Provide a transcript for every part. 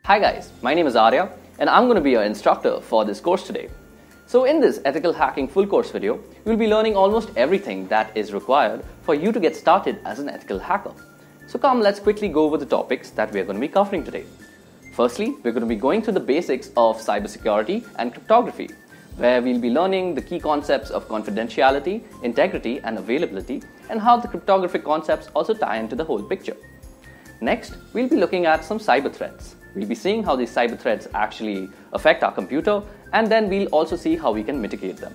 Hi guys, my name is Arya and I'm going to be your instructor for this course today. So in this ethical hacking full course video, you'll be learning almost everything that is required for you to get started as an ethical hacker. So come, let's quickly go over the topics that we are going to be covering today. Firstly, we're going to be going through the basics of cybersecurity and cryptography, where we'll be learning the key concepts of confidentiality, integrity and availability, and how the cryptographic concepts also tie into the whole picture. Next, we'll be looking at some cyber threats. We'll be seeing how these cyber threats actually affect our computer, and then we'll also see how we can mitigate them.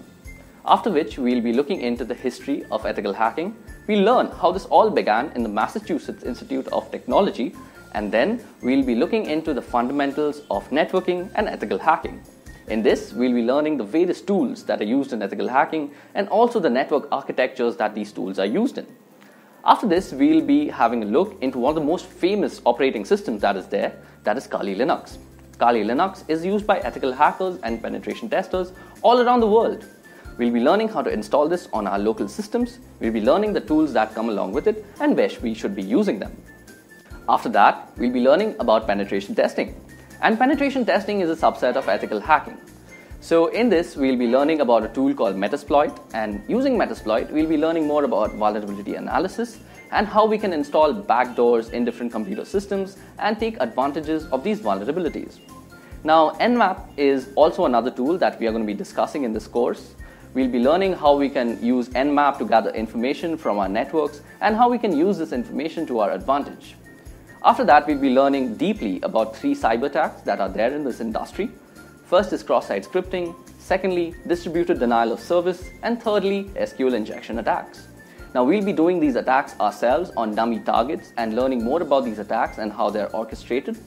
After which, we'll be looking into the history of ethical hacking. We'll learn how this all began in the Massachusetts Institute of Technology, and then we'll be looking into the fundamentals of networking and ethical hacking. In this, we'll be learning the various tools that are used in ethical hacking and also the network architectures that these tools are used in. After this, we'll be having a look into one of the most famous operating systems that is there, that is Kali Linux. Kali Linux is used by ethical hackers and penetration testers all around the world. We'll be learning how to install this on our local systems, we'll be learning the tools that come along with it and where we should be using them. After that, we'll be learning about penetration testing. And penetration testing is a subset of ethical hacking. So in this, we'll be learning about a tool called Metasploit, and using Metasploit, we'll be learning more about vulnerability analysis and how we can install backdoors in different computer systems and take advantages of these vulnerabilities. Now, Nmap is also another tool that we are going to be discussing in this course. We'll be learning how we can use Nmap to gather information from our networks and how we can use this information to our advantage. After that, we'll be learning deeply about 3 cyber attacks that are there in this industry. First is cross-site scripting, secondly, distributed denial of service, and thirdly, SQL injection attacks. Now, we'll be doing these attacks ourselves on dummy targets and learning more about these attacks and how they're orchestrated.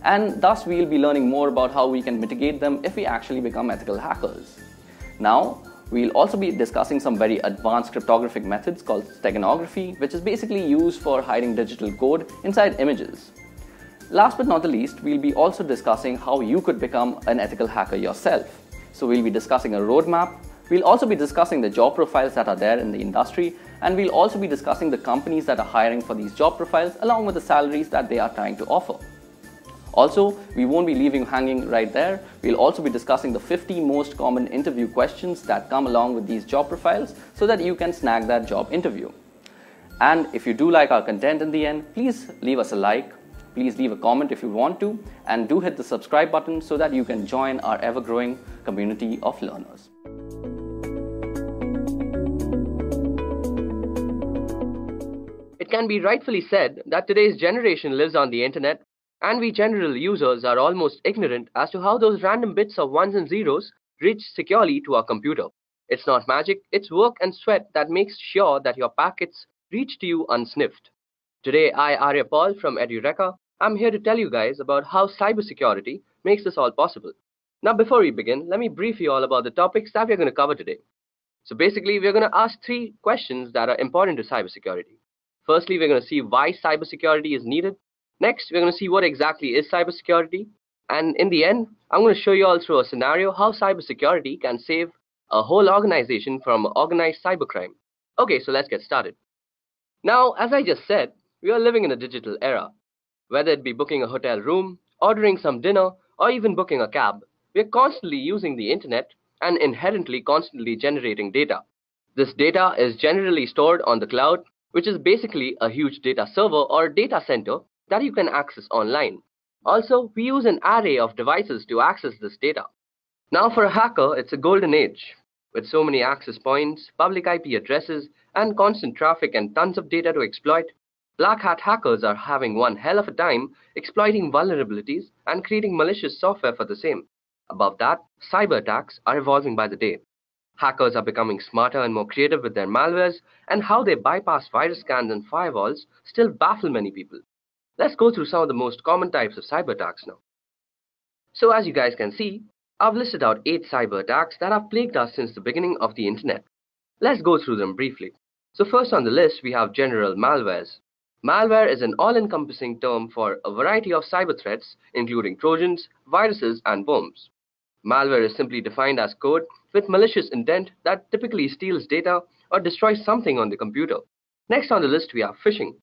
And thus, we'll be learning more about how we can mitigate them if we actually become ethical hackers. Now, we'll also be discussing some very advanced cryptographic methods called Steganography, which is basically used for hiding digital code inside images. Last but not the least, we'll be also discussing how you could become an ethical hacker yourself. So we'll be discussing a roadmap, we'll also be discussing the job profiles that are there in the industry, and we'll also be discussing the companies that are hiring for these job profiles along with the salaries that they are trying to offer. Also, we won't be leaving you hanging right there. We'll also be discussing the 50 most common interview questions that come along with these job profiles so that you can snag that job interview. And if you do like our content in the end, please leave us a like. Please leave a comment if you want to, and do hit the subscribe button so that you can join our ever-growing community of learners. It can be rightfully said that today's generation lives on the internet, and we general users are almost ignorant as to how those random bits of ones and zeros reach securely to our computer. It's not magic, it's work and sweat that makes sure that your packets reach to you unsniffed. Today, I, Arya Paul from Edureka, I'm here to tell you guys about how cybersecurity makes this all possible. Now, before we begin, let me brief you all about the topics that we're going to cover today. So basically, we're going to ask 3 questions that are important to cybersecurity. Firstly, we're going to see why cybersecurity is needed. Next, we're going to see what exactly is cybersecurity. And in the end, I'm going to show you all through a scenario how cybersecurity can save a whole organization from organized cybercrime. Okay, so let's get started. Now, as I just said, we are living in a digital era. Whether it be booking a hotel room, ordering some dinner, or even booking a cab, we are constantly using the internet and inherently constantly generating data. This data is generally stored on the cloud, which is basically a huge data server or data center that you can access online. Also, we use an array of devices to access this data. Now, for a hacker, it's a golden age. With so many access points, public IP addresses, and constant traffic and tons of data to exploit, black hat hackers are having one hell of a time exploiting vulnerabilities and creating malicious software for the same. Above that, cyber attacks are evolving by the day. Hackers are becoming smarter and more creative with their malwares, and how they bypass virus scans and firewalls still baffle many people. Let's go through some of the most common types of cyber attacks now. So as you guys can see, I've listed out 8 cyber attacks that have plagued us since the beginning of the internet. Let's go through them briefly. So first on the list, we have general malwares. Malware is an all-encompassing term for a variety of cyber threats, including trojans, viruses, and worms. Malware is simply defined as code with malicious intent that typically steals data or destroys something on the computer. Next on the list, we have phishing.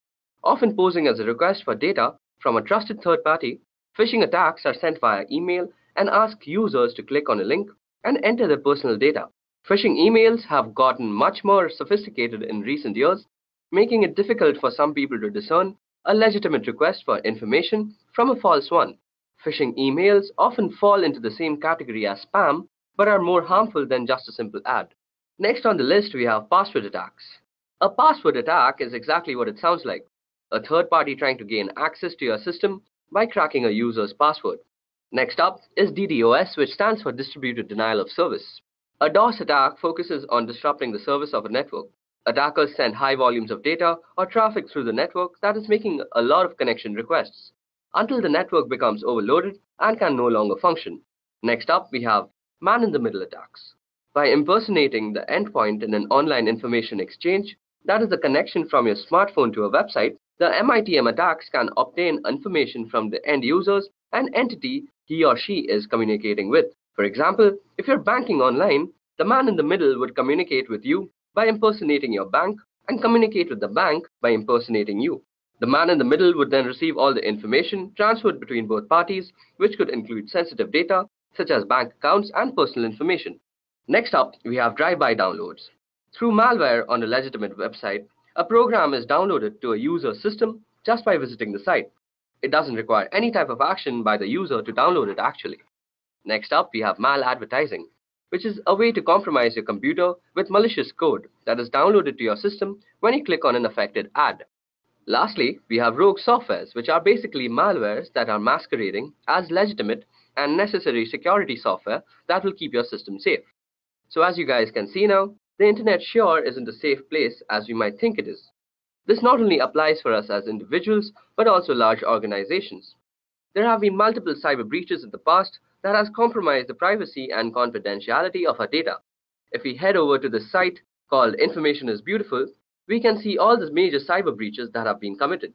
Often posing as a request for data from a trusted third party, Phishing attacks are sent via email and ask users to click on a link and enter their personal data. Phishing emails have gotten much more sophisticated in recent years, making it difficult for some people to discern a legitimate request for information from a false one. Phishing emails often fall into the same category as spam, but are more harmful than just a simple ad. Next on the list, we have password attacks. A password attack is exactly what it sounds like: a third party trying to gain access to your system by cracking a user's password. Next up is DDoS, which stands for Distributed Denial of Service. A DOS attack focuses on disrupting the service of a network. Attackers send high volumes of data or traffic through the network that is making a lot of connection requests, until the network becomes overloaded and can no longer function. Next up, we have man-in-the-middle attacks. By impersonating the endpoint in an online information exchange, that is the connection from your smartphone to a website, the MITM attacks can obtain information from the end users and entity he or she is communicating with. For example, if you're banking online, the man in the middle would communicate with you by impersonating your bank and communicate with the bank by impersonating you. The man in the middle would then receive all the information transferred between both parties, which could include sensitive data such as bank accounts and personal information. Next up, we have drive-by downloads. Through malware on a legitimate website, a program is downloaded to a user's system just by visiting the site. It doesn't require any type of action by the user to download it actually. Next up, we have maladvertising, which is a way to compromise your computer with malicious code that is downloaded to your system when you click on an affected ad. Lastly, we have rogue softwares, which are basically malwares that are masquerading as legitimate and necessary security software that will keep your system safe. So as you guys can see now, the internet sure isn't a safe place as we might think it is. This not only applies for us as individuals, but also large organizations. There have been multiple cyber breaches in the past that has compromised the privacy and confidentiality of our data. If we head over to the site called Information is Beautiful, we can see all the major cyber breaches that have been committed.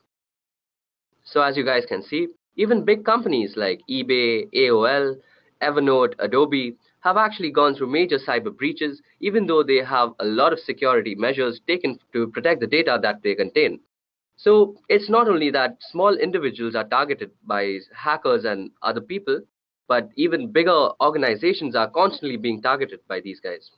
So as you guys can see, even big companies like eBay, AOL, Evernote, Adobe have actually gone through major cyber breaches, even though they have a lot of security measures taken to protect the data that they contain. So it's not only that small individuals are targeted by hackers and other people, but even bigger organizations are constantly being targeted by these guys.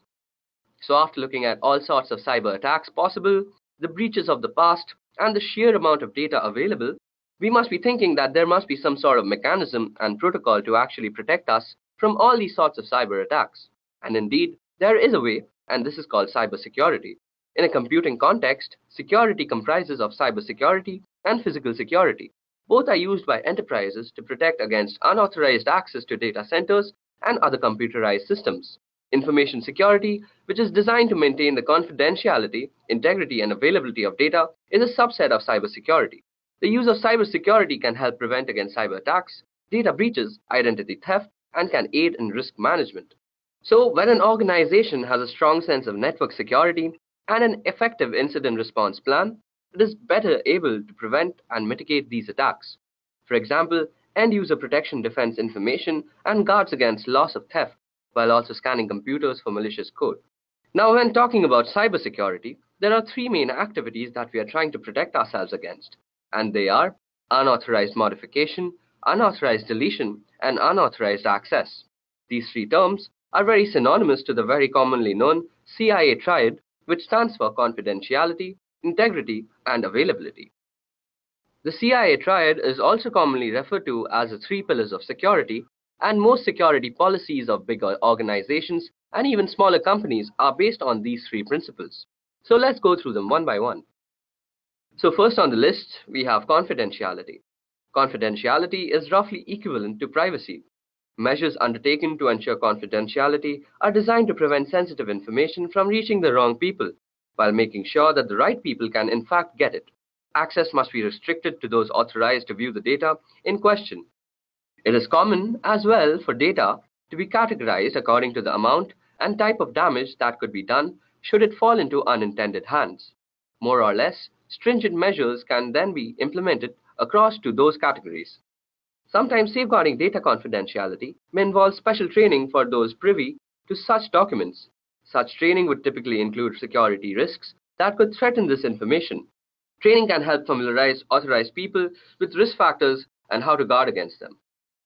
So after looking at all sorts of cyber attacks possible, the breaches of the past, and the sheer amount of data available, we must be thinking that there must be some sort of mechanism and protocol to actually protect us from all these sorts of cyber attacks. And indeed, there is a way, and this is called cybersecurity. In a computing context, security comprises of cybersecurity and physical security. Both are used by enterprises to protect against unauthorized access to data centers and other computerized systems. Information security, which is designed to maintain the confidentiality, integrity, and availability of data, is a subset of cybersecurity. The use of cybersecurity can help prevent against cyber attacks, data breaches, identity theft, and can aid in risk management. So when an organization has a strong sense of network security and an effective incident response plan, it is better able to prevent and mitigate these attacks. For example, end-user protection defends information and guards against loss of theft, while also scanning computers for malicious code. Now, when talking about cybersecurity, there are three main activities that we are trying to protect ourselves against, and they are unauthorized modification, unauthorized deletion, and unauthorized access. These three terms are very synonymous to the very commonly known CIA triad, which stands for confidentiality, integrity, and availability. The CIA triad is also commonly referred to as the three pillars of security, and most security policies of bigger organizations and even smaller companies are based on these three principles. So let's go through them one by one. So first on the list, we have confidentiality. Confidentiality is roughly equivalent to privacy. Measures undertaken to ensure confidentiality are designed to prevent sensitive information from reaching the wrong people, while making sure that the right people can in fact get it. Access must be restricted to those authorized to view the data in question. It is common as well for data to be categorized according to the amount and type of damage that could be done should it fall into unintended hands. More or less, stringent measures can then be implemented across to those categories. Sometimes safeguarding data confidentiality may involve special training for those privy to such documents. Such training would typically include security risks that could threaten this information. Training can help familiarize authorized people with risk factors and how to guard against them.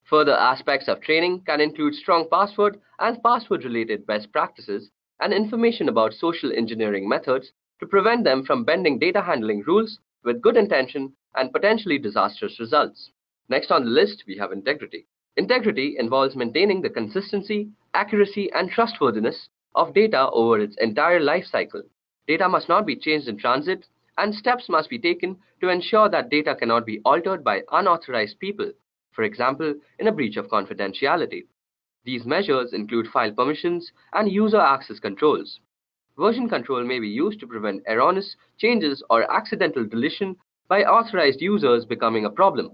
Further aspects of training can include strong password and password-related best practices and information about social engineering methods to prevent them from bending data handling rules with good intention and potentially disastrous results. Next on the list, we have integrity. Integrity involves maintaining the consistency, accuracy, and trustworthiness of data over its entire life cycle. Data must not be changed in transit, and steps must be taken to ensure that data cannot be altered by unauthorized people, for example, in a breach of confidentiality. These measures include file permissions and user access controls. Version control may be used to prevent erroneous changes or accidental deletion by authorized users becoming a problem.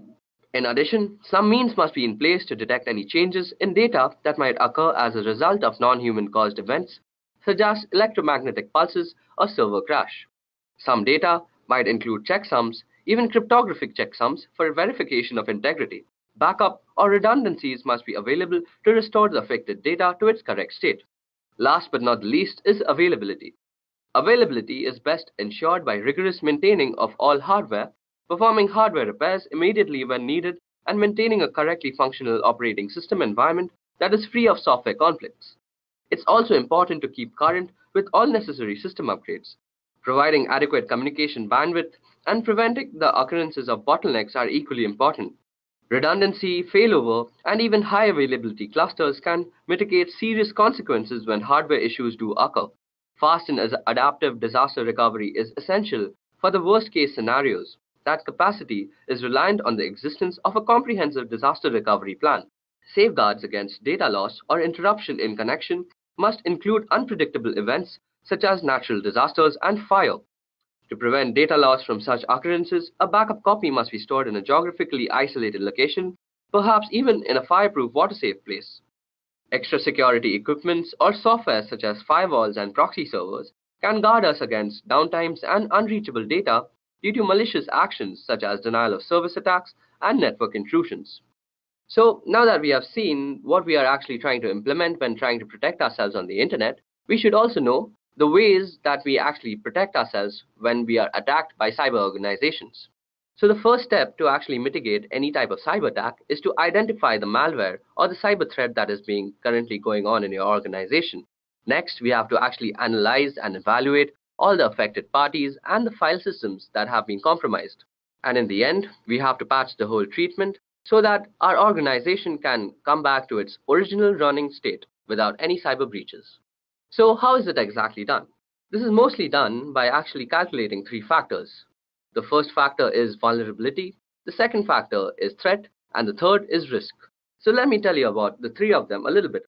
In addition, some means must be in place to detect any changes in data that might occur as a result of non-human caused events, such as electromagnetic pulses or server crash. Some data might include checksums, even cryptographic checksums for verification of integrity. Backup or redundancies must be available to restore the affected data to its correct state. Last but not the least is availability. Availability is best ensured by rigorous maintaining of all hardware, performing hardware repairs immediately when needed, and maintaining a correctly functional operating system environment that is free of software conflicts. It's also important to keep current with all necessary system upgrades. Providing adequate communication bandwidth and preventing the occurrences of bottlenecks are equally important. Redundancy, failover, and even high availability clusters can mitigate serious consequences when hardware issues do occur. Fast and adaptive disaster recovery is essential for the worst-case scenarios. That capacity is reliant on the existence of a comprehensive disaster recovery plan. Safeguards against data loss or interruption in connection must include unpredictable events such as natural disasters and fire. To prevent data loss from such occurrences, a backup copy must be stored in a geographically isolated location, perhaps even in a fireproof water-safe place. Extra security equipments or software such as firewalls and proxy servers can guard us against downtimes and unreachable data due to malicious actions such as denial of service attacks and network intrusions. So now that we have seen what we are actually trying to implement when trying to protect ourselves on the internet, we should also know the ways that we actually protect ourselves when we are attacked by cyber organizations. So the first step to actually mitigate any type of cyber attack is to identify the malware or the cyber threat that is currently going on in your organization. Next, we have to actually analyze and evaluate all the affected parties and the file systems that have been compromised. And in the end, we have to patch the whole treatment so that our organization can come back to its original running state without any cyber breaches. So how is it exactly done? This is mostly done by actually calculating three factors. The first factor is vulnerability, the second factor is threat, and the third is risk. So let me tell you about the three of them a little bit.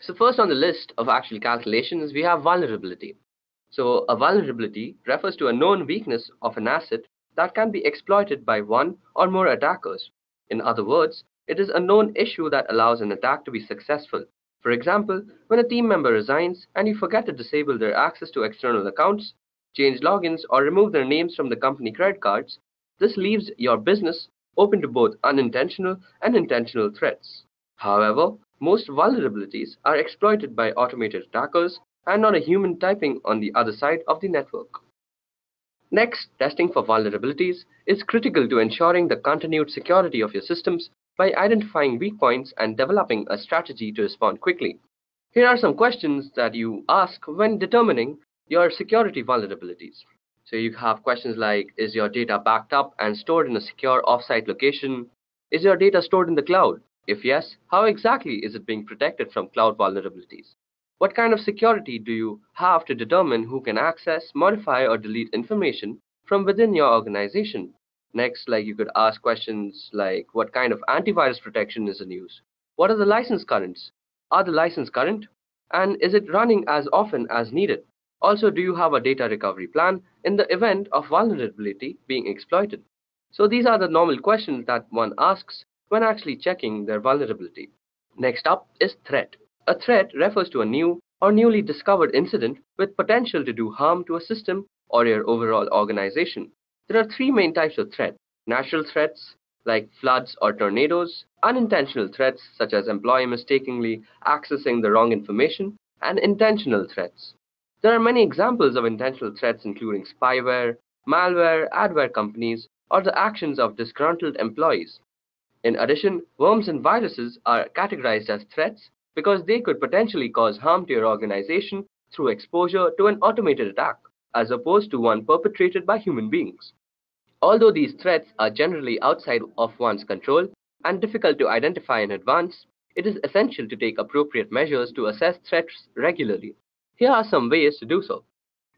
So first on the list of actual calculations, we have vulnerability. So a vulnerability refers to a known weakness of an asset that can be exploited by one or more attackers. In other words, it is a known issue that allows an attack to be successful. For example, when a team member resigns and you forget to disable their access to external accounts, change logins, or remove their names from the company credit cards, this leaves your business open to both unintentional and intentional threats. However, most vulnerabilities are exploited by automated attackers and not a human typing on the other side of the network. Next, testing for vulnerabilities is critical to ensuring the continued security of your systems by identifying weak points and developing a strategy to respond quickly. Here are some questions that you ask when determining your security vulnerabilities. So you have questions like, is your data backed up and stored in a secure offsite location? Is your data stored in the cloud? If yes, how exactly is it being protected from cloud vulnerabilities? What kind of security do you have to determine who can access, modify, or delete information from within your organization? Next, you could ask questions like, what kind of antivirus protection is in use? What are the license currents? Are the license current? And is it running as often as needed? Also, do you have a data recovery plan in the event of vulnerability being exploited? So these are the normal questions that one asks when actually checking their vulnerability. Next up is threat. A threat refers to a new or newly discovered incident with potential to do harm to a system or your overall organization. There are three main types of threat: natural threats like floods or tornadoes, unintentional threats such as employee mistakenly accessing the wrong information, and intentional threats. There are many examples of intentional threats including spyware, malware, adware companies, or the actions of disgruntled employees. In addition, worms and viruses are categorized as threats because they could potentially cause harm to your organization through exposure to an automated attack, as opposed to one perpetrated by human beings. Although these threats are generally outside of one's control and difficult to identify in advance, it is essential to take appropriate measures to assess threats regularly. Here are some ways to do so.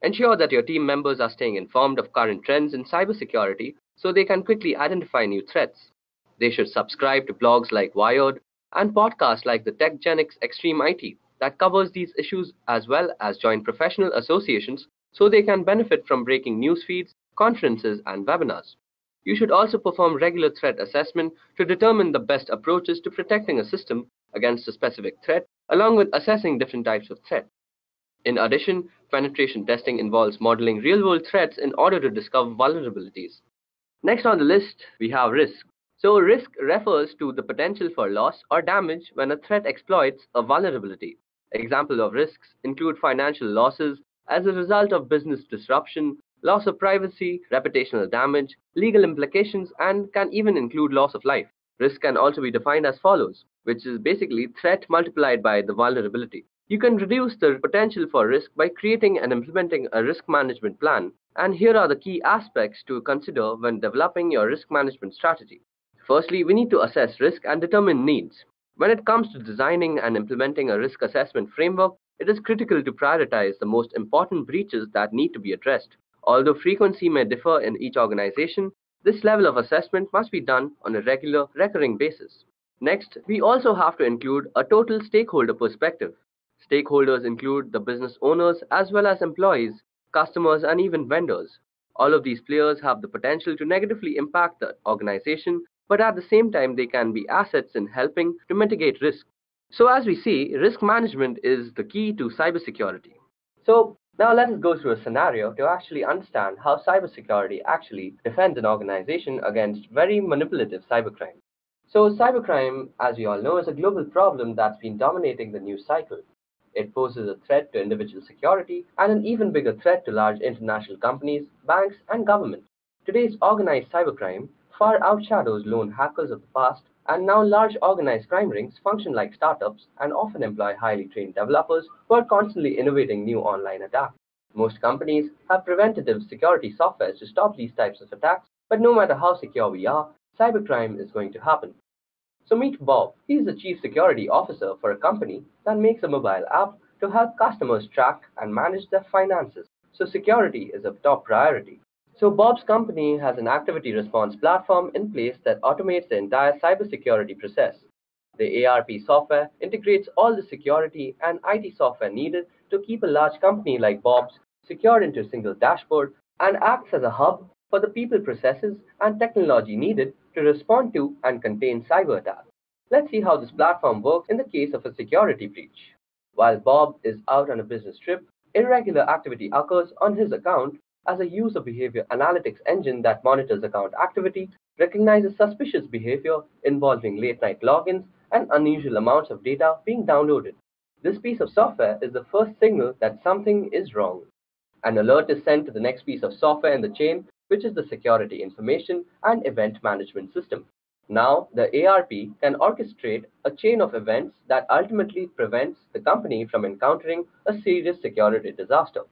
Ensure that your team members are staying informed of current trends in cybersecurity so they can quickly identify new threats. They should subscribe to blogs like Wired and podcasts like the TechGenics Extreme IT that covers these issues, as well as join professional associations so they can benefit from breaking news feeds, conferences, and webinars. You should also perform regular threat assessment to determine the best approaches to protecting a system against a specific threat, along with assessing different types of threat. In addition, penetration testing involves modeling real-world threats in order to discover vulnerabilities. Next on the list, we have risk. So risk refers to the potential for loss or damage when a threat exploits a vulnerability. Examples of risks include financial losses as a result of business disruption, loss of privacy, reputational damage, legal implications, and can even include loss of life. Risk can also be defined as follows, which is basically threat multiplied by the vulnerability. You can reduce the potential for risk by creating and implementing a risk management plan, and here are the key aspects to consider when developing your risk management strategy. Firstly, we need to assess risk and determine needs. When it comes to designing and implementing a risk assessment framework, it is critical to prioritize the most important breaches that need to be addressed. Although frequency may differ in each organization, this level of assessment must be done on a regular, recurring basis. Next, we also have to include a total stakeholder perspective. Stakeholders include the business owners as well as employees, customers, and even vendors. All of these players have the potential to negatively impact the organization, but at the same time they can be assets in helping to mitigate risk. So as we see, risk management is the key to cybersecurity. So now let us go through a scenario to actually understand how cybersecurity actually defends an organization against very manipulative cybercrime. So cybercrime, as we all know, is a global problem that's been dominating the news cycle. It poses a threat to individual security and an even bigger threat to large international companies, banks, and government. Today's organized cybercrime far outshadows lone hackers of the past, and now large organized crime rings function like startups and often employ highly trained developers who are constantly innovating new online attacks. Most companies have preventative security software to stop these types of attacks, but no matter how secure we are, cybercrime is going to happen. So meet Bob. He is the chief security officer for a company that makes a mobile app to help customers track and manage their finances. So security is a top priority. So Bob's company has an activity response platform in place that automates the entire cybersecurity process. The ARP software integrates all the security and IT software needed to keep a large company like Bob's secure into a single dashboard and acts as a hub for the people, processes, and technology needed to respond to and contain cyber attacks. Let's see how this platform works in the case of a security breach. While Bob is out on a business trip, irregular activity occurs on his account as a user behavior analytics engine that monitors account activity, recognizes suspicious behavior involving late-night logins and unusual amounts of data being downloaded. This piece of software is the first signal that something is wrong. An alert is sent to the next piece of software in the chain, which is the security information and event management system. Now, the ARP can orchestrate a chain of events that ultimately prevents the company from encountering a serious security disaster.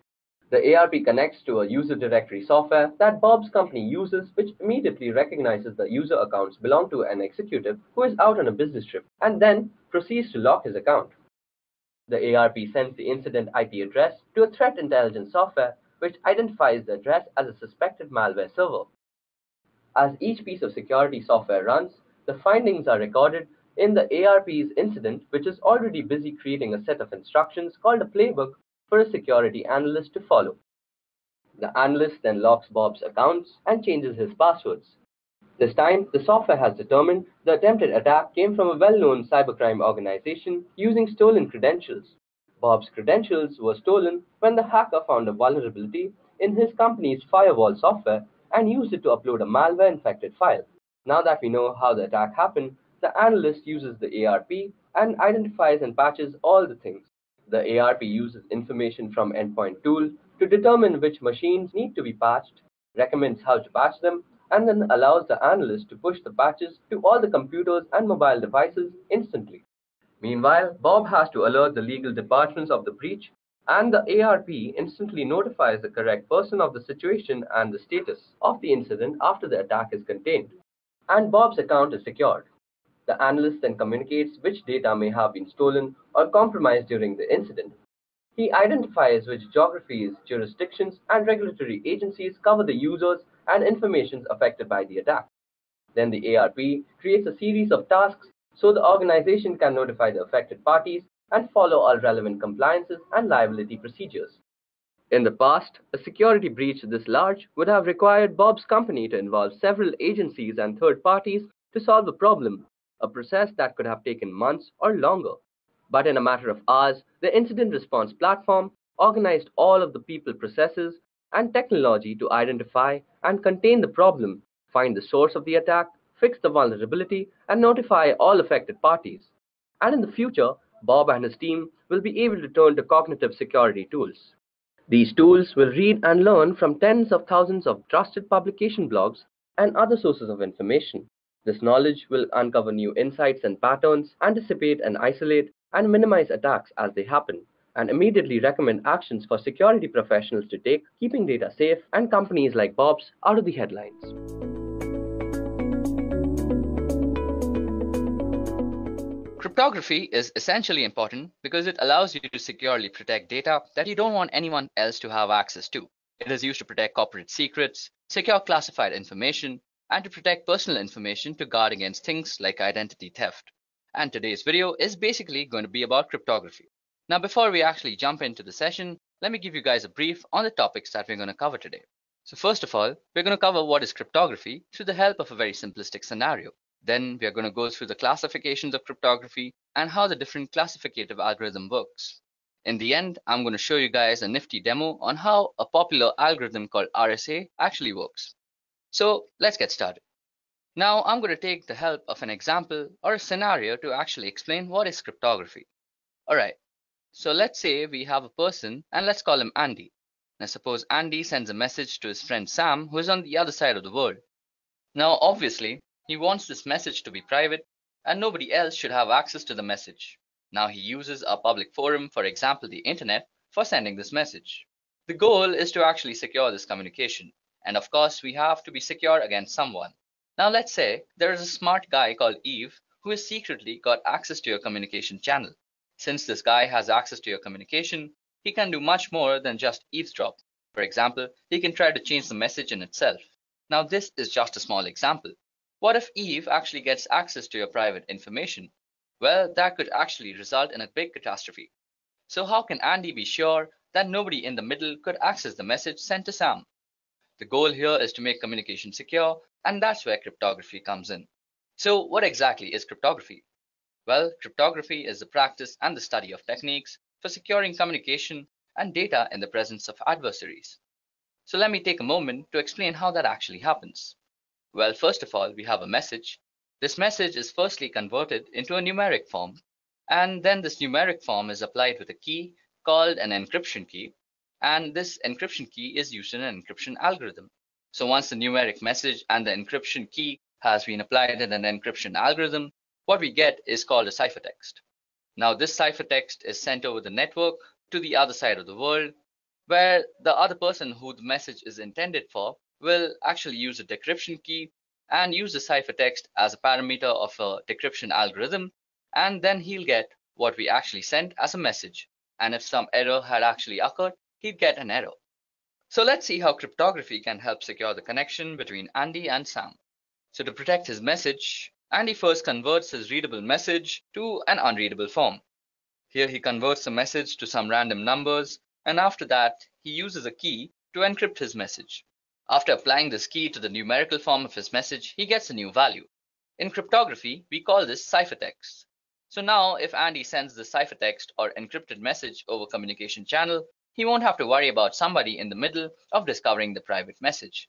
The ARP connects to a user directory software that Bob's company uses, which immediately recognizes the user accounts belong to an executive who is out on a business trip, and then proceeds to lock his account. The ARP sends the incident IP address to a threat intelligence software, which identifies the address as a suspected malware server. As each piece of security software runs, the findings are recorded in the ARP's incident, which is already busy creating a set of instructions called a playbook for a security analyst to follow. The analyst then locks Bob's accounts and changes his passwords. This time, the software has determined the attempted attack came from a well-known cybercrime organization using stolen credentials. Bob's credentials were stolen when the hacker found a vulnerability in his company's firewall software and used it to upload a malware-infected file. Now that we know how the attack happened, the analyst uses the ARP and identifies and patches all the things. The ARP uses information from Endpoint Tool to determine which machines need to be patched, recommends how to patch them, and then allows the analyst to push the patches to all the computers and mobile devices instantly. Meanwhile, Bob has to alert the legal departments of the breach, and the ARP instantly notifies the correct person of the situation and the status of the incident after the attack is contained. And Bob's account is secured. The analyst then communicates which data may have been stolen or compromised during the incident. He identifies which geographies, jurisdictions, and regulatory agencies cover the users and information affected by the attack. Then the ARP creates a series of tasks so the organization can notify the affected parties and follow all relevant compliances and liability procedures. In the past, a security breach this large would have required Bob's company to involve several agencies and third parties to solve the problem, a process that could have taken months or longer. But in a matter of hours, the incident response platform organized all of the people, processes, and technology to identify and contain the problem, find the source of the attack, fix the vulnerability, and notify all affected parties. And in the future, Bob and his team will be able to turn to cognitive security tools. These tools will read and learn from tens of thousands of trusted publication blogs and other sources of information. This knowledge will uncover new insights and patterns, anticipate and isolate, and minimize attacks as they happen, and immediately recommend actions for security professionals to take, keeping data safe and companies like Bob's out of the headlines. Cryptography is essentially important because it allows you to securely protect data that you don't want anyone else to have access to. It is used to protect corporate secrets, secure classified information, and to protect personal information to guard against things like identity theft. And today's video is basically going to be about cryptography. Now, before we actually jump into the session, let me give you guys a brief on the topics that we're going to cover today. So first of all, we're going to cover what is cryptography through the help of a very simplistic scenario. Then we are going to go through the classifications of cryptography and how the different classificative algorithm works. In the end, I'm going to show you guys a nifty demo on how a popular algorithm called RSA actually works. So let's get started. Now I'm going to take the help of an example or a scenario to actually explain what is cryptography. Alright, so let's say we have a person and let's call him Andy. Now suppose Andy sends a message to his friend Sam who is on the other side of the world. Now obviously, he wants this message to be private and nobody else should have access to the message. Now he uses a public forum, for example the internet, for sending this message. The goal is to actually secure this communication, and of course we have to be secure against someone. Now let's say there is a smart guy called Eve who has secretly got access to your communication channel. Since this guy has access to your communication, he can do much more than just eavesdrop. For example, he can try to change the message in itself. Now this is just a small example. What if Eve actually gets access to your private information? Well, that could actually result in a big catastrophe. So how can Andy be sure that nobody in the middle could access the message sent to Sam? The goal here is to make communication secure, and that's where cryptography comes in. So what exactly is cryptography? Well, cryptography is the practice and the study of techniques for securing communication and data in the presence of adversaries. So let me take a moment to explain how that actually happens. Well, first of all, we have a message. This message is firstly converted into a numeric form, and then this numeric form is applied with a key called an encryption key, and this encryption key is used in an encryption algorithm. So once the numeric message and the encryption key has been applied in an encryption algorithm, what we get is called a ciphertext. Now this ciphertext is sent over the network to the other side of the world, where the other person who the message is intended for will actually use a decryption key and use the ciphertext as a parameter of a decryption algorithm, and then he'll get what we actually sent as a message. And if some error had actually occurred, he'd get an error. So let's see how cryptography can help secure the connection between Andy and Sam. So to protect his message, Andy first converts his readable message to an unreadable form. Here he converts the message to some random numbers, and after that he uses a key to encrypt his message. After applying this key to the numerical form of his message, he gets a new value. In cryptography, we call this ciphertext. So now if Andy sends the ciphertext or encrypted message over communication channel, he won't have to worry about somebody in the middle of discovering the private message.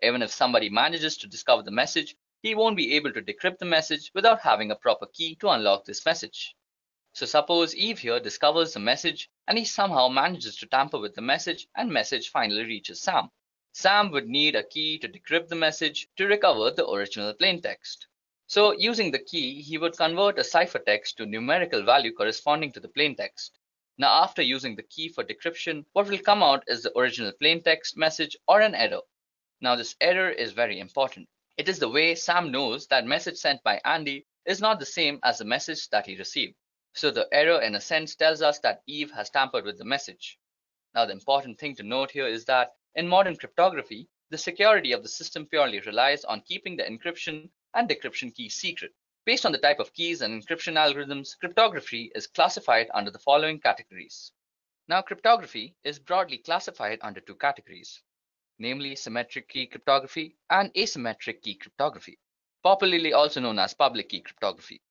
Even if somebody manages to discover the message, he won't be able to decrypt the message without having a proper key to unlock this message. So suppose Eve here discovers the message and he somehow manages to tamper with the message and message finally reaches Sam. Sam would need a key to decrypt the message to recover the original plaintext. So using the key, he would convert a ciphertext to numerical value corresponding to the plaintext. Now after using the key for decryption, what will come out is the original plaintext message or an error. Now this error is very important. It is the way Sam knows that message sent by Andy is not the same as the message that he received. So the error in a sense tells us that Eve has tampered with the message. Now the important thing to note here is that in modern cryptography, the security of the system purely relies on keeping the encryption and decryption keys secret. Based on the type of keys and encryption algorithms, cryptography is classified under the following categories. Now cryptography is broadly classified under two categories, namely symmetric key cryptography and asymmetric key cryptography, popularly also known as public key cryptography.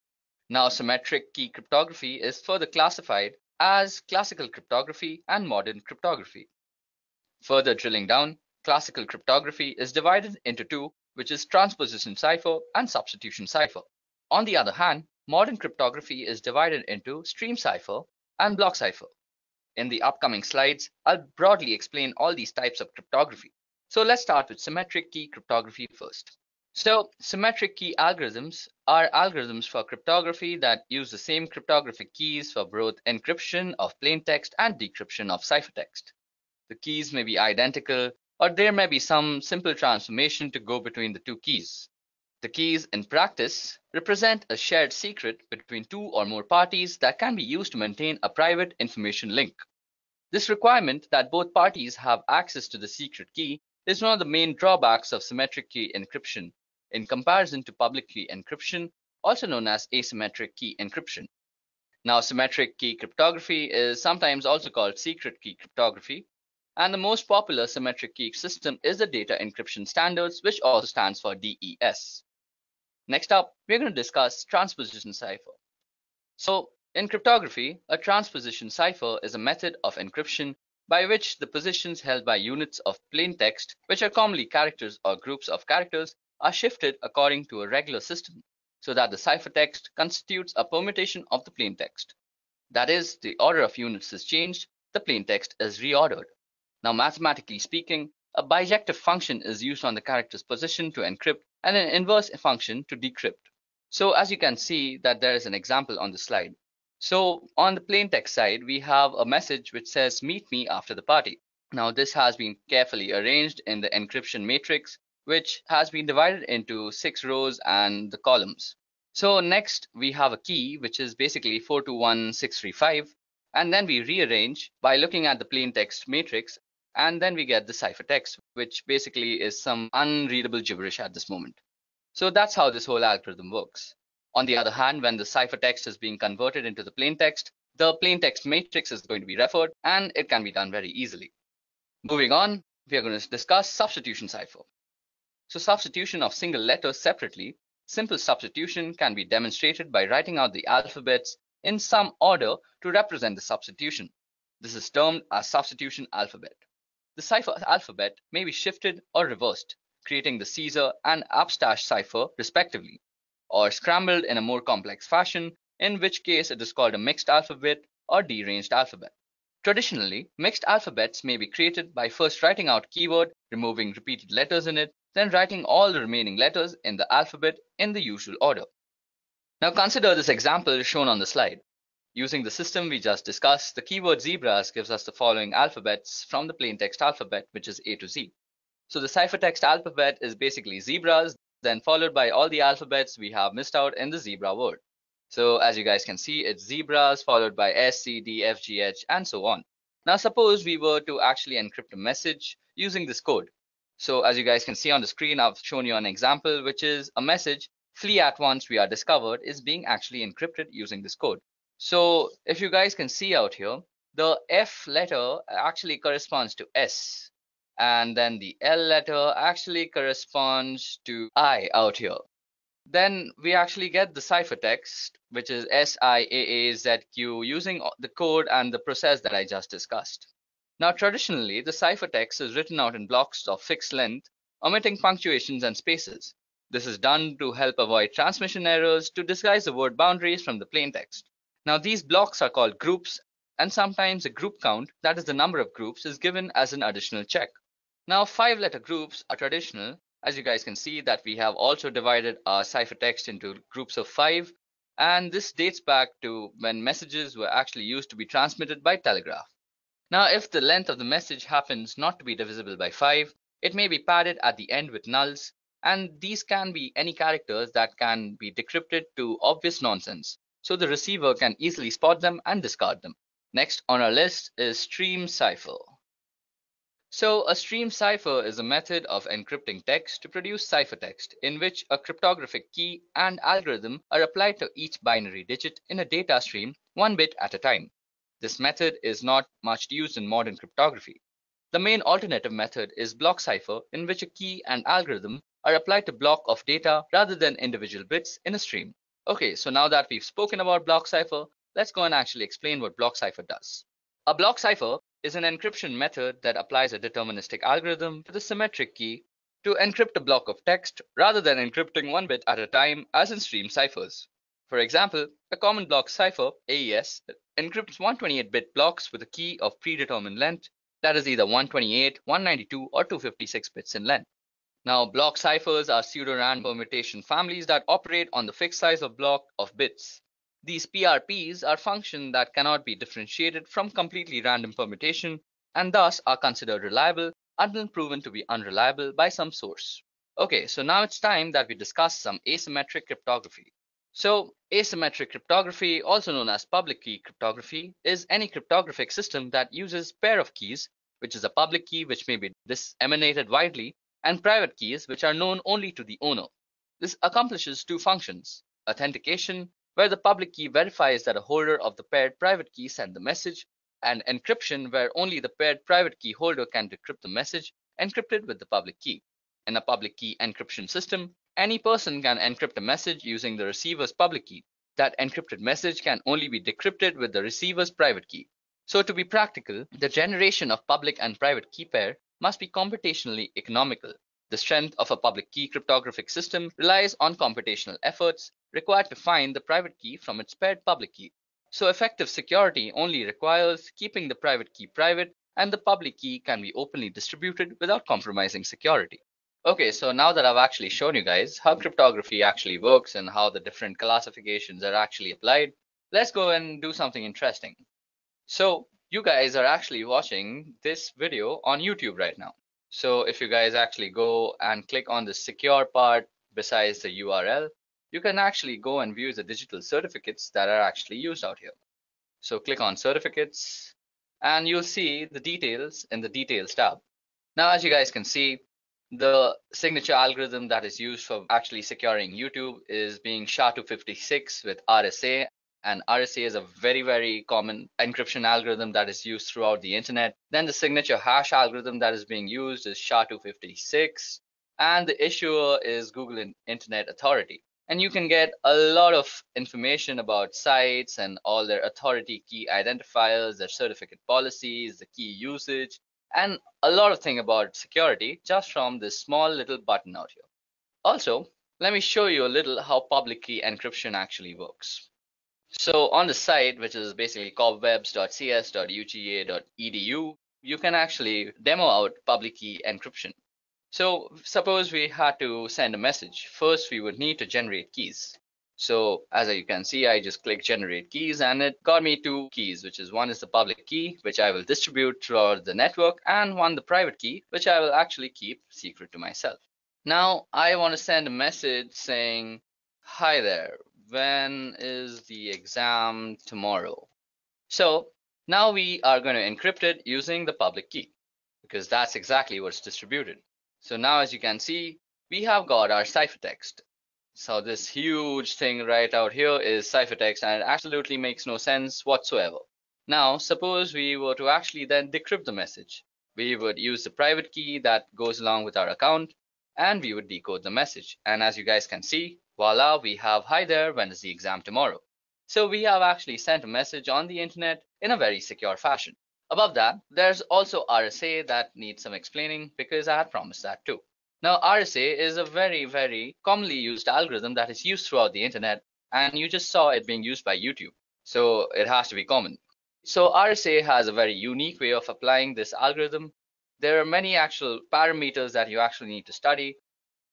Now symmetric key cryptography is further classified as classical cryptography and modern cryptography. Further drilling down, classical cryptography is divided into two, which is transposition cipher and substitution cipher. On the other hand, modern cryptography is divided into stream cipher and block cipher. In the upcoming slides, I'll broadly explain all these types of cryptography. So let's start with symmetric key cryptography first. So symmetric key algorithms are algorithms for cryptography that use the same cryptographic keys for both encryption of plaintext and decryption of ciphertext. The keys may be identical, or there may be some simple transformation to go between the two keys. The keys in practice represent a shared secret between two or more parties that can be used to maintain a private information link. This requirement that both parties have access to the secret key is one of the main drawbacks of symmetric key encryption in comparison to public key encryption, also known as asymmetric key encryption. Now, symmetric key cryptography is sometimes also called secret key cryptography, and the most popular symmetric key system is the Data Encryption Standards, which also stands for DES. Next up, we're going to discuss transposition cipher. So, in cryptography, a transposition cipher is a method of encryption by which the positions held by units of plain text, which are commonly characters or groups of characters, are shifted according to a regular system, so that the ciphertext constitutes a permutation of the plain text. That is, the order of units is changed, the plain text is reordered. Now, mathematically speaking, a bijective function is used on the character's position to encrypt and an inverse function to decrypt. So as you can see that there is an example on the slide. So on the plain text side, we have a message which says meet me after the party. Now this has been carefully arranged in the encryption matrix, which has been divided into 6 rows and the columns. So next we have a key which is basically 421635, and then we rearrange by looking at the plain text matrix, and then we get the ciphertext, which basically is some unreadable gibberish at this moment. So that's how this whole algorithm works. On the other hand, when the ciphertext is being converted into the plaintext, the plaintext matrix is going to be referred, and it can be done very easily. Moving on, we are going to discuss substitution cipher. So substitution of single letters separately, simple substitution can be demonstrated by writing out the alphabets in some order to represent the substitution. This is termed as substitution alphabet. The cipher alphabet may be shifted or reversed, creating the Caesar and Abstash cipher respectively, or scrambled in a more complex fashion, in which case it is called a mixed alphabet or deranged alphabet. Traditionally, mixed alphabets may be created by first writing out keyword, removing repeated letters in it, then writing all the remaining letters in the alphabet in the usual order. Now consider this example shown on the slide. Using the system we just discussed, the keyword zebras gives us the following alphabets from the plaintext alphabet, which is A to Z. So the ciphertext alphabet is basically zebras, then followed by all the alphabets we have missed out in the zebra word. So as you guys can see, it's zebras followed by S, C, D, F, G, H, and so on. Now suppose we were to actually encrypt a message using this code. So as you guys can see on the screen, I've shown you an example, which is a message, flee at once, we are discovered, is being actually encrypted using this code. So if you guys can see out here, the F letter actually corresponds to S, and then the L letter actually corresponds to I out here. Then we actually get the ciphertext, which is SIAAZQ, using the code and the process that I just discussed. Now traditionally, the ciphertext is written out in blocks of fixed length, omitting punctuations and spaces. This is done to help avoid transmission errors to disguise the word boundaries from the plaintext. Now these blocks are called groups, and sometimes a group count, that is the number of groups, is given as an additional check. Now, 5-letter groups are traditional. As you guys can see that we have also divided our ciphertext into groups of 5, and this dates back to when messages were actually used to be transmitted by telegraph. Now, if the length of the message happens not to be divisible by 5, it may be padded at the end with nulls, and these can be any characters that can be decrypted to obvious nonsense, so the receiver can easily spot them and discard them. Next on our list is stream cipher. So a stream cipher is a method of encrypting text to produce ciphertext in which a cryptographic key and algorithm are applied to each binary digit in a data stream one bit at a time. This method is not much used in modern cryptography. The main alternative method is block cipher, in which a key and algorithm are applied to block of data rather than individual bits in a stream. Okay, so now that we've spoken about block cipher, let's go and actually explain what block cipher does. A block cipher is an encryption method that applies a deterministic algorithm to the symmetric key to encrypt a block of text rather than encrypting one bit at a time as in stream ciphers. For example, a common block cipher, AES, encrypts 128-bit blocks with a key of predetermined length that is either 128, 192, or 256 bits in length. Now, block ciphers are pseudo-random permutation families that operate on the fixed size of block of bits. These PRPs are functions that cannot be differentiated from completely random permutation and thus are considered reliable until proven to be unreliable by some source. Okay, so now it's time that we discuss some asymmetric cryptography. So, asymmetric cryptography, also known as public key cryptography, is any cryptographic system that uses pair of keys, which is a public key which may be disseminated widely, and private keys which are known only to the owner. This accomplishes two functions: authentication, where the public key verifies that a holder of the paired private key sent the message, and encryption, where only the paired private key holder can decrypt the message encrypted with the public key. In a public key encryption system, any person can encrypt a message using the receiver's public key. That encrypted message can only be decrypted with the receiver's private key. So to be practical, the generation of public and private key pair must be computationally economical. The strength of a public key cryptographic system relies on computational efforts required to find the private key from its paired public key. So effective security only requires keeping the private key private, and the public key can be openly distributed without compromising security. Okay, so now that I've actually shown you guys how cryptography actually works and how the different classifications are actually applied, let's go and do something interesting. So you guys are actually watching this video on YouTube right now. So if you guys actually go and click on the secure part besides the URL, you can actually go and view the digital certificates that are actually used out here. So click on certificates and you'll see the details in the details tab. Now, as you guys can see, the signature algorithm that is used for actually securing YouTube is being SHA-256 with RSA. And RSA is a very common encryption algorithm that is used throughout the internet. Then the signature hash algorithm that is being used is SHA-256. And the issuer is Google Internet Authority. And you can get a lot of information about sites and all their authority key identifiers, their certificate policies, the key usage, and a lot of things about security just from this small little button out here. Also, let me show you a little how public key encryption actually works. So on the site, which is basically cobwebs.cs.uga.edu, you can actually demo out public key encryption. So suppose we had to send a message. First, we would need to generate keys. So as you can see, I just click generate keys and it got me two keys, which is one is the public key, which I will distribute throughout the network, and one the private key, which I will actually keep secret to myself. Now I want to send a message saying, hi there, when is the exam tomorrow? So now we are going to encrypt it using the public key because that's exactly what's distributed. So now as you can see, we have got our ciphertext. So this huge thing right out here is ciphertext, and it absolutely makes no sense whatsoever. Now suppose we were to actually then decrypt the message. We would use the private key that goes along with our account, and we would decode the message. And as you guys can see, voila, we have hi there, when is the exam tomorrow? So we have actually sent a message on the internet in a very secure fashion. Above that, there's also RSA that needs some explaining because I had promised that too. Now RSA is a very commonly used algorithm that is used throughout the internet, and you just saw it being used by YouTube. So it has to be common. So RSA has a very unique way of applying this algorithm. There are many actual parameters that you actually need to study.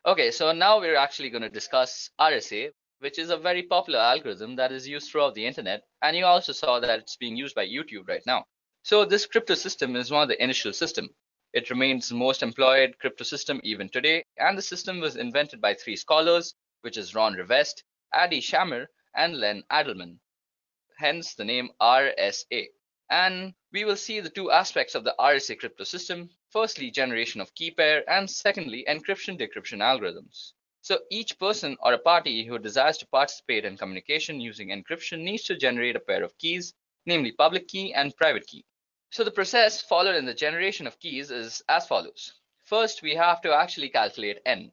Okay, so now we're actually going to discuss RSA, which is a very popular algorithm that is used throughout the internet, and you also saw that it's being used by YouTube right now. So this crypto system is one of the initial system. It remains the most employed crypto system even today, and the system was invented by three scholars, which is Ron Rivest, Adi Shamir, and Len Adelman, hence the name RSA. And we will see the two aspects of the RSA crypto system. Firstly, generation of key pair, and secondly, encryption-decryption algorithms. So each person or a party who desires to participate in communication using encryption needs to generate a pair of keys, namely public key and private key. So the process followed in the generation of keys is as follows. First, we have to actually calculate n.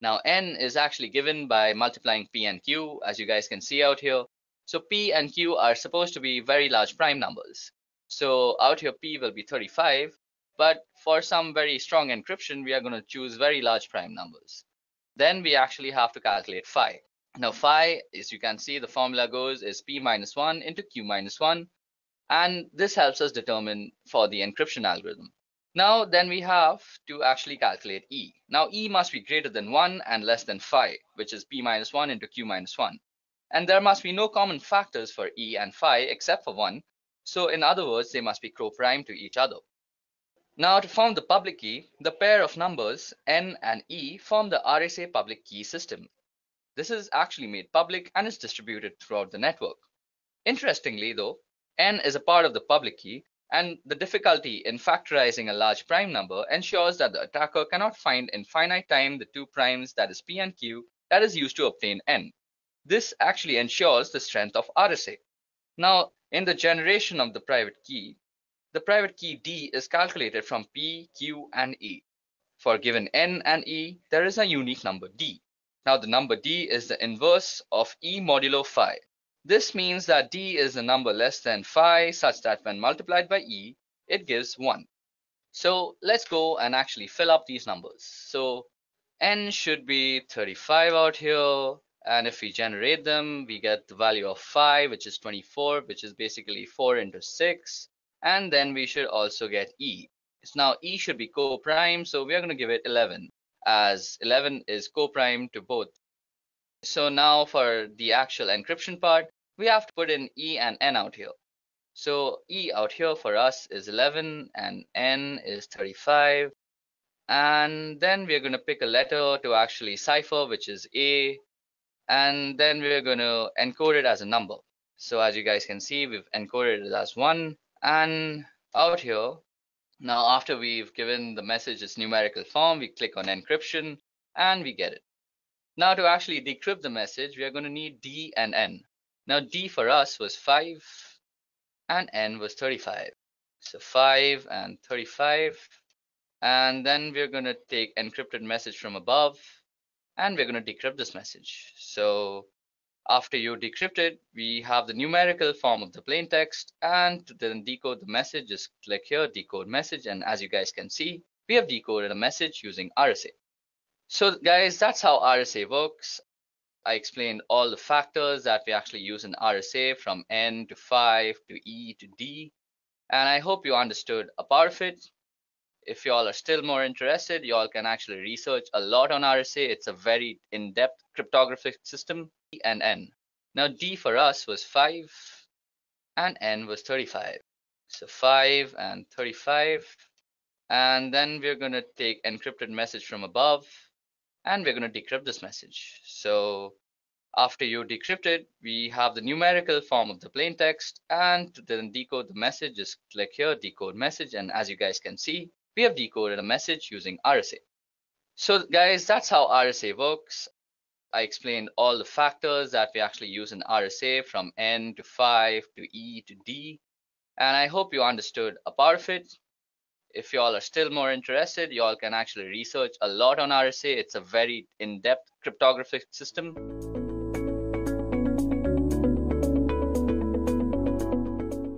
Now n is actually given by multiplying p and q, as you guys can see out here. So p and q are supposed to be very large prime numbers. So out here p will be 35, but for some very strong encryption, we are going to choose very large prime numbers. Then we actually have to calculate phi. Now phi, as you can see, the formula goes is p minus 1 into q minus 1, and this helps us determine for the encryption algorithm. Now then we have to actually calculate E. Now E must be greater than 1 and less than phi, which is p minus 1 into q minus 1. And there must be no common factors for E and phi except for 1. So in other words, they must be co-prime to each other. Now to form the public key, the pair of numbers n and e form the RSA public key system. This is actually made public and is distributed throughout the network. Interestingly though, n is a part of the public key, and the difficulty in factorizing a large prime number ensures that the attacker cannot find in finite time the two primes, that is p and q, that is used to obtain n. This actually ensures the strength of RSA. Now, in the generation of the private key d is calculated from p, q, and e. For given n and e, there is a unique number d. Now, the number d is the inverse of e modulo phi. This means that d is a number less than phi such that when multiplied by e, it gives 1. So let's go and actually fill up these numbers. So n should be 35 out here, and if we generate them, we get the value of phi, which is 24, which is basically 4 into 6, and then we should also get e. Now e should be co-prime, so we are going to give it 11, as 11 is co-prime to both. So now for the actual encryption part, we have to put in E and N out here. So E out here for us is 11 and N is 35. And then we're going to pick a letter to actually cipher, which is A. And then we're going to encode it as a number. So as you guys can see, we've encoded it as 1. And out here, now after we've given the message its numerical form, we click on encryption and we get it. Now to actually decrypt the message, we are going to need D and N. Now D for us was 5 and N was 35. So 5 and 35. And then we're going to take encrypted message from above and we're going to decrypt this message. So after you decrypt it, we have the numerical form of the plain text, and to then decode the message, just click here, decode message, and as you guys can see, we have decoded a message using RSA. So guys, that's how RSA works. I explained all the factors that we actually use in RSA, from N to 5 to E to D, and I hope you understood a part of it. If y'all are still more interested, y'all can actually research a lot on RSA. It's a very in-depth cryptographic system. D and N. Now D for us was 5 and N was 35. So 5 and 35. And then we're going to take encrypted message from above and we're going to decrypt this message. So after you decrypt it, we have the numerical form of the plain text, and to then decode the message, just click here, decode message, and as you guys can see, we have decoded a message using RSA. So guys, that's how RSA works. I explained all the factors that we actually use in RSA, from N to 5 to E to D, and I hope you understood a part of it. If y'all are still more interested, y'all can actually research a lot on RSA. It's a very in-depth cryptographic system.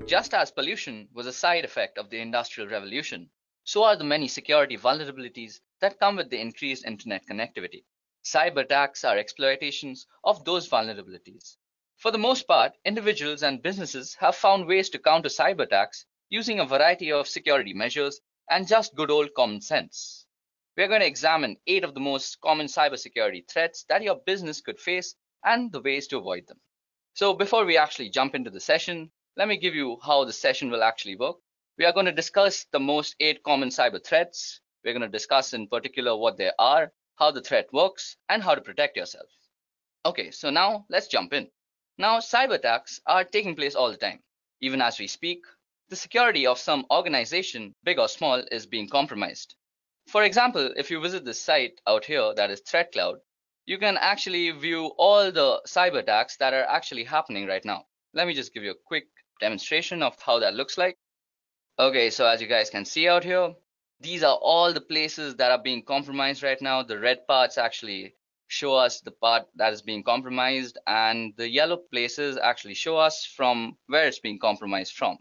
Just as pollution was a side effect of the Industrial Revolution, so are the many security vulnerabilities that come with the increased internet connectivity. Cyber attacks are exploitations of those vulnerabilities. For the most part, individuals and businesses have found ways to counter cyber attacks using a variety of security measures and just good old common sense. We're going to examine 8 of the most common cybersecurity threats that your business could face and the ways to avoid them. So before we actually jump into the session, let me give you how the session will actually work. We are going to discuss the most 8 common cyber threats. We're going to discuss in particular what they are, how the threat works, and how to protect yourself. Okay, so now let's jump in. Now, cyber attacks are taking place all the time. Even as we speak, the security of some organization, big or small, is being compromised. For example, if you visit this site out here, that is ThreatCloud, you can actually view all the cyber attacks that are actually happening right now. Let me just give you a quick demonstration of how that looks like. Okay, so as you guys can see out here, these are all the places that are being compromised right now. The red parts actually show us the part that is being compromised, and the yellow places actually show us from where it's being compromised from.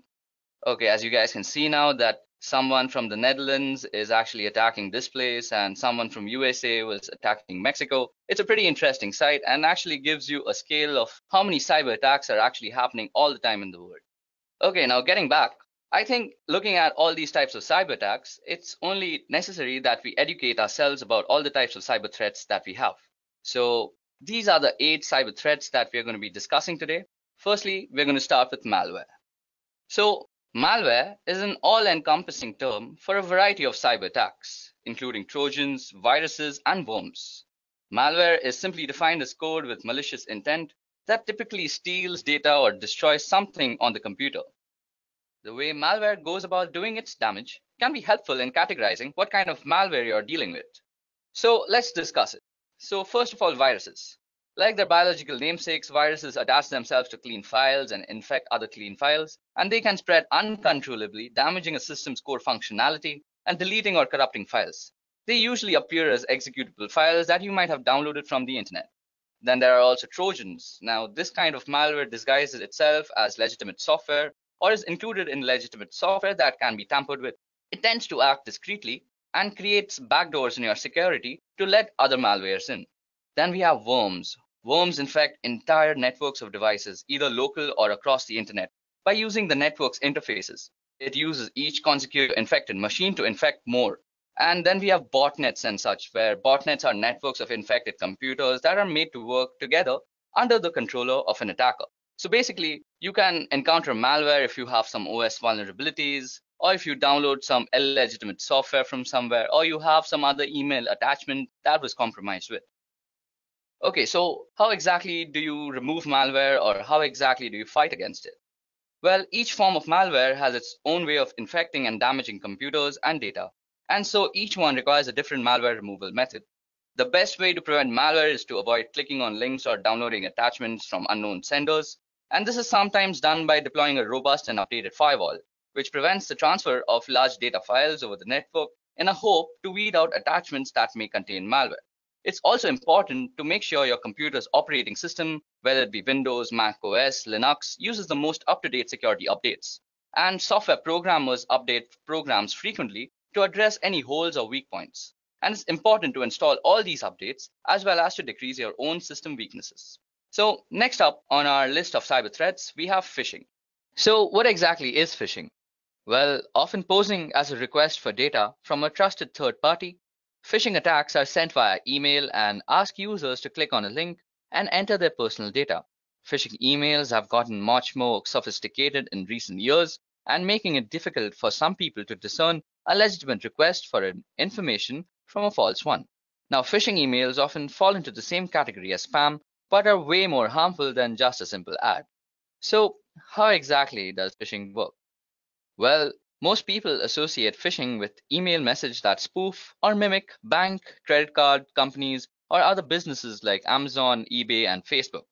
Okay, as you guys can see now that someone from the Netherlands is actually attacking this place and someone from USA was attacking Mexico. It's a pretty interesting site and actually gives you a scale of how many cyber attacks are actually happening all the time in the world. Okay, now getting back, I think looking at all these types of cyber attacks, it's only necessary that we educate ourselves about all the types of cyber threats that we have. So these are the 8 cyber threats that we're going to be discussing today. Firstly, we're going to start with malware. So malware is an all-encompassing term for a variety of cyber attacks, including Trojans, viruses, and worms. Malware is simply defined as code with malicious intent that typically steals data or destroys something on the computer. The way malware goes about doing its damage can be helpful in categorizing what kind of malware you're dealing with. So let's discuss it. So first of all, viruses. Like their biological namesakes, viruses attach themselves to clean files and infect other clean files, and they can spread uncontrollably, damaging a system's core functionality and deleting or corrupting files. They usually appear as executable files that you might have downloaded from the internet. Then there are also Trojans. Now, this kind of malware disguises itself as legitimate software or is included in legitimate software that can be tampered with. It tends to act discreetly and creates backdoors in your security to let other malwares in. Then we have worms. Worms infect entire networks of devices, either local or across the internet, by using the network's interfaces. It uses each consecutive infected machine to infect more. And then we have botnets and such, where botnets are networks of infected computers that are made to work together under the controller of an attacker. So basically, you can encounter malware if you have some OS vulnerabilities, or if you download some illegitimate software from somewhere, or you have some other email attachment that was compromised with. Okay, so how exactly do you remove malware, or how exactly do you fight against it? Well, each form of malware has its own way of infecting and damaging computers and data, and so each one requires a different malware removal method. The best way to prevent malware is to avoid clicking on links or downloading attachments from unknown senders, and this is sometimes done by deploying a robust and updated firewall, which prevents the transfer of large data files over the network in a hope to weed out attachments that may contain malware. It's also important to make sure your computer's operating system, whether it be Windows, Mac OS, Linux, uses the most up-to-date security updates. And software programmers update programs frequently to address any holes or weak points. And it's important to install all these updates as well as to decrease your own system weaknesses. So next up on our list of cyber threats, we have phishing. So what exactly is phishing? Well, often posing as a request for data from a trusted third party, phishing attacks are sent via email and ask users to click on a link and enter their personal data. Phishing emails have gotten much more sophisticated in recent years and making it difficult for some people to discern a legitimate request for information from a false one. Now, phishing emails often fall into the same category as spam, but are way more harmful than just a simple ad. So, how exactly does phishing work? Well, most people associate phishing with email messages that spoof or mimic bank, credit card companies, or other businesses like Amazon, eBay, and Facebook.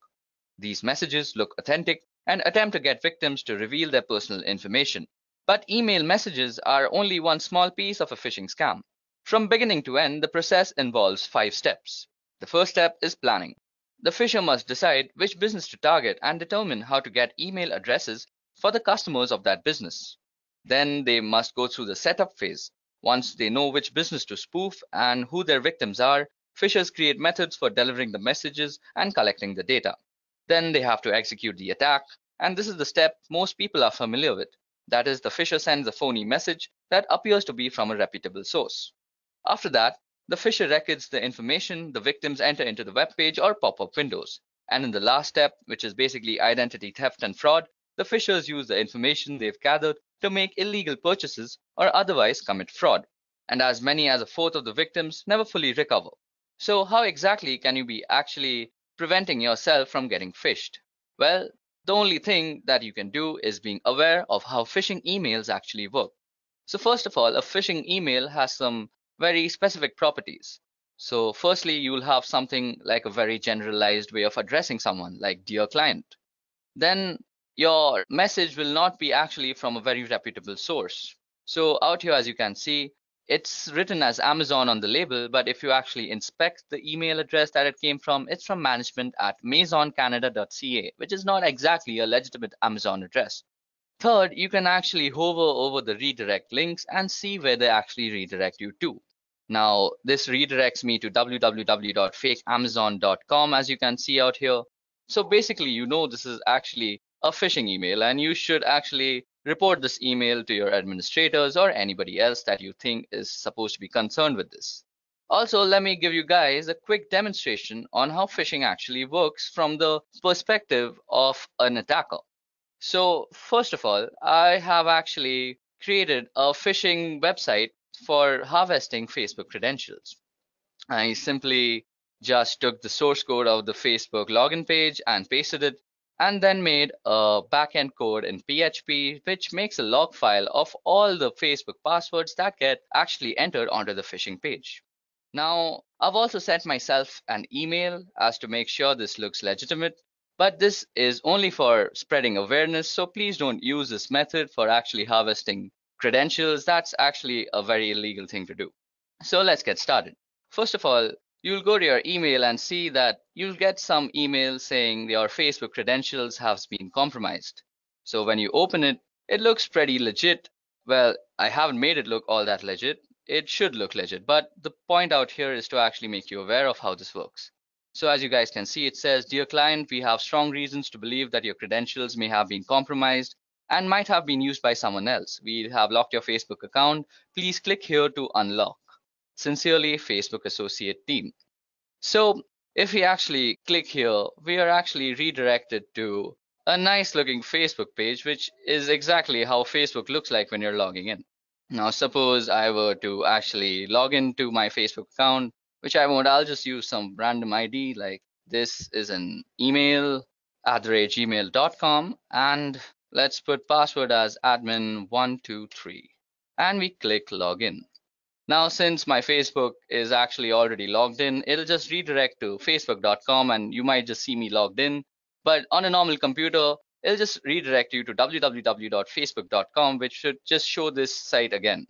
These messages look authentic and attempt to get victims to reveal their personal information. But email messages are only one small piece of a phishing scam. From beginning to end, the process involves 5 steps. The first step is planning. The phisher must decide which business to target and determine how to get email addresses for the customers of that business. Then they must go through the setup phase. Once they know which business to spoof and who their victims are, phishers create methods for delivering the messages and collecting the data. Then they have to execute the attack, and this is the step most people are familiar with. That is, the phisher sends a phony message that appears to be from a reputable source. After that, the phisher records the information the victims enter into the web page or pop-up windows. And in the last step, which is basically identity theft and fraud, the phishers use the information they've gathered to make illegal purchases or otherwise commit fraud. And as many as a fourth of the victims never fully recover. So how exactly can you be actually preventing yourself from getting phished? Well, the only thing that you can do is being aware of how phishing emails actually work. So first of all, a phishing email has some very specific properties. So firstly, you will have something like a very generalized way of addressing someone, like dear client. Then your message will not be actually from a very reputable source. So out here, as you can see, it's written as Amazon on the label, but if you actually inspect the email address that it came from, it's from management@maisoncanada.ca, which is not exactly a legitimate Amazon address. Third, you can actually hover over the redirect links and see where they actually redirect you to. Now, this redirects me to www.fakeamazon.com, as you can see out here. So basically, you know this is actually a phishing email, and you should actually report this email to your administrators or anybody else that you think is supposed to be concerned with this. Also, let me give you guys a quick demonstration on how phishing actually works from the perspective of an attacker. So first of all, I have actually created a phishing website for harvesting Facebook credentials. I simply just took the source code of the Facebook login page and pasted it, and then made a backend code in PHP which makes a log file of all the Facebook passwords that get actually entered onto the phishing page. Now, I've also sent myself an email as to make sure this looks legitimate, but this is only for spreading awareness, so please don't use this method for actually harvesting credentials. That's actually a very illegal thing to do. So let's get started. First of all, you'll go to your email and see that you'll get some email saying your Facebook credentials have been compromised. So when you open it, it looks pretty legit. Well, I haven't made it look all that legit. It should look legit, but the point out here is to actually make you aware of how this works. So as you guys can see, it says, "Dear client, we have strong reasons to believe that your credentials may have been compromised and might have been used by someone else. We have locked your Facebook account. Please click here to unlock. Sincerely, Facebook Associate Team." So if we actually click here, we are actually redirected to a nice looking Facebook page, which is exactly how Facebook looks like when you're logging in. Now, suppose I were to actually log into my Facebook account, which I won't. I'll just use some random ID, like this is an email @gmail.com, and let's put password as admin123, and we click login. Now, since my Facebook is actually already logged in, it'll just redirect to facebook.com, and you might just see me logged in. But on a normal computer, it'll just redirect you to www.facebook.com, which should just show this site again.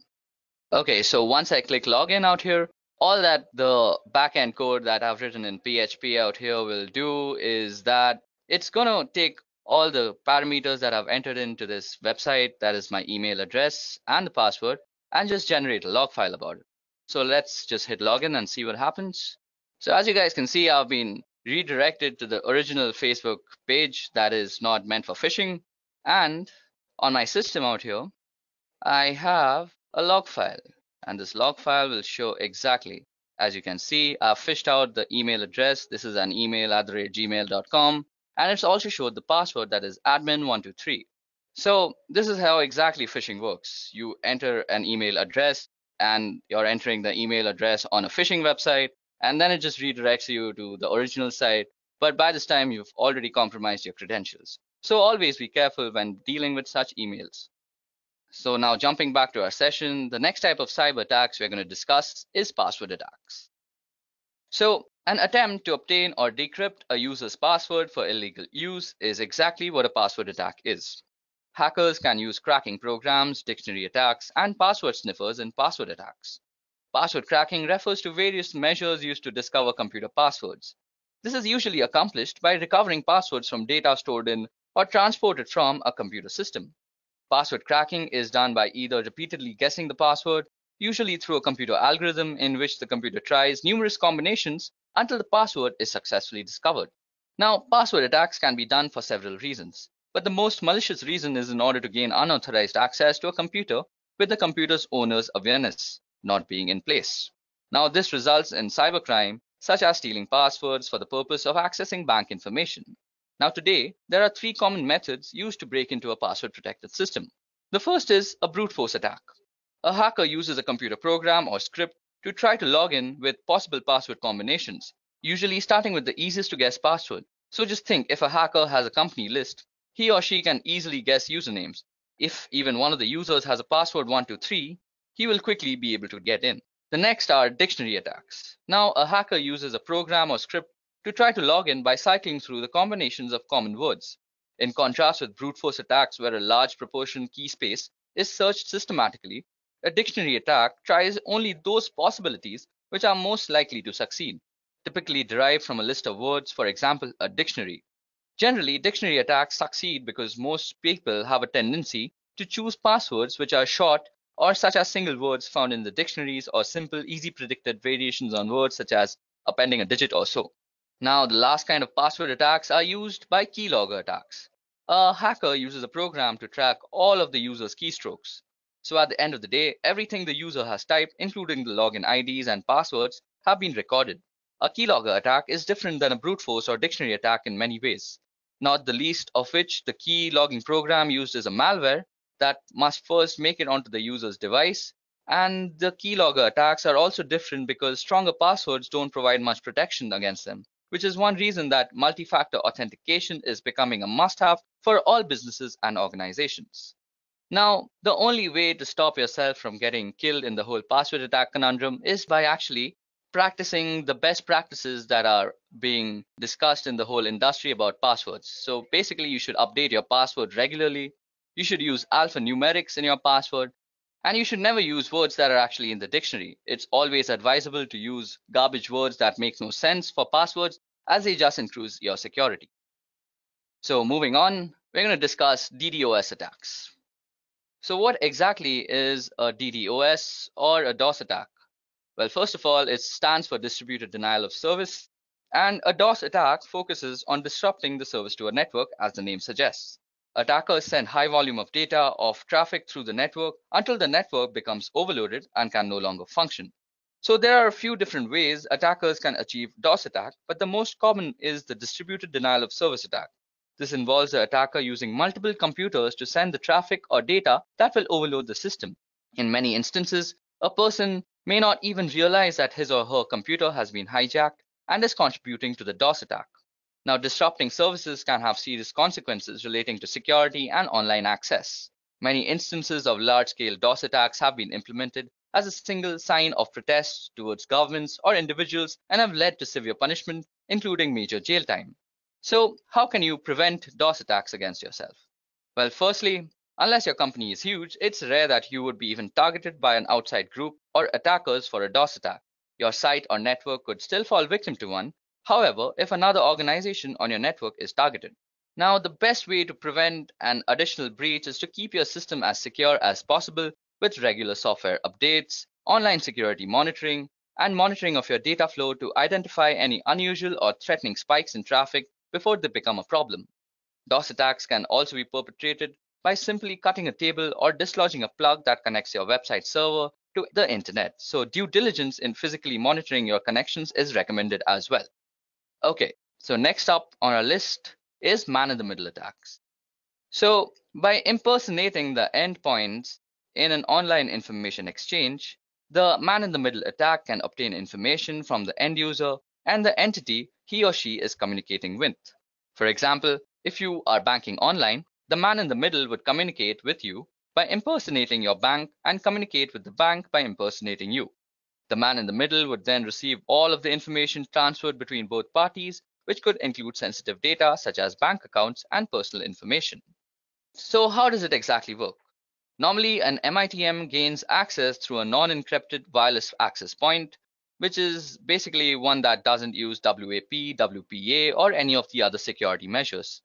Okay, so once I click login out here, all that the backend code that I've written in PHP out here will do is that it's going to take all the parameters that I've entered into this website, that is my email address and the password, and just generate a log file about it. So let's just hit login and see what happens. So as you guys can see, I've been redirected to the original Facebook page that is not meant for phishing. And on my system out here, I have a log file, and this log file will show exactly. As you can see, I've fished out the email address. This is an email @gmail.com, and it's also showed the password, that is admin123. So this is how exactly phishing works. You enter an email address, and you're entering the email address on a phishing website, and then it just redirects you to the original site. But by this time, you've already compromised your credentials. So always be careful when dealing with such emails. So now jumping back to our session, the next type of cyber attacks we're going to discuss is password attacks. So an attempt to obtain or decrypt a user's password for illegal use is exactly what a password attack is. Hackers can use cracking programs, dictionary attacks, and password sniffers in password attacks. Password cracking refers to various measures used to discover computer passwords. This is usually accomplished by recovering passwords from data stored in or transported from a computer system. Password cracking is done by either repeatedly guessing the password, usually through a computer algorithm in which the computer tries numerous combinations until the password is successfully discovered. Now, password attacks can be done for several reasons. but the most malicious reason is in order to gain unauthorized access to a computer with the computer's owner's awareness not being in place. Now, this results in cybercrime, such as stealing passwords for the purpose of accessing bank information. Now, today, there are three common methods used to break into a password-protected system. The first is a brute force attack. A hacker uses a computer program or script to try to log in with possible password combinations, usually starting with the easiest to guess password. So just think, if a hacker has a company list, he or she can easily guess usernames. If even one of the users has a password 123, he will quickly be able to get in. The next are dictionary attacks. Now, a hacker uses a program or script to try to log in by cycling through the combinations of common words. In contrast with brute force attacks where a large proportion key space is searched systematically, a dictionary attack tries only those possibilities which are most likely to succeed, typically derived from a list of words, for example, a dictionary. Generally, dictionary attacks succeed because most people have a tendency to choose passwords which are short or such as single words found in the dictionaries or simple, easy predicted variations on words such as appending a digit or so. Now, the last kind of password attacks are used by keylogger attacks. A hacker uses a program to track all of the user's keystrokes. So at the end of the day, everything the user has typed, including the login IDs and passwords, have been recorded. A keylogger attack is different than a brute force or dictionary attack in many ways, not the least of which the key logging program used is a malware that must first make it onto the user's device. And the keylogger attacks are also different because stronger passwords don't provide much protection against them, which is one reason that multi-factor authentication is becoming a must-have for all businesses and organizations. Now, the only way to stop yourself from getting killed in the whole password attack conundrum is by actually practicing the best practices that are being discussed in the whole industry about passwords. So basically, you should update your password regularly. You should use alphanumerics in your password. And you should never use words that are actually in the dictionary. It's always advisable to use garbage words that make no sense for passwords, as they just increase your security. So moving on, we're going to discuss DDoS attacks. So what exactly is a DDoS or a DOS attack? Well, first of all, it stands for Distributed Denial of Service, and a DOS attack focuses on disrupting the service to a network, as the name suggests. Attackers send high volume of data of traffic through the network until the network becomes overloaded and can no longer function. So there are a few different ways attackers can achieve DOS attack, but the most common is the Distributed Denial of Service attack. This involves the attacker using multiple computers to send the traffic or data that will overload the system. In many instances, a person may not even realize that his or her computer has been hijacked and is contributing to the DOS attack. Now, disrupting services can have serious consequences relating to security and online access. Many instances of large-scale DOS attacks have been implemented as a single sign of protest towards governments or individuals and have led to severe punishment, including major jail time. So, how can you prevent DOS attacks against yourself? Well, firstly, unless your company is huge, it's rare that you would be even targeted by an outside group or attackers for a DOS attack. Your site or network could still fall victim to one, however, if another organization on your network is targeted. Now, the best way to prevent an additional breach is to keep your system as secure as possible with regular software updates, online security monitoring, and monitoring of your data flow to identify any unusual or threatening spikes in traffic before they become a problem. DOS attacks can also be perpetrated by simply cutting a table or dislodging a plug that connects your website server to the internet. So due diligence in physically monitoring your connections is recommended as well. Okay, so next up on our list is man-in-the-middle attacks. So by impersonating the endpoints in an online information exchange, the man-in-the-middle attack can obtain information from the end user and the entity he or she is communicating with. For example, if you are banking online, the man in the middle would communicate with you by impersonating your bank and communicate with the bank by impersonating you. The man in the middle would then receive all of the information transferred between both parties, which could include sensitive data such as bank accounts and personal information. So how does it exactly work? Normally, an MITM gains access through a non-encrypted wireless access point, which is basically one that doesn't use WAP, WPA, or any of the other security measures.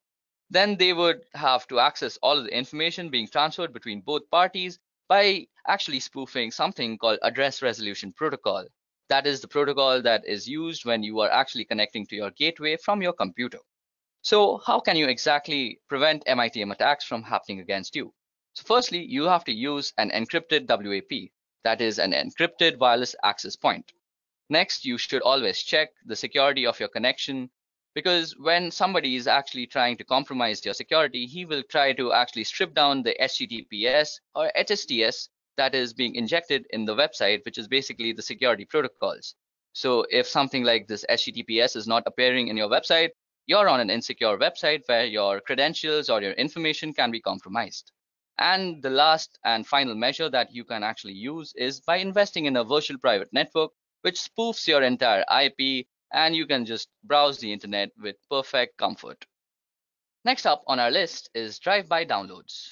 Then they would have to access all of the information being transferred between both parties by actually spoofing something called Address Resolution Protocol. That is the protocol that is used when you are actually connecting to your gateway from your computer. So how can you exactly prevent MITM attacks from happening against you? So firstly, you have to use an encrypted WAP, that is an encrypted wireless access point. Next, you should always check the security of your connection, because when somebody is actually trying to compromise your security, he will try to actually strip down the HTTPS or HSTS that is being injected in the website, which is basically the security protocols. So if something like this HTTPS is not appearing in your website, you're on an insecure website where your credentials or your information can be compromised. And the last and final measure that you can actually use is by investing in a virtual private network which spoofs your entire IP, and you can just browse the internet with perfect comfort. Next up on our list is drive-by downloads.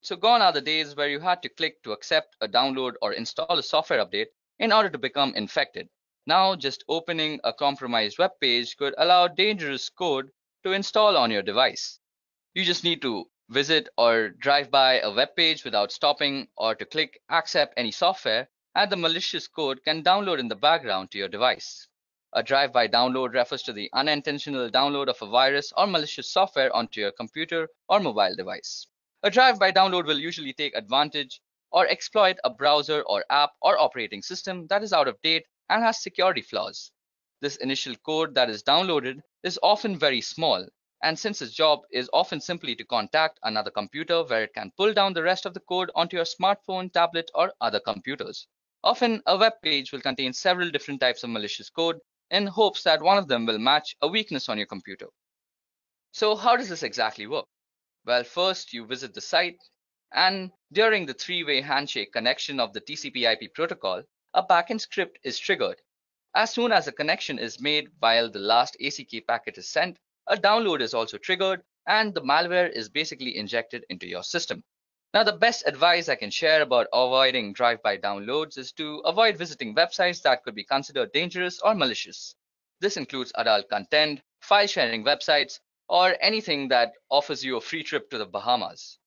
So gone are the days where you had to click to accept a download or install a software update in order to become infected. Now just opening a compromised web page could allow dangerous code to install on your device. You just need to visit or drive by a web page without stopping, or to click accept any software, and the malicious code can download in the background to your device. A drive-by download refers to the unintentional download of a virus or malicious software onto your computer or mobile device. A drive-by download will usually take advantage or exploit a browser or app or operating system that is out of date and has security flaws. This initial code that is downloaded is often very small, and since its job is often simply to contact another computer where it can pull down the rest of the code onto your smartphone, tablet, or other computers. Often, a web page will contain several different types of malicious code in hopes that one of them will match a weakness on your computer. So how does this exactly work? Well, first you visit the site, and during the three-way handshake connection of the TCP/IP protocol, a backend script is triggered. As soon as a connection is made while the last ACK packet is sent, a download is also triggered, and the malware is basically injected into your system. Now, the best advice I can share about avoiding drive-by downloads is to avoid visiting websites that could be considered dangerous or malicious. This includes adult content, file-sharing websites, or anything that offers you a free trip to the Bahamas.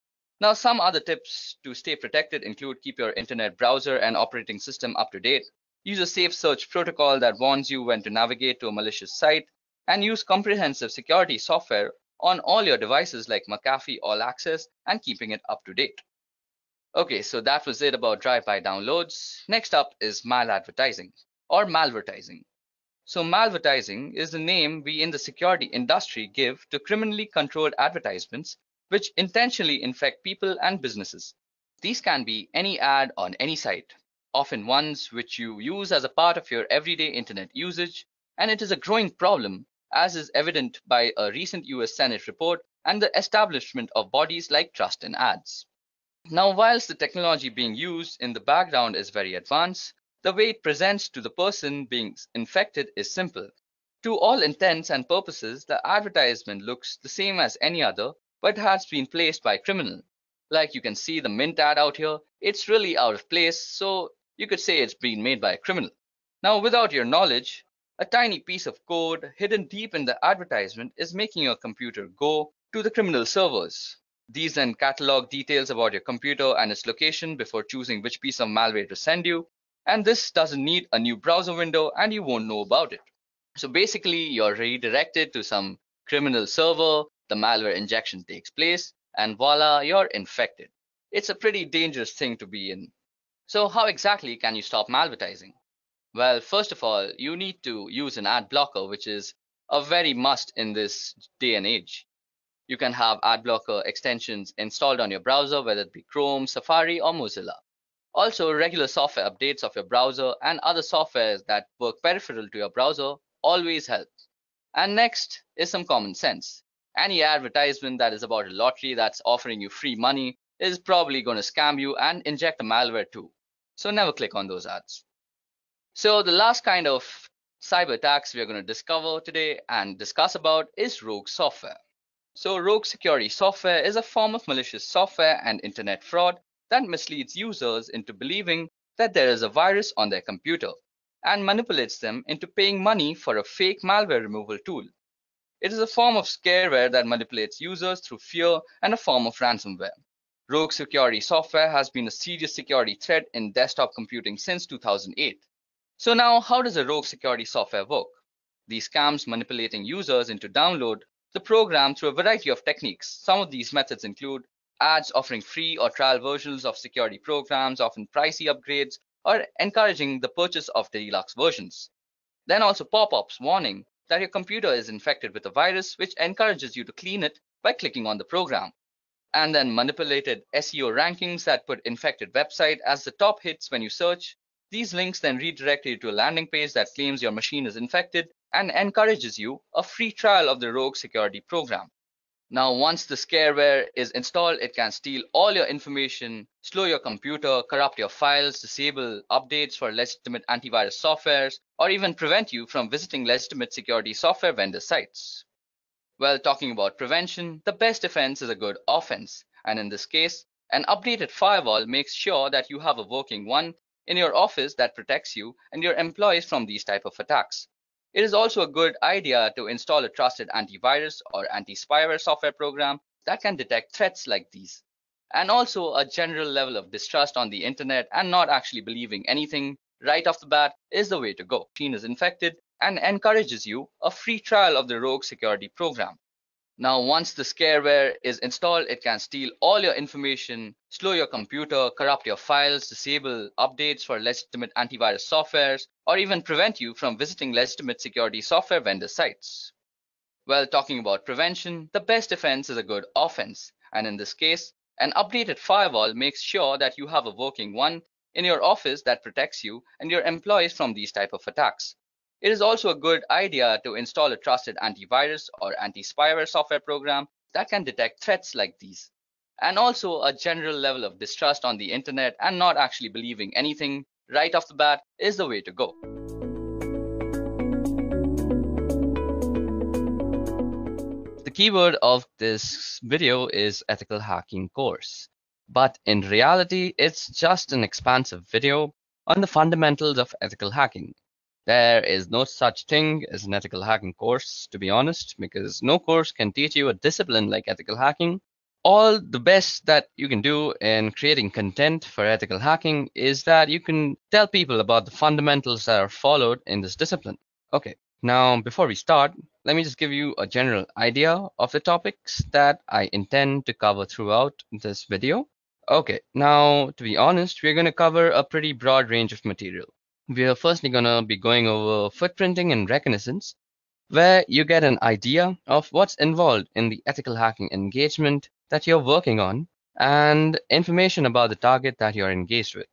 Now, some other tips to stay protected include keep your internet browser and operating system up to date, use a safe search protocol that warns you when to navigate to a malicious site, and use comprehensive security software on all your devices like McAfee All Access and keeping it up to date. Okay, so that was it about drive-by downloads. Next up is maladvertising or malvertising. So malvertising is the name we in the security industry give to criminally controlled advertisements which intentionally infect people and businesses. These can be any ad on any site, often ones which you use as a part of your everyday internet usage, and it is a growing problem, as is evident by a recent US Senate report and the establishment of bodies like Trust in Ads. Now, whilst the technology being used in the background is very advanced, the way it presents to the person being infected is simple. To all intents and purposes, the advertisement looks the same as any other, but has been placed by a criminal. Like you can see the Mint ad out here, it's really out of place, so you could say it's been made by a criminal. Now, without your knowledge, a tiny piece of code hidden deep in the advertisement is making your computer go to the criminal servers. These then catalog details about your computer and its location before choosing which piece of malware to send you, and this doesn't need a new browser window and you won't know about it. So basically, you're redirected to some criminal server, the malware injection takes place, and voila, you're infected. It's a pretty dangerous thing to be in. So how exactly can you stop malvertising? Well, first of all, you need to use an ad blocker, which is a very must in this day and age. You can have ad blocker extensions installed on your browser, whether it be Chrome, Safari, or Mozilla. Also, regular software updates of your browser and other softwares that work peripheral to your browser always help. And next is some common sense. Any advertisement that is about a lottery that's offering you free money is probably going to scam you and inject a malware too. So never click on those ads. So the last kind of cyber attacks we are going to discover today and discuss about is rogue software. So rogue security software is a form of malicious software and internet fraud that misleads users into believing that there is a virus on their computer and manipulates them into paying money for a fake malware removal tool. It is a form of scareware that manipulates users through fear and a form of ransomware. Rogue security software has been a serious security threat in desktop computing since 2008. So now, how does a rogue security software work? These scams manipulating users into download the program through a variety of techniques. Some of these methods include ads offering free or trial versions of security programs, often pricey upgrades, or encouraging the purchase of the deluxe versions. Then also pop-ups warning that your computer is infected with a virus, which encourages you to clean it by clicking on the program. And then manipulated SEO rankings that put infected website as the top hits when you search. These links then redirect you to a landing page that claims your machine is infected and encourages you a free trial of the rogue security program. Now, once the scareware is installed, it can steal all your information, slow your computer, corrupt your files, disable updates for legitimate antivirus softwares, or even prevent you from visiting legitimate security software vendor sites. Well, talking about prevention, the best defense is a good offense. And in this case, an updated firewall makes sure that you have a working one in your office that protects you and your employees from these type of attacks. It is also a good idea to install a trusted antivirus or anti-spyware software program that can detect threats like these. And also a general level of distrust on the internet and not actually believing anything right off the bat is the way to go. Machine is infected and encourages you a free trial of the rogue security program. Now, once the scareware is installed, it can steal all your information, slow your computer, corrupt your files, disable updates for legitimate antivirus softwares, or even prevent you from visiting legitimate security software vendor sites. Well, talking about prevention, the best defense is a good offense. And in this case, an updated firewall makes sure that you have a working one in your office that protects you and your employees from these type of attacks. It is also a good idea to install a trusted antivirus or anti-spyware software program that can detect threats like these. And also a general level of distrust on the internet and not actually believing anything right off the bat is the way to go. The keyword of this video is ethical hacking course, but in reality, it's just an expansive video on the fundamentals of ethical hacking. There is no such thing as an ethical hacking course, to be honest, because no course can teach you a discipline like ethical hacking. All the best that you can do in creating content for ethical hacking is that you can tell people about the fundamentals that are followed in this discipline. Okay, now before we start, let me just give you a general idea of the topics that I intend to cover throughout this video. Okay, now to be honest, we're going to cover a pretty broad range of material. We are firstly going to be going over footprinting and reconnaissance, where you get an idea of what's involved in the ethical hacking engagement that you're working on and information about the target that you're engaged with.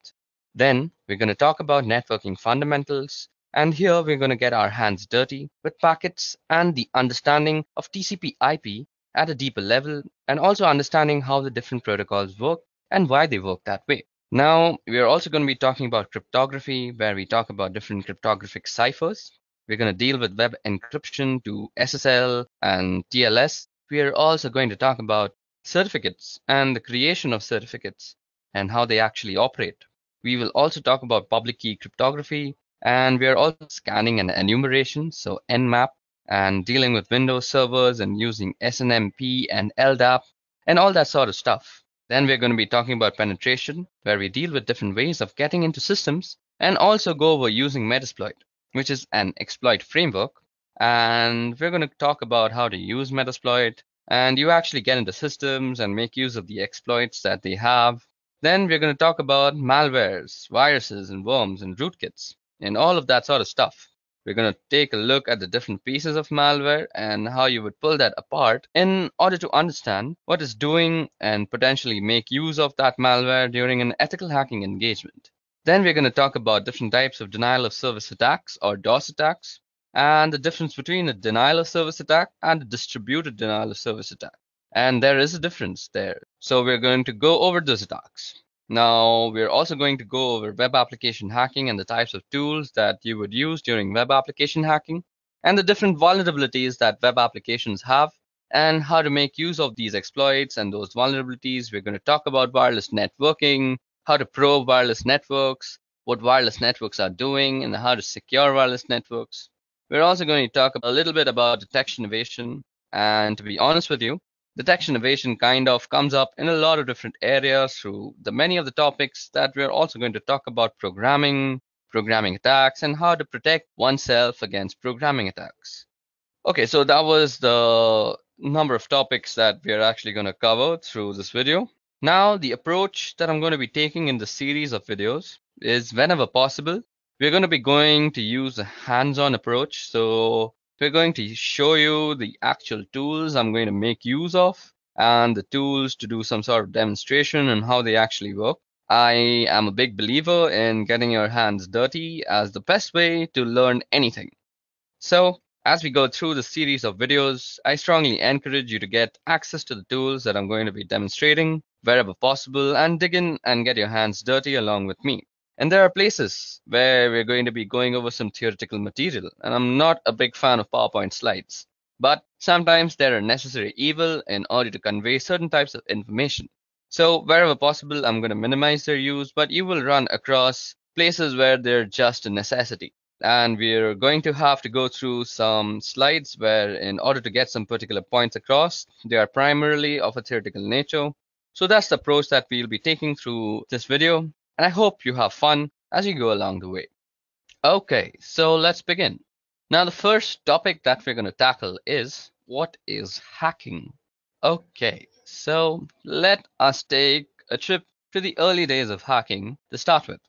Then we're going to talk about networking fundamentals, and here we're going to get our hands dirty with packets and the understanding of TCP/IP at a deeper level, and also understanding how the different protocols work and why they work that way. Now, we are also going to be talking about cryptography, where we talk about different cryptographic ciphers. We're going to deal with web encryption to SSL and TLS. We are also going to talk about certificates and the creation of certificates and how they actually operate. We will also talk about public key cryptography, and we are also scanning and enumeration, so Nmap, and dealing with Windows servers and using SNMP and LDAP and all that sort of stuff. Then we're going to be talking about penetration, where we deal with different ways of getting into systems and also go over using Metasploit, which is an exploit framework. And we're going to talk about how to use Metasploit and you actually get into systems and make use of the exploits that they have. Then we're going to talk about malwares, viruses, and worms and rootkits and all of that sort of stuff. We're going to take a look at the different pieces of malware and how you would pull that apart in order to understand what it's doing and potentially make use of that malware during an ethical hacking engagement. Then we're going to talk about different types of denial of service attacks or DOS attacks and the difference between a denial of service attack and a distributed denial of service attack. And there is a difference there. So we're going to go over those attacks. Now, we're also going to go over web application hacking and the types of tools that you would use during web application hacking and the different vulnerabilities that web applications have and how to make use of these exploits and those vulnerabilities. We're going to talk about wireless networking, how to probe wireless networks, what wireless networks are doing, and how to secure wireless networks. We're also going to talk a little bit about detection evasion. And to be honest with you, detection evasion kind of comes up in a lot of different areas through the many of the topics that we're also going to talk about programming attacks, and how to protect oneself against programming attacks. Okay, so that was the number of topics that we are actually going to cover through this video. Now, the approach that I'm going to be taking in the series of videos is whenever possible, we're going to be going to use a hands-on approach. So we're going to show you the actual tools I'm going to make use of and the tools to do some sort of demonstration and how they actually work. I am a big believer in getting your hands dirty as the best way to learn anything. So, as we go through the series of videos, I strongly encourage you to get access to the tools that I'm going to be demonstrating wherever possible and dig in and get your hands dirty along with me. And there are places where we're going to be going over some theoretical material, and I'm not a big fan of PowerPoint slides. But sometimes they're a necessary evil in order to convey certain types of information. So wherever possible, I'm going to minimize their use, but you will run across places where they're just a necessity. And we're going to have to go through some slides where in order to get some particular points across, they are primarily of a theoretical nature. So that's the approach that we'll be taking through this video. And I hope you have fun as you go along the way. Okay, so let's begin. Now, the first topic that we're going to tackle is what is hacking? Okay, so let us take a trip to the early days of hacking to start with.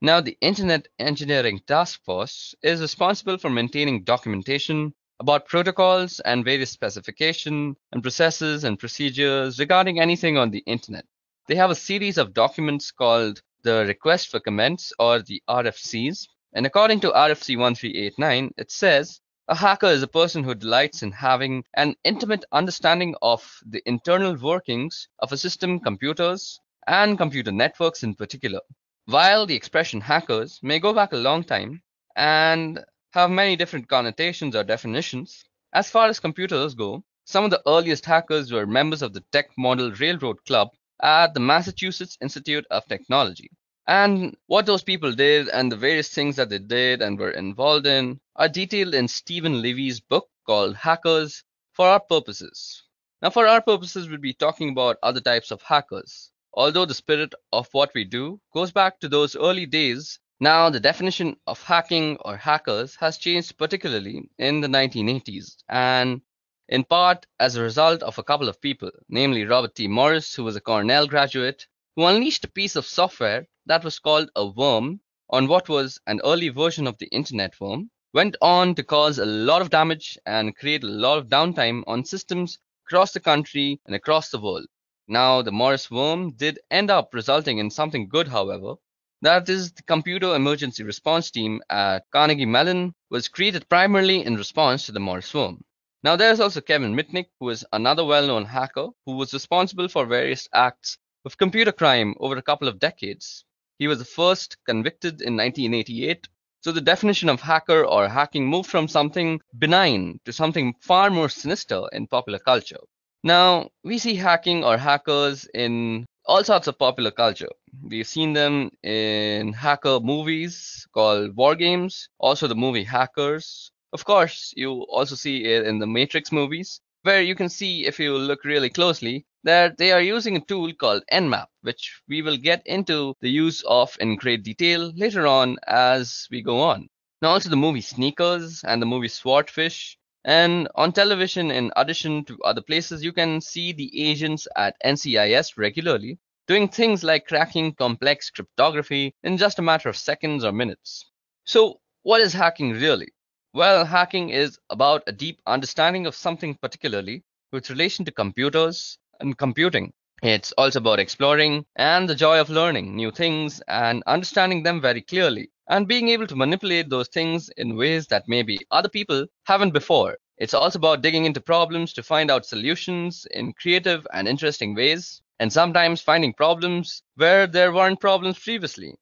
Now, the Internet Engineering Task Force is responsible for maintaining documentation about protocols and various specifications and processes and procedures regarding anything on the Internet. They have a series of documents called the Request for Comments or the RFCs. And according to RFC 1389, it says, a hacker is a person who delights in having an intimate understanding of the internal workings of a system, computers, and computer networks in particular. While the expression hackers may go back a long time and have many different connotations or definitions, as far as computers go, some of the earliest hackers were members of the Tech Model Railroad Club at the Massachusetts Institute of Technology. And what those people did and the various things that they did and were involved in are detailed in Stephen Levy's book called Hackers for Our Purposes. Now, for our purposes, we'll be talking about other types of hackers. Although the spirit of what we do goes back to those early days, now the definition of hacking or hackers has changed particularly in the 1980s, and in part as a result of a couple of people, namely Robert T. Morris, who was a Cornell graduate, who unleashed a piece of software that was called a worm on what was an early version of the internet worm, went on to cause a lot of damage and create a lot of downtime on systems across the country and across the world. Now, the Morris worm did end up resulting in something good, however. That is, the Computer Emergency Response Team at Carnegie Mellon was created primarily in response to the Morris worm. Now, there's also Kevin Mitnick, who is another well-known hacker who was responsible for various acts of computer crime over a couple of decades. He was the first convicted in 1988. So the definition of hacker or hacking moved from something benign to something far more sinister in popular culture. Now, we see hacking or hackers in all sorts of popular culture. We've seen them in hacker movies called war games, also the movie Hackers. Of course, you also see it in the Matrix movies, where you can see, if you look really closely, that they are using a tool called Nmap, which we will get into the use of in great detail later on as we go on. Now, also the movie Sneakers and the movie Swordfish. And on television, in addition to other places, you can see the agents at NCIS regularly doing things like cracking complex cryptography in just a matter of seconds or minutes. So, what is hacking really? Well, hacking is about a deep understanding of something particularly with relation to computers and computing. It's also about exploring and the joy of learning new things and understanding them very clearly and being able to manipulate those things in ways that maybe other people haven't before. It's also about digging into problems to find out solutions in creative and interesting ways, and sometimes finding problems where there weren't problems previously.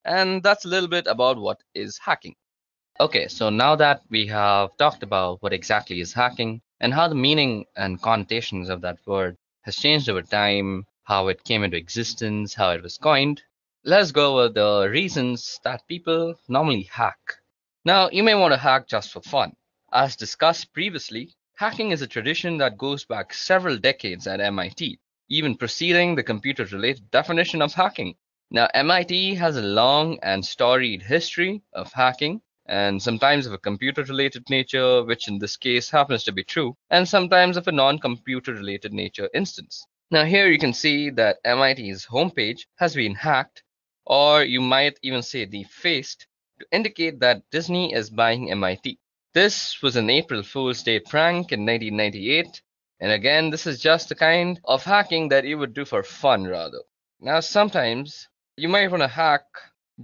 And that's a little bit about what is hacking. Okay, so now that we have talked about what exactly is hacking and how the meaning and connotations of that word has changed over time, how it came into existence, how it was coined, let's go over the reasons that people normally hack. Now, you may want to hack just for fun. As discussed previously, hacking is a tradition that goes back several decades at MIT, even preceding the computer-related definition of hacking. Now, MIT has a long and storied history of hacking, and sometimes of a computer-related nature, which in this case happens to be true, and sometimes of a non-computer related nature instance. Now here you can see that MIT's homepage has been hacked, or you might even say defaced, to indicate that Disney is buying MIT. This was an April Fool's Day prank in 1998, and again, this is just the kind of hacking that you would do for fun rather. Now sometimes you might want to hack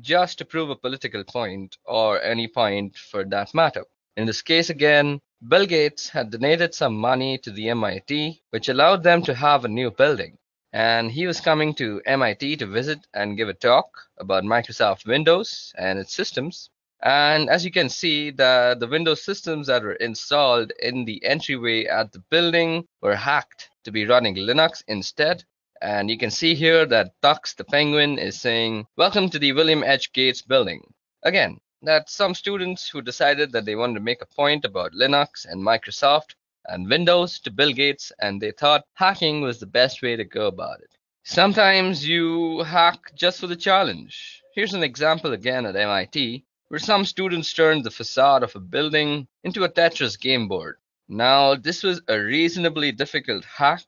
just to prove a political point, or any point for that matter. In this case again, Bill Gates had donated some money to the MIT, which allowed them to have a new building. And he was coming to MIT to visit and give a talk about Microsoft Windows and its systems. And as you can see, the Windows systems that were installed in the entryway at the building were hacked to be running Linux instead. And you can see here that Tux the Penguin is saying, "Welcome to the William H. Gates building." Again, that's some students who decided that they wanted to make a point about Linux and Microsoft and Windows to Bill Gates, and they thought hacking was the best way to go about it. Sometimes you hack just for the challenge. Here's an example again at MIT, where some students turned the facade of a building into a Tetris game board. Now, this was a reasonably difficult hack,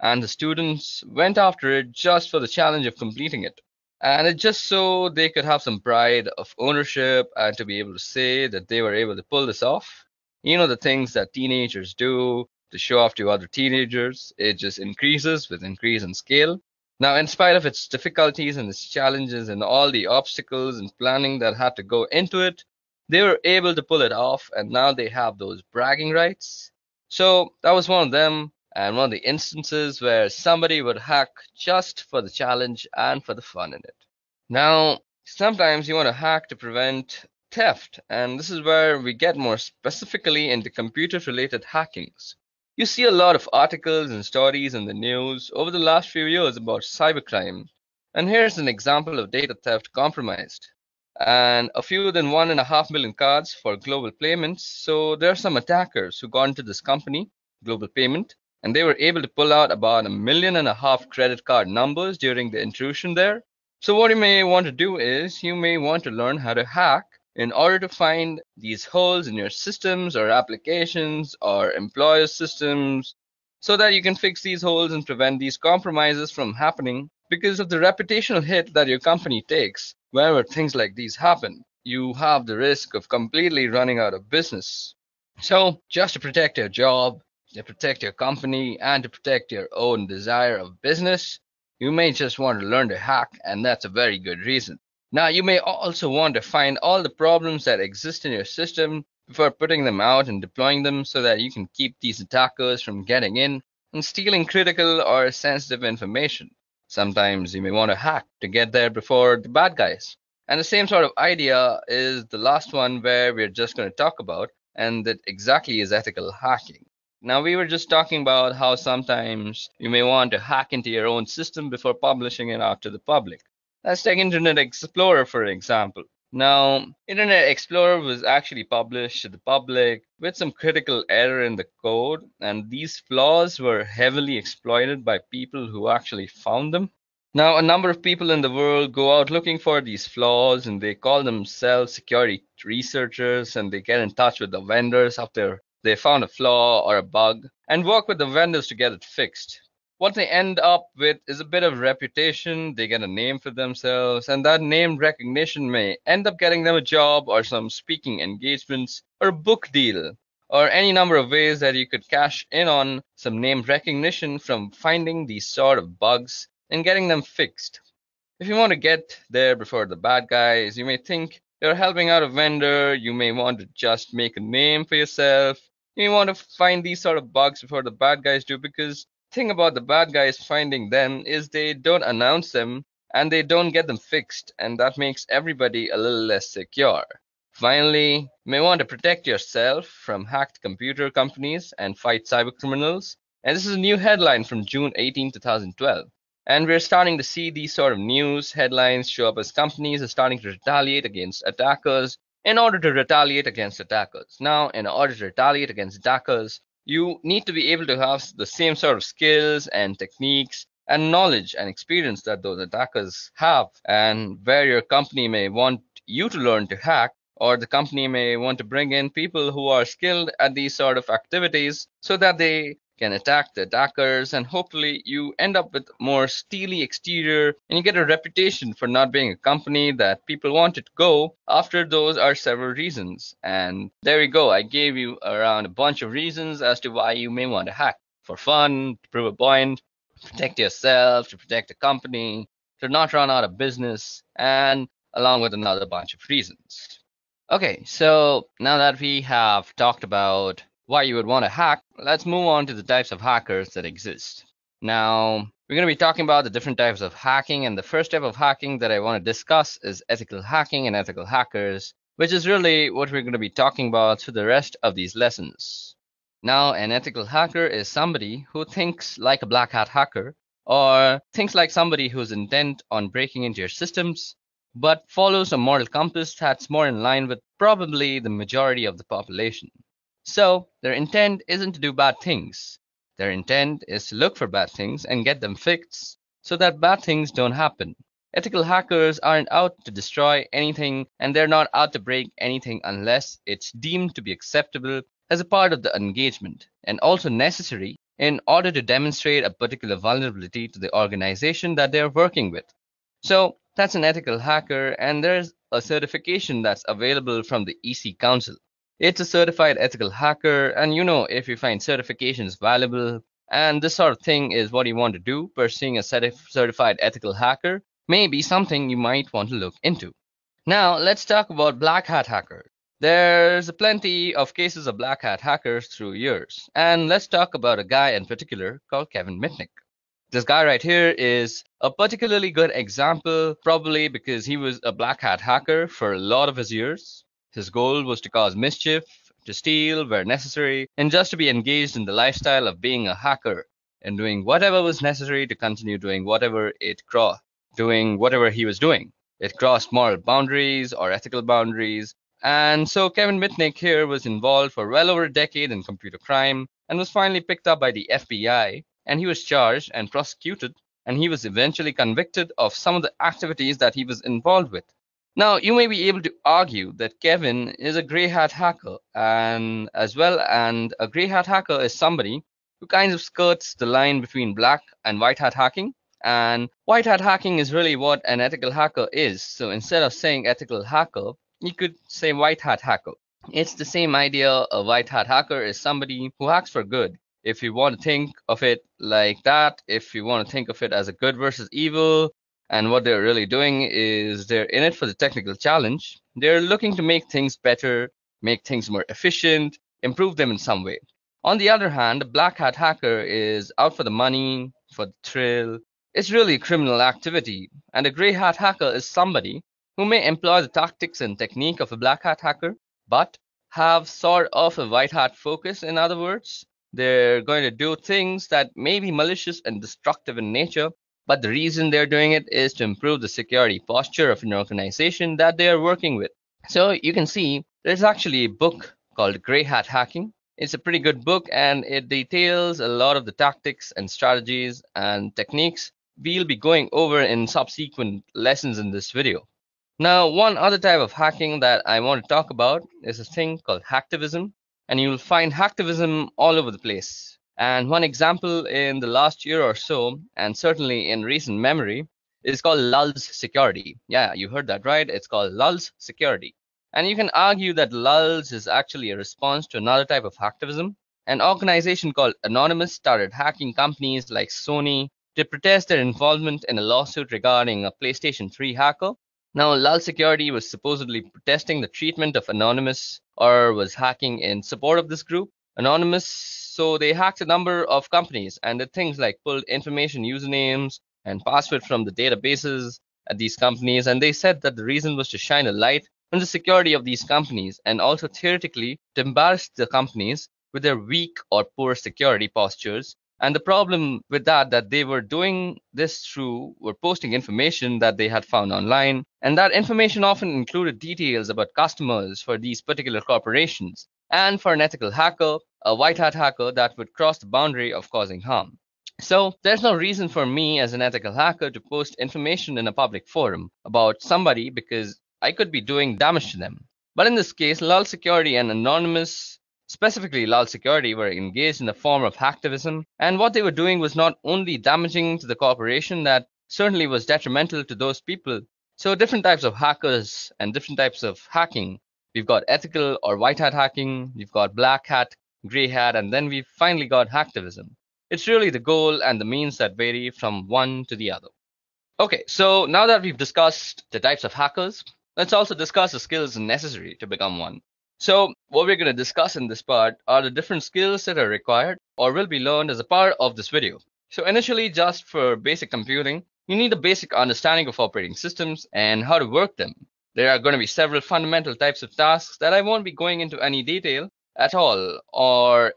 and the students went after it just for the challenge of completing it. And it just so they could have some pride of ownership and to be able to say that they were able to pull this off. You know, the things that teenagers do to show off to other teenagers, it just increases with increase in scale. Now, in spite of its difficulties and its challenges and all the obstacles and planning that had to go into it, they were able to pull it off, and now they have those bragging rights. So that was one of them, and one of the instances where somebody would hack just for the challenge and for the fun in it. Now, sometimes you want to hack to prevent theft, and this is where we get more specifically into computer-related hackings. You see a lot of articles and stories in the news over the last few years about cybercrime, and here's an example of data theft compromised. And a fewer than 1.5 million cards for global payments. So there are some attackers who got into this company, Global Payment, and they were able to pull out about 1.5 million credit card numbers during the intrusion there. So what you may want to do is you may want to learn how to hack in order to find these holes in your systems or applications or employer systems, so that you can fix these holes and prevent these compromises from happening because of the reputational hit that your company takes whenever things like these happen. You have the risk of completely running out of business. So just to protect your job, to protect your company, and to protect your own desire of business, you may just want to learn to hack, and that's a very good reason. Now, you may also want to find all the problems that exist in your system before putting them out and deploying them so that you can keep these attackers from getting in and stealing critical or sensitive information. Sometimes you may want to hack to get there before the bad guys. And the same sort of idea is the last one where we're just going to talk about, and that exactly is ethical hacking. Now, we were just talking about how sometimes you may want to hack into your own system before publishing it out to the public. Let's take Internet Explorer, for example. Now, Internet Explorer was actually published to the public with some critical error in the code, and these flaws were heavily exploited by people who actually found them. Now, a number of people in the world go out looking for these flaws, and they call themselves security researchers, and they get in touch with the vendors after they found a flaw or a bug and work with the vendors to get it fixed. What they end up with is a bit of reputation. They get a name for themselves, and that name recognition may end up getting them a job or some speaking engagements or a book deal or any number of ways that you could cash in on some name recognition from finding these sort of bugs and getting them fixed. If you want to get there before the bad guys, you may think you're helping out a vendor. You may want to just make a name for yourself. You may want to find these sort of bugs before the bad guys do, because the thing about the bad guys finding them is they don't announce them and they don't get them fixed, and that makes everybody a little less secure. Finally, you may want to protect yourself from hacked computer companies and fight cybercriminals. And this is a new headline from June 18, 2012. And we're starting to see these sort of news headlines show up as companies are starting to retaliate against attackers in order to retaliate against attackers. Now, in order to retaliate against attackers, you need to be able to have the same sort of skills and techniques and knowledge and experience that those attackers have. And where your company may want you to learn to hack, or the company may want to bring in people who are skilled at these sort of activities so that they can attack the attackers, and hopefully you end up with more steely exterior and you get a reputation for not being a company that people wanted to go after. Those are several reasons, and there we go. I gave you around a bunch of reasons as to why you may want to hack: for fun, to prove a point, to protect yourself, to protect the company, to not run out of business, and along with another bunch of reasons. Okay, so now that we have talked about why you would want to hack, let's move on to the types of hackers that exist. Now, we're going to be talking about the different types of hacking, and the first type of hacking that I want to discuss is ethical hacking and ethical hackers, which is really what we're going to be talking about through the rest of these lessons. Now, an ethical hacker is somebody who thinks like a black hat hacker, or thinks like somebody who's intent on breaking into your systems, but follows a moral compass that's more in line with probably the majority of the population. So, their intent isn't to do bad things. Their intent is to look for bad things and get them fixed so that bad things don't happen. Ethical hackers aren't out to destroy anything, and they're not out to break anything unless it's deemed to be acceptable as a part of the engagement, and also necessary in order to demonstrate a particular vulnerability to the organization that they're working with. So, that's an ethical hacker, and there's a certification that's available from the EC Council. It's a certified ethical hacker, and if you find certifications valuable and this sort of thing is what you want to do, pursuing a certified ethical hacker may be something you might want to look into. Now, let's talk about black hat hackers. There's plenty of cases of black hat hackers through years, and let's talk about a guy in particular called Kevin Mitnick. This guy right here is a particularly good example, probably because he was a black hat hacker for a lot of his years. His goal was to cause mischief, to steal where necessary, and just to be engaged in the lifestyle of being a hacker and doing whatever was necessary to continue doing whatever he was doing. It crossed moral boundaries or ethical boundaries. And so Kevin Mitnick here was involved for well over a decade in computer crime and was finally picked up by the FBI, and he was charged and prosecuted, and he was eventually convicted of some of the activities that he was involved with. Now, you may be able to argue that Kevin is a grey hat hacker, and a grey hat hacker is somebody who kind of skirts the line between black and white hat hacking. And white hat hacking is really what an ethical hacker is. So instead of saying ethical hacker, you could say white hat hacker. It's the same idea. A white hat hacker is somebody who hacks for good. If you want to think of it like that, if you want to think of it as a good versus evil, and what they're really doing is they're in it for the technical challenge. They're looking to make things better, make things more efficient, improve them in some way. On the other hand, a black hat hacker is out for the money, for the thrill. It's really a criminal activity. And a grey hat hacker is somebody who may employ the tactics and technique of a black hat hacker, but have sort of a white hat focus. In other words, they're going to do things that may be malicious and destructive in nature, but the reason they're doing it is to improve the security posture of an organization that they are working with. So you can see there's actually a book called Grey Hat Hacking. It's a pretty good book, and it details a lot of the tactics and strategies and techniques we'll be going over in subsequent lessons in this video. Now, one other type of hacking that I want to talk about is a thing called hacktivism, and you'll find hacktivism all over the place. And one example in the last year or so, and certainly in recent memory, is called Lulz Security. Yeah, you heard that right. It's called Lulz Security. And you can argue that Lulz is actually a response to another type of hacktivism. An organization called Anonymous started hacking companies like Sony to protest their involvement in a lawsuit regarding a PlayStation 3 hacker. Now, Lulz Security was supposedly protesting the treatment of Anonymous, or was hacking in support of this group, Anonymous. So they hacked a number of companies and did things like pulled information, usernames, and passwords from the databases at these companies. And they said that the reason was to shine a light on the security of these companies, and also theoretically to embarrass the companies with their weak or poor security postures. And the problem with that they were doing this were posting information that they had found online. And that information often included details about customers for these particular corporations. And for an ethical hacker, a white hat hacker, that would cross the boundary of causing harm. So there's no reason for me as an ethical hacker to post information in a public forum about somebody, because I could be doing damage to them. But in this case, Lal Security and Anonymous, specifically Lal Security, were engaged in a form of hacktivism, and what they were doing was not only damaging to the corporation, that certainly was detrimental to those people. So different types of hackers and different types of hacking. We've got ethical or white hat hacking, we've got black hat, gray hat, and then we've finally got hacktivism. It's really the goal and the means that vary from one to the other. Okay, so now that we've discussed the types of hackers, let's also discuss the skills necessary to become one. So, what we're going to discuss in this part are the different skills that are required or will be learned as a part of this video. So, initially, just for basic computing, you need a basic understanding of operating systems and how to work them. There are going to be several fundamental types of tasks that I won't be going into any detail at all,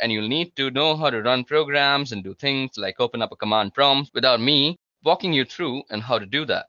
and you'll need to know how to run programs and do things like open up a command prompt without me walking you through and how to do that.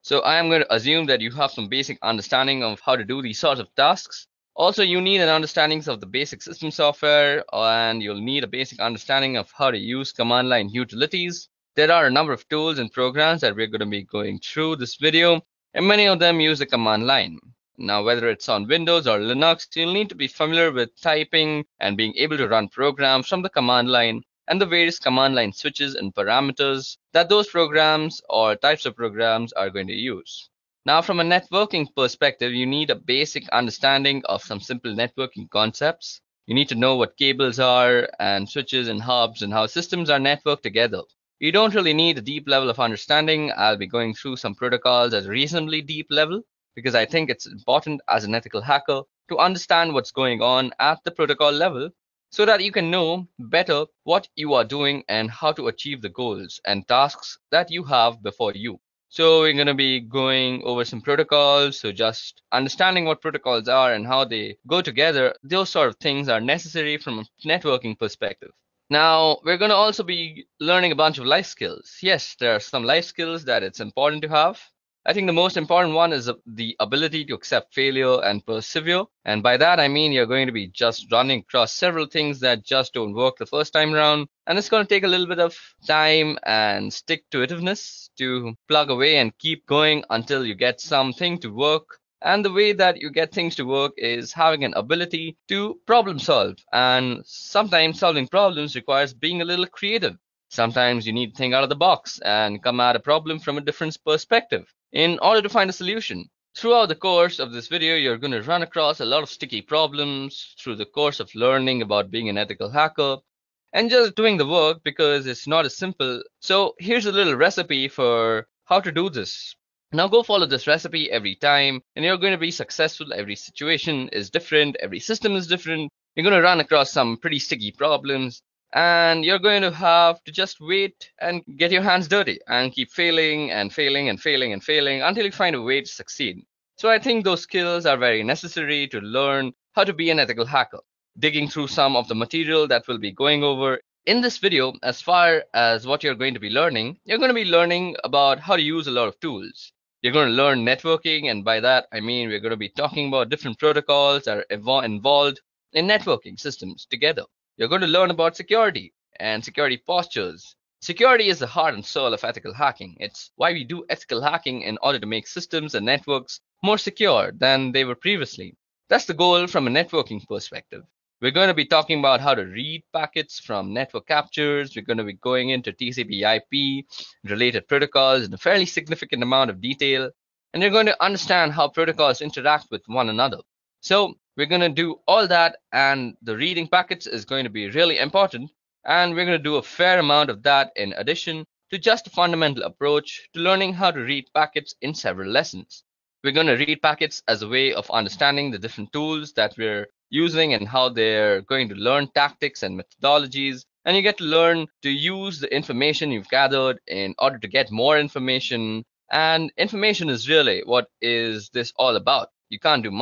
So I am going to assume that you have some basic understanding of how to do these sorts of tasks. Also, you need an understanding of the basic system software, and you'll need a basic understanding of how to use command line utilities. There are a number of tools and programs that we're going to be going through this video, and many of them use the command line. Now, whether it's on Windows or Linux, you'll need to be familiar with typing and being able to run programs from the command line and the various command line switches and parameters that those programs or types of programs are going to use. Now, from a networking perspective, you need a basic understanding of some simple networking concepts. You need to know what cables are and switches and hubs and how systems are networked together. You don't really need a deep level of understanding. I'll be going through some protocols at a reasonably deep level because I think it's important as an ethical hacker to understand what's going on at the protocol level, so that you can know better what you are doing and how to achieve the goals and tasks that you have before you. So we're going to be going over some protocols. So just understanding what protocols are and how they go together, those sort of things are necessary from a networking perspective. Now, we're going to also be learning a bunch of life skills. Yes, there are some life skills that it's important to have. I think the most important one is the ability to accept failure and persevere. And by that, I mean you're going to be just running across several things that just don't work the first time around. And it's going to take a little bit of time and stick-to-itiveness to plug away and keep going until you get something to work. And the way that you get things to work is having an ability to problem solve. And sometimes solving problems requires being a little creative. Sometimes you need to think out of the box and come at a problem from a different perspective in order to find a solution. Throughout the course of this video, you're going to run across a lot of sticky problems through the course of learning about being an ethical hacker and just doing the work, because it's not as simple. So here's a little recipe for how to do this. Now go follow this recipe every time and you're going to be successful. Every situation is different, every system is different. You're going to run across some pretty sticky problems, and you're going to have to just wait and get your hands dirty and keep failing and failing and failing and failing until you find a way to succeed. So I think those skills are very necessary to learn how to be an ethical hacker. Digging through some of the material that we'll be going over in this video, as far as what you're going to be learning, you're going to be learning about how to use a lot of tools. You're going to learn networking, and by that I mean we're going to be talking about different protocols that are involved in networking systems together. You're going to learn about security and security postures. Security is the heart and soul of ethical hacking. It's why we do ethical hacking, in order to make systems and networks more secure than they were previously. That's the goal from a networking perspective. We're going to be talking about how to read packets from network captures. We're going to be going into TCP/IP related protocols in a fairly significant amount of detail. And you're going to understand how protocols interact with one another. So we're going to do all that, and the reading packets is going to be really important. And we're going to do a fair amount of that in addition to just a fundamental approach to learning how to read packets in several lessons. We're going to read packets as a way of understanding the different tools that we're using and how they're going to learn tactics and methodologies. And you get to learn to use the information you've gathered in order to get more information. And information is really what is this all about. You can't do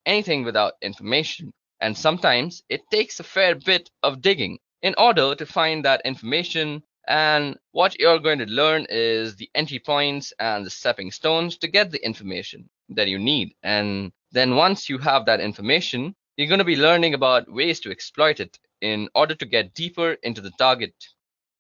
anything without information. And sometimes it takes a fair bit of digging in order to find that information. And what you're going to learn is the entry points and the stepping stones to get the information that you need. And then once you have that information, you're going to be learning about ways to exploit it in order to get deeper into the target.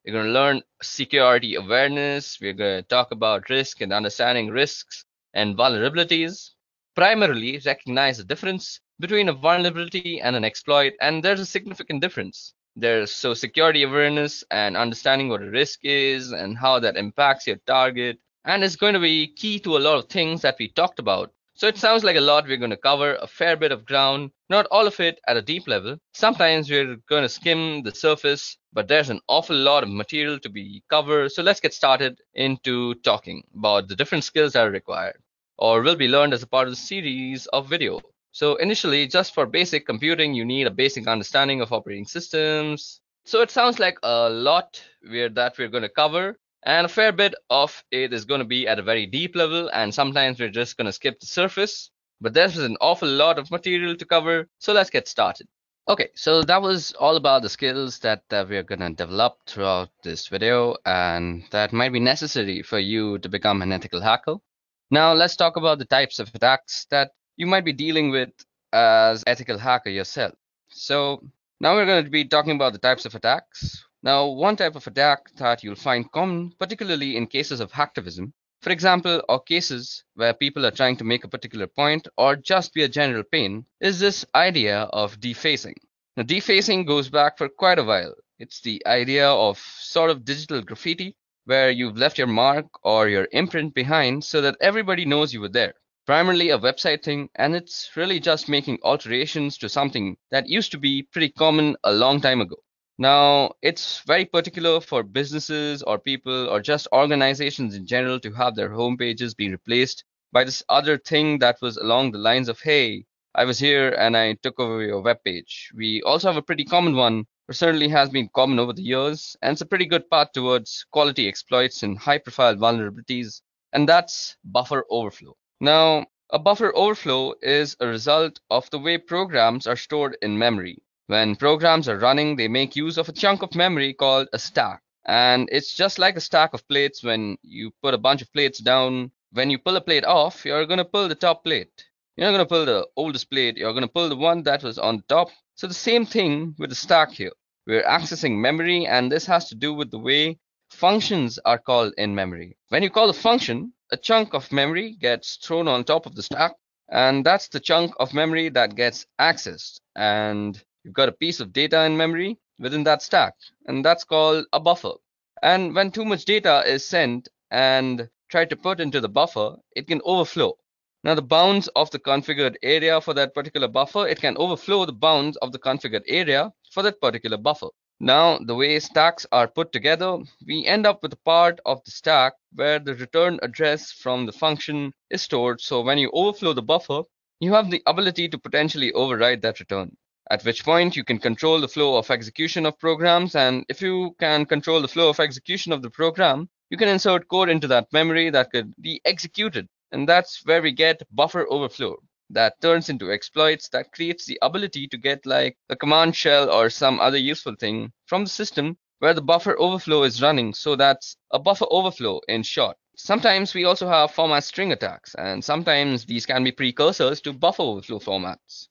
You're going to learn security awareness. We're going to talk about risk and understanding risks and vulnerabilities. primarily recognize the difference between a vulnerability and an exploit, and there's a significant difference. There's security awareness and understanding what a risk is and how that impacts your target, and it's going to be key to a lot of things that we talked about. So it sounds like a lot. We're going to cover a fair bit of ground, not all of it at a deep level. Sometimes we're going to skim the surface, but there's an awful lot of material to be covered. So let's get started into talking about the different skills that are required or will be learned as a part of the series of video. So initially, just for basic computing, you need a basic understanding of operating systems. So it sounds like a lot that we're going to cover, and a fair bit of it is going to be at a very deep level, and sometimes we're just going to skip the surface. But there's an awful lot of material to cover, so let's get started. Okay, so that was all about the skills that we're going to develop throughout this video, and that might be necessary for you to become an ethical hacker. Now let's talk about the types of attacks that you might be dealing with as ethical hacker yourself. So now we're going to be talking about the types of attacks. Now, one type of attack that you'll find common, particularly in cases of hacktivism, for example, or cases where people are trying to make a particular point or just be a general pain, is this idea of defacing. Now, defacing goes back for quite a while. It's the idea of sort of digital graffiti, where you've left your mark or your imprint behind so that everybody knows you were there. Primarily a website thing, and it's really just making alterations to something that used to be pretty common a long time ago. Now, it's very particular for businesses or people or just organizations in general to have their homepages be replaced by this other thing that was along the lines of, hey, I was here and I took over your web page. We also have a pretty common one, or certainly has been common over the years, and it's a pretty good path towards quality exploits and high-profile vulnerabilities, and that's buffer overflow. Now, a buffer overflow is a result of the way programs are stored in memory. When programs are running, they make use of a chunk of memory called a stack. And it's just like a stack of plates. When you put a bunch of plates down, when you pull a plate off, you're going to pull the top plate. You're not going to pull the oldest plate, you're going to pull the one that was on top. So the same thing with the stack here. We're accessing memory, and this has to do with the way functions are called in memory. When you call a function, a chunk of memory gets thrown on top of the stack, and that's the chunk of memory that gets accessed. And you've got a piece of data in memory within that stack, and that's called a buffer. And when too much data is sent and tried to put into the buffer, it can overflow. Now, the bounds of the configured area for that particular buffer, it can overflow the bounds of the configured area for that particular buffer. Now, the way stacks are put together, we end up with a part of the stack where the return address from the function is stored. So when you overflow the buffer, you have the ability to potentially override that return. At which point you can control the flow of execution of programs, and if you can control the flow of execution of the program, you can insert code into that memory that could be executed. And that's where we get buffer overflow. That turns into exploits that creates the ability to get like a command shell or some other useful thing from the system where the buffer overflow is running. So that's a buffer overflow in short. Sometimes we also have format string attacks, and sometimes these can be precursors to buffer overflow formats.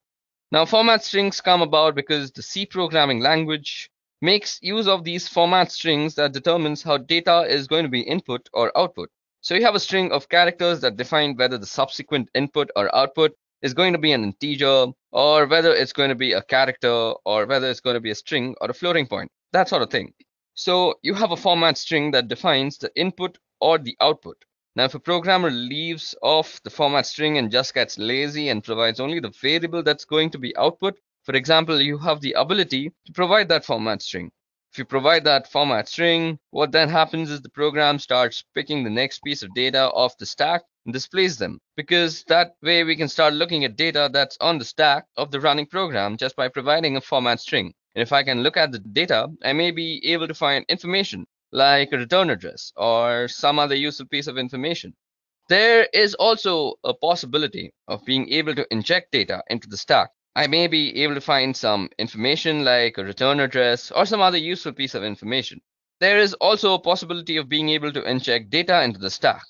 Now, format strings come about because the C programming language makes use of these format strings that determines how data is going to be input or output. So you have a string of characters that define whether the subsequent input or output is going to be an integer, or whether it's going to be a character, or whether it's going to be a string or a floating point, that sort of thing. So you have a format string that defines the input or the output. Now, if a programmer leaves off the format string and just gets lazy and provides only the variable that's going to be output, for example, you have the ability to provide that format string. If you provide that format string, what then happens is the program starts picking the next piece of data off the stack and displays them, because that way we can start looking at data that's on the stack of the running program just by providing a format string. And if I can look at the data, I may be able to find information like a return address or some other useful piece of information. There is also a possibility of being able to inject data into the stack. I may be able to find some information like a return address or some other useful piece of information. There is also a possibility of being able to inject data into the stack.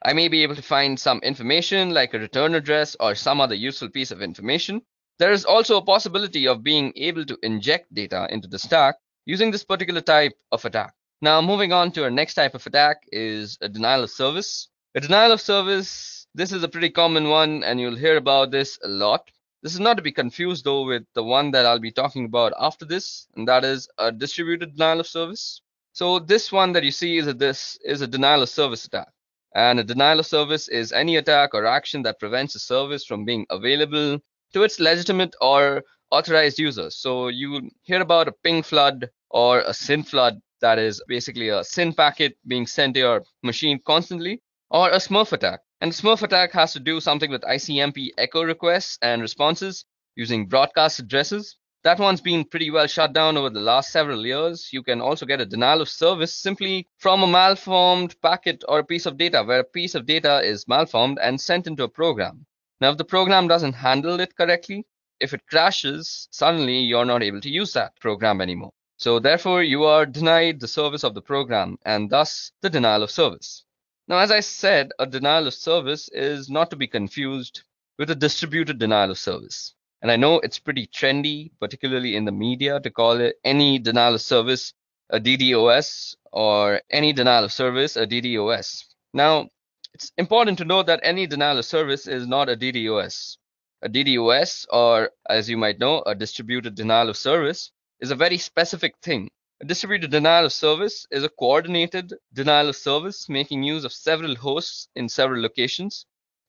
I may be able to find some information like a return address or some other useful piece of information. There is also a possibility of being able to inject data into the stack using this particular type of attack. Now, moving on to our next type of attack is a denial of service. A denial of service, this is a pretty common one and you'll hear about this a lot. This is not to be confused though with the one that I'll be talking about after this, and that is a distributed denial of service. So this one that you see is a denial of service attack. And a denial of service is any attack or action that prevents a service from being available to its legitimate or authorized users. So you hear about a ping flood or a SYN flood, that is basically a SYN packet being sent to your machine constantly, or a Smurf attack. And the Smurf attack has to do something with ICMP echo requests and responses using broadcast addresses. That one's been pretty well shut down over the last several years. You can also get a denial of service simply from a malformed packet or a piece of data, where a piece of data is malformed and sent into a program. Now, if the program doesn't handle it correctly, if it crashes, suddenly you're not able to use that program anymore. So therefore, you are denied the service of the program and thus the denial of service. Now, as I said, a denial of service is not to be confused with a distributed denial of service. And I know it's pretty trendy, particularly in the media, to call it any denial of service a DDoS or any denial of service a DDoS. Now, it's important to note that any denial of service is not a DDoS. A DDoS, or as you might know, a distributed denial of service, is a very specific thing. A distributed denial of service is a coordinated denial of service making use of several hosts in several locations.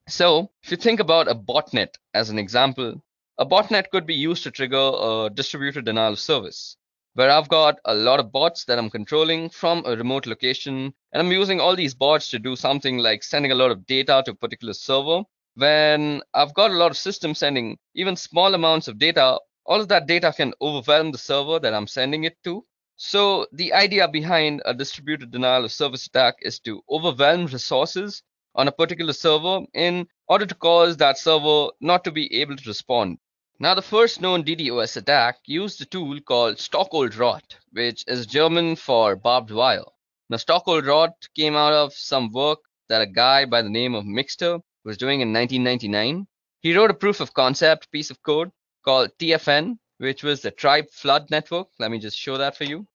So, if you think about a botnet as an example, a botnet could be used to trigger a distributed denial of service, where I've got a lot of bots that I'm controlling from a remote location, and I'm using all these bots to do something like sending a lot of data to a particular server. When I've got a lot of systems sending even small amounts of data, all of that data can overwhelm the server that I'm sending it to. So the idea behind a distributed denial of service attack is to overwhelm resources on a particular server in order to cause that server not to be able to respond. Now, the first known DDoS attack used a tool called Stockholrot, which is German for barbed wire. Now, Stockholrot came out of some work that a guy by the name of Mixter was doing in 1999. He wrote a proof of concept piece of code called TFN, which was the Tribe Flood Network. Let me just show that for you.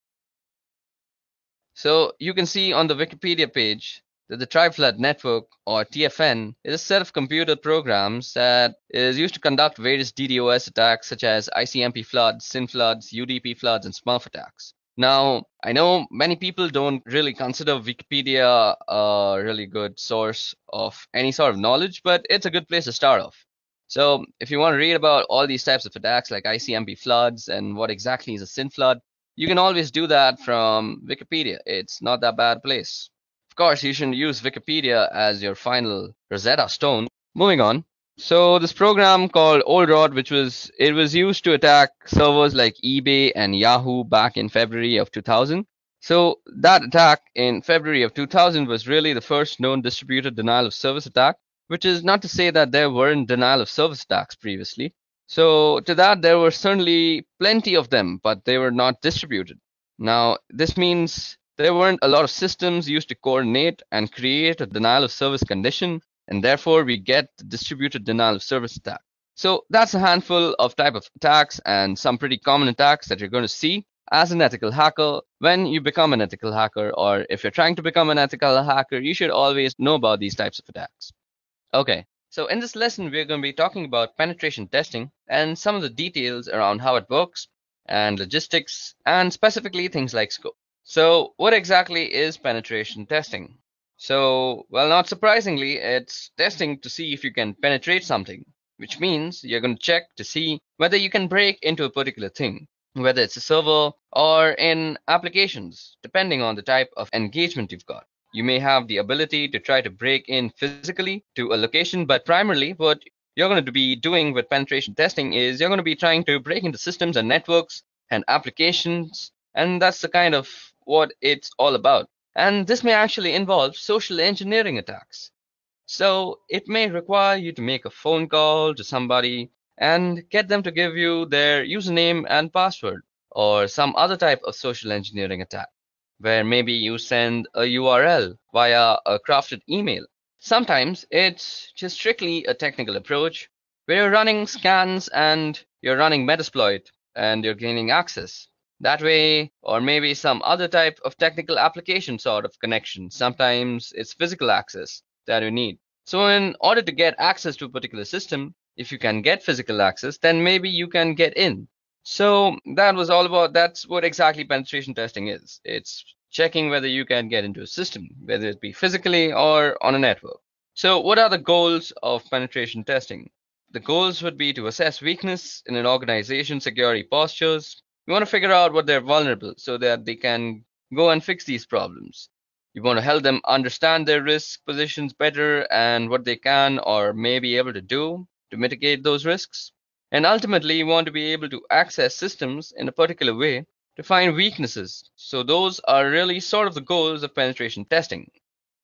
So you can see on the Wikipedia page that the Tribe Flood Network, or TFN, is a set of computer programs that is used to conduct various DDoS attacks such as ICMP floods, SYN floods, UDP floods, and Smurf attacks. Now, I know many people don't really consider Wikipedia a really good source of any sort of knowledge, but it's a good place to start off. So if you want to read about all these types of attacks like ICMP floods and what exactly is a SYN flood, you can always do that from Wikipedia. It's not that bad a place. Of course, you shouldn't use Wikipedia as your final Rosetta Stone. Moving on. So this program called OldRod, which was used to attack servers like eBay and Yahoo back in February of 2000. So that attack in February of 2000 was really the first known distributed denial of service attack, which is not to say that there weren't denial of service attacks previously. So to that, there were certainly plenty of them, but they were not distributed. Now, this means there weren't a lot of systems used to coordinate and create a denial of service condition, and therefore we get the distributed denial of service attack. So that's a handful of type of attacks and some pretty common attacks that you're going to see as an ethical hacker when you become an ethical hacker, or if you're trying to become an ethical hacker, you should always know about these types of attacks. Okay, so in this lesson, we're going to be talking about penetration testing and some of the details around how it works and logistics and specifically things like scope. So what exactly is penetration testing? So, well, not surprisingly, it's testing to see if you can penetrate something, which means you're going to check to see whether you can break into a particular thing, whether it's a server or in applications, depending on the type of engagement you've got. You may have the ability to try to break in physically to a location, but primarily what you're going to be doing with penetration testing is you're going to be trying to break into systems and networks and applications, and that's the kind of what it's all about. And this may actually involve social engineering attacks. So it may require you to make a phone call to somebody and get them to give you their username and password, or some other type of social engineering attack, where maybe you send a URL via a crafted email. Sometimes it's just strictly a technical approach where you're running scans and you're running Metasploit and you're gaining access. That way, or maybe some other type of technical application sort of connection. Sometimes it's physical access, that you need. So in order to get access to a particular system, if you can get physical access, then maybe you can get in. So that's what exactly penetration testing is. It's checking whether you can get into a system, whether it be physically or on a network. So what are the goals of penetration testing? The goals would be to assess weakness in an organization's security postures. You want to figure out what they're vulnerable so that they can go and fix these problems. You want to help them understand their risk positions better and what they can or may be able to do to mitigate those risks. And ultimately, you want to be able to access systems in a particular way to find weaknesses. So those are really sort of the goals of penetration testing.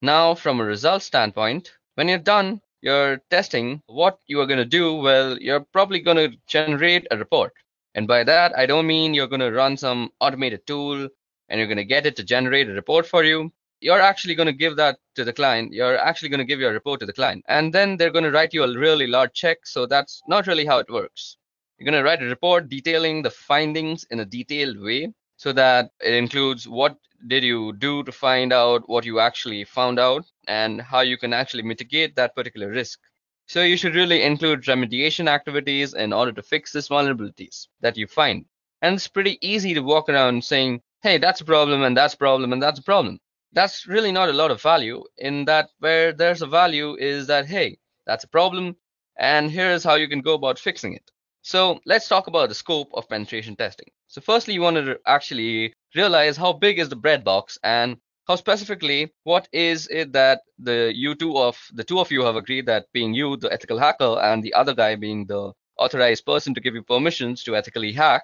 Now, from a results standpoint, when you're done your testing, what you are going to do, well, you're probably going to generate a report. And by that, I don't mean you're going to run some automated tool and you're going to get it to generate a report for you. You're actually going to give that to the client. You're actually going to give your report to the client. And then they're going to write you a really large check. So that's not really how it works. You're going to write a report detailing the findings in a detailed way so that it includes what did you do to find out what you actually found out and how you can actually mitigate that particular risk. So you should really include remediation activities in order to fix these vulnerabilities that you find. And it's pretty easy to walk around saying, hey, that's a problem and that's a problem and that's a problem. That's really not a lot of value. In that, where there's a value is that, hey, that's a problem and here's how you can go about fixing it. So let's talk about the scope of penetration testing. So firstly, you want to actually realize how big is the breadbox and how specifically what is it that the two of you have agreed, that being you, the ethical hacker, and the other guy being the authorized person to give you permissions to ethically hack,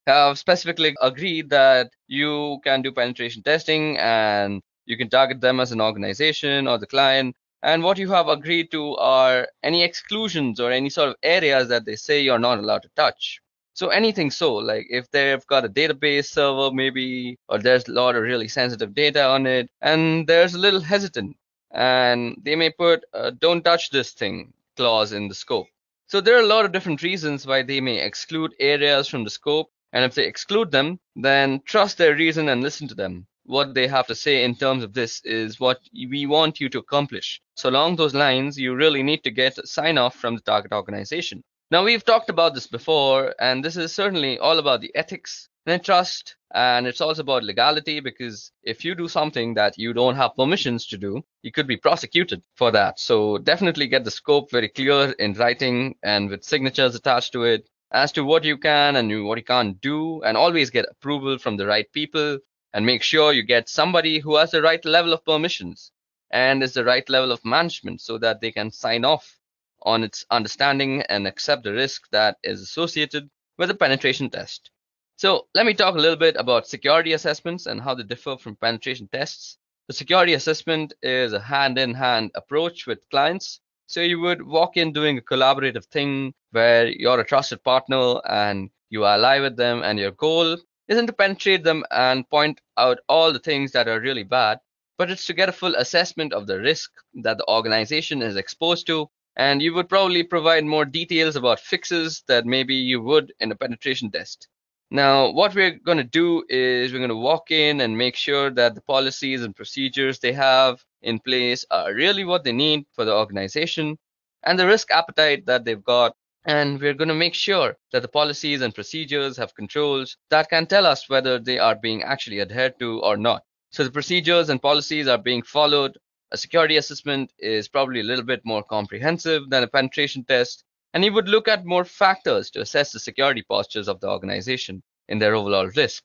have specifically agreed that you can do penetration testing and you can target them as an organization or the client. And what you have agreed to are any exclusions or any sort of areas that they say you're not allowed to touch. So anything, so like if they've got a database server maybe, or there's a lot of really sensitive data on it, and there's a little hesitant, and they may put a don't touch this thing clause in the scope. So there are a lot of different reasons why they may exclude areas from the scope. And if they exclude them, then trust their reason and listen to them. What they have to say in terms of this is what we want you to accomplish. So along those lines, you really need to get a sign off from the target organization. Now, we've talked about this before, and this is certainly all about the ethics and trust, and it's also about legality, because if you do something that you don't have permissions to do, you could be prosecuted for that. So definitely get the scope very clear in writing and with signatures attached to it as to what you can and what you can't do, and always get approval from the right people, and make sure you get somebody who has the right level of permissions and is the right level of management so that they can sign off on its understanding and accept the risk that is associated with a penetration test. So let me talk a little bit about security assessments and how they differ from penetration tests. The security assessment is a hand-in-hand approach with clients. So you would walk in doing a collaborative thing where you're a trusted partner and you ally with them, and your goal isn't to penetrate them and point out all the things that are really bad, but it's to get a full assessment of the risk that the organization is exposed to. And you would probably provide more details about fixes that maybe you would in a penetration test. Now, what we're going to do is we're going to walk in and make sure that the policies and procedures they have in place are really what they need for the organization and the risk appetite that they've got. And we're going to make sure that the policies and procedures have controls that can tell us whether they are being actually adhered to or not. So the procedures and policies are being followed. A security assessment is probably a little bit more comprehensive than a penetration test, and you would look at more factors to assess the security postures of the organization in their overall risk.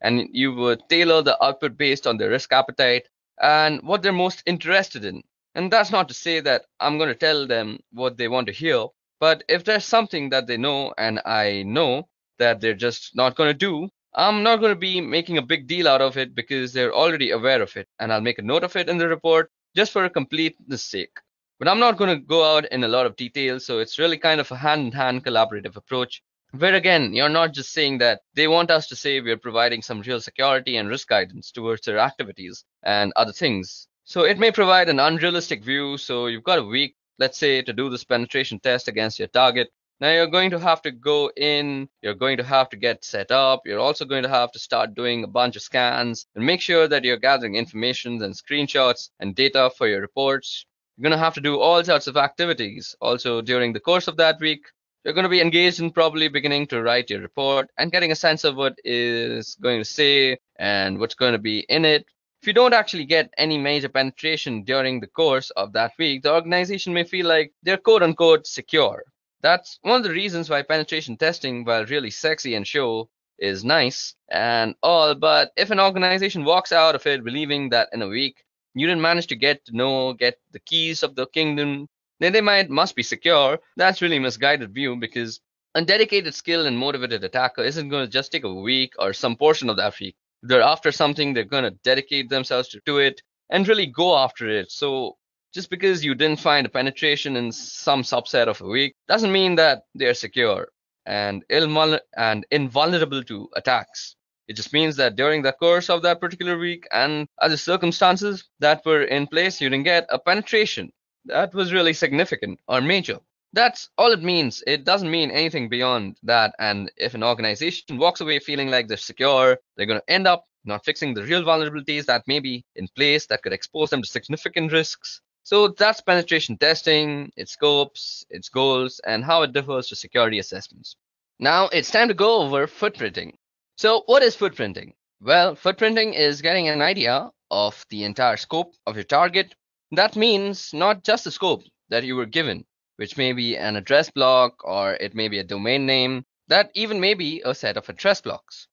And you would tailor the output based on their risk appetite and what they're most interested in. And that's not to say that I'm going to tell them what they want to hear, but if there's something that they know and I know that they're just not going to do, I'm not going to be making a big deal out of it because they're already aware of it. And I'll make a note of it in the report just for a completeness sake. But I'm not going to go out in a lot of detail, so it's really kind of a hand-in-hand collaborative approach, where again, you're not just saying that they want us to say we're providing some real security and risk guidance towards their activities and other things. So it may provide an unrealistic view, so you've got a week, let's say, to do this penetration test against your target. Now you're going to have to go in, you're going to have to get set up, you're also going to have to start doing a bunch of scans and make sure that you're gathering information and screenshots and data for your reports. You're going to have to do all sorts of activities. Also, during the course of that week, you're going to be engaged in probably beginning to write your report and getting a sense of what is going to say and what's going to be in it. If you don't actually get any major penetration during the course of that week, the organization may feel like they're quote unquote secure. That's one of the reasons why penetration testing, while really sexy and show, is nice and all, but if an organization walks out of it believing that in a week you didn't manage to get the keys of the kingdom, then they must be secure. That's really misguided view, because a dedicated, skilled, and motivated attacker isn't going to just take a week or some portion of that week. If they're after something, they're going to dedicate themselves to it and really go after it. So just because you didn't find a penetration in some subset of a week doesn't mean that they're secure and invulnerable to attacks. It just means that during the course of that particular week and other circumstances that were in place, you didn't get a penetration that was really significant or major. That's all it means. It doesn't mean anything beyond that. And if an organization walks away feeling like they're secure, they're going to end up not fixing the real vulnerabilities that may be in place that could expose them to significant risks. So that's penetration testing, its scopes, its goals, and how it differs to security assessments. Now it's time to go over footprinting. So what is footprinting? Well, footprinting is getting an idea of the entire scope of your target. That means not just the scope that you were given, which may be an address block or it may be a domain name, that even may be a set of address blocks.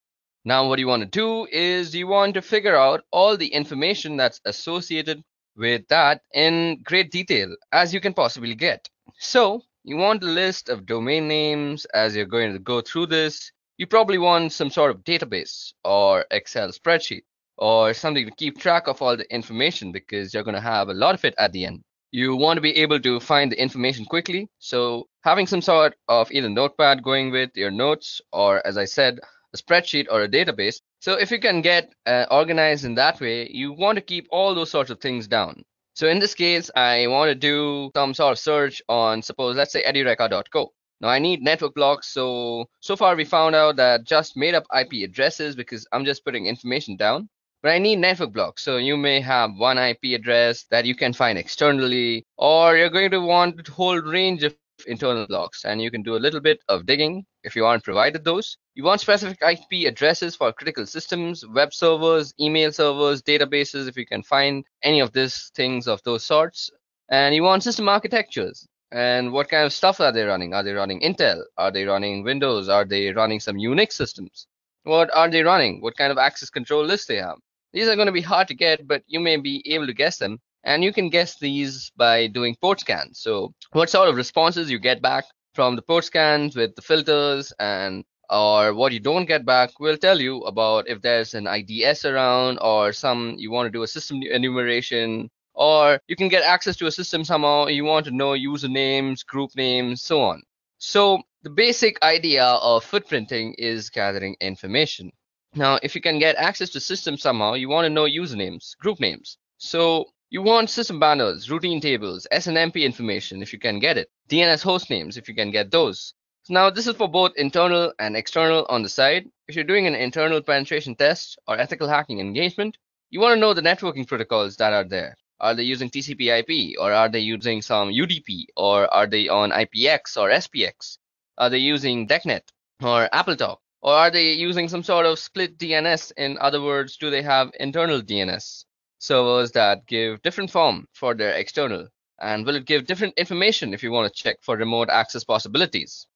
Now what you want to do is you want to figure out all the information that's associated with that in great detail as you can possibly get. So you want a list of domain names. As you're going to go through this, you probably want some sort of database or Excel spreadsheet or something to keep track of all the information, because you're going to have a lot of it at the end. You want to be able to find the information quickly, so having some sort of either notepad going with your notes, or as I said, a spreadsheet or a database. So if you can get organized in that way, you want to keep all those sorts of things down. So in this case, I want to do some sort of search on, suppose, let's say edureka.co. Now I need network blocks. So far we found out that just made up IP addresses, because I'm just putting information down. But I need network blocks. So you may have one IP address that you can find externally, or you're going to want a whole range of internal blocks, and you can do a little bit of digging if you aren't provided those. You want specific IP addresses for critical systems, web servers, email servers, databases, if you can find any of these things of those sorts. And you want system architectures. And what kind of stuff are they running? Are they running Intel? Are they running Windows? Are they running some Unix systems? What are they running? What kind of access control lists they have? These are going to be hard to get, but you may be able to guess them. And you can guess these by doing port scans. So what sort of responses you get back from the port scans with the filters, and or what you don't get back will tell you about if there's an IDS around, or you want to do a system enumeration, or you can get access to a system somehow. You want to know usernames, group names, so on. So the basic idea of footprinting is gathering information. Now, if you can get access to systems somehow, you want to know usernames, group names. So you want system banners, routine tables, SNMP information if you can get it, DNS host names if you can get those. So now this is for both internal and external on the side. If you're doing an internal penetration test or ethical hacking engagement, you want to know the networking protocols that are there. Are they using TCP/IP, or are they using some UDP, or are they on IPX or SPX? Are they using DECnet or AppleTalk? Or are they using some sort of split DNS? In other words, do they have internal DNS servers that give different form for their external? And will it give different information if you want to check for remote access possibilities?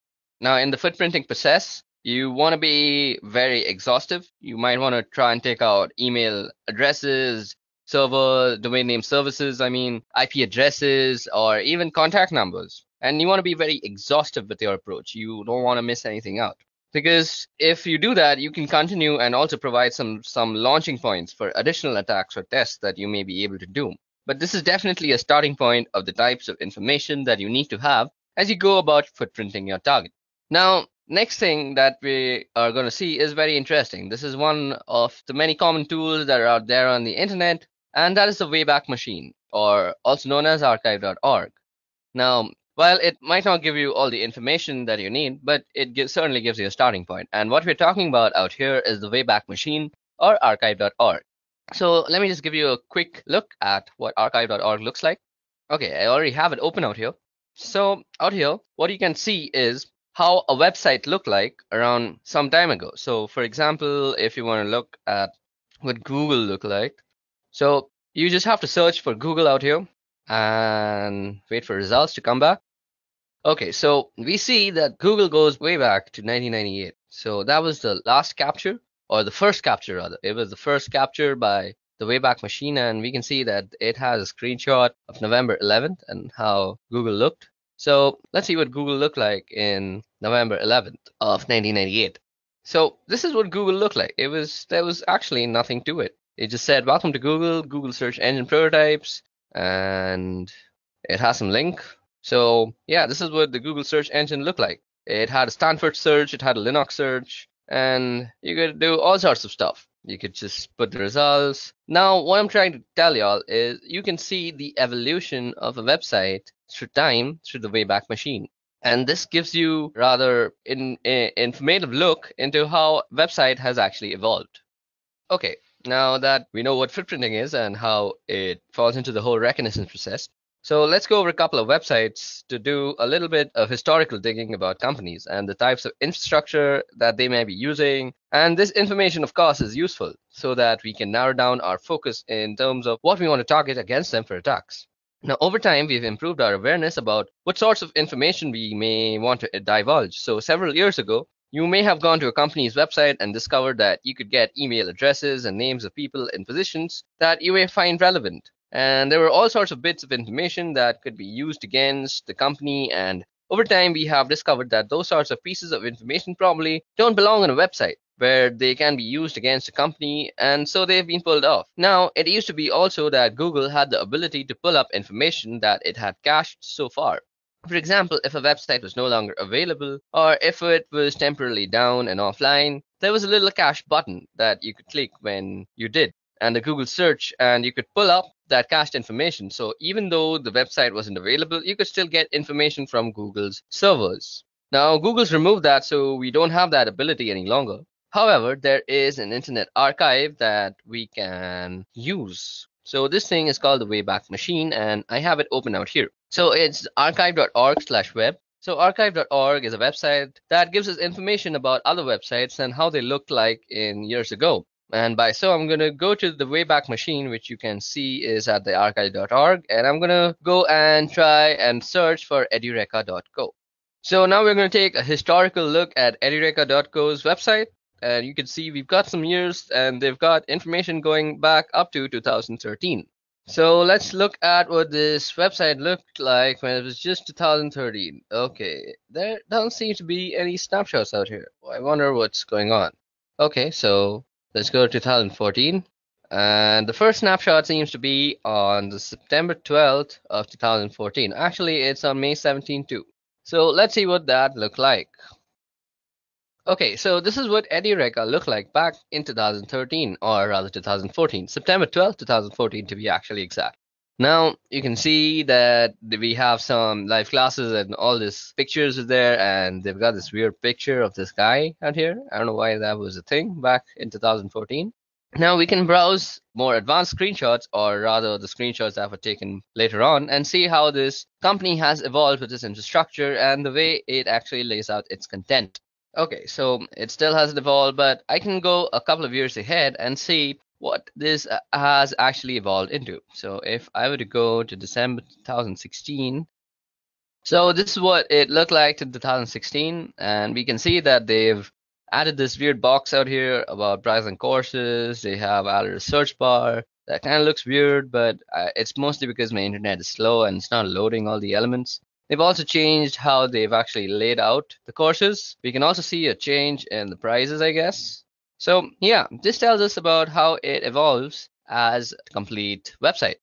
Now, in the footprinting process, you want to be very exhaustive. You might want to try and take out email addresses, server, domain name services, IP addresses, or even contact numbers. And you want to be very exhaustive with your approach. You don't want to miss anything out. Because if you do that, you can continue and also provide some launching points for additional attacks or tests that you may be able to do. But this is definitely a starting point of the types of information that you need to have as you go about footprinting your target. Now, next thing that we are going to see is very interesting. This is one of the many common tools that are out there on the internet, and that is the Wayback Machine, or also known as archive.org. Now, while it might not give you all the information that you need, but it certainly gives you a starting point. And what we're talking about out here is the Wayback Machine, or archive.org. So let me just give you a quick look at what archive.org looks like. Okay, I already have it open out here. So out here, what you can see is how a website looked like around some time ago. So for example, if you want to look at what Google looked like, so you just have to search for Google out here and wait for results to come back. Okay, so we see that Google goes way back to 1998. So that was the last capture, or the first capture rather. It was the first capture by the Wayback Machine, and we can see that it has a screenshot of November 11th and how Google looked. So let's see what Google looked like in November 11th of 1998. So this is what Google looked like. There was actually nothing to it. It just said, "Welcome to Google, Google search engine prototypes," and it has some link. So yeah, this is what the Google search engine looked like. It had a Stanford search, it had a Linux search, and you could do all sorts of stuff. You could just put the results. Now, what I'm trying to tell y'all is you can see the evolution of a website through time through the Wayback Machine. And this gives you rather informative look into how website has actually evolved. Okay, now that we know what footprinting is and how it falls into the whole reconnaissance process, so let's go over a couple of websites to do a little bit of historical digging about companies and the types of infrastructure that they may be using. And this information, of course, is useful so that we can narrow down our focus in terms of what we want to target against them for attacks. Now, over time, we've improved our awareness about what sorts of information we may want to divulge. So several years ago, you may have gone to a company's website and discovered that you could get email addresses and names of people in positions that you may find relevant. And there were all sorts of bits of information that could be used against the company. And over time, we have discovered that those sorts of pieces of information probably don't belong on a website where they can be used against a company, and so they've been pulled off. Now, it used to be also that Google had the ability to pull up information that it had cached so far. For example, if a website was no longer available, or if it was temporarily down and offline, there was a little cache button that you could click when you did, and a Google search, and you could pull up that cached information. So even though the website wasn't available, you could still get information from Google's servers. Now, Google's removed that, so we don't have that ability any longer. However, there is an internet archive that we can use. So this thing is called the Wayback Machine, and I have it open out here. So it's archive.org/web. So archive.org is a website that gives us information about other websites and how they looked like in years ago. And by so, I'm going to go to the Wayback Machine, which you can see is at the archive.org, and I'm going to go and try and search for edureka.co. So now we're going to take a historical look at edureka.co's website. And you can see we've got some years and they've got information going back up to 2013. So let's look at what this website looked like when it was just 2013. Okay, there don't seem to be any snapshots out here. I wonder what's going on. Okay, so let's go to 2014. And the first snapshot seems to be on the September 12th of 2014. Actually, it's on May 17th too. So let's see what that looked like. Okay, so this is what Edureka looked like back in 2013, or rather 2014, September 12th, 2014 to be actually exact. Now, you can see that we have some live classes and all these pictures are there, and they've got this weird picture of this guy out here. I don't know why that was a thing back in 2014. Now we can browse more advanced screenshots, or rather the screenshots that were taken later on, and see how this company has evolved with its infrastructure and the way it actually lays out its content. Okay, so it still hasn't evolved, but I can go a couple of years ahead and see what this has actually evolved into. So if I were to go to December 2016, so this is what it looked like in 2016, and we can see that they've added this weird box out here about browsing courses. They have added a search bar that kind of looks weird, but it's mostly because my internet is slow and it's not loading all the elements. They've also changed how they've actually laid out the courses. We can also see a change in the prices, I guess. So yeah, this tells us about how it evolves as a complete website.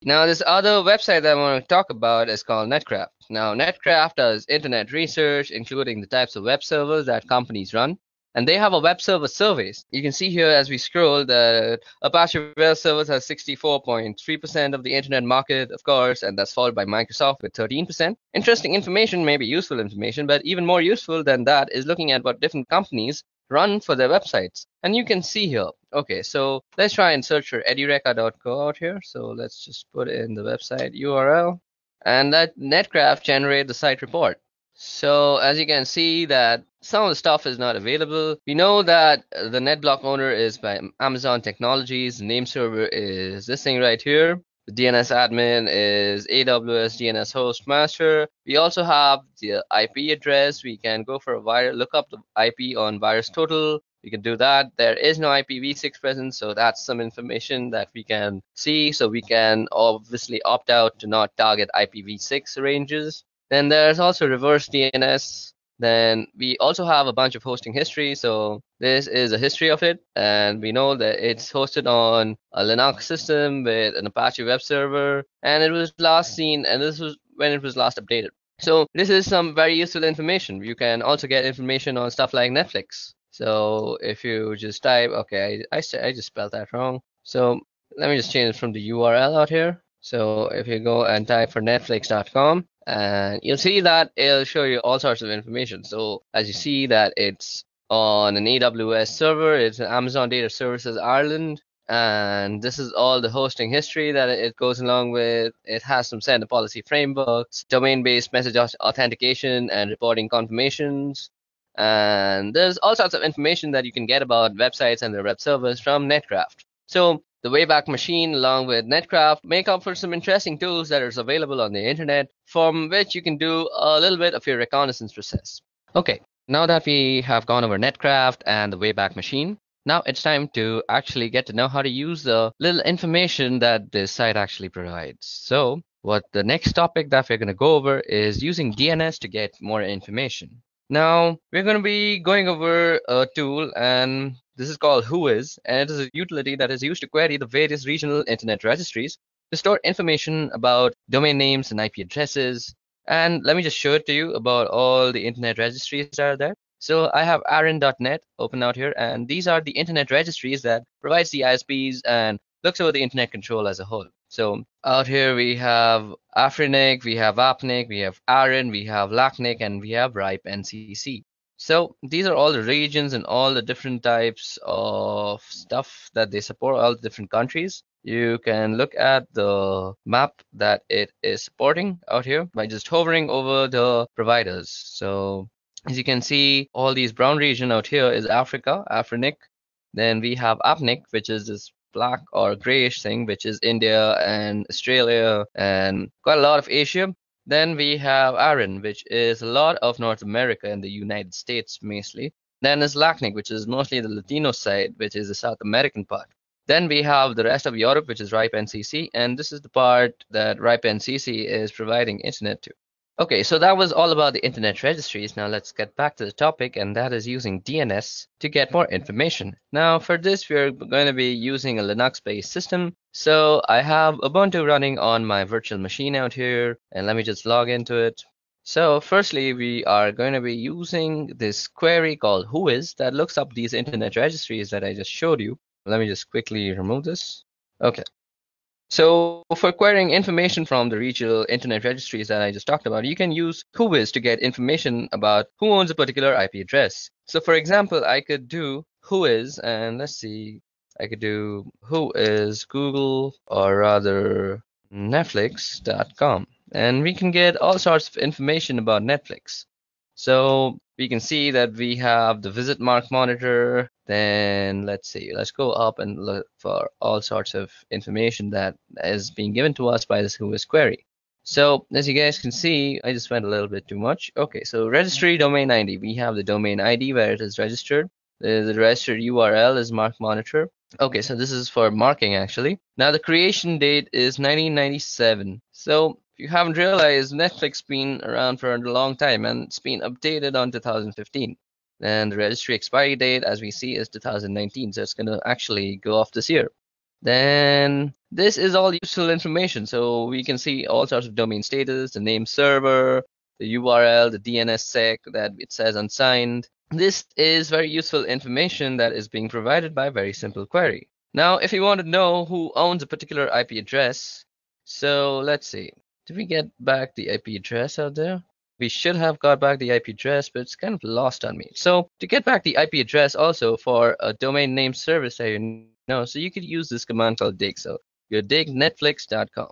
Now, this other website that I want to talk about is called Netcraft. Now, Netcraft does internet research, including the types of web servers that companies run. And they have a web server surveys. You can see here as we scroll that Apache Web Services has 64.3% of the internet market, of course, and that's followed by Microsoft with 13%. Interesting information, maybe useful information, but even more useful than that is looking at what different companies run for their websites. And you can see here. Okay, so let's try and search for edureka.co out here. So let's just put in the website URL. and let Netcraft generate the site report. So as you can see that some of the stuff is not available. We know that the NetBlock owner is by Amazon Technologies. The name server is this thing right here. The DNS admin is AWS DNS host master. We also have the IP address. We can go for a virus, look up the IP on VirusTotal. We can do that. There is no IPv6 present, so that's some information that we can see. So we can obviously opt out to not target IPv6 ranges. Then there's also reverse DNS. Then we also have a bunch of hosting history. So this is a history of it. And we know that it's hosted on a Linux system with an Apache web server. And it was last seen, and this was when it was last updated. So this is some very useful information. You can also get information on stuff like Netflix. So if you just type, okay, I just spelled that wrong. So let me just change it from the URL out here. So if you go and type for netflix.com, and you'll see that it'll show you all sorts of information. So as you see that it's on an AWS server, it's an Amazon Data Services Ireland, and this is all the hosting history that it goes along with. It has some send policy frameworks, domain-based message authentication and reporting confirmations, and there's all sorts of information that you can get about websites and their web servers from Netcraft. So the Wayback Machine, along with Netcraft, make up for some interesting tools that are available on the internet, from which you can do a little bit of your reconnaissance process. Okay, now that we have gone over Netcraft and the Wayback Machine, now it's time to actually get to know how to use the little information that this site actually provides. So what the next topic that we're going to go over is using DNS to get more information. Now, we're going to be going over a tool, and this is called Whois, and it is a utility that is used to query the various regional internet registries to store information about domain names and IP addresses. And let me just show it to you about all the internet registries that are there. So I have aaron.net open out here, and these are the internet registries that provides the ISPs and looks over the internet control as a whole. So out here we have Afrinic, we have Apnic, we have Aaron, we have Lacnic, and we have RIPE NCC. So these are all the regions and all the different types of stuff that they support, all the different countries. You can look at the map that it is supporting out here by just hovering over the providers. So as you can see, all these brown region out here is Africa, Afrinic. Then we have Apnic, which is this black or grayish thing, which is India and Australia and quite a lot of Asia. Then we have Aaron, which is a lot of North America and the United States mostly. Then is Lacnic, which is mostly the Latino side, which is the South American part. Then we have the rest of Europe, which is RIPE NCC, and this is the part that RIPE NCC is providing internet to. Okay, so that was all about the internet registries. Now let's get back to the topic, and that is using DNS to get more information. Now for this, we're going to be using a Linux-based system. So I have Ubuntu running on my virtual machine out here, and let me just log into it. So firstly, we are going to be using this query called Whois that looks up these internet registries that I just showed you. Let me just quickly remove this. Okay. So for querying information from the regional internet registries that I just talked about, you can use Whois to get information about who owns a particular IP address. So for example, I could do Whois, and let's see, I could do Whois Google, or rather Netflix.com, and we can get all sorts of information about Netflix. So we can see that we have the visit mark monitor. Then let's see, let's go up and look for all sorts of information that is being given to us by this Whois query. So as you guys can see, I just went a little bit too much. Okay, so registry domain ID. We have the domain ID where it is registered. The registered URL is mark monitor. Okay, so this is for marking actually. Now the creation date is 1997. So if you haven't realized, Netflix been around for a long time and it's been updated on 2015. And the registry expiry date, as we see, is 2019. So it's going to actually go off this year. Then this is all useful information. So we can see all sorts of domain status, the name server, the URL, the DNSSEC that it says unsigned. This is very useful information that is being provided by a very simple query. Now, if you want to know who owns a particular IP address, so let's see. Did we get back the IP address out there? We should have got back the IP address, but it's kind of lost on me. So to get back the IP address also for a domain name service that you know, so you could use this command called dig. So you dig netflix.com.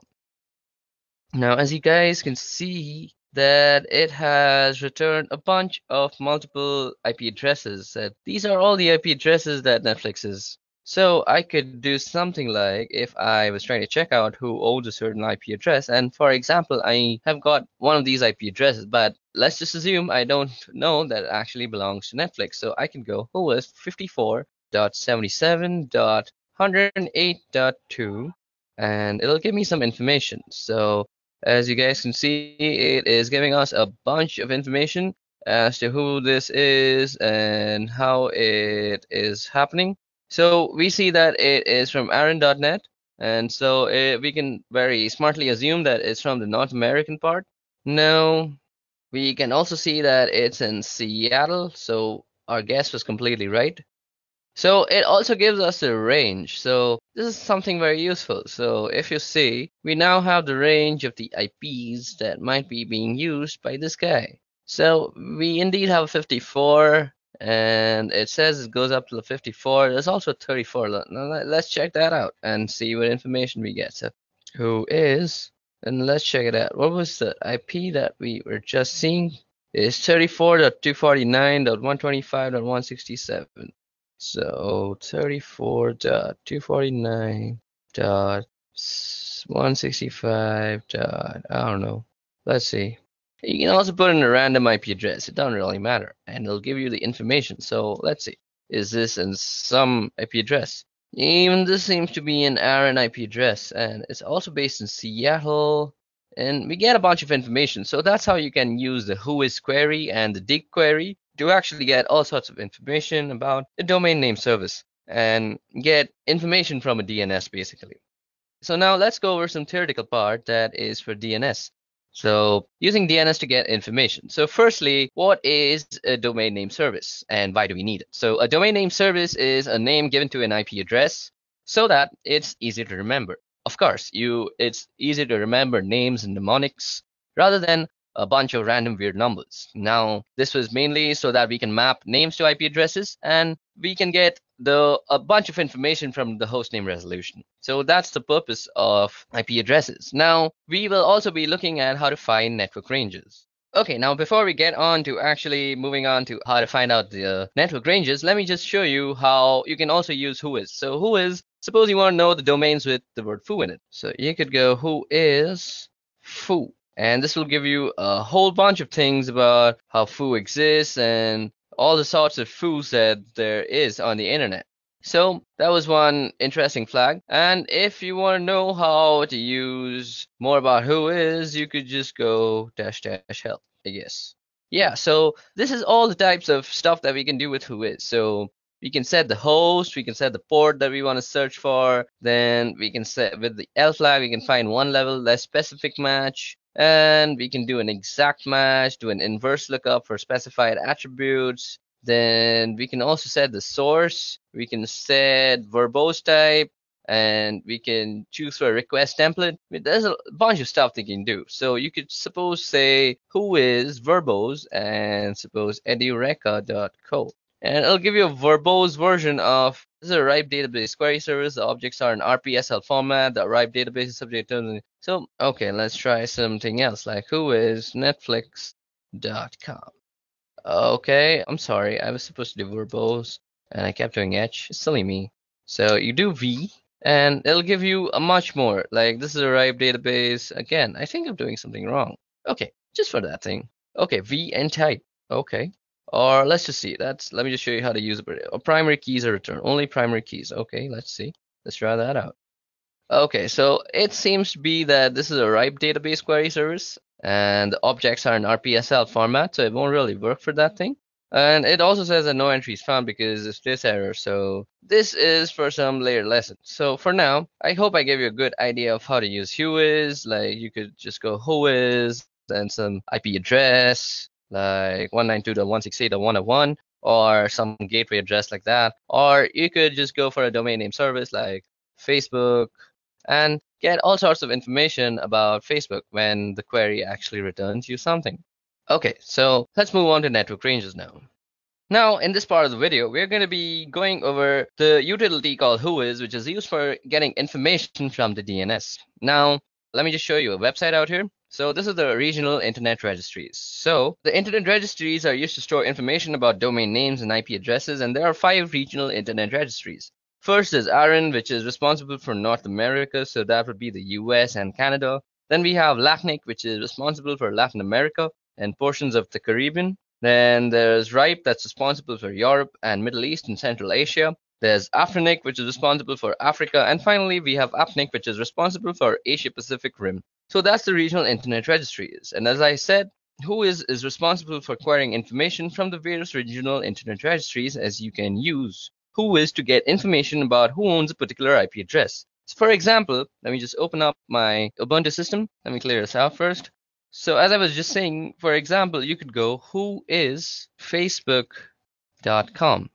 Now, as you guys can see, that it has returned a bunch of multiple IP addresses. These are all the IP addresses that Netflix is. So I could do something like if I was trying to check out who owns a certain IP address, and for example, I have got one of these IP addresses, but let's just assume I don't know that it actually belongs to Netflix. So I can go who is 54.77.108.2, and it'll give me some information. So as you guys can see, it is giving us a bunch of information as to who this is and how it is happening. So we see that it is from Aaron.net, and so we can very smartly assume that it's from the North American part. Now, we can also see that it's in Seattle, so our guess was completely right. So it also gives us a range. So this is something very useful. So if you see, we now have the range of the IPs that might be being used by this guy. So we indeed have 54, and it says it goes up to the 54. There's also 34. Now let's check that out and see what information we get. So who is, and let's check it out. What was the IP that we were just seeing? It's 34.249.125.167. So 34.249.165. I don't know. Let's see. You can also put in a random IP address. It doesn't really matter, and it'll give you the information. So let's see. Is this in some IP address? Even this seems to be an Aaron IP address, and it's also based in Seattle. And we get a bunch of information. So that's how you can use the whois query and the dig query to actually get all sorts of information about a domain name service and get information from a DNS basically. So now let's go over some theoretical part that is for DNS. So using DNS to get information. So firstly, what is a domain name service and why do we need it? So a domain name service is a name given to an IP address so that it's easy to remember. Of course, it's easy to remember names and mnemonics rather than a bunch of random weird numbers. Now, this was mainly so that we can map names to IP addresses and we can get a bunch of information from the hostname resolution. So that's the purpose of IP addresses. Now, we will also be looking at how to find network ranges. Okay, now before we get on to actually moving on to how to find out the network ranges, let me just show you how you can also use whois. So whois, suppose you want to know the domains with the word foo in it. So you could go whois foo. And this will give you a whole bunch of things about how foo exists and all the sorts of foos that there is on the internet. So that was one interesting flag. And if you want to know how to use more about whois, you could just go -- help, I guess. Yeah, so this is all the types of stuff that we can do with whois. So we can set the host, we can set the port that we want to search for, then we can set with the L flag, we can find one level less specific match, and we can do an exact match, do an inverse lookup for specified attributes. Then we can also set the source, we can set verbose type, and we can choose for a request template. There's a bunch of stuff they can do. So you could suppose say whois verbose and suppose edureka.co. And it'll give you a verbose version of this is a RIPE database query service. The objects are in RPSL format. The RIPE database is subject to. So, okay, let's try something else like whois netflix.com. Okay, I'm sorry. I was supposed to do verbose and I kept doing H. Silly me. So you do V and it'll give you a much more. Like this is a RIPE database. Again, I think I'm doing something wrong. Okay, just for that thing. Okay, V and type. Okay. Or let's just see. Let me just show you how to use it. Primary keys are returned. Only primary keys. Okay, let's see. Let's try that out. Okay, so it seems to be that this is a RIPE database query service, and the objects are in RPSL format, so it won't really work for that thing. And it also says that no entries found because of this error, so this is for some later lesson. So for now, I hope I gave you a good idea of how to use whois. Like you could just go whois and some IP address, like 192.168.101, or some gateway address like that. Or you could just go for a domain name service like Facebook, and get all sorts of information about Facebook when the query actually returns you something. Okay, so let's move on to network ranges now. Now, in this part of the video, we're going to be going over the utility called whois, which is used for getting information from the DNS. Now, let me just show you a website out here. So this is the regional internet registries. So the internet registries are used to store information about domain names and IP addresses, and there are 5 regional internet registries. First is ARIN, which is responsible for North America, so that would be the US and Canada. Then we have LACNIC, which is responsible for Latin America and portions of the Caribbean. Then there's RIPE, that's responsible for Europe and Middle East and Central Asia. There's AFRINIC, which is responsible for Africa. And finally, we have APNIC, which is responsible for Asia Pacific Rim. So that's the regional internet registries. And as I said, WHOIS is responsible for acquiring information from the various regional internet registries, as you can use WHOIS to get information about who owns a particular IP address. So for example, let me just open up my Ubuntu system. Let me clear this out first. So as I was just saying, for example, you could go whoisfacebook.com.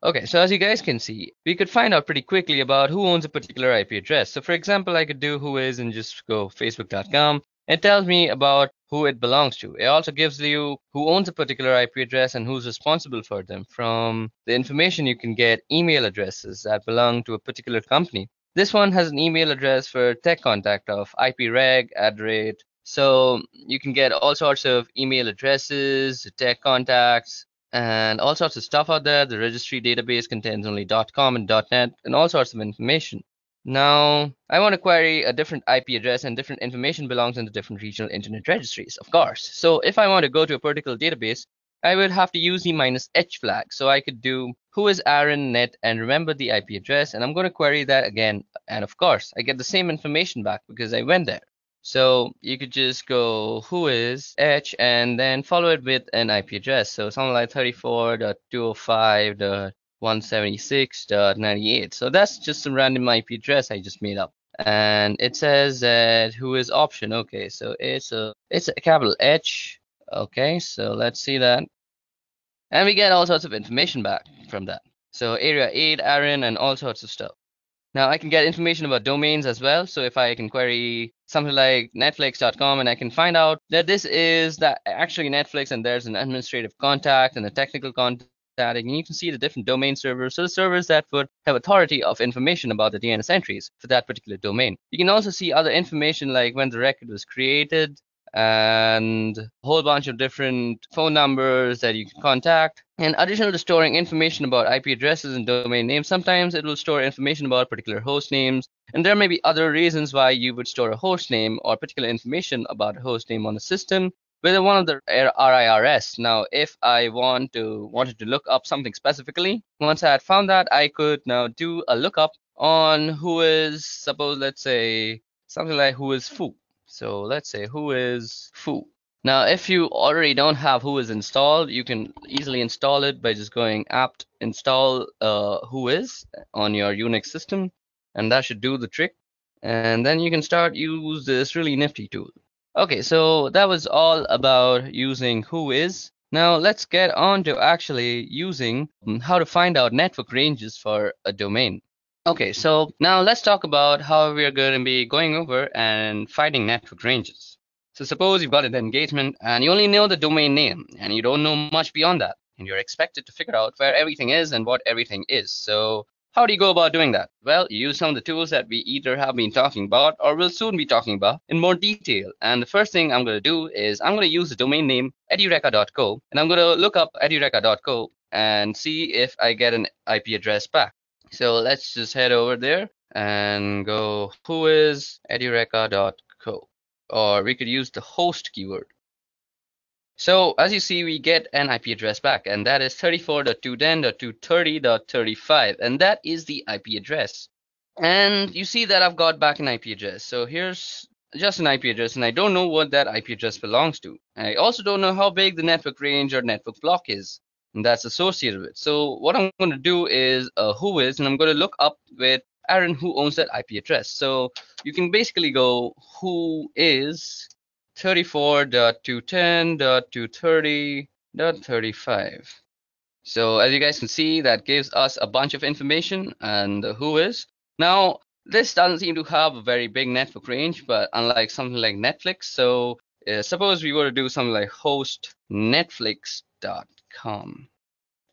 Okay, so as you guys can see, we could find out pretty quickly about who owns a particular IP address. So for example, I could do whois and just go facebook.com. It tells me about who it belongs to. It also gives you who owns a particular IP address and who's responsible for them. From the information, you can get email addresses that belong to a particular company. This one has an email address for tech contact of ipreg @ So you can get all sorts of email addresses, tech contacts, and all sorts of stuff out there. The registry database contains only .com and .net and all sorts of information. Now, I want to query a different IP address, and different information belongs in the different regional internet registries, of course. So if I want to go to a particular database, I would have to use the -h flag. So I could do whois ARIN net and remember the IP address, and I'm going to query that again. And of course, I get the same information back because I went there. So you could just go whois h and then follow it with an IP address. So something like 34.205.176.98. So that's just some random IP address I just made up. And it says that whois option. Okay, so it's a capital H. Okay, so let's see that. And we get all sorts of information back from that. So area 8, ARIN, and all sorts of stuff. Now I can get information about domains as well. So if I can query something like netflix.com, and I can find out that this is actually Netflix, and there's an administrative contact and a technical contact, and you can see the different domain servers. So the servers that would have authority of information about the DNS entries for that particular domain. You can also see other information like when the record was created, and a whole bunch of different phone numbers that you can contact. And additional to storing information about IP addresses and domain names, sometimes it will store information about particular host names. And there may be other reasons why you would store a host name or particular information about a host name on a system, whether one of the RIRS. Now, if I wanted to look up something specifically, once I had found that, I could now do a lookup on whois, suppose, let's say, something like whois foo. So let's say whois foo. Now, if you already don't have whois installed, you can easily install it by just going apt install whois on your Unix system, and that should do the trick. And then you can use this really nifty tool. Okay, so that was all about using whois. Now let's get on to actually using how to find out network ranges for a domain. Okay, so now let's talk about how we are going to be going over and finding network ranges. So suppose you've got an engagement and you only know the domain name and you don't know much beyond that, and you're expected to figure out where everything is and what everything is. So how do you go about doing that? Well, you use some of the tools that we either have been talking about or will soon be talking about in more detail. And the first thing I'm going to do is I'm going to use the domain name edureka.co, and I'm going to look up edureka.co and see if I get an IP address back. So let's just head over there and go whois edureka.co, or we could use the host keyword. So as you see, we get an IP address back, and that is 34.210.230.35, and that is the IP address. And you see that I've got back an IP address. So here's just an IP address, and I don't know what that IP address belongs to. I also don't know how big the network range or network block is that's associated with. So what I'm going to do is whois, and I'm going to look up with ARIN who owns that IP address. So you can basically go whois 34.210.230.35. So as you guys can see, that gives us a bunch of information and whois. Now, this doesn't seem to have a very big network range, but unlike something like Netflix, so suppose we were to do something like host netflix.com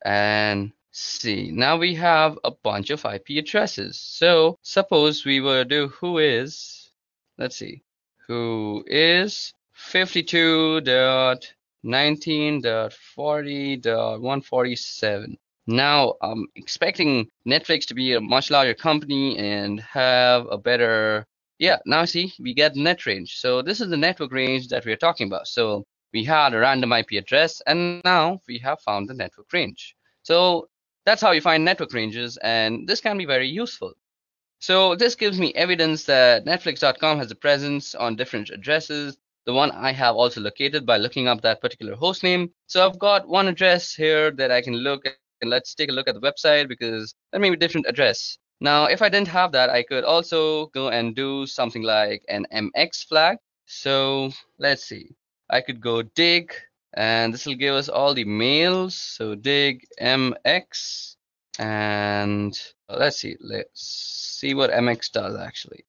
and see, now we have a bunch of IP addresses. So suppose we were to do whois let's see, who is 52.19.40.147. Now, I'm expecting Netflix to be a much larger company and have a better, yeah, now see, we get net range. So this is the network range that we're talking about. So we had a random IP address, and now we have found the network range. So that's how you find network ranges, and this can be very useful. So this gives me evidence that Netflix.com has a presence on different addresses. The one I have also located by looking up that particular host name. So I've got one address here that I can look at, and let's take a look at the website because that may be a different address. Now, if I didn't have that, I could also go and do something like an MX flag. So let's see. I could go dig, and this will give us all the mails. So dig MX, and let's see what MX does actually.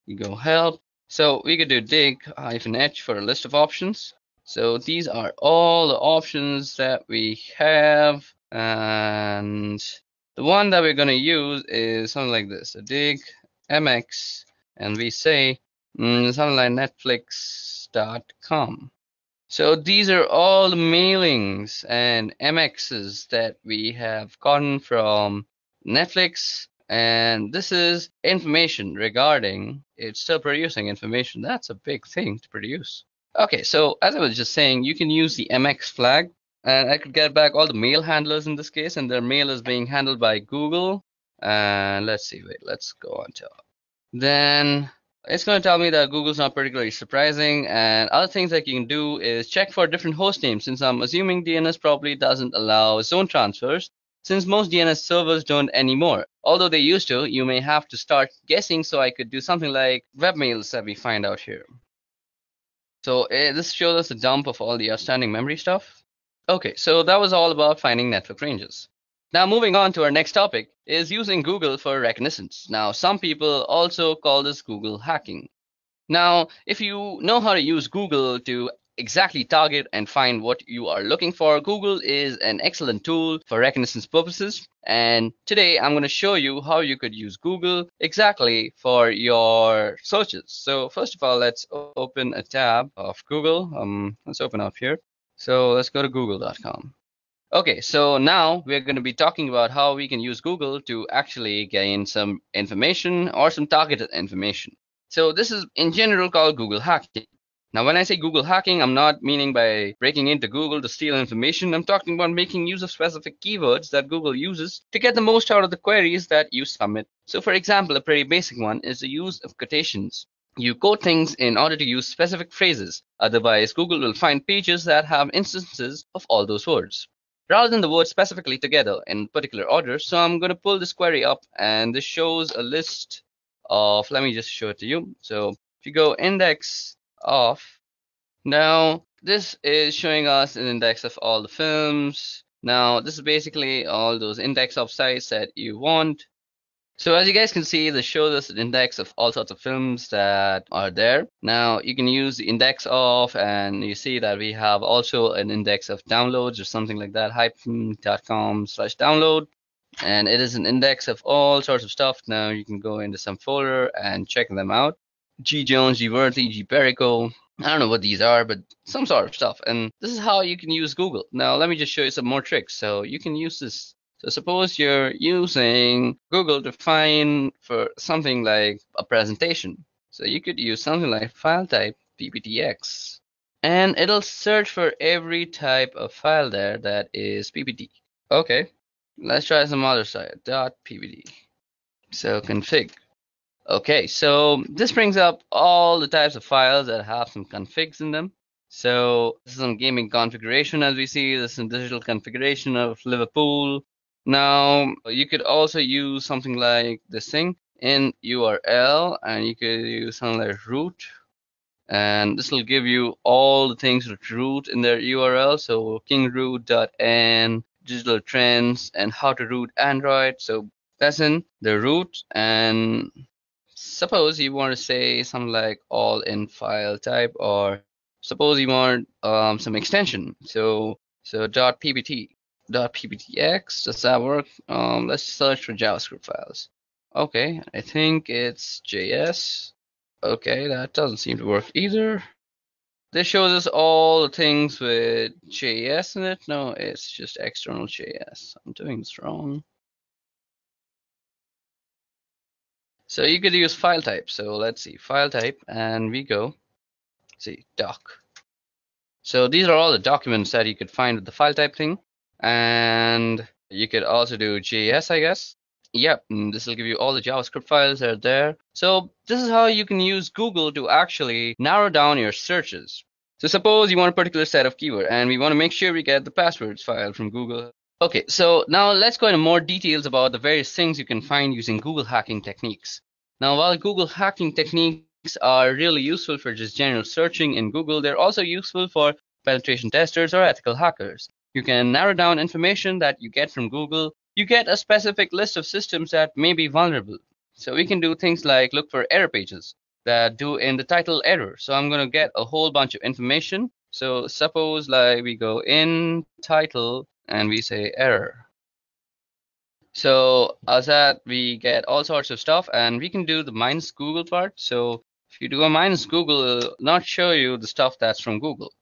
You go help. So we could do dig-h for a list of options. So these are all the options that we have, and the one that we're going to use is something like this. So dig mx, and we say something like netflix.com. So these are all the mailings and MXs that we have gotten from Netflix, and this is information regarding it's still producing information. That's a big thing to produce. Okay, so as I was just saying, you can use the MX flag, and I could get back all the mail handlers in this case, and their mail is being handled by Google. And let's see, wait, let's go on to then it's going to tell me that Google's not particularly surprising, and other things that you can do is check for different host names, since I'm assuming DNS probably doesn't allow zone transfers, since most DNS servers don't anymore. Although they used to, you may have to start guessing, so I could do something like webmails that we find out here. So this shows us a dump of all the outstanding memory stuff. Okay, so that was all about finding network ranges. Now, moving on to our next topic is using Google for reconnaissance. Now, some people also call this Google hacking. Now, if you know how to use Google to exactly target and find what you are looking for, Google is an excellent tool for reconnaissance purposes. And today I'm going to show you how you could use Google exactly for your searches. So first of all, let's open a tab of Google. Let's open up here. So let's go to google.com. Okay, so now we're going to be talking about how we can use Google to actually gain some information or some targeted information. So this is in general called Google hacking. Now, when I say Google hacking, I'm not meaning by breaking into Google to steal information. I'm talking about making use of specific keywords that Google uses to get the most out of the queries that you submit. So for example, a pretty basic one is the use of quotations. You quote things in order to use specific phrases. Otherwise, Google will find pages that have instances of all those words, rather than the words specifically together in particular order. So I'm going to pull this query up, and this shows a list of, let me just show it to you. So if you go index of, now this is showing us an index of all the films. Now this is basically all those index of sites that you want. So as you guys can see, this shows us an index of all sorts of films that are there. Now you can use the index of, and you see that we have also an index of downloads or something like that, hyphen.com/download. And it is an index of all sorts of stuff. Now you can go into some folder and check them out. G Jones, G Worthy, G Perico. I don't know what these are, but some sort of stuff. And this is how you can use Google. Now let me just show you some more tricks. So you can use this. So suppose you're using Google to find for something like a presentation. So you could use something like file type PPTX, and it'll search for every type of file there that is PPT. Okay, let's try some other site, .ppt. So config. Okay, so this brings up all the types of files that have some configs in them. So this is some gaming configuration, as we see. This is some digital configuration of Liverpool. Now you could also use something like this thing in URL, and you could use something like root, and this will give you all the things with root in their URL. So kingroot.n, digital trends, and how to root Android. So that's in the root, and suppose you want to say something like all in file type, or suppose you want some extension. So .ppt. .pptx, does that work? Let's search for JavaScript files. Okay, I think it's JS. Okay, that doesn't seem to work either. This shows us all the things with JS in it. No, it's just external JS. I'm doing this wrong. So you could use file type. So let's see, file type, and we go, see, doc. So these are all the documents that you could find with the file type thing. And you could also do JS, I guess. Yep, and this will give you all the JavaScript files that are there. So this is how you can use Google to actually narrow down your searches. So suppose you want a particular set of keyword and we want to make sure we get the passwords file from Google. Okay, so now let's go into more details about the various things you can find using Google hacking techniques. Now, while Google hacking techniques are really useful for just general searching in Google, they're also useful for penetration testers or ethical hackers. You can narrow down information that you get from Google. You get a specific list of systems that may be vulnerable. So we can do things like look for error pages that do in the title error. So I'm going to get a whole bunch of information. So suppose like we go in title and we say error. So as that we get all sorts of stuff, and we can do the minus Google part. So if you do a minus Google, it'll not show you the stuff that's from Google.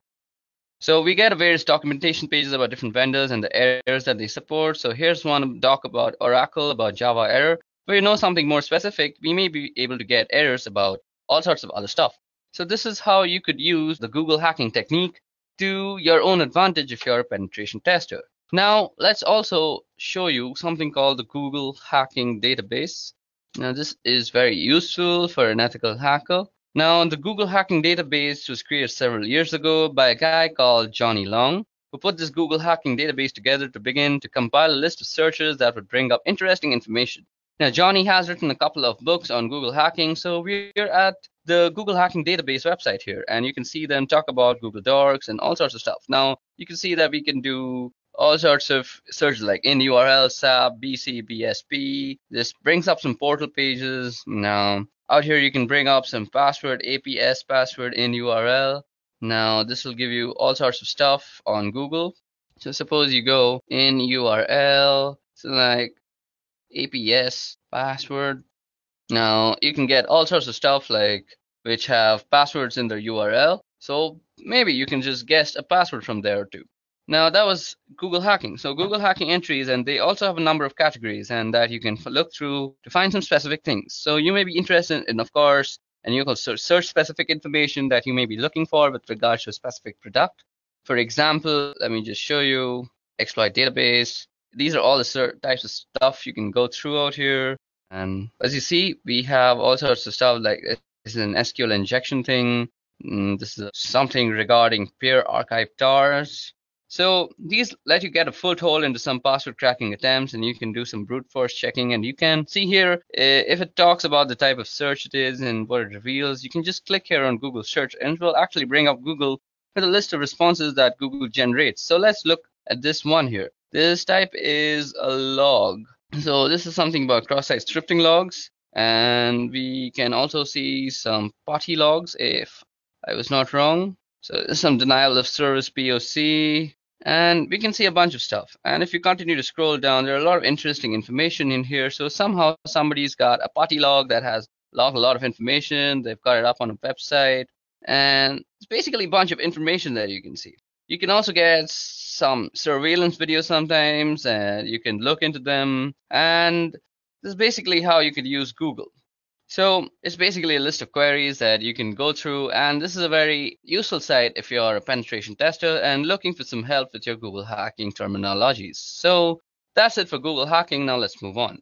So we get various documentation pages about different vendors and the errors that they support. So here's one doc about Oracle, about Java error. Where you know something more specific, we may be able to get errors about all sorts of other stuff. So this is how you could use the Google hacking technique to your own advantage if you're a penetration tester. Now, let's also show you something called the Google hacking database. Now, this is very useful for an ethical hacker. Now, the Google hacking database was created several years ago by a guy called Johnny Long, who put this Google hacking database together to begin to compile a list of searches that would bring up interesting information. Now, Johnny has written a couple of books on Google hacking, so we're at the Google hacking database website here, and you can see them talk about Google Docs and all sorts of stuff. Now, you can see that we can do all sorts of searches like in URL, SAP, BC, BSP. This brings up some portal pages. Now, out here, you can bring up some password, APS password in URL. Now, this will give you all sorts of stuff on Google. So suppose you go in URL, so like APS password. Now, you can get all sorts of stuff like which have passwords in their URL. So maybe you can just guess a password from there too. Now, that was Google hacking. So Google hacking entries, and they also have a number of categories and that you can look through to find some specific things. So you may be interested in, of course, and you can search specific information that you may be looking for with regards to a specific product. For example, let me just show you exploit database. These are all the types of stuff you can go through out here. And as you see, we have all sorts of stuff like this is an SQL injection thing. This is something regarding peer archive tars. So these let you get a foothold into some password cracking attempts, and you can do some brute force checking. And you can see here if it talks about the type of search it is and what it reveals. You can just click here on Google search, and it will actually bring up Google with a list of responses that Google generates. So let's look at this one here. This type is a log. So this is something about cross-site scripting logs, and we can also see some POTI logs if I was not wrong. So there's some denial of service POC. And we can see a bunch of stuff. And if you continue to scroll down, there are a lot of interesting information in here. So somehow somebody's got a POTI log that has logged a lot of information. They've got it up on a website. And it's basically a bunch of information that you can see. You can also get some surveillance videos sometimes, and you can look into them. And this is basically how you could use Google. So it's basically a list of queries that you can go through, and this is a very useful site if you're a penetration tester and looking for some help with your Google hacking terminologies. So that's it for Google hacking. Now let's move on.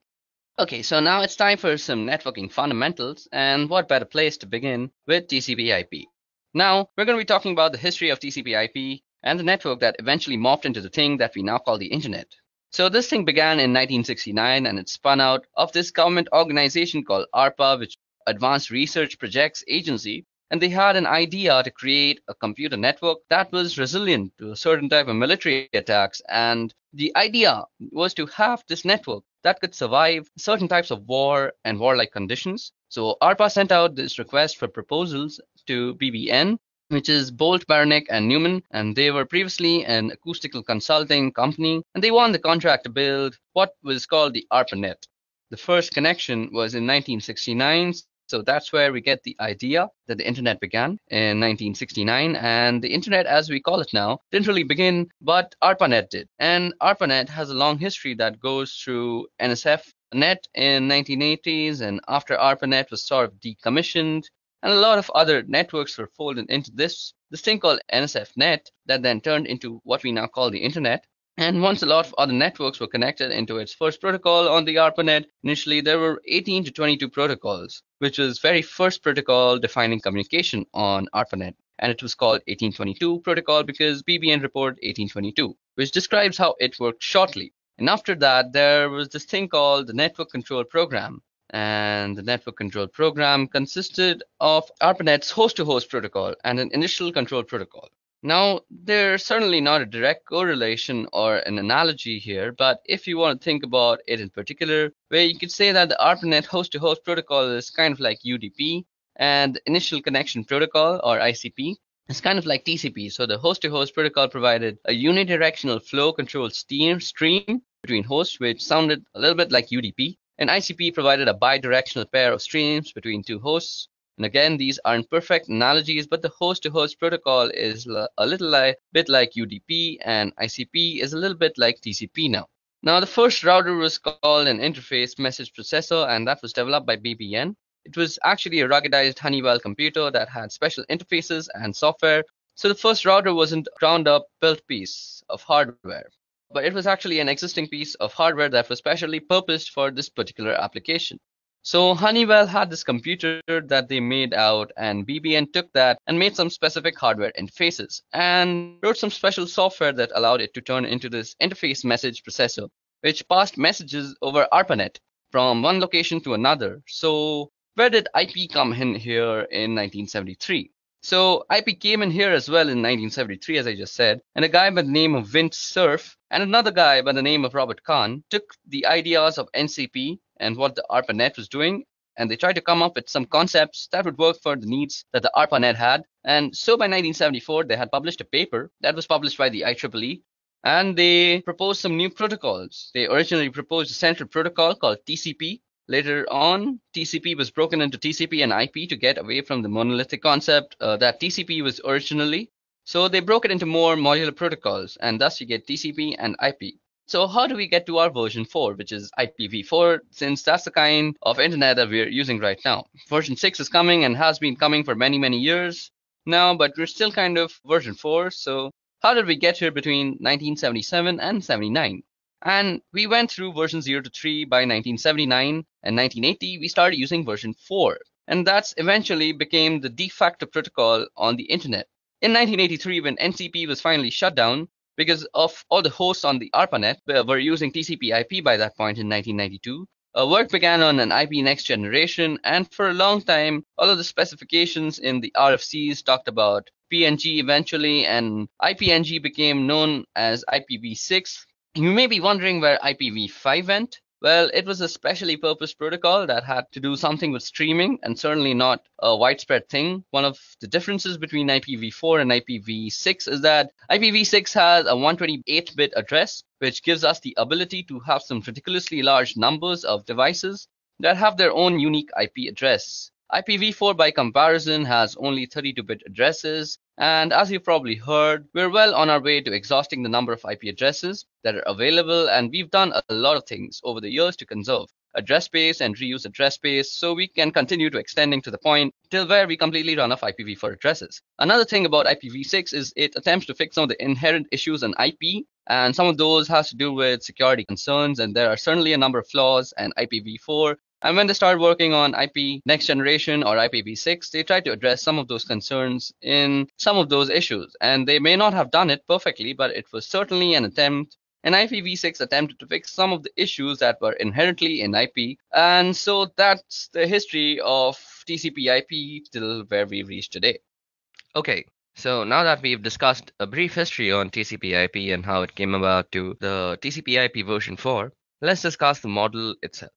Okay, so now it's time for some networking fundamentals, and what better place to begin with TCP/IP. Now we're going to be talking about the history of TCP/IP and the network that eventually morphed into the thing that we now call the internet. So this thing began in 1969, and it spun out of this government organization called ARPA, which Advanced Research Projects Agency, and they had an idea to create a computer network that was resilient to a certain type of military attacks. And the idea was to have this network that could survive certain types of war and warlike conditions. So ARPA sent out this request for proposals to BBN, which is Bolt, Beranek, and Newman, and they were previously an acoustical consulting company, and they won the contract to build what was called the ARPANET. The first connection was in 1969, So that's where we get the idea that the internet began in 1969, and the internet as we call it now didn't really begin, but ARPANET did. And ARPANET has a long history that goes through NSFNet in 1980s, and after ARPANET was sort of decommissioned, and a lot of other networks were folded into this thing called NSFNet that then turned into what we now call the internet. And once a lot of other networks were connected into its first protocol on the ARPANET, initially there were 18 to 22 protocols, which was very first protocol defining communication on ARPANET. And it was called 1822 protocol because BBN report 1822, which describes how it worked shortly. And after that, there was this thing called the Network Control Program. And the Network Control Program consisted of ARPANET's host-to-host protocol and an initial control protocol. Now, there's certainly not a direct correlation or an analogy here, but if you want to think about it in particular, where you could say that the ARPANET host-to-host protocol is kind of like UDP, and the Initial Connection Protocol, or ICP, is kind of like TCP. So the host-to-host protocol provided a unidirectional flow control stream between hosts, which sounded a little bit like UDP, and ICP provided a bidirectional pair of streams between two hosts. And again, these aren't perfect analogies, but the host-to-host protocol is a little bit like UDP, and ICP is a little bit like TCP now. Now, the first router was called an Interface Message Processor, and that was developed by BBN. It was actually a ruggedized Honeywell computer that had special interfaces and software. So the first router wasn't a ground-up built piece of hardware, but it was actually an existing piece of hardware that was specially purposed for this particular application. So Honeywell had this computer that they made out, and BBN took that and made some specific hardware interfaces and wrote some special software that allowed it to turn into this interface message processor, which passed messages over ARPANET from one location to another. So where did IP come in here in 1973? So IP came in here as well in 1973, as I just said, and a guy by the name of Vint Cerf and another guy by the name of Robert Kahn took the ideas of NCP and what the ARPANET was doing, and they tried to come up with some concepts that would work for the needs that the ARPANET had. And so by 1974, they had published a paper that was published by the IEEE, and they proposed some new protocols. They originally proposed a central protocol called TCP. Later on, TCP was broken into TCP and IP to get away from the monolithic concept that TCP was originally. So they broke it into more modular protocols, and thus you get TCP and IP. So how do we get to our version 4, which is IPv4, since that's the kind of internet that we're using right now? Version 6 is coming and has been coming for many, many years now, but we're still kind of version 4. So how did we get here between 1977 and 79? And we went through version 0 to 3 by 1979, and 1980 we started using version 4. And that's eventually became the de facto protocol on the internet. In 1983, when NCP was finally shut down, because of all the hosts on the ARPANET were using TCP IP by that point in 1992, work began on an IP next generation, and for a long time, all of the specifications in the RFCs talked about PNG eventually, and IPNG became known as IPv6. You may be wondering where IPv5 went. Well, it was a specially purposed protocol that had to do something with streaming, and certainly not a widespread thing. One of the differences between IPv4 and IPv6 is that IPv6 has a 128-bit address, which gives us the ability to have some ridiculously large numbers of devices that have their own unique IP address. IPv4, by comparison, has only 32-bit addresses, and as you've probably heard, we're well on our way to exhausting the number of IP addresses that are available, and we've done a lot of things over the years to conserve address space and reuse address space so we can continue to extending to the point till where we completely run off IPv4 addresses. Another thing about IPv6 is it attempts to fix some of the inherent issues in IP, and some of those has to do with security concerns, and there are certainly a number of flaws in IPv4. And when they started working on IP next generation or IPv6, they tried to address some of those concerns in some of those issues. And they may not have done it perfectly, but it was certainly an attempt. And IPv6 attempted to fix some of the issues that were inherently in IP. And so that's the history of TCP IP till where we've reached today. Okay, so now that we've discussed a brief history on TCP IP and how it came about to the TCP IP version 4, let's discuss the model itself.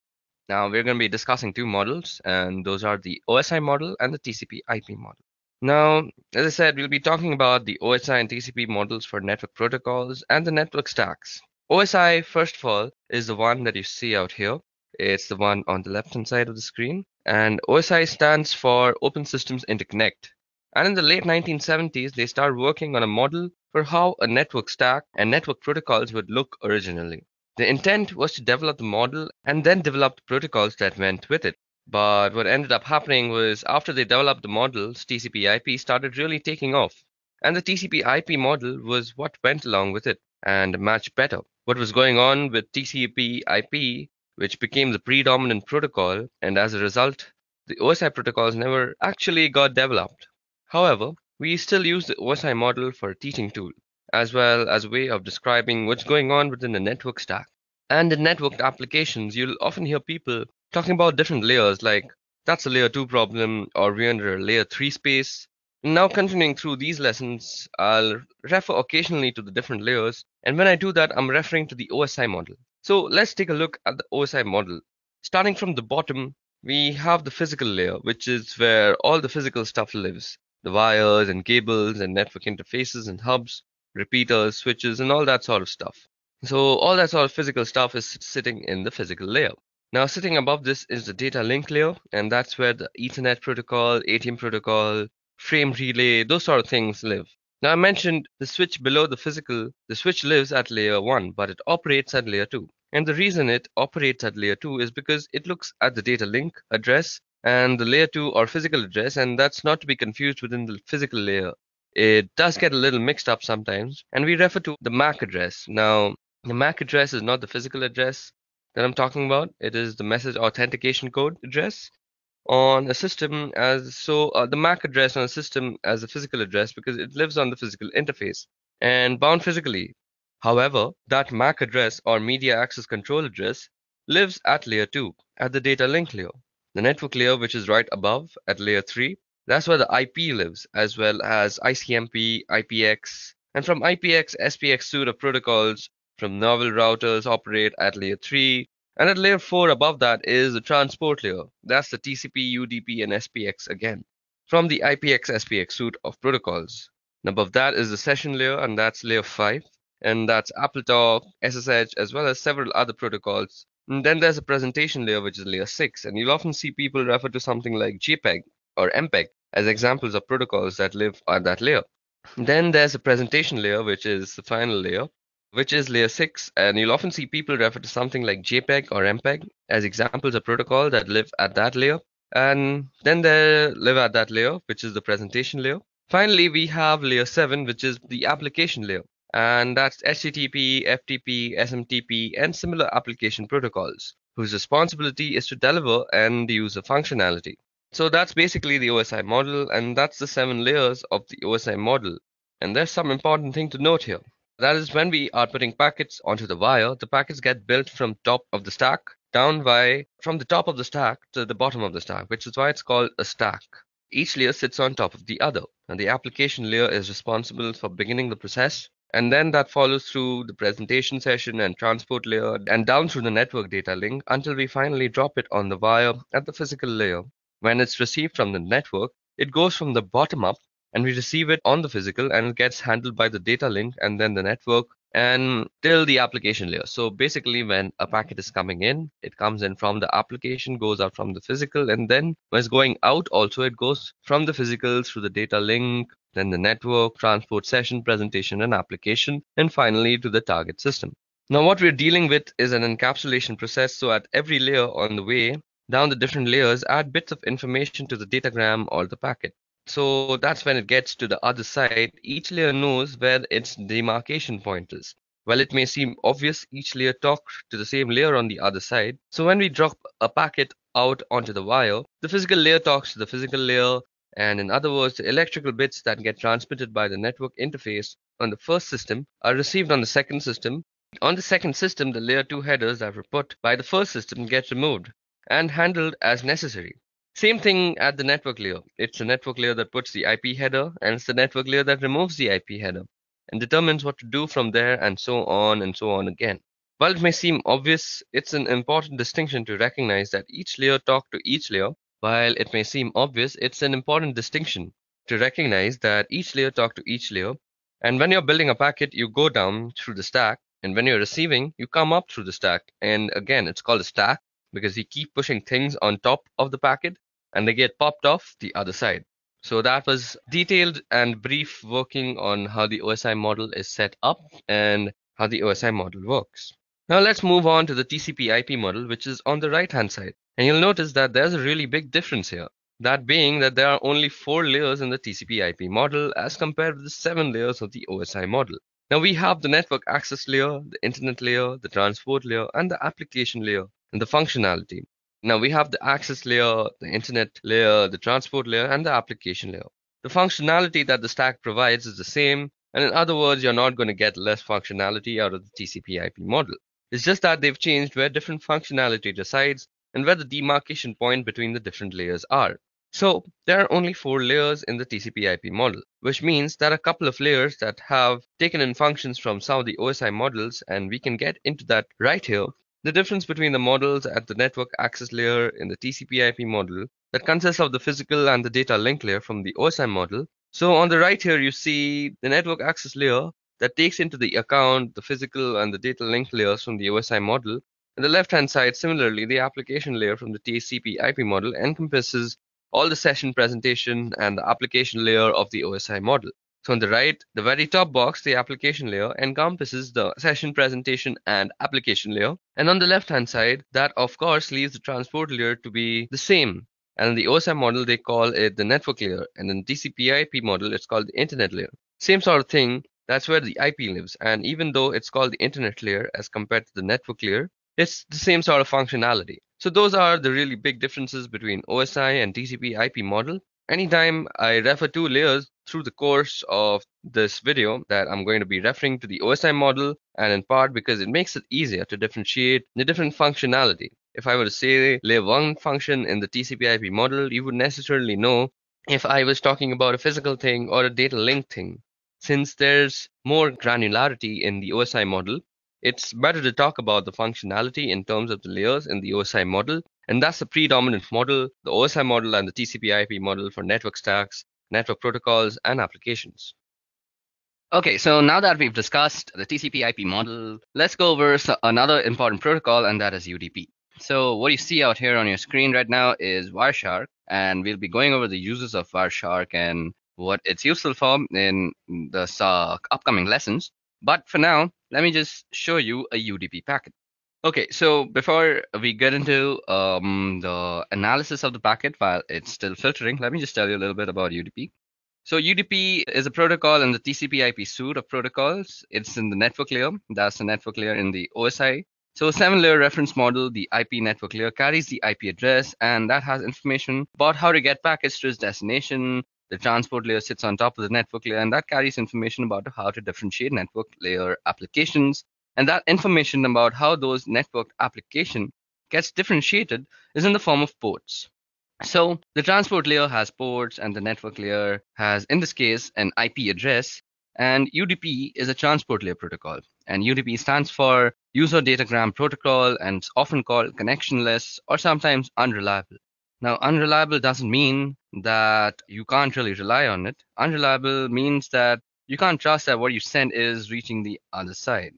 Now we're going to be discussing two models, and those are the OSI model and the TCP IP model. Now, as I said, we'll be talking about the OSI and TCP models for network protocols and the network stacks. OSI, first of all, is the one that you see out here. It's the one on the left-hand side of the screen. And OSI stands for Open Systems Interconnect. And in the late 1970s, they started working on a model for how a network stack and network protocols would look originally. The intent was to develop the model and then develop the protocols that went with it. But what ended up happening was after they developed the models, TCP/IP started really taking off. And the TCP/IP model was what went along with it and matched better. What was going on with TCP/IP, which became the predominant protocol, and as a result, the OSI protocols never actually got developed. However, we still use the OSI model for a teaching tool, as well as a way of describing what's going on within the network stack. And in networked applications, you'll often hear people talking about different layers, like that's a layer 2 problem, or we're under a layer 3 space. Now, continuing through these lessons, I'll refer occasionally to the different layers, and when I do that, I'm referring to the OSI model. So let's take a look at the OSI model. Starting from the bottom, we have the physical layer, which is where all the physical stuff lives. The wires and cables and network interfaces and hubs, repeaters, switches, and all that sort of stuff. So all that sort of physical stuff is sitting in the physical layer. Now sitting above this is the data link layer, and that's where the Ethernet protocol, ATM protocol, frame relay, those sort of things live. Now I mentioned the switch below the physical, the switch lives at layer 1, but it operates at layer 2. And the reason it operates at layer 2 is because it looks at the data link address and the layer 2 or physical address, and that's not to be confused within the physical layer. It does get a little mixed up sometimes, and we refer to the MAC address. Now, the MAC address is not the physical address that I'm talking about. It is the message authentication code address on a system the MAC address on a system as a physical address because it lives on the physical interface and bound physically. However, that MAC address or media access control address lives at layer 2, at the data link layer. The network layer, which is right above at layer 3, that's where the IP lives, as well as ICMP, IPX, and from IPX, SPX suite of protocols from novel routers operate at layer 3, and at layer 4 above that is the transport layer. That's the TCP, UDP, and SPX again, from the IPX, SPX suite of protocols. And above that is the session layer, and that's layer 5, and that's AppleTalk, SSH, as well as several other protocols. And then there's a presentation layer, which is layer 6, and you'll often see people refer to something like JPEG or MPEG as examples of protocols that live at that layer. Then there's a presentation layer, which is the final layer, which is layer 6, and you'll often see people refer to something like JPEG or MPEG as examples of protocol that live at that layer. And then they live at that layer, which is the presentation layer. Finally, we have layer 7, which is the application layer, and that's HTTP, FTP, SMTP, and similar application protocols, whose responsibility is to deliver and use the functionality. So that's basically the OSI model, and that's the 7 layers of the OSI model. And there's some important thing to note here. That is, when we are putting packets onto the wire, the packets get built from top of the stack from the top of the stack to the bottom of the stack, which is why it's called a stack. Each layer sits on top of the other, and the application layer is responsible for beginning the process, and then that follows through the presentation session and transport layer and down through the network data link until we finally drop it on the wire at the physical layer. When it's received from the network, it goes from the bottom up, and we receive it on the physical, and it gets handled by the data link and then the network and till the application layer. So basically, when a packet is coming in, it comes in from the application, goes out from the physical, and then when it's going out also, it goes from the physical through the data link, then the network, transport session, presentation, and application, and finally to the target system. Now what we're dealing with is an encapsulation process, so at every layer on the way down the different layers add bits of information to the datagram or the packet. So that's when it gets to the other side. Each layer knows where its demarcation point is. While it may seem obvious, each layer talks to the same layer on the other side. So when we drop a packet out onto the wire, the physical layer talks to the physical layer, and in other words, the electrical bits that get transmitted by the network interface on the first system are received on the second system. On the second system, the layer 2 headers that were put by the first system get removed and handled as necessary. Same thing at the network layer. It's the network layer that puts the IP header, and it's the network layer that removes the IP header and determines what to do from there, and so on again. While it may seem obvious, it's an important distinction to recognize that each layer talks to each layer. While it may seem obvious, it's an important distinction to recognize that each layer talks to each layer. And when you're building a packet, you go down through the stack, and when you're receiving, you come up through the stack. And again, it's called a stack because we keep pushing things on top of the packet and they get popped off the other side. So that was detailed and brief working on how the OSI model is set up and how the OSI model works. Now let's move on to the TCP/IP model, which is on the right hand side. And you'll notice that there's a really big difference here. That being that there are only 4 layers in the TCP/IP model as compared with the 7 layers of the OSI model. Now we have the network access layer, the internet layer, the transport layer, and the application layer and the functionality. Now we have the access layer, the internet layer, the transport layer, and the application layer. The functionality that the stack provides is the same, and in other words, you're not going to get less functionality out of the TCP/IP model. It's just that they've changed where different functionality resides and where the demarcation point between the different layers are. So there are only 4 layers in the TCP/IP model, which means there are a couple of layers that have taken in functions from some of the OSI models, and we can get into that right here. The difference between the models at the network access layer in the TCP/IP model that consists of the physical and the data link layer from the OSI model. So on the right here, you see the network access layer that takes into the account the physical and the data link layers from the OSI model. On the left-hand side, similarly, the application layer from the TCP/IP model encompasses all the session presentation and the application layer of the OSI model. So on the right, the very top box, the application layer, encompasses the session presentation and application layer. And on the left-hand side, that of course leaves the transport layer to be the same. And in the OSI model, they call it the network layer. And in the TCP/IP model, it's called the internet layer. Same sort of thing, that's where the IP lives. And even though it's called the internet layer as compared to the network layer, it's the same sort of functionality. So those are the really big differences between OSI and TCP/IP model. Anytime I refer to layers through the course of this video, that I'm going to be referring to the OSI model, and in part because it makes it easier to differentiate the different functionality. If I were to say layer 1 function in the TCP/IP model, you would necessarily know if I was talking about a physical thing or a data link thing. Since there's more granularity in the OSI model, it's better to talk about the functionality in terms of the layers in the OSI model, and that's the predominant model, the OSI model and the TCP/IP model for network stacks, network protocols, and applications. Okay, so now that we've discussed the TCP/IP model, let's go over another important protocol, and that is UDP. So what you see out here on your screen right now is Wireshark, and we'll be going over the uses of Wireshark and what it's useful for in the upcoming lessons. But for now, let me just show you a UDP packet. Okay, so before we get into the analysis of the packet while it's still filtering, let me just tell you a little bit about UDP. So UDP is a protocol in the TCP/IP suite of protocols. It's in the network layer. That's the network layer in the OSI. So a 7-layer reference model, the IP network layer, carries the IP address, and that has information about how to get packets to its destination. The transport layer sits on top of the network layer, and that carries information about how to differentiate network layer applications. And that information about how those network application gets differentiated is in the form of ports. So the transport layer has ports, and the network layer has, in this case, an IP address. And UDP is a transport layer protocol. And UDP stands for User Datagram Protocol, and it's often called connectionless or sometimes unreliable. Now, unreliable doesn't mean that you can't really rely on it. Unreliable means that you can't trust that what you send is reaching the other side.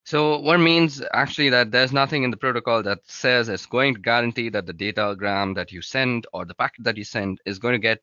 So what means actually that there's nothing in the protocol that says it's going to guarantee that the datagram that you send or the packet that you send is going to get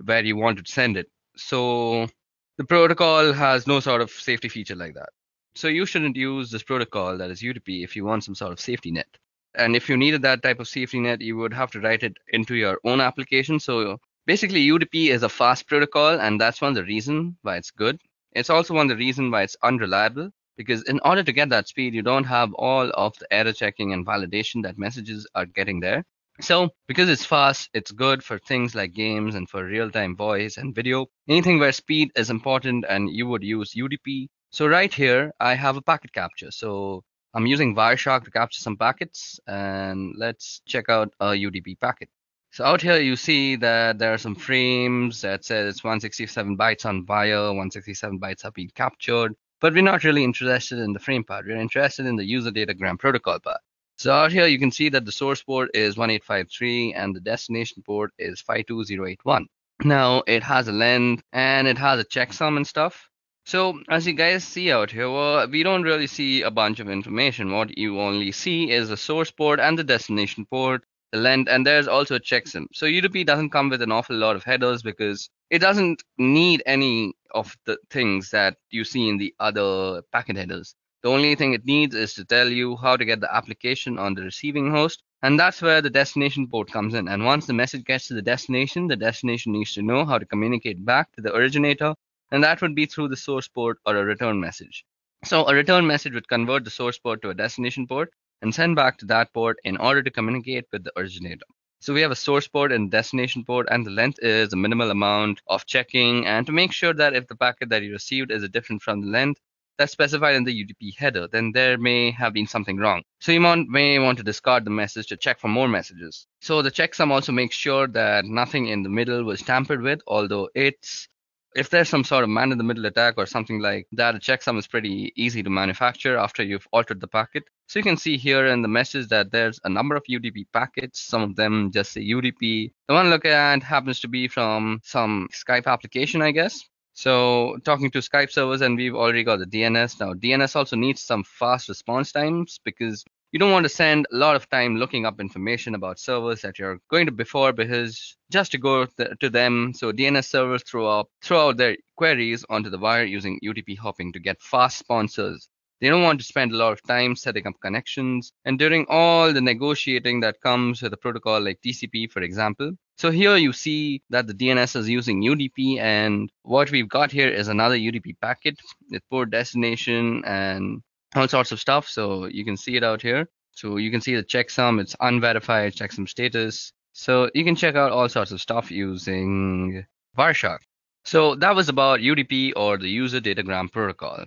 where you want to send it. So the protocol has no sort of safety feature like that. So you shouldn't use this protocol, that is UDP, if you want some sort of safety net. And if you needed that type of safety net, you would have to write it into your own application. So basically UDP is a fast protocol, and that's one of the reasons why it's good. It's also one of the reasons why it's unreliable, because in order to get that speed, you don't have all of the error checking and validation that messages are getting there. So because it's fast, it's good for things like games and for real-time voice and video, anything where speed is important, and you would use UDP. So right here, I have a packet capture. So I'm using Wireshark to capture some packets, and let's check out a UDP packet. So out here, you see that there are some frames that says it's 167 bytes on wire, 167 bytes have been captured. But we're not really interested in the frame part. We're interested in the user datagram protocol part. So out here, you can see that the source port is 1853 and the destination port is 52081. Now, it has a length and it has a checksum and stuff. So as you guys see out here, well, we don't really see a bunch of information. What you only see is the source port and the destination port, the length, and there's also a checksum. So UDP doesn't come with an awful lot of headers because it doesn't need any of the things that you see in the other packet headers. The only thing it needs is to tell you how to get the application on the receiving host, and that's where the destination port comes in. And once the message gets to the destination needs to know how to communicate back to the originator, and that would be through the source port or a return message. So a return message would convert the source port to a destination port and send back to that port in order to communicate with the originator. So we have a source port and destination port, and the length is a minimal amount of checking, and to make sure that if the packet that you received is different from the length that's specified in the UDP header, then there may have been something wrong. So you may want to discard the message to check for more messages. So the checksum also makes sure that nothing in the middle was tampered with, although if there's some sort of man-in-the-middle attack or something like that, a checksum is pretty easy to manufacture after you've altered the packet. So you can see here in the message that there's a number of UDP packets. Some of them just say UDP. The one I look at happens to be from some Skype application, I guess. So talking to Skype servers, and we've already got the DNS. Now, DNS also needs some fast response times because you don't want to spend a lot of time looking up information about servers that you're going to before, because just to go to them. So DNS servers throw out their queries onto the wire using UDP hopping to get fast sponsors. They don't want to spend a lot of time setting up connections and doing all the negotiating that comes with a protocol like TCP, for example. So here you see that the DNS is using UDP, and what we've got here is another UDP packet with port destination and all sorts of stuff. So you can see it out here. So you can see the checksum, it's unverified checksum status. So you can check out all sorts of stuff using Wireshark. So that was about UDP, or the user datagram protocol.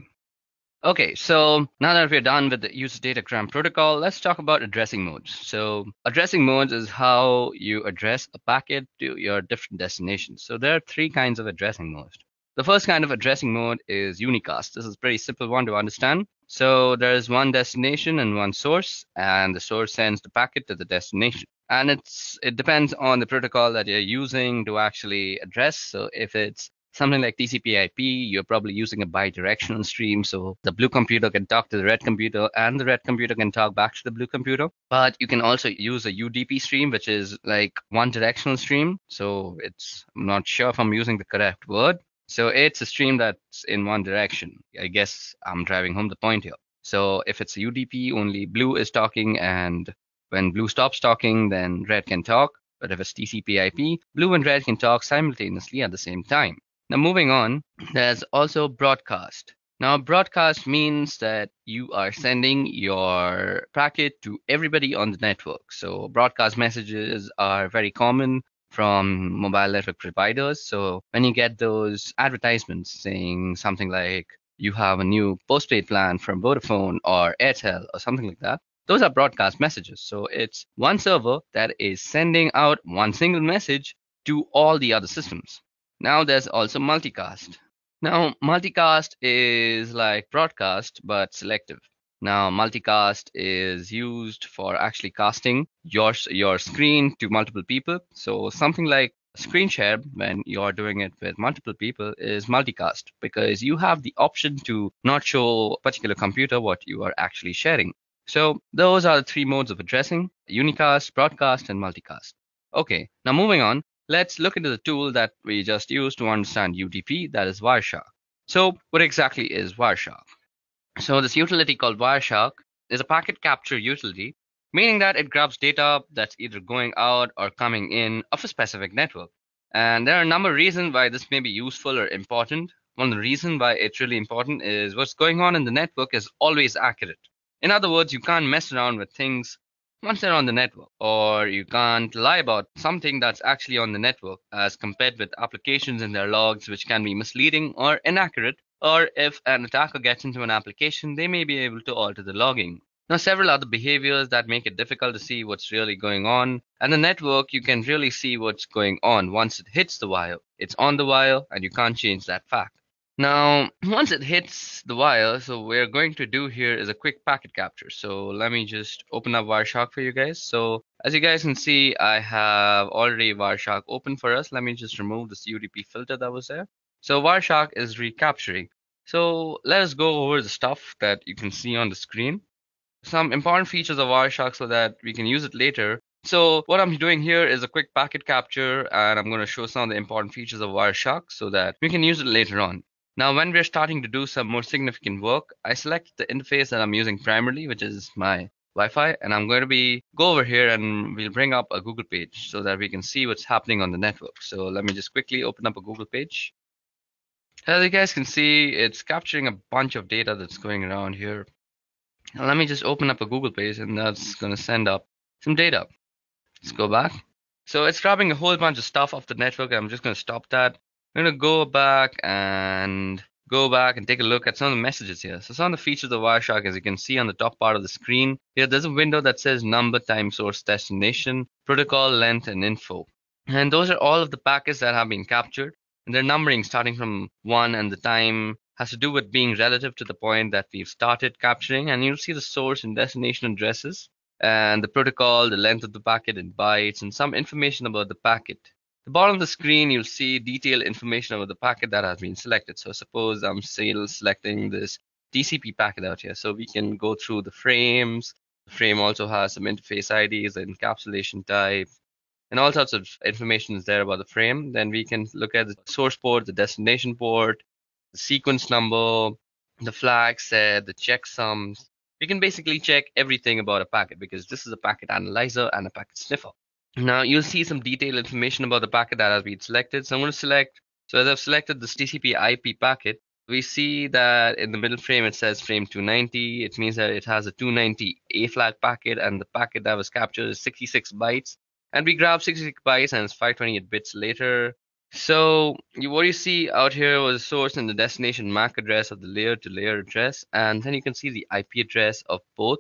Okay, so now that we're done with the user datagram protocol, let's talk about addressing modes. So addressing modes is how you address a packet to your different destinations. So there are three kinds of addressing modes. The first kind of addressing mode is unicast. This is a pretty simple one to understand. So there is one destination and one source, and the source sends the packet to the destination. And it depends on the protocol that you're using to actually address. So if it's something like TCP/IP, you're probably using a bidirectional stream, so the blue computer can talk to the red computer and the red computer can talk back to the blue computer. But you can also use a UDP stream, which is like one directional stream. So I'm not sure if I'm using the correct word. So it's a stream that's in one direction. I guess I'm driving home the point here. So if it's a UDP, only blue is talking, and when blue stops talking, then red can talk. But if it's TCP/IP, blue and red can talk simultaneously at the same time. Now, moving on, there's also broadcast. Now, broadcast means that you are sending your packet to everybody on the network. So broadcast messages are very common from mobile network providers. So when you get those advertisements saying something like you have a new postpaid plan from Vodafone or Airtel or something like that, those are broadcast messages. So it's one server that is sending out one single message to all the other systems. Now there's also multicast. Now multicast is like broadcast but selective. Now multicast is used for actually casting your screen to multiple people. So something like screen share, when you're doing it with multiple people, is multicast because you have the option to not show a particular computer what you are actually sharing. So those are the three modes of addressing: unicast, broadcast, and multicast. Okay, now moving on. Let's look into the tool that we just used to understand UDP, that is Wireshark. So what exactly is Wireshark? So this utility called Wireshark is a packet capture utility, meaning that it grabs data that's either going out or coming in of a specific network. And there are a number of reasons why this may be useful or important. One of the reasons why it's really important is what's going on in the network is always accurate. In other words, you can't mess around with things once they're on the network, or you can't lie about something that's actually on the network as compared with applications in their logs, which can be misleading or inaccurate, or if an attacker gets into an application, they may be able to alter the logging. Now, several other behaviors that make it difficult to see what's really going on. And the network, you can really see what's going on once it hits the wire. It's on the wire and you can't change that fact. Now, once it hits the wire, so what we're going to do here is a quick packet capture. So let me just open up Wireshark for you guys. So as you guys can see, I have already Wireshark open for us. Let me just remove this UDP filter that was there. So Wireshark is recapturing. So let us go over the stuff that you can see on the screen. Some important features of Wireshark so that we can use it later. So what I'm doing here is a quick packet capture, and I'm going to show some of the important features of Wireshark so that we can use it later on. Now, when we're starting to do some more significant work, I select the interface that I'm using primarily, which is my Wi-Fi, and I'm going to go over here and we'll bring up a Google page so that we can see what's happening on the network. So let me just quickly open up a Google page. As you guys can see, it's capturing a bunch of data that's going around here. Now let me just open up a Google page and that's going to send up some data. Let's go back. So it's grabbing a whole bunch of stuff off the network. I'm just going to stop that. I'm going to go back and take a look at some of the messages here. So some of the features of Wireshark, as you can see on the top part of the screen, here there's a window that says number, time, source, destination, protocol, length, and info. And those are all of the packets that have been captured. And their numbering starting from 1, and the time has to do with being relative to the point that we've started capturing. And you'll see the source and destination addresses and the protocol, the length of the packet in bytes, and some information about the packet. At the bottom of the screen, you'll see detailed information about the packet that has been selected. So suppose I'm still selecting this TCP packet out here. So we can go through the frames. The frame also has some interface IDs, the encapsulation type, and all sorts of information is there about the frame. Then we can look at the source port, the destination port, the sequence number, the flag set, the checksums. We can basically check everything about a packet because this is a packet analyzer and a packet sniffer. Now you'll see some detailed information about the packet that has been selected. So I'm going to select, so as I've selected this TCP IP packet, we see that in the middle frame it says frame 290. It means that it has a 290 A flag packet, and the packet that was captured is 66 bytes. And we grab 66 bytes and it's 528 bits later. So what you see out here was the source and the destination MAC address of the layer to layer address. And then you can see the IP address of both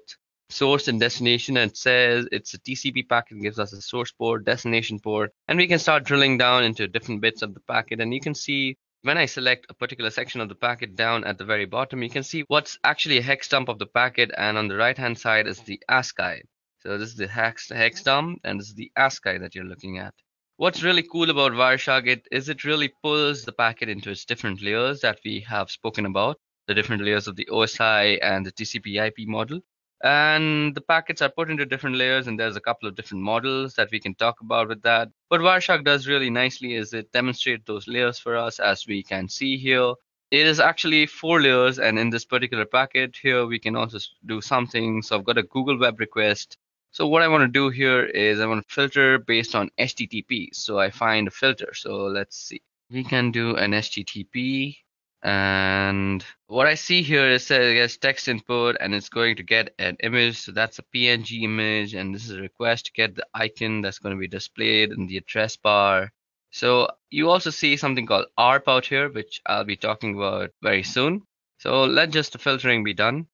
source and destination. And it says it's a TCP packet, gives us a source port, destination port. And we can start drilling down into different bits of the packet. And you can see when I select a particular section of the packet down at the very bottom, you can see what's actually a hex dump of the packet. And on the right hand side is the ASCII. So this is the hex dump, and this is the ASCII that you're looking at. What's really cool about Wireshark it really pulls the packet into its different layers that we have spoken about, the different layers of the OSI and the TCP IP model. And the packets are put into different layers, and there's a couple of different models that we can talk about with that. What Wireshark does really nicely is it demonstrates those layers for us, as we can see here. It is actually 4 layers, and in this particular packet here, we can also do something. So I've got a Google web request. So what I want to do here is I want to filter based on HTTP. So I find a filter. So let's see. We can do an HTTP. And what I see here is it gets text input and it's going to get an image. So that's a PNG image. And this is a request to get the icon that's going to be displayed in the address bar. So you also see something called ARP out here, which I'll be talking about very soon. So let just the filtering be done.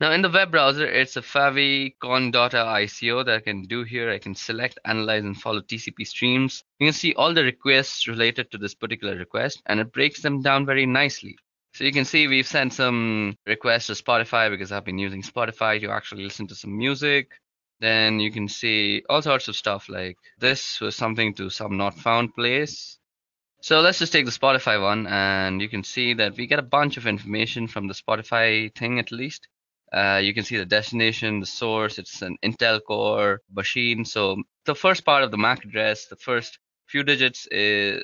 Now in the web browser, it's a favicon.ico that I can do here. I can select, analyze, and follow TCP streams. You can see all the requests related to this particular request, and it breaks them down very nicely. So you can see we've sent some requests to Spotify because I've been using Spotify to actually listen to some music. Then you can see all sorts of stuff like this was something to some not found place. So let's just take the Spotify one, and you can see that we get a bunch of information from the Spotify thing at least. You can see the destination, the source, it's an Intel Core machine. So the first part of the MAC address, the first few digits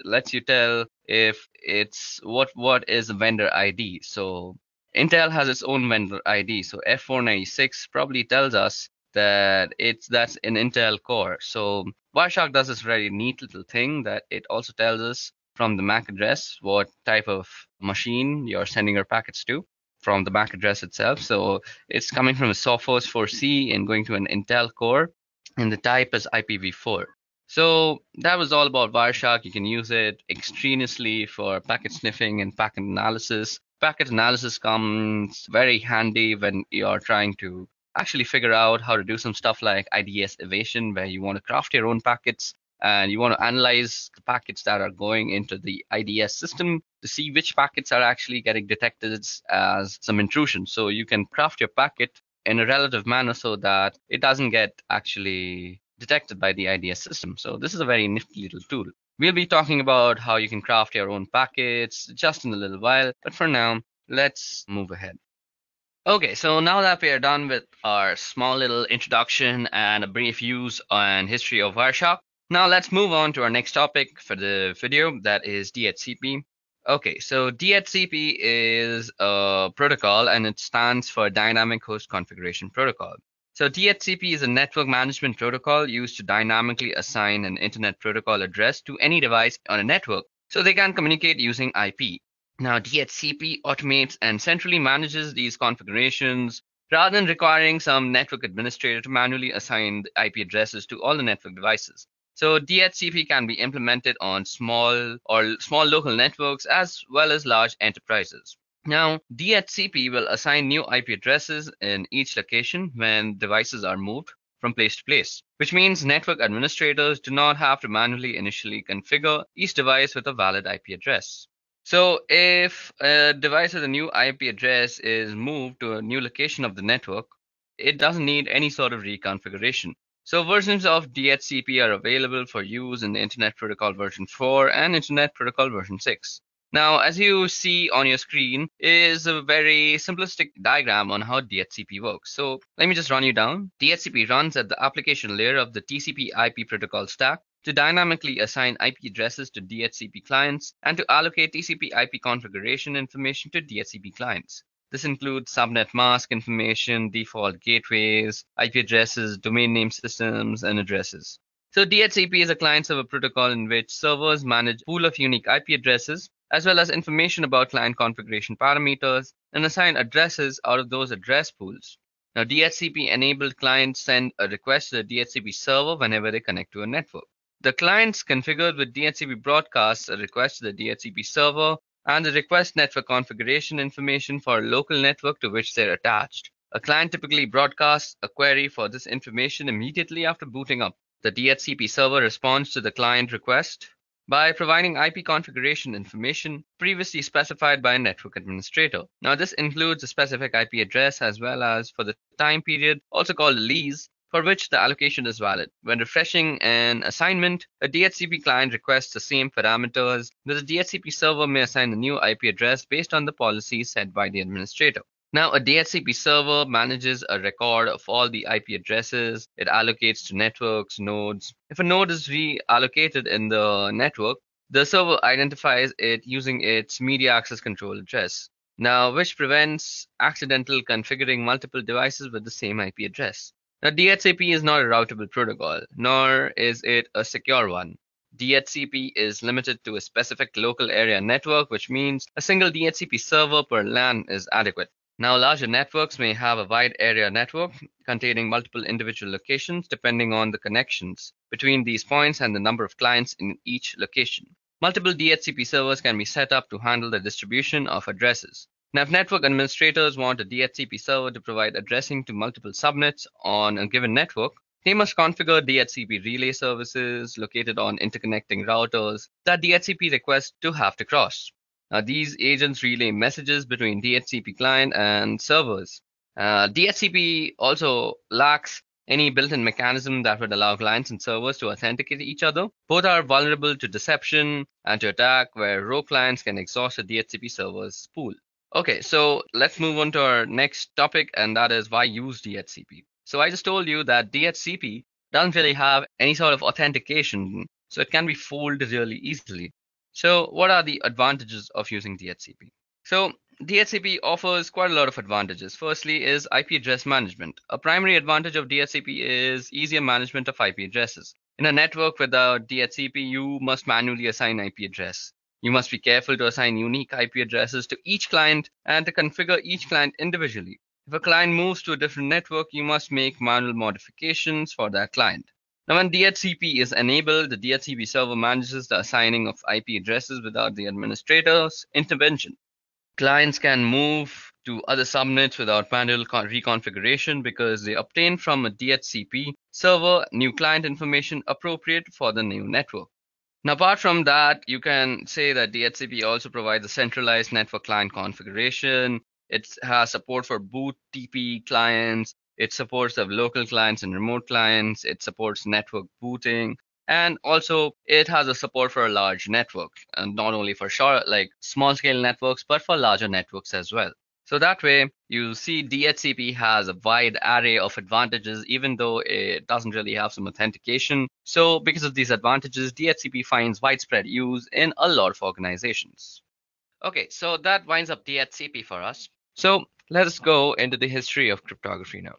lets you tell if it's what is the vendor ID. So Intel has its own vendor ID. So F496 probably tells us that that's an Intel Core. So Wireshark does this very neat little thing that it also tells us from the MAC address what type of machine you're sending your packets to from the MAC address itself. So it's coming from a Sophos 4C and going to an Intel Core, and the type is IPv4. So that was all about Wireshark. You can use it extraneously for packet sniffing and packet analysis. Packet analysis comes very handy when you're trying to actually figure out how to do some stuff like IDS evasion, where you want to craft your own packets and you want to analyze the packets that are going into the IDS system to see which packets are actually getting detected as some intrusion. So you can craft your packet in a relative manner so that it doesn't get actually detected by the IDS system. So this is a very nifty little tool. We'll be talking about how you can craft your own packets just in a little while, but for now, let's move ahead. Okay, so now that we are done with our small little introduction and a brief use and history of Wireshark, now let's move on to our next topic for the video, that is DHCP. Okay, so DHCP is a protocol and it stands for Dynamic Host Configuration Protocol. So DHCP is a network management protocol used to dynamically assign an internet protocol address to any device on a network so they can communicate using IP. Now, DHCP automates and centrally manages these configurations rather than requiring some network administrator to manually assign the IP addresses to all the network devices. So DHCP can be implemented on small local networks as well as large enterprises. Now, DHCP will assign new IP addresses in each location when devices are moved from place to place, which means network administrators do not have to manually initially configure each device with a valid IP address. So if a device with a new IP address is moved to a new location of the network, it doesn't need any sort of reconfiguration. So versions of DHCP are available for use in the Internet Protocol version 4 and Internet Protocol version 6. Now, as you see on your screen is a very simplistic diagram on how DHCP works. So let me just run you down. DHCP runs at the application layer of the TCP IP protocol stack to dynamically assign IP addresses to DHCP clients and to allocate TCP IP configuration information to DHCP clients. This includes subnet mask information, default gateways, IP addresses, domain name systems, and addresses. So DHCP is a client-server protocol in which servers manage a pool of unique IP addresses, as well as information about client configuration parameters, and assign addresses out of those address pools. Now, DHCP-enabled clients send a request to the DHCP server whenever they connect to a network. The clients configured with DHCP broadcasts a request to the DHCP server and the request network configuration information for a local network to which they're attached. A client typically broadcasts a query for this information immediately after booting up. The DHCP server responds to the client request by providing IP configuration information previously specified by a network administrator. Now, this includes a specific IP address as well as for the time period, also called a lease, for which the allocation is valid. When refreshing an assignment, a DHCP client requests the same parameters, but the DHCP server may assign a new IP address based on the policies set by the administrator. Now, a DHCP server manages a record of all the IP addresses it allocates to networks, nodes. If a node is reallocated in the network, the server identifies it using its media access control address, now which prevents accidental configuring multiple devices with the same IP address. Now, DHCP is not a routable protocol, nor is it a secure one. DHCP is limited to a specific local area network, which means a single DHCP server per LAN is adequate. Now, larger networks may have a wide area network containing multiple individual locations depending on the connections between these points and the number of clients in each location. Multiple DHCP servers can be set up to handle the distribution of addresses. Now, if network administrators want a DHCP server to provide addressing to multiple subnets on a given network, they must configure DHCP relay services located on interconnecting routers that DHCP requests to have to cross. Now, these agents relay messages between DHCP client and servers. DHCP also lacks any built-in mechanism that would allow clients and servers to authenticate each other. Both are vulnerable to deception and to attack, where rogue clients can exhaust a DHCP server's pool. Okay, so let's move on to our next topic, and that is why use DHCP. So I just told you that DHCP doesn't really have any sort of authentication, so it can be fooled really easily. So what are the advantages of using DHCP? So DHCP offers quite a lot of advantages. Firstly is IP address management. A primary advantage of DHCP is easier management of IP addresses. In a network without DHCP, you must manually assign IP address. You must be careful to assign unique IP addresses to each client and to configure each client individually. If a client moves to a different network, you must make manual modifications for that client. Now, when DHCP is enabled, the DHCP server manages the assigning of IP addresses without the administrator's intervention. Clients can move to other subnets without manual reconfiguration because they obtain from a DHCP server new client information appropriate for the new network. Now, apart from that, you can say that DHCP also provides a centralized network client configuration. It has support for boot TP clients. It supports the local clients and remote clients. It supports network booting. And also it has a support for a large network, and not only for short, like small scale networks, but for larger networks as well. So that way you see DHCP has a wide array of advantages, even though it doesn't really have some authentication. So because of these advantages, DHCP finds widespread use in a lot of organizations. Okay, so that winds up DHCP for us. So let us go into the history of cryptography now.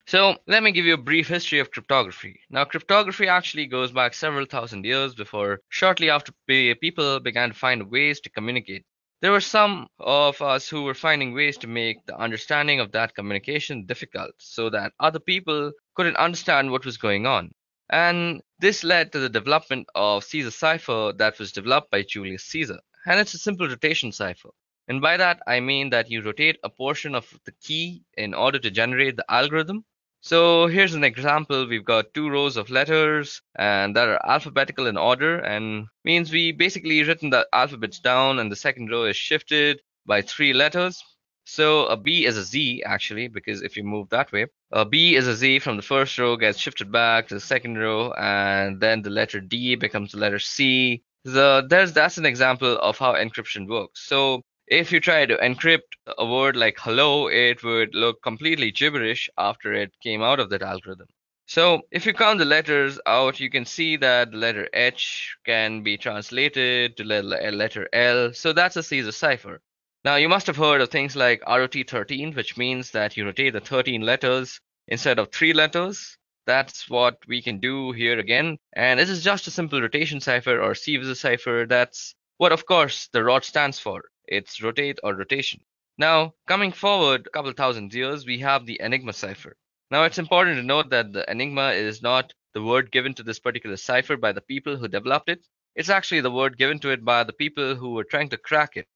So let me give you a brief history of cryptography. Now, cryptography actually goes back several thousand years before, shortly after people began to find ways to communicate. There were some of us who were finding ways to make the understanding of that communication difficult so that other people couldn't understand what was going on. And this led to the development of Caesar cipher that was developed by Julius Caesar. And it's a simple rotation cipher. And by that, I mean that you rotate a portion of the key in order to generate the algorithm. So here's an example. We've got two rows of letters and that are alphabetical in order, and means we basically written the alphabets down and the second row is shifted by three letters. So a B is a Z actually, because if you move that way, a B is a Z from the first row gets shifted back to the second row, and then the letter D becomes the letter C. That's an example of how encryption works. So if you try to encrypt a word like hello, it would look completely gibberish after it came out of that algorithm. So if you count the letters out, you can see that the letter H can be translated to letter L. So that's a Caesar cipher. Now you must have heard of things like ROT13, which means that you rotate the 13 letters instead of 3 letters. That's what we can do here again. And this is just a simple rotation cipher or Caesar cipher. That's what, of course, the ROT stands for. It's rotate or rotation. Now, coming forward a couple thousand years, we have the Enigma cipher. Now, it's important to note that the Enigma is not the word given to this particular cipher by the people who developed it. It's actually the word given to it by the people who were trying to crack it.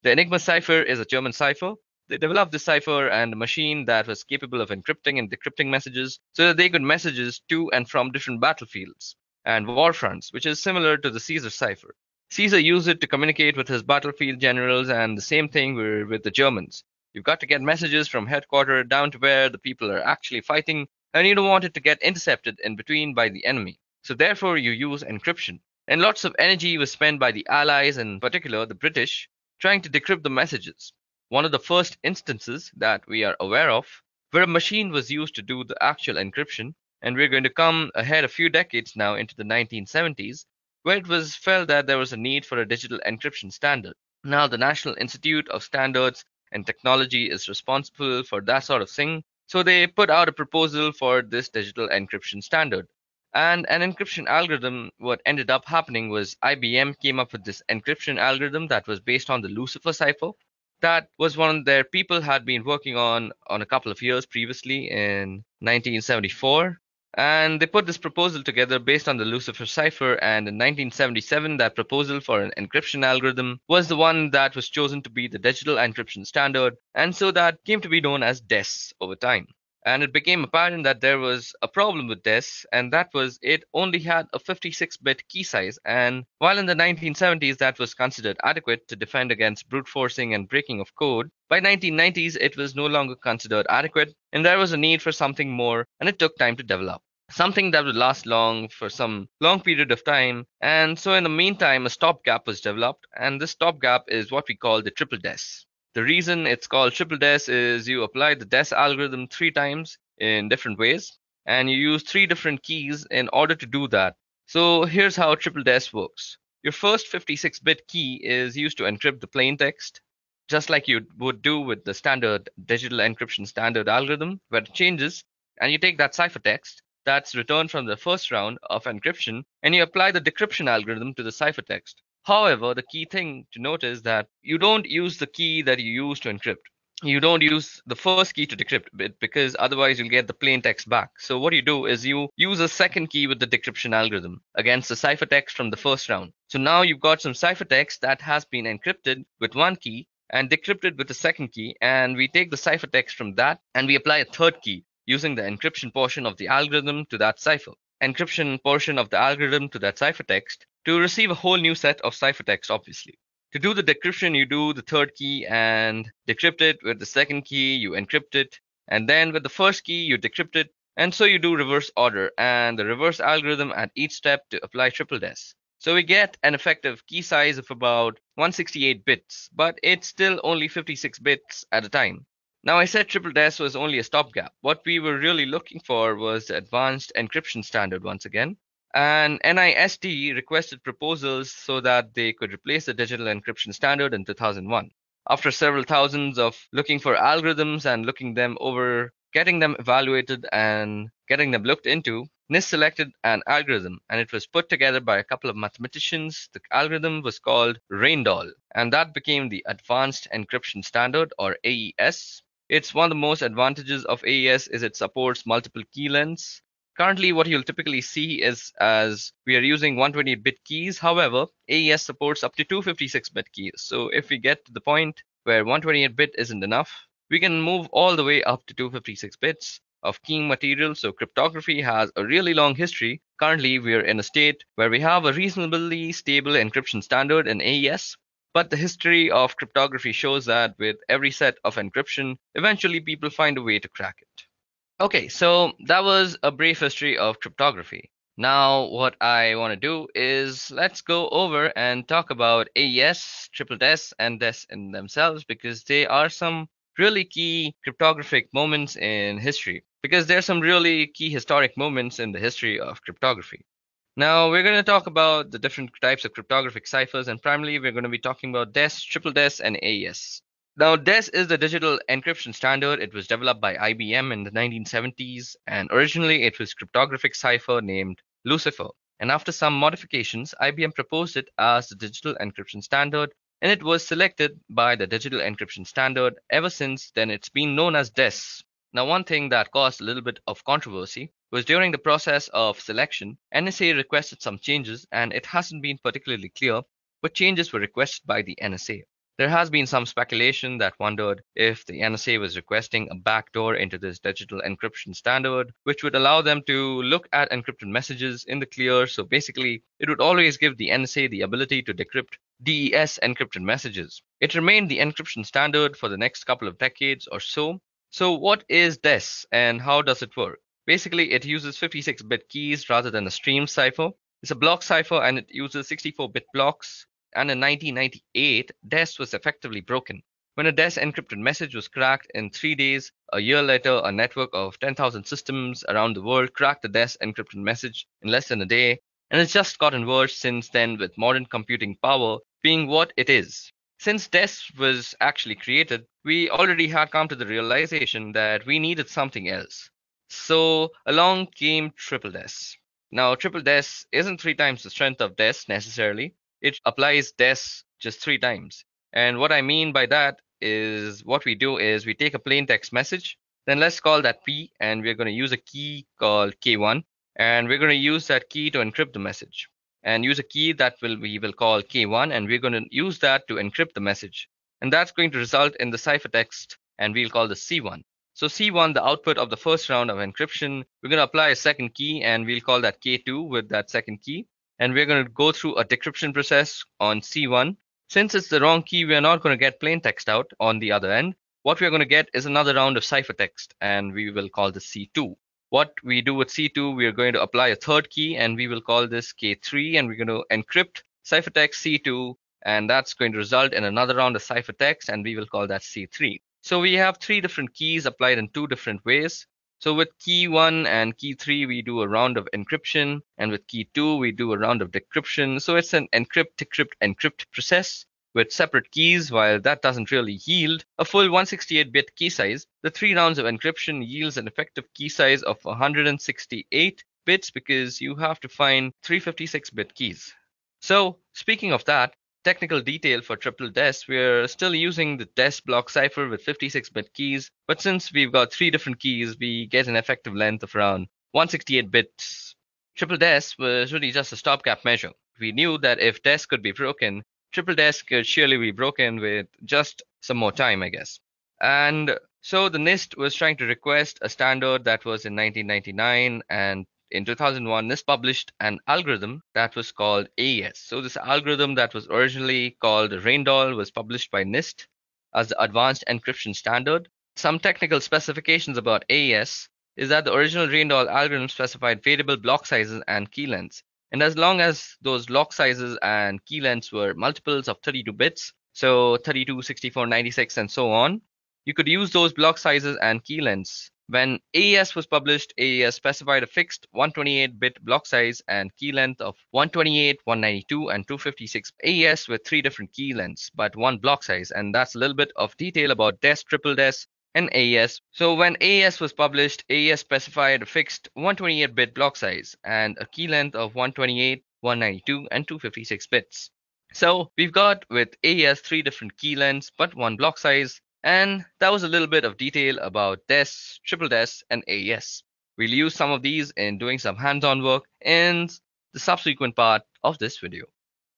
The Enigma cipher is a German cipher. They developed this cipher and a machine that was capable of encrypting and decrypting messages so that they could messages to and from different battlefields and war fronts, which is similar to the Caesar cipher. Caesar used it to communicate with his battlefield generals, and the same thing with the Germans. You've got to get messages from headquarters down to where the people are actually fighting, and you don't want it to get intercepted in between by the enemy. So therefore you use encryption. And lots of energy was spent by the Allies, in particular the British, trying to decrypt the messages. One of the first instances that we are aware of where a machine was used to do the actual encryption, and we're going to come ahead a few decades now into the 1970s, where it was felt that there was a need for a digital encryption standard. Now, the National Institute of Standards and Technology is responsible for that sort of thing, so they put out a proposal for this digital encryption standard. And an encryption algorithm, what ended up happening was IBM came up with this encryption algorithm that was based on the Lucifer cipher. That was one their people had been working on a couple of years previously in 1974. And they put this proposal together based on the Lucifer cipher, and in 1977 that proposal for an encryption algorithm was the one that was chosen to be the digital encryption standard, and so that came to be known as DES over time. And it became apparent that there was a problem with DES, and that was it only had a 56-bit key size, and while in the 1970s that was considered adequate to defend against brute forcing and breaking of code, by 1990s it was no longer considered adequate, and there was a need for something more, and it took time to develop. Something that would last long for some long period of time, and so in the meantime a stopgap was developed, and this stopgap is what we call the triple DES. The reason it's called triple DES is you apply the DES algorithm 3 times in different ways, and you use 3 different keys in order to do that. So here's how triple DES works. Your first 56-bit key is used to encrypt the plain text, just like you would do with the standard digital encryption standard algorithm, where it changes, and you take that ciphertext that's returned from the first round of encryption, and you apply the decryption algorithm to the ciphertext. However, the key thing to note is that you don't use the key that you use to encrypt. You don't use the first key to decrypt it, because otherwise you'll get the plain text back. So what you do is you use a second key with the decryption algorithm against the ciphertext from the first round. So now you've got some ciphertext that has been encrypted with one key and decrypted with the second key, and we take the ciphertext from that and we apply a third key using the encryption portion of the algorithm to that cipher. Encryption portion of the algorithm to that ciphertext to receive a whole new set of ciphertext, obviously. To do the decryption, you do the third key and decrypt it. With the second key, you encrypt it. And then with the first key, you decrypt it. And so you do reverse order and the reverse algorithm at each step to apply triple DES. So we get an effective key size of about 168 bits, but it's still only 56 bits at a time. Now I said triple DES was only a stopgap. What we were really looking for was the advanced encryption standard once again. And NIST requested proposals so that they could replace the digital encryption standard in 2001. After several thousands of looking for algorithms and looking them over, getting them evaluated and getting them looked into, NIST selected an algorithm and it was put together by a couple of mathematicians. The algorithm was called Reindoll and that became the Advanced Encryption Standard, or AES. It's one of the most advantages of AES is it supports multiple key lengths. Currently, what you'll typically see is as we are using 128-bit keys. However, AES supports up to 256-bit keys. So if we get to the point where 128-bit isn't enough, we can move all the way up to 256 bits of keying material. So cryptography has a really long history. Currently, we are in a state where we have a reasonably stable encryption standard in AES. But the history of cryptography shows that with every set of encryption, eventually people find a way to crack it. Okay, so that was a brief history of cryptography. Now what I want to do is let's go over and talk about AES, triple DES, and DES in themselves because they are some really key cryptographic moments in history. Because there are some really key historic moments in the history of cryptography. Now we're going to talk about the different types of cryptographic ciphers, and primarily we're going to be talking about DES, triple DES, and AES. Now, DES is the digital encryption standard. It was developed by IBM in the 1970s, and originally it was cryptographic cipher named Lucifer. And after some modifications, IBM proposed it as the digital encryption standard, and it was selected by the digital encryption standard. Ever since then, it's been known as DES. Now, one thing that caused a little bit of controversy was during the process of selection, NSA requested some changes, and it hasn't been particularly clear what changes were requested by the NSA. There has been some speculation that wondered if the NSA was requesting a backdoor into this digital encryption standard, which would allow them to look at encrypted messages in the clear. So basically, it would always give the NSA the ability to decrypt DES encrypted messages. It remained the encryption standard for the next couple of decades or so. So what is DES and how does it work? Basically, it uses 56-bit keys rather than a stream cipher. It's a block cipher and it uses 64-bit blocks. And in 1998, DES was effectively broken. When a DES encrypted message was cracked in 3 days, a year later, a network of 10,000 systems around the world cracked the DES encrypted message in less than a day. And it's just gotten worse since then with modern computing power being what it is. Since DES was actually created, we already had come to the realization that we needed something else. So along came triple DES. Now, triple DES isn't 3 times the strength of DES necessarily. It applies DES just 3 times. And what I mean by that is what we do is we take a plain text message, then let's call that P, and we're going to use a key called K1, and we're going to use that key to encrypt the message. And use a key that we will call K1, and we're going to use that to encrypt the message. And that's going to result in the ciphertext, and we'll call this C1. So C1, the output of the first round of encryption, we're going to apply a second key, and we'll call that K2 with that second key. And we're going to go through a decryption process on C1. Since it's the wrong key, we're not going to get plain text out on the other end. What we're going to get is another round of ciphertext, and we will call this C2. What we do with C2, we are going to apply a third key, and we will call this K3, and we're going to encrypt ciphertext C2, and that's going to result in another round of ciphertext, and we will call that C3. So we have 3 different keys applied in 2 different ways. So with key 1 and key 3, we do a round of encryption, and with key 2, we do a round of decryption. So it's an encrypt, decrypt, encrypt process with separate keys. While that doesn't really yield a full 168-bit key size, the 3 rounds of encryption yields an effective key size of 168 bits because you have to find 356-bit keys. So speaking of that, technical detail for triple DES, we're still using the DES block cipher with 56-bit keys, but since we've got 3 different keys, we get an effective length of around 168 bits. Triple DES was really just a stopgap measure. We knew that if DES could be broken, triple DES could surely be broken with just some more time, I guess. And so the NIST was trying to request a standard that was in 1999, and in 2001, NIST published an algorithm that was called AES. So this algorithm that was originally called Reindoll was published by NIST as the Advanced Encryption Standard. Some technical specifications about AES is that the original Randall algorithm specified variable block sizes and key lengths. And as long as those block sizes and key lengths were multiples of 32 bits, so 32, 64, 96, and so on, you could use those block sizes and key lengths. When AES was published, AES specified a fixed 128-bit block size and key length of 128, 192, and 256. AES with 3 different key lengths, but 1 block size. And that's a little bit of detail about DES, triple DES, and AES. So when AES was published, AES specified a fixed 128-bit block size and a key length of 128, 192, and 256 bits. So we've got with AES 3 different key lengths, but 1 block size. And that was a little bit of detail about DES, triple DES, and AES. We'll use some of these in doing some hands-on work in the subsequent part of this video.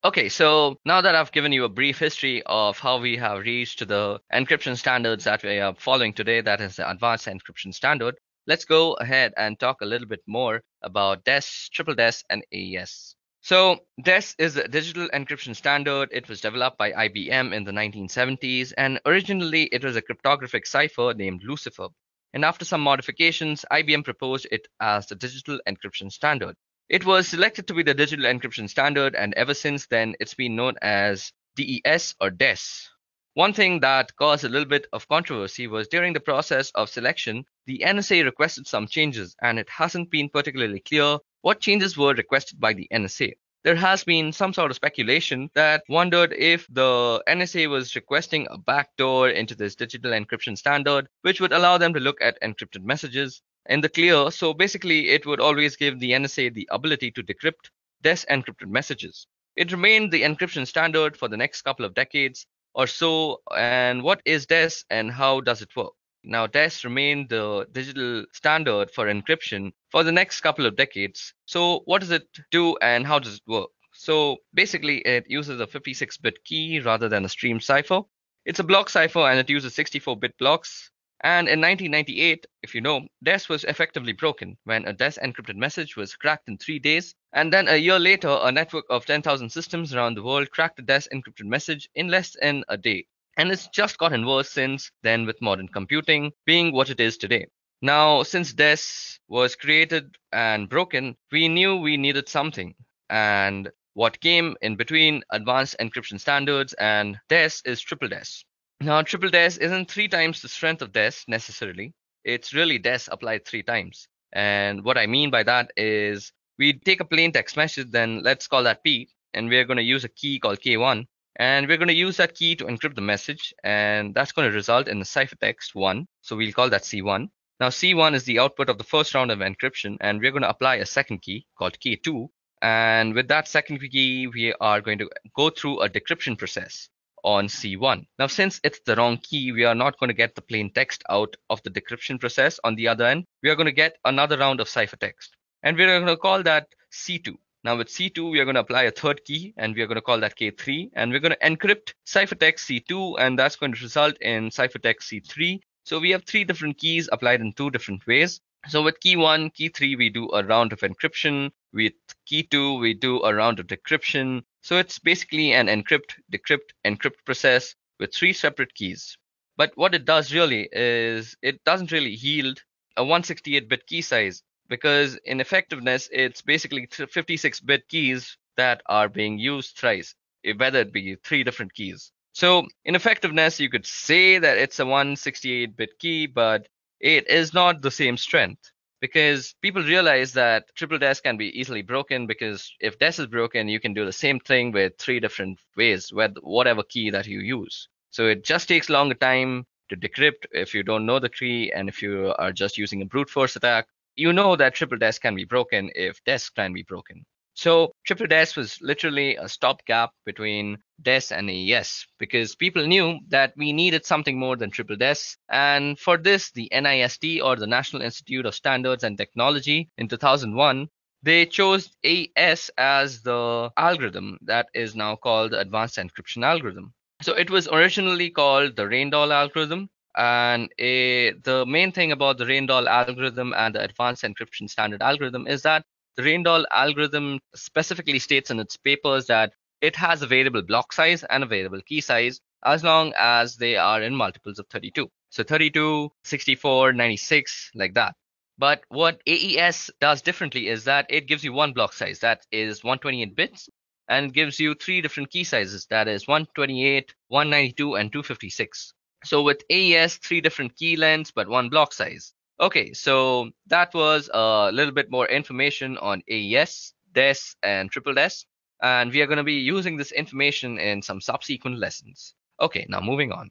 Okay, so now that I've given you a brief history of how we have reached to the encryption standards that we are following today, that is the Advanced Encryption Standard, let's go ahead and talk a little bit more about DES, triple DES, and AES. So DES is a digital encryption standard. It was developed by IBM in the 1970s, and originally it was a cryptographic cipher named Lucifer. And after some modifications, IBM proposed it as the digital encryption standard. It was selected to be the digital encryption standard, and ever since then it's been known as DES or DES. One thing that caused a little bit of controversy was during the process of selection, the NSA requested some changes, and it hasn't been particularly clear what changes were requested by the NSA. There has been some sort of speculation that wondered if the NSA was requesting a backdoor into this digital encryption standard, which would allow them to look at encrypted messages in the clear. So basically, it would always give the NSA the ability to decrypt DES encrypted messages. It remained the encryption standard for the next couple of decades or so. And what is DES and how does it work? Now, DES remained the digital standard for encryption for the next couple of decades. So what does it do and how does it work? So basically, it uses a 56-bit key rather than a stream cipher. It's a block cipher and it uses 64-bit blocks. And in 1998, if you know, DES was effectively broken when a DES encrypted message was cracked in 3 days. And then a year later, a network of 10,000 systems around the world cracked a DES encrypted message in less than a day. And it's just gotten worse since then with modern computing being what it is today. Now, since DES was created and broken, we knew we needed something. And what came in between advanced encryption standards and DES is triple DES. Now, triple DES isn't 3 times the strength of DES necessarily. It's really DES applied 3 times. And what I mean by that is we take a plain text message, then let's call that P, and we're going to use a key called K1. And we're going to use that key to encrypt the message, and that's going to result in the ciphertext 1. So we'll call that C1. Now C1 is the output of the first round of encryption, and we're going to apply a second key called K2. And with that second key, we are going to go through a decryption process on C1. Now, since it's the wrong key, we are not going to get the plain text out of the decryption process. On the other end, we are going to get another round of ciphertext, and we're going to call that C2. Now with C2, we are going to apply a third key, and we are going to call that K3, and we're going to encrypt ciphertext C2, and that's going to result in ciphertext C3. So we have 3 different keys applied in 2 different ways. So with key 1, key 3, we do a round of encryption. With key 2, we do a round of decryption. So it's basically an encrypt, decrypt, encrypt process with 3 separate keys. But what it does really is it doesn't really yield a 168-bit key size, because in effectiveness, it's basically 56-bit keys that are being used thrice, whether it be 3 different keys. So in effectiveness, you could say that it's a 168-bit key, but it is not the same strength, because people realize that triple DES can be easily broken, because if DES is broken, you can do the same thing with 3 different ways with whatever key that you use. So it just takes longer time to decrypt if you don't know the key, and if you are just using a brute force attack, you know that triple DES can be broken if DES can be broken. So triple DES was literally a stopgap between DES and AES, because people knew that we needed something more than triple DES. And for this, the NIST, or the National Institute of Standards and Technology, in 2001, they chose AES as the algorithm that is now called the Advanced Encryption Algorithm. So it was originally called the Randall algorithm. And the main thing about the Randall algorithm and the Advanced Encryption Standard algorithm is that the Randall algorithm specifically states in its papers that it has a variable block size and a variable key size as long as they are in multiples of 32. So 32, 64, 96, like that. But what AES does differently is that it gives you one block size, that is 128 bits, and gives you three different key sizes, that is 128, 192, and 256. So with AES, three different key lengths, but one block size. Okay, so that was a little bit more information on AES, DES, and triple DES, and we are going to be using this information in some subsequent lessons. Okay, now moving on.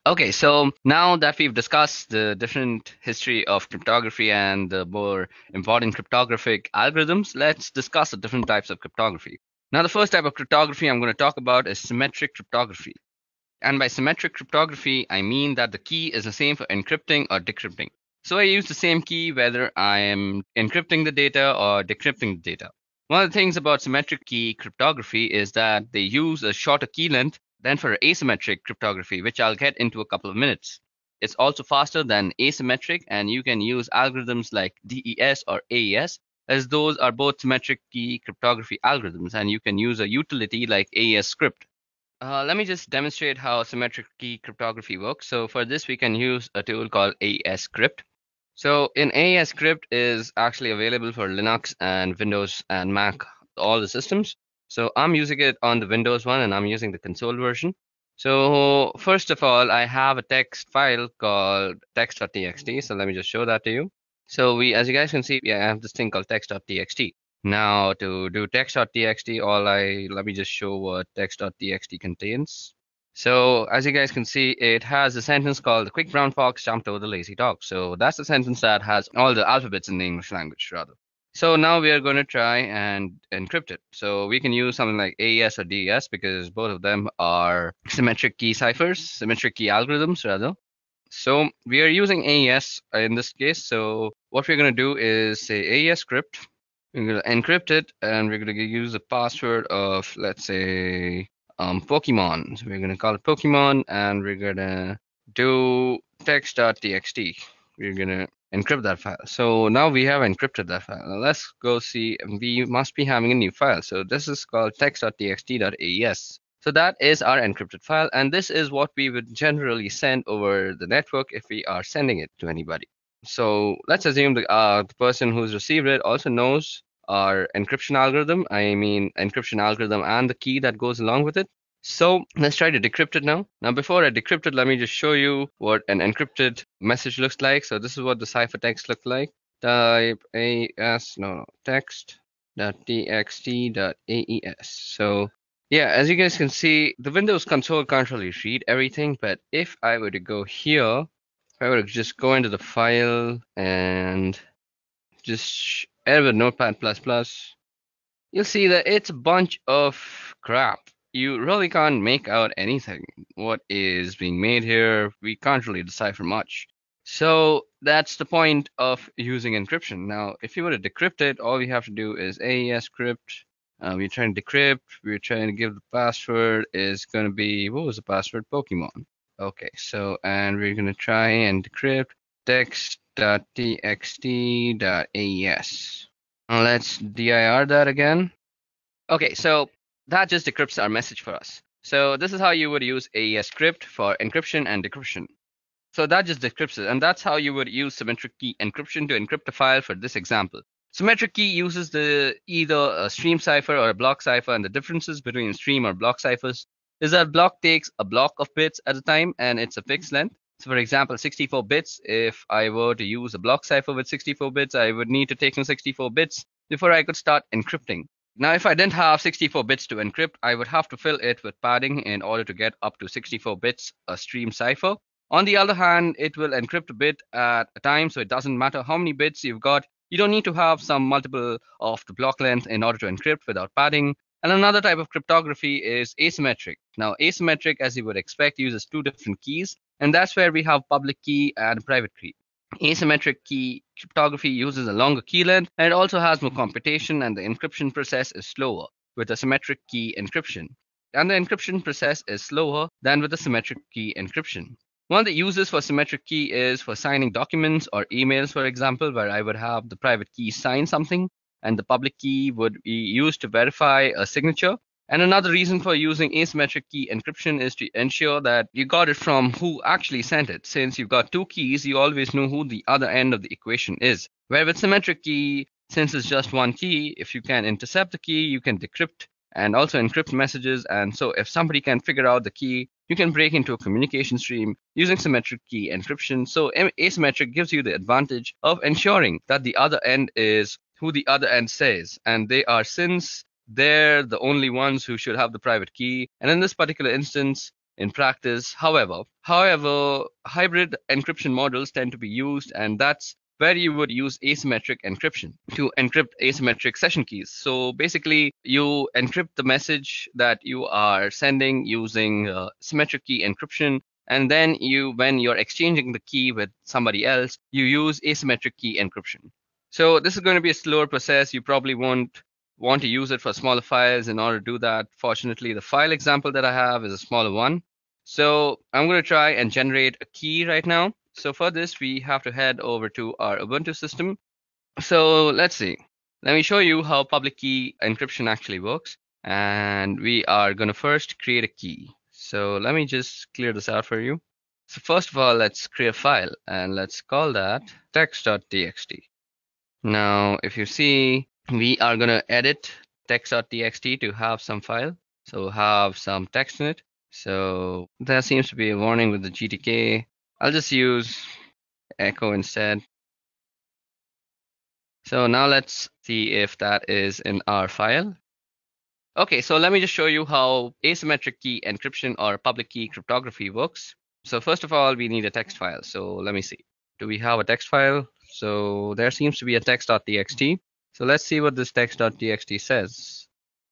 Okay, so now that we've discussed the different history of cryptography and the more important cryptographic algorithms, let's discuss the different types of cryptography. Now, the first type of cryptography I'm going to talk about is symmetric cryptography. And by symmetric cryptography, I mean that the key is the same for encrypting or decrypting. So I use the same key whether I am encrypting the data or decrypting the data. One of the things about symmetric key cryptography is that they use a shorter key length than for asymmetric cryptography, which I'll get into a couple of minutes. It's also faster than asymmetric, and you can use algorithms like DES or AES, as those are both symmetric key cryptography algorithms, and you can use a utility like AES script. Let me just demonstrate how symmetric key cryptography works. So for this, we can use a tool called AES script. So in AES script is actually available for Linux and Windows and Mac, all the systems. So I'm using it on the Windows one, and I'm using the console version. So first of all, I have a text file called text.txt. So let me just show that to you. So as you guys can see, I have this thing called text.txt. Now to do text.txt, let me just show what text.txt contains. So as you guys can see, it has a sentence called "The quick brown fox jumped over the lazy dog." So that's the sentence that has all the alphabets in the English language, rather. So now we are going to try and encrypt it. So we can use something like AES or DES because both of them are symmetric key ciphers, symmetric key algorithms, rather. So we are using AES in this case. So what we're going to do is say AES script. We're going to encrypt it, and we're going to use a password of, let's say, Pokemon. So we're going to call it Pokemon, and we're going to do text.txt. We're going to encrypt that file. So now we have encrypted that file. Now let's go see. We must be having a new file. So this is called text.txt.aes. So that is our encrypted file, and this is what we would generally send over the network if we are sending it to anybody. So let's assume the person who's received it also knows our encryption algorithm. I mean, encryption algorithm and the key that goes along with it. So let's try to decrypt it now. Now, before I decrypt it, let me just show you what an encrypted message looks like. So this is what the ciphertext looks like. Type text.txt.aes. So yeah, as you guys can see, the Windows console can't really read everything, but if I were to go here, if I were to just go into the file and just edit Notepad++, you'll see that it's a bunch of crap. You really can't make out anything. What is being made here, we can't really decipher much. So that's the point of using encryption. Now, if you were to decrypt it, all we have to do is AES script. We're trying to decrypt. We're trying to give the password is going to be, what was the password? Pokemon. Okay, so, and we're going to try and decrypt text.txt.aes. Now let's dir that again. Okay, so that just decrypts our message for us. So this is how you would use AES script for encryption and decryption. So that just decrypts it, and that's how you would use symmetric key encryption to encrypt a file for this example. Symmetric key uses either a stream cipher or a block cipher, and the differences between stream or block ciphers is that block takes a block of bits at a time, and it's a fixed length. So for example, 64 bits, if I were to use a block cipher with 64 bits, I would need to take in 64 bits before I could start encrypting. Now, if I didn't have 64 bits to encrypt, I would have to fill it with padding in order to get up to 64 bits a stream cipher. On the other hand, it will encrypt a bit at a time, so it doesn't matter how many bits you've got. You don't need to have some multiple of the block length in order to encrypt without padding. And another type of cryptography is asymmetric. Now, asymmetric, as you would expect, uses two different keys, and that's where we have public key and private key. Asymmetric key cryptography uses a longer key length, and it also has more computation, and the encryption process is slower with a symmetric key encryption. And the encryption process is slower than with the symmetric key encryption. One of the uses for symmetric key is for signing documents or emails, for example, where I would have the private key sign something, and the public key would be used to verify a signature. And another reason for using asymmetric key encryption is to ensure that you got it from who actually sent it. Since you've got two keys, you always know who the other end of the equation is. Where with symmetric key, since it's just one key, if you can intercept the key, you can decrypt and also encrypt messages. And so if somebody can figure out the key, you can break into a communication stream using symmetric key encryption. So asymmetric gives you the advantage of ensuring that the other end is who the other end says, and they are, since they're the only ones who should have the private key. And in this particular instance, in practice, however, hybrid encryption models tend to be used, and that's where you would use asymmetric encryption to encrypt asymmetric session keys. So basically, you encrypt the message that you are sending using symmetric key encryption, and then when you're exchanging the key with somebody else, you use asymmetric key encryption. So this is going to be a slower process. You probably won't want to use it for smaller files. In order to do that, fortunately, the file example that I have is a smaller one. So I'm going to try and generate a key right now. So for this, we have to head over to our Ubuntu system. So let's see. Let me show you how public key encryption actually works. And we are going to first create a key. So let me just clear this out for you. So first of all, let's create a file, and let's call that text.txt. Now, if you see, we are going to edit text.txt to have some file. So have some text in it. So there seems to be a warning with the GTK. I'll just use echo instead. So now let's see if that is in our file. Okay, so let me just show you how asymmetric key encryption or public key cryptography works. So first of all, we need a text file. So let me see. Do we have a text file? So there seems to be a text.txt. So let's see what this text.txt says.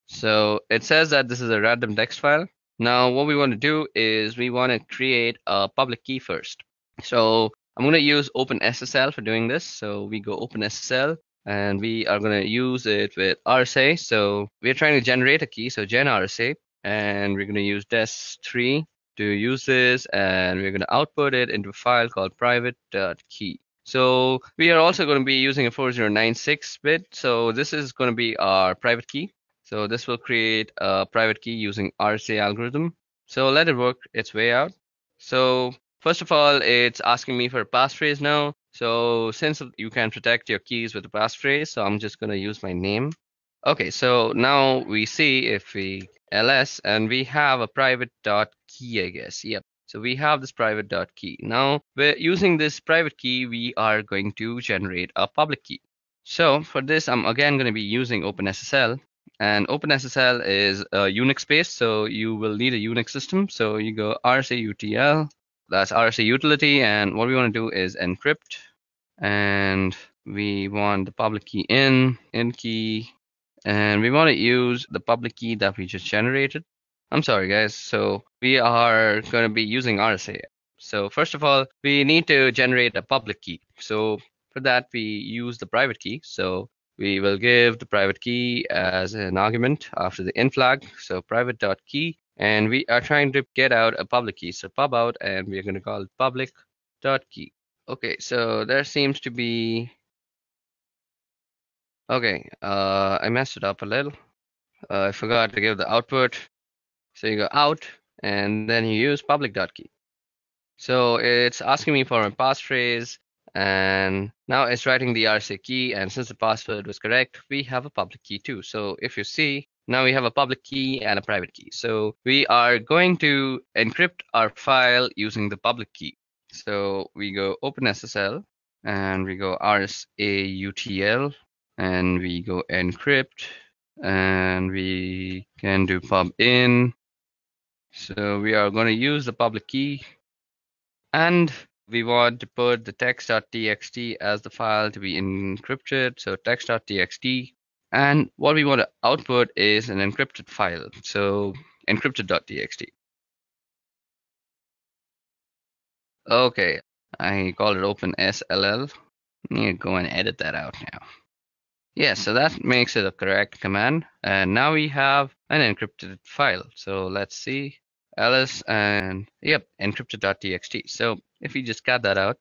So it says that this is a random text file. Now, what we want to do is we want to create a public key first. So I'm going to use OpenSSL for doing this. So we go OpenSSL, and we are going to use it with RSA. So we're trying to generate a key, so gen RSA, and we're going to use des3 to use this, and we're going to output it into a file called private.key. So we are also going to be using a 4096 bit. So this is going to be our private key. So this will create a private key using RSA algorithm. So let it work its way out. So first of all, it's asking me for a passphrase now. So since you can protect your keys with a passphrase, so I'm just going to use my name. Okay, so now we see if we ls, and we have a private.key, I guess. Yep. So we have this private.key. Now, we're using this private key, we are going to generate a public key. So for this, I'm again going to be using OpenSSL. And OpenSSL is a Unix based, so you will need a Unix system. So you go RSA-UTL, that's RSA utility, and what we want to do is encrypt, and we want the public key in key, and we want to use the public key that we just generated. I'm sorry, guys. So we are going to be using RSA. So first of all, we need to generate a public key. So for that, we use the private key. So we will give the private key as an argument after the in flag. So private.key, and we are trying to get out a public key. So pub out, and we're going to call it public.key. Okay, so there seems to be, okay, I messed it up a little. I forgot to give the output. So you go out, and then you use public.key. So it's asking me for a passphrase, and now it's writing the RSA key, and since the password was correct, we have a public key too. So if you see, now we have a public key and a private key. So we are going to encrypt our file using the public key. So we go OpenSSL, and we go RSA-UTL, and we go encrypt, and we can do pub in. So we are going to use the public key, and we want to put the text.txt as the file to be encrypted. So text.txt, and what we want to output is an encrypted file. So encrypted.txt. Okay, I called it OpenSSL. I need to go and edit that out now. Yeah, so that makes it a correct command. And now we have an encrypted file. So let's see, ls, and yep, encrypted.txt. So if we just cut that out,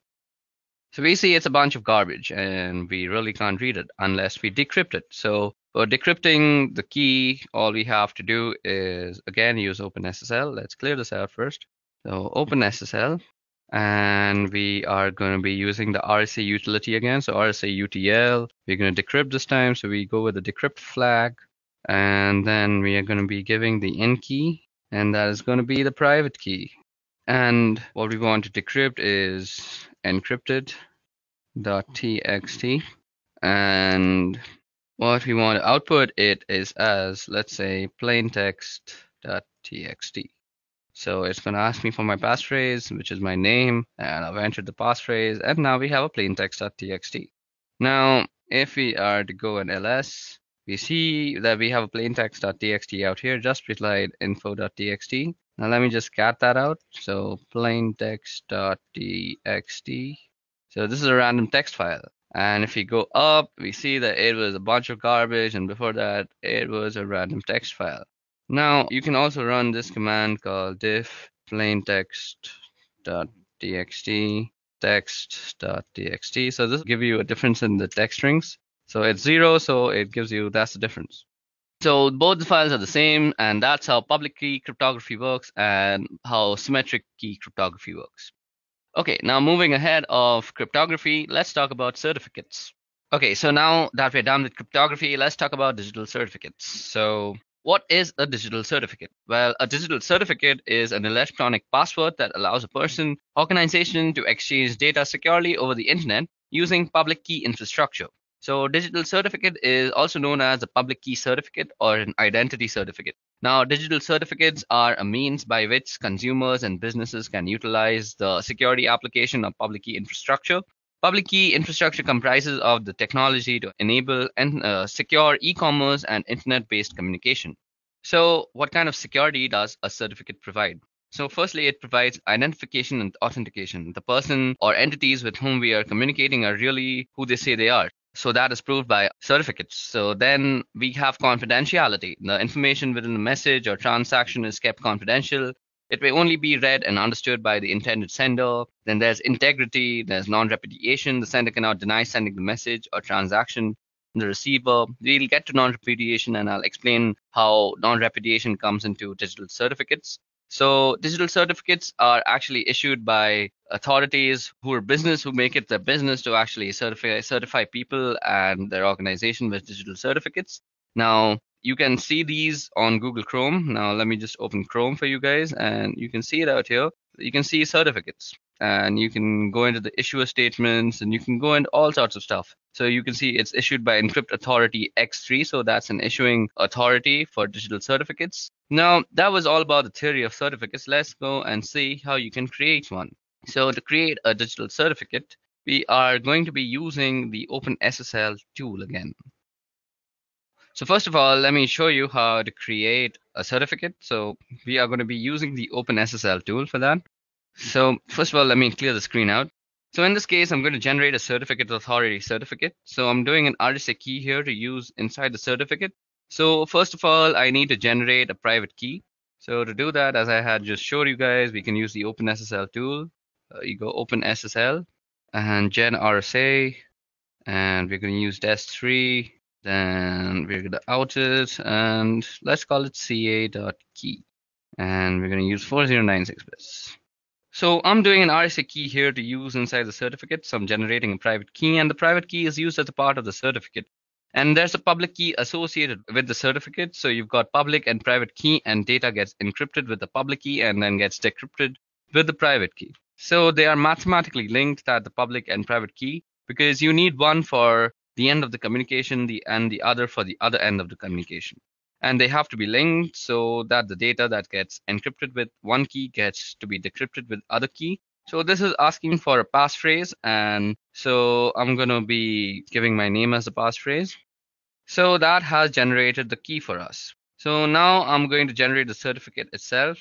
so we see it's a bunch of garbage, and we really can't read it unless we decrypt it. So for decrypting the key, all we have to do is again use OpenSSL. Let's clear this out first. So OpenSSL, And we are going to be using the RSA utility again. So RSA UTL, we're going to decrypt this time. So we go with the decrypt flag. And then we are going to be giving the N key, and that is going to be the private key. And what we want to decrypt is encrypted.txt. And what we want to output it is as, let's say, plaintext.txt. So it's going to ask me for my passphrase, which is my name, and I've entered the passphrase, and now we have a plaintext.txt. Now, if we are to go and ls, we see that we have a plaintext.txt out here, just beside info.txt. Now let me just cat that out. So plaintext.txt. So this is a random text file. And if we go up, we see that it was a bunch of garbage, and before that, it was a random text file. Now, you can also run this command called diff plaintext.txt text.txt. So this will give you a difference in the text strings. So it's 0, so it gives you, that's the difference. So both the files are the same, and that's how public key cryptography works and how symmetric key cryptography works. Okay, now moving ahead of cryptography, let's talk about certificates. Okay, so now that we're done with cryptography, let's talk about digital certificates. So what is a digital certificate? Well, a digital certificate is an electronic password that allows a person, organization to exchange data securely over the internet using public key infrastructure. So digital certificate is also known as a public key certificate or an identity certificate. Now, digital certificates are a means by which consumers and businesses can utilize the security application of public key infrastructure. Public key infrastructure comprises of the technology to enable secure e-commerce and internet-based communication. So what kind of security does a certificate provide? So firstly, it provides identification and authentication. The person or entities with whom we are communicating are really who they say they are. So that is proved by certificates. So then we have confidentiality. The information within the message or transaction is kept confidential. It may only be read and understood by the intended sender. Then there's integrity, there's non-repudiation. The sender cannot deny sending the message or transaction. The receiver, we'll get to non-repudiation, and I'll explain how non-repudiation comes into digital certificates. So digital certificates are actually issued by authorities who are business, who make it their business to actually certify people and their organization with digital certificates. Now, you can see these on Google Chrome. Now, let me just open Chrome for you guys, and you can see it out here. You can see certificates, and you can go into the issuer statements, and you can go into all sorts of stuff. So you can see it's issued by Encrypt Authority X3. So that's an issuing authority for digital certificates. Now, that was all about the theory of certificates. Let's go and see how you can create one. So to create a digital certificate, we are going to be using the OpenSSL tool again. So first of all, let me show you how to create a certificate. So we are going to be using the OpenSSL tool for that. So first of all, let me clear the screen out. So in this case, I'm going to generate a certificate authority certificate. So I'm doing an RSA key here to use inside the certificate. So first of all, I need to generate a private key. So to do that, as I had just showed you guys, we can use the OpenSSL tool. You go OpenSSL and gen RSA, and we're going to use DES3. Then we're going to out it, and let's call it ca.key. And we're going to use 4096 bits. So I'm doing an RSA key here to use inside the certificate. So I'm generating a private key, and the private key is used as a part of the certificate. And there's a public key associated with the certificate. So you've got public and private key, and data gets encrypted with the public key and then gets decrypted with the private key. So they are mathematically linked at the public and private key, because you need one for the end of the communication and the other for the other end of the communication. And they have to be linked so that the data that gets encrypted with one key gets to be decrypted with other key. So this is asking for a passphrase, and so I'm going to be giving my name as a passphrase. So that has generated the key for us. So now I'm going to generate the certificate itself.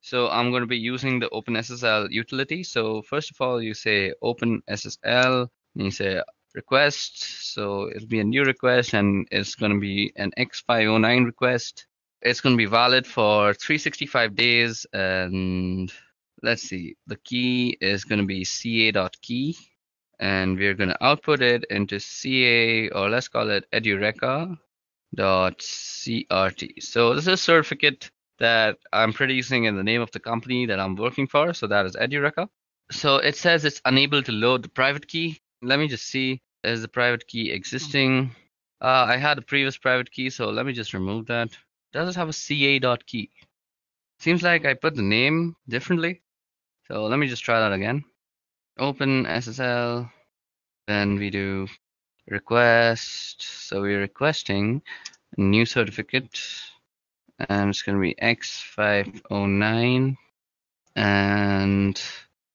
So I'm going to be using the OpenSSL utility. So first of all, you say OpenSSL, and you say request. So it'll be a new request, and it's going to be an X509 request. It's going to be valid for 365 days, and let's see, the key is going to be ca.key, and we're going to output it into ca, or let's call it Edureka.crt. So this is a certificate that I'm producing in the name of the company that I'm working for. So that is Edureka. So it says it's unable to load the private key. Let me just see, is the private key existing? I had a previous private key, so let me just remove that. Does it have a ca.key? Seems like I put the name differently. So let me just try that again. Open SSL, then we do request. So we're requesting a new certificate, and it's going to be X509, and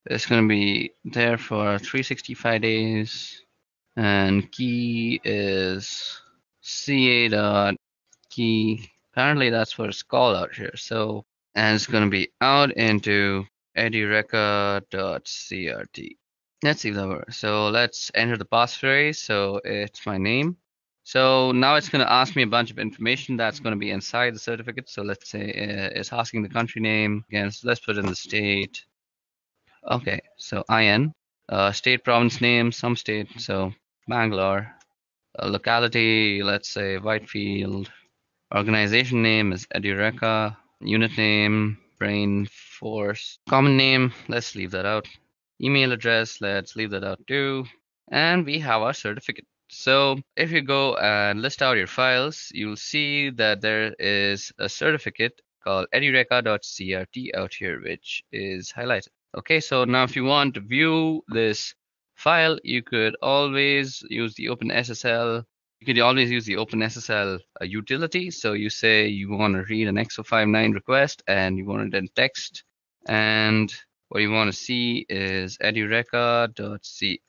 it's going to be there for 365 days, and key is ca.key. Apparently that's what it's called out here. So, and it's going to be out into edureka.crt. Let's see if that works. So let's enter the passphrase. So it's my name. So now it's going to ask me a bunch of information that's going to be inside the certificate. So let's say it's asking the country name. Again, so let's put in the state. Okay, so IN, state, province name, some state. So Bangalore. Locality, let's say Whitefield. Organization name is Edureka. Unit name, Brain Force. Common name, let's leave that out. Email address, let's leave that out too. And we have our certificate. So if you go and list out your files, you'll see that there is a certificate called edureka.crt out here, which is highlighted. Okay, so now if you want to view this file, you could always use the OpenSSL. You could always use the OpenSSL utility. So you say you want to read an X059 request and you want it in text, and what you want to see is edureka.crt.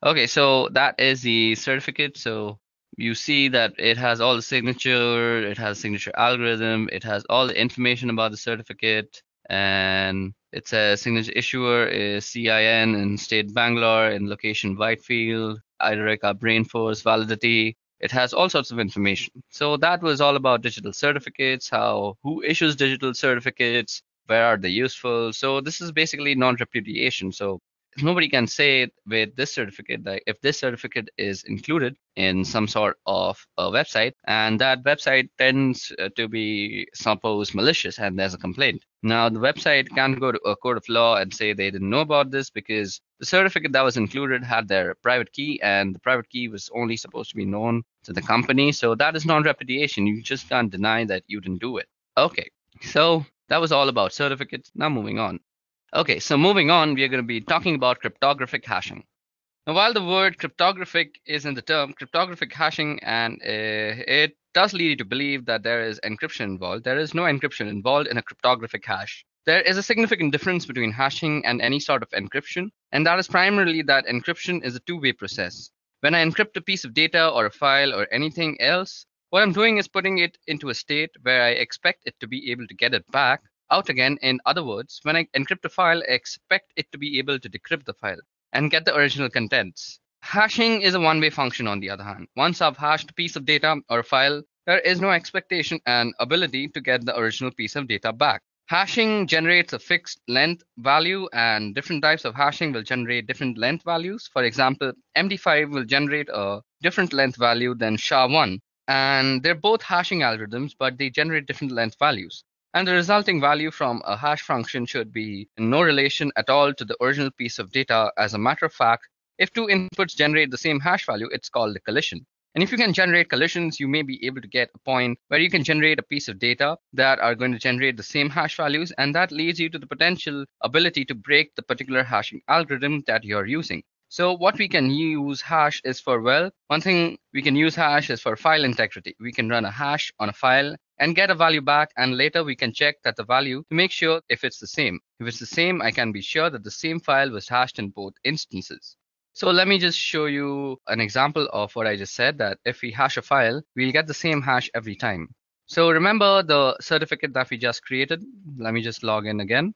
Okay, so that is the certificate. So you see that it has all the signature, it has signature algorithm, it has all the information about the certificate, and it says signature issuer is CIN in state Bangalore, in location Whitefield, Edureka Brainforce, validity. It has all sorts of information. So that was all about digital certificates, who issues digital certificates, where are they useful. So this is basically non-repudiation. So nobody can say with this certificate that if this certificate is included in some sort of a website and that website tends to be suppose malicious and there's a complaint. Now the website can't go to a court of law and say they didn't know about this because the certificate that was included had their private key and the private key was only supposed to be known to the company. So that is non-repudiation. You just can't deny that you didn't do it. Okay, so that was all about certificates. Now moving on. Okay, so moving on, we are going to be talking about cryptographic hashing. Now, while the word cryptographic is in the term cryptographic hashing, and it does lead you to believe that there is encryption involved, there is no encryption involved in a cryptographic hash. There is a significant difference between hashing and any sort of encryption, and that is primarily that encryption is a two-way process. When I encrypt a piece of data or a file or anything else, what I'm doing is putting it into a state where I expect it to be able to get it back out again. In other words, when I encrypt a file, I expect it to be able to decrypt the file and get the original contents. Hashing is a one-way function on the other hand. Once I've hashed a piece of data or a file, there is no expectation and ability to get the original piece of data back. Hashing generates a fixed length value and different types of hashing will generate different length values. For example, MD5 will generate a different length value than SHA-1, and they're both hashing algorithms, but they generate different length values. And the resulting value from a hash function should be in no relation at all to the original piece of data. As a matter of fact, if two inputs generate the same hash value, it's called a collision. And if you can generate collisions, you may be able to get a point where you can generate a piece of data that are going to generate the same hash values, and that leads you to the potential ability to break the particular hashing algorithm that you're using. So what we can use hash is for, well, one thing we can use hash is for file integrity. We can run a hash on a file and get a value back, and later we can check that the value to make sure if it's the same. If it's the same, I can be sure that the same file was hashed in both instances. So let me just show you an example of what I just said, that if we hash a file, we'll get the same hash every time. So remember the certificate that we just created. Let me just log in again.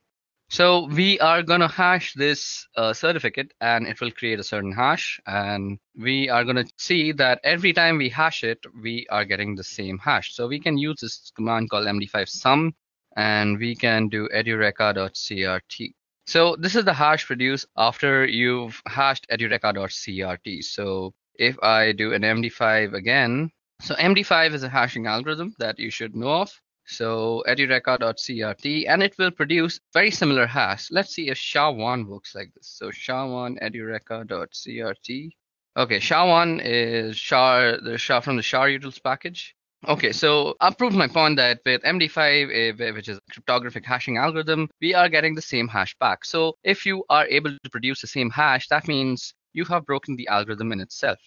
So we are going to hash this certificate and it will create a certain hash, and we are going to see that every time we hash it, we are getting the same hash. So we can use this command called md5sum, and we can do edureka.crt. So this is the hash produced after you've hashed edureka.crt. So if I do an md5 again, so md5 is a hashing algorithm that you should know of. So edureka.crt, and it will produce very similar hash. Let's see if SHA-1 works like this. So SHA-1 edureka.crt. Okay, SHA-1 is the SHA from the SHA-utils package. Okay, so I've proved my point that with MD5, which is a cryptographic hashing algorithm, we are getting the same hash back. So if you are able to produce the same hash, that means you have broken the algorithm in itself.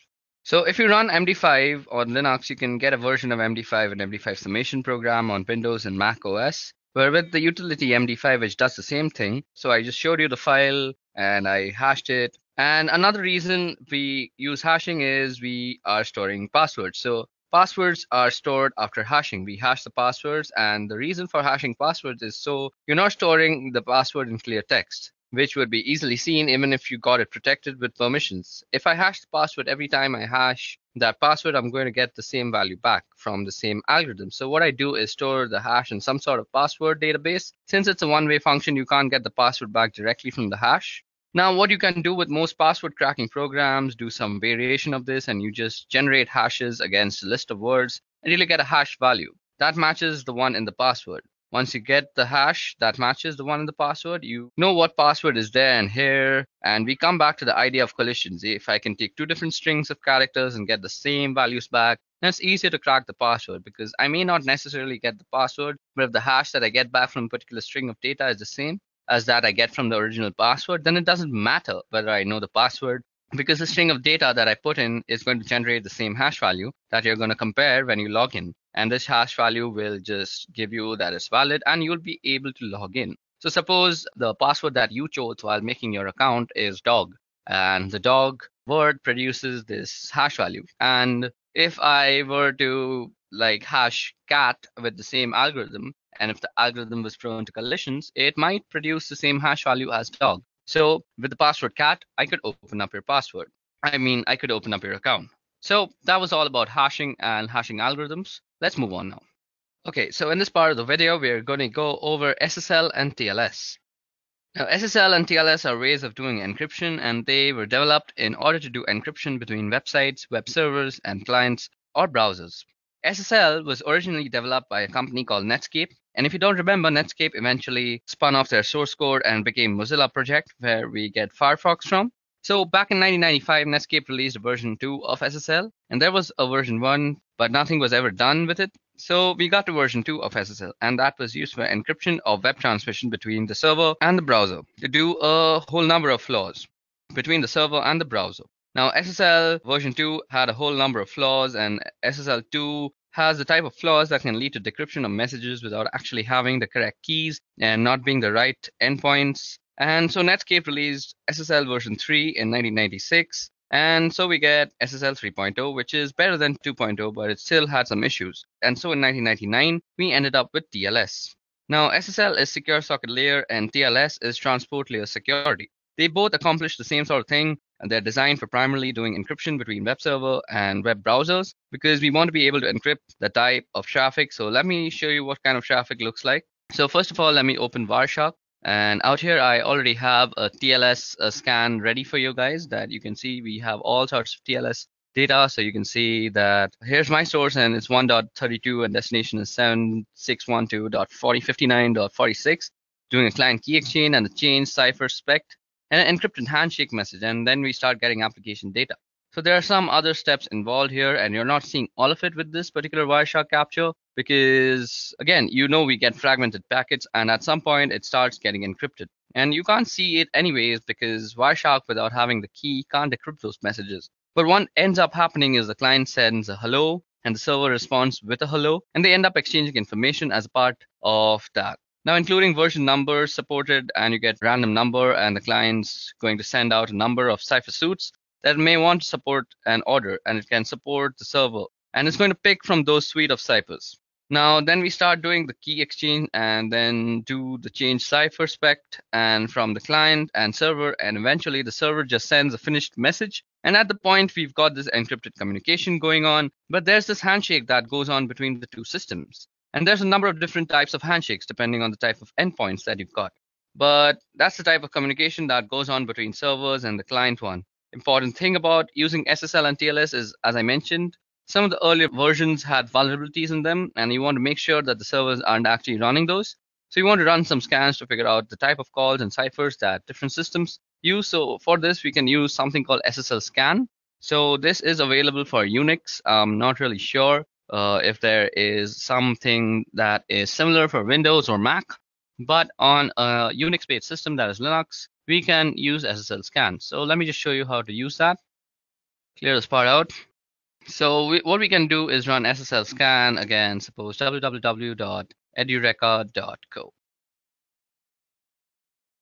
So if you run MD5 on Linux, you can get a version of MD5 and MD5 summation program on Windows and Mac OS, where with the utility MD5, which does the same thing. So I just showed you the file and I hashed it. And another reason we use hashing is we are storing passwords. So passwords are stored after hashing. We hash the passwords, and the reason for hashing passwords is so you're not storing the password in clear text, which would be easily seen even if you got it protected with permissions. If I hash the password every time I hash that password, I'm going to get the same value back from the same algorithm. So what I do is store the hash in some sort of password database. Since it's a one-way function, you can't get the password back directly from the hash. Now, what you can do with most password cracking programs, do some variation of this, and you just generate hashes against a list of words, and you'll get a hash value that matches the one in the password. Once you get the hash that matches the one in the password, you know what password is there and here. And we come back to the idea of collisions. If I can take two different strings of characters and get the same values back, then it's easier to crack the password, because I may not necessarily get the password, but if the hash that I get back from a particular string of data is the same as that I get from the original password, then it doesn't matter whether I know the password, because the string of data that I put in is going to generate the same hash value that you're going to compare when you log in. And this hash value will just give you that it's valid, and you'll be able to log in. So suppose the password that you chose while making your account is dog, and the dog word produces this hash value. And if I were to hash cat with the same algorithm, and if the algorithm was prone to collisions, it might produce the same hash value as dog. So with the password cat, I could open up your password. I could open up your account. So that was all about hashing and hashing algorithms. Let's move on now. Okay, so in this part of the video, we're going to go over SSL and TLS. Now, SSL and TLS are ways of doing encryption, and they were developed in order to do encryption between websites, web servers, and clients or browsers. SSL was originally developed by a company called Netscape. And if you don't remember, Netscape eventually spun off their source code and became Mozilla project, where we get Firefox from. So back in 1995, Netscape released a version 2 of SSL, and there was a version 1, but nothing was ever done with it. So we got to version 2 of SSL, and that was used for encryption of web transmission between the server and the browser to do a whole number of flaws between the server and the browser. Now, SSL version 2 had a whole number of flaws, and SSL 2 has the type of flaws that can lead to decryption of messages without actually having the correct keys and not being the right endpoints. And so Netscape released SSL version 3 in 1996. And so we get SSL 3.0, which is better than 2.0, but it still had some issues. And so in 1999, we ended up with TLS. Now, SSL is secure socket layer and TLS is transport layer security. They both accomplish the same sort of thing, and they're designed for primarily doing encryption between web server and web browsers, because we want to be able to encrypt the type of traffic. So let me show you what kind of traffic looks like. So first of all, let me open Wireshark. And out here, I already have a TLS scan ready for you guys that you can see. We have all sorts of TLS data. So you can see that here's my source, and it's 1.32 and destination is 7612.4059.46, doing a client key exchange and the change cipher spec and an encrypted handshake message. And then we start getting application data. So there are some other steps involved here, and you're not seeing all of it with this particular Wireshark capture because, again, we get fragmented packets, and at some point it starts getting encrypted. And you can't see it anyways because Wireshark, without having the key, can't decrypt those messages. But what ends up happening is the client sends a hello, and the server responds with a hello, and they end up exchanging information as a part of that. Now, including version numbers supported, and you get random number, and the client's going to send out a number of cipher suits that may want to support an order, and it can support the server, and it's going to pick from those suite of ciphers. Now, then we start doing the key exchange and then do the change cipher spec and from the client and server, and eventually the server just sends a finished message. And at the point, we've got this encrypted communication going on, but there's this handshake that goes on between the two systems. And there's a number of different types of handshakes depending on the type of endpoints that you've got. But that's the type of communication that goes on between servers and the client one. Important thing about using SSL and TLS is, as I mentioned, some of the earlier versions had vulnerabilities in them, and you want to make sure that the servers aren't actually running those. So you want to run some scans to figure out the type of calls and ciphers that different systems use. So for this, we can use something called SSL scan. So this is available for Unix. I'm not really sure if there is something that is similar for Windows or Mac, but on a Unix-based system that is Linux, we can use SSL scan. So let me just show you how to use that. Clear this part out. So what we can do is run SSL scan again, suppose www.edureka.co.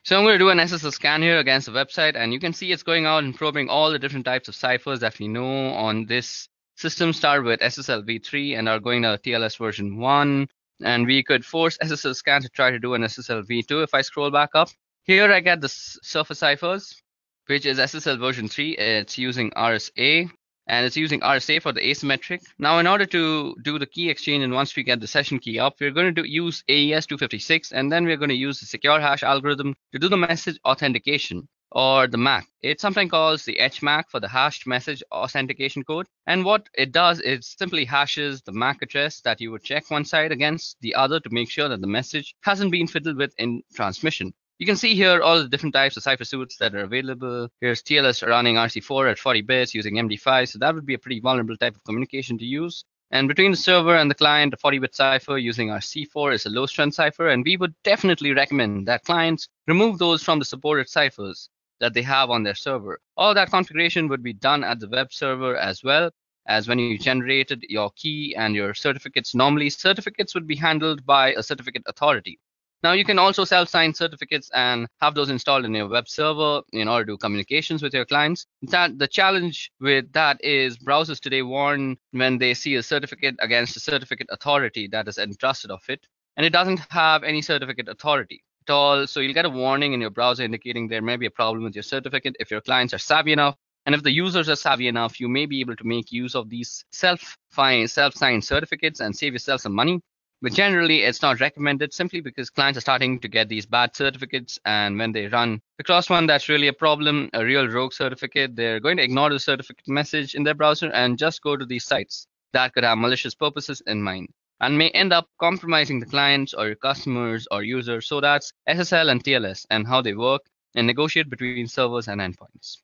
So I'm going to do an SSL scan here against the website, and you can see it's going out and probing all the different types of ciphers that we know on this system. Start with SSL v3 and are going to TLS version 1. And we could force SSL scan to try to do an SSL v2. If I scroll back up, here I get the surface ciphers, which is SSL version 3. It's using RSA. And it's using RSA for the asymmetric. Now, in order to do the key exchange, and once we get the session key up, we're going to use AES 256, and then we're going to use the secure hash algorithm to do the message authentication, or the MAC. It's sometimes called the HMAC for the hashed message authentication code. And what it does is simply hashes the MAC address that you would check one side against the other to make sure that the message hasn't been fiddled with in transmission. You can see here all the different types of cipher suites that are available. Here's TLS running RC4 at 40 bits using MD5, so that would be a pretty vulnerable type of communication to use. And between the server and the client, a 40-bit cipher using RC4 is a low-strength cipher, and we would definitely recommend that clients remove those from the supported ciphers that they have on their server. All that configuration would be done at the web server as well as when you generated your key and your certificates. Normally, certificates would be handled by a certificate authority. Now, you can also self-sign certificates and have those installed in your web server in order to do communications with your clients. The challenge with that is browsers today warn when they see a certificate against a certificate authority that is entrusted of it, and it doesn't have any certificate authority at all. So you'll get a warning in your browser indicating there may be a problem with your certificate. If your clients are savvy enough, and if the users are savvy enough, you may be able to make use of these self-signed certificates and save yourself some money. But generally, it's not recommended simply because clients are starting to get these bad certificates. And when they run across one that's really a problem, a real rogue certificate, they're going to ignore the certificate message in their browser and just go to these sites that could have malicious purposes in mind and may end up compromising the clients or your customers or users. So that's SSL and TLS and how they work and negotiate between servers and endpoints.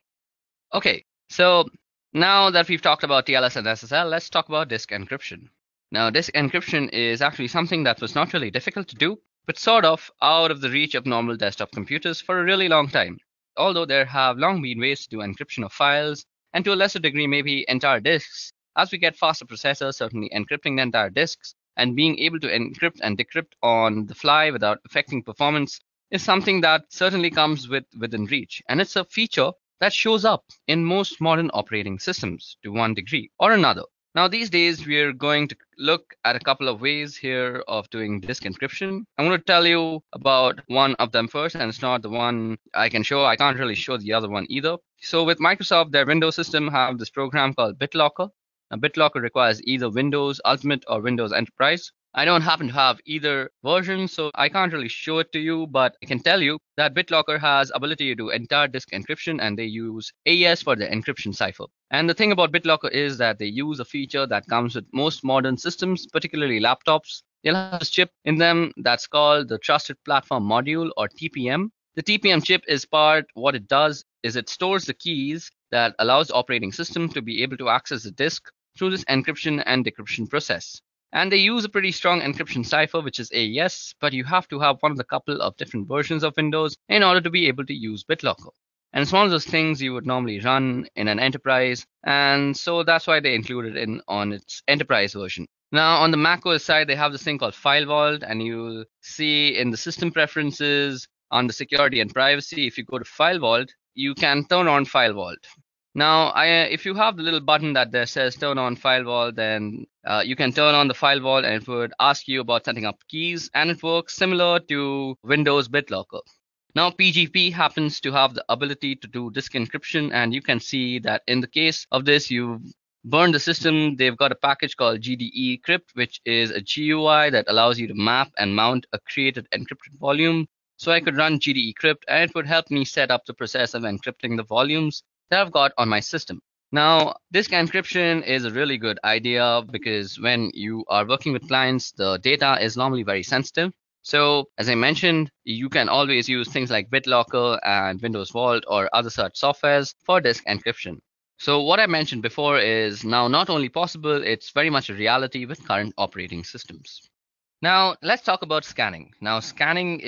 Okay, so now that we've talked about TLS and SSL, let's talk about disk encryption. Now, disk encryption is actually something that was not really difficult to do, but sort of out of the reach of normal desktop computers for a really long time. Although there have long been ways to do encryption of files, and to a lesser degree, maybe entire disks, as we get faster processors, certainly encrypting the entire disks and being able to encrypt and decrypt on the fly without affecting performance is something that certainly comes within reach. And it's a feature that shows up in most modern operating systems to one degree or another. Now, these days, we're going to look at a couple of ways here of doing disk encryption. I'm going to tell you about one of them first, and it's not the one I can show. I can't really show the other one either. So with Microsoft, their Windows system have this program called BitLocker. Now, BitLocker requires either Windows Ultimate or Windows Enterprise. I don't happen to have either version, so I can't really show it to you, but I can tell you that BitLocker has ability to do entire disk encryption, and they use AES for the encryption cipher. And the thing about BitLocker is that they use a feature that comes with most modern systems, particularly laptops. They'll have a chip in them that's called the Trusted Platform Module, or TPM. The TPM chip is what it does is it stores the keys that allows the operating system to be able to access the disk through this encryption and decryption process. And they use a pretty strong encryption cipher, which is AES, but you have to have one of the couple of different versions of Windows in order to be able to use BitLocker. And it's one of those things you would normally run in an enterprise, and so that's why they included it on its enterprise version. Now, on the macOS side, they have this thing called File Vault, and you'll see in the system preferences on the security and privacy, if you go to File Vault, you can turn on File Vault. Now, if you have the little button that there says turn on File Vault, then you can turn on the File Vault and it would ask you about setting up keys, and it works similar to Windows BitLocker. Now, PGP happens to have the ability to do disk encryption, and you can see that in the case of this, you've burned the system. They've got a package called GDE Crypt, which is a GUI that allows you to map and mount a created encrypted volume. So I could run GDE Crypt, and it would help me set up the process of encrypting the volumes that I've got on my system. Now, disk encryption is a really good idea because when you are working with clients, the data is normally very sensitive. So, as I mentioned, you can always use things like BitLocker and Windows Vault or other such softwares for disk encryption. So, what I mentioned before is now not only possible, it's very much a reality with current operating systems. Now, let's talk about scanning. Now, scanning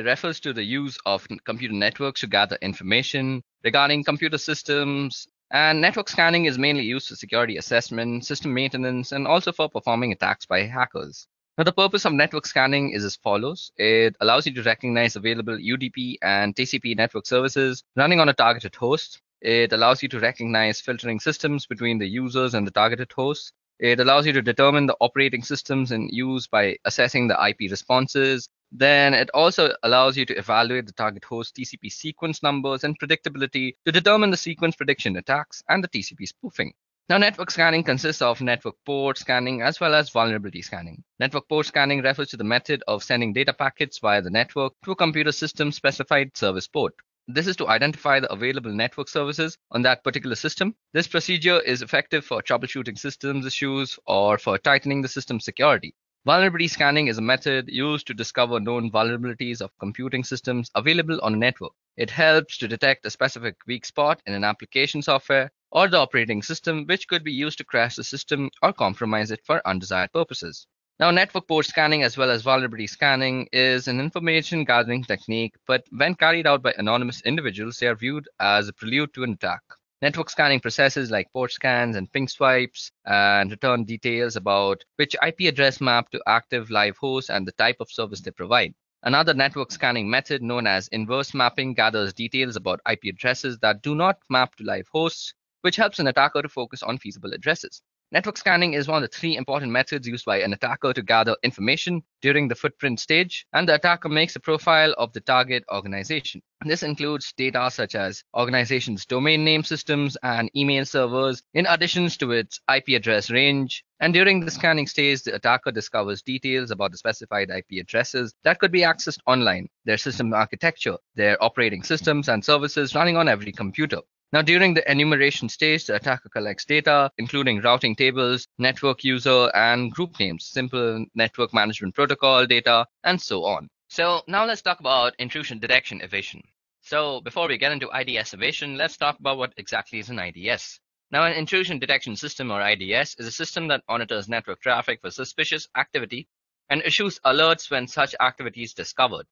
refers to the use of computer networks to gather information regarding computer systems. And network scanning is mainly used for security assessment, system maintenance, and also for performing attacks by hackers. Now, the purpose of network scanning is as follows. It allows you to recognize available UDP and TCP network services running on a targeted host. It allows you to recognize filtering systems between the users and the targeted hosts. It allows you to determine the operating systems in use by assessing the IP responses. Then it also allows you to evaluate the target host TCP sequence numbers and predictability to determine the sequence prediction attacks and the TCP spoofing. Now, network scanning consists of network port scanning as well as vulnerability scanning. Network port scanning refers to the method of sending data packets via the network to a computer system specified service port. This is to identify the available network services on that particular system. This procedure is effective for troubleshooting systems issues or for tightening the system security. Vulnerability scanning is a method used to discover known vulnerabilities of computing systems available on a network. It helps to detect a specific weak spot in an application software or the operating system, which could be used to crash the system or compromise it for undesired purposes. Now, network port scanning as well as vulnerability scanning is an information gathering technique, but when carried out by anonymous individuals, they are viewed as a prelude to an attack. Network scanning processes like port scans and ping swipes and return details about which IP address map to active live hosts and the type of service they provide. Another network scanning method known as inverse mapping gathers details about IP addresses that do not map to live hosts, which helps an attacker to focus on feasible addresses. Network scanning is one of the three important methods used by an attacker to gather information during the footprint stage, and the attacker makes a profile of the target organization. This includes data such as organization's domain name systems and email servers, in addition to its IP address range. And during the scanning stage, the attacker discovers details about the specified IP addresses that could be accessed online, their system architecture, their operating systems and services running on every computer. Now, during the enumeration stage, the attacker collects data, including routing tables, network user, and group names, simple network management protocol data, and so on. So now let's talk about intrusion detection evasion. So before we get into IDS evasion, let's talk about what exactly is an IDS. Now, an intrusion detection system, or IDS, is a system that monitors network traffic for suspicious activity and issues alerts when such activity is discovered.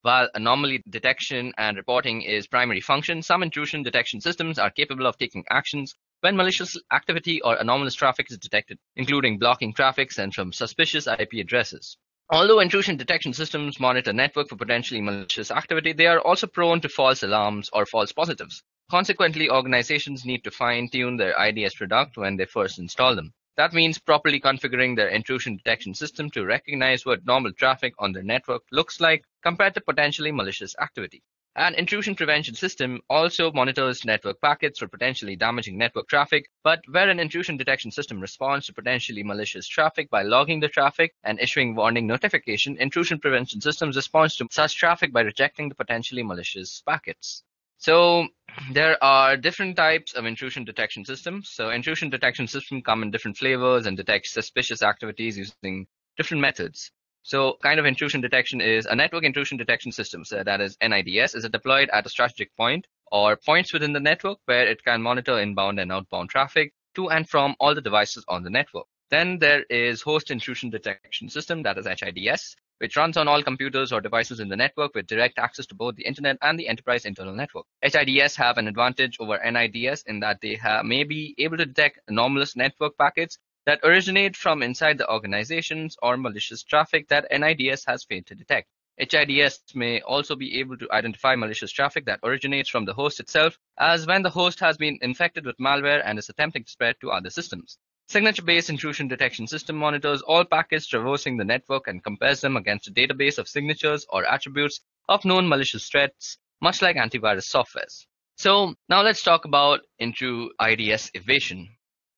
While anomaly detection and reporting is primary function, some intrusion detection systems are capable of taking actions when malicious activity or anomalous traffic is detected, including blocking traffic sent from suspicious IP addresses. Although intrusion detection systems monitor network for potentially malicious activity, they are also prone to false alarms or false positives. Consequently, organizations need to fine-tune their IDS product when they first install them. That means properly configuring their intrusion detection system to recognize what normal traffic on their network looks like compared to potentially malicious activity. An intrusion prevention system also monitors network packets for potentially damaging network traffic, but where an intrusion detection system responds to potentially malicious traffic by logging the traffic and issuing warning notification, intrusion prevention systems respond to such traffic by rejecting the potentially malicious packets. So there are different types of intrusion detection systems. So intrusion detection systems come in different flavors and detect suspicious activities using different methods. So kind of intrusion detection is a network intrusion detection system. So that is NIDS is deployed at a strategic point or points within the network where it can monitor inbound and outbound traffic to and from all the devices on the network. Then there is host intrusion detection system, that is HIDS, which runs on all computers or devices in the network with direct access to both the internet and the enterprise internal network. HIDS have an advantage over NIDS in that they may be able to detect anomalous network packets that originate from inside the organizations or malicious traffic that NIDS has failed to detect. HIDS may also be able to identify malicious traffic that originates from the host itself, as when the host has been infected with malware and is attempting to spread to other systems. Signature-based intrusion detection system monitors all packets traversing the network and compares them against a database of signatures or attributes of known malicious threats, much like antivirus softwares. So now let's talk about IDS evasion.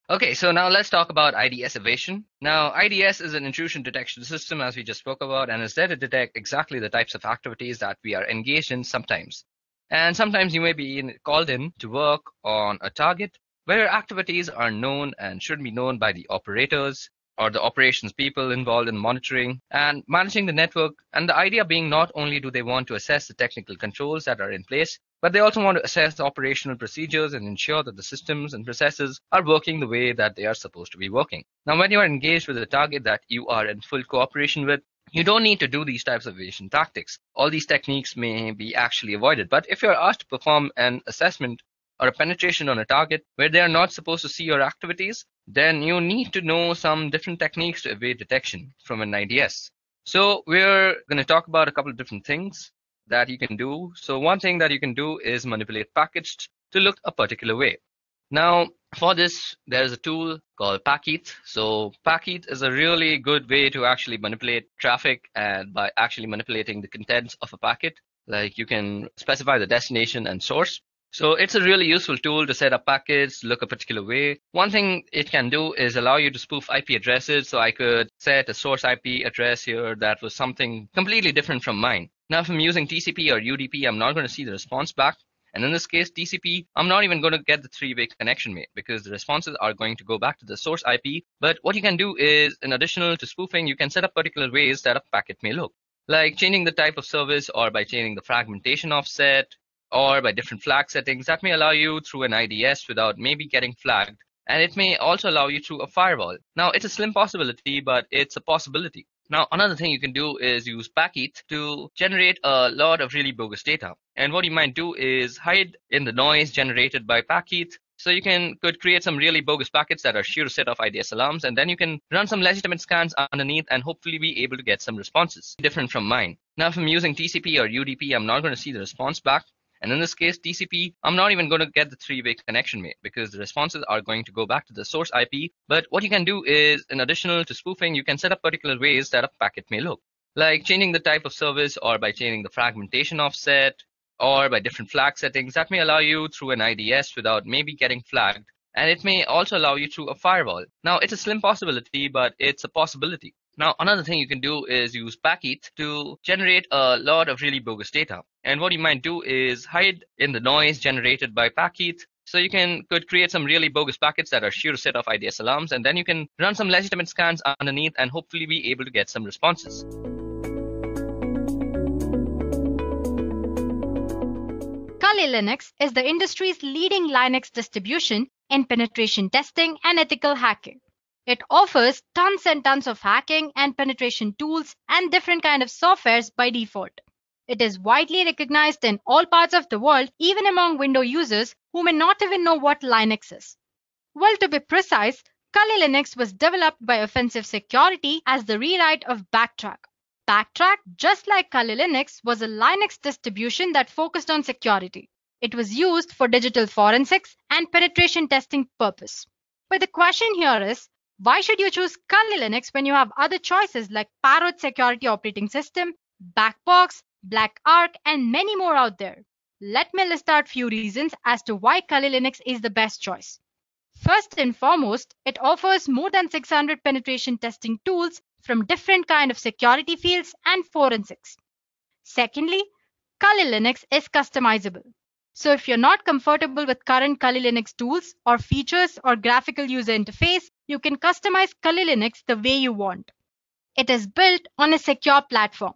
Okay, so now let's talk about IDS evasion. Now, IDS is an intrusion detection system, as we just spoke about, and is there to detect exactly the types of activities that we are engaged in sometimes. And sometimes you may be called in to work on a target where your activities are known and should be known by the operators or the operations people involved in monitoring and managing the network. And the idea being not only do they want to assess the technical controls that are in place, but they also want to assess the operational procedures and ensure that the systems and processes are working the way that they are supposed to be working. Now, when you are engaged with a target that you are in full cooperation with, you don't need to do these types of evasion tactics. All these techniques may be actually avoided. But if you're asked to perform an assessment or a penetration on a target where they are not supposed to see your activities, then you need to know some different techniques to evade detection from an IDS. So we're going to talk about a couple of different things that you can do. So one thing that you can do is manipulate packets to look a particular way. Now, for this, there's a tool called Packeth. So Packeth is a really good way to actually manipulate traffic, and by actually manipulating the contents of a packet, like you can specify the destination and source. So it's a really useful tool to set up packets, look a particular way. One thing it can do is allow you to spoof IP addresses. So I could set a source IP address here that was something completely different from mine. Now, if I'm using TCP or UDP, I'm not going to see the response back. And in this case, TCP, I'm not even going to get the three-way connection made because the responses are going to go back to the source IP. But what you can do is, in addition to spoofing, you can set up particular ways that a packet may look, like changing the type of service, or by changing the fragmentation offset, or by different flag settings that may allow you through an IDS without maybe getting flagged. And it may also allow you through a firewall. Now, it's a slim possibility, but it's a possibility. Now, another thing you can do is use Packeth to generate a lot of really bogus data. And what you might do is hide in the noise generated by Packeth. So you could create some really bogus packets that are sure to set off IDS alarms, and then you can run some legitimate scans underneath and hopefully be able to get some responses different from mine. Now, if I'm using TCP or UDP, I'm not going to see the response back. And in this case, TCP, I'm not even going to get the three-way connection made because the responses are going to go back to the source IP. But what you can do is, in addition to spoofing, you can set up particular ways that a packet may look, like changing the type of service, or by changing the fragmentation offset, or by different flag settings that may allow you through an IDS without maybe getting flagged. And it may also allow you through a firewall. Now, it's a slim possibility, but it's a possibility. Now, another thing you can do is use Packeth to generate a lot of really bogus data. And what you might do is hide in the noise generated by Packeth. So you could create some really bogus packets that are sure to set off IDS alarms, and then you can run some legitimate scans underneath and hopefully be able to get some responses. Kali Linux is the industry's leading Linux distribution in penetration testing and ethical hacking. It offers tons and tons of hacking and penetration tools and different kinds of softwares by default. It is widely recognized in all parts of the world, even among Windows users who may not even know what Linux is. Well, to be precise, Kali Linux was developed by Offensive Security as the rewrite of Backtrack. Backtrack, just like Kali Linux, was a Linux distribution that focused on security. It was used for digital forensics and penetration testing purpose. But the question here is, why should you choose Kali Linux when you have other choices like Parrot Security Operating System, Backbox, Black Arc, and many more out there? Let me list out few reasons as to why Kali Linux is the best choice. First and foremost, it offers more than 600 penetration testing tools from different kinds of security fields and forensics. Secondly, Kali Linux is customizable. So if you're not comfortable with current Kali Linux tools or features or graphical user interface, you can customize Kali Linux the way you want. It is built on a secure platform.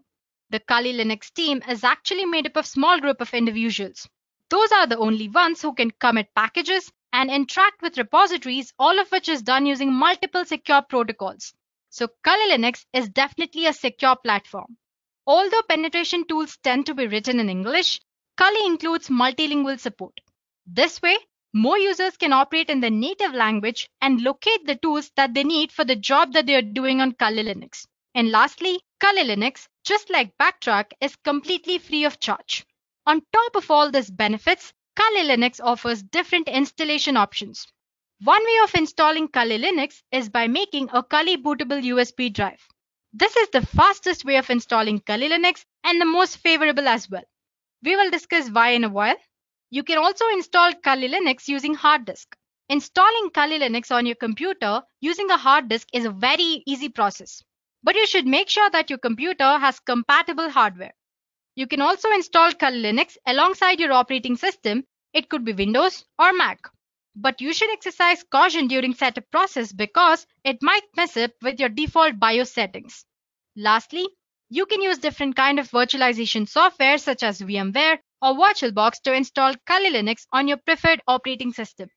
The Kali Linux team is actually made up of a small group of individuals. Those are the only ones who can commit packages and interact with repositories, all of which is done using multiple secure protocols. So Kali Linux is definitely a secure platform. Although penetration tools tend to be written in English, Kali includes multilingual support. This way, more users can operate in their native language and locate the tools that they need for the job that they are doing on Kali Linux. And lastly, Kali Linux, just like Backtrack, is completely free of charge. On top of all these benefits, Kali Linux offers different installation options. One way of installing Kali Linux is by making a Kali bootable USB drive. This is the fastest way of installing Kali Linux and the most favorable as well. We will discuss why in a while. You can also install Kali Linux using hard disk. Installing Kali Linux on your computer using a hard disk is a very easy process. But you should make sure that your computer has compatible hardware. You can also install Kali Linux alongside your operating system. It could be Windows or Mac. But you should exercise caution during setup process because it might mess up with your default BIOS settings. Lastly, you can use different kind of virtualization software such as VMware or VirtualBox to install Kali Linux on your preferred operating system.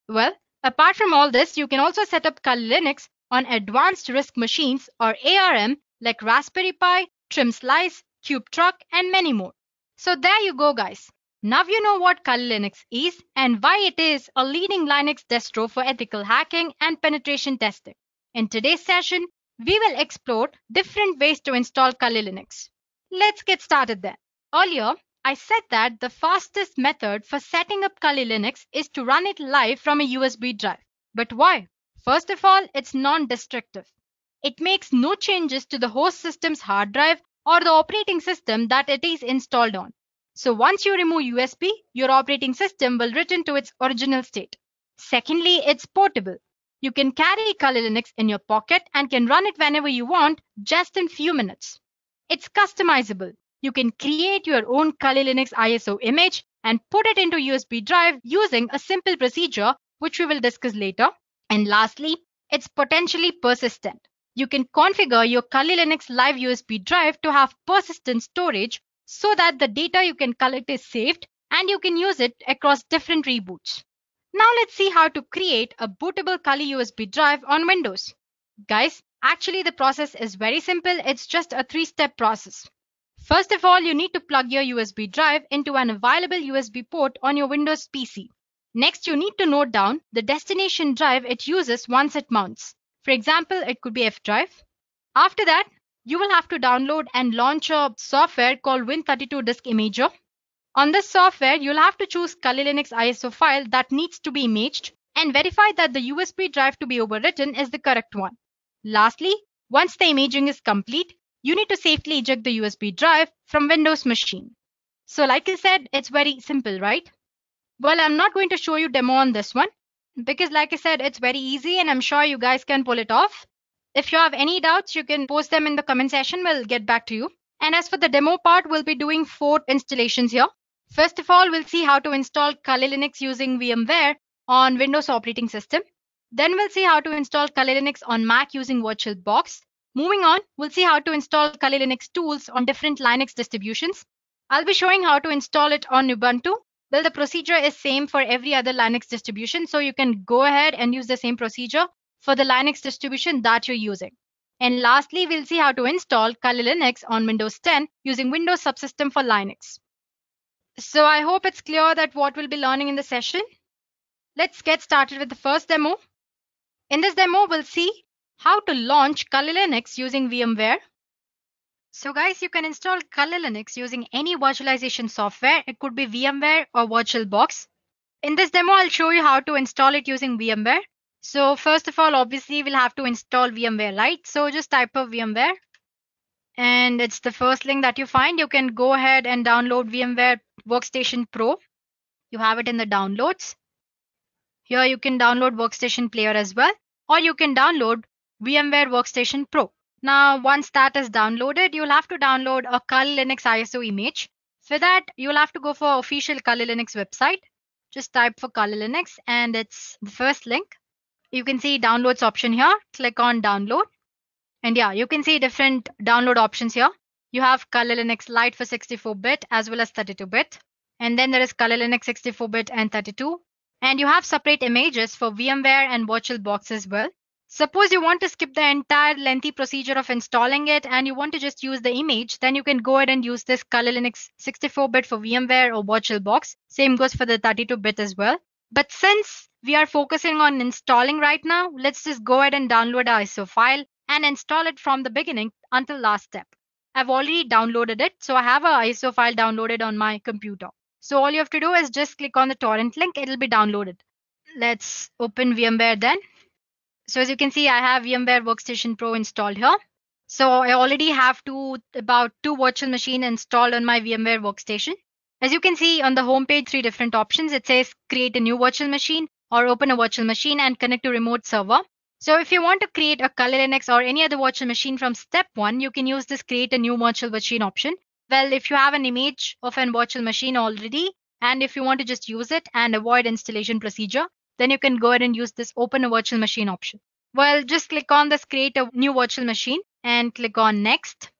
Well, apart from all this, you can also set up Kali Linux on advanced RISC machines or ARM like Raspberry Pi, Trim Slice, Cube Truck, and many more. So there you go, guys. Now you know what Kali Linux is and why it is a leading Linux distro for ethical hacking and penetration testing. In today's session, we will explore different ways to install Kali Linux. Let's get started then. Earlier, I said that the fastest method for setting up Kali Linux is to run it live from a USB drive. But why? First of all, it's non-destructive. It makes no changes to the host system's hard drive or the operating system that it is installed on. So once you remove USB, your operating system will return to its original state. Secondly, it's portable. You can carry Kali Linux in your pocket and can run it whenever you want, just in few minutes. It's customizable. You can create your own Kali Linux ISO image and put it into USB drive using a simple procedure, which we will discuss later. And lastly, it's potentially persistent. You can configure your Kali Linux live USB drive to have persistent storage so that the data you can collect is saved and you can use it across different reboots. Now let's see how to create a bootable Kali USB drive on Windows. Guys, actually the process is very simple. It's just a 3-step process. First of all, you need to plug your USB drive into an available USB port on your Windows PC. Next, you need to note down the destination drive it uses once it mounts. For example, it could be F drive. After that, you will have to download and launch a software called Win32 Disk Imager. On this software, you'll have to choose Kali Linux ISO file that needs to be imaged and verify that the USB drive to be overwritten is the correct one. Lastly, once the imaging is complete, you need to safely eject the USB drive from Windows machine. So like I said, it's very simple, right? Well, I'm not going to show you demo on this one because like I said, it's very easy and I'm sure you guys can pull it off. If you have any doubts, you can post them in the comment section. We'll get back to you. And as for the demo part, we'll be doing 4 installations here. First of all, we'll see how to install Kali Linux using VMware on Windows operating system. Then we'll see how to install Kali Linux on Mac using VirtualBox. Moving on, we'll see how to install Kali Linux tools on different Linux distributions. I'll be showing how to install it on Ubuntu. Well, the procedure is same for every other Linux distribution, so you can go ahead and use the same procedure for the Linux distribution that you're using. And lastly, we'll see how to install Kali Linux on Windows 10 using Windows Subsystem for Linux. So I hope it's clear that what we'll be learning in the session. Let's get started with the first demo. In this demo, we'll see how to launch Kali Linux using VMware. So guys, you can install Kali Linux using any virtualization software. It could be VMware or VirtualBox. In this demo, I'll show you how to install it using VMware. So first of all, obviously, we'll have to install VMware, right? So just type of VMware. And it's the first link that you find. You can go ahead and download VMware Workstation Pro. You have it in the downloads. Here you can download Workstation Player as well. Or you can download VMware Workstation Pro. Now, once that is downloaded, you'll have to download a Kali Linux ISO image. For that, you'll have to go for official Kali Linux website. Just type for Kali Linux and it's the first link. You can see downloads option here. Click on download. And yeah, you can see different download options here. You have Kali Linux Lite for 64-bit as well as 32-bit. And then there is Kali Linux 64-bit and 32. And you have separate images for VMware and VirtualBox as well. Suppose you want to skip the entire lengthy procedure of installing it and you want to just use the image, then you can go ahead and use this Kali Linux 64-bit for VMware or VirtualBox. Same goes for the 32-bit as well. But since we are focusing on installing right now, let's just go ahead and download our ISO file and install it from the beginning until last step. I've already downloaded it, so I have an ISO file downloaded on my computer. So all you have to do is just click on the torrent link, it'll be downloaded. Let's open VMware then. So as you can see, I have VMware Workstation Pro installed here. So I already have about two virtual machines installed on my VMware Workstation. As you can see on the home page, 3 different options. It says create a new virtual machine or open a virtual machine and connect to remote server. So if you want to create a Kali Linux or any other virtual machine from step 1, you can use this create a new virtual machine option. Well, if you have an image of a virtual machine already, and if you want to just use it and avoid installation procedure, then you can go ahead and use this open a virtual machine option. Well, just click on this create a new virtual machine and click on next.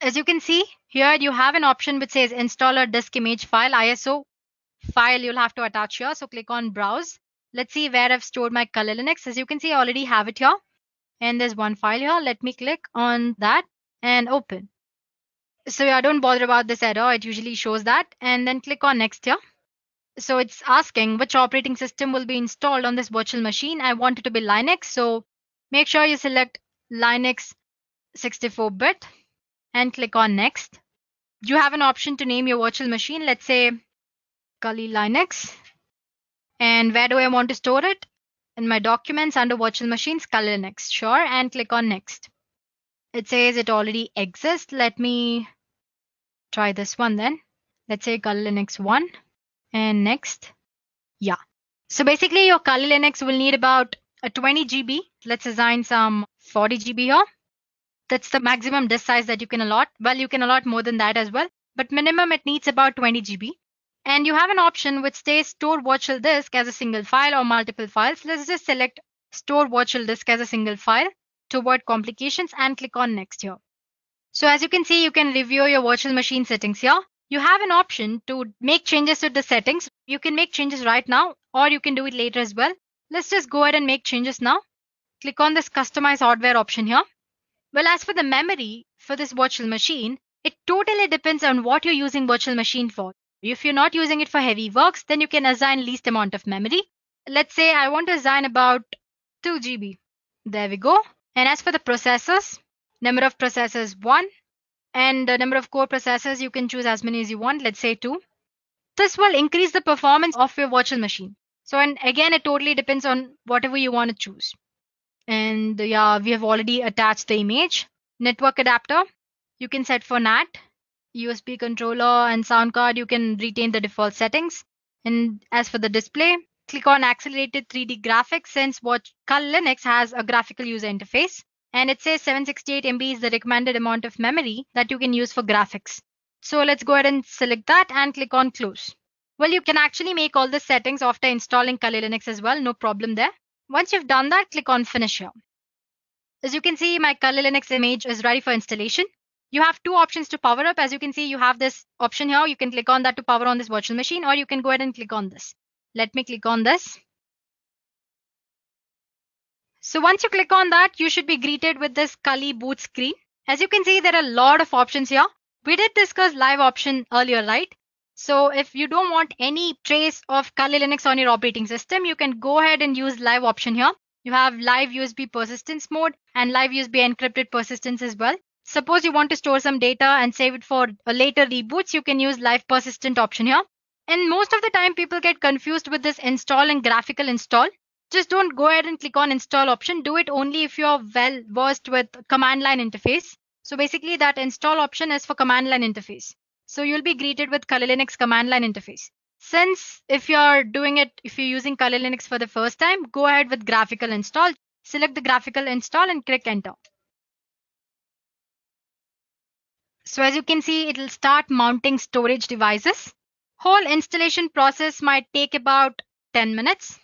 As you can see here, you have an option which says installer disk image file ISO file you'll have to attach here. So click on browse. Let's see where I've stored my Kali Linux. As you can see, I already have it here. And there's one file here. Let me click on that and open. So yeah, don't bother about this error. It usually shows that. And then click on next here. So it's asking which operating system will be installed on this virtual machine. I want it to be Linux. So make sure you select Linux 64-bit and click on next. You have an option to name your virtual machine. Let's say Kali Linux. And where do I want to store it? In my documents under virtual machines, Kali Linux. Sure. And click on next. It says it already exists. Let me try this one then. Let's say Kali Linux 1 and next. Yeah. So basically your Kali Linux will need about a 20 GB. Let's assign some 40 GB here. That's the maximum disk size that you can allot. Well, you can allot more than that as well, but minimum it needs about 20 GB. And you have an option which says store virtual disk as a single file or multiple files. Let's just select store virtual disk as a single file to avoid complications and click on next here. So as you can see, you can review your virtual machine settings here. You have an option to make changes to the settings. You can make changes right now or you can do it later as well. Let's just go ahead and make changes now. Click on this customize hardware option here. Well, as for the memory for this virtual machine, it totally depends on what you're using virtual machine for. If you're not using it for heavy works, then you can assign least amount of memory. Let's say I want to assign about 2 GB. There we go. And as for the processors, number of processors 1. And the number of core processors, you can choose as many as you want. Let's say 2. This will increase the performance of your virtual machine. So, and again, it totally depends on whatever you want to choose. And yeah, we have already attached the image. Network adapter, you can set for NAT. USB controller and sound card, you can retain the default settings. And as for the display, click on accelerated 3D graphics since Kali Linux has a graphical user interface. And it says 768 MB is the recommended amount of memory that you can use for graphics. So let's go ahead and select that and click on close. Well, you can actually make all the settings after installing Kali Linux as well. No problem there. Once you've done that, click on finish here. As you can see, my Kali Linux image is ready for installation. You have two options to power up. As you can see, you have this option here. You can click on that to power on this virtual machine, or you can go ahead and click on this. Let me click on this. So once you click on that, you should be greeted with this Kali boot screen. As you can see, there are a lot of options here. We did discuss live option earlier, right? So if you don't want any trace of Kali Linux on your operating system, you can go ahead and use live option here. You have live USB persistence mode and live USB encrypted persistence as well. Suppose you want to store some data and save it for a later reboots, you can use live persistent option here. And most of the time people get confused with this install and graphical install. Just don't go ahead and click on install option. Do it only if you're well versed with command line interface. So basically that install option is for command line interface. So you'll be greeted with Kali Linux command line interface. Since if you're using Kali Linux for the first time, go ahead with graphical install. Select the graphical install and click enter. So as you can see, it will start mounting storage devices. Whole installation process might take about 10 minutes.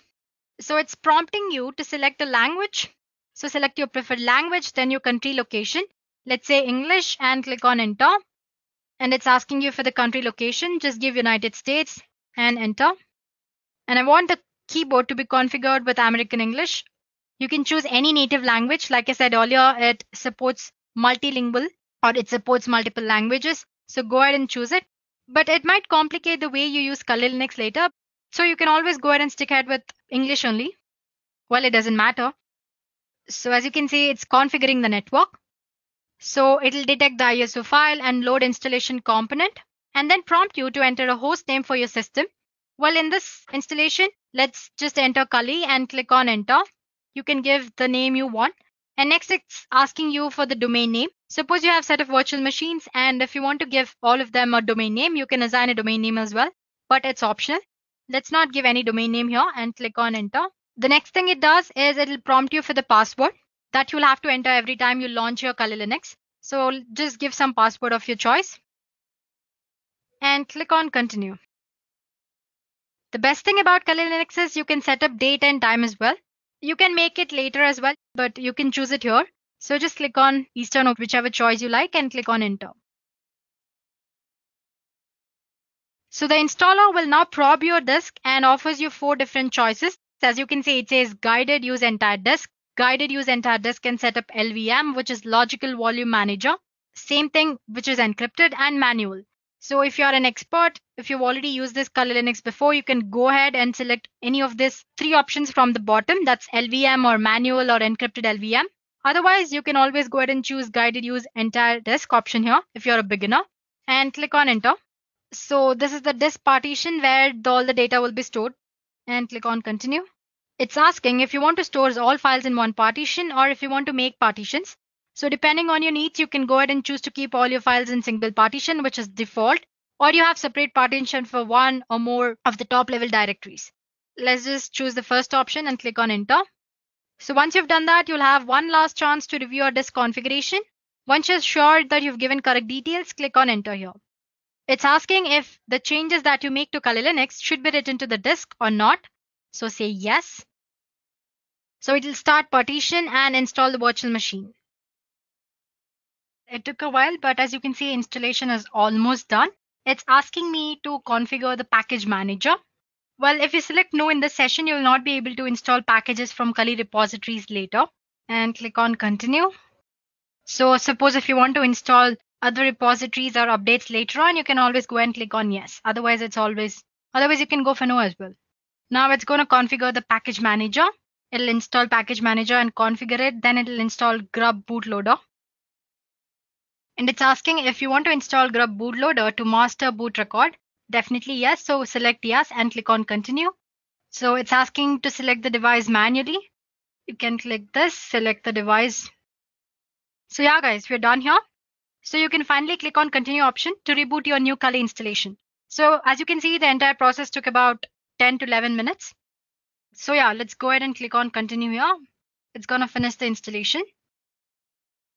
So it's prompting you to select a language. So select your preferred language, then your country location. Let's say English and click on enter. And it's asking you for the country location. Just give United States and enter. And I want the keyboard to be configured with American English. You can choose any native language. Like I said earlier, it supports multilingual or it supports multiple languages. So go ahead and choose it. But it might complicate the way you use Kali Linux later. So you can always go ahead and stick ahead with English only. Well, it doesn't matter. So as you can see, it's configuring the network. So it'll detect the ISO file and load installation component and then prompt you to enter a host name for your system. Well, in this installation, let's just enter Kali and click on enter. You can give the name you want. And next it's asking you for the domain name. Suppose you have a set of virtual machines and if you want to give all of them a domain name, you can assign a domain name as well, but it's optional. Let's not give any domain name here and click on enter. The next thing it does is it'll prompt you for the password that you'll have to enter every time you launch your Kali Linux. So just give some password of your choice and click on continue. The best thing about Kali Linux is you can set up date and time as well. You can make it later as well, but you can choose it here. So just click on Eastern or whichever choice you like and click on Enter. So the installer will now probe your disk and offers you 4 different choices. As you can see, it says guided use entire disk. Guided use entire disk can set up LVM, which is logical volume manager. Same thing, which is encrypted, and manual. So if you're an expert, if you've already used this Kali Linux before, you can go ahead and select any of these 3 options from the bottom. That's LVM or manual or encrypted LVM. Otherwise, you can always go ahead and choose guided use entire disk option here if you're a beginner and click on enter. So this is the disk partition where all the data will be stored and click on continue. It's asking if you want to store all files in one partition or if you want to make partitions. So depending on your needs, you can go ahead and choose to keep all your files in single partition, which is default, or you have separate partition for one or more of the top level directories. Let's just choose the first option and click on enter. So once you've done that, you'll have one last chance to review your disk configuration. Once you're sure that you've given correct details, click on enter here. It's asking if the changes that you make to Kali Linux should be written to the disk or not. So say yes. So it will start partition and install the virtual machine. It took a while, but as you can see, installation is almost done. It's asking me to configure the package manager. Well, if you select no in this session, you'll not be able to install packages from Kali repositories later. And click on continue. So suppose if you want to install other repositories or updates later on, you can always go and click on yes. Otherwise you can go for no as well. Now it's going to configure the package manager. It'll install package manager and configure it. Then it'll install grub bootloader. And it's asking if you want to install grub bootloader to master boot record. Definitely yes. So select yes and click on continue. So it's asking to select the device manually. You can click this, select the device. So yeah guys, we're done here. So you can finally click on continue option to reboot your new Kali installation. So as you can see, the entire process took about 10 to 11 minutes. So yeah, let's go ahead and click on continue here. It's going to finish the installation.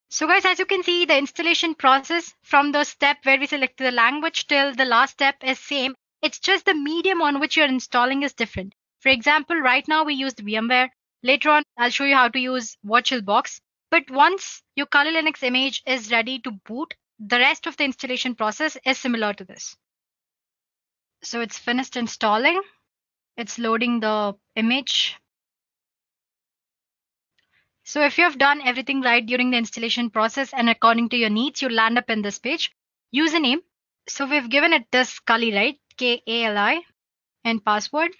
So guys, as you can see, the installation process from the step where we selected the language till the last step is same. It's just the medium on which you're installing is different. For example, right now we used VMware. Later on, I'll show you how to use VirtualBox. But once your Kali Linux image is ready to boot, the rest of the installation process is similar to this. So it's finished installing. It's loading the image. So if you have done everything right during the installation process and according to your needs, you'll land up in this page. Username. So we've given it this Kali, right? Kali and password.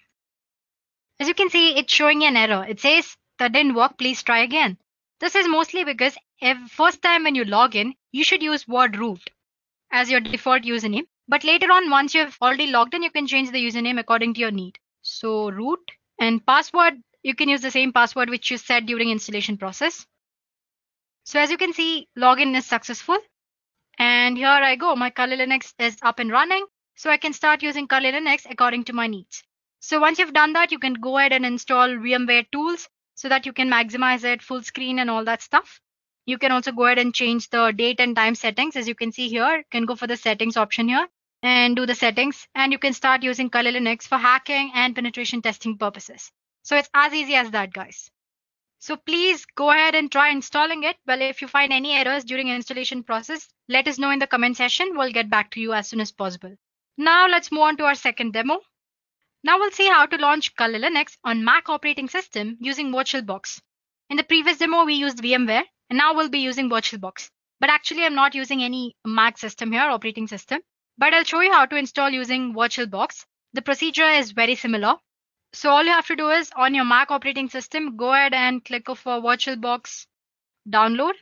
As you can see, it's showing an error. It says that didn't work. Please try again. This is mostly because first time when you log in, you should use word root as your default username. But later on, once you've already logged in, you can change the username according to your need. So root and password, you can use the same password which you set during installation process. So as you can see, login is successful. And here I go. My Kali Linux is up and running. So I can start using Kali Linux according to my needs. So once you've done that, you can go ahead and install VMware tools so that you can maximize it, full screen and all that stuff. You can also go ahead and change the date and time settings. As you can see here, you can go for the settings option here and do the settings. And you can start using Kali Linux for hacking and penetration testing purposes. So it's as easy as that, guys. So please go ahead and try installing it. Well, if you find any errors during installation process, let us know in the comment section. We'll get back to you as soon as possible. Now let's move on to our second demo. Now we'll see how to launch Kali Linux on Mac operating system using VirtualBox. In the previous demo, we used VMware, and now we'll be using VirtualBox. But actually, I'm not using any Mac system here, operating system. But I'll show you how to install using VirtualBox. The procedure is very similar. So all you have to do is on your Mac operating system, go ahead and click for VirtualBox download.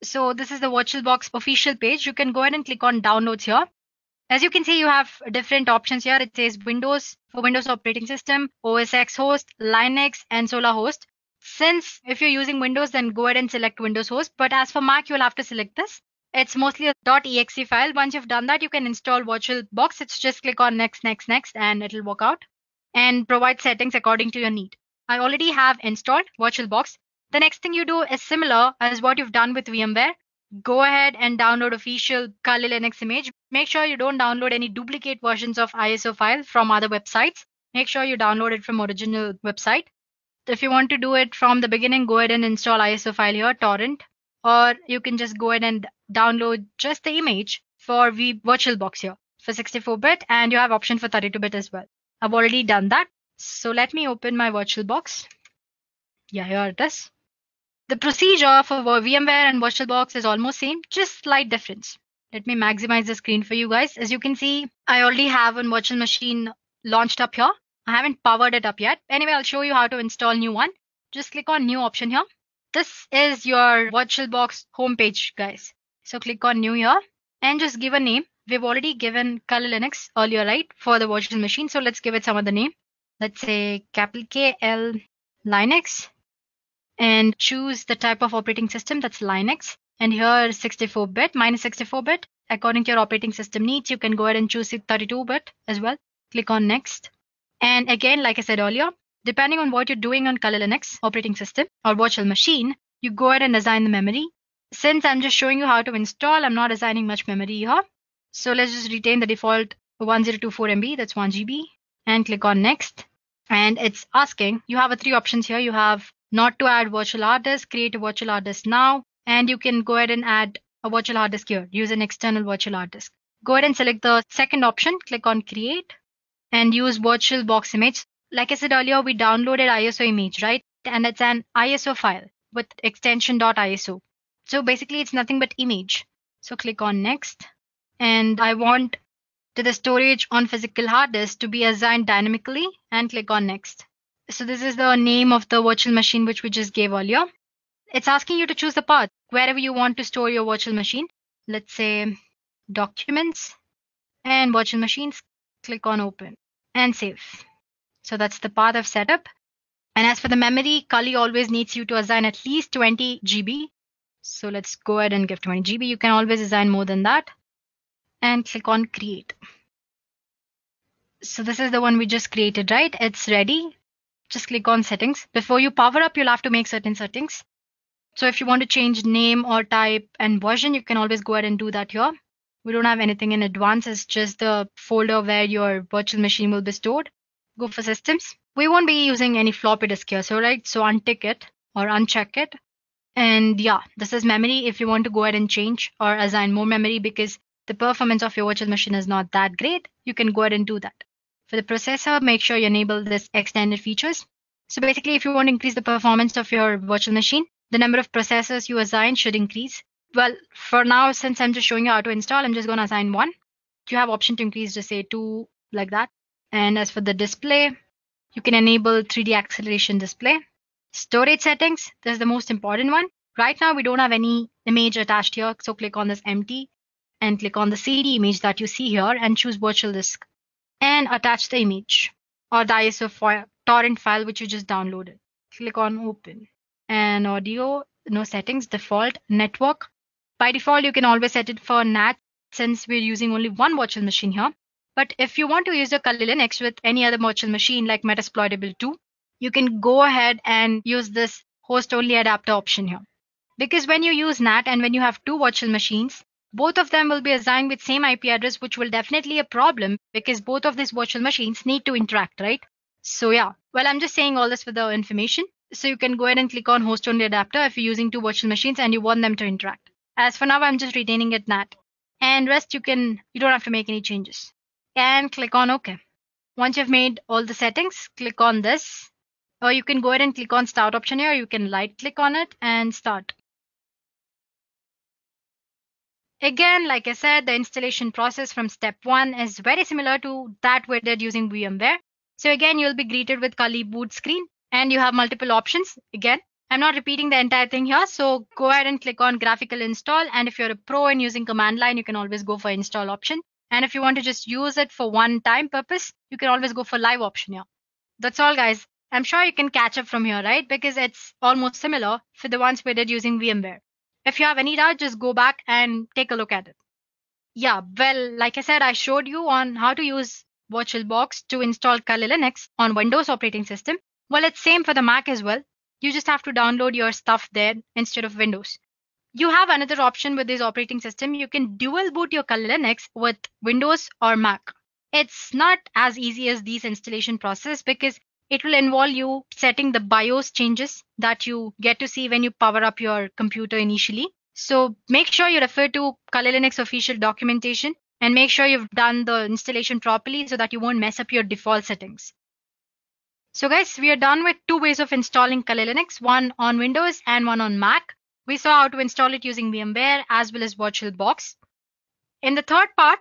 So this is the VirtualBox official page. You can go ahead and click on downloads here. As you can see, you have different options here. It says Windows for Windows operating system, OS X host, Linux, and Solar host. Since if you're using Windows, then go ahead and select Windows host. But as for Mac, you'll have to select this. It's mostly a .exe file. Once you've done that, you can install VirtualBox. It's just click on next, and it'll work out and provide settings according to your need. I already have installed VirtualBox. The next thing you do is similar as what you've done with VMware. go ahead and download official Kali Linux image. Make sure you don't download any duplicate versions of ISO file from other websites. Make sure you download it from original website. If you want to do it from the beginning, go ahead and install ISO file here, torrent, or you can just go ahead and download just the image for VirtualBox here for 64-bit, and you have option for 32-bit as well. I've already done that. So let me open my VirtualBox. Yeah, here it is. The procedure for VMware and VirtualBox is almost same, just slight difference. Let me maximize the screen for you guys. As you can see, I already have a virtual machine launched up here. I haven't powered it up yet. Anyway, I'll show you how to install new one. Just click on new option here. This is your VirtualBox homepage, guys. So click on new here and just give a name. We've already given Kali Linux earlier, right, for the virtual machine. So let's give it some other name. Let's say capital KL Linux. And choose the type of operating system, that's Linux. And here 64-bit, minus 64-bit. According to your operating system needs, you can go ahead and choose 32-bit as well. Click on next. And again, like I said earlier, depending on what you're doing on Kali Linux operating system or virtual machine, you go ahead and assign the memory. Since I'm just showing you how to install, I'm not assigning much memory here. So let's just retain the default 1024 MB, that's 1 GB. And click on next. And it's asking, you have 3 options here. You have not to add virtual hard disk, create a virtual hard disk now, and you can go ahead and add a virtual hard disk here, use an external virtual hard disk. Go ahead and select the second option, click on create, and use VirtualBox image. Like I said earlier, we downloaded ISO image, right? And it's an ISO file with extension .iso. So basically it's nothing but image. So click on next, and I want the storage on physical hard disk to be assigned dynamically, and click on next. So this is the name of the virtual machine which we just gave earlier. It's asking you to choose the path wherever you want to store your virtual machine. Let's say documents and virtual machines. Click on open and save. So that's the path I've set up. And as for the memory, Kali always needs you to assign at least 20 GB. So let's go ahead and give 20 GB. You can always assign more than that. And click on create. So this is the one we just created, right? It's ready. Just click on settings. Before you power up, you'll have to make certain settings. So if you want to change name or type and version, you can always go ahead and do that here. We don't have anything in advance. It's just the folder where your virtual machine will be stored. Go for systems. We won't be using any floppy disk here. So untick it or uncheck it. And yeah, this is memory. If you want to go ahead and change or assign more memory because the performance of your virtual machine is not that great, you can go ahead and do that. For the processor, make sure you enable this extended features. So basically, if you want to increase the performance of your virtual machine, the number of processors you assign should increase. Well, for now, since I'm just showing you how to install, I'm just going to assign 1. You have option to increase to say 2, like that. And as for the display, you can enable 3D acceleration display. Storage settings, this is the most important one. Right now, we don't have any image attached here. So click on this empty and click on the CD image that you see here and choose virtual disk. And attach the image or the ISO torrent file which you just downloaded. Click on open. And audio, no settings, default, network. By default, you can always set it for NAT since we're using only one virtual machine here. But if you want to use your Kali Linux with any other virtual machine like Metasploitable 2, you can go ahead and use this host only adapter option here. Because when you use NAT and when you have 2 virtual machines, both of them will be assigned with same IP address, which will definitely a problem because both of these virtual machines need to interact, right? So yeah, well, I'm just saying all this for the information. So you can go ahead and click on host only adapter if you're using 2 virtual machines and you want them to interact. As for now, I'm just retaining it NAT. And rest you don't have to make any changes. And click on OK. Once you've made all the settings, click on this. Or you can go ahead and click on start option here. You can right click on it and start. Again, like I said, the installation process from step 1 is very similar to that we did using VMware. So again, you'll be greeted with Kali boot screen and you have multiple options. Again, I'm not repeating the entire thing here. So go ahead and click on graphical install. And if you're a pro in using command line, you can always go for install option. And if you want to just use it for one time purpose, you can always go for live option here. That's all, guys. I'm sure you can catch up from here, right? Because it's almost similar for the ones we did using VMware. If you have any doubt, just go back and take a look at it. Yeah, well, like I said, I showed you on how to use VirtualBox to install Kali Linux on Windows operating system. Well, it's same for the Mac as well. You just have to download your stuff there instead of Windows. You have another option with this operating system. You can dual boot your Kali Linux with Windows or Mac. It's not as easy as these installation process because it will involve you setting the BIOS changes that you get to see when you power up your computer initially. So make sure you refer to Kali Linux official documentation and make sure you've done the installation properly so that you won't mess up your default settings. So guys, we are done with two ways of installing Kali Linux, one on Windows and one on Mac. We saw how to install it using VMware as well as VirtualBox. In the third part,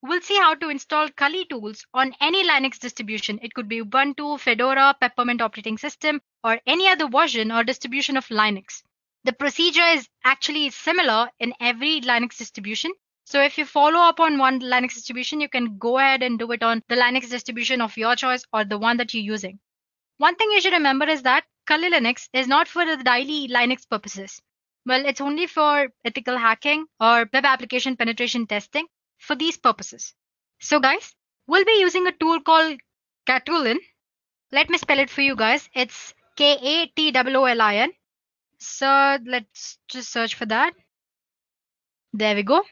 we'll see how to install Kali tools on any Linux distribution. It could be Ubuntu, Fedora, Peppermint operating system, or any other version or distribution of Linux. The procedure is actually similar in every Linux distribution. So if you follow up on one Linux distribution, you can go ahead and do it on the Linux distribution of your choice or the one that you're using. One thing you should remember is that Kali Linux is not for the daily Linux purposes. Well, it's only for ethical hacking or web application penetration testing for these purposes. So guys, we'll be using a tool called Katulin. Let me spell it for you guys. It's K-A-T-O-O-L-I-N. So let's just search for that. There we go.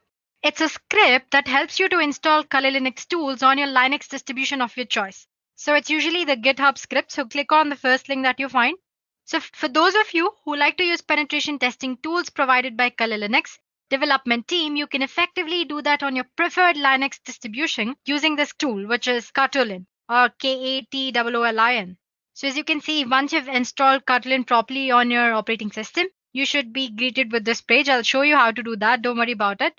It's a script that helps you to install Kali Linux tools on your Linux distribution of your choice. So it's usually the GitHub script. So click on the first link that you find. So for those of you who like to use penetration testing tools provided by Kali Linux development team, you can effectively do that on your preferred Linux distribution using this tool, which is Katulin or K-A-T-O-O-L-I-N. So as you can see, once you've installed Katulin properly on your operating system, you should be greeted with this page. I'll show you how to do that. Don't worry about it.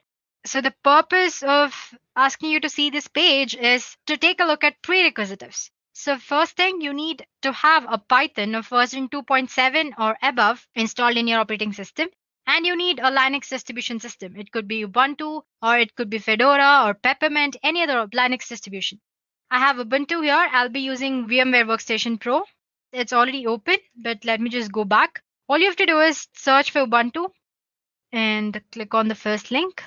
So the purpose of asking you to see this page is to take a look at prerequisites. So first thing, you need to have a Python of version 2.7 or above installed in your operating system. And you need a Linux distribution system. It could be Ubuntu or it could be Fedora or Peppermint, any other Linux distribution. I have Ubuntu here. I'll be using VMware Workstation Pro. It's already open, but let me just go back. All you have to do is search for Ubuntu and click on the first link.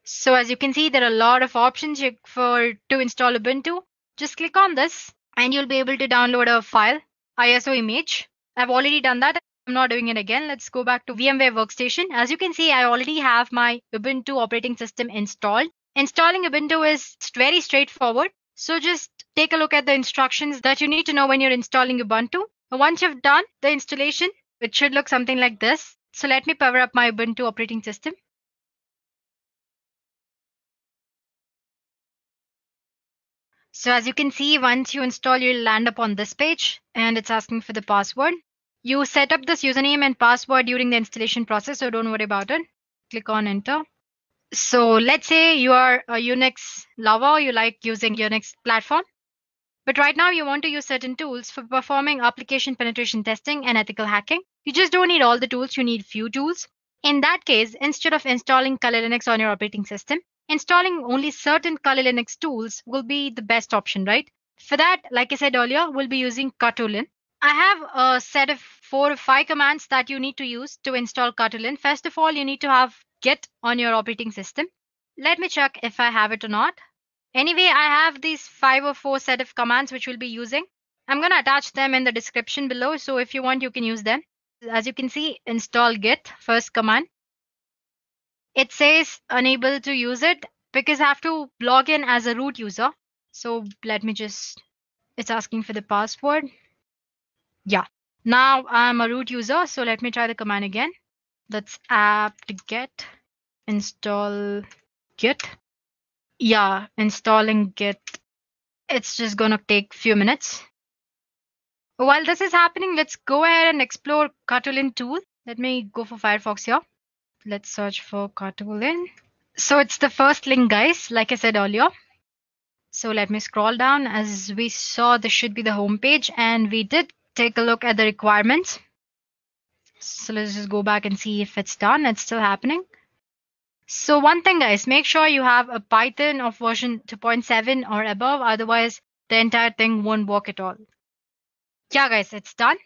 So as you can see, there are a lot of options to install Ubuntu. Just click on this and you'll be able to download a file, ISO image. I've already done that. I'm not doing it again. Let's go back to VMware Workstation. As you can see, I already have my Ubuntu operating system installed. Installing Ubuntu is very straightforward. So just take a look at the instructions that you need to know when you're installing Ubuntu. Once you've done the installation, it should look something like this. So let me power up my Ubuntu operating system. So as you can see, once you install, you'll land up on this page and it's asking for the password. You set up this username and password during the installation process, so don't worry about it. Click on enter. So let's say you are a Unix lover, you like using Unix platform. But right now you want to use certain tools for performing application penetration testing and ethical hacking. You just don't need all the tools, you need few tools. In that case, instead of installing Kali Linux on your operating system, installing only certain Kali Linux tools will be the best option, right? For that, like I said earlier, we'll be using Katulin. I have a set of 4 or 5 commands that you need to use to install Katulin. First of all, you need to have Git on your operating system. Let me check if I have it or not. Anyway, I have these 5 or 4 set of commands which we'll be using. I'm going to attach them in the description below. So if you want, you can use them. As you can see, install Git, first command. It says unable to use it because I have to log in as a root user. So let me it's asking for the password. Yeah, now I'm a root user. So let me try the command again. That's apt-get install Git. Yeah, installing Git. It's just going to take a few minutes. While this is happening, let's go ahead and explore Katulin tool. Let me go for Firefox here. Let's search for Katulin. So it's the first link, guys, like I said earlier. So let me scroll down. As we saw, this should be the home page, and we did take a look at the requirements. So let's just go back and see if it's done. It's still happening. So one thing, guys, make sure you have a Python of version 2.7 or above. Otherwise, the entire thing won't work at all. Yeah, guys, it's done.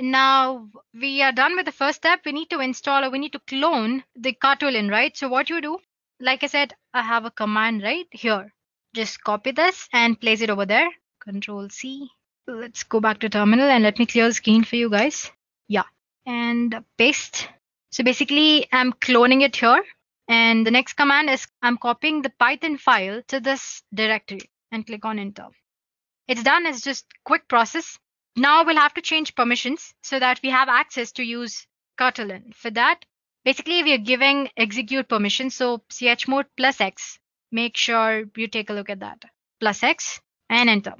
Now we are done with the first step. We need to install or we need to clone the Katulin, right? So what you do, like I said, I have a command right here. Just copy this and place it over there. Control C. Let's go back to terminal and let me clear the screen for you guys. Yeah, and paste. So basically, I'm cloning it here. And the next command is I'm copying the Python file to this directory and click on enter. It's done. It's just quick process. Now we'll have to change permissions so that we have access to use Kotlin. For that, basically we are giving execute permission. So chmod plus X. Make sure you take a look at that. Plus X and enter.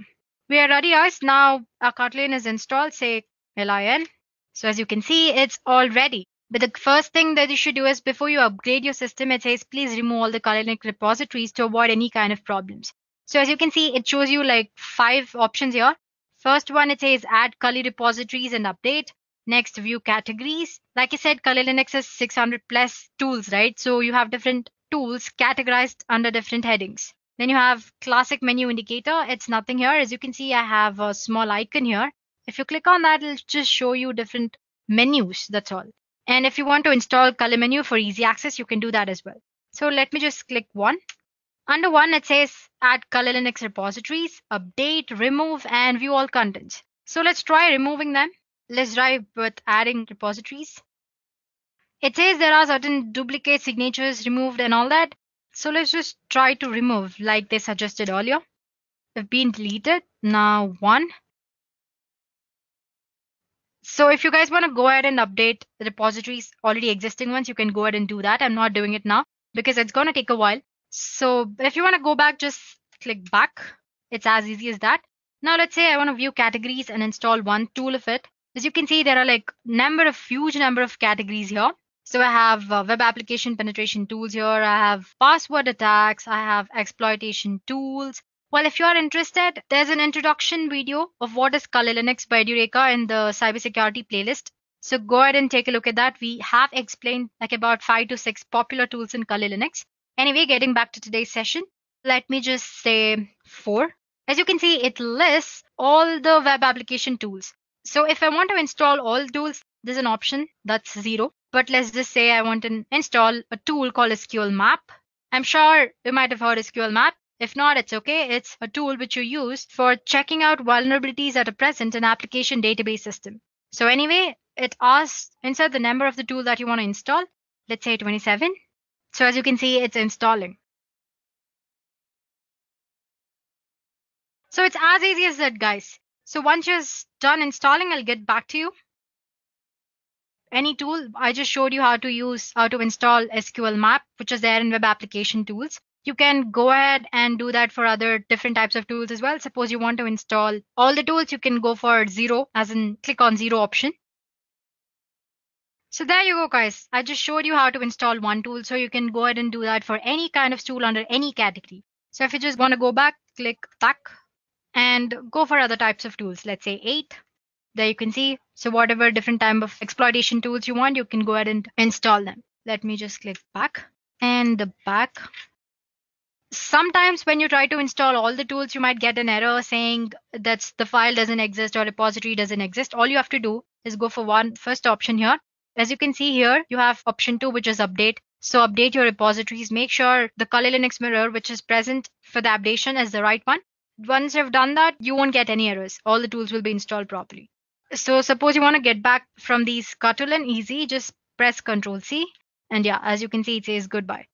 We are ready, guys. Now our Kotlin is installed. Say lin. So as you can see, it's all ready. But the first thing that you should do is before you upgrade your system, it says please remove all the Kotlin repositories to avoid any kind of problems. So as you can see, it shows you like 5 options here. First one, it says add Kali repositories and update. Next, view categories. Like I said, Kali Linux has 600 plus tools, right? So you have different tools categorized under different headings. Then you have classic menu indicator. It's nothing here. As you can see, I have a small icon here. If you click on that, it'll just show you different menus. That's all. And if you want to install Kali menu for easy access, you can do that as well. So let me just click one. Under one, it says add Kali Linux repositories, update, remove, and view all contents. So let's try removing them. Let's try with adding repositories. It says there are certain duplicate signatures removed and all that. So let's just try to remove like they suggested earlier. They've been deleted. Now one. So if you guys want to go ahead and update the repositories, already existing ones, you can go ahead and do that. I'm not doing it now because it's going to take a while. So if you want to go back, just click back. It's as easy as that. Now let's say I want to view categories and install one tool of it. As you can see, there are like huge number of categories here. So I have web application penetration tools here. I have password attacks. I have exploitation tools. Well, if you are interested, there's an introduction video of what is Kali Linux by Edureka in the cybersecurity playlist. So go ahead and take a look at that. We have explained like about 5 to 6 popular tools in Kali Linux. Anyway, getting back to today's session, let me just say 4. As you can see, it lists all the web application tools. So if I want to install all tools, there's an option that's 0. But let's just say I want to install a tool called SQL Map. I'm sure you might have heard SQL Map. If not, it's okay. It's a tool which you use for checking out vulnerabilities that are present in application database system. So anyway, it asks insert the number of the tool that you want to install. Let's say 27. So as you can see, it's installing. So it's as easy as that, guys. So once you're done installing, I'll get back to you. Any tool, I just showed you how to install SQL Map, which is there in web application tools. You can go ahead and do that for other different types of tools as well. Suppose you want to install all the tools, you can go for 0, as in click on 0 option. So there you go, guys. I just showed you how to install one tool. So you can go ahead and do that for any kind of tool under any category. So if you just want to go back, click back and go for other types of tools. Let's say 8. There you can see. So whatever different type of exploitation tools you want, you can go ahead and install them. Let me just click back and the back. Sometimes when you try to install all the tools, you might get an error saying that the file doesn't exist or repository doesn't exist. All you have to do is go for first option here. As you can see here, you have option 2, which is update. So update your repositories. Make sure the Kali Linux mirror, which is present for the updation, is the right one. Once you've done that, you won't get any errors. All the tools will be installed properly. So suppose you want to get back from these Kotlin, easy, just press Ctrl+C. And yeah, as you can see, it says goodbye.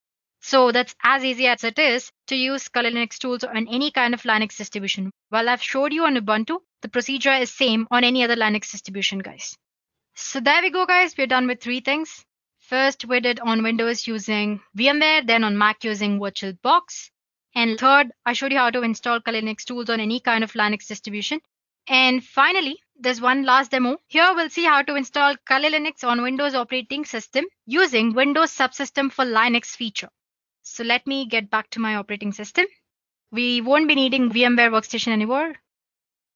So that's as easy as it is to use Kali Linux tools on any kind of Linux distribution. While I've showed you on Ubuntu, the procedure is same on any other Linux distribution, guys. So there we go, guys. We're done with 3 things. First, we did on Windows using VMware, then on Mac using VirtualBox. And third, I showed you how to install Kali Linux tools on any kind of Linux distribution. And finally, there's one last demo. Here we'll see how to install Kali Linux on Windows operating system using Windows Subsystem for Linux feature. So let me get back to my operating system. We won't be needing VMware Workstation anymore.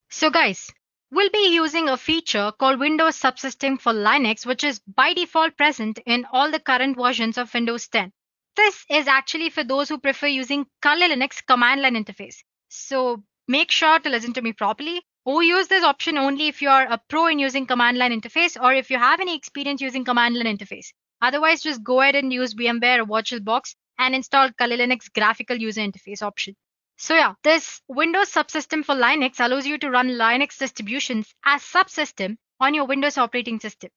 So guys, we'll be using a feature called Windows Subsystem for Linux, which is by default present in all the current versions of Windows 10. This is actually for those who prefer using Kali Linux command line interface. So make sure to listen to me properly. Or use this option only if you are a pro in using command line interface or if you have any experience using command line interface. Otherwise, just go ahead and use VMware or VirtualBox and install Kali Linux graphical user interface option. So yeah, this Windows Subsystem for Linux allows you to run Linux distributions as subsystem on your Windows operating system.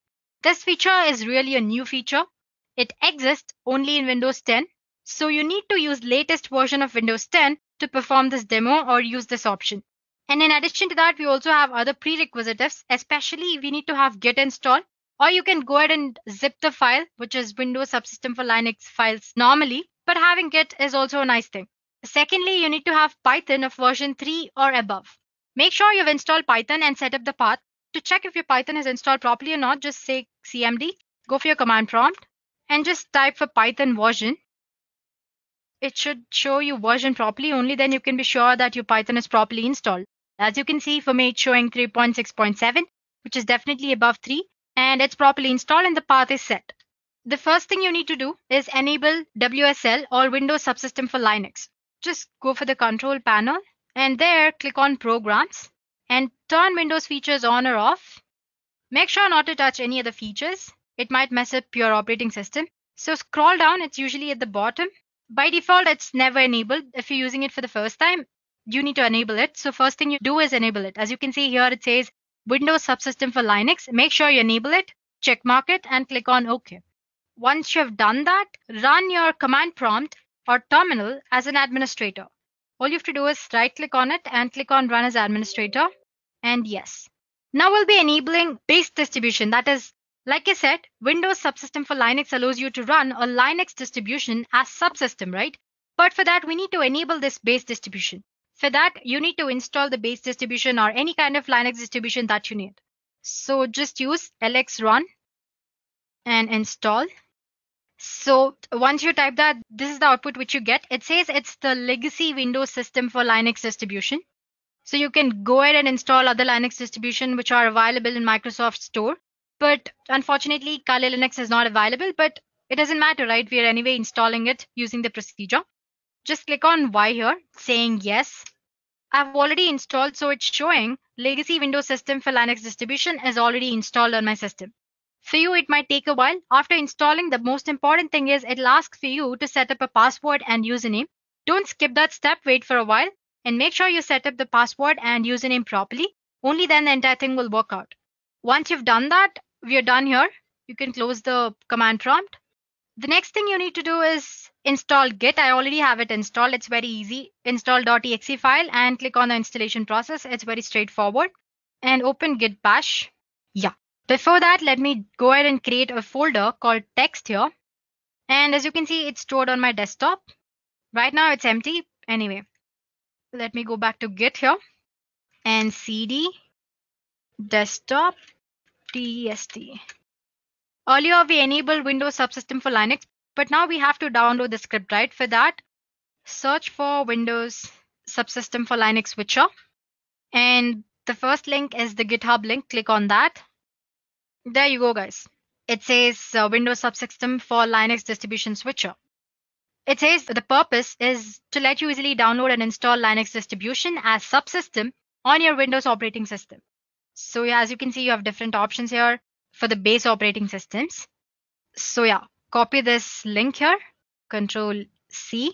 This feature is really a new feature. It exists only in Windows 10. So you need to use latest version of Windows 10 to perform this demo or use this option. And in addition to that, we also have other prerequisites, especially we need to have Git installed, or you can go ahead and zip the file, which is Windows Subsystem for Linux files normally, but having Git is also a nice thing. Secondly, you need to have Python of version 3 or above. Make sure you've installed Python and set up the path. To check if your Python is installed properly or not, just say cmd, go for your command prompt, and just type for Python version. It should show you version properly, only then you can be sure that your Python is properly installed. As you can see, for me it's showing 3.6.7, which is definitely above 3, and it's properly installed and the path is set. The first thing you need to do is enable WSL or Windows Subsystem for Linux. Just go for the control panel and there click on Programs and turn Windows features on or off. Make sure not to touch any other features. It might mess up your operating system. So scroll down, it's usually at the bottom. By default, it's never enabled. If you're using it for the first time, you need to enable it. So first thing you do is enable it. As you can see here, it says Windows Subsystem for Linux. Make sure you enable it, check mark it, and click on OK. Once you have done that, run your command prompt or terminal as an administrator. All you have to do is right click on it and click on Run as Administrator. And yes. Now we'll be enabling base distribution. That is, like I said, Windows Subsystem for Linux allows you to run a Linux distribution as subsystem, right? But for that, we need to enable this base distribution. For that, you need to install the base distribution or any kind of Linux distribution that you need. So just use lx-run and install. So once you type that, this is the output which you get. It says it's the legacy Windows system for Linux distribution. So you can go ahead and install other Linux distribution which are available in Microsoft Store. But unfortunately, Kali Linux is not available, but it doesn't matter, right? We are anyway installing it using the procedure. Just click on Y here, saying yes. I've already installed, so it's showing legacy Windows system for Linux distribution is already installed on my system. For you, it might take a while. After installing, the most important thing is it'll ask for you to set up a password and username. Don't skip that step, wait for a while, and make sure you set up the password and username properly. Only then the entire thing will work out. Once you've done that, we are done here. You can close the command prompt. The next thing you need to do is install Git. I already have it installed. It's very easy. Install.exe file and click on the installation process. It's very straightforward. And open Git bash. Yeah. Before that, let me go ahead and create a folder called text here. And as you can see, it's stored on my desktop. Right now it's empty. Anyway, let me go back to Git here and cd desktop test. Earlier we enabled Windows Subsystem for Linux, but now we have to download the script, right? For that, search for Windows Subsystem for Linux switcher. And the first link is the GitHub link. Click on that. There you go, guys. It says Windows Subsystem for Linux distribution switcher. It says the purpose is to let you easily download and install Linux distribution as subsystem on your Windows operating system. So yeah, as you can see, you have different options here for the base operating systems. So yeah, copy this link here, Control C,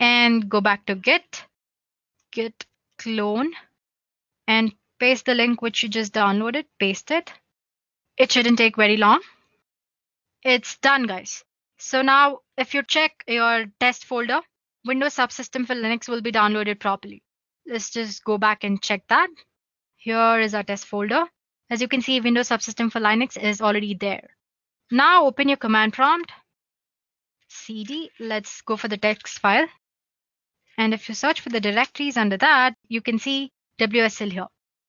and go back to Git clone, and paste the link which you just downloaded, paste it. It shouldn't take very long. It's done, guys. So now if you check your test folder, Windows Subsystem for Linux will be downloaded properly. Let's just go back and check that. Here is our test folder. As you can see, Windows Subsystem for Linux is already there. Now open your command prompt, cd, let's go for the text file. And if you search for the directories under that, you can see WSL here.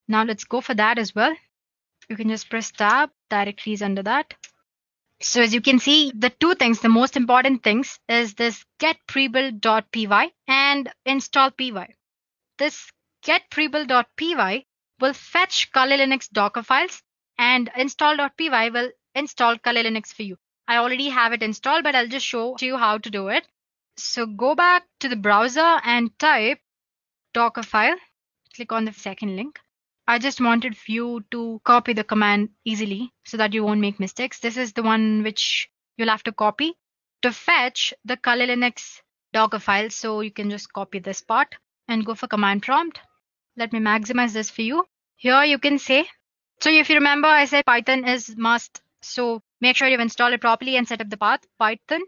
Now let's go for that as well. You can just press tab, directories under that. So as you can see, the two things, the most important things is this get prebuild.py and install py. This get prebuild.py will fetch Kali Linux Docker files, and install.py will install Kali Linux for you. I already have it installed, but I'll just show you how to do it. So go back to the browser and type Docker file. Click on the second link. I just wanted you to copy the command easily so that you won't make mistakes. This is the one which you'll have to copy to fetch the Kali Linux Docker file. So you can just copy this part and go for command prompt. Let me maximize this for you. Here you can say, so if you remember, I said Python is must So make sure you've installed it properly and set up the path. Python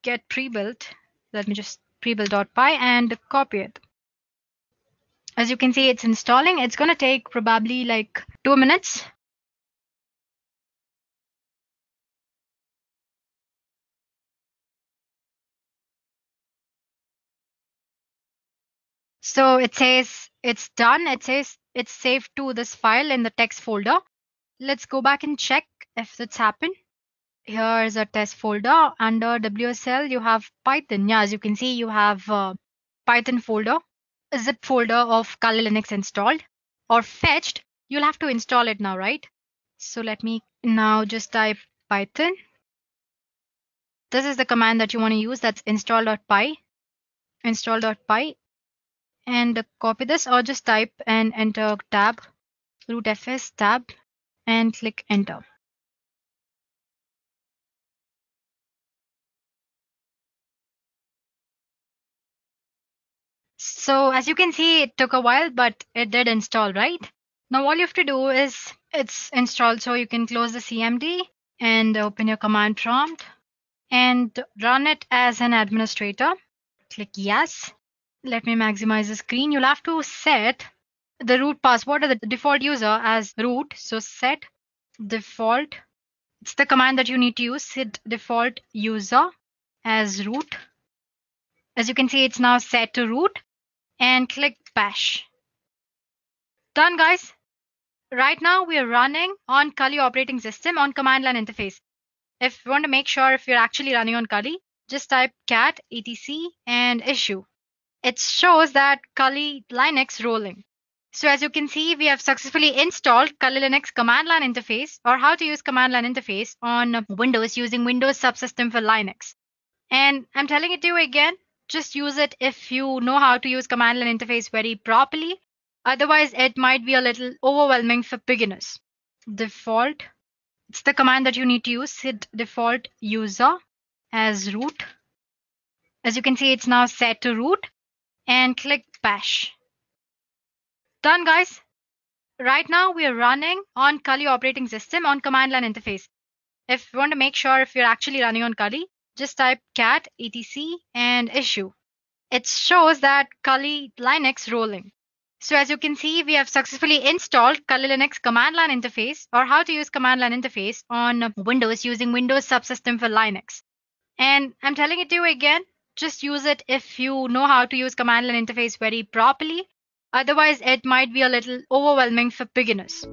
get prebuilt. Let me just prebuild.py and copy it. As you can see, it's installing. It's going to take probably like 2 minutes. So it says it's done. It says it's saved to this file in the text folder. Let's go back and check if that's happened. Here is a test folder. Under WSL, you have Python. Yeah, as you can see, you have Python folder, a zip folder of Kali Linux installed or fetched. You'll have to install it now, right? So let me now just type Python. This is the command that you want to use. That's install.py, install.py, and copy this, or just type and enter tab, root fs tab, and click enter. So as you can see, it took a while, but it did install, right? Now all you have to do is it's installed, so you can close the CMD and open your command prompt and run it as an administrator. Click yes. Let me maximize the screen. You'll have to set the root password or the default user as root. So set default. It's the command that you need to use. Set default user as root. As you can see, it's now set to root, and click bash. Done, guys. Right now we are running on Kali operating system on command line interface. If you want to make sure if you're actually running on Kali, just type cat etc and issue. It shows that Kali Linux rolling. So as you can see, we have successfully installed Kali Linux command line interface, or how to use command line interface on Windows using Windows subsystem for Linux. And I'm telling it to you again, just use it if you know how to use command line interface very properly. Otherwise, it might be a little overwhelming for beginners. Default. It's the command that you need to use. Set default user as root. As you can see, it's now set to root, and click bash. Done, guys. Right now we are running on Kali operating system on command line interface. If you want to make sure if you're actually running on Kali, just type cat etc and issue. It shows that Kali Linux rolling. So as you can see, we have successfully installed Kali Linux command line interface, or how to use command line interface on Windows using Windows subsystem for Linux. And I'm telling it to you again, just use it if you know how to use command line interface very properly. Otherwise, it might be a little overwhelming for beginners.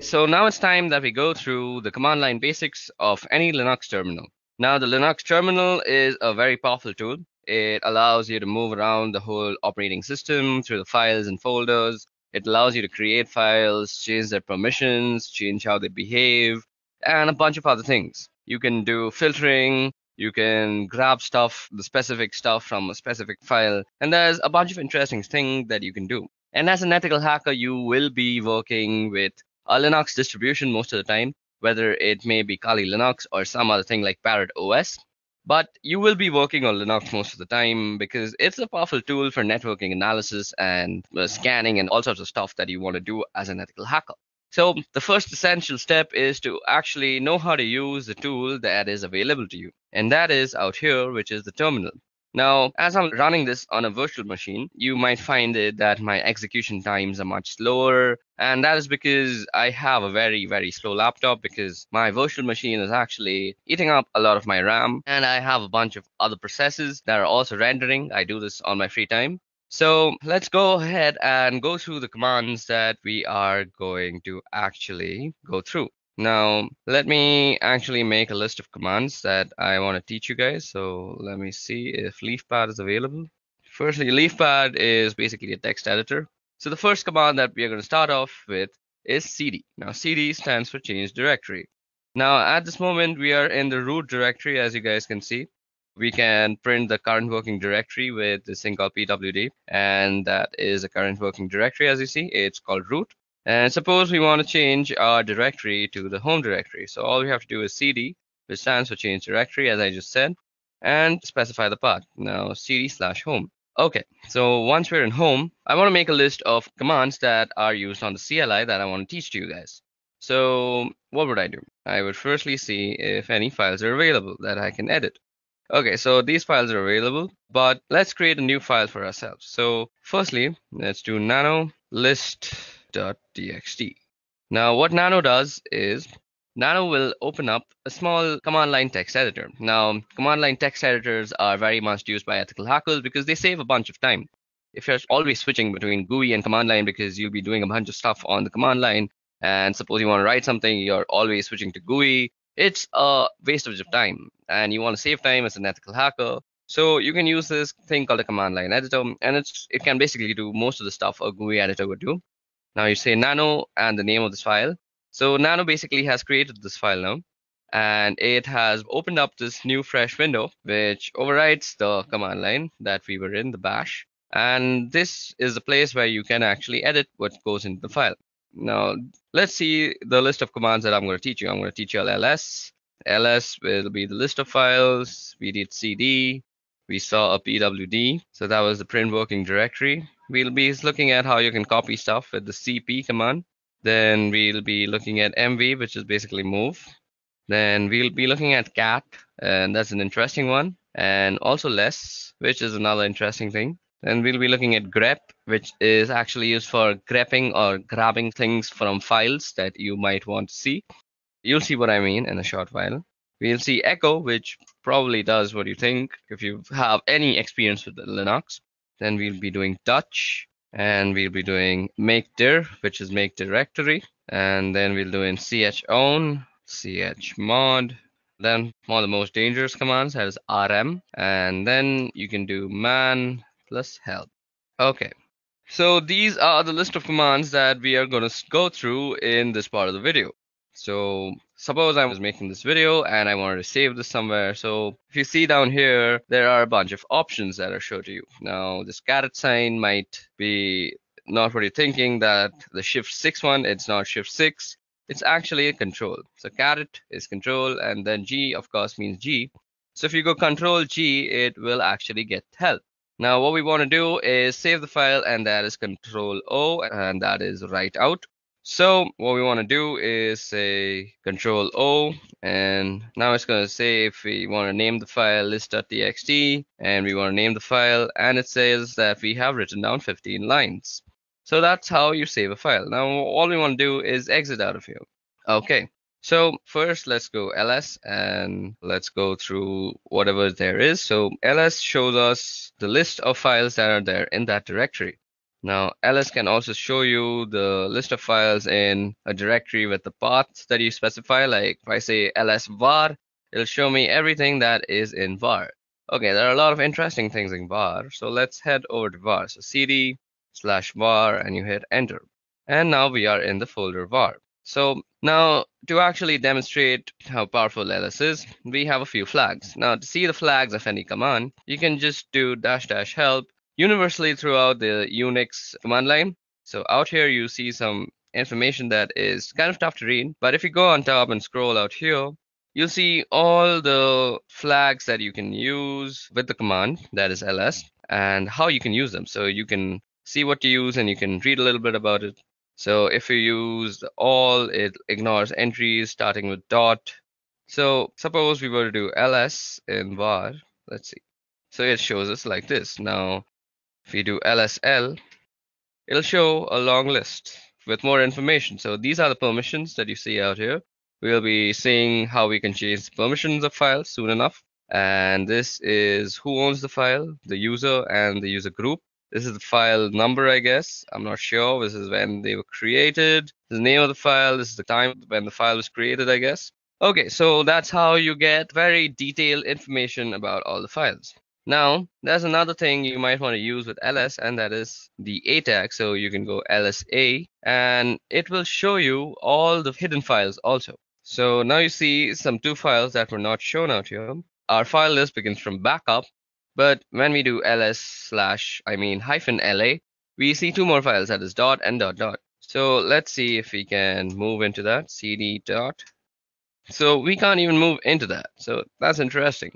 So now it's time that we go through the command line basics of any Linux terminal. Now the Linux terminal is a very powerful tool. It allows you to move around the whole operating system through the files and folders. It allows you to create files, change their permissions, change how they behave, and a bunch of other things. You can do filtering, you can grab stuff, the specific stuff from a specific file, and there's a bunch of interesting things that you can do. And as an ethical hacker, you will be working with a Linux distribution most of the time, whether it may be Kali Linux or some other thing like Parrot OS. But you will be working on Linux most of the time because it's a powerful tool for networking analysis and scanning and all sorts of stuff that you want to do as an ethical hacker. So the first essential step is to actually know how to use the tool that is available to you. And that is out here, which is the terminal. Now, as I'm running this on a virtual machine, you might find it that my execution times are much slower. And that is because I have a very, very slow laptop because my virtual machine is actually eating up a lot of my RAM. And I have a bunch of other processes that are also rendering. I do this on my free time. So let's go ahead and go through the commands that we are going to actually go through. Now, let me actually make a list of commands that I want to teach you guys. So let me see if LeafPad is available. Firstly, LeafPad is basically a text editor. So the first command that we are going to start off with is cd. Now, cd stands for change directory. Now, at this moment, we are in the root directory, as you guys can see. We can print the current working directory with this thing called pwd, and that is a current working directory. As you see, it's called root. And suppose we want to change our directory to the home directory. So all we have to do is cd, which stands for change directory, as I just said, and specify the path. Now cd/home. Okay, so once we're in home, I want to make a list of commands that are used on the CLI that I want to teach to you guys. So what would I do? I would firstly see if any files are available that I can edit. Okay, so these files are available, but let's create a new file for ourselves. So firstly, let's do nano list.txt. Now what nano does is Nano will open up a small command line text editor. Now, command line text editors are very much used by ethical hackers because they save a bunch of time. If you're always switching between GUI and command line because you'll be doing a bunch of stuff on the command line, and suppose you want to write something, you're always switching to GUI, it's a waste of time. And you want to save time as an ethical hacker. So you can use this thing called a command line editor, and it can basically do most of the stuff a GUI editor would do. Now you say nano and the name of this file. So Nano basically has created this file now, and it has opened up this new fresh window, which overrides the command line that we were in, the bash. And this is the place where you can actually edit what goes into the file. Now, let's see the list of commands that I'm going to teach you. I'm going to teach you ls. ls will be the list of files. We did cd. We saw a pwd. So that was the print working directory. We'll be looking at how you can copy stuff with the cp command. Then we'll be looking at mv, which is basically move. Then we'll be looking at cat, and that's an interesting one. And also less, which is another interesting thing. Then we'll be looking at grep, which is actually used for grepping or grabbing things from files that you might want to see. You'll see what I mean in a short while. We'll see echo, which probably does what you think if you have any experience with Linux. Then we'll be doing touch, and we'll be doing make dir, which is make directory, and then we'll do in chown, chmod. Then one of the most dangerous commands has rm, and then you can do man plus help. Okay, so these are the list of commands that we are going to go through in this part of the video. So suppose I was making this video and I wanted to save this somewhere. So if you see down here, there are a bunch of options that are shown to you. Now this caret sign might be not what you're thinking, that the shift 6 one, it's not shift 6. It's actually a control. So caret is control, and then G of course means G. So if you go control G, it will actually get help. Now what we want to do is save the file, and that is control O, and that is write out. So what we want to do is say control O, and now it's going to say if we want to name the file list.txt, and we want to name the file, and it says that we have written down 15 lines. So that's how you save a file. Now all we want to do is exit out of here. Okay, so first let's go ls, and let's go through whatever there is. So ls shows us the list of files that are there in that directory. Now ls can also show you the list of files in a directory with the path that you specify. Like if I say ls var, it'll show me everything that is in var. Okay, there are a lot of interesting things in var, so let's head over to var. So cd/var, and you hit enter, and now we are in the folder var. So now to actually demonstrate how powerful ls is, we have a few flags. Now to see the flags of any command, you can just do --help universally throughout the Unix command line. So out here you see some information that is kind of tough to read, but if you go on top and scroll out here, you'll see all the flags that you can use with the command, that is ls, and how you can use them. So you can see what to use, and you can read a little bit about it. So if you use all, it ignores entries starting with dot. So suppose we were to do ls in var, let's see. So it shows us like this. Now if we do lsl, it'll show a long list with more information. So these are the permissions that you see out here. We'll be seeing how we can change the permissions of files soon enough. And this is who owns the file, the user and the user group. This is the file number, I guess. I'm not sure. This is when they were created. This is the name of the file. This is the time when the file was created, I guess. Okay, so that's how you get very detailed information about all the files. Now, there's another thing you might want to use with ls, and that is the a tag. So you can go lsa, and it will show you all the hidden files also. So now you see some 2 files that were not shown out here. Our file list begins from backup, but when we do -la, we see 2 more files, that is dot and dot dot. So let's see if we can move into that, cd dot. So we can't even move into that. So that's interesting.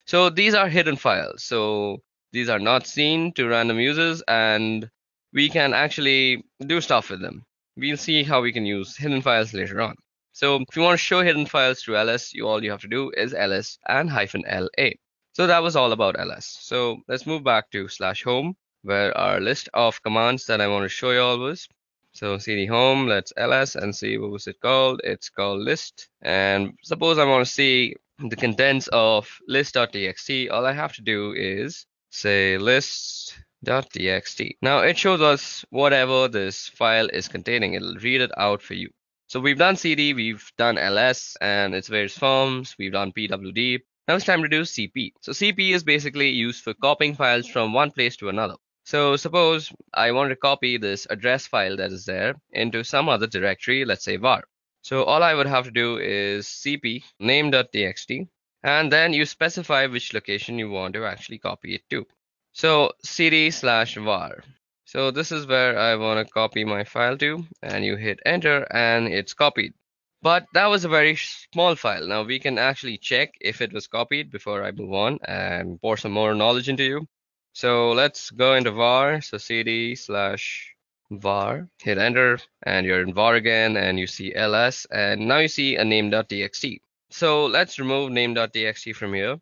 So these are hidden files. So These are not seen to random users, and we can actually do stuff with them. We'll see how we can use hidden files later on. So if you want to show hidden files through ls, all you have to do is ls and -la. So that was all about ls. So let's move back to /home, where our list of commands that I want to show you all was. So cd home, let's ls and see what was it called. It's called list. And suppose I want to see the contents of list.txt. All I have to do is say list.txt. Now it shows us whatever this file is containing. It'll read it out for you. So we've done cd, we've done ls and its various forms, we've done pwd. Now it's time to do cp. So cp is basically used for copying files from one place to another. So suppose I want to copy this address file that is there into some other directory, let's say var. So all I would have to do is cp name.txt, and then you specify which location you want to actually copy it to. So cd/var. So this is where I want to copy my file to, and you hit enter and it's copied. But that was a very small file. Now we can actually check if it was copied before I move on and pour some more knowledge into you. So let's go into var. So cd/var, hit enter, and you're in var again, and you see ls, and now you see a name.txt. So let's remove name.txt from here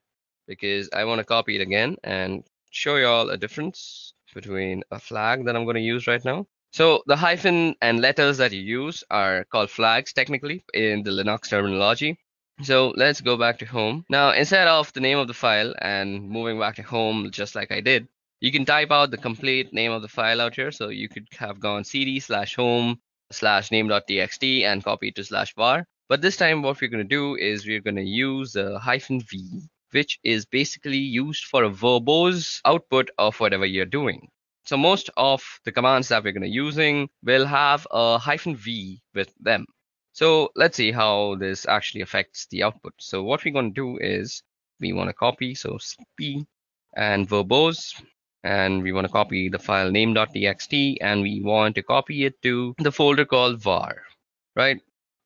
because I want to copy it again and show you all a difference between a flag that I'm going to use right now. So the hyphen and letters that you use are called flags technically in the Linux terminology. So let's go back to home. Now, instead of the name of the file and moving back to home just like I did, you can type out the complete name of the file out here. So you could have gone cd/home/name.txt and copy it to /var. But this time what we're going to do is we're going to use the -v, which is basically used for a verbose output of whatever you're doing. So most of the commands that we're going to be using will have a -v with them. So let's see how this actually affects the output. So what we're going to do is we want to copy, so cp and verbose, and we want to copy the file name.txt, and we want to copy it to the folder called var, right?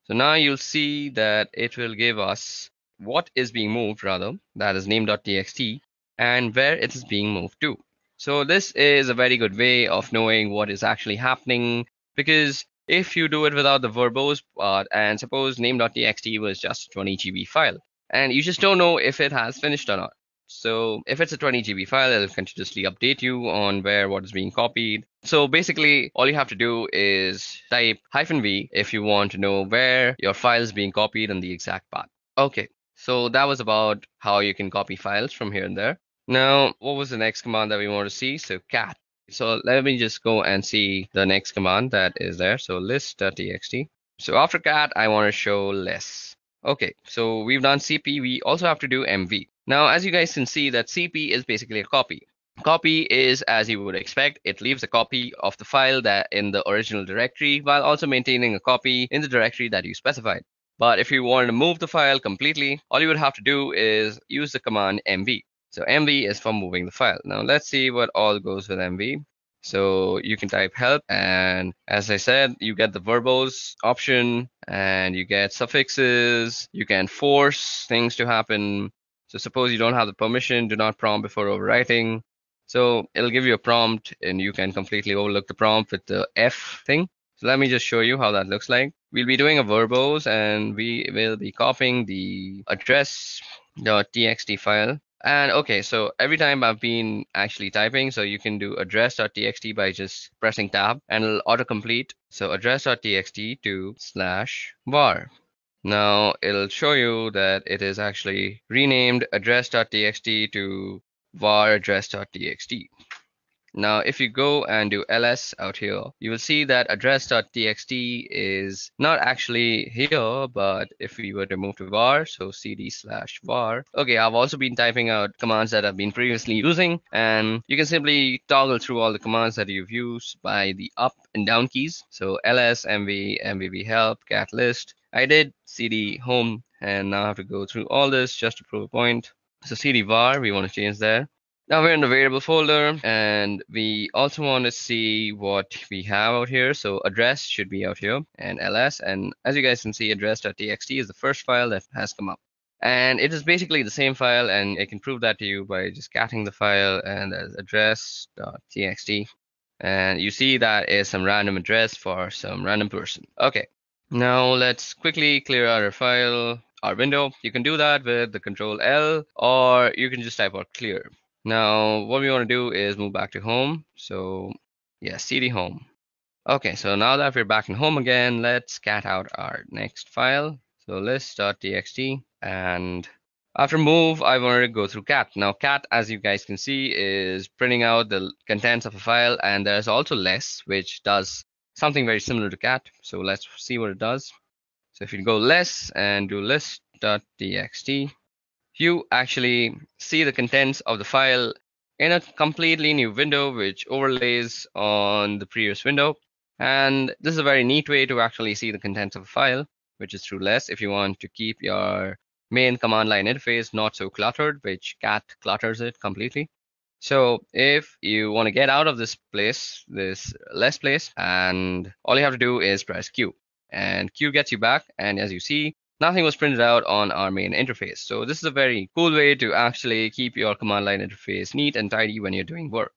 So now you'll see that it will give us what is being moved, rather, that is name.txt, and where it is being moved to. So this is a very good way of knowing what is actually happening, because if you do it without the verbose part, and suppose name.txt was just a 20 GB file, and you just don't know if it has finished or not. So if it's a 20 GB file, it'll continuously update you on where what is being copied. So basically, all you have to do is type -v if you want to know where your file is being copied and the exact path. Okay, so that was about how you can copy files from here and there. Now, what was the next command that we want to see? So cat. So let me just go and see the next command that is there. So list.txt. So after cat, I want to show less. Okay, so we've done cp. We also have to do mv. Now, as you guys can see, that cp is basically a copy. Copy is, as you would expect, it leaves a copy of the file that in the original directory while also maintaining a copy in the directory that you specified. But if you wanted to move the file completely, all you would have to do is use the command mv. So mv is for moving the file. Now let's see what all goes with mv. So you can type help, and as I said, you get the verbose option and you get suffixes. You can force things to happen. So suppose you don't have the permission, do not prompt before overwriting. So it'll give you a prompt and you can completely overlook the prompt with the F thing. So let me just show you how that looks like. We'll be doing a verbose and we will be copying the address.txt file. And okay, so every time I've been actually typing, so you can do address.txt by just pressing tab and it'll autocomplete. So address.txt to /var. Now it'll show you that it is actually renamed address.txt to var address.txt. Now, if you go and do ls out here, you will see that address.txt is not actually here, but if we were to move to var, so cd/var. Okay, I've also been typing out commands that I've been previously using, and you can simply toggle through all the commands that you've used by the up and down keys. So ls, mv, mvv help, cat list. I did cd home, and now I have to go through all this just to prove a point. So cd var, we want to change there. Now we're in the variable folder, and we also want to see what we have out here. So address should be out here, and ls. And as you guys can see, address.txt is the first file that has come up. And it is basically the same file, and I can prove that to you by just catting the file and there's address.txt. And you see that is some random address for some random person. Okay, now let's quickly clear out our file, our window. You can do that with the Control L, or you can just type out clear. Now, what we want to do is move back to home. So yeah, cd home. Okay, so now that we're back in home again, let's cat out our next file. So list.txt, and after move, I wanted to go through cat. Now cat, as you guys can see, is printing out the contents of a file, and there's also less, which does something very similar to cat. So let's see what it does. So if you go less and do list.txt, you actually see the contents of the file in a completely new window, which overlays on the previous window. And this is a very neat way to actually see the contents of a file, which is through less if you want to keep your main command line interface not so cluttered, which cat clutters it completely. So if you want to get out of this place, this less place, and all you have to do is press Q, and Q gets you back. And as you see, nothing was printed out on our main interface. So this is a very cool way to actually keep your command line interface neat and tidy when you're doing work.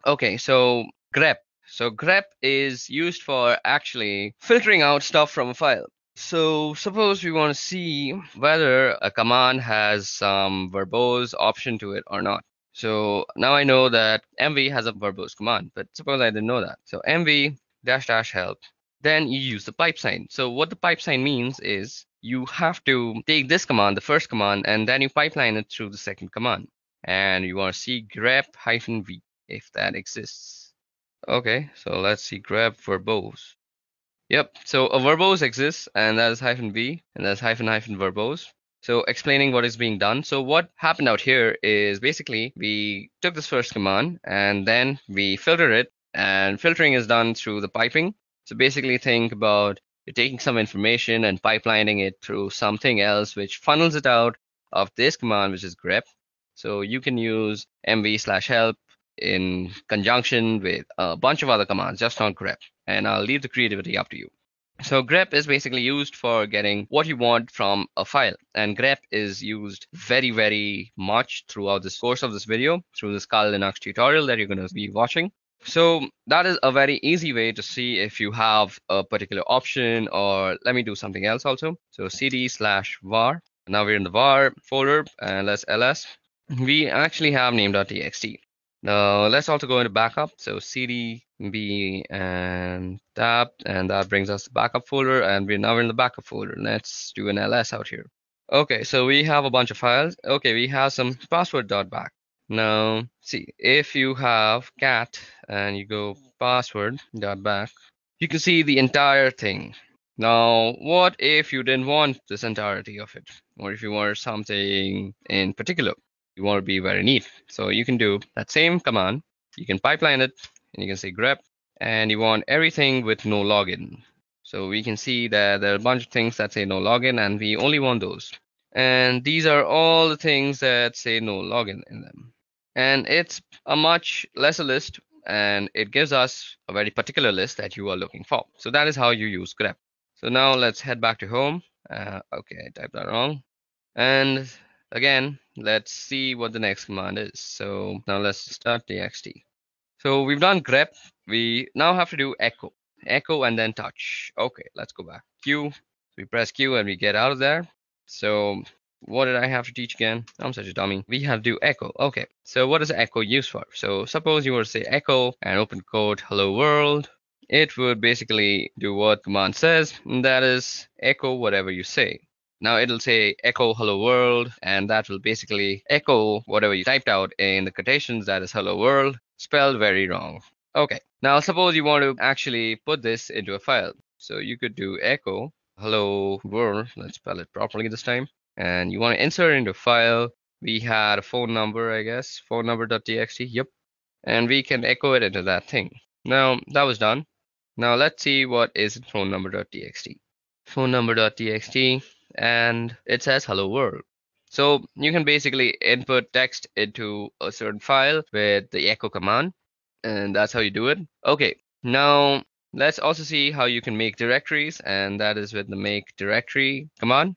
Okay, so grep. So grep is used for actually filtering out stuff from a file. So suppose we want to see whether a command has some verbose option to it or not. So now I know that mv has a verbose command, but suppose I didn't know that. So mv -- help, then you use the pipe sign. So what the pipe sign means is you have to take this command, the first command, and then you pipeline it through the second command. And you want to see grep-v if that exists. Okay, so let's see grep verbose. Yep, so a verbose exists, and that is -v, and that's -- verbose. So explaining what is being done. So what happened out here is basically we took this first command and then we filtered it, and filtering is done through the piping. So basically think about you're taking some information and pipelining it through something else, which funnels it out of this command, which is grep. So you can use mv/help in conjunction with a bunch of other commands, just not grep. And I'll leave the creativity up to you. So grep is basically used for getting what you want from a file. And grep is used very, very much throughout this course of this video, through this Kali Linux tutorial that you're going to be watching. So that is a very easy way to see if you have a particular option, or let me do something else also. So cd/var. Now we're in the var folder, and let's ls. We actually have name.txt. Now let's also go into backup. So cd b and tab, and that brings us the backup folder, and we're now in the backup folder. Let's do an ls out here. Okay, so we have a bunch of files. Okay, we have some password.back. Now see, if you have cat and you go password.back, you can see the entire thing. Now what if you didn't want this entirety of it, or if you wanted something in particular? You want to be very neat. So you can do that same command. You can pipeline it, and you can say grep, and you want everything with no login. So we can see that there are a bunch of things that say no login, and we only want those. And these are all the things that say no login in them. And it's a much lesser list, and it gives us a very particular list that you are looking for. So that is how you use grep. So now let's head back to home. Okay, I typed that wrong. And again, let's see what the next command is. So now let's start txt. So we've done grep. We now have to do echo and then touch. Okay, let's go back. Q. We press Q and we get out of there. So what did I have to teach again? I'm such a dummy. We have to do echo. Okay, so what is echo used for? So suppose you were to say echo and open quote hello world. It would basically do what command says, and that is echo whatever you say. Now it'll say echo hello world, and that will basically echo whatever you typed out in the quotations, that is hello world, spelled very wrong. Okay, now suppose you want to actually put this into a file. So you could do echo hello world, let's spell it properly this time, and you want to insert it into a file. We had a phone number, I guess, phone number.txt, yep, and we can echo it into that thing. Now that was done. Now let's see what is phone number.txt. Phone number.txt, and it says hello world. So you can basically input text into a certain file with the echo command, and that's how you do it. Okay, now let's also see how you can make directories, and that is with the make directory command.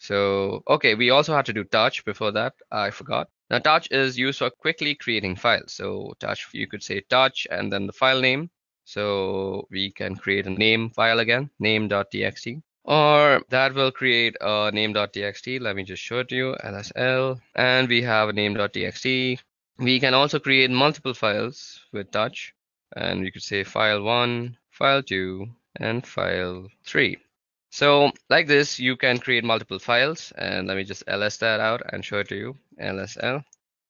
So, okay, we also had to do touch before that. I forgot. Now, touch is used for quickly creating files. So, touch, you could say touch and then the file name. So, we can create a name file again, name.txt. Or that will create a name.txt. Let me just show it to you, lsl. And we have a name.txt. We can also create multiple files with touch. And we could say file 1, file 2, and file 3. So like this, you can create multiple files, and let me just ls that out and show it to you, lsl.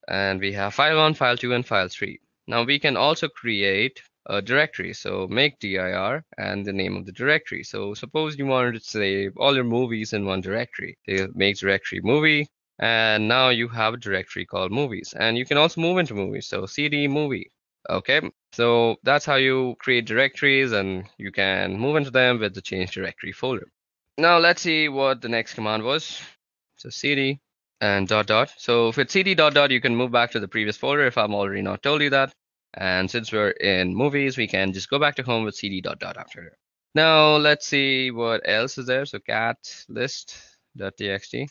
And we have file 1, file 2, and file 3. Now we can also create a directory. So make dir and the name of the directory. So suppose you wanted to save all your movies in one directory. So make directory movie, and now you have a directory called movies. And you can also move into movies. So cd movie. Okay, so that's how you create directories, and you can move into them with the change directory folder. Now let's see what the next command was. So cd and dot dot. So with cd dot dot, you can move back to the previous folder if I'm already not told you that. And since we're in movies, we can just go back to home with cd dot dot after. Now let's see what else is there. So cat list.txt.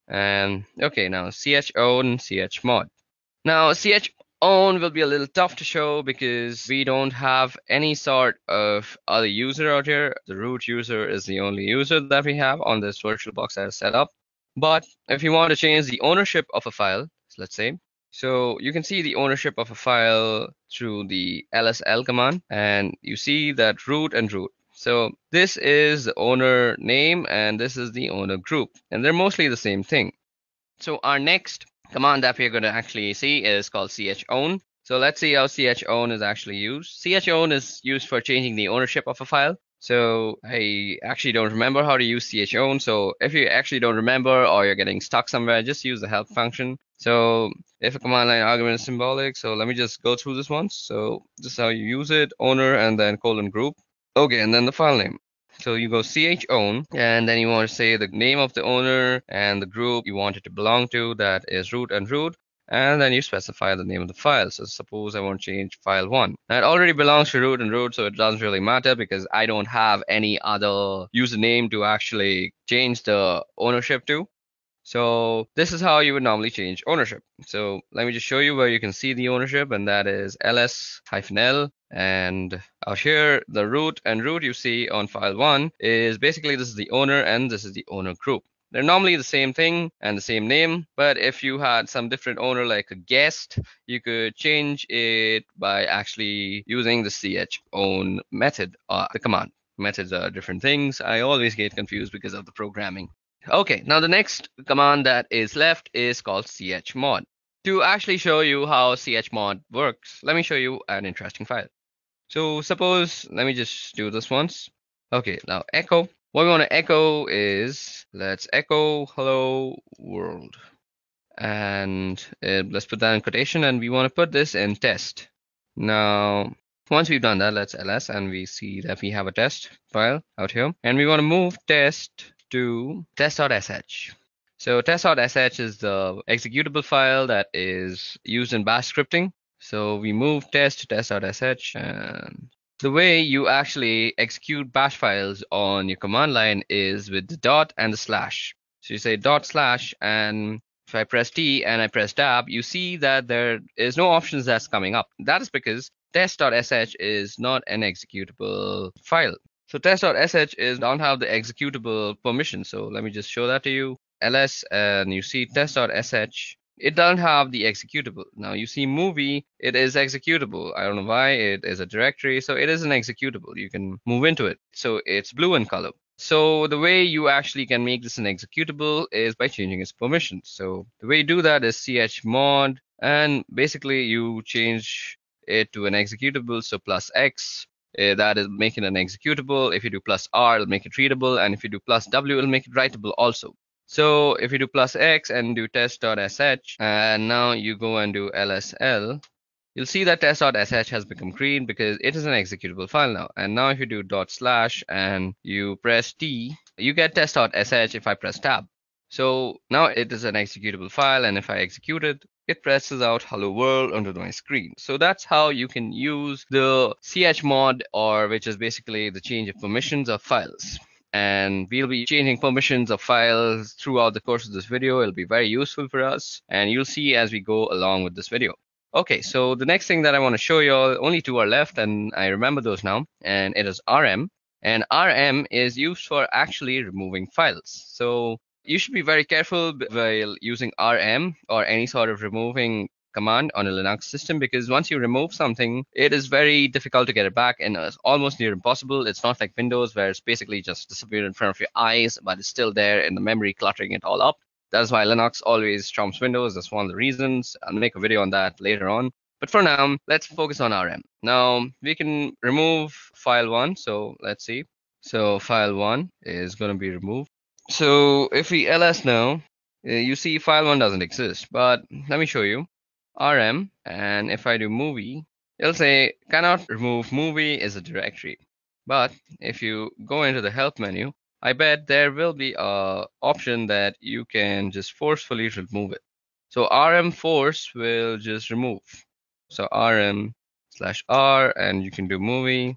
And okay, now chown chmod. Now chown will be a little tough to show because we don't have any sort of other user out here. The root user is the only user that we have on this VirtualBox that is set up. But if you want to change the ownership of a file, let's say, so you can see the ownership of a file through the lsl command, and you see that root and root. So this is the owner name and this is the owner group, and they're mostly the same thing. So our next command that we're going to actually see is called chown. So let's see how chown is actually used. Chown is used for changing the ownership of a file. So I actually don't remember how to use chown. So if you actually don't remember or you're getting stuck somewhere, just use the help function. So if a command line argument is symbolic, so let me just go through this once. So this is how you use it, owner and then colon group. Okay, and then the file name. So you go chown, and then you want to say the name of the owner and the group you want it to belong to, that is root and root. And then you specify the name of the file. So suppose I want to change file 1. Now it already belongs to root and root, so it doesn't really matter because I don't have any other username to actually change the ownership to. So this is how you would normally change ownership. So let me just show you where you can see the ownership, and that is ls-l. And out here, the root and root you see on file 1 is basically this is the owner and this is the owner group. They're normally the same thing and the same name, but if you had some different owner like a guest, you could change it by actually using the chown method, the command. Methods are different things. I always get confused because of the programming. Okay, now the next command that is left is called chmod. To actually show you how chmod works, let me show you an interesting file. So suppose, let me just do this once. Okay, now echo. What we want to echo is, let's echo hello world. And let's put that in quotation, and we want to put this in test. Now, once we've done that, let's ls, and we see that we have a test file out here. And we want to move test to test.sh. So test.sh is the executable file that is used in bash scripting. So we move test to test.sh, and the way you actually execute bash files on your command line is with the dot and the slash. So you say dot slash, and if I press T and I press tab, you see that there is no options that's coming up. That is because test.sh is not an executable file. So test.sh don't have the executable permission. So let me just show that to you. ls, and you see test.sh. It doesn't have the executable. Now you see movie, it is executable. I don't know why, it is a directory, so it is an executable. You can move into it. So it's blue in color. So the way you actually can make this an executable is by changing its permissions. So the way you do that is chmod, and basically you change it to an executable. So plus X, that is making an executable. If you do plus R, it'll make it readable. And if you do plus W, it'll make it writable also. So if you do plus X and do test.sh, and now you go and do lsl, you'll see that test.sh has become green because it is an executable file now. And now if you do dot slash and you press T, you get test.sh if I press tab. So now it is an executable file, and if I execute it, it presses out hello world onto my screen. So that's how you can use the chmod, or which is basically the change of permissions of files. and we'll be changing permissions of files throughout the course of this video. It'll be very useful for us, and you'll see as we go along with this video. Okay, so the next thing that I want to show you all, only two are left, and I remember those now, and it is RM. And RM is used for actually removing files. So you should be very careful while using RM or any sort of removing command on a Linux system, because once you remove something, it is very difficult to get it back, and it's almost near impossible. It's not like Windows, where it's basically just disappeared in front of your eyes, but it's still there in the memory, cluttering it all up. That's why Linux always trumps Windows. That's one of the reasons. I'll make a video on that later on. But for now, let's focus on RM. Now, we can remove file 1. So let's see. So file 1 is going to be removed. So if we ls now, you see file 1 doesn't exist. But let me show you. RM, and if I do movie, it'll say cannot remove movie is a directory. But if you go into the help menu, I bet there will be a option that you can just forcefully remove it. So RM force will just remove. So RM/R, and you can do movie,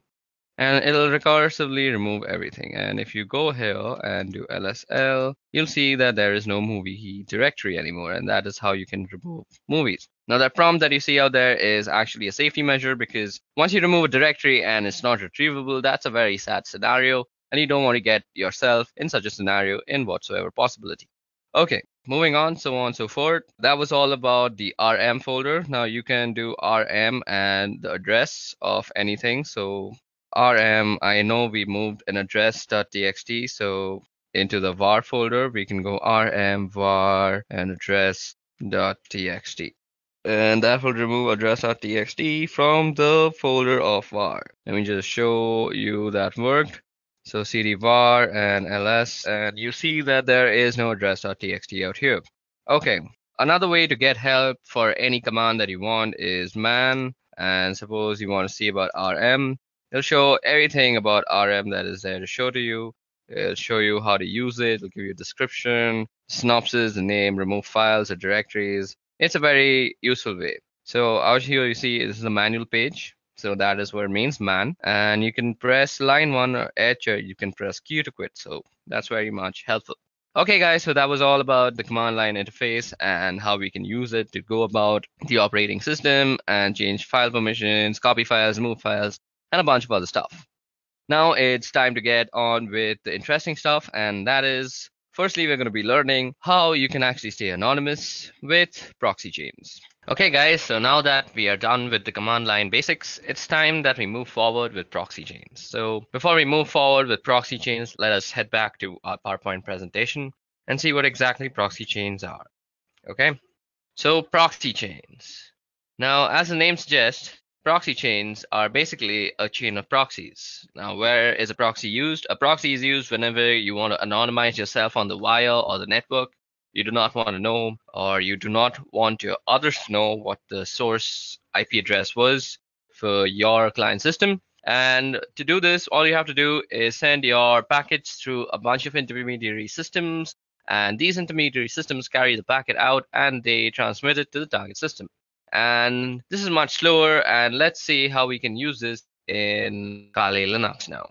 and it'll recursively remove everything. And if you go here and do LSL, you'll see that there is no movie directory anymore, and that is how you can remove movies. Now, that prompt that you see out there is actually a safety measure, because once you remove a directory and it's not retrievable, that's a very sad scenario, and you don't want to get yourself in such a scenario in whatsoever possibility. Okay, moving on, so on and so forth. That was all about the RM folder. Now you can do RM and the address of anything. So RM, I know we moved an address.txt, so into the var folder, we can go rm var and address.txt. And that will remove address.txt from the folder of var. Let me just show you that worked. So cd var and ls, and you see that there is no address.txt out here. Okay, another way to get help for any command that you want is man, and suppose you want to see about rm. It'll show everything about RM that is there to show to you. It'll show you how to use it. It'll give you a description, synopsis, the name, remove files or directories. It's a very useful way. So out here you see this is a manual page. So that is what it means, man. And you can press line 1 or H, or you can press Q to quit. So that's very much helpful. Okay, guys, so that was all about the command line interface and how we can use it to go about the operating system and change file permissions, copy files, move files, and a bunch of other stuff. Now it's time to get on with the interesting stuff, and that is, firstly, we're going to be learning how you can actually stay anonymous with proxy chains. Okay, guys, so now that we are done with the command line basics, it's time that we move forward with proxy chains. So before we move forward with proxy chains, let us head back to our PowerPoint presentation and see what exactly proxy chains are. Okay, so proxy chains. Now, as the name suggests, proxy chains are basically a chain of proxies. Now, where is a proxy used? A proxy is used whenever you want to anonymize yourself on the wire or the network. You do not want to know, or you do not want your others to know what the source IP address was for your client system. And to do this, all you have to do is send your packets through a bunch of intermediary systems, and these intermediary systems carry the packet out and they transmit it to the target system. And this is much slower, and let's see how we can use this in Kali Linux now.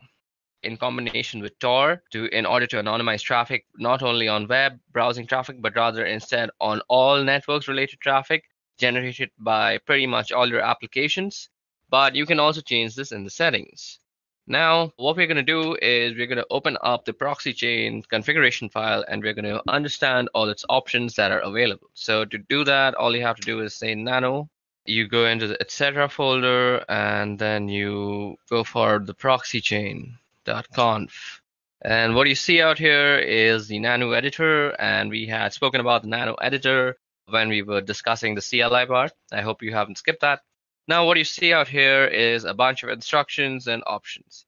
In combination with Tor, in order to anonymize traffic, not only on web browsing traffic, but rather instead on all networks related traffic generated by pretty much all your applications. But you can also change this in the settings. Now, what we're going to do is we're going to open up the proxy chain configuration file, and we're going to understand all its options that are available. So to do that, all you have to do is say nano. You go into the etc folder, and then you go for the proxy chain.conf. And what you see out here is the nano editor, and we had spoken about the nano editor when we were discussing the CLI part. I hope you haven't skipped that. Now, what you see out here is a bunch of instructions and options.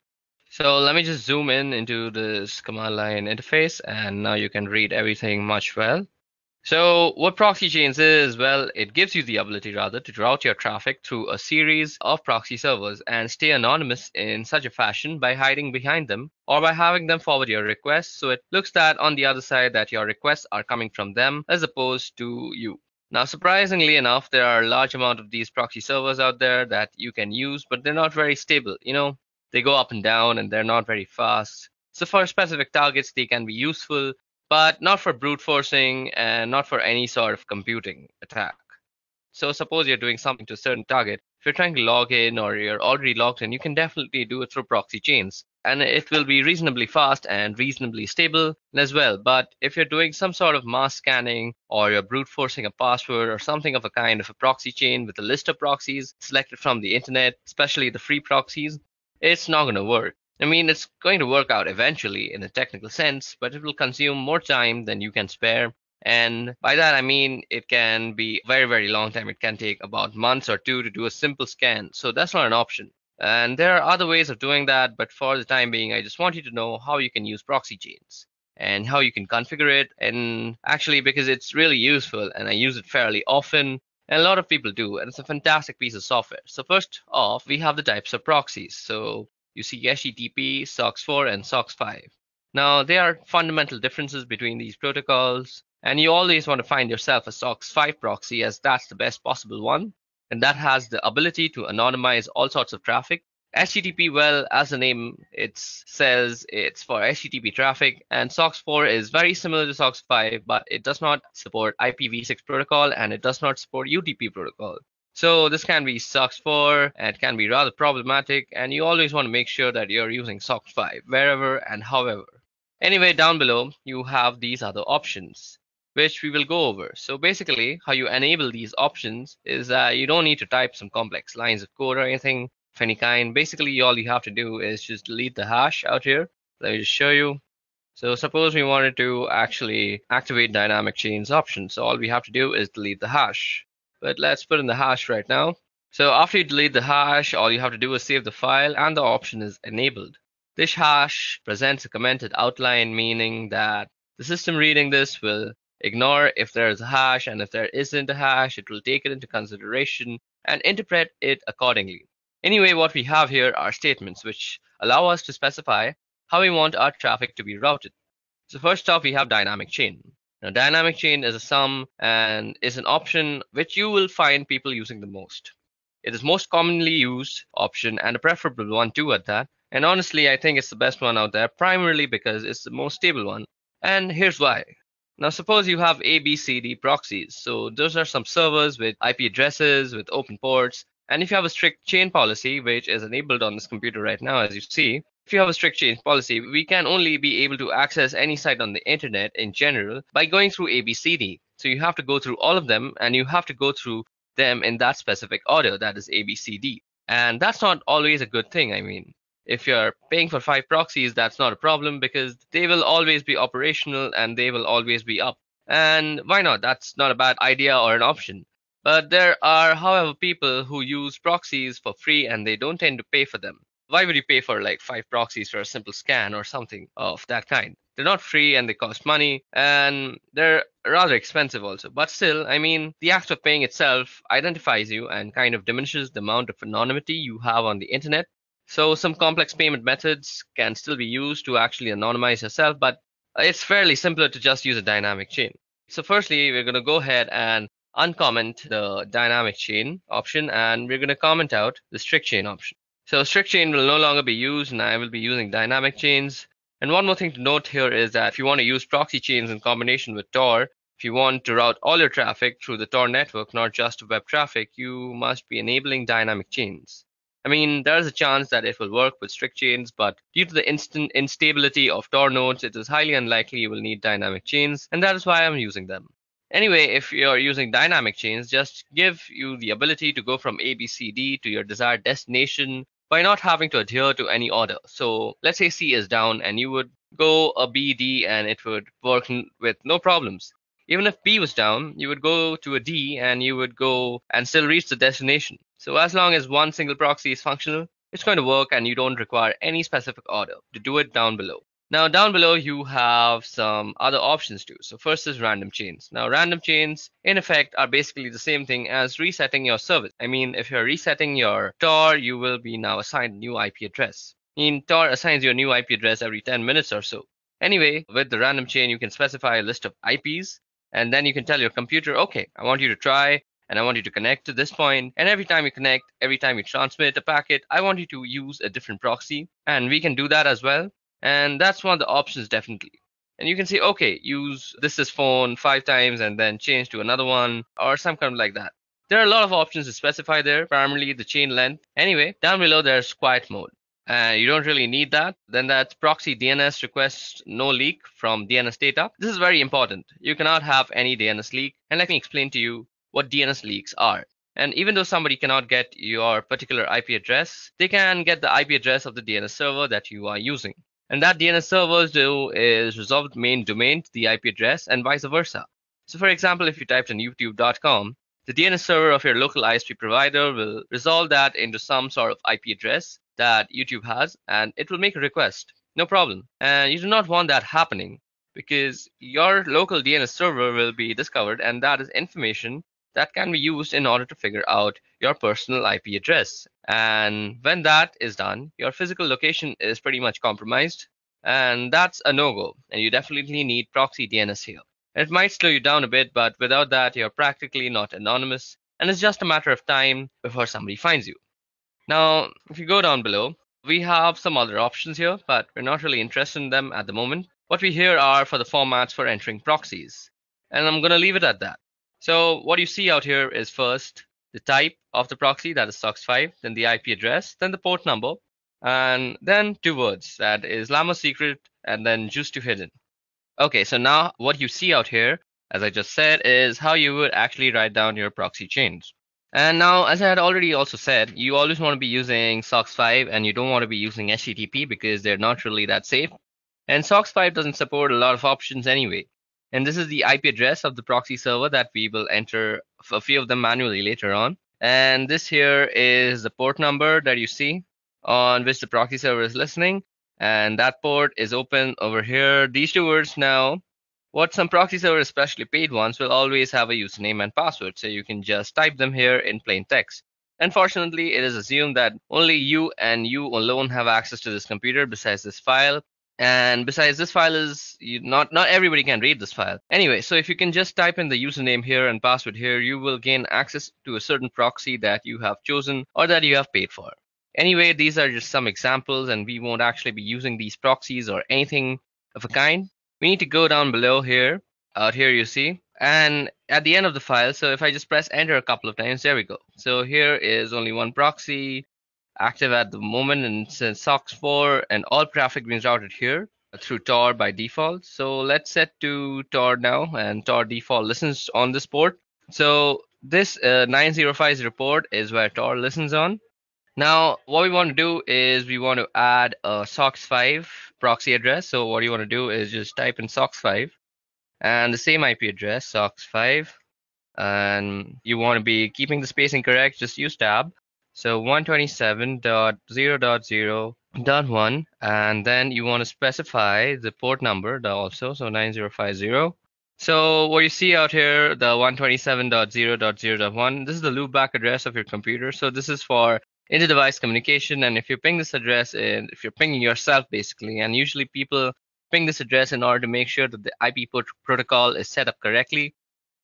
So let me just zoom in into this command line interface, and now you can read everything much well. So what proxy chains is, well, it gives you the ability rather to route your traffic through a series of proxy servers and stay anonymous in such a fashion by hiding behind them or by having them forward your requests, so it looks that on the other side that your requests are coming from them as opposed to you. Now, surprisingly enough, there are a large amount of these proxy servers out there that you can use, but they're not very stable. You know, they go up and down and they're not very fast. So for specific targets, they can be useful, but not for brute forcing and not for any sort of computing attack. So suppose you're doing something to a certain target. If you're trying to log in or you're already logged in, you can definitely do it through proxy chains. And it will be reasonably fast and reasonably stable as well. But if you're doing some sort of mass scanning or you're brute forcing a password or something of a kind of a proxy chain with a list of proxies selected from the internet, especially the free proxies, it's not going to work. I mean, it's going to work out eventually in a technical sense, but it will consume more time than you can spare. And by that, I mean it can be a very, very long time. It can take about months or two to do a simple scan. So that's not an option. And there are other ways of doing that. But for the time being, I just want you to know how you can use proxy chains and how you can configure it. And actually, because it's really useful and I use it fairly often. And a lot of people do. And it's a fantastic piece of software. So first off, we have the types of proxies. So you see HTTP, SOCKS4, and SOCKS5. Now, there are fundamental differences between these protocols. And you always want to find yourself a SOCKS5 proxy, as that's the best possible one. And that has the ability to anonymize all sorts of traffic. HTTP, well, as the name it says, it's for HTTP traffic. And SOCKS4 is very similar to SOCKS5, but it does not support IPv6 protocol and it does not support UDP protocol. So this can be SOCKS4 and it can be rather problematic. And you always want to make sure that you're using SOCKS5 wherever and however. Anyway, down below, you have these other options, which we will go over. So basically, how you enable these options is that you don't need to type some complex lines of code or anything of any kind. Basically, all you have to do is just delete the hash out here. Let me just show you. So suppose we wanted to actually activate dynamic chains option. So all we have to do is delete the hash. But let's put in the hash right now. So after you delete the hash, all you have to do is save the file and the option is enabled. This hash presents a commented outline, meaning that the system reading this will ignore if there is a hash, and if there isn't a hash, it will take it into consideration and interpret it accordingly. Anyway, what we have here are statements which allow us to specify how we want our traffic to be routed. So first off, we have dynamic chain. Now, dynamic chain is a sum and is an option which you will find people using the most. It is most commonly used option and a preferable one too at that. And honestly, I think it's the best one out there, primarily because it's the most stable one. And here's why. Now, suppose you have ABCD proxies. So those are some servers with IP addresses, with open ports. And if you have a strict chain policy, which is enabled on this computer right now, as you see, if you have a strict chain policy, we can only be able to access any site on the internet in general by going through ABCD. So you have to go through all of them, and you have to go through them in that specific order, that is ABCD. And that's not always a good thing. I mean, if you're paying for 5 proxies, that's not a problem because they will always be operational and they will always be up. And why not? That's not a bad idea or an option. But there are, however, people who use proxies for free and they don't tend to pay for them. Why would you pay for like 5 proxies for a simple scan or something of that kind? They're not free and they cost money and they're rather expensive also. But still, I mean, the act of paying itself identifies you and kind of diminishes the amount of anonymity you have on the internet. So some complex payment methods can still be used to actually anonymize yourself, but it's fairly simpler to just use a dynamic chain. So firstly, we're going to go ahead and uncomment the dynamic chain option, and we're going to comment out the strict chain option. So strict chain will no longer be used, and I will be using dynamic chains. And one more thing to note here is that if you want to use proxy chains in combination with Tor, if you want to route all your traffic through the Tor network, not just web traffic, you must be enabling dynamic chains. I mean, there's a chance that it will work with strict chains, but due to the instant instability of Tor nodes, it is highly unlikely you will need dynamic chains, and that is why I'm using them. Anyway, if you're using dynamic chains, just give you the ability to go from ABCD to your desired destination by not having to adhere to any order. So let's say C is down and you would go a B, D, and it would work with no problems. Even if B was down, you would go to a D and you would go and still reach the destination. So as long as one single proxy is functional, it's going to work and you don't require any specific order to do it down below. Now down below you have some other options too. So first is random chains. Now random chains in effect are basically the same thing as resetting your service. I mean, if you're resetting your Tor, you will be now assigned a new IP address. Tor assigns you a new IP address every 10 minutes or so. Anyway, with the random chain, you can specify a list of IPs, and then you can tell your computer, okay, I want you to try, and I want you to connect to this point. And every time you connect, every time you transmit a packet, I want you to use a different proxy. And we can do that as well. And that's one of the options definitely. And you can say, okay, use this is phone 5 times and then change to another one or some kind of like that. There are a lot of options to specify there, primarily the chain length. Anyway, down below there's quiet mode. You don't really need that. Then that's proxy DNS requests no leak from DNS data. This is very important. You cannot have any DNS leak. And let me explain to you what DNS leaks are. And even though somebody cannot get your particular IP address, they can get the IP address of the DNS server that you are using. And that DNS servers do is resolve the main domain to the IP address and vice versa. So for example, if you typed in youtube.com, the DNS server of your local ISP provider will resolve that into some sort of IP address that YouTube has, and it will make a request. No problem. And you do not want that happening because your local DNS server will be discovered, and that is information that can be used in order to figure out your personal IP address. And when that is done, your physical location is pretty much compromised, and that's a no-go. And you definitely need proxy DNS here. It might slow you down a bit, but without that, you're practically not anonymous, and it's just a matter of time before somebody finds you. Now, if you go down below, we have some other options here, but we're not really interested in them at the moment. What we here are for the formats for entering proxies, and I'm going to leave it at that. So what you see out here is first the type of the proxy, that is SOX5, then the IP address, then the port number, and then 2 words, that is Llama secret, and then juice to hidden. Okay, so now what you see out here, as I just said, is how you would actually write down your proxy chains. And now, as I had already also said, you always want to be using SOX5 and you don't want to be using HTTP because they're not really that safe. And SOX5 doesn't support a lot of options anyway. And this is the IP address of the proxy server that we will enter a few of them manually later on. And this here is the port number that you see on which the proxy server is listening. And that port is open over here. These 2 words now, what some proxy servers, especially paid ones, will always have a username and password. So you can just type them here in plain text. Unfortunately, it is assumed that only you and you alone have access to this computer besides this file. And besides, this file is not everybody can read this file. Anyway, so if you can just type in the username here and password here, you will gain access to a certain proxy that you have chosen or that you have paid for. Anyway, these are just some examples, and we won't actually be using these proxies or anything of a kind. We need to go down below here. Out here you see, and at the end of the file, so if I just press enter a couple of times, there we go. So here is only one proxy active at the moment, and it says SOX4, and all traffic being routed here through Tor by default. So let's set to Tor now, and Tor default listens on this port. So this 9050 port is where Tor listens on. Now, what we want to do is we want to add a SOX5 proxy address. So what you want to do is just type in SOX5 and the same IP address, SOX5. And you want to be keeping the spacing correct, just use tab. So 127.0.0.1, and then you want to specify the port number also, so 9050. So what you see out here, the 127.0.0.1, this is the loopback address of your computer. So this is for inter-device communication, and if you ping this address in, if you're pinging yourself basically, and usually people ping this address in order to make sure that the IP protocol is set up correctly,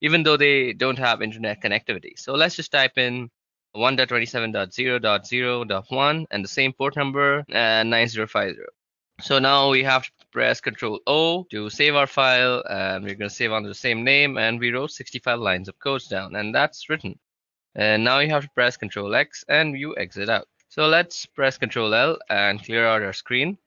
even though they don't have internet connectivity. So let's just type in 1.27.0.0.1 and the same port number and 9050. So now we have to press Control O to save our file, and we're going to save under the same name, and we wrote 65 lines of codes down, and that's written. And now you have to press Control X and you exit out. So let's press Control L and clear out our screen.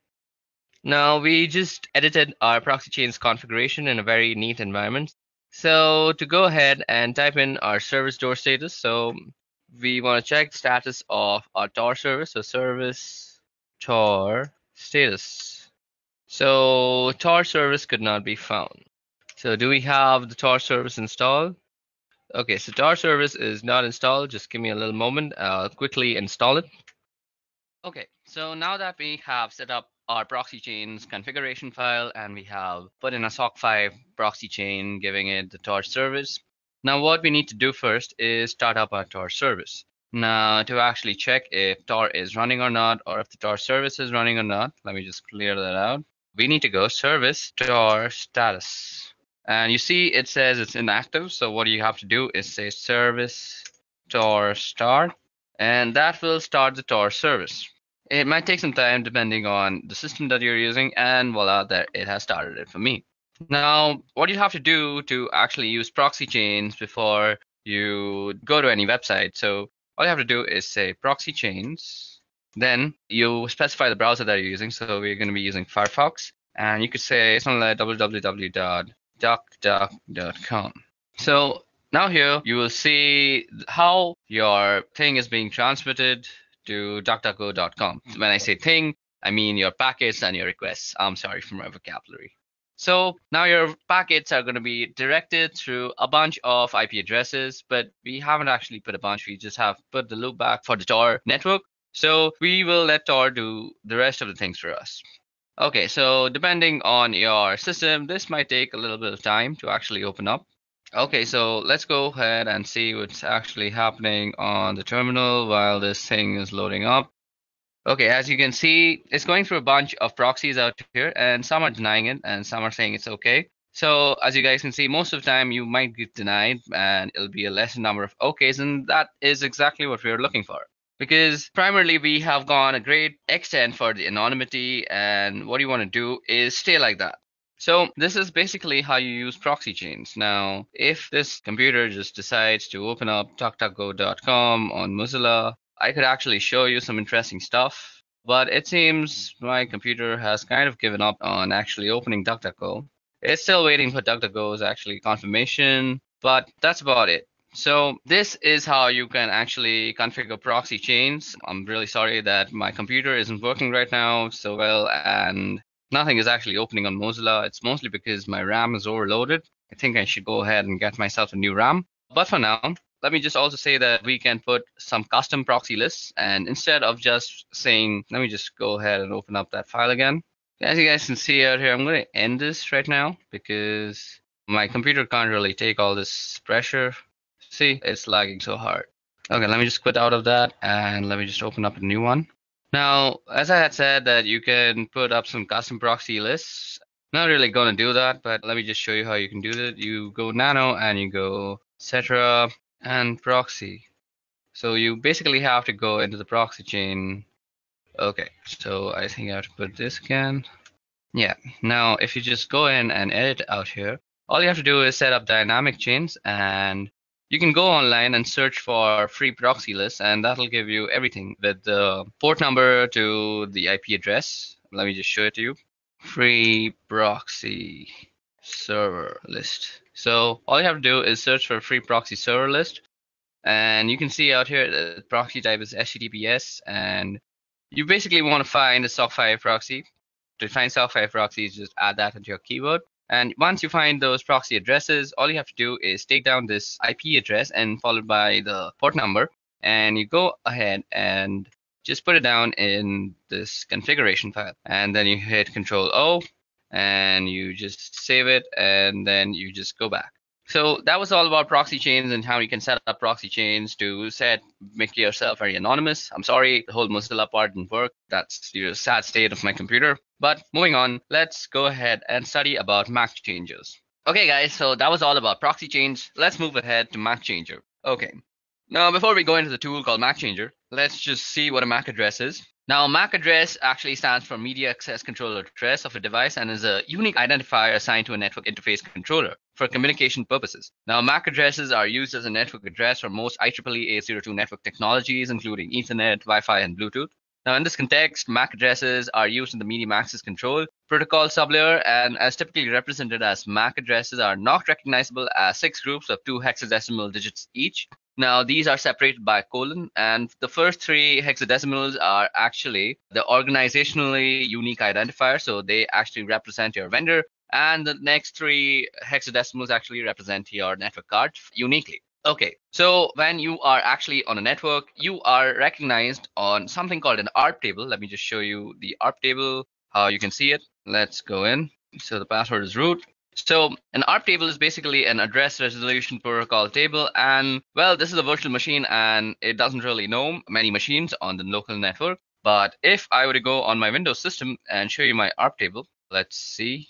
Now we just edited our proxy chains configuration in a very neat environment. So to go ahead and type in our service door status. So we want to check the status of our Tor service. So service Tor status. So Tor service could not be found. So do we have the Tor service installed? Okay, so Tor service is not installed. Just give me a little moment. I'll quickly install it. Okay, so now that we have set up our proxy chains configuration file and we have put in a SOC5 proxy chain, giving it the Tor service. Now what we need to do first is start up our Tor service. Now to actually check if Tor is running or not, or if the Tor service is running or not, let me just clear that out. We need to go service Tor status. And you see it says it's inactive. So what you have to do is say service Tor start, and that will start the Tor service. It might take some time depending on the system that you're using, and voila, there it has started it for me. Now, what you have to do to actually use proxy chains before you go to any website. So all you have to do is say proxy chains. Then you specify the browser that you're using. So we're going to be using Firefox, and you could say something like www.duckduck.com. So now here you will see how your thing is being transmitted to DuckDuckGo.com. When I say thing, I mean your packets and your requests. I'm sorry for my vocabulary. So now your packets are going to be directed through a bunch of IP addresses, but we haven't actually put a bunch. We just have put the loopback for the Tor network. So we will let Tor do the rest of the things for us. Okay, so depending on your system, this might take a little bit of time to actually open up. Okay, so let's go ahead and see what's actually happening on the terminal while this thing is loading up. Okay, as you can see, it's going through a bunch of proxies out here, and some are denying it, and some are saying it's okay. So as you guys can see, most of the time you might get denied, and it'll be a lesser number of okays, and that is exactly what we're looking for. Because primarily we have gone a great extent for the anonymity, and what you want to do is stay like that. So this is basically how you use proxy chains. Now, if this computer just decides to open up DuckDuckGo.com on Mozilla, I could actually show you some interesting stuff, but it seems my computer has kind of given up on actually opening DuckDuckGo. It's still waiting for DuckDuckGo's actually confirmation, but that's about it. So this is how you can actually configure proxy chains. I'm really sorry that my computer isn't working right now so well, and nothing is actually opening on Mozilla. It's mostly because my RAM is overloaded. I think I should go ahead and get myself a new RAM. But for now, let me just also say that we can put some custom proxy lists, and instead of just saying, let me just go ahead and open up that file again. As you guys can see out here, I'm going to end this right now because my computer can't really take all this pressure. See, it's lagging so hard. Okay, let me just quit out of that and let me just open up a new one. Now, as I had said that you can put up some custom proxy lists. Not really going to do that, but let me just show you how you can do that. You go nano and you go etc. and proxy. So you basically have to go into the proxy chain. Okay, so I think I have to put this again. Yeah, now if you just go in and edit out here, all you have to do is set up dynamic chains, and you can go online and search for free proxy lists, and that'll give you everything with the port number to the IP address. Let me just show it to you. Free proxy server list. So all you have to do is search for free proxy server list, and you can see out here the proxy type is HTTPS, and you basically want to find a SOC5 proxy. To find SOC5 proxies, just add that into your keyword. And once you find those proxy addresses, all you have to do is take down this IP address and followed by the port number, and you go ahead and just put it down in this configuration file. And then you hit Control O, and you just save it, and then you just go back. So that was all about proxy chains and how you can set up proxy chains to make yourself very anonymous. I'm sorry, the whole Mozilla part didn't work. That's the sad state of my computer. But moving on, let's go ahead and study about MAC changers. Okay guys, so that was all about proxy chains. Let's move ahead to MAC changer. Okay, now before we go into the tool called MAC changer, let's just see what a MAC address is. Now, MAC address actually stands for Media Access Controller Address of a device and is a unique identifier assigned to a network interface controller for communication purposes. Now, MAC addresses are used as a network address for most IEEE 802 network technologies, including Ethernet, Wi-Fi, and Bluetooth. Now, in this context, MAC addresses are used in the medium access control protocol sublayer, and as typically represented as MAC addresses are not recognizable as 6 groups of 2 hexadecimal digits each. Now, these are separated by a colon, and the first 3 hexadecimals are actually the organizationally unique identifier, so they actually represent your vendor, and the next 3 hexadecimals actually represent your network card uniquely. Okay, so when you are actually on a network, you are recognized on something called an ARP table. Let me just show you the ARP table, how you can see it. Let's go in. So the password is root. So an ARP table is basically an address resolution protocol table, and well, this is a virtual machine and it doesn't really know many machines on the local network. But if I were to go on my Windows system and show you my ARP table, let's see.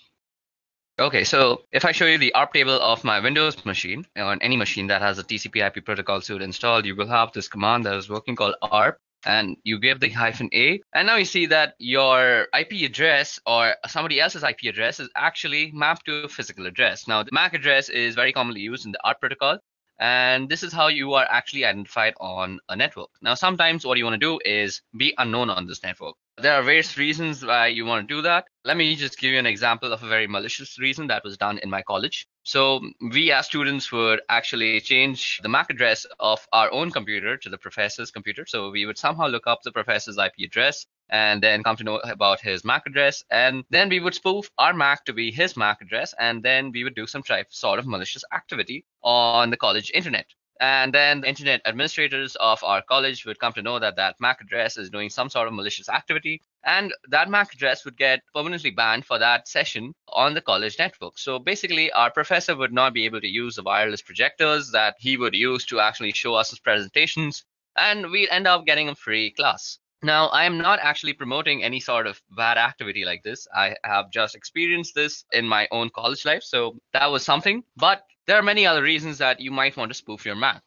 Okay, so if I show you the ARP table of my Windows machine, or any machine that has a TCP/IP protocol suite installed, you will have this command that is working called ARP. and you give the -a, and now you see that your IP address or somebody else's IP address is actually mapped to a physical address. Now, the MAC address is very commonly used in the ARP protocol, and this is how you are actually identified on a network. Now, sometimes what you want to do is be unknown on this network. There are various reasons why you want to do that. Let me just give you an example of a very malicious reason that was done in my college. So we as students would actually change the MAC address of our own computer to the professor's computer. So we would somehow look up the professor's IP address and then come to know about his MAC address. And then we would spoof our MAC to be his MAC address. And then we would do some sort of malicious activity on the college internet. And then the internet administrators of our college would come to know that that MAC address is doing some sort of malicious activity. And that MAC address would get permanently banned for that session on the college network. So basically, our professor would not be able to use the wireless projectors that he would use to actually show us his presentations. And we'd end up getting a free class. Now, I am not actually promoting any sort of bad activity like this. I have just experienced this in my own college life. So that was something. But there are many other reasons that you might want to spoof your MAC.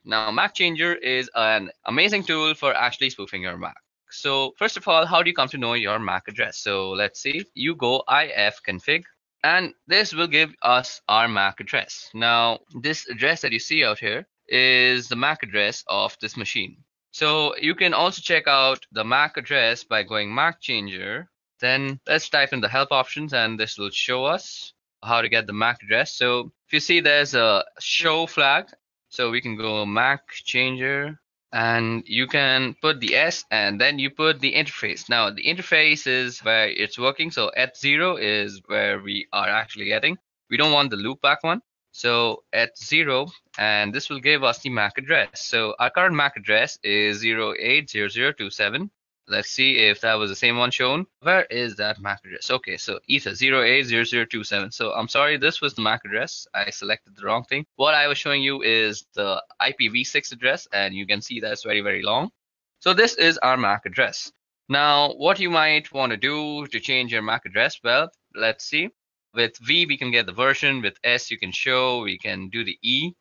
Now, MAC Changer is an amazing tool for actually spoofing your MAC. So first of all, how do you come to know your MAC address? So let's see, you go ifconfig, and this will give us our MAC address. Now, this address that you see out here is the MAC address of this machine. So you can also check out the MAC address by going MAC Changer. Then let's type in the help options, and this will show us how to get the MAC address. So if you see, there's a show flag. So we can go MAC Changer, and you can put the S and then you put the interface. Now the interface is where it's working. So eth0 is where we are actually getting. We don't want the loopback one. So eth0, and this will give us the MAC address. So our current MAC address is 080027. Let's see if that was the same one shown. Where is that MAC address? Okay, so ether 080027. So I'm sorry, this was the MAC address. I selected the wrong thing. What I was showing you is the IPv6 address, and you can see that's very, very long. So this is our MAC address. Now, what you might want to do to change your MAC address, well, let's see. With V, we can get the version. With S, you can show. We can do the E.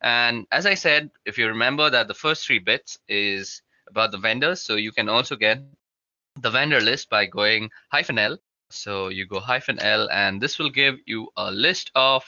And as I said, if you remember that the first 3 bits is about the vendors, so you can also get the vendor list by going -L. So you go -L, and this will give you a list of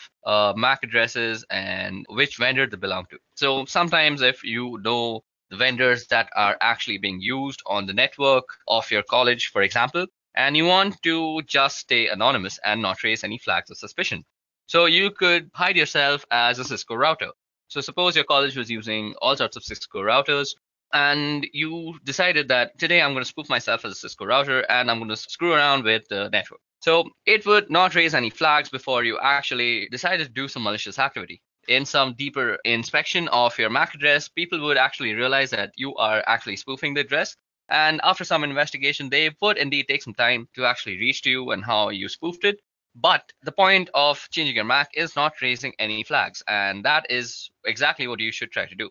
MAC addresses and which vendor they belong to. So sometimes if you know the vendors that are actually being used on the network of your college, for example, and you want to just stay anonymous and not raise any flags of suspicion, so you could hide yourself as a Cisco router. So suppose your college was using all sorts of Cisco routers, and you decided that today I'm going to spoof myself as a Cisco router and I'm going to screw around with the network. So it would not raise any flags before you actually decided to do some malicious activity. In some deeper inspection of your MAC address, people would actually realize that you are actually spoofing the address. And after some investigation, they would indeed take some time to actually reach to you and how you spoofed it. But the point of changing your MAC is not raising any flags. And that is exactly what you should try to do.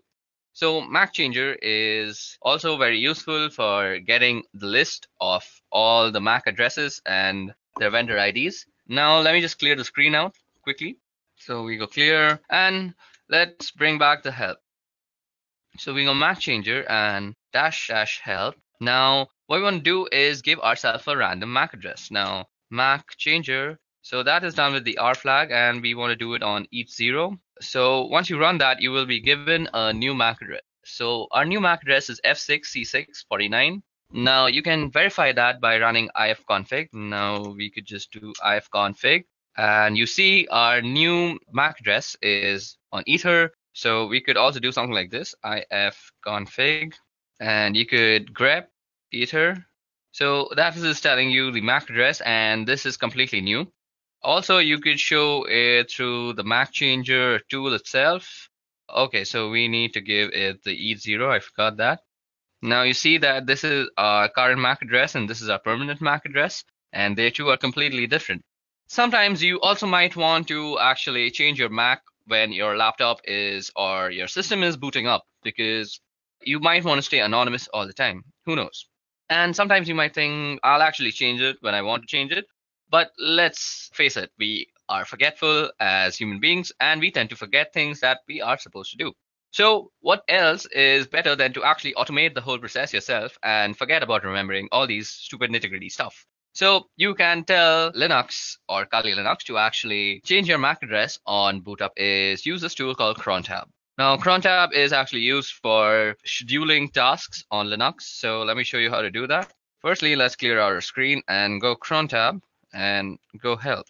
So MAC Changer is also very useful for getting the list of all the MAC addresses and their vendor IDs. Now let me just clear the screen out quickly. So we go clear, and let's bring back the help. So we go MAC Changer and --help. Now what we want to do is give ourselves a random MAC address. Now MAC Changer, so that is done with the R flag, and we want to do it on eth0. So once you run that, you will be given a new MAC address. So our new MAC address is F6C649. Now you can verify that by running ifconfig. Now we could just do ifconfig, and you see our new MAC address is on ether. So we could also do something like this, ifconfig, and you could grep ether. So that is telling you the MAC address, and this is completely new. Also, you could show it through the MAC Changer tool itself. Okay, so we need to give it the eth0. I forgot that. Now you see that this is our current MAC address and this is our permanent MAC address, and they two are completely different. Sometimes you also might want to actually change your MAC when your laptop is or your system is booting up, because you might want to stay anonymous all the time. Who knows? And sometimes you might think, I'll actually change it when I want to change it. But let's face it, we are forgetful as human beings, and we tend to forget things that we are supposed to do. So what else is better than to actually automate the whole process yourself and forget about remembering all these stupid nitty-gritty stuff? So you can tell Linux or Kali Linux to actually change your MAC address on boot up is use this tool called crontab. Now crontab is actually used for scheduling tasks on Linux. So let me show you how to do that. Firstly, let's clear our screen and go crontab and go help.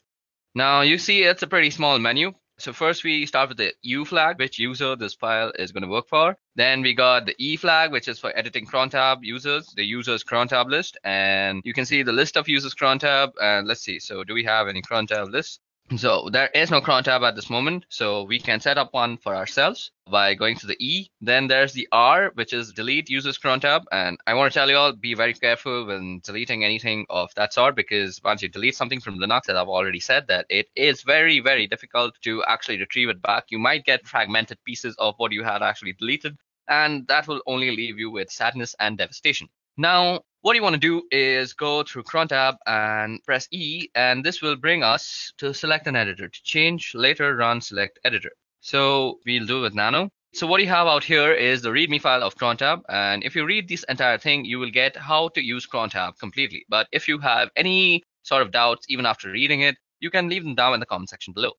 Now you see it's a pretty small menu. So first we start with the U flag, which user this file is going to work for. Then we got the E flag, which is for editing crontab users, the users crontab list. And you can see the list of users crontab. And let's see, so do we have any crontab lists? So there is no cron tab at this moment, so we can set up one for ourselves by going to the E. Then there's the R, which is delete users cron tab. And I want to tell you all, be very careful when deleting anything of that sort, because once you delete something from Linux, as I've already said, that it is very, very difficult to actually retrieve it back. You might get fragmented pieces of what you had actually deleted, and that will only leave you with sadness and devastation. Now, what you want to do is go through cron tab and press E, and this will bring us to select an editor. To change, later run select editor. So we'll do with nano. So what you have out here is the readme file of cron tab, and if you read this entire thing, you will get how to use cron tab completely. But if you have any sort of doubts even after reading it, you can leave them down in the comment section below.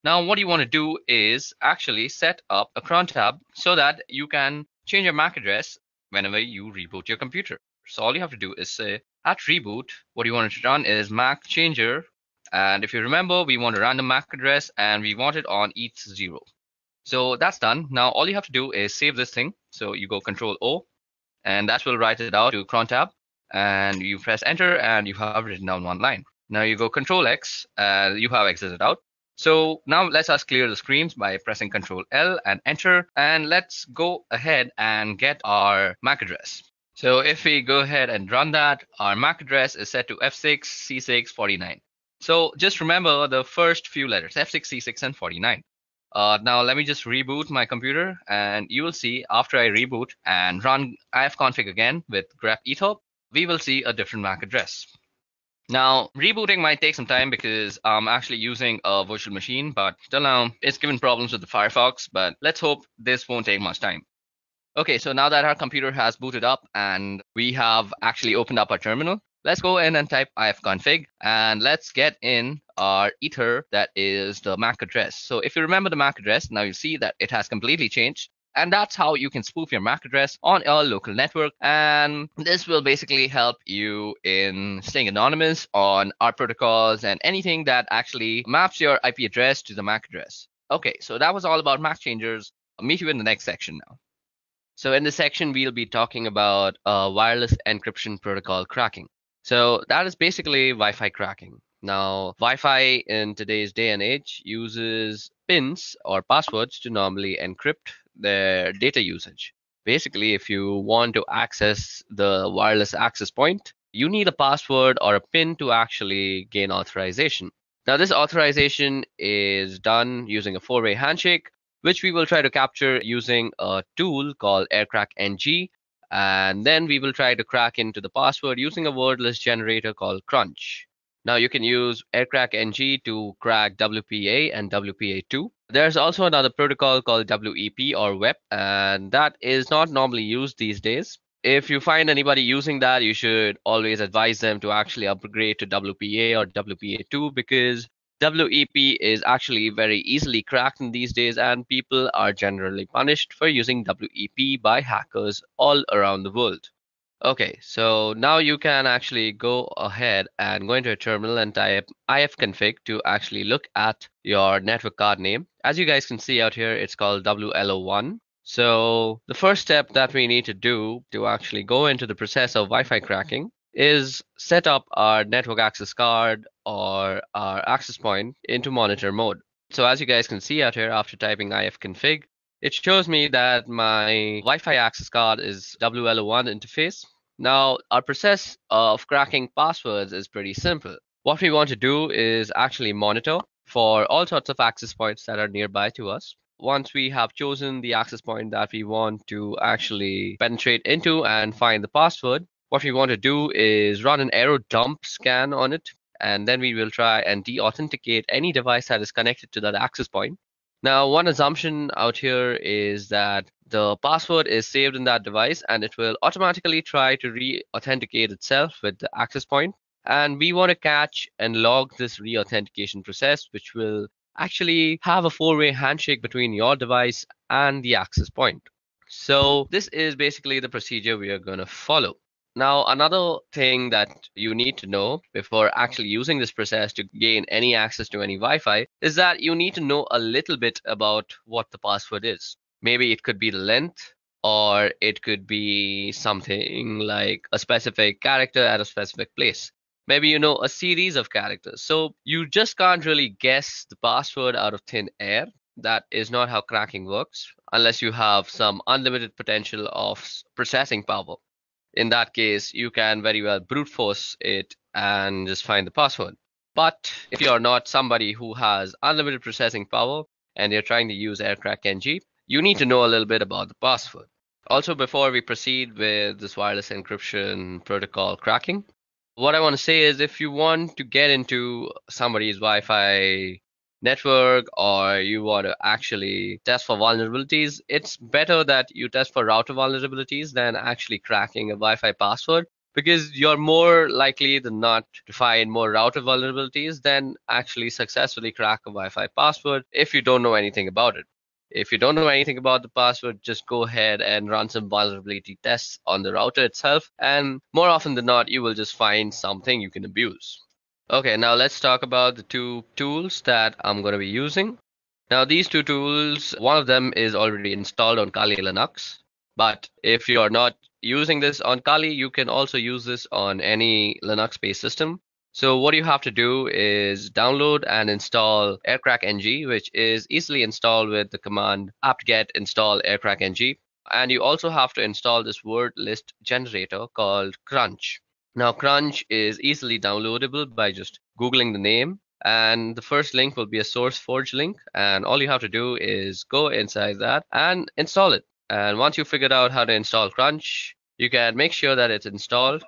Now what you want to do is actually set up a cron tab so that you can change your MAC address whenever you reboot your computer. So all you have to do is say at reboot, what you want to run is MAC changer. And if you remember, we want a random MAC address and we want it on ETH0. So that's done. Now all you have to do is save this thing. So you go Control O, and that will write it out to cron tab. And you press enter and you have written down one line. Now you go Control X and you have exited out. So now let's us clear the screens by pressing Control L and enter. And let's go ahead and get our MAC address. So if we go ahead and run that, our MAC address is set to F6, C6, 49. So just remember the first few letters, F6, C6, and 49. Now let me just reboot my computer, and you will see after I reboot and run ifconfig again with grep ethop, we will see a different MAC address. Now rebooting might take some time because I'm actually using a virtual machine, but till now it's given problems with the Firefox, but let's hope this won't take much time. Okay, so now that our computer has booted up and we have actually opened up our terminal, let's go in and type ifconfig and let's get in our ether, that is the MAC address. So if you remember the MAC address, now you see that it has completely changed. And that's how you can spoof your MAC address on a local network. And this will basically help you in staying anonymous on our protocols and anything that actually maps your IP address to the MAC address. Okay, so that was all about MAC changers. I'll meet you in the next section now. So in this section, we'll be talking about wireless encryption protocol cracking. So that is basically Wi-Fi cracking. Now, Wi-Fi in today's day and age uses pins or passwords to normally encrypt their data usage. Basically, if you want to access the wireless access point, you need a password or a pin to actually gain authorization. Now, this authorization is done using a four-way handshake, which we will try to capture using a tool called AirCrackNG. And then we will try to crack into the password using a wordless generator called Crunch. Now you can use AirCrackNG to crack WPA and WPA2. There's also another protocol called WEP or WEP, and that is not normally used these days. If you find anybody using that, you should always advise them to actually upgrade to WPA or WPA2, because WEP is actually very easily cracked in these days, and people are generally punished for using WEP by hackers all around the world. Okay, so now you can actually go ahead and go into a terminal and type ifconfig to actually look at your network card name. As you guys can see out here, it's called WLO1. So the first step that we need to do to actually go into the process of Wi-Fi cracking is set up our network access card or our access point into monitor mode. So as you guys can see out here, after typing ifconfig, it shows me that my Wi-Fi access card is WLO1 interface. Now, our process of cracking passwords is pretty simple. What we want to do is actually monitor for all sorts of access points that are nearby to us. Once we have chosen the access point that we want to actually penetrate into and find the password, what we want to do is run an arrow dump scan on it, and then we will try and de-authenticate any device that is connected to that access point. Now, one assumption out here is that the password is saved in that device and it will automatically try to re-authenticate itself with the access point. And we want to catch and log this re-authentication process, which will actually have a four-way handshake between your device and the access point. So this is basically the procedure we are going to follow. Now, another thing that you need to know before actually using this process to gain any access to any Wi-Fi is that you need to know a little bit about what the password is. Maybe it could be the length, or it could be something like a specific character at a specific place. Maybe you know a series of characters. So you just can't really guess the password out of thin air. That is not how cracking works, unless you have some unlimited potential of processing power. In that case, you can very well brute force it and just find the password. But if you're not somebody who has unlimited processing power and you're trying to use AirCrackNG, you need to know a little bit about the password. Also, before we proceed with this wireless encryption protocol cracking, what I want to say is if you want to get into somebody's Wi-Fi network or you want to actually test for vulnerabilities, it's better that you test for router vulnerabilities than actually cracking a Wi-Fi password, because you're more likely than not to find more router vulnerabilities than actually successfully crack a Wi-Fi password if you don't know anything about it. If you don't know anything about the password, just go ahead and run some vulnerability tests on the router itself, and more often than not, you will just find something you can abuse. Okay, now let's talk about the two tools that I'm going to be using. Now, these two tools, one of them is already installed on Kali Linux, but if you are not using this on Kali, you can also use this on any Linux-based system. So what you have to do is download and install AirCrackNG, which is easily installed with the command apt-get install AirCrackNG. And you also have to install this word list generator called Crunch. Now, Crunch is easily downloadable by just Googling the name, and the first link will be a SourceForge link, and all you have to do is go inside that and install it. And once you figured out how to install Crunch, you can make sure that it's installed.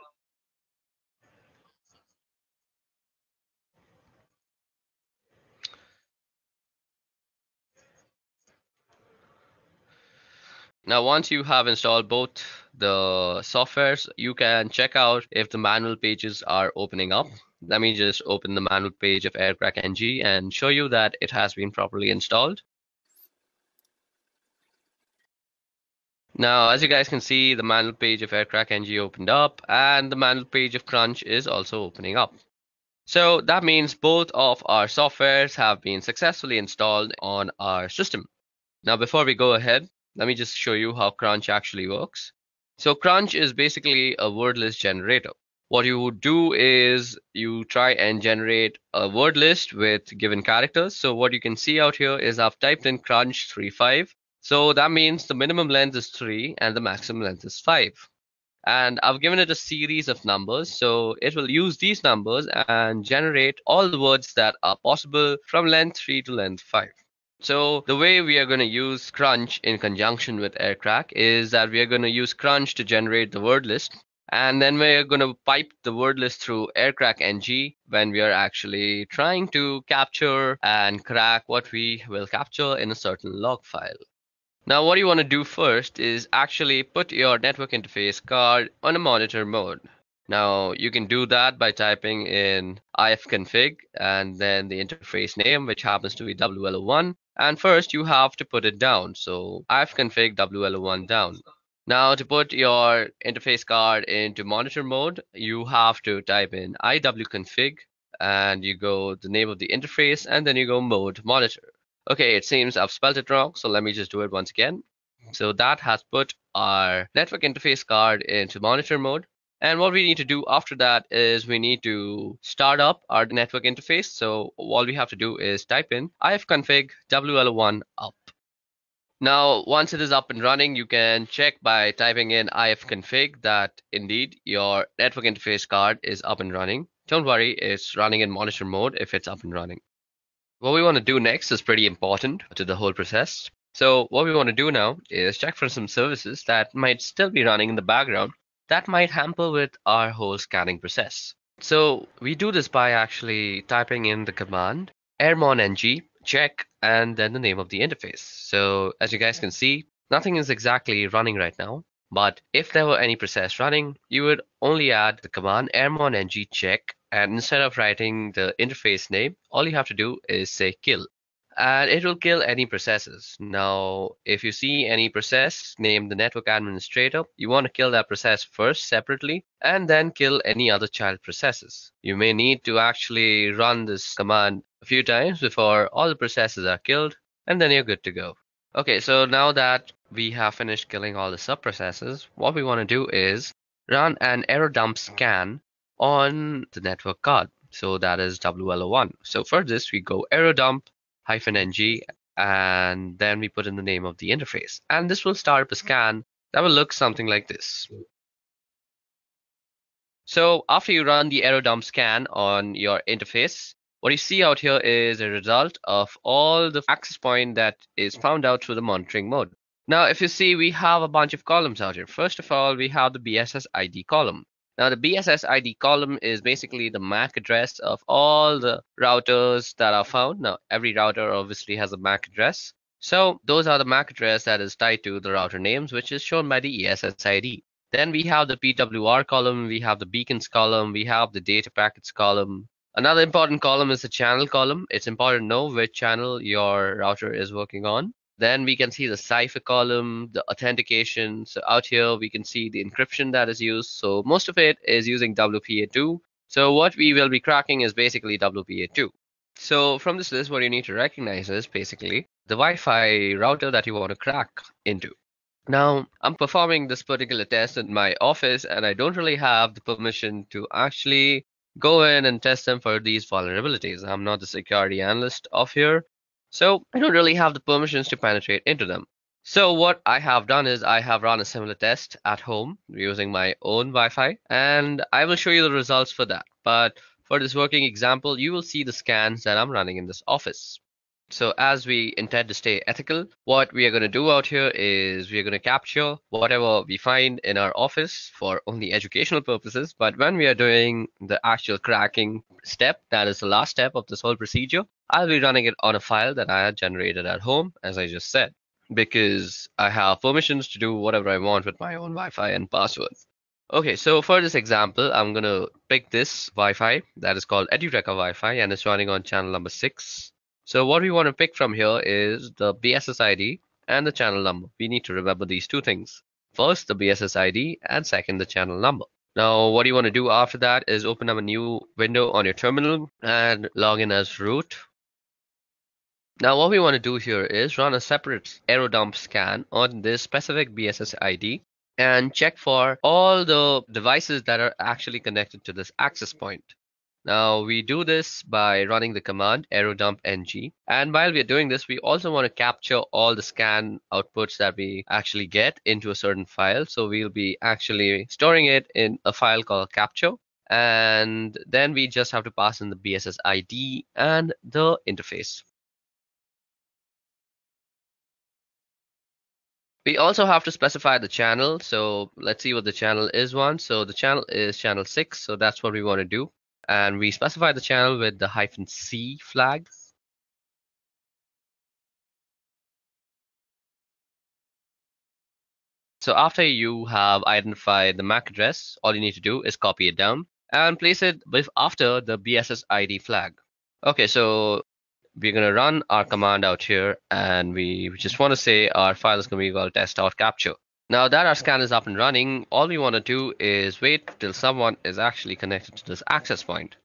Now, once you have installed both the softwares, you can check out if the manual pages are opening up. Let me just open the manual page of AirCrackNG and show you that it has been properly installed. Now, as you guys can see, the manual page of AirCrackNG opened up, and the manual page of Crunch is also opening up. So that means both of our softwares have been successfully installed on our system. Now, before we go ahead, let me just show you how Crunch actually works. So Crunch is basically a word list generator. What you would do is you try and generate a word list with given characters. So what you can see out here is I've typed in Crunch 35. So that means the minimum length is 3 and the maximum length is 5. And I've given it a series of numbers, so it will use these numbers and generate all the words that are possible from length 3 to length 5. So the way we are going to use Crunch in conjunction with AirCrack is that we are going to use Crunch to generate the word list, and then we're going to pipe the word list through AirCrackNG when we are actually trying to capture and crack what we will capture in a certain log file. Now, what you want to do first is actually put your network interface card on a monitor mode. Now, you can do that by typing in ifconfig and then the interface name, which happens to be WLO1. And first, you have to put it down. So, ifconfig WLO1 down. Now, to put your interface card into monitor mode, you have to type in iwconfig and you go the name of the interface and then you go mode monitor. Okay, it seems I've spelled it wrong, so let me just do it once again. So that has put our network interface card into monitor mode. And what we need to do after that is we need to start up our network interface. So all we have to do is type in ifconfig WL1 up. Now, once it is up and running, you can check by typing in ifconfig that indeed your network interface card is up and running. Don't worry, it's running in monitor mode if it's up and running. What we want to do next is pretty important to the whole process. So what we want to do now is check for some services that might still be running in the background that might hamper with our whole scanning process. So we do this by actually typing in the command airmon ng check, and then the name of the interface. So as you guys can see, nothing is exactly running right now. But if there were any process running, you would only add the command ermon ng check, and instead of writing the interface name, all you have to do is say kill. And it will kill any processes. Now, if you see any process named the network administrator, you want to kill that process first separately and then kill any other child processes. You may need to actually run this command a few times before all the processes are killed, and then you're good to go. Okay, so now that we have finished killing all the subprocesses, what we want to do is run an error dump scan on the network card. So that is WLO1. So for this, we go error dump -ng, and then we put in the name of the interface. And this will start up a scan that will look something like this. So after you run the error dump scan on your interface, what you see out here is a result of all the access point that is found out through the monitoring mode. Now, if you see, we have a bunch of columns out here. First of all, we have the BSS ID column. Now, the BSS ID column is basically the MAC address of all the routers that are found. Now, every router obviously has a MAC address. So those are the MAC address that is tied to the router names, which is shown by the ESS ID. Then we have the PWR column, we have the beacons column, we have the data packets column. Another important column is the channel column. It's important to know which channel your router is working on. Then we can see the cipher column, the authentication. So out here, we can see the encryption that is used. So most of it is using WPA2. So what we will be cracking is basically WPA2. So from this list, what you need to recognize is basically the Wi-Fi router that you want to crack into. Now, I'm performing this particular test in my office, and I don't really have the permission to actually go in and test them for these vulnerabilities. I'm not the security analyst of here. So I don't really have the permissions to penetrate into them. So what I have done is I have run a similar test at home using my own Wi-Fi, and I will show you the results for that. But for this working example, you will see the scans that I'm running in this office. So as we intend to stay ethical, what we are going to do out here is we are going to capture whatever we find in our office for only educational purposes. But when we are doing the actual cracking step, that is the last step of this whole procedure, I'll be running it on a file that I had generated at home, as I just said, because I have permissions to do whatever I want with my own Wi-Fi and passwords. Okay, so for this example, I'm going to pick this Wi-Fi that is called Edureka Wi-Fi, and it's running on channel number 6. So what we want to pick from here is the BSS ID and the channel number. We need to remember these two things. First, the BSS ID, and second, the channel number. Now, what you want to do after that is open up a new window on your terminal and log in as root. Now, what we want to do here is run a separate error dump scan on this specific BSS ID and check for all the devices that are actually connected to this access point. Now we do this by running the command error dump ng, and while we are doing this, we also want to capture all the scan outputs that we actually get into a certain file. So we'll be actually storing it in a file called capture, and then we just have to pass in the BSS ID and the interface. We also have to specify the channel. So let's see what the channel is one. So the channel is channel 6. So that's what we want to do. And we specify the channel with the -C flag. So after you have identified the MAC address, all you need to do is copy it down and place it after the BSS ID flag. Okay, so we're going to run our command out here, and we just want to say our file is going to be called test.capture. Now that our scan is up and running, all we want to do is wait till someone is actually connected to this access point.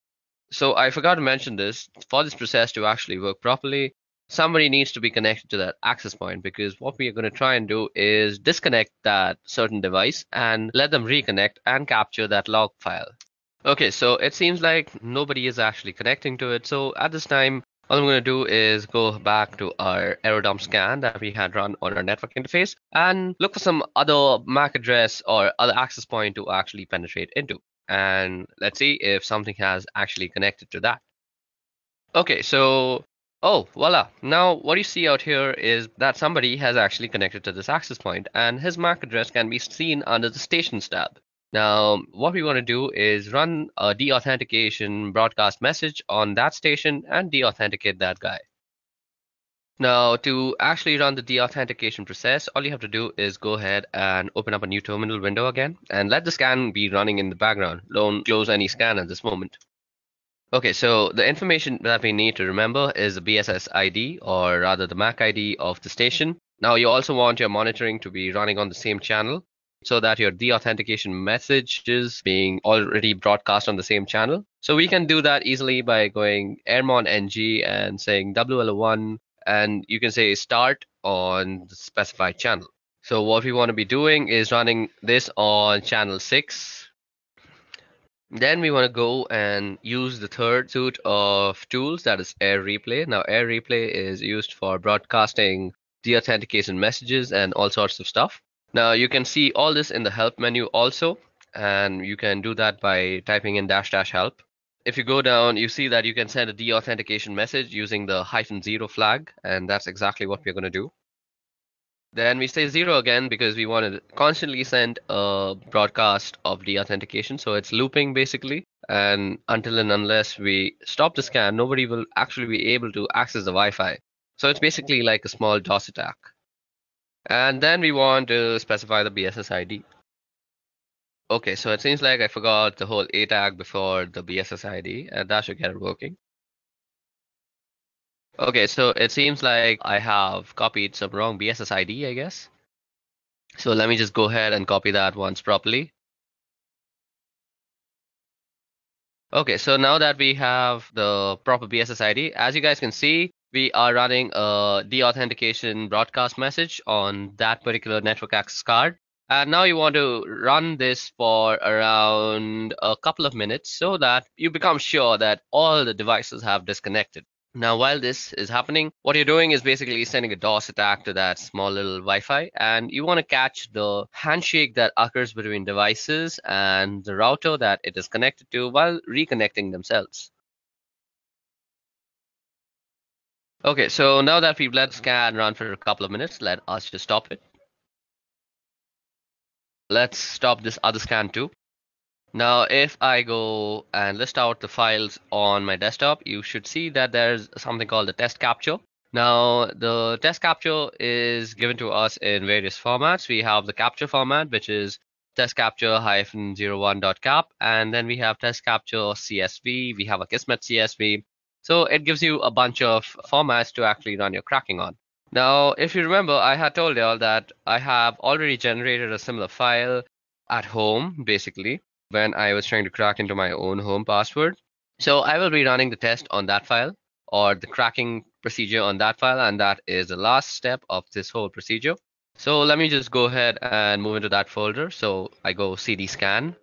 So I forgot to mention this. For this process to actually work properly, somebody needs to be connected to that access point, because what we are going to try and do is disconnect that certain device and let them reconnect and capture that log file. Okay, so it seems like nobody is actually connecting to it. So at this time, all I'm going to do is go back to our error dump scan that we had run on our network interface and look for some other MAC address or other access point to actually penetrate into. And let's see if something has actually connected to that. Okay, so, oh, voila. Now what you see out here is that somebody has actually connected to this access point, and his MAC address can be seen under the stations tab. Now, what we want to do is run a deauthentication broadcast message on that station and deauthenticate that guy. Now, to actually run the deauthentication process, all you have to do is go ahead and open up a new terminal window again and let the scan be running in the background. Don't close any scan at this moment. Okay, so the information that we need to remember is the BSS ID, or rather the MAC ID of the station. Now, you also want your monitoring to be running on the same channel so that your deauthentication message is being already broadcast on the same channel. So we can do that easily by going airmon ng and saying WL1, and you can say start on the specified channel. So what we want to be doing is running this on channel 6. Then we want to go and use the third suite of tools, that is Air Replay. Now, Air Replay is used for broadcasting deauthentication messages and all sorts of stuff. Now, you can see all this in the help menu also, and you can do that by typing in --help. If you go down, you see that you can send a deauthentication message using the -0 flag, and that's exactly what we're going to do. Then we say 0 again because we want to constantly send a broadcast of deauthentication. So it's looping basically. And until and unless we stop the scan, nobody will actually be able to access the Wi-Fi. So it's basically like a small DOS attack. And then we want to specify the BSS ID. Okay, so it seems like I forgot the whole A tag before the BSS ID, and that should get it working. Okay, so it seems like I have copied some wrong BSS ID, I guess. So let me just go ahead and copy that once properly. Okay, so now that we have the proper BSS ID, as you guys can see, we are running a deauthentication broadcast message on that particular network access card. And now you want to run this for around a couple of minutes so that you become sure that all the devices have disconnected. Now, while this is happening, what you're doing is basically sending a DOS attack to that small little Wi-Fi, and you want to catch the handshake that occurs between devices and the router that it is connected to while reconnecting themselves. Okay, so now that we've let the scan run for a couple of minutes, let us just stop it. Let's stop this other scan too. Now, if I go and list out the files on my desktop, you should see that there's something called the test capture. Now, the test capture is given to us in various formats. We have the capture format, which is test capture -01.cap, and then we have test capture CSV. We have a Kismet CSV. So it gives you a bunch of formats to actually run your cracking on. Now, if you remember, I had told y'all that I have already generated a similar file at home, basically, when I was trying to crack into my own home password. So I will be running the test on that file, or the cracking procedure on that file, and that is the last step of this whole procedure. So let me just go ahead and move into that folder. So I go cd scan.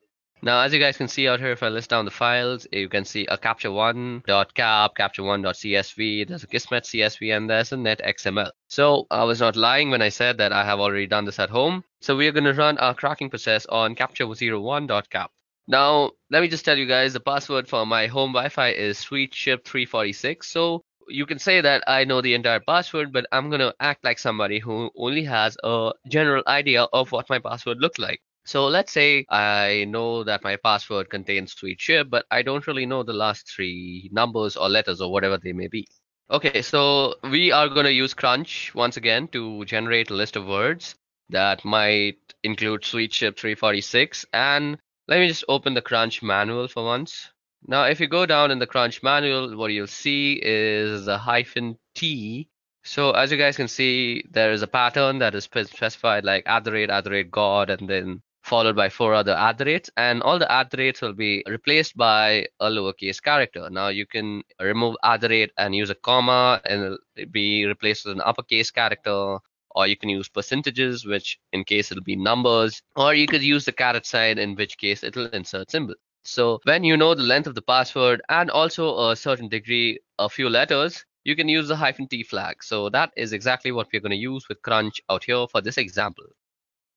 Now, as you guys can see out here, if I list down the files, you can see a capture1.cap, capture1.csv, there's a Kismet CSV, and there's a netxml. So I was not lying when I said that I have already done this at home. So we are going to run our cracking process on capture01.cap. Now, let me just tell you guys, the password for my home Wi-Fi is sweetship346. So you can say that I know the entire password, but I'm going to act like somebody who only has a general idea of what my password looks like. So let's say I know that my password contains sweetship, but I don't really know the last 3 numbers or letters or whatever they may be. Okay, so we are going to use Crunch once again to generate a list of words that might include sweetship346. And let me just open the Crunch manual for once. Now, if you go down in the Crunch manual, what you'll see is the -T. So as you guys can see, there is a pattern that is specified like @God, and then followed by 4 other @, and all the @ will be replaced by a lowercase character. Now you can remove @ and use a comma, and it'll be replaced with an uppercase character, or you can use percentages, which in case it'll be numbers, or you could use the caret sign, in which case it'll insert symbol. So when you know the length of the password and also a certain degree, a few letters, you can use the -T flag. So that is exactly what we're going to use with Crunch out here for this example.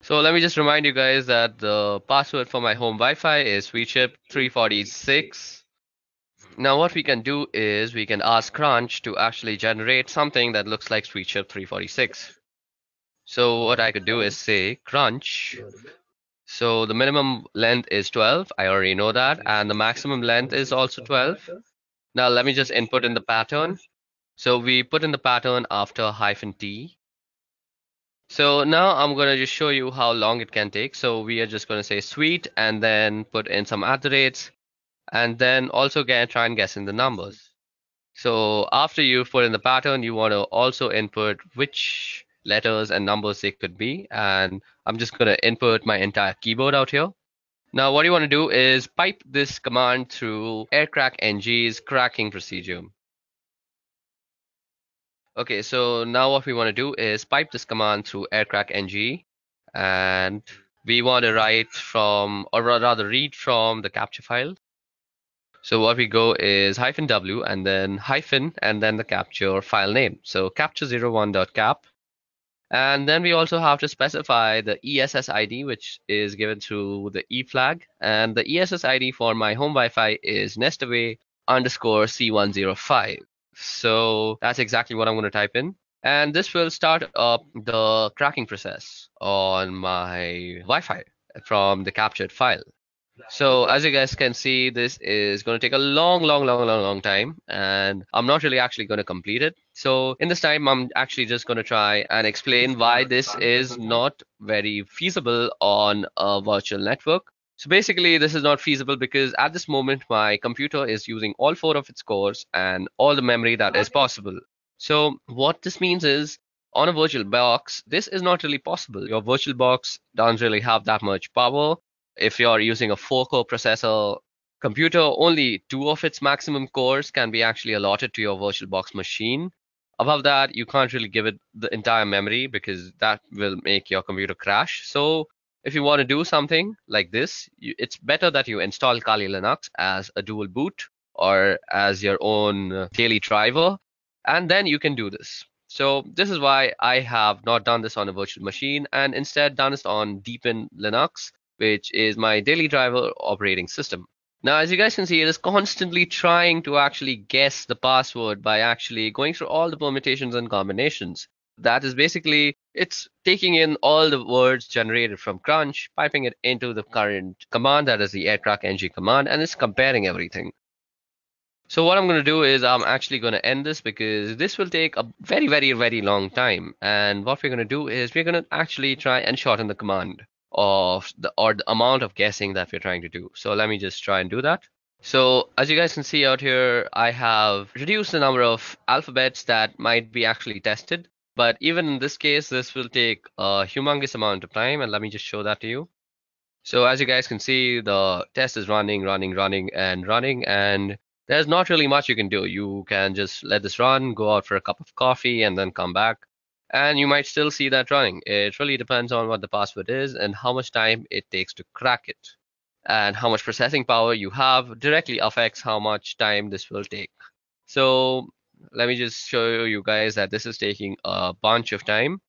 So let me just remind you guys that the password for my home Wi-Fi is sweetship346. Now what we can do is we can ask Crunch to actually generate something that looks like sweetship346. So what I could do is say Crunch. So the minimum length is 12. I already know that. And the maximum length is also 12. Now let me just input in the pattern. So we put in the pattern after -t. So now I'm going to just show you how long it can take. So we are just going to say sweet and then put in some at the rates and then also try and guess in the numbers. So after you've put in the pattern, you want to also input which letters and numbers they could be. And I'm just going to input my entire keyboard out here. Now what you want to do is pipe this command through aircrackng's cracking procedure. Okay, so now what we want to do is pipe this command through aircrackng, and we want to write from, or rather read from the capture file. So what we go is -w and then hyphen and then the capture file name. So capture01.cap. And then we also have to specify the ESS ID, which is given through the E flag. And the ESS ID for my home Wi-Fi is nestaway_C105. So that's exactly what I'm going to type in. And this will start up the cracking process on my Wi-Fi from the captured file. So as you guys can see, this is going to take a long time, and I'm not really actually going to complete it. So in this time, I'm actually just going to try and explain why this is not very feasible on a virtual network. So basically, this is not feasible because at this moment, my computer is using all 4 of its cores and all the memory that is possible. So what this means is, on a virtual box, this is not really possible. Your virtual box doesn't really have that much power. If you're using a 4-core processor computer, only 2 of its maximum cores can be actually allotted to your VirtualBox machine. Above that, you can't really give it the entire memory because that will make your computer crash. So if you want to do something like this, it's better that you install Kali Linux as a dual boot or as your own daily driver, and then you can do this. So this is why I have not done this on a virtual machine and instead done this on Deepin Linux, which is my daily driver operating system. Now, as you guys can see, it is constantly trying to actually guess the password by actually going through all the permutations and combinations. That is basically, it's taking in all the words generated from Crunch, piping it into the current command, that is the aircrackng command, and it's comparing everything. So what I'm going to do is I'm actually going to end this because this will take a very long time. And what we're going to do is we're going to actually try and shorten the command of the amount of guessing that we're trying to do. So let me just try and do that. So as you guys can see out here, I have reduced the number of alphabets that might be actually tested. But even in this case, this will take a humongous amount of time. And let me just show that to you. So as you guys can see, the test is running, and there's not really much you can do. You can just let this run, go out for a cup of coffee, and then come back. And you might still see that running. It really depends on what the password is and how much time it takes to crack it. And how much processing power you have directly affects how much time this will take. So let me just show you guys that this is taking a bunch of time.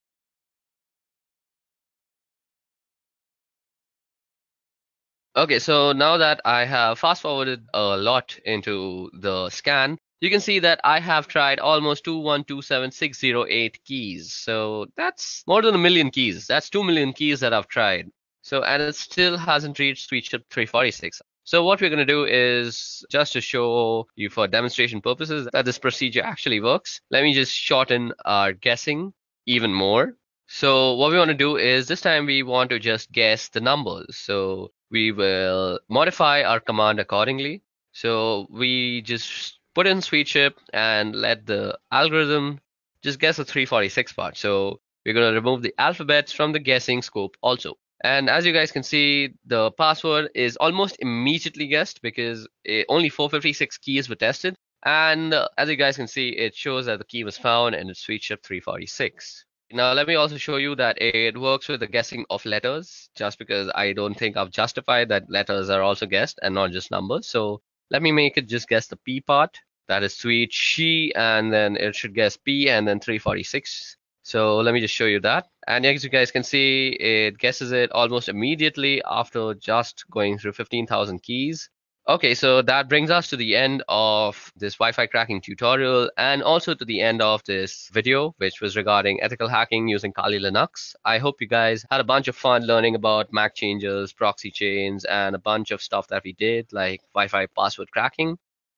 Okay, so now that I have fast forwarded a lot into the scan, you can see that I have tried almost 2127608 keys. So that's more than 1 million keys. That's 2 million keys that I've tried. So, and it still hasn't reached sweet chip 346. So what we're going to do is, just to show you for demonstration purposes that this procedure actually works, let me just shorten our guessing even more. So what we want to do is this time we want to just guess the numbers. So we will modify our command accordingly. So we just put in sweet chip and let the algorithm just guess the 346 part. So we're going to remove the alphabets from the guessing scope also. And as you guys can see, the password is almost immediately guessed because only 456 keys were tested. And as you guys can see, it shows that the key was found and it's sweet chip 346. Now, let me also show you that it works with the guessing of letters, just because I don't think I've justified that letters are also guessed and not just numbers. So let me make it just guess the P part. That is sweet she, and then it should guess P and then 346. So let me just show you that. And as you guys can see, it guesses it almost immediately after just going through 15,000 keys. Okay, so that brings us to the end of this Wi-Fi cracking tutorial and also to the end of this video, which was regarding ethical hacking using Kali Linux. I hope you guys had a bunch of fun learning about MAC changes, proxy chains, and a bunch of stuff that we did like Wi-Fi password cracking.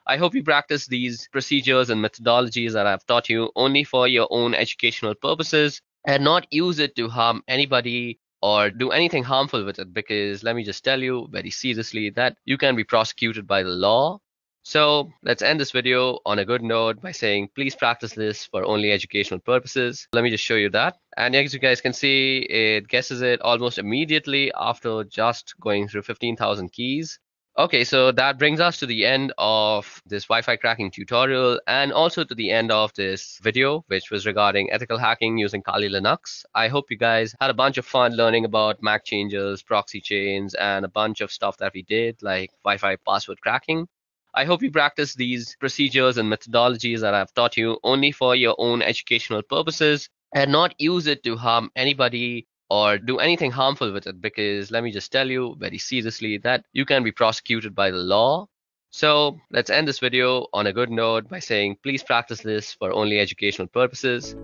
I hope you practice these procedures and methodologies that I've taught you only for your own educational purposes and not use it to harm anybody or do anything harmful with it, because let me just tell you very seriously that you can be prosecuted by the law. So let's end this video on a good note by saying please practice this for only educational purposes. Let me just show you that. And as you guys can see, it guesses it almost immediately after just going through 15,000 keys. Okay, so that brings us to the end of this Wi-Fi cracking tutorial and also to the end of this video, which was regarding ethical hacking using Kali Linux. I hope you guys had a bunch of fun learning about MAC changes, proxy chains, and a bunch of stuff that we did like Wi-Fi password cracking. I hope you practice these procedures and methodologies that I've taught you only for your own educational purposes and not use it to harm anybody or do anything harmful with it, because let me just tell you very seriously that you can be prosecuted by the law. So let's end this video on a good note by saying please practice this for only educational purposes.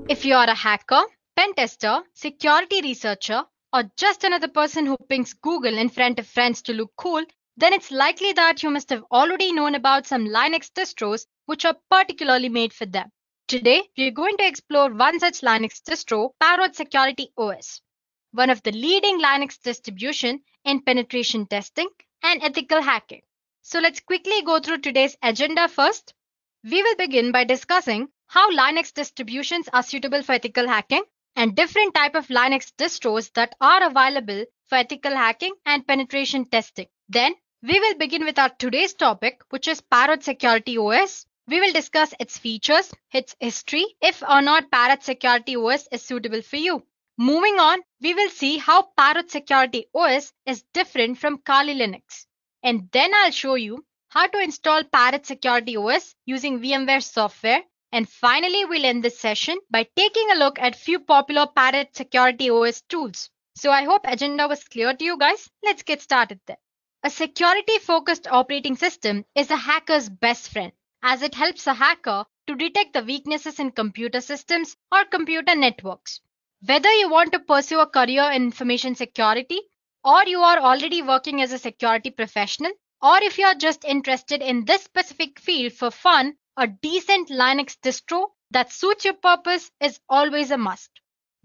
If you are a hacker, pen tester, security researcher, or just another person who pings Google in front of friends to look cool, then it's likely that you must have already known about some Linux distros which are particularly made for them. Today, we are going to explore one such Linux distro, Parrot Security OS, one of the leading Linux distribution in penetration testing and ethical hacking. So let's quickly go through today's agenda first. We will begin by discussing how Linux distributions are suitable for ethical hacking and different type of Linux distros that are available for ethical hacking and penetration testing. Then, we will begin with our today's topic, which is Parrot Security OS. We will discuss its features, its history, if or not Parrot Security OS is suitable for you. Moving on, we will see how Parrot Security OS is different from Kali Linux. And then I'll show you how to install Parrot Security OS using VMware software. And finally, we'll end this session by taking a look at few popular Parrot Security OS tools. So I hope agenda was clear to you guys. Let's get started then. A security-focused operating system is a hacker's best friend, as it helps a hacker to detect the weaknesses in computer systems or computer networks. Whether you want to pursue a career in information security, or you are already working as a security professional, or if you are just interested in this specific field for fun, a decent Linux distro that suits your purpose is always a must.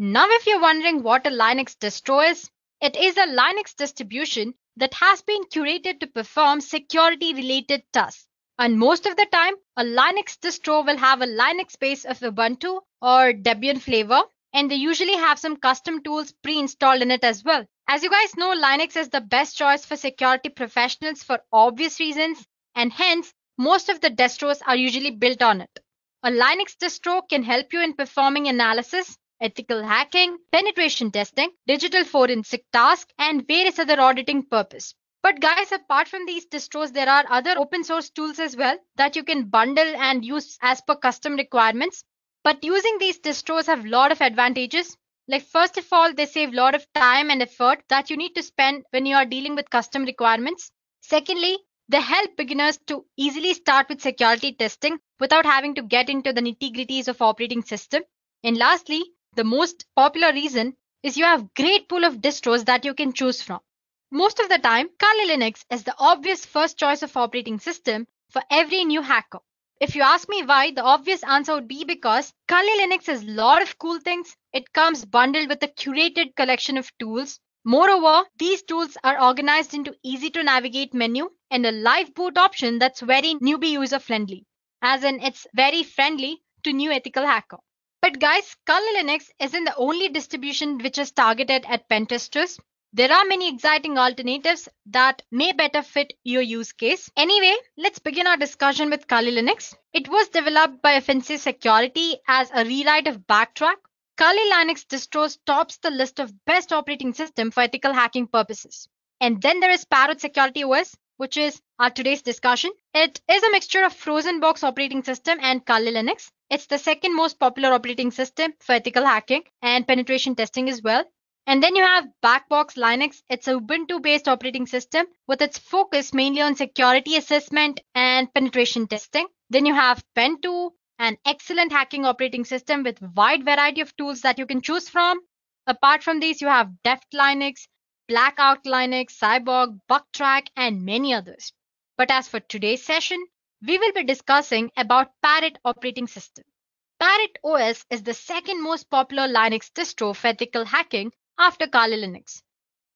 Now, if you're wondering what a Linux distro is, it is a Linux distribution that has been curated to perform security-related tasks. And most of the time, a Linux distro will have a Linux base of Ubuntu or Debian flavor, and they usually have some custom tools pre-installed in it as well. As you guys know, Linux is the best choice for security professionals for obvious reasons, and hence, most of the distros are usually built on it. A Linux distro can help you in performing analysis, ethical hacking, penetration testing, digital forensic tasks, and various other auditing purposes. But guys, apart from these distros, there are other open source tools as well that you can bundle and use as per custom requirements. But using these distros have a lot of advantages. Like first of all, they save a lot of time and effort that you need to spend when you are dealing with custom requirements. Secondly, they help beginners to easily start with security testing without having to get into the nitty-gritties of operating system. And lastly, the most popular reason is you have great pool of distros that you can choose from. Most of the time, Kali Linux is the obvious first choice of operating system for every new hacker. If you ask me why, the obvious answer would be because Kali Linux has a lot of cool things. It comes bundled with a curated collection of tools. Moreover, these tools are organized into easy to navigate menu and a live boot option that's very newbie user friendly. As in, it's very friendly to new ethical hacker. But guys, Kali Linux isn't the only distribution which is targeted at pen testers. There are many exciting alternatives that may better fit your use case. Anyway, let's begin our discussion with Kali Linux. It was developed by Offensive Security as a rewrite of Backtrack. Kali Linux distros tops the list of best operating system for ethical hacking purposes. And then there is Parrot Security OS, which is our today's discussion. It is a mixture of frozen box operating system and Kali Linux. It's the second most popular operating system for ethical hacking and penetration testing as well. And then you have Backbox Linux. It's a Ubuntu-based operating system with its focus mainly on security assessment and penetration testing. Then you have Pen2, an excellent hacking operating system with wide variety of tools that you can choose from. Apart from these, you have Deft Linux, Blackout Linux, Cyborg, Bucktrack, and many others. But as for today's session, we will be discussing about Parrot operating system. Parrot OS is the second most popular Linux distro for ethical hacking after Kali Linux.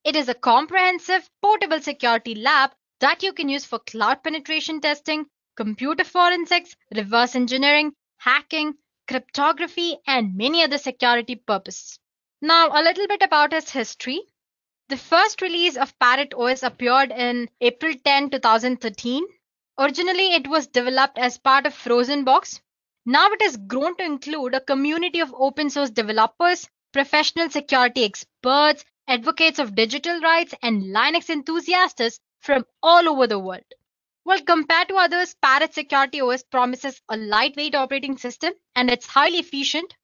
It is a comprehensive, portable security lab that you can use for cloud penetration testing, computer forensics, reverse engineering, hacking, cryptography, and many other security purposes. Now, a little bit about its history. The first release of Parrot OS appeared in April 10, 2013. Originally, it was developed as part of Frozen Box. Now it has grown to include a community of open source developers, professional security experts, advocates of digital rights, and Linux enthusiasts from all over the world. Well, compared to others, Parrot Security OS promises a lightweight operating system and it's highly efficient.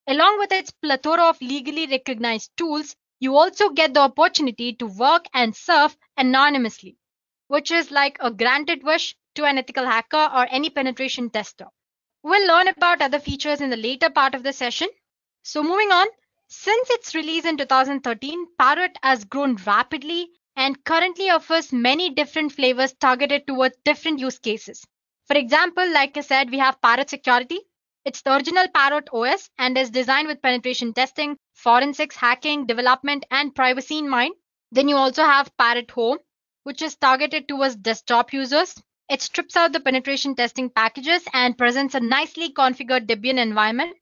Along with its plethora of legally recognized tools, you also get the opportunity to work and surf anonymously, which is like a granted wish to an ethical hacker or any penetration tester. We'll learn about other features in the later part of the session. So moving on, since its release in 2013, Parrot has grown rapidly and currently offers many different flavors targeted towards different use cases. For example, like I said, we have Parrot Security. It's the original Parrot OS and is designed with penetration testing, forensics, hacking, development, and privacy in mind. Then you also have Parrot Home, which is targeted towards desktop users. It strips out the penetration testing packages and presents a nicely configured Debian environment.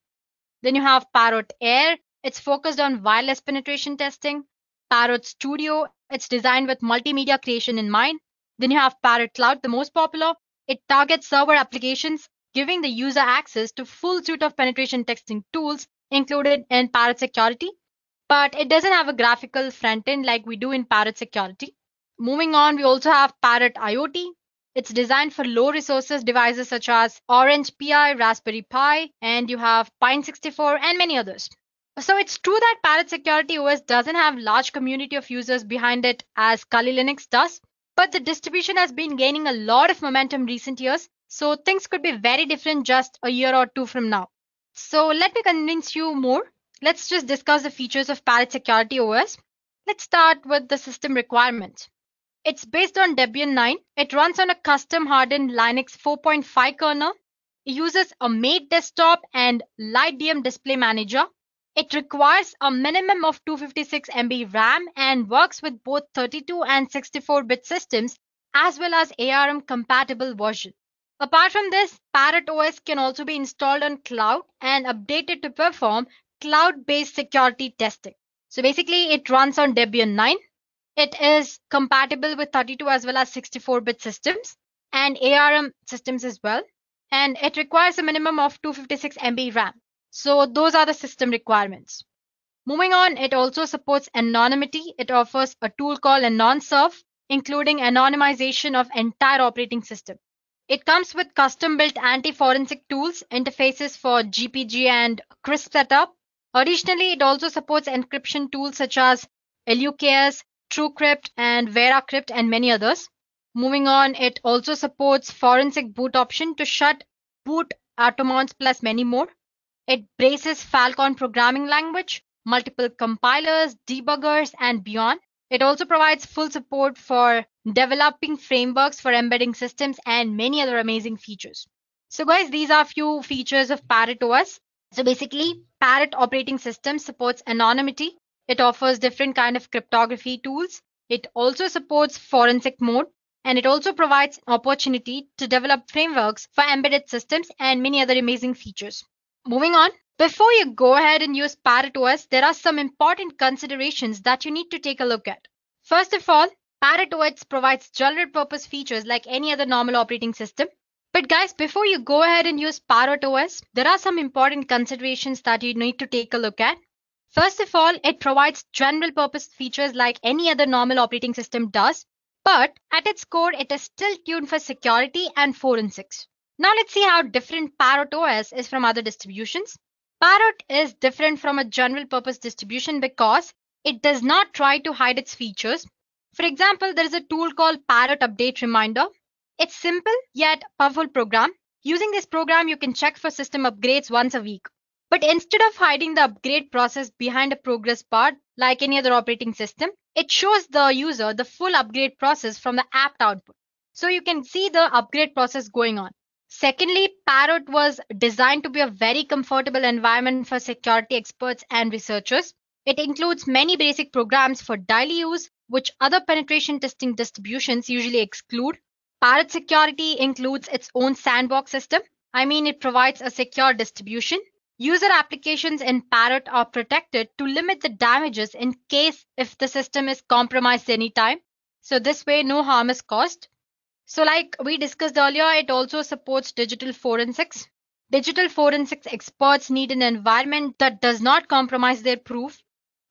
Then you have Parrot Air. It's focused on wireless penetration testing. Parrot Studio. It's designed with multimedia creation in mind. Then you have Parrot Cloud, the most popular. It targets server applications, giving the user access to full suite of penetration testing tools included in Parrot Security. But it doesn't have a graphical front end like we do in Parrot Security. Moving on, we also have Parrot IoT. It's designed for low resources devices such as Orange Pi, Raspberry Pi, and you have Pine64 and many others. So it's true that Parrot Security OS doesn't have large community of users behind it as Kali Linux does, but the distribution has been gaining a lot of momentum recent years, so things could be very different just a year or two from now. So let me convince you more. Let's just discuss the features of Parrot Security OS. Let's start with the system requirements. It's based on Debian 9. It runs on a custom hardened Linux 4.5 kernel. It uses a made desktop and LightDM display manager. It requires a minimum of 256 MB RAM and works with both 32 and 64-bit systems as well as ARM compatible version. Apart from this, Parrot OS can also be installed on cloud and updated to perform cloud-based security testing. So basically, it runs on Debian 9. It is compatible with 32 as well as 64-bit systems and ARM systems as well. And it requires a minimum of 256 MB RAM. So those are the system requirements. Moving on, it also supports anonymity. It offers a tool called AnonServe, including anonymization of entire operating system. It comes with custom-built anti-forensic tools, interfaces for GPG and CRISP setup. Additionally, it also supports encryption tools such as LUKS, TrueCrypt, and VeraCrypt, and many others. Moving on, it also supports forensic boot option to shut boot automounts plus many more. It braces Falcon programming language, multiple compilers, debuggers, and beyond. It also provides full support for developing frameworks for embedding systems and many other amazing features. So guys, these are a few features of Parrot OS. So basically, Parrot operating system supports anonymity. It offers different kind of cryptography tools. It also supports forensic mode. And it also provides opportunity to develop frameworks for embedded systems and many other amazing features. Moving on, before you go ahead and use Parrot OS, there are some important considerations that you need to take a look at. First of all, Parrot OS provides general purpose features like any other normal operating system. But guys, before you go ahead and use Parrot OS, there are some important considerations that you need to take a look at. First of all, it provides general purpose features like any other normal operating system does, but at its core, it is still tuned for security and forensics. Now let's see how different Parrot OS is from other distributions. Parrot is different from a general purpose distribution because it does not try to hide its features. For example, there is a tool called Parrot Update Reminder. It's simple yet powerful program. Using this program, you can check for system upgrades once a week. But instead of hiding the upgrade process behind a progress bar like any other operating system, it shows the user the full upgrade process from the apt output. So you can see the upgrade process going on. Secondly, Parrot was designed to be a very comfortable environment for security experts and researchers. It includes many basic programs for daily use, which other penetration testing distributions usually exclude. Parrot security includes its own sandbox system. I mean, it provides a secure distribution. User applications in Parrot are protected to limit the damages in case if the system is compromised anytime. So this way, no harm is caused. So like we discussed earlier, it also supports digital forensics. Digital forensics experts need an environment that does not compromise their proof.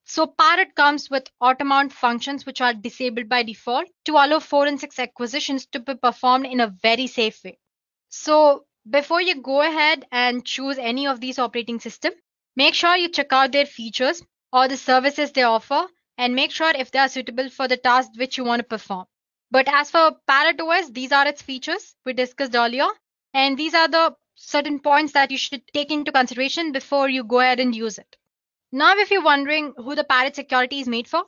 So Parrot comes with auto-mount functions which are disabled by default to allow forensics acquisitions to be performed in a very safe way. So before you go ahead and choose any of these operating systems, make sure you check out their features or the services they offer and make sure if they are suitable for the task which you want to perform. But as for Parrot OS, these are its features we discussed earlier, and these are the certain points that you should take into consideration before you go ahead and use it. Now, if you're wondering who the Parrot security is made for,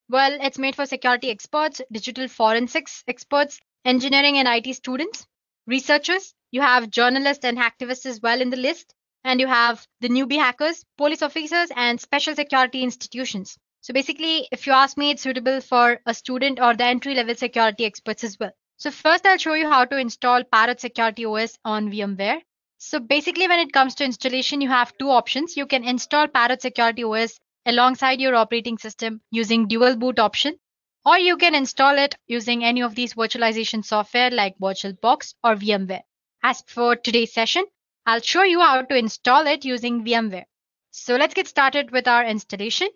well, it's made for security experts, digital forensics experts, engineering and IT students, researchers. You have journalists and activists as well in the list, and you have the newbie hackers, police officers, and special security institutions. So basically, if you ask me, it's suitable for a student or the entry-level security experts as well. So first, I'll show you how to install Parrot Security OS on VMware. So basically, when it comes to installation, you have two options. You can install Parrot Security OS alongside your operating system using dual boot option, or you can install it using any of these virtualization software like VirtualBox or VMware. As for today's session, I'll show you how to install it using VMware. So let's get started with our installation.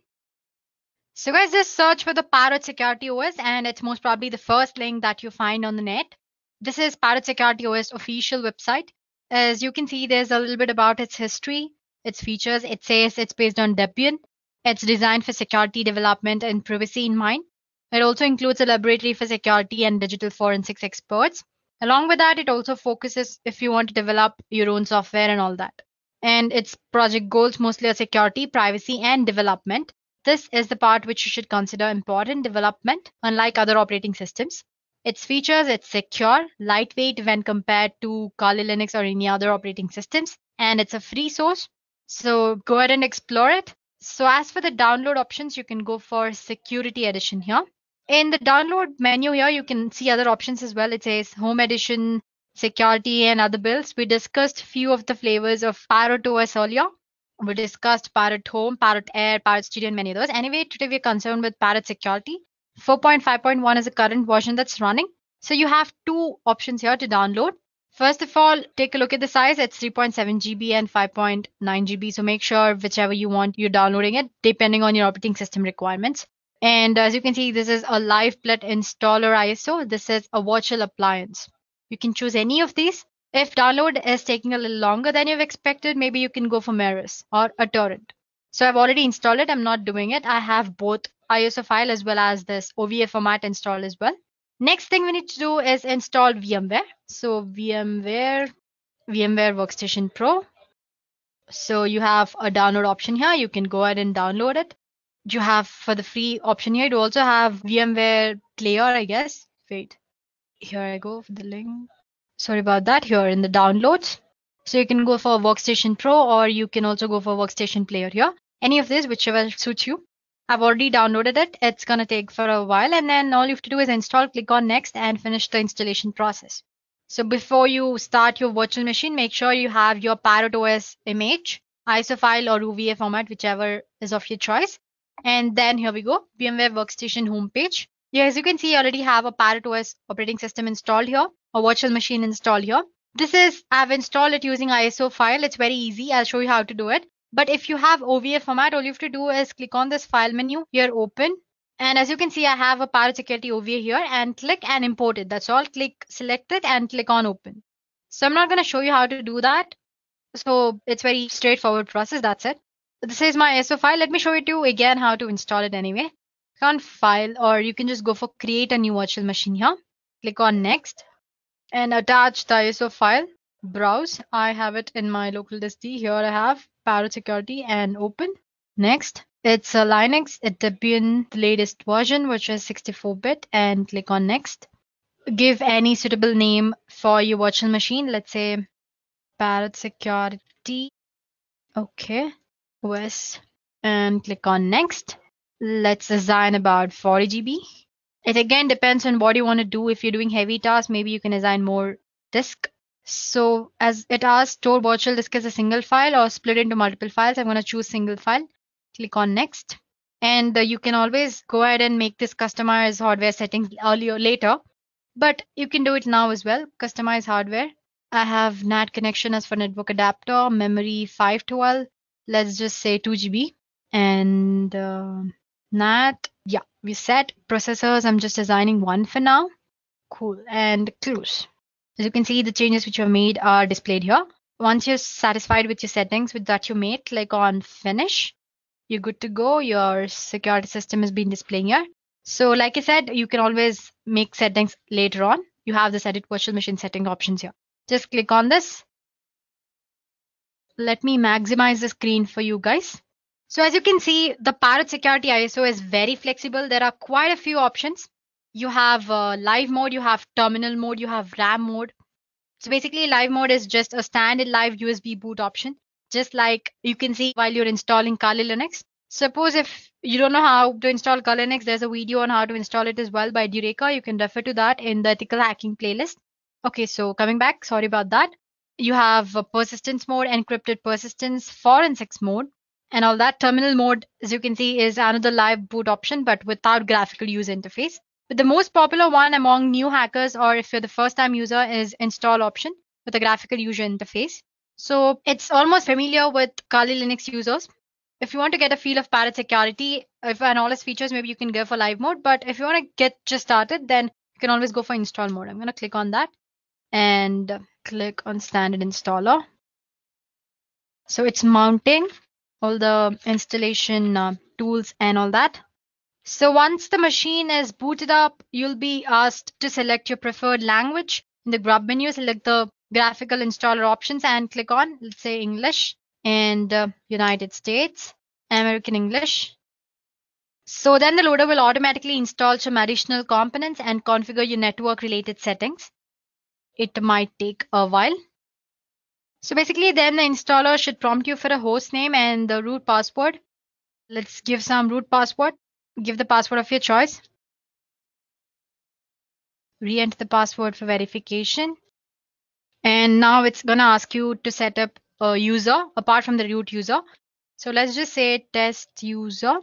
So guys, just search for the Parrot Security OS and it's most probably the first link that you find on the net. This is Parrot Security OS official website. As you can see, there's a little bit about its history, its features. It says it's based on Debian. It's designed for security development and privacy in mind. It also includes a laboratory for security and digital forensics experts. Along with that, it also focuses if you want to develop your own software and all that. And its project goals mostly are security, privacy, and development. This is the part which you should consider important development, unlike other operating systems. Its features, it's secure, lightweight when compared to Kali Linux or any other operating systems, and it's a free source. So go ahead and explore it. So as for the download options, you can go for Security Edition here. In the download menu here, you can see other options as well. It says Home Edition, Security, and other builds. We discussed few of the flavors of Parrot OS earlier. We discussed Parrot Home, Parrot Air, Parrot Studio, and many others. Anyway, today we're concerned with Parrot Security. 4.5.1 is the current version that's running. So you have two options here to download. First of all, take a look at the size. It's 3.7 GB and 5.9 GB. So make sure whichever you want, you're downloading it depending on your operating system requirements. And as you can see, this is a live plet installer ISO. This is a virtual appliance. You can choose any of these. If download is taking a little longer than you've expected, maybe you can go for Mirrors or a torrent. So I've already installed it. I'm not doing it. I have both ISO file as well as this OVA format installed as well. Next thing we need to do is install VMware. So VMware Workstation Pro. So you have a download option here. You can go ahead and download it. You have for the free option here. You also have VMware Player, I guess. Wait, here I go for the link. Sorry about that, here in the downloads. So you can go for Workstation Pro or you can also go for Workstation Player here. Any of this, whichever suits you. I've already downloaded it. It's going to take for a while and then all you have to do is install, click on next and finish the installation process. So before you start your virtual machine, make sure you have your Parrot OS image, ISO file or OVA format, whichever is of your choice. And then here we go, VMware Workstation homepage. Yeah, as you can see, I already have a Parrot OS operating system installed here, a virtual machine installed here. I've installed it using ISO file. It's very easy. I'll show you how to do it. But if you have OVA format, all you have to do is click on this file menu here, open. And as you can see, I have a Parrot Security OVA here and click and import it. That's all. Click, select it and click on open. So I'm not going to show you how to do that. So it's very straightforward process. That's it. This is my ISO file. Let me show you again how to install it anyway. Click on file or you can just go for create a new virtual machine here. Click on next and attach the ISO file. browse. I have it in my local disk D. Here I have Parrot Security and open. Next, it's a Linux. It Debian, the latest version, which is 64-bit, and click on next. Give any suitable name for your virtual machine. Let's say Parrot Security. Okay, OS, and click on next. Let's assign about 40 GB. It again depends on what you want to do. If you're doing heavy tasks, maybe you can assign more disk. So as it asks, store virtual disk as a single file or split into multiple files. I'm going to choose single file. Click on next. And you can always go ahead and make this customize hardware settings earlier later, but you can do it now as well. Customize hardware. I have NAT connection as for network adapter, memory 512. Let's just say 2 GB. And NAT, yeah, we set processors. I'm just assigning one for now. Cool. And close. As you can see, the changes which you have made are displayed here. Once you're satisfied with your settings that you made, click on finish. You're good to go. Your security system is being displayed here. So like I said, you can always make settings later on. You have this edit virtual machine setting options here. Just click on this. Let me maximize the screen for you guys. So as you can see, the Parrot Security ISO is very flexible. There are quite a few options. You have live mode, you have terminal mode, you have RAM mode. So basically live mode is just a standard live USB boot option, just like you can see while you're installing Kali Linux. Suppose if you don't know how to install Kali Linux, there's a video on how to install it as well by Edureka. You can refer to that in the ethical hacking playlist. Okay, so coming back, sorry about that. You have persistence mode, encrypted persistence, forensics mode, and all that. Terminal mode, as you can see, is another live boot option, but without graphical user interface. But the most popular one among new hackers, or if you're the first time user, is install option with a graphical user interface. So it's almost familiar with Kali Linux users. If you want to get a feel of Parrot Security, and all its features, maybe you can go for live mode. But if you want to get just started, then you can always go for install mode. I'm going to click on that and click on standard installer. So it's mounting all the installation tools and all that. So once the machine is booted up, you'll be asked to select your preferred language. In the grub menu, select the graphical installer options and click on, let's say English and United States, American English. So then the loader will automatically install some additional components and configure your network related settings. It might take a while. So basically then the installer should prompt you for a host name and the root password. Let's give some root password. Give the password of your choice. Re-enter the password for verification. And now it's going to ask you to set up a user apart from the root user. So let's just say test user.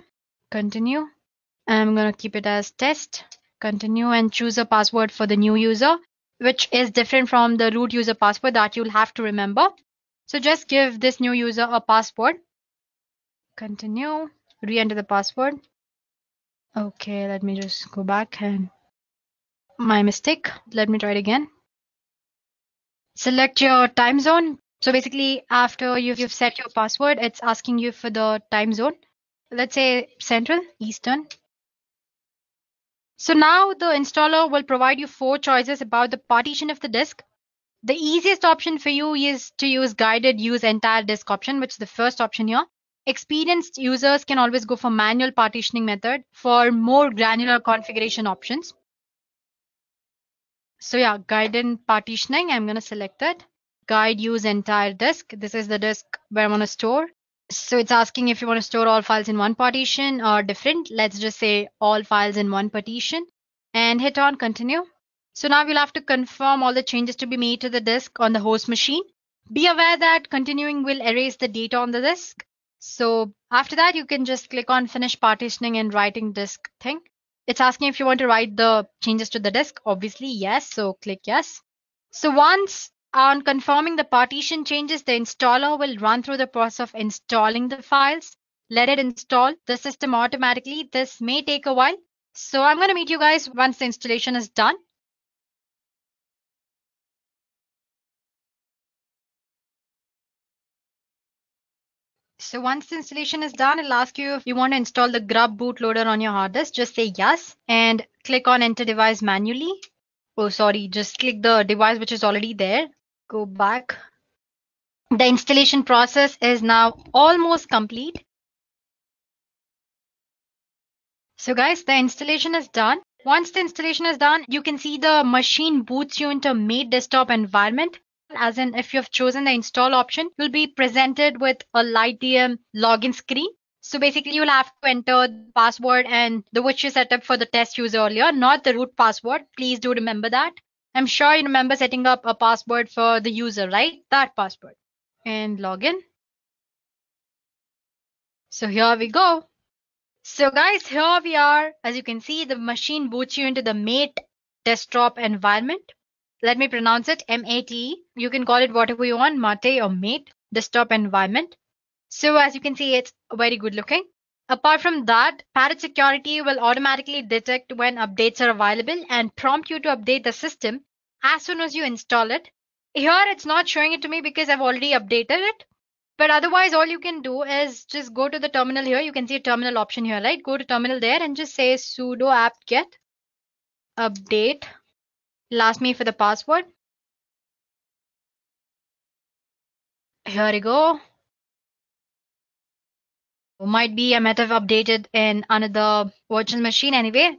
Continue. I'm going to keep it as test. Continue and choose a password for the new user, which is different from the root user password that you'll have to remember. So just give this new user a password. Continue. Re-enter the password. Okay, let me just go back and my mistake. Let me try it again. Select your time zone. So basically, after you've set your password, it's asking you for the time zone. Let's say Central, Eastern. So now the installer will provide you 4 choices about the partition of the disk. The easiest option for you is to use guided use entire disk option, which is the first option here. Experienced users can always go for manual partitioning method for more granular configuration options. So yeah, guided partitioning, I'm going to select that. Guide use entire disk. This is the disk where I want to store. So it's asking if you want to store all files in one partition or different. Let's just say all files in one partition and hit on continue. So now we'll have to confirm all the changes to be made to the disk on the host machine. Be aware that continuing will erase the data on the disk. So after that, you can just click on finish partitioning and writing disk thing. It's asking if you want to write the changes to the disk. Obviously, yes. So click yes. So once on confirming the partition changes, the installer will run through the process of installing the files. Let it install the system automatically. This may take a while. So I'm going to meet you guys once the installation is done. So once the installation is done, it'll ask you if you want to install the grub bootloader on your hard disk. Just say yes and click on enter device manually. Oh, sorry, just click the device which is already there. Go back. The installation process is now almost complete. So guys, the installation is done. Once the installation is done, you can see the machine boots you into Mate desktop environment. As in, if you've chosen the install option, you'll be presented with a LightDM login screen. So basically, you'll have to enter the password and the which you set up for the test user earlier, not the root password. Please do remember that. I'm sure you remember setting up a password for the user, right? That password. And login. So here we go. So guys, here we are. As you can see, the machine boots you into the Mate desktop environment. Let me pronounce it MATE. You can call it whatever you want, Mate or Mate desktop environment. So as you can see, it's very good looking. Apart from that, Parrot Security will automatically detect when updates are available and prompt you to update the system as soon as you install it. Here it's not showing it to me because I've already updated it. But otherwise, all you can do is just go to the terminal here. You can see a terminal option here, right? Go to terminal there and just say sudo apt-get update. It'll ask me for the password. Here we go. Might be I might have updated in another virtual machine anyway.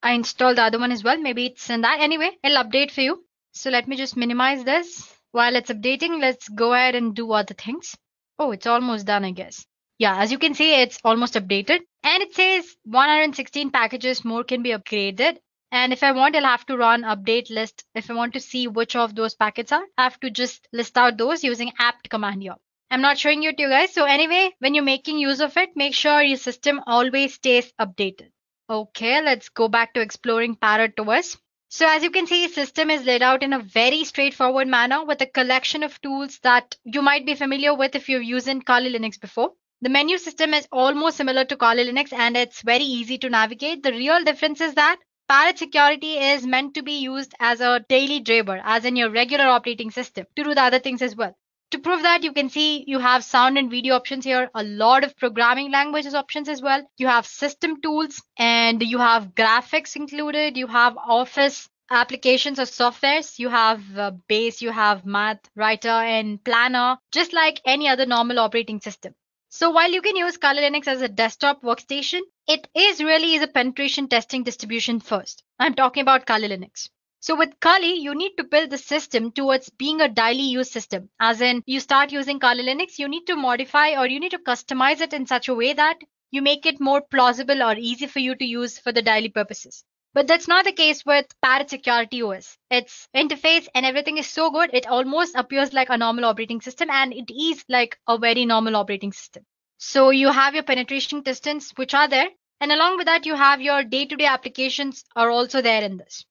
I installed the other one as well. Maybe it's in that. Anyway, it'll update for you. So let me just minimize this. While it's updating, let's go ahead and do other things. Oh, it's almost done, I guess. Yeah, as you can see, it's almost updated. And it says 116 packages more can be upgraded. And if I want, I'll have to run update list. If I want to see which of those packets are, I have to just list out those using apt command here. I'm not showing you to you guys. So anyway, when you're making use of it, make sure your system always stays updated. Okay, let's go back to exploring Parrot OS. So as you can see, system is laid out in a very straightforward manner with a collection of tools that you might be familiar with if you've used Kali Linux before. The menu system is almost similar to Kali Linux and it's very easy to navigate. The real difference is that Parrot Security is meant to be used as a daily driver, as in your regular operating system, to do the other things as well. To prove that, you can see you have sound and video options here, a lot of programming languages options as well. You have system tools and you have graphics included. You have office applications or softwares. You have base, you have math, writer and planner, just like any other normal operating system. So while you can use Kali Linux as a desktop workstation, it really is a penetration testing distribution first. I'm talking about Kali Linux. So with Kali, you need to build the system towards being a daily use system. As in, you start using Kali Linux, you need to modify or you need to customize it in such a way that you make it more plausible or easy for you to use for the daily purposes. But that's not the case with Parrot Security OS. Its interface and everything is so good, it almost appears like a normal operating system and it is like a very normal operating system. So you have your penetration testings which are there, and along with that you have your day-to-day applications are also there in this.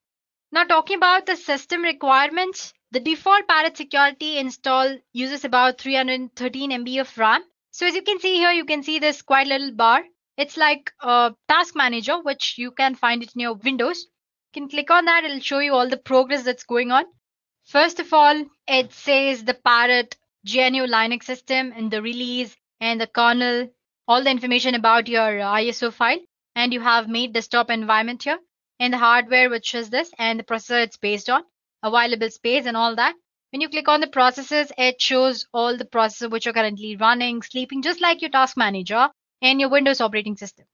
Now talking about the system requirements, the default Parrot Security install uses about 313 MB of RAM. So as you can see here, you can see this quite little bar. It's like a task manager, which you can find it in your Windows. You can click on that, it'll show you all the progress that's going on. First of all, it says the Parrot GNU Linux system and the release and the kernel, all the information about your ISO file. And you have Mate desktop environment here and the hardware, which is this, and the processor it's based on, available space and all that. When you click on the processes, it shows all the processes which are currently running, sleeping, just like your task manager and your Windows operating system.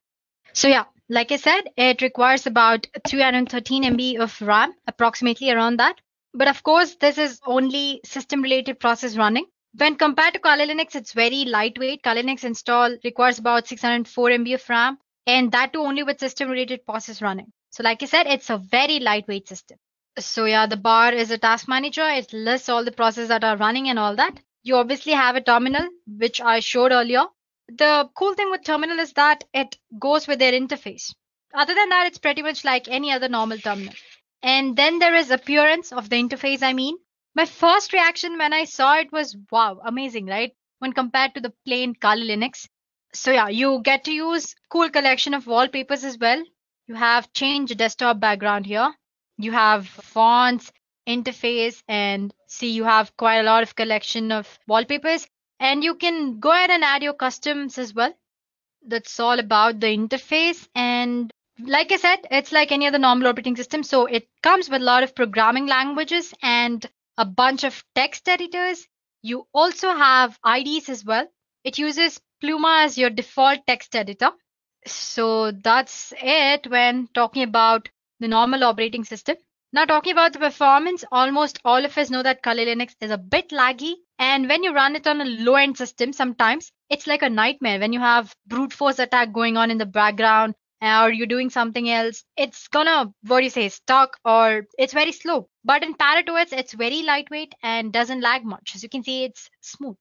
So yeah, like I said, it requires about 313 MB of RAM, approximately around that. But of course, this is only system-related process running. When compared to Kali Linux, it's very lightweight. Kali Linux install requires about 604 MB of RAM, and that too only with system-related process running. So like I said, it's a very lightweight system. So yeah, the bar is a task manager. It lists all the processes that are running and all that. You obviously have a terminal, which I showed earlier. The cool thing with terminal is that it goes with their interface. Other than that, it's pretty much like any other normal terminal. And then there is appearance of the interface, I mean. My first reaction when I saw it was, wow, amazing, right? When compared to the plain Kali Linux. So yeah, you get to use cool collection of wallpapers as well. You have change desktop background here. You have fonts, interface, and see you have quite a lot of collection of wallpapers. And you can go ahead and add your customs as well. That's all about the interface. And like I said, it's like any other normal operating system. So it comes with a lot of programming languages and a bunch of text editors. You also have IDEs as well. It uses Pluma as your default text editor. So that's it when talking about the normal operating system. Now talking about the performance, almost all of us know that Kali Linux is a bit laggy, and when you run it on a low-end system, sometimes it's like a nightmare when you have brute force attack going on in the background or you're doing something else. It's gonna, what do you say, stuck or it's very slow. But in Parrot OS, it's very lightweight and doesn't lag much. As you can see, it's smooth.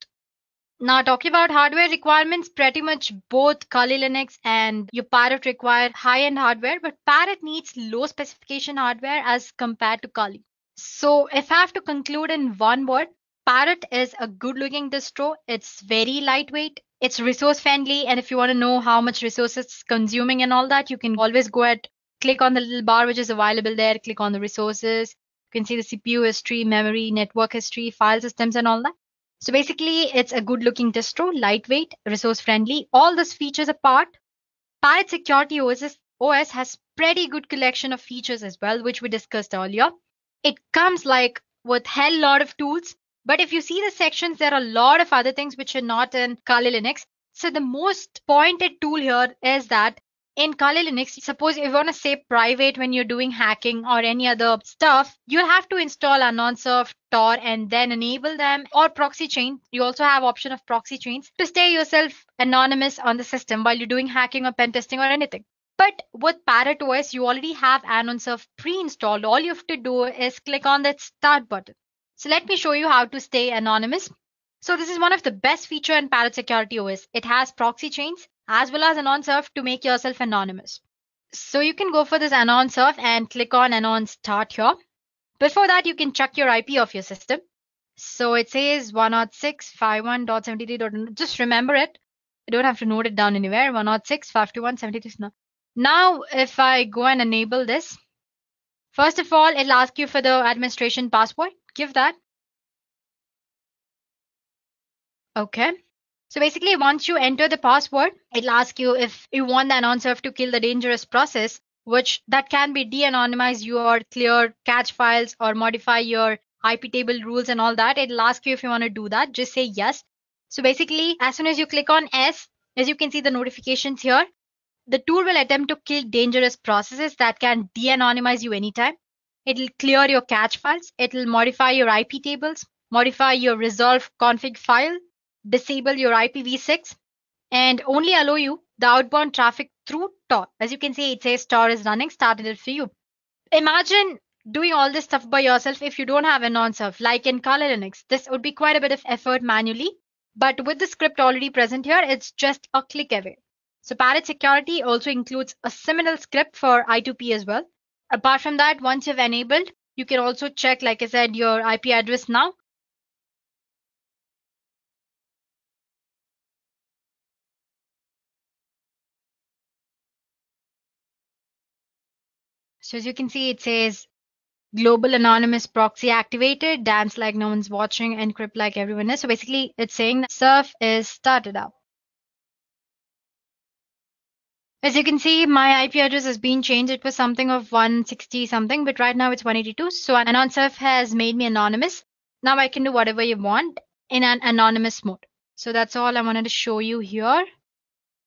Now, talking about hardware requirements, pretty much both Kali Linux and your Parrot require high-end hardware, but Parrot needs low specification hardware as compared to Kali. So, if I have to conclude in one word, Parrot is a good-looking distro. It's very lightweight. It's resource friendly, and if you want to know how much resources it's consuming and all that, you can always go ahead, click on the little bar which is available there, click on the resources. You can see the CPU history, memory, network history, file systems, and all that. So basically, it's a good looking distro, lightweight, resource friendly. All these features apart, Parrot Security OS has pretty good collection of features as well, which we discussed earlier. It comes like with hell lot of tools, but if you see the sections, there are a lot of other things which are not in Kali Linux. So the most pointed tool here is that in Kali Linux, suppose if you want to say private when you're doing hacking or any other stuff, you'll have to install AnonSurf, Tor, and then enable them, or proxy chain. You also have option of proxy chains to stay yourself anonymous on the system while you're doing hacking or pen testing or anything. But with Parrot OS, you already have AnonSurf pre-installed. All you have to do is click on that start button. So let me show you how to stay anonymous. So this is one of the best feature in Parrot Security OS. It has proxy chains as well as AnonSurf to make yourself anonymous. So you can go for this AnonSurf and click on Anon Start here. Before that, you can check your IP of your system. So it says 106.51.73. Just remember it. You don't have to note it down anywhere. 106.51.73. Now, if I go and enable this, first of all, it'll ask you for the administration password. Give that. Okay. So basically, once you enter the password, it'll ask you if you want the AnonSurf to kill the dangerous process, which that can be de-anonymize your clear cache files or modify your IP table rules and all that. It'll ask you if you want to do that. Just say yes. So basically, as soon as you click on S, as you can see the notifications here, the tool will attempt to kill dangerous processes that can de-anonymize you anytime. It'll clear your cache files. It'll modify your IP tables, modify your resolve config file, disable your IPv6, and only allow you the outbound traffic through Tor. As you can see, it says Tor is running, started it for you. Imagine doing all this stuff by yourself if you don't have AnonSurf, like in Kali Linux. This would be quite a bit of effort manually, but with the script already present here, it's just a click away. So Parrot Security also includes a similar script for I2P as well. Apart from that, once you've enabled, you can also check, like I said, your IP address now. So as you can see, it says global anonymous proxy activated, dance like no one's watching, encrypt like everyone is. So basically, it's saying that surf is started up. As you can see, my IP address has been changed. It was something of 160 something, but right now it's 182. So AnonSurf has made me anonymous. Now I can do whatever you want in an anonymous mode. So that's all I wanted to show you here.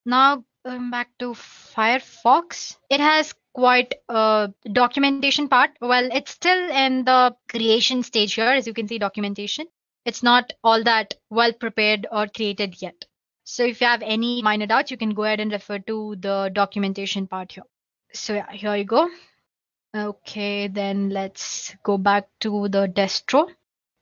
Now back to Firefox. It has quite a documentation part. Well, it's still in the creation stage here. As you can see, documentation. It's not all that well prepared or created yet. So if you have any minor doubts, you can go ahead and refer to the documentation part here. So yeah, here you go. Okay, then let's go back to the distro.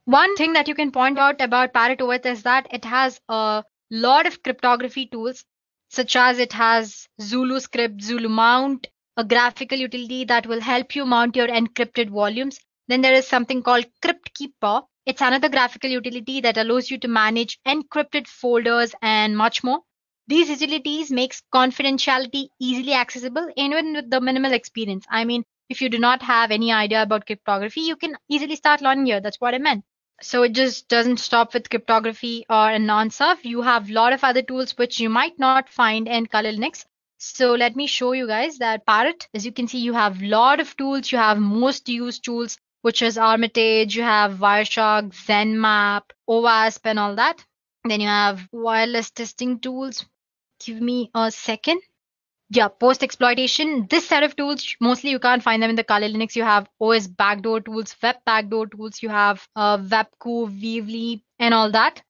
One thing that you can point out about Parrot OS is that it has a lot of cryptography tools, such as it has Zulu script, Zulu mount, a graphical utility that will help you mount your encrypted volumes. Then there is something called CryptKeeper. It's another graphical utility that allows you to manage encrypted folders and much more. These utilities makes confidentiality easily accessible even with the minimal experience. I mean, if you do not have any idea about cryptography, you can easily start learning here. That's what I meant. So it just doesn't stop with cryptography or AnonSurf. You have a lot of other tools which you might not find in Kali Linux. So let me show you guys that Parrot, as you can see, you have a lot of tools. You have most used tools which is Armitage. You have Wireshark, Nmap, OWASP, and all that. Then you have wireless testing tools. Give me a second. Yeah, post exploitation. This set of tools, mostly you can't find them in the Kali Linux. You have OS backdoor tools, web backdoor tools. You have Webku, Weavly, and all that.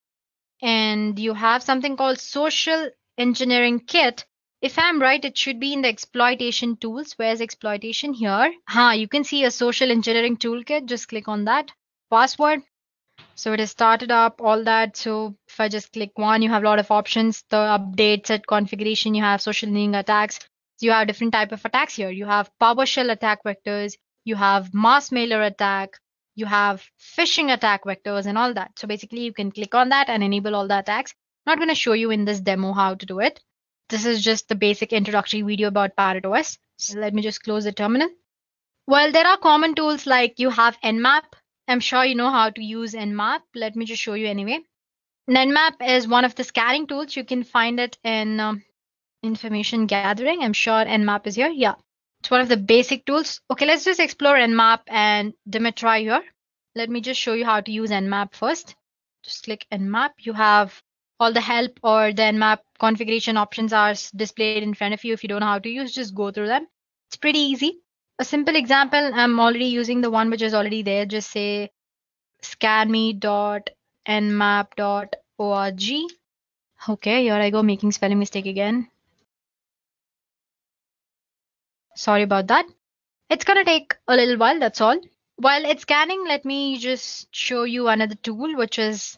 And you have something called social engineering kit. If I'm right, it should be in the exploitation tools. Where's exploitation? Here. You can see a social engineering toolkit. Just click on that. Password. So it is started up, all that. So if I just click one, you have a lot of options. The update, set configuration, you have social engineering attacks. So you have different type of attacks here. You have PowerShell attack vectors. You have mass mailer attack. You have phishing attack vectors and all that. So basically you can click on that and enable all the attacks. I'm not going to show you in this demo how to do it. This is just the basic introductory video about Parrot OS. So let me just close the terminal. Well, there are common tools like you have Nmap. I'm sure you know how to use Nmap. Let me just show you anyway. Nmap is one of the scanning tools. You can find it in information gathering. I'm sure Nmap is here. Yeah, it's one of the basic tools. Okay, let's just explore Nmap and Dimitri here. Let me just show you how to use Nmap first. Just click Nmap. You have all the help or the Nmap configuration options are displayed in front of you. If you don't know how to use, just go through them. It's pretty easy. A simple example, I'm already using the one which is already there. Just say scanme.nmap.org. Okay, here I go, making spelling mistake again. Sorry about that. It's gonna take a little while, that's all. While it's scanning, let me just show you another tool, which is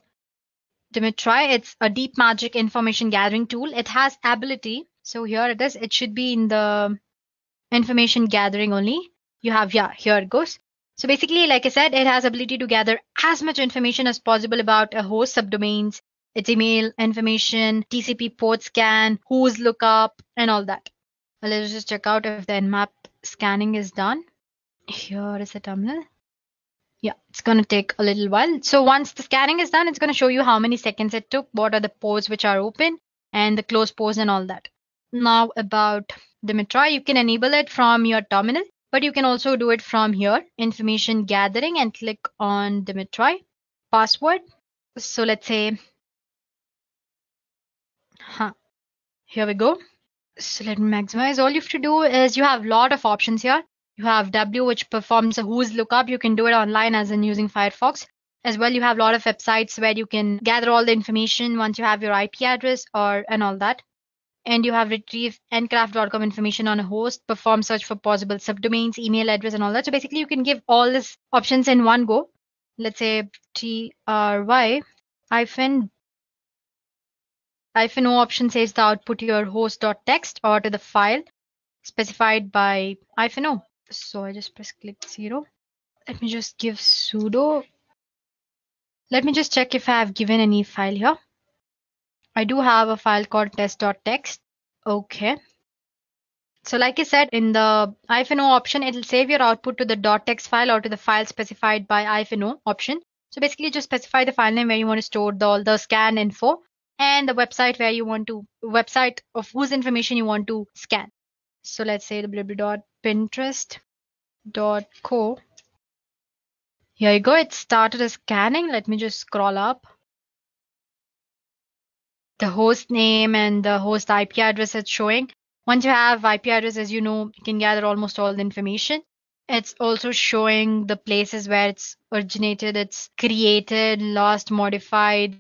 Dimitri. It's a deep magic information gathering tool. It has ability. So here it is. It should be in the information gathering only. You have, yeah, here it goes. So basically, like I said, it has ability to gather as much information as possible about a host subdomains, its email information, TCP port scan, who's lookup, and all that. Let's just check out if the Nmap scanning is done. Here is the terminal. Yeah, it's going to take a little while. So once the scanning is done, it's going to show you how many seconds it took, what are the ports which are open, and the closed ports and all that. Now about Dimitri, you can enable it from your terminal, but you can also do it from here, information gathering, and click on Dimitri. Password. So let's say, here we go. So let me maximize. All you have to do is you have a lot of options here. You have W, which performs a who's lookup. You can do it online as in using Firefox. As well, you have a lot of websites where you can gather all the information once you have your IP address and all that. And you have retrieve ncraft.com information on a host, perform search for possible subdomains, email address, and all that. So basically, you can give all these options in one go. Let's say try-o option says the output your host.txt or to the file specified by -o. So I just press click 0. Let me just give sudo. Let me just check if I have given any file here. I do have a file called test.txt. Okay. So like I said, in the -o option, it'll save your output to the .txt file or to the file specified by -o option. So basically just specify the file name where you want to store all the scan info and the website where you want to, website of whose information you want to scan. So let's say www.pinterest.co. Here you go. It started a scanning. Let me just scroll up. The host name and the host IP address it's showing. Once you have IP address, as you know, you can gather almost all the information. It's also showing the places where it's originated, it's created, lost, modified.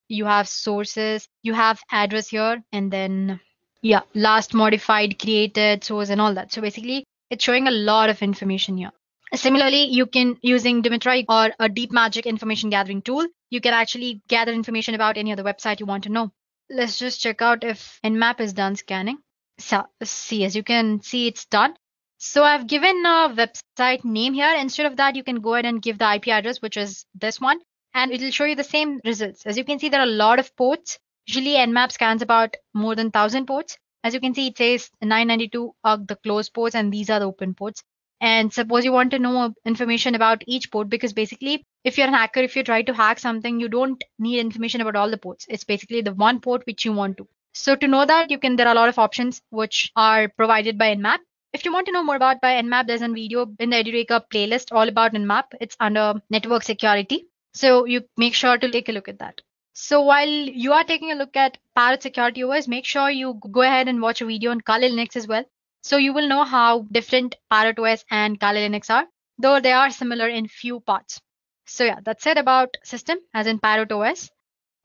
You have sources, you have address here, and then, yeah, last modified, created, source, and all that. So basically, it's showing a lot of information here. Similarly, you can, using Dimitri or a deep magic information gathering tool, you can actually gather information about any other website you want to know. Let's just check out if Nmap is done scanning. So see, as you can see, it's done. So I've given a website name here. Instead of that, you can go ahead and give the IP address, which is this one, and it will show you the same results. As you can see, there are a lot of ports. Usually Nmap scans about more than 1,000 ports. As you can see, it says 992 are the closed ports and these are the open ports. And suppose you want to know information about each port, because basically if you're an hacker, if you try to hack something, you don't need information about all the ports. It's basically the one port which you want to. So to know that, there are a lot of options which are provided by Nmap. If you want to know more about by Nmap, there's a video in the Edureka playlist all about Nmap. It's under network security. So you make sure to take a look at that. So while you are taking a look at Parrot Security OS, make sure you go ahead and watch a video on Kali Linux as well. So you will know how different Parrot OS and Kali Linux are, though they are similar in few parts. So yeah, that's it about system as in Parrot OS.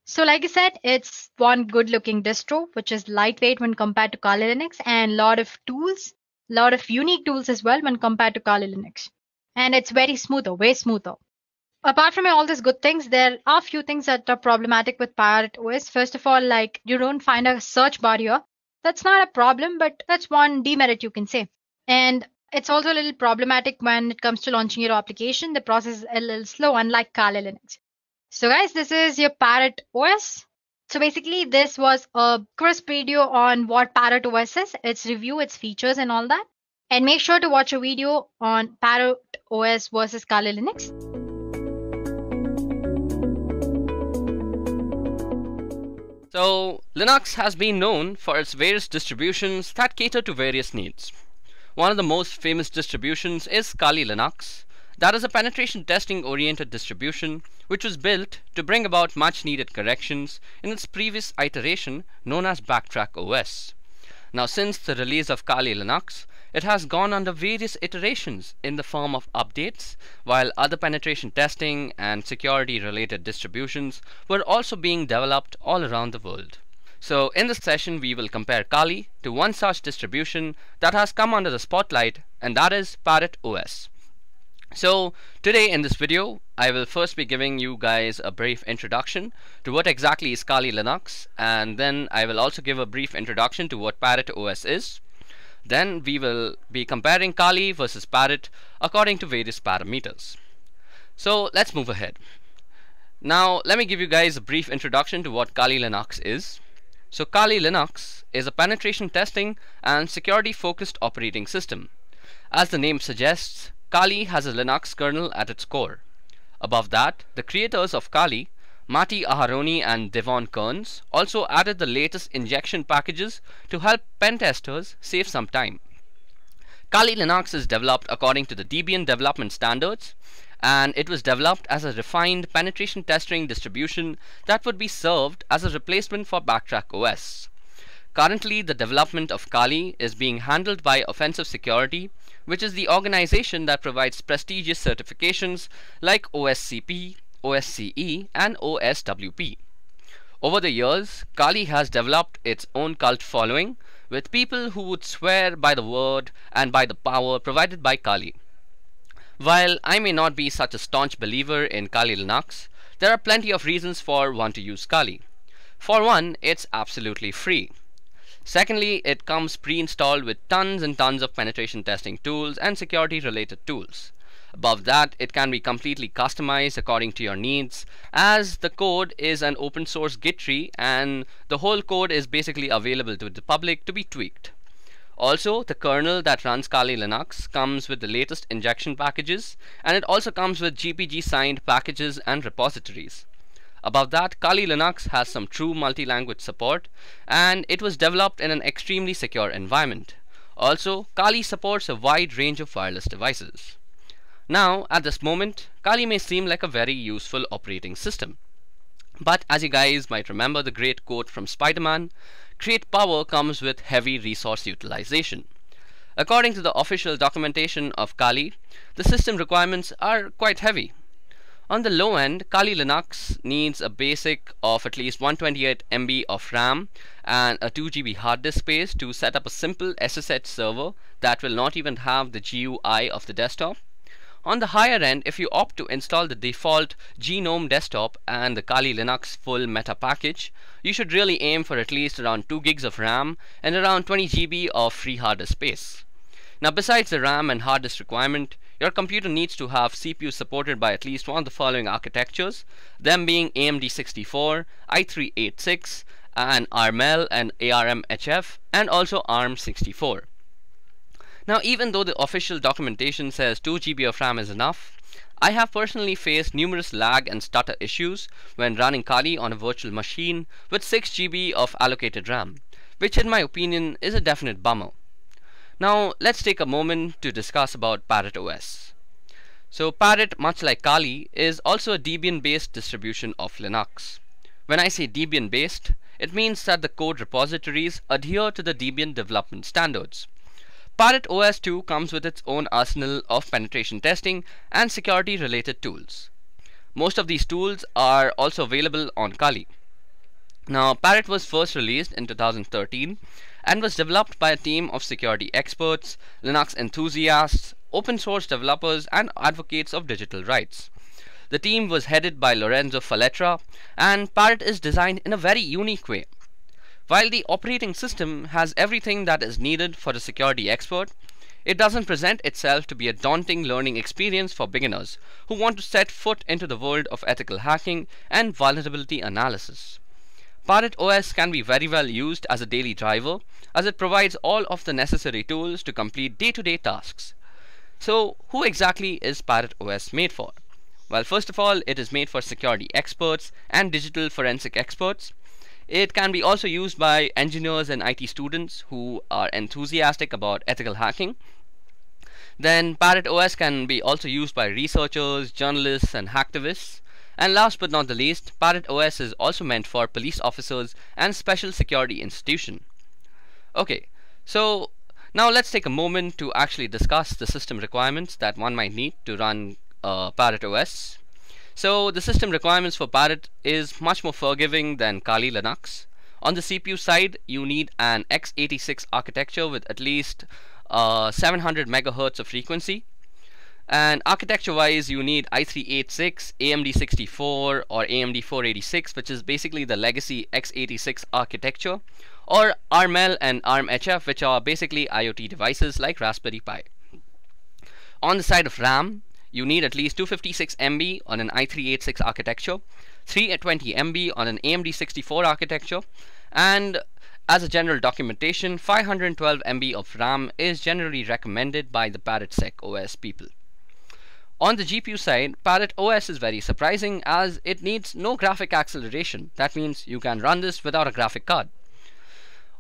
So like I said, it's one good looking distro, which is lightweight when compared to Kali Linux and lot of tools, lot of unique tools as well when compared to Kali Linux. And it's very smoother, way smoother. Apart from all these good things, there are a few things that are problematic with Parrot OS. First of all, like you don't find a search bar here. That's not a problem, but that's one demerit you can say. And it's also a little problematic when it comes to launching your application. The process is a little slow, unlike Kali Linux. So guys, this is your Parrot OS. So basically, this was a crisp video on what Parrot OS is, its review, its features and all that. And make sure to watch a video on Parrot OS versus Kali Linux. So, Linux has been known for its various distributions that cater to various needs. One of the most famous distributions is Kali Linux. That is a penetration testing oriented distribution which was built to bring about much needed corrections in its previous iteration known as Backtrack OS. Now since the release of Kali Linux, it has gone under various iterations in the form of updates, while other penetration testing and security related distributions were also being developed all around the world. So in this session we will compare Kali to one such distribution that has come under the spotlight, and that is Parrot OS. So today in this video I will first be giving you guys a brief introduction to what exactly is Kali Linux, and then I will also give a brief introduction to what Parrot OS is. Then we will be comparing Kali versus Parrot according to various parameters. So let's move ahead. Now let me give you guys a brief introduction to what Kali Linux is. So Kali Linux is a penetration testing and security focused operating system. As the name suggests, Kali has a Linux kernel at its core. Above that, the creators of Kali, Matti Aharoni and Devon Kearns, also added the latest injection packages to help pen testers save some time. Kali Linux is developed according to the Debian development standards, and it was developed as a refined penetration testing distribution that would be served as a replacement for Backtrack OS. Currently, the development of Kali is being handled by Offensive Security, which is the organization that provides prestigious certifications like OSCP, OSCE, and OSWP. Over the years, Kali has developed its own cult following, with people who would swear by the word and by the power provided by Kali. While I may not be such a staunch believer in Kali Linux, there are plenty of reasons for one to use Kali. For one, it's absolutely free. Secondly, it comes pre-installed with tons and tons of penetration testing tools and security related tools. Above that, it can be completely customized according to your needs, as the code is an open source Git tree and the whole code is basically available to the public to be tweaked. Also, the kernel that runs Kali Linux comes with the latest injection packages, and it also comes with GPG signed packages and repositories. Above that, Kali Linux has some true multi-language support, and it was developed in an extremely secure environment. Also, Kali supports a wide range of wireless devices. Now, at this moment, Kali may seem like a very useful operating system. But as you guys might remember the great quote from Spider-Man, great power comes with heavy resource utilization. According to the official documentation of Kali, the system requirements are quite heavy. On the low end, Kali Linux needs a basic of at least 128 MB of RAM and a 2 GB hard disk space to set up a simple SSH server that will not even have the GUI of the desktop. On the higher end, if you opt to install the default GNOME desktop and the Kali Linux full meta package, you should really aim for at least around 2 gigs of RAM and around 20 GB of free hard disk space. Now besides the RAM and hard disk requirement, your computer needs to have CPU supported by at least one of the following architectures, them being AMD 64, i386, and ARML and ARMHF, and also ARM 64. Now even though the official documentation says 2 GB of RAM is enough, I have personally faced numerous lag and stutter issues when running Kali on a virtual machine with 6 GB of allocated RAM, which in my opinion is a definite bummer. Now let's take a moment to discuss about Parrot OS. So Parrot, much like Kali, is also a Debian based distribution of Linux. When I say Debian based, it means that the code repositories adhere to the Debian development standards. Parrot OS 2 comes with its own arsenal of penetration testing and security related tools. Most of these tools are also available on Kali. Now, Parrot was first released in 2013 and was developed by a team of security experts, Linux enthusiasts, open source developers, and advocates of digital rights. The team was headed by Lorenzo Falletra, and Parrot is designed in a very unique way. While the operating system has everything that is needed for a security expert, it doesn't present itself to be a daunting learning experience for beginners who want to set foot into the world of ethical hacking and vulnerability analysis. Parrot OS can be very well used as a daily driver, as it provides all of the necessary tools to complete day-to-day tasks. So, who exactly is Parrot OS made for? Well, first of all, it is made for security experts and digital forensic experts. It can be also used by engineers and IT students who are enthusiastic about ethical hacking. Then Parrot OS can be also used by researchers, journalists, and hacktivists. And last but not the least, Parrot OS is also meant for police officers and special security institutions. Okay, so now let's take a moment to actually discuss the system requirements that one might need to run Parrot OS. So the system requirements for Parrot is much more forgiving than Kali Linux. On the CPU side, you need an x86 architecture with at least 700 MHz of frequency. And architecture wise, you need i386, AMD 64 or AMD 486, which is basically the legacy x86 architecture, or ARML and ARMHF, which are basically IoT devices like Raspberry Pi. On the side of RAM, you need at least 256 MB on an i386 architecture, 320 MB on an AMD 64 architecture, and as a general documentation, 512 MB of RAM is generally recommended by the ParrotSec OS people. On the GPU side, Parrot OS is very surprising as it needs no graphic acceleration. That means you can run this without a graphic card.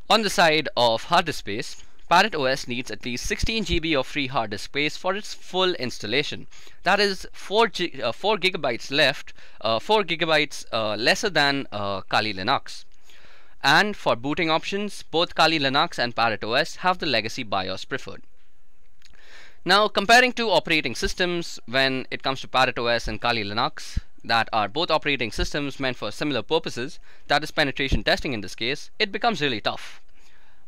On the side of hard disk space, Parrot OS needs at least 16 GB of free hard disk space for its full installation. That is 4 gigabytes left, 4 gigabytes lesser than Kali Linux. And for booting options, both Kali Linux and Parrot OS have the legacy BIOS preferred. Now, comparing two operating systems when it comes to Parrot OS and Kali Linux, that are both operating systems meant for similar purposes, that is penetration testing in this case, it becomes really tough.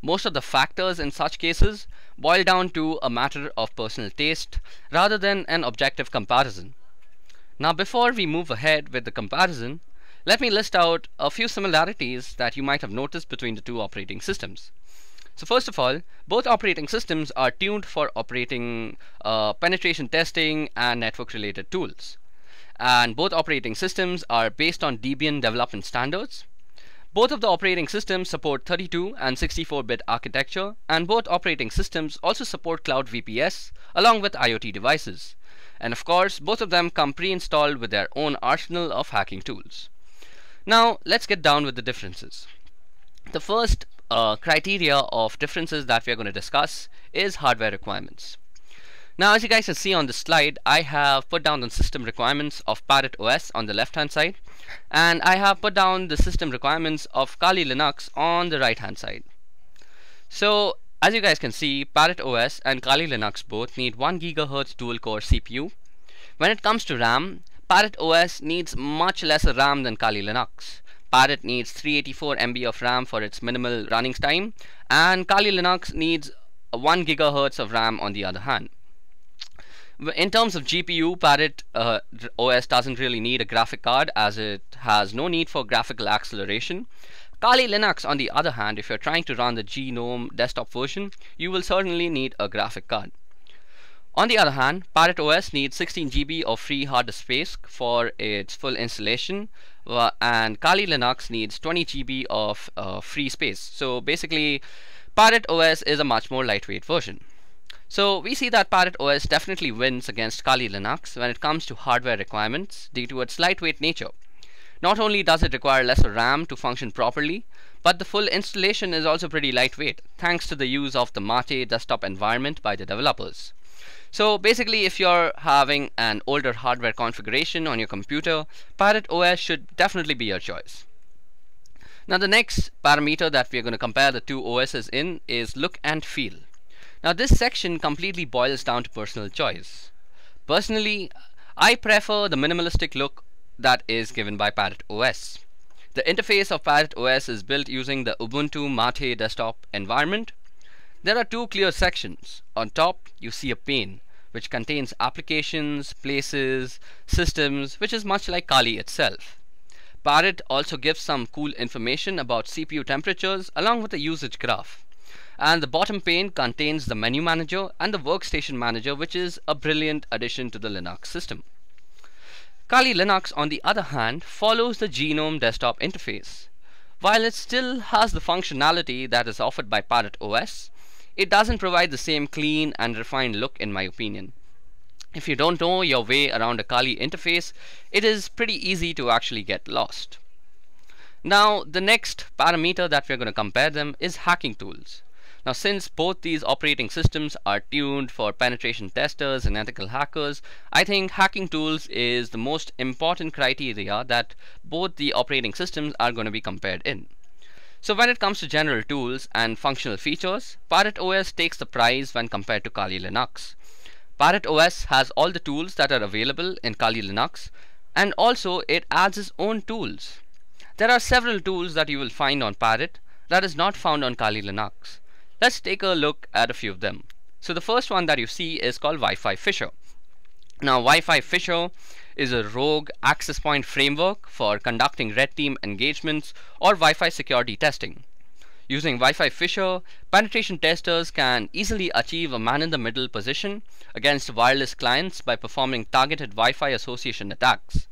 Most of the factors in such cases boil down to a matter of personal taste rather than an objective comparison. Now, before we move ahead with the comparison, let me list out a few similarities that you might have noticed between the two operating systems. So first of all, both operating systems are tuned for operating penetration testing and network related tools. And both operating systems are based on Debian development standards. Both of the operating systems support 32 and 64-bit architecture, and both operating systems also support cloud VPS along with IoT devices. And of course, both of them come pre-installed with their own arsenal of hacking tools. Now, let's get down with the differences. The first criteria of differences that we are going to discuss is hardware requirements. Now, as you guys can see on the slide, I have put down the system requirements of Parrot OS on the left hand side, and I have put down the system requirements of Kali Linux on the right hand side. So as you guys can see, Parrot OS and Kali Linux both need 1 GHz dual core CPU. When it comes to RAM, Parrot OS needs much lesser RAM than Kali Linux. Parrot needs 384 MB of RAM for its minimal running time, and Kali Linux needs 1 GHz of RAM on the other hand. In terms of GPU, Parrot OS doesn't really need a graphic card as it has no need for graphical acceleration. Kali Linux, on the other hand, if you're trying to run the GNOME desktop version, you will certainly need a graphic card. On the other hand, Parrot OS needs 16 GB of free hard disk space for its full installation, and Kali Linux needs 20 GB of free space. So basically, Parrot OS is a much more lightweight version. So we see that Parrot OS definitely wins against Kali Linux when it comes to hardware requirements due to its lightweight nature. Not only does it require lesser RAM to function properly, but the full installation is also pretty lightweight thanks to the use of the Mate desktop environment by the developers. So basically, if you're having an older hardware configuration on your computer, Pirate OS should definitely be your choice. Now the next parameter that we're going to compare the two OSs in is look and feel. Now this section completely boils down to personal choice. Personally, I prefer the minimalistic look that is given by Pirate OS. The interface of Pirate OS is built using the Ubuntu Mate desktop environment. There are two clear sections. On top, you see a pane which contains applications, places, systems, which is much like Kali itself. Pirate also gives some cool information about CPU temperatures along with a usage graph. And the bottom pane contains the menu manager and the workstation manager, which is a brilliant addition to the Linux system. Kali Linux, on the other hand, follows the GNOME desktop interface. While it still has the functionality that is offered by Pirate OS, it doesn't provide the same clean and refined look in my opinion. If you don't know your way around a Kali interface, it is pretty easy to actually get lost. Now the next parameter that we're going to compare them is hacking tools. Now since both these operating systems are tuned for penetration testers and ethical hackers, I think hacking tools is the most important criteria that both the operating systems are going to be compared in. So when it comes to general tools and functional features, Pirate OS takes the prize when compared to Kali Linux. Pirate OS has all the tools that are available in Kali Linux, and also it adds its own tools. There are several tools that you will find on Pirate that is not found on Kali Linux. Let's take a look at a few of them. So the first one that you see is called Wi-Fi Fisher. Now Wi-Fi Fisher is a rogue access point framework for conducting red team engagements or Wi-Fi security testing. Using Wi-Fi Fisher, penetration testers can easily achieve a man-in-the-middle position against wireless clients by performing targeted Wi-Fi association attacks.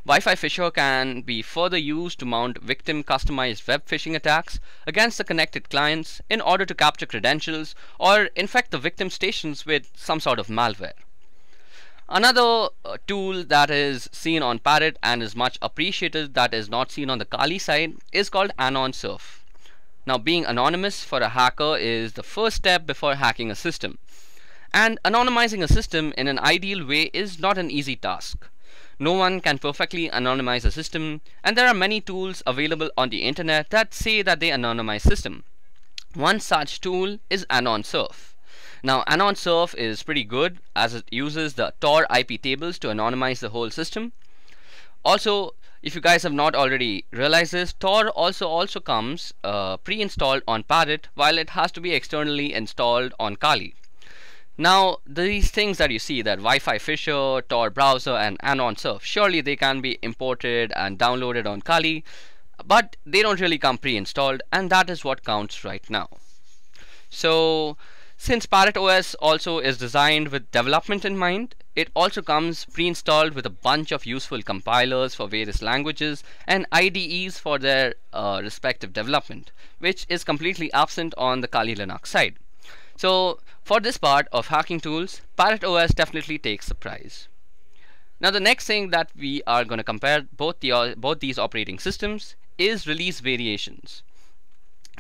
Wi-Fi Fisher can be further used to mount victim-customized web phishing attacks against the connected clients in order to capture credentials or infect the victim stations with some sort of malware. Another tool that is seen on Pirate and is much appreciated that is not seen on the Kali side is called Anon Surf. Now being anonymous for a hacker is the first step before hacking a system. And anonymizing a system in an ideal way is not an easy task. No one can perfectly anonymize a system, and there are many tools available on the internet that say that they anonymize system. One such tool is Anon Surf. Now Anon Surf is pretty good as it uses the Tor IP tables to anonymize the whole system. Also, if you guys have not already realized this, Tor also comes pre-installed on Pirate, while it has to be externally installed on Kali. Now these things that you see, that Wi-Fi Fisher, Tor browser and Anon Surf, surely they can be imported and downloaded on Kali, but they don't really come pre-installed, and that is what counts right now. So since Pirate OS also is designed with development in mind, it also comes pre-installed with a bunch of useful compilers for various languages and IDEs for their respective development, which is completely absent on the Kali Linux side. So for this part of hacking tools, Pirate OS definitely takes the prize. Now the next thing that we are going to compare both these operating systems is release variations.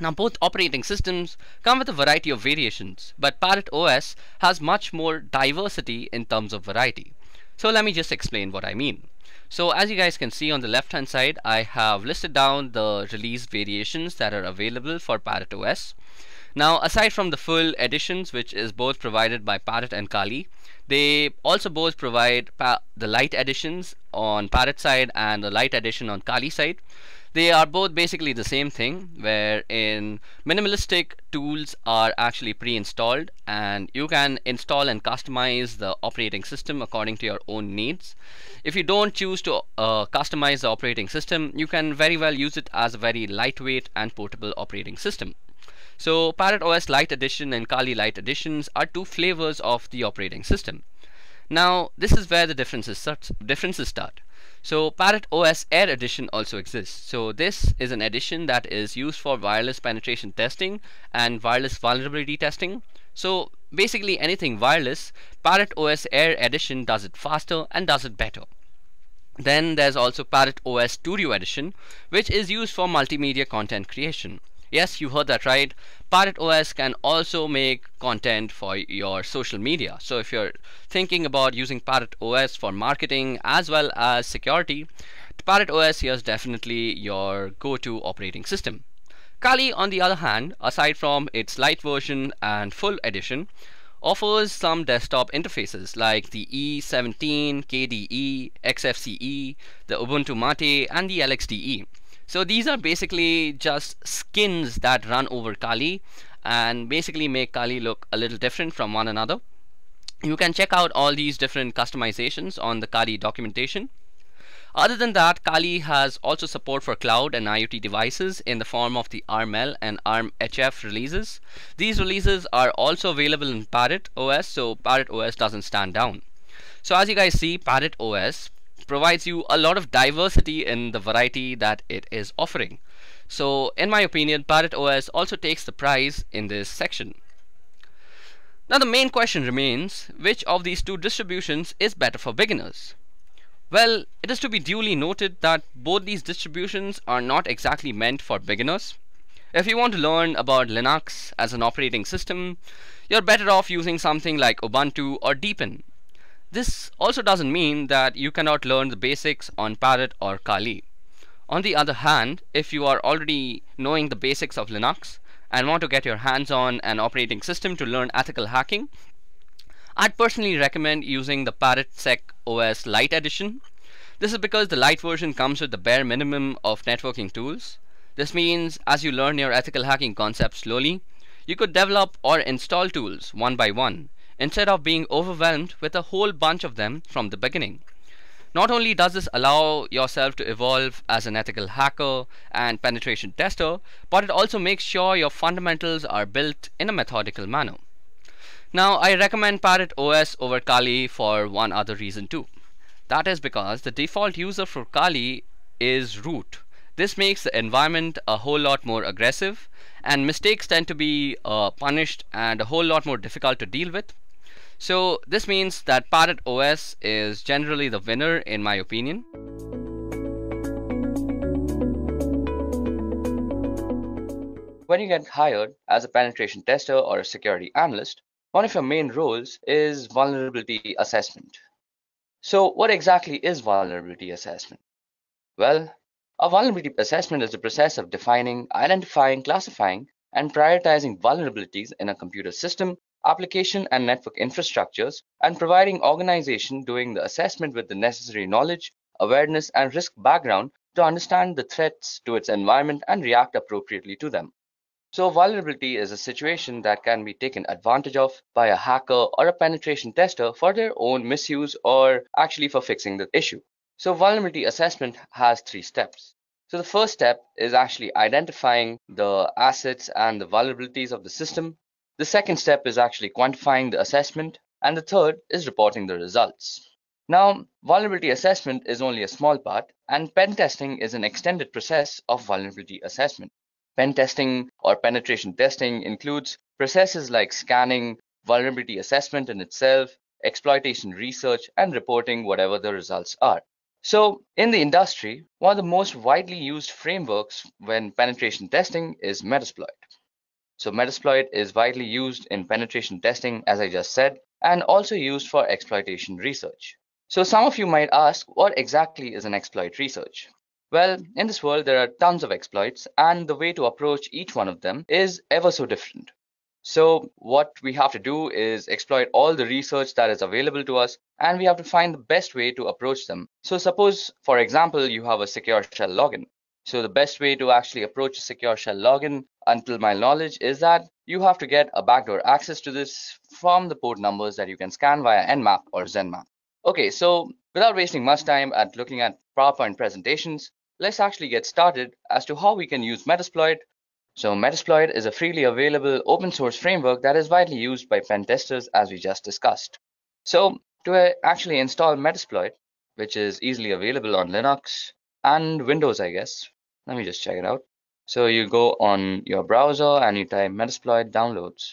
Now both operating systems come with a variety of variations, but Pirate OS has much more diversity in terms of variety. So let me just explain what I mean. So as you guys can see on the left hand side, I have listed down the release variations that are available for Pirate OS. Now aside from the full editions, which is both provided by Pirate and Kali, they also both provide the light editions on Pirate side and the light edition on Kali side. They are both basically the same thing, wherein minimalistic tools are actually pre-installed and you can install and customize the operating system according to your own needs. If you don't choose to customize the operating system, you can very well use it as a very lightweight and portable operating system. So Pirate OS Lite Edition and Kali Lite Editions are two flavors of the operating system. Now this is where the differences start. So Pirate OS Air Edition also exists. So this is an edition that is used for wireless penetration testing and wireless vulnerability testing. So basically anything wireless, Pirate OS Air Edition does it faster and does it better. Then there's also Parrot OS Studio Edition, which is used for multimedia content creation. Yes, you heard that right. Parrot OS can also make content for your social media. So if you're thinking about using Parrot OS for marketing as well as security, Parrot OS here is definitely your go-to operating system. Kali, on the other hand, aside from its light version and full edition, offers some desktop interfaces like the E17, KDE, XFCE, the Ubuntu Mate, and the LXDE. So these are basically just skins that run over Kali and basically make Kali look a little different from one another. You can check out all these different customizations on the Kali documentation. Other than that, Kali has also support for cloud and IoT devices in the form of the ARML and ARMHF releases. These releases are also available in Parrot OS, so Parrot OS doesn't stand down. So as you guys see, Parrot OS provides you a lot of diversity in the variety that it is offering. So in my opinion, Parrot OS also takes the prize in this section. Now the main question remains, which of these two distributions is better for beginners? Well, it is to be duly noted that both these distributions are not exactly meant for beginners. If you want to learn about Linux as an operating system, you're better off using something like Ubuntu or Deepin. This also doesn't mean that you cannot learn the basics on Parrot or Kali. On the other hand, if you are already knowing the basics of Linux and want to get your hands on an operating system to learn ethical hacking, I'd personally recommend using the Parrot Sec OS Lite Edition. This is because the Lite version comes with the bare minimum of networking tools. This means as you learn your ethical hacking concepts slowly, you could develop or install tools one by one, instead of being overwhelmed with a whole bunch of them from the beginning. Not only does this allow yourself to evolve as an ethical hacker and penetration tester, but it also makes sure your fundamentals are built in a methodical manner. Now, I recommend Parrot OS over Kali for one other reason too. That is because the default user for Kali is root. This makes the environment a whole lot more aggressive, and mistakes tend to be punished and a whole lot more difficult to deal with. So this means that Parrot OS is generally the winner in my opinion. When you get hired as a penetration tester or a security analyst, one of your main roles is vulnerability assessment. So what exactly is vulnerability assessment? Well, a vulnerability assessment is the process of defining, identifying, classifying, and prioritizing vulnerabilities in a computer system, application, and network infrastructures, and providing organization doing the assessment with the necessary knowledge, awareness, and risk background to understand the threats to its environment and react appropriately to them. So vulnerability is a situation that can be taken advantage of by a hacker or a penetration tester for their own misuse or actually for fixing the issue. So vulnerability assessment has 3 steps. So the first step is actually identifying the assets and the vulnerabilities of the system. The second step is actually quantifying the assessment. And the third is reporting the results. Now, vulnerability assessment is only a small part, and pen testing is an extended process of vulnerability assessment. Pen testing or penetration testing includes processes like scanning, vulnerability assessment in itself, exploitation research, and reporting whatever the results are. So in the industry, one of the most widely used frameworks when penetration testing is Metasploit. So Metasploit is widely used in penetration testing, as I just said, and also used for exploitation research. So some of you might ask, what exactly is an exploit research? Well, in this world, there are tons of exploits, and the way to approach each one of them is ever so different. So what we have to do is exploit all the research that is available to us, and we have to find the best way to approach them. So suppose, for example, you have a secure shell login. So the best way to actually approach a secure shell login, until my knowledge, is that you have to get a backdoor access to this from the port numbers that you can scan via Nmap or Zenmap. Okay, so without wasting much time at looking at PowerPoint presentations, let's actually get started as to how we can use Metasploit. So Metasploit is a freely available open source framework that is widely used by pen testers, as we just discussed. So to actually install Metasploit, which is easily available on Linux and Windows, I guess. Let me just check it out. So you go on your browser and you type Metasploit downloads.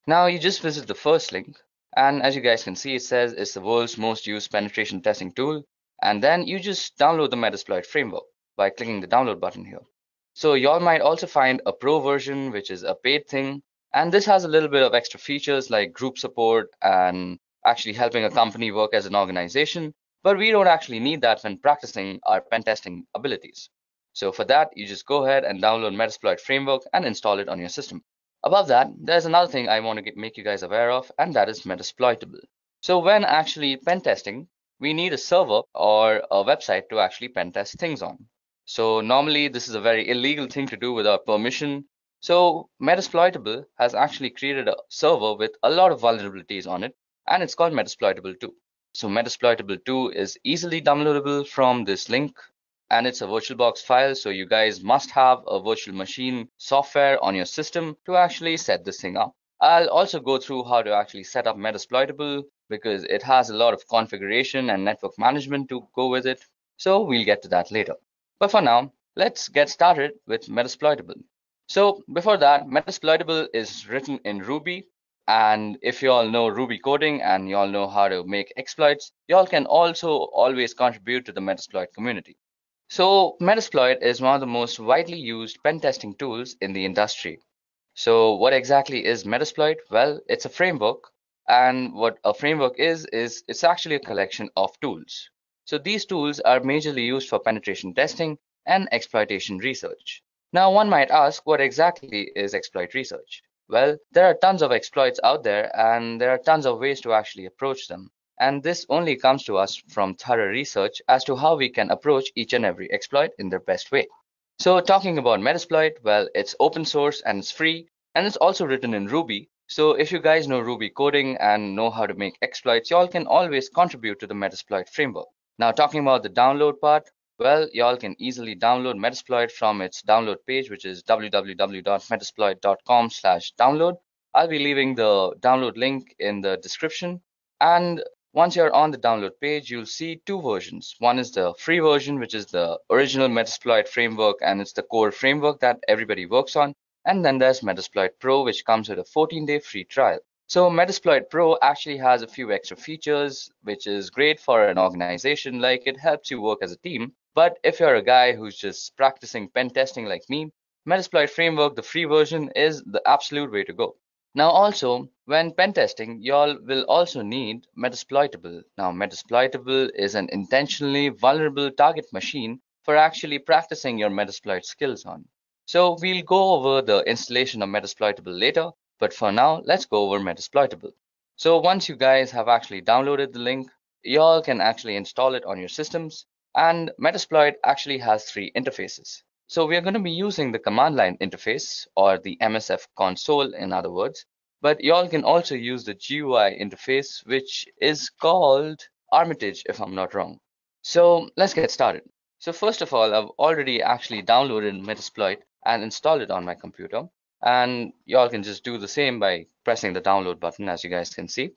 Now you just visit the first link, and as you guys can see, it says it's the world's most used penetration testing tool. And then you just download the Metasploit framework by clicking the download button here. So y'all might also find a pro version, which is a paid thing. And this has a little bit of extra features like group support and actually helping a company work as an organization. But we don't actually need that when practicing our pen testing abilities. So for that, you just go ahead and download Metasploit framework and install it on your system. Above that, there's another thing I want to make you guys aware of, and that is Metasploitable. So when actually pen testing, we need a server or a website to actually pen test things on. So normally this is a very illegal thing to do without permission. So Metasploitable has actually created a server with a lot of vulnerabilities on it, and it's called Metasploitable 2. So Metasploitable 2 is easily downloadable from this link, and it's a VirtualBox file. So you guys must have a virtual machine software on your system to actually set this thing up. I'll also go through how to actually set up Metasploitable because it has a lot of configuration and network management to go with it. So we'll get to that later. But for now, let's get started with Metasploitable. So before that, Metasploitable is written in Ruby. And if you all know Ruby coding and you all know how to make exploits, you all can also always contribute to the Metasploit community. So Metasploit is one of the most widely used pen testing tools in the industry. So what exactly is Metasploit? Well, it's a framework, and what a framework is it's actually a collection of tools. So these tools are majorly used for penetration testing and exploitation research. Now one might ask, what exactly is exploit research? Well, there are tons of exploits out there, and there are tons of ways to actually approach them. And this only comes to us from thorough research as to how we can approach each and every exploit in their best way. So talking about Metasploit, well, it's open source and it's free, and it's also written in Ruby. So if you guys know Ruby coding and know how to make exploits, y'all can always contribute to the Metasploit framework. Now talking about the download part, well, y'all can easily download Metasploit from its download page, which is www.metasploit.com/download. I'll be leaving the download link in the description. And once you're on the download page, you'll see two versions. One is the free version, which is the original Metasploit framework, and it's the core framework that everybody works on. And then there's Metasploit Pro, which comes with a 14-day free trial. So Metasploit Pro actually has a few extra features, which is great for an organization, like it helps you work as a team. But if you're a guy who's just practicing pen testing like me, Metasploit framework, the free version, is the absolute way to go. Now also, when pen testing, y'all will also need Metasploitable. Now Metasploitable is an intentionally vulnerable target machine for actually practicing your Metasploit skills on. So we'll go over the installation of Metasploitable later, but for now, let's go over Metasploitable. So once you guys have actually downloaded the link, y'all can actually install it on your systems, and Metasploit actually has three interfaces. So we are going to be using the command line interface, or the MSF console in other words, but y'all can also use the GUI interface, which is called Armitage if I'm not wrong. So let's get started. So first of all, I've already actually downloaded Metasploit and installed it on my computer. And y'all can just do the same by pressing the download button, as you guys can see.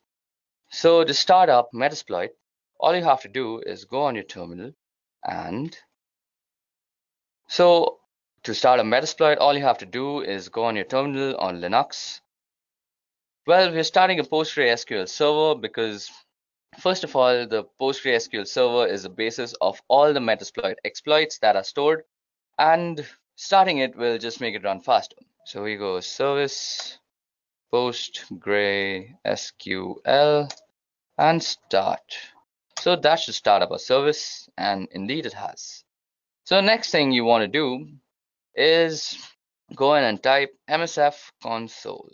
So to start up Metasploit, all you have to do is go on your terminal, and so to start a Metasploit, all you have to do is go on your terminal on Linux. Well, we're starting a PostgreSQL server because, first of all, the PostgreSQL server is the basis of all the Metasploit exploits that are stored, and starting it will just make it run faster. So we go service PostgreSQL and start. So that should start up a service, and indeed it has. So next thing you want to do is go in and type MSF console.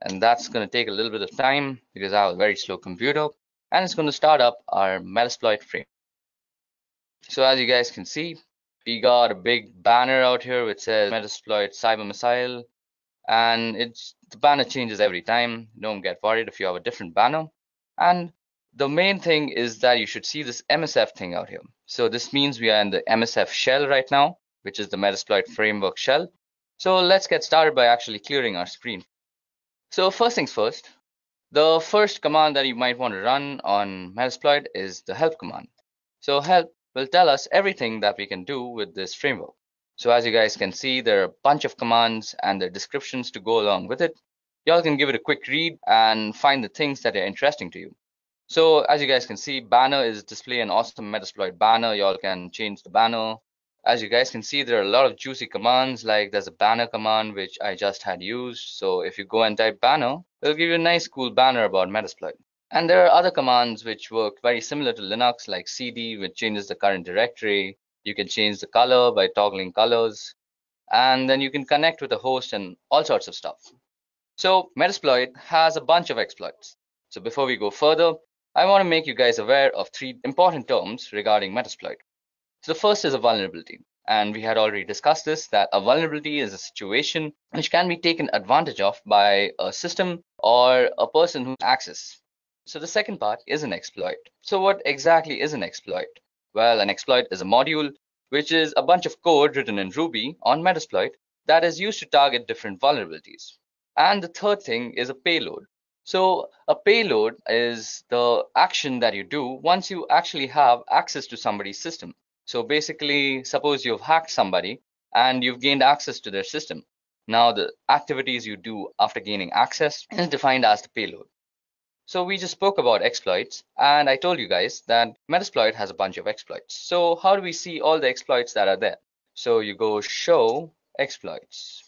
And that's going to take a little bit of time because I have a very slow computer, and it's going to start up our Metasploit frame. So as you guys can see, we got a big banner out here which says Metasploit Cyber Missile, and the banner changes every time. Don't get worried if you have a different banner. And the main thing is that you should see this MSF thing out here. So this means we are in the MSF shell right now, which is the Metasploit framework shell. So let's get started by actually clearing our screen. So first things first, the first command that you might want to run on Metasploit is the help command. So help will tell us everything that we can do with this framework. So as you guys can see, there are a bunch of commands and their descriptions to go along with it. Y'all can give it a quick read and find the things that are interesting to you. So as you guys can see, banner is display an awesome Metasploit banner. Y'all can change the banner. As you guys can see, there are a lot of juicy commands, like there's a banner command which I just had used. So if you go and type banner, it'll give you a nice cool banner about Metasploit. And there are other commands which work very similar to Linux, like cd, which changes the current directory. You can change the color by toggling colors. And then you can connect with a host and all sorts of stuff. So Metasploit has a bunch of exploits. So before we go further, I want to make you guys aware of 3 important terms regarding Metasploit. So the first is a vulnerability. And we had already discussed this, that a vulnerability is a situation which can be taken advantage of by a system or a person who access. So the second part is an exploit. So what exactly is an exploit? Well, an exploit is a module which is a bunch of code written in Ruby on Metasploit that is used to target different vulnerabilities. And the third thing is a payload. So a payload is the action that you do once you actually have access to somebody's system. So basically, suppose you've hacked somebody and you've gained access to their system. Now the activities you do after gaining access is defined as the payload. So we just spoke about exploits, and I told you guys that Metasploit has a bunch of exploits. So how do we see all the exploits that are there? So you go show exploits.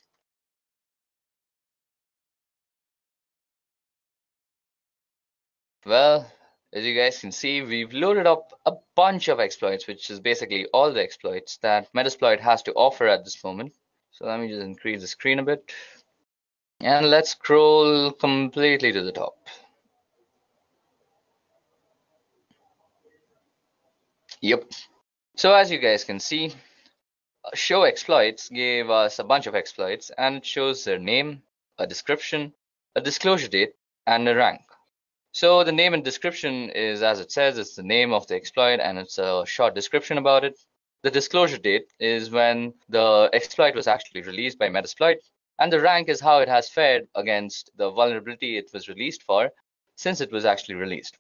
Well, as you guys can see, we've loaded up a bunch of exploits, which is basically all the exploits that Metasploit has to offer at this moment. So let me just increase the screen a bit. And let's scroll completely to the top. Yep. So as you guys can see, show exploits gave us a bunch of exploits, and it shows their name, a description, a disclosure date, and a rank. So the name and description is, as it says, it's the name of the exploit and it's a short description about it. The disclosure date is when the exploit was actually released by Metasploit, and the rank is how it has fared against the vulnerability it was released for since it was actually released.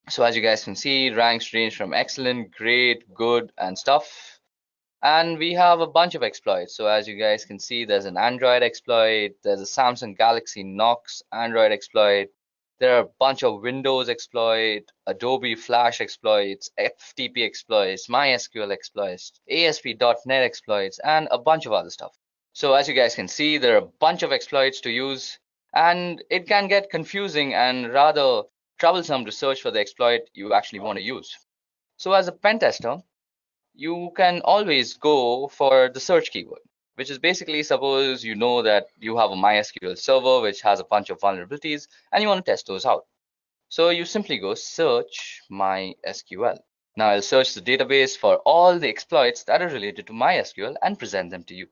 So as you guys can see, ranks range from excellent, great, good, and stuff. And we have a bunch of exploits. So as you guys can see, there's an Android exploit, there's a Samsung Galaxy Knox Android exploit, there are a bunch of Windows exploit, Adobe Flash exploits, FTP exploits, MySQL exploits, ASP.NET exploits, and a bunch of other stuff. So as you guys can see, there are a bunch of exploits to use, and it can get confusing and rather troublesome to search for the exploit you actually want to use. So as a pen tester, you can always go for the search keyword, which is basically, suppose you know that you have a MySQL server which has a bunch of vulnerabilities and you want to test those out. So you simply go search MySQL. Now I'll search the database for all the exploits that are related to MySQL and present them to you.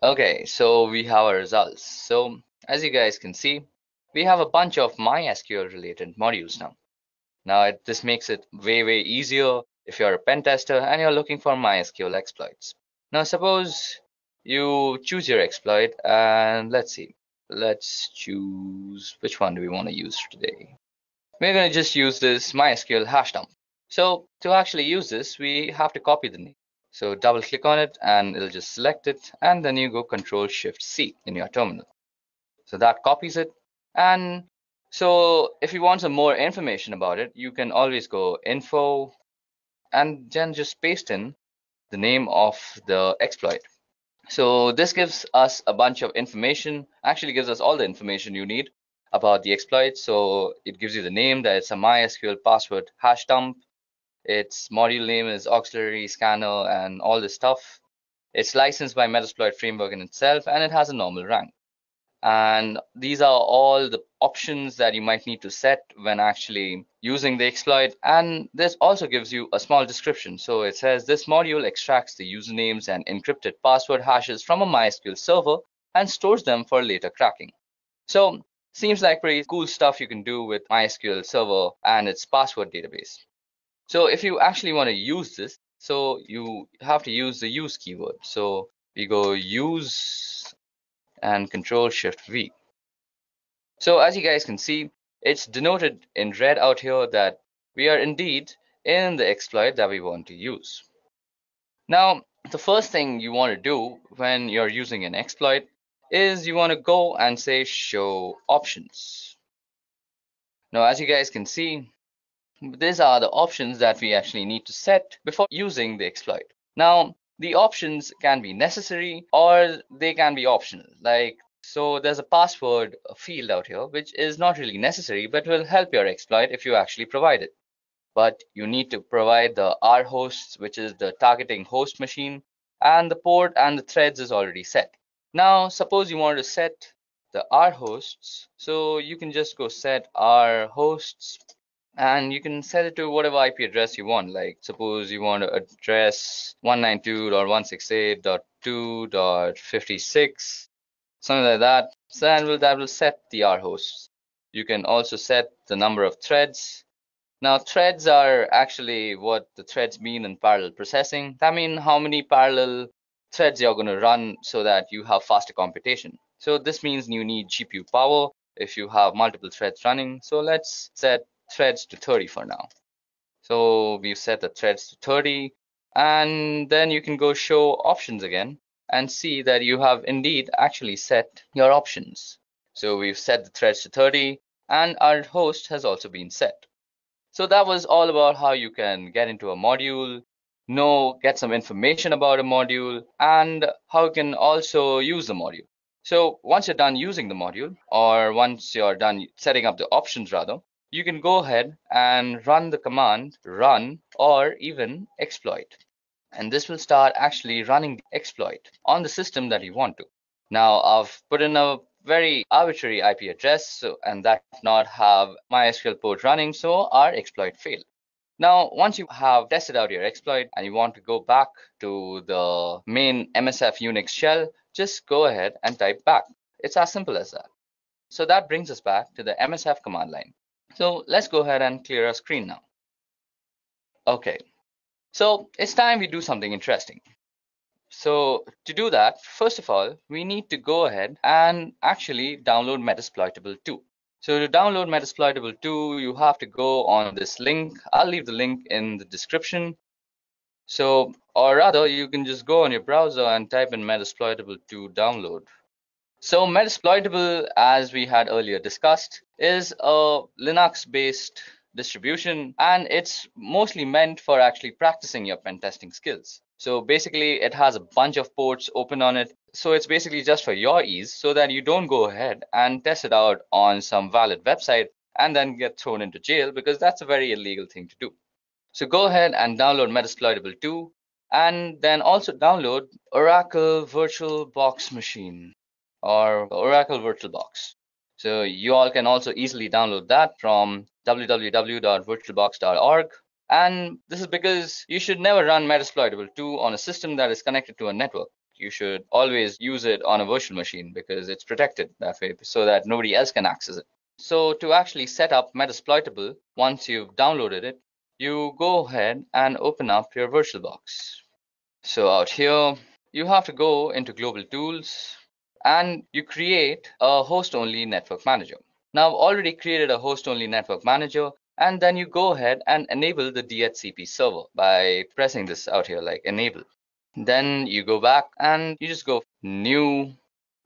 Okay, so we have our results. So as you guys can see, we have a bunch of MySQL related modules now. Now this makes it way easier if you're a pen tester and you're looking for MySQL exploits. Now suppose you choose your exploit and let's see. Let's choose, which one do we want to use today? We're going to just use this MySQL hash dump. So to actually use this, we have to copy the name. So double click on it and it'll just select it, and then you go Control-Shift-C in your terminal. So that copies it. And so if you want some more information about it, you can always go info and then just paste in the name of the exploit. So this gives us a bunch of information, actually gives us all the information you need about the exploit. So it gives you the name, that it's a MySQL password hash dump. Its module name is auxiliary scanner and all this stuff. It's licensed by Metasploit framework in itself, and it has a normal rank. And these are all the options that you might need to set when actually using the exploit. And this also gives you a small description. So it says this module extracts the usernames and encrypted password hashes from a MySQL server and stores them for later cracking. So seems like pretty cool stuff you can do with MySQL server and its password database. So if you actually want to use this, so you have to use the use keyword. So we go use and Control-Shift-V. So as you guys can see, it's denoted in red out here that we are indeed in the exploit that we want to use. Now, the first thing you want to do when you're using an exploit is you want to go and say show options. Now, as you guys can see, these are the options that we actually need to set before using the exploit. Now, the options can be necessary or they can be optional. So there's a password field out here, which is not really necessary, but will help your exploit if you actually provide it. But you need to provide the R hosts, which is the targeting host machine, and the port and the threads is already set. Now, suppose you want to set the R hosts, so you can just go set R hosts, and you can set it to whatever IP address you want. Like suppose you want to address 192.168.2.56, something like that. So that will set the R hosts. You can also set the number of threads. Now, threads are actually what the threads mean in parallel processing. That means how many parallel threads you're going to run so that you have faster computation. So this means you need GPU power if you have multiple threads running. So let's set threads to 30 for now. So we've set the threads to 30, and then you can go show options again and see that you have indeed actually set your options. So we've set the threads to 30 and our host has also been set. So that was all about how you can get into a module, get some information about a module, and how you can also use the module. So once you're done using the module, or once you're done setting up the options rather, you can go ahead and run the command run or even exploit. And this will start actually running the exploit on the system that you want to. Now I've put in a very arbitrary IP address and that does not have MySQL port running, so our exploit failed. Now, once you have tested out your exploit and you want to go back to the main MSF Unix shell, just go ahead and type back. It's as simple as that. So that brings us back to the MSF command line. So let's go ahead and clear our screen now. Okay, so it's time we do something interesting. So to do that, first of all, we need to go ahead and actually download Metasploitable 2. So to download Metasploitable 2, you have to go on this link. I'll leave the link in the description. So, or rather, you can just go on your browser and type in Metasploitable 2 download. So Metasploitable, as we had earlier discussed, is a Linux-based distribution, and it's mostly meant for actually practicing your pen testing skills. So basically, it has a bunch of ports open on it. So it's basically just for your ease so that you don't go ahead and test it out on some valid website and then get thrown into jail, because that's a very illegal thing to do. So go ahead and download Metasploitable 2 and then also download Oracle VirtualBox Machine or Oracle VirtualBox. So you all can also easily download that from www.virtualbox.org. And this is because you should never run Metasploitable 2 on a system that is connected to a network. You should always use it on a virtual machine because it's protected that way so that nobody else can access it. So to actually set up Metasploitable, once you've downloaded it, you go ahead and open up your VirtualBox. So out here, you have to go into Global Tools and you create a host-only network manager. Now I've already created a host-only network manager, and then you go ahead and enable the DHCP server by pressing this out here, like enable. Then you go back and you just go new.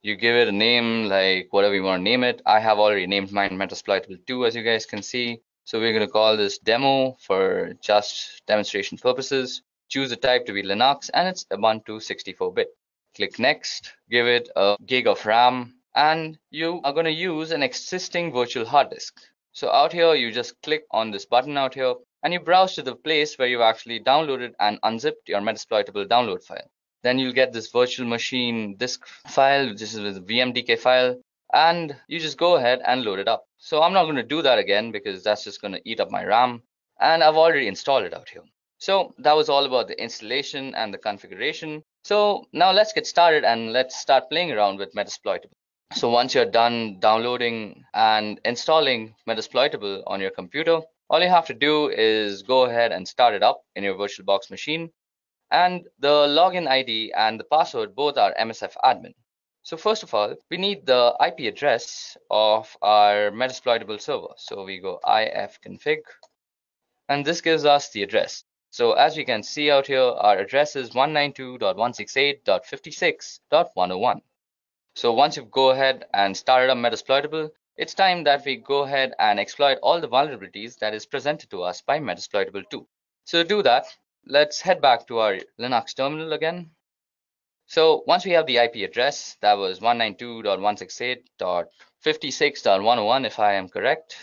You give it a name, like whatever you want to name it. I have already named mine Metasploitable 2, as you guys can see. So we're going to call this demo for just demonstration purposes. Choose the type to be Linux, and it's Ubuntu 64-bit. Click next, give it a gig of RAM, and you are going to use an existing virtual hard disk. So out here, you just click on this button out here, and you browse to the place where you've actually downloaded and unzipped your Metasploitable download file. Then you'll get this virtual machine disk file, which is a VMDK file, and you just go ahead and load it up. So I'm not going to do that again because that's just going to eat up my RAM, and I've already installed it out here. So that was all about the installation and the configuration. So now let's get started and let's start playing around with Metasploitable. So once you're done downloading and installing Metasploitable on your computer, all you have to do is go ahead and start it up in your VirtualBox machine. And the login ID and the password both are MSF admin. So first of all, we need the IP address of our Metasploitable server. So we go ifconfig, and this gives us the address. So as we can see out here, our address is 192.168.56.101. So once you go ahead and started up Metasploitable, it's time that we go ahead and exploit all the vulnerabilities that is presented to us by Metasploitable 2. So to do that, let's head back to our Linux terminal again. So once we have the IP address, that was 192.168.56.101 if I am correct.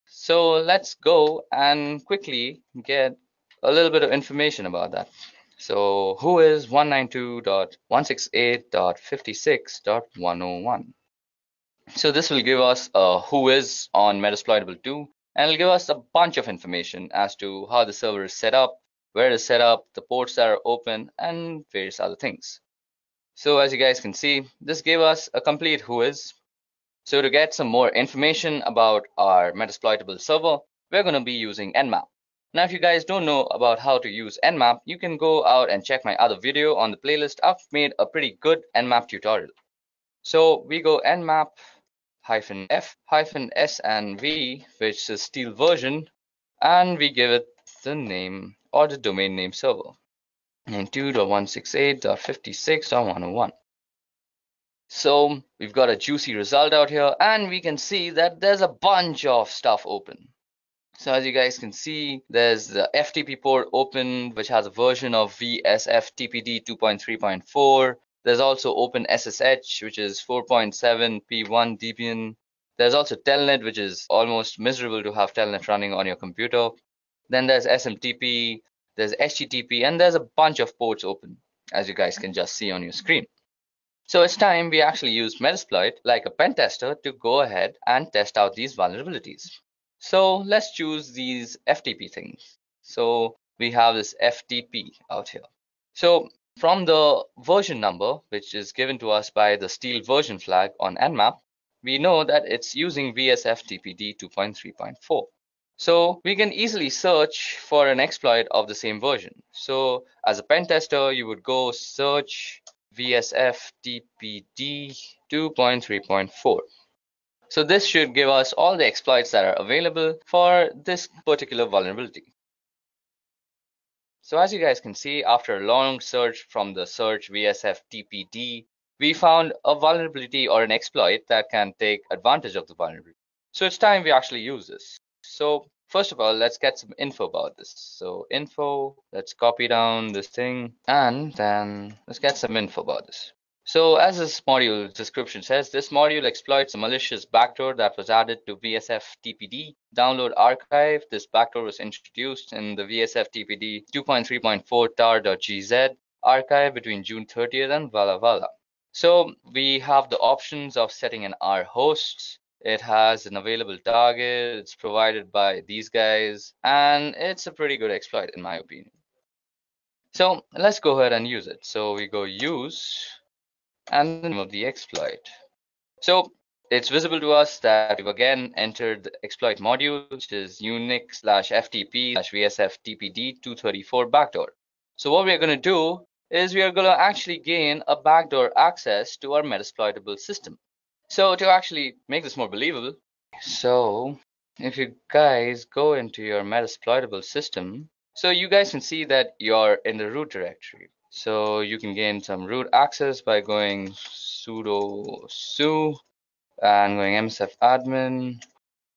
So let's go and quickly get a little bit of information about that. So who is 192.168.56.101? So this will give us a who is on Metasploitable 2, and it'll give us a bunch of information as to how the server is set up, where it is set up, the ports that are open, and various other things. So as you guys can see, this gave us a complete who is. So to get some more information about our Metasploitable server, we're going to be using Nmap. Now, if you guys don't know about how to use Nmap, you can go out and check my other video on the playlist. I've made a pretty good Nmap tutorial. So we go Nmap -f-s and v, which is steel version, and we give it the name or the domain name server, 92.168.56.101. So we've got a juicy result out here, and we can see that there's a bunch of stuff open. So as you guys can see, there's the FTP port open, which has a version of VSF-TPD 2.3.4. There's also open SSH, which is 4.7 P1 Debian. There's also Telnet, which is almost miserable to have Telnet running on your computer. Then there's SMTP, there's HTTP, and there's a bunch of ports open, as you guys can just see on your screen. So it's time we actually use Metasploit like a pen tester to go ahead and test out these vulnerabilities. So let's choose these FTP things. So we have this FTP out here. So from the version number, which is given to us by the steel version flag on Nmap, we know that it's using VSF-TPD 2.3.4. So we can easily search for an exploit of the same version. So as a pen tester, you would go search VSF-TPD 2.3.4. So this should give us all the exploits that are available for this particular vulnerability. So as you guys can see, after a long search from the search VSF-TPD, we found a vulnerability or an exploit that can take advantage of the vulnerability. So it's time we actually use this. So first of all, let's get some info about this. So info, let's copy down this thing, and then let's get some info about this. So as this module description says, this module exploits a malicious backdoor that was added to VSF-TPD download archive. This backdoor was introduced in the VSF-TPD 2.3.4 tar.gz archive between June 30th and Walla Walla. So we have the options of setting an R host. It has an available target. It's provided by these guys, and it's a pretty good exploit in my opinion. So let's go ahead and use it. So we go use and the name of the exploit. So it's visible to us that we've again entered the exploit module, which is Unix/FTP/VSF-TPD 234 backdoor. So what we're going to do is we are going to actually gain a backdoor access to our Metasploitable system. So to actually make this more believable, so if you guys go into your Metasploitable system, so you guys can see that you're in the root directory. So you can gain some root access by going sudo su and going msf admin.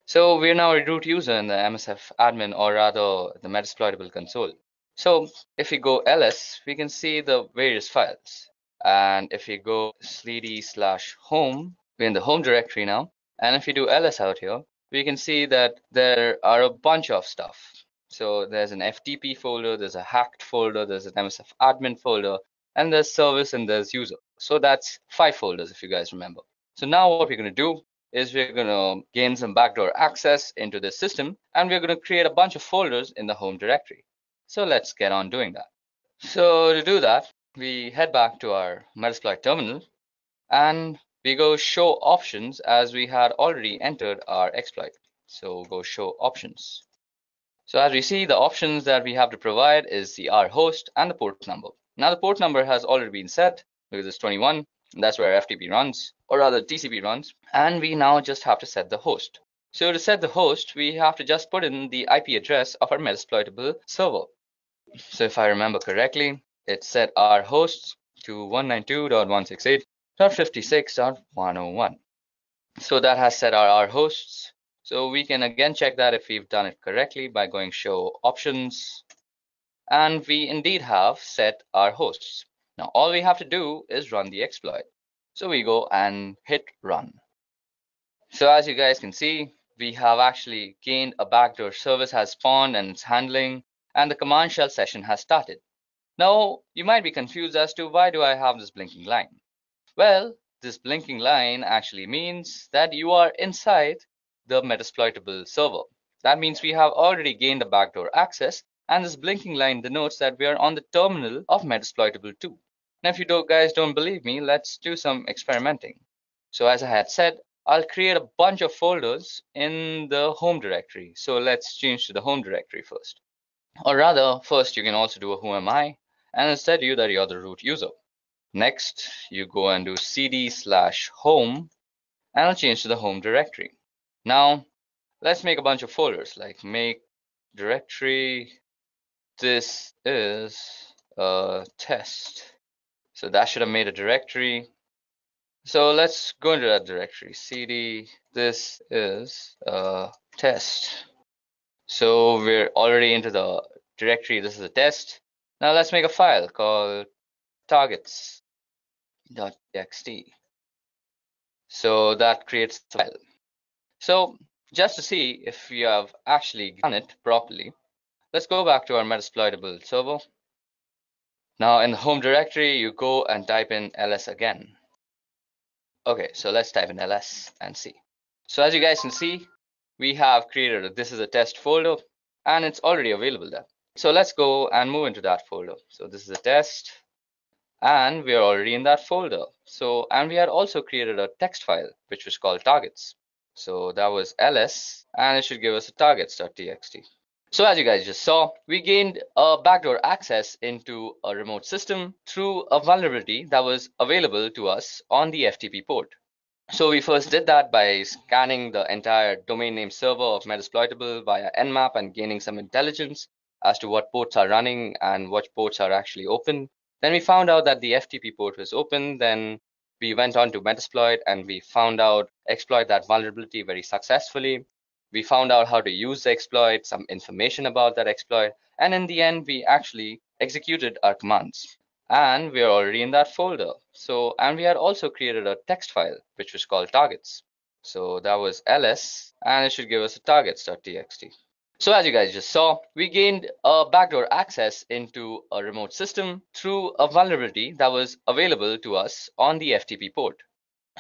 So we're now a root user in the msf admin, or rather the Metasploitable console. So if we go ls, we can see the various files. And if we go /home, we're in the home directory now. And if we do ls out here, we can see that there are a bunch of stuff. So there's an FTP folder, there's a hacked folder, there's an MSF admin folder, and there's service and there's user. So that's 5 folders if you guys remember. So now what we're going to do is we're going to gain some backdoor access into this system, and we're going to create a bunch of folders in the home directory. So let's get on doing that. So to do that, we head back to our Metasploit terminal, and we go show options as we had already entered our exploit. So go show options. So as we see, the options that we have to provide is the R host and the port number. Now the port number has already been set because it's 21, and that's where FTP runs, or rather TCP runs, and we now just have to set the host. So to set the host, we have to just put in the IP address of our Metasploitable server. So if I remember correctly, it's set R host to 192.168. 156.101. So that has set our hosts. So we can again check that if we've done it correctly by going show options. And we indeed have set our hosts. Now all we have to do is run the exploit. So we go and hit run. So as you guys can see, we have actually gained a backdoor service has spawned and it's handling, and the command shell session has started. Now you might be confused as to why do I have this blinking line? Well, this blinking line actually means that you are inside the Metasploitable server. That means we have already gained a backdoor access, and this blinking line denotes that we are on the terminal of Metasploitable 2. Now if you guys don't believe me, let's do some experimenting. So as I had said, I'll create a bunch of folders in the home directory. So let's change to the home directory first. Or rather, first you can also do a who am I, and instead you that you're the root user. Next, you go and do cd/home, and I'll change to the home directory. Now, let's make a bunch of folders, like make directory, this is a test. So that should have made a directory. So let's go into that directory, cd, this is a test. So we're already into the directory, this is a test. Now let's make a file called targets.txt. So that creates a file. So just to see if we have actually done it properly, let's go back to our Metasploitable server. Now in the home directory, you go and type in ls again. Okay, so let's type in ls and see. So as you guys can see, we have created a this is a test folder, and it's already available there. So let's go and move into that folder. So this is a test, and we are already in that folder. So, and we had also created a text file, which was called targets. So that was ls, and it should give us a targets.txt. So as you guys just saw, we gained a backdoor access into a remote system through a vulnerability that was available to us on the FTP port. So we first did that by scanning the entire domain name server of Metasploitable via Nmap and gaining some intelligence as to what ports are running and what ports are actually open. Then we found out that the FTP port was open. Then we went on to Metasploit and we found out exploit that vulnerability very successfully. We found out how to use the exploit, some information about that exploit, and in the end, we actually executed our commands. And we're already in that folder. So, and we had also created a text file, which was called targets. So that was ls, and it should give us a targets.txt. So as you guys just saw, we gained a backdoor access into a remote system through a vulnerability that was available to us on the FTP port.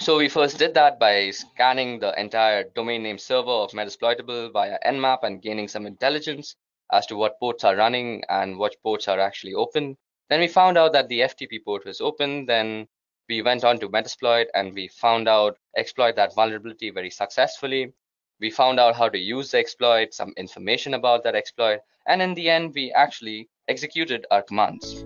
So we first did that by scanning the entire domain name server of Metasploitable via Nmap and gaining some intelligence as to what ports are running and what ports are actually open. Then we found out that the FTP port was open. Then we went on to Metasploit and we found out exploit that vulnerability very successfully. We found out how to use the exploit, some information about that exploit, and in the end, we actually executed our commands.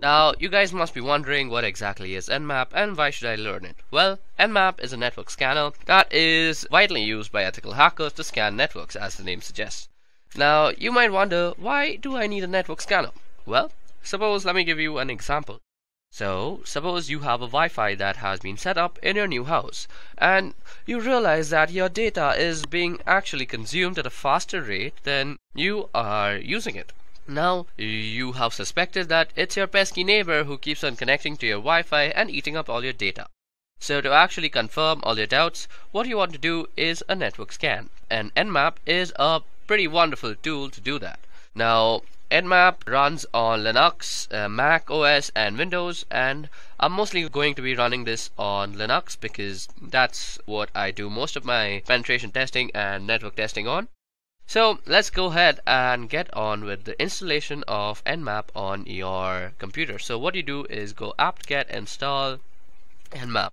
Now, you guys must be wondering what exactly is Nmap and why should I learn it? Well, Nmap is a network scanner that is widely used by ethical hackers to scan networks, as the name suggests. Now, you might wonder, why do I need a network scanner? Well, let me give you an example. So, suppose you have a Wi-Fi that has been set up in your new house, and you realize that your data is being actually consumed at a faster rate than you are using it. Now, you have suspected that it's your pesky neighbor who keeps on connecting to your Wi-Fi and eating up all your data. So to actually confirm all your doubts, what you want to do is a network scan. And Nmap is a pretty wonderful tool to do that. Now, Nmap runs on Linux, Mac OS and Windows, and I'm mostly going to be running this on Linux because that's what I do most of my penetration testing and network testing on. So let's go ahead and get on with the installation of Nmap on your computer. So what you do is go apt-get install Nmap.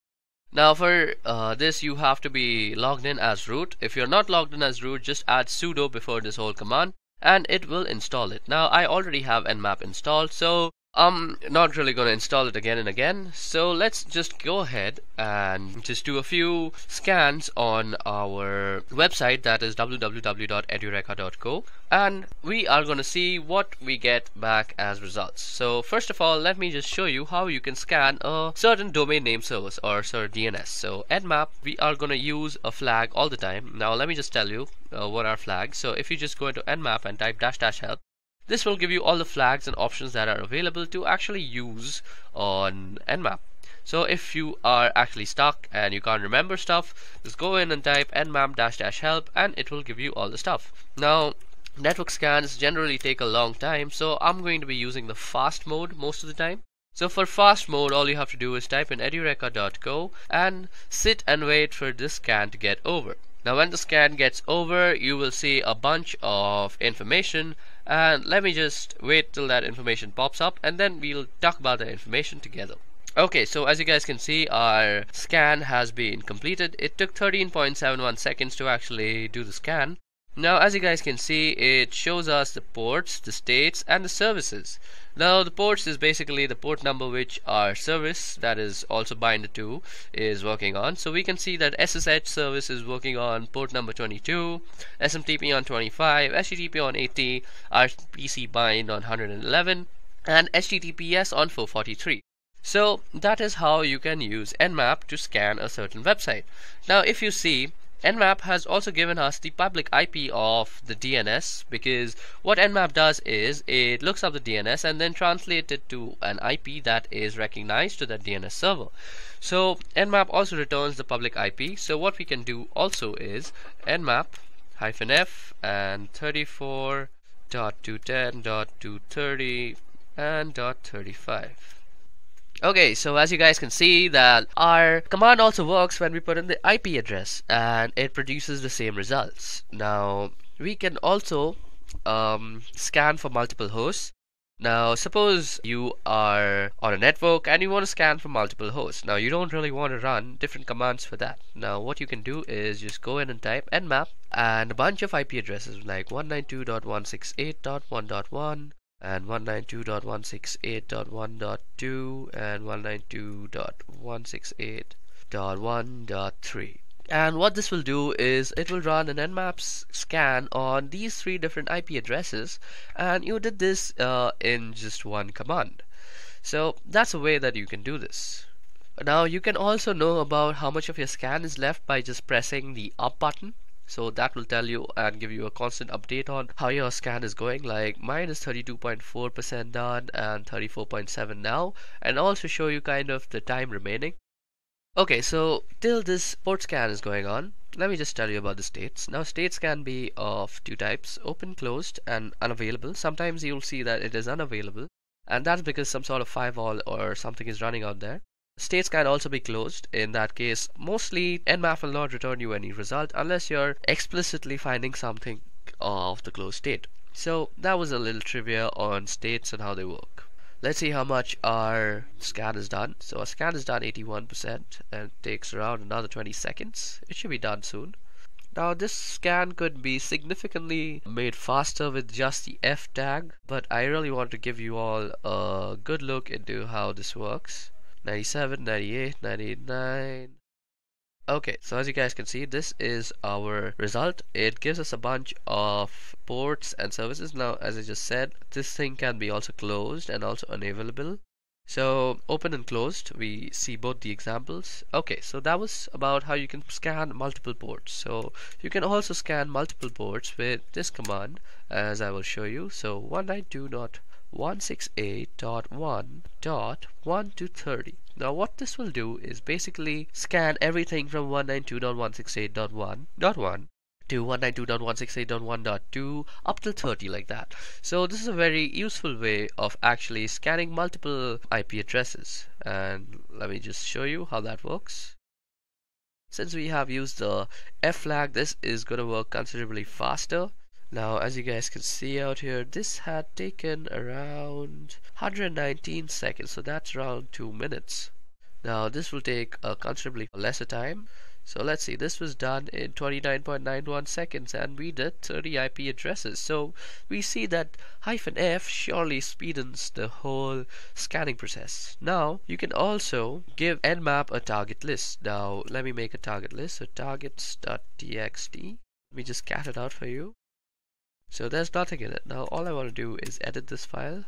Now for this you have to be logged in as root. If you're not logged in as root, just add sudo before this whole command and it will install it. Now I already have Nmap installed, so I'm not really going to install it again and again, so let's just go ahead and just do a few scans on our website, that is www.edureka.co, and we are going to see what we get back as results. So first of all, let me just show you how you can scan a certain domain name service or certain DNS. So Nmap, we are going to use a flag all the time. Now let me just tell you what are flags. So if you just go into Nmap and type --help, this will give you all the flags and options that are available to actually use on Nmap. So if you are actually stuck and you can't remember stuff, just go in and type nmap --help and it will give you all the stuff. Now network scans generally take a long time, so I'm going to be using the fast mode most of the time. So for fast mode, all you have to do is type in edureka.co and sit and wait for this scan to get over. Now when the scan gets over, you will see a bunch of information, and let me just wait till that information pops up and then we'll talk about the information together. Okay, so as you guys can see, our scan has been completed. It took 13.71 seconds to actually do the scan. Now as you guys can see, it shows us the ports, the states and the services. Now the ports is basically the port number which our service, that is also binded to, is working on. So we can see that SSH service is working on port number 22, SMTP on 25, HTTP on 80, RPC bind on 111 and HTTPS on 443. So that is how you can use Nmap to scan a certain website. Now if you see, Nmap has also given us the public IP of the DNS, because what Nmap does is it looks up the DNS and then translates it to an IP that is recognized to that DNS server. So Nmap also returns the public IP. So what we can do also is nmap -f and 34.210.230 and .35. Okay, so as you guys can see that our command also works when we put in the IP address and it produces the same results. Now we can also scan for multiple hosts. Now suppose you are on a network and you want to scan for multiple hosts. Now you don't really want to run different commands for that. Now what you can do is just go in and type nmap and a bunch of IP addresses like 192.168.1.1 and 192.168.1.2 and 192.168.1.3. And what this will do is it will run an Nmap scan on these three different IP addresses, and you did this in just one command. So that's a way that you can do this. Now you can also know about how much of your scan is left by just pressing the up button. So that will tell you and give you a constant update on how your scan is going. Like mine is 32.4% done and 34.7 now, and also show you kind of the time remaining. Okay, so till this port scan is going on, let me just tell you about the states. Now states can be of two types: open, closed and unavailable. Sometimes you'll see that it is unavailable, and that's because some sort of firewall or something is running out there. States can also be closed. In that case, mostly Nmap will not return you any result unless you're explicitly finding something of the closed state. So that was a little trivia on states and how they work. Let's see how much our scan is done. So our scan is done 81% and it takes around another 20 seconds. It should be done soon. Now this scan could be significantly made faster with just the F tag, but I really want to give you all a good look into how this works. 97, 98, 99. Okay, so as you guys can see, this is our result. It gives us a bunch of ports and services. Now, as I just said, this thing can be also closed and also unavailable. So open and closed, we see both the examples. Okay, so that was about how you can scan multiple ports. So you can also scan multiple ports with this command, as I will show you. So 192.168.1.1 to 30. Now what this will do is basically scan everything from 192.168.1.1 to 192.168.1.2 up till 30, like that. So this is a very useful way of actually scanning multiple IP addresses, and let me just show you how that works. Since we have used the F flag, this is going to work considerably faster. Now as you guys can see out here, this had taken around 119 seconds, so that's around 2 minutes. Now this will take a considerably lesser time. So let's see, this was done in 29.91 seconds and we did 30 IP addresses. So we see that -F surely speedens the whole scanning process. Now you can also give Nmap a target list. Now let me make a target list. So targets.txt. Let me just cat it out for you. So there's nothing in it. Now all I want to do is edit this file.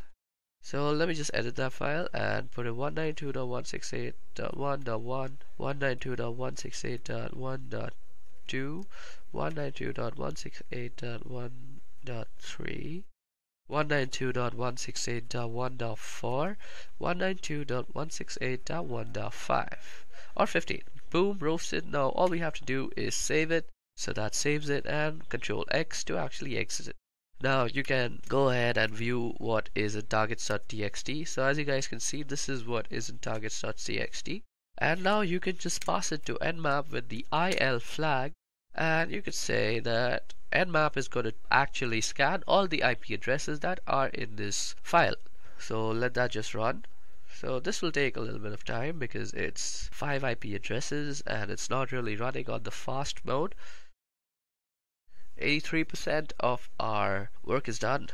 So let me just edit that file and put in 192.168.1.1, 192.168.1.2, 192.168.1.3, 192.168.1.4, 192.168.1.5, or 15. Boom, roasted. Now all we have to do is save it. So that saves it, and Control X to actually exit it. Now you can go ahead and view what is in targets.txt. So as you guys can see, this is what is in targets.txt. And now you can just pass it to Nmap with the IL flag, and you could say that Nmap is going to actually scan all the IP addresses that are in this file. So let that just run. So this will take a little bit of time because it's 5 IP addresses and it's not really running on the fast mode. 83% of our work is done.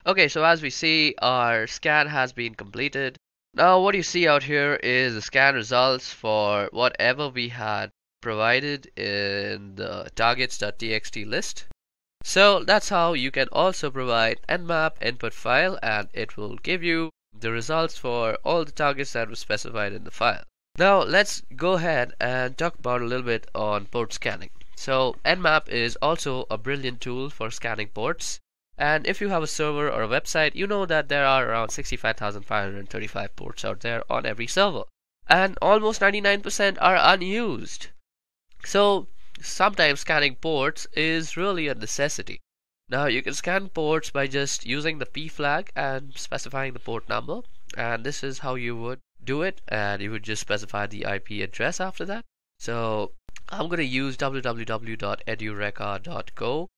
Okay, so as we see, our scan has been completed. Now what you see out here is the scan results for whatever we had provided in the targets.txt list. So that's how you can also provide Nmap input file, and it will give you the results for all the targets that were specified in the file. Now let's go ahead and talk about a little bit on port scanning. So Nmap is also a brilliant tool for scanning ports, and if you have a server or a website, you know that there are around 65,535 ports out there on every server, and almost 99% are unused. So sometimes scanning ports is really a necessity. Now you can scan ports by just using the P flag and specifying the port number, and this is how you would do it, and you would just specify the IP address after that. So I'm going to use www.edureka.co,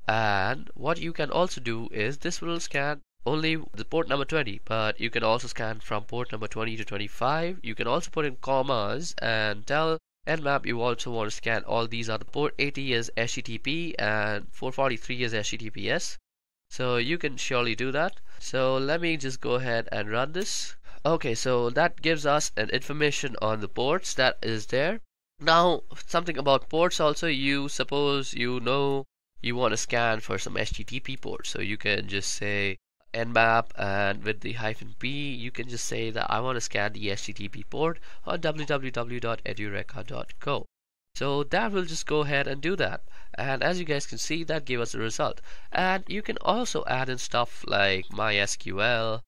and what you can also do is this will scan only the port number 20, but you can also scan from port number 20 to 25. You can also put in commas and tell Nmap you also want to scan all these other port 80 is HTTP and 443 is HTTPS. So you can surely do that. So let me just go ahead and run this. Okay, so that gives us an information on the ports that is there. Now something about ports also, you suppose you know you want to scan for some HTTP ports, so you can just say Nmap, and with the -p you can just say that I want to scan the HTTP port on www.edureka.co. So that will just go ahead and do that, and as you guys can see, that gave us a result. And you can also add in stuff like MySQL,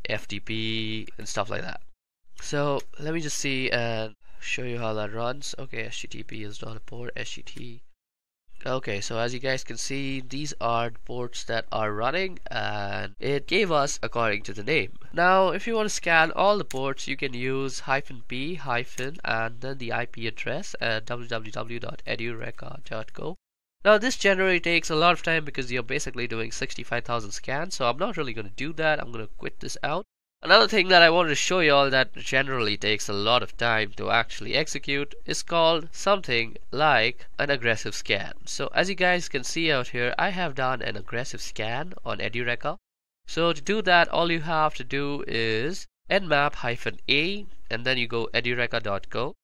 FTP, and stuff like that. So let me just see and show you how that runs. Okay, HTTP is not a port, HTTP. Okay, so as you guys can see, these are the ports that are running, and it gave us according to the name. Now if you want to scan all the ports, you can use -p and then the IP address at www.edureka.co. Now this generally takes a lot of time because you're basically doing 65,000 scans, so I'm not really going to do that. I'm going to quit this out. Another thing that I wanted to show you all that generally takes a lot of time to actually execute is called something like an aggressive scan. So as you guys can see out here, I have done an aggressive scan on Edureka. So to do that, all you have to do is Nmap-A, and then you go edureka.co.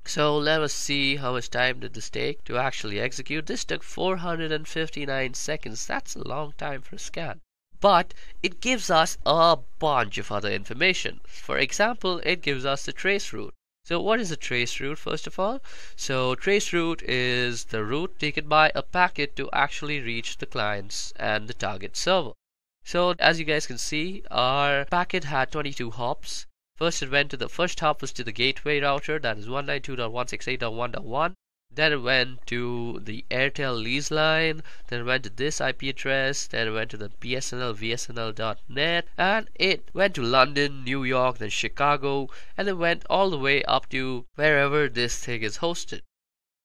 So let us see how much time did this take to actually execute. This took 459 seconds. That's a long time for a scan. But it gives us a bunch of other information. For example, it gives us the trace route. So what is a trace route, first of all? So trace route is the route taken by a packet to actually reach the clients and the target server. So as you guys can see, our packet had 22 hops. First it went to the first hop was to the gateway router, that is 192.168.1.1. Then it went to the Airtel lease line, then it went to this IP address, then it went to the BSNL VSNL.net, and it went to London, New York, then Chicago, and it went all the way up to wherever this thing is hosted.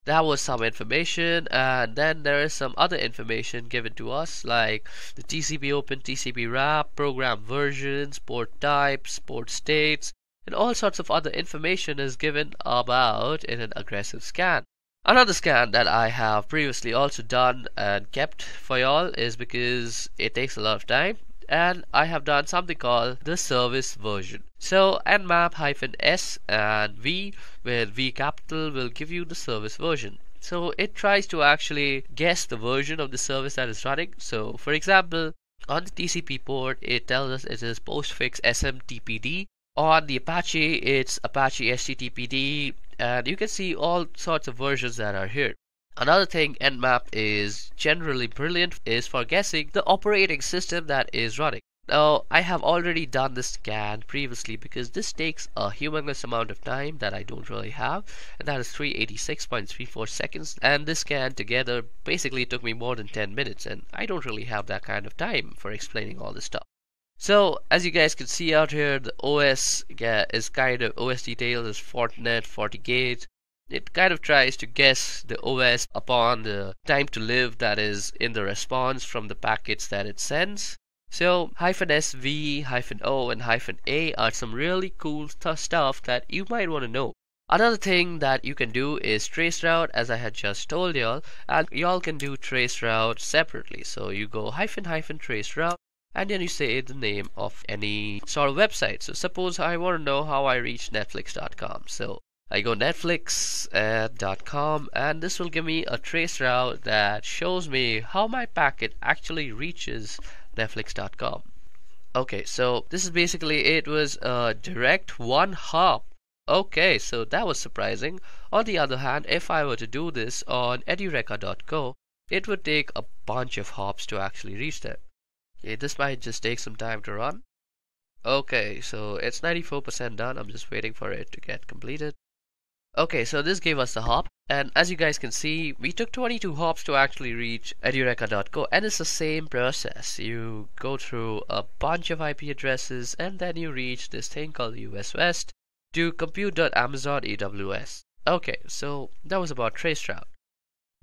That was some information, and then there is some other information given to us like the TCP open, TCP wrap, program versions, port types, port states, and all sorts of other information is given about in an aggressive scan. Another scan that I have previously also done and kept for y'all is because it takes a lot of time, and I have done something called the service version. So Nmap-S and V with V capital will give you the service version. So it tries to actually guess the version of the service that is running. So for example, on the TCP port it tells us it is postfix SMTPD. On the Apache it's Apache HTTPD, and you can see all sorts of versions that are here. Another thing Nmap is generally brilliant is for guessing the operating system that is running. Now, I have already done this scan previously because this takes a humongous amount of time that I don't really have, and that is 386.34 seconds, and this scan together basically took me more than 10 minutes, and I don't really have that kind of time for explaining all this stuff. So, as you guys can see out here, the OS is kind of, OS details is Fortinet, FortiGate. It kind of tries to guess the OS upon the time to live that is in the response from the packets that it sends. So -SV, -O, and -A are some really cool stuff that you might want to know. Another thing that you can do is traceroute, as I had just told y'all, and y'all can do traceroute separately. So you go --traceroute, and then you say the name of any sort of website. So suppose I want to know how I reach Netflix.com. So I go Netflix.com, and this will give me a traceroute that shows me how my packet actually reaches Netflix.com. Okay, so this is basically, it was a direct one hop. Okay, so that was surprising. On the other hand, if I were to do this on Edureka.co, it would take a bunch of hops to actually reach there. Okay, this might just take some time to run. Okay, so it's 94% done. I'm just waiting for it to get completed. Okay, so this gave us the hop, and as you guys can see, we took 22 hops to actually reach Edureka.co, and it's the same process. You go through a bunch of IP addresses, and then you reach this thing called US West to compute.amazon AWS. Okay, so that was about traceroute.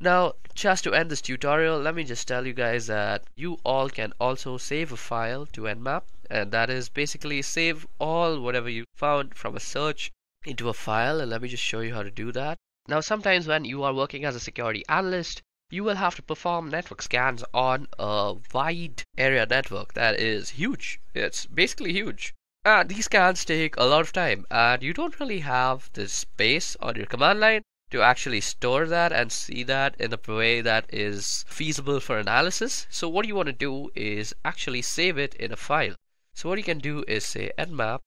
Now, just to end this tutorial, let me just tell you guys that you all can also save a file to Nmap, and that is basically save all whatever you found from a search into a file, and let me just show you how to do that. Now, sometimes when you are working as a security analyst, you will have to perform network scans on a wide area network that is huge. It's basically huge. And these scans take a lot of time, and you don't really have the space on your command line to actually store that and see that in a way that is feasible for analysis. So what you want to do is actually save it in a file. So what you can do is say nmap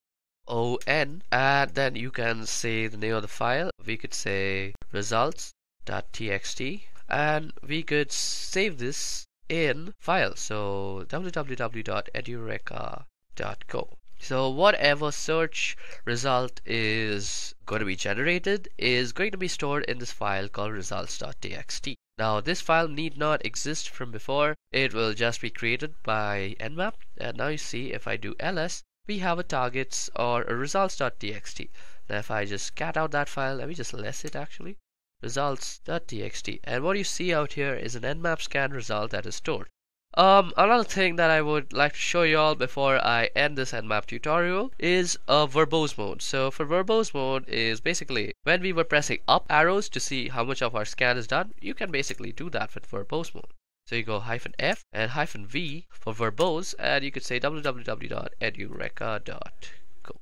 on, and then you can say the name of the file. We could say results.txt, and we could save this in file. So www.edureka.co. So whatever search result is going to be generated is going to be stored in this file called results.txt. Now this file need not exist from before. It will just be created by Nmap, and now you see if I do ls, we have a targets or a results.txt. Now if I just cat out that file, let me just less it actually, results.txt, and what you see out here is an Nmap scan result that is stored. Another thing that I would like to show you all before I end this Nmap tutorial is a verbose mode. So for verbose mode is basically when we were pressing up arrows to see how much of our scan is done, you can basically do that with verbose mode. So you go -F and -V for verbose, and you could say www.edureka.co.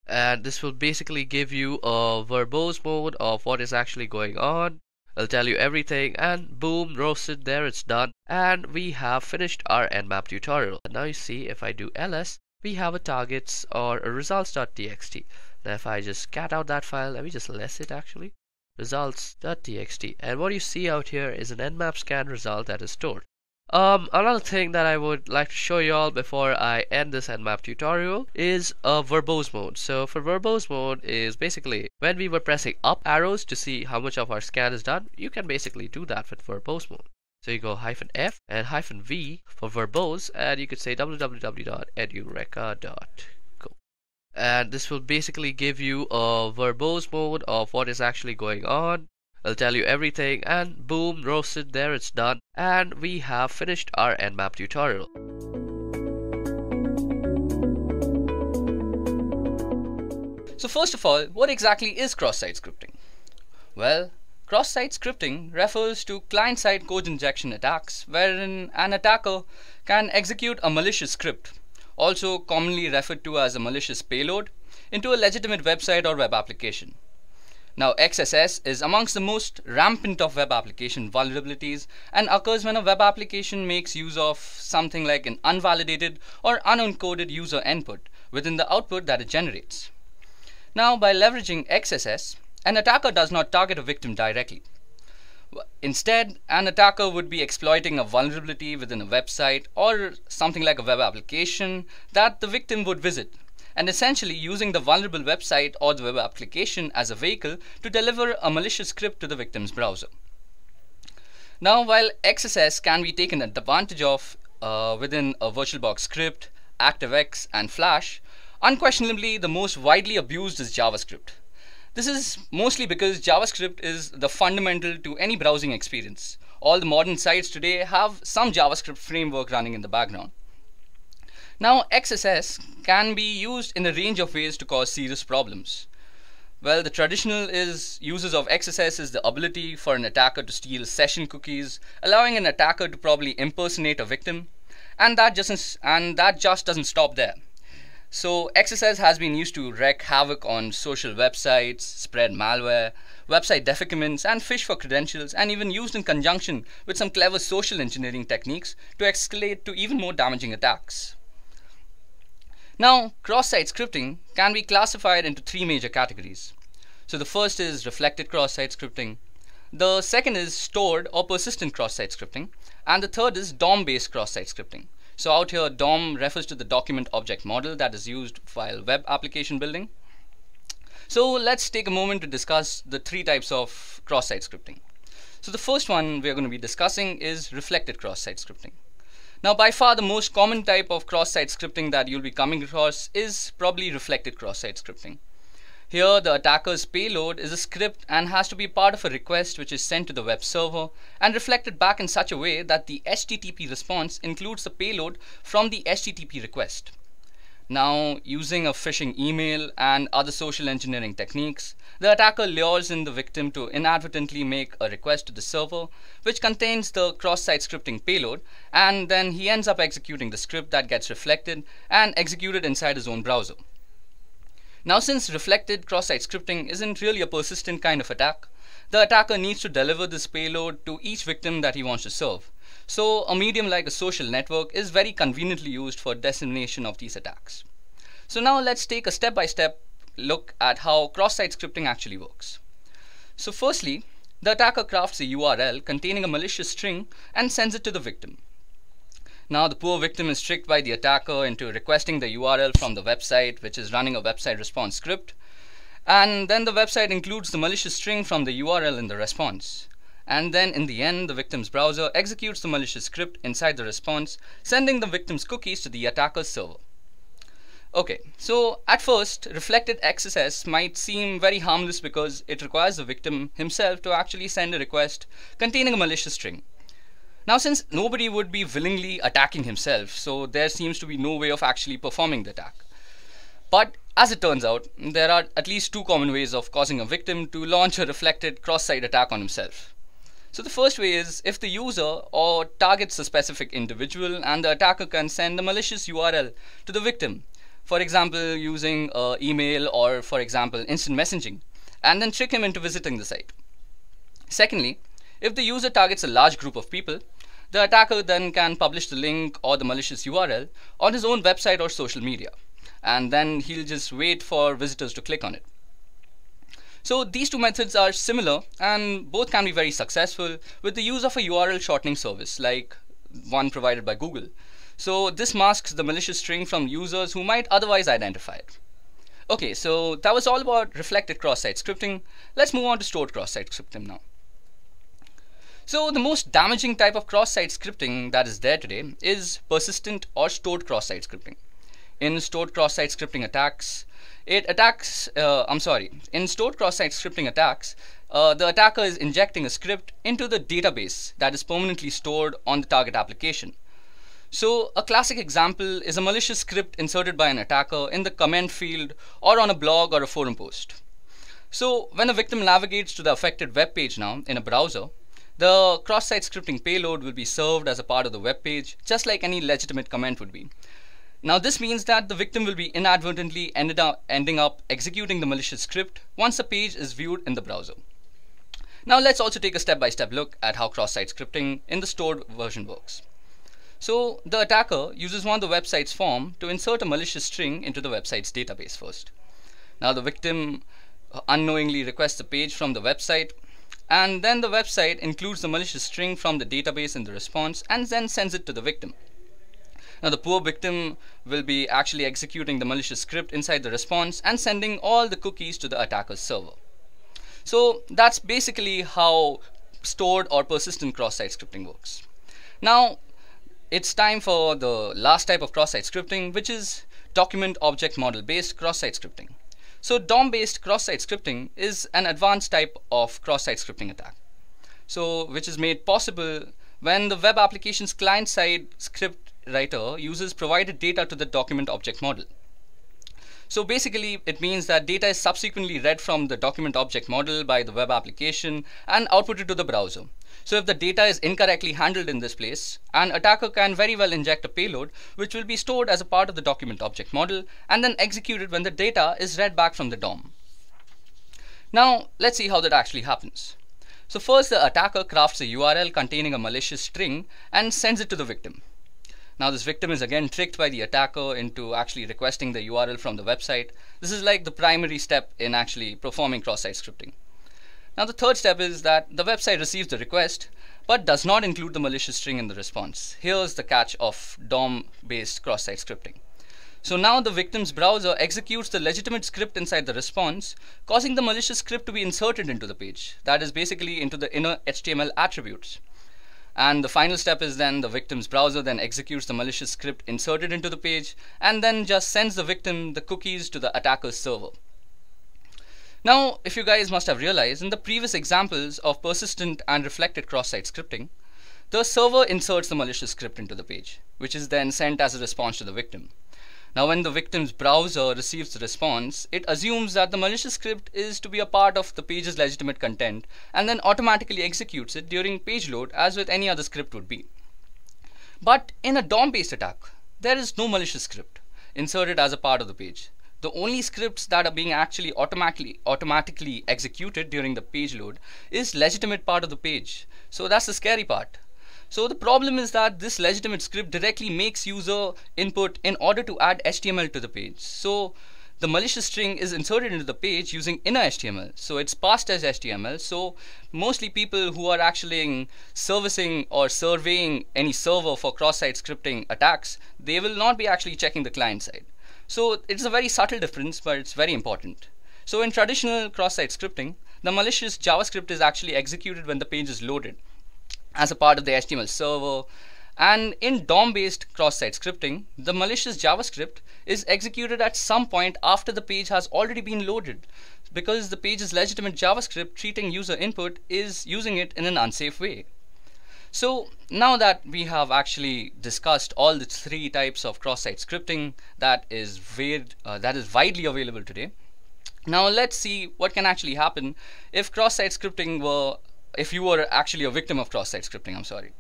And this will basically give you a verbose mode of what is actually going on. I'll tell you everything, and boom, roasted, there it's done, and we have finished our Nmap tutorial. And now you see if I do ls, we have a targets or a results.txt. Now if I just cat out that file, let me just less it actually, results.txt, and what you see out here is an Nmap scan result that is stored. Another thing that I would like to show you all before I end this Nmap tutorial is a verbose mode. So for verbose mode is basically when we were pressing up arrows to see how much of our scan is done, you can basically do that with verbose mode. So you go -F and -V for verbose, and you could say www.edureka.co. And this will basically give you a verbose mode of what is actually going on. I'll tell you everything, and boom, roasted, there it's done, and we have finished our Nmap tutorial. So first of all, what exactly is cross-site scripting? Well, cross-site scripting refers to client-side code injection attacks wherein an attacker can execute a malicious script, also commonly referred to as a malicious payload, into a legitimate website or web application. Now, XSS is amongst the most rampant of web application vulnerabilities and occurs when a web application makes use of something like an unvalidated or unencoded user input within the output that it generates. Now, by leveraging XSS, an attacker does not target a victim directly. Instead, an attacker would be exploiting a vulnerability within a website or something like a web application that the victim would visit, and essentially using the vulnerable website or the web application as a vehicle to deliver a malicious script to the victim's browser. Now, while XSS can be taken advantage of within a VirtualBox script, ActiveX, and Flash, unquestionably the most widely abused is JavaScript. This is mostly because JavaScript is the fundamental to any browsing experience. All the modern sites today have some JavaScript framework running in the background. Now, XSS can be used in a range of ways to cause serious problems. Well, the traditional uses of XSS is the ability for an attacker to steal session cookies, allowing an attacker to probably impersonate a victim, and that just doesn't stop there. So XSS has been used to wreak havoc on social websites, spread malware, website defacements, and phish for credentials, and even used in conjunction with some clever social engineering techniques to escalate to even more damaging attacks. Now, cross-site scripting can be classified into three major categories. So the first is reflected cross-site scripting, the second is stored or persistent cross-site scripting, and the third is DOM-based cross-site scripting. So out here, DOM refers to the document object model that is used while web application building. So let's take a moment to discuss the three types of cross-site scripting. So the first one we're going to be discussing is reflected cross-site scripting. Now, by far the most common type of cross-site scripting that you'll be coming across is probably reflected cross-site scripting. Here, the attacker's payload is a script and has to be part of a request which is sent to the web server and reflected back in such a way that the HTTP response includes the payload from the HTTP request. Now, using a phishing email and other social engineering techniques, the attacker lures in the victim to inadvertently make a request to the server which contains the cross-site scripting payload, and then he ends up executing the script that gets reflected and executed inside his own browser. Now, since reflected cross-site scripting isn't really a persistent kind of attack, the attacker needs to deliver this payload to each victim that he wants to serve. So a medium like a social network is very conveniently used for dissemination of these attacks. So now let's take a step-by-step look at how cross-site scripting actually works. So firstly, the attacker crafts a URL containing a malicious string and sends it to the victim. Now the poor victim is tricked by the attacker into requesting the URL from the website which is running a website response script, and then the website includes the malicious string from the URL in the response. And then in the end, the victim's browser executes the malicious script inside the response, sending the victim's cookies to the attacker's server. Okay, so at first, reflected XSS might seem very harmless because it requires the victim himself to actually send a request containing a malicious string. Now, since nobody would be willingly attacking himself, so there seems to be no way of actually performing the attack. But as it turns out, there are at least two common ways of causing a victim to launch a reflected cross-site attack on himself. So the first way is if the user or targets a specific individual and the attacker can send a malicious URL to the victim, for example using email or for example instant messaging, and then trick him into visiting the site. Secondly, if the user targets a large group of people, the attacker then can publish the link or the malicious URL on his own website or social media, and then he'll just wait for visitors to click on it. So these two methods are similar and both can be very successful with the use of a URL shortening service like one provided by Google. So this masks the malicious string from users who might otherwise identify it. Okay, so that was all about reflected cross-site scripting. Let's move on to stored cross-site scripting now. So the most damaging type of cross-site scripting that is there today is persistent or stored cross-site scripting. In stored cross-site scripting attacks, in stored cross-site scripting attacks, the attacker is injecting a script into the database that is permanently stored on the target application. So a classic example is a malicious script inserted by an attacker in the comment field or on a blog or a forum post. So when a victim navigates to the affected web page now in a browser, the cross-site scripting payload will be served as a part of the web page, just like any legitimate comment would be. Now this means that the victim will be inadvertently ending up executing the malicious script once the page is viewed in the browser. Now let's also take a step-by-step look at how cross-site scripting in the stored version works. So the attacker uses one of the website's form to insert a malicious string into the website's database first. Now the victim unknowingly requests a page from the website, and then the website includes the malicious string from the database in the response and then sends it to the victim. Now the poor victim will be actually executing the malicious script inside the response and sending all the cookies to the attacker's server. So that's basically how stored or persistent cross-site scripting works. Now it's time for the last type of cross-site scripting, which is document object model based cross-site scripting. So DOM based cross-site scripting is an advanced type of cross-site scripting attack, so which is made possible when the web application's client-side script writer uses provided data to the document object model. So basically it means that data is subsequently read from the document object model by the web application and outputted to the browser. So if the data is incorrectly handled in this place, an attacker can very well inject a payload which will be stored as a part of the document object model and then executed when the data is read back from the DOM. Now let's see how that actually happens. So first the attacker crafts a URL containing a malicious string and sends it to the victim. Now this victim is again tricked by the attacker into actually requesting the URL from the website. This is like the primary step in actually performing cross-site scripting. Now the third step is that the website receives the request but does not include the malicious string in the response. Here's the catch of DOM-based cross-site scripting. So now the victim's browser executes the legitimate script inside the response, causing the malicious script to be inserted into the page. That is basically into the inner HTML attributes. And the final step is then the victim's browser then executes the malicious script inserted into the page and then just sends the victim the cookies to the attacker's server. Now, if you guys must have realized, in the previous examples of persistent and reflected cross-site scripting, the server inserts the malicious script into the page, which is then sent as a response to the victim. Now, when the victim's browser receives the response, it assumes that the malicious script is to be a part of the page's legitimate content and then automatically executes it during page load as with any other script would be. But in a DOM-based attack, there is no malicious script inserted as a part of the page. The only scripts that are being actually automatically executed during the page load is legitimate part of the page. So that's the scary part. So the problem is that this legitimate script directly makes user input in order to add HTML to the page. So the malicious string is inserted into the page using inner HTML. So it's passed as HTML. So mostly people who are actually servicing or surveying any server for cross-site scripting attacks, they will not be actually checking the client side. So it's a very subtle difference, but it's very important. So in traditional cross-site scripting, the malicious JavaScript is actually executed when the page is loaded as a part of the HTML server. And in DOM-based cross-site scripting, the malicious JavaScript is executed at some point after the page has already been loaded, because the page's legitimate JavaScript treating user input is using it in an unsafe way. So now that we have actually discussed all the three types of cross-site scripting that is widely available today, now let's see what can actually happen if cross-site scripting if you were actually a victim of cross-site scripting, I'm sorry.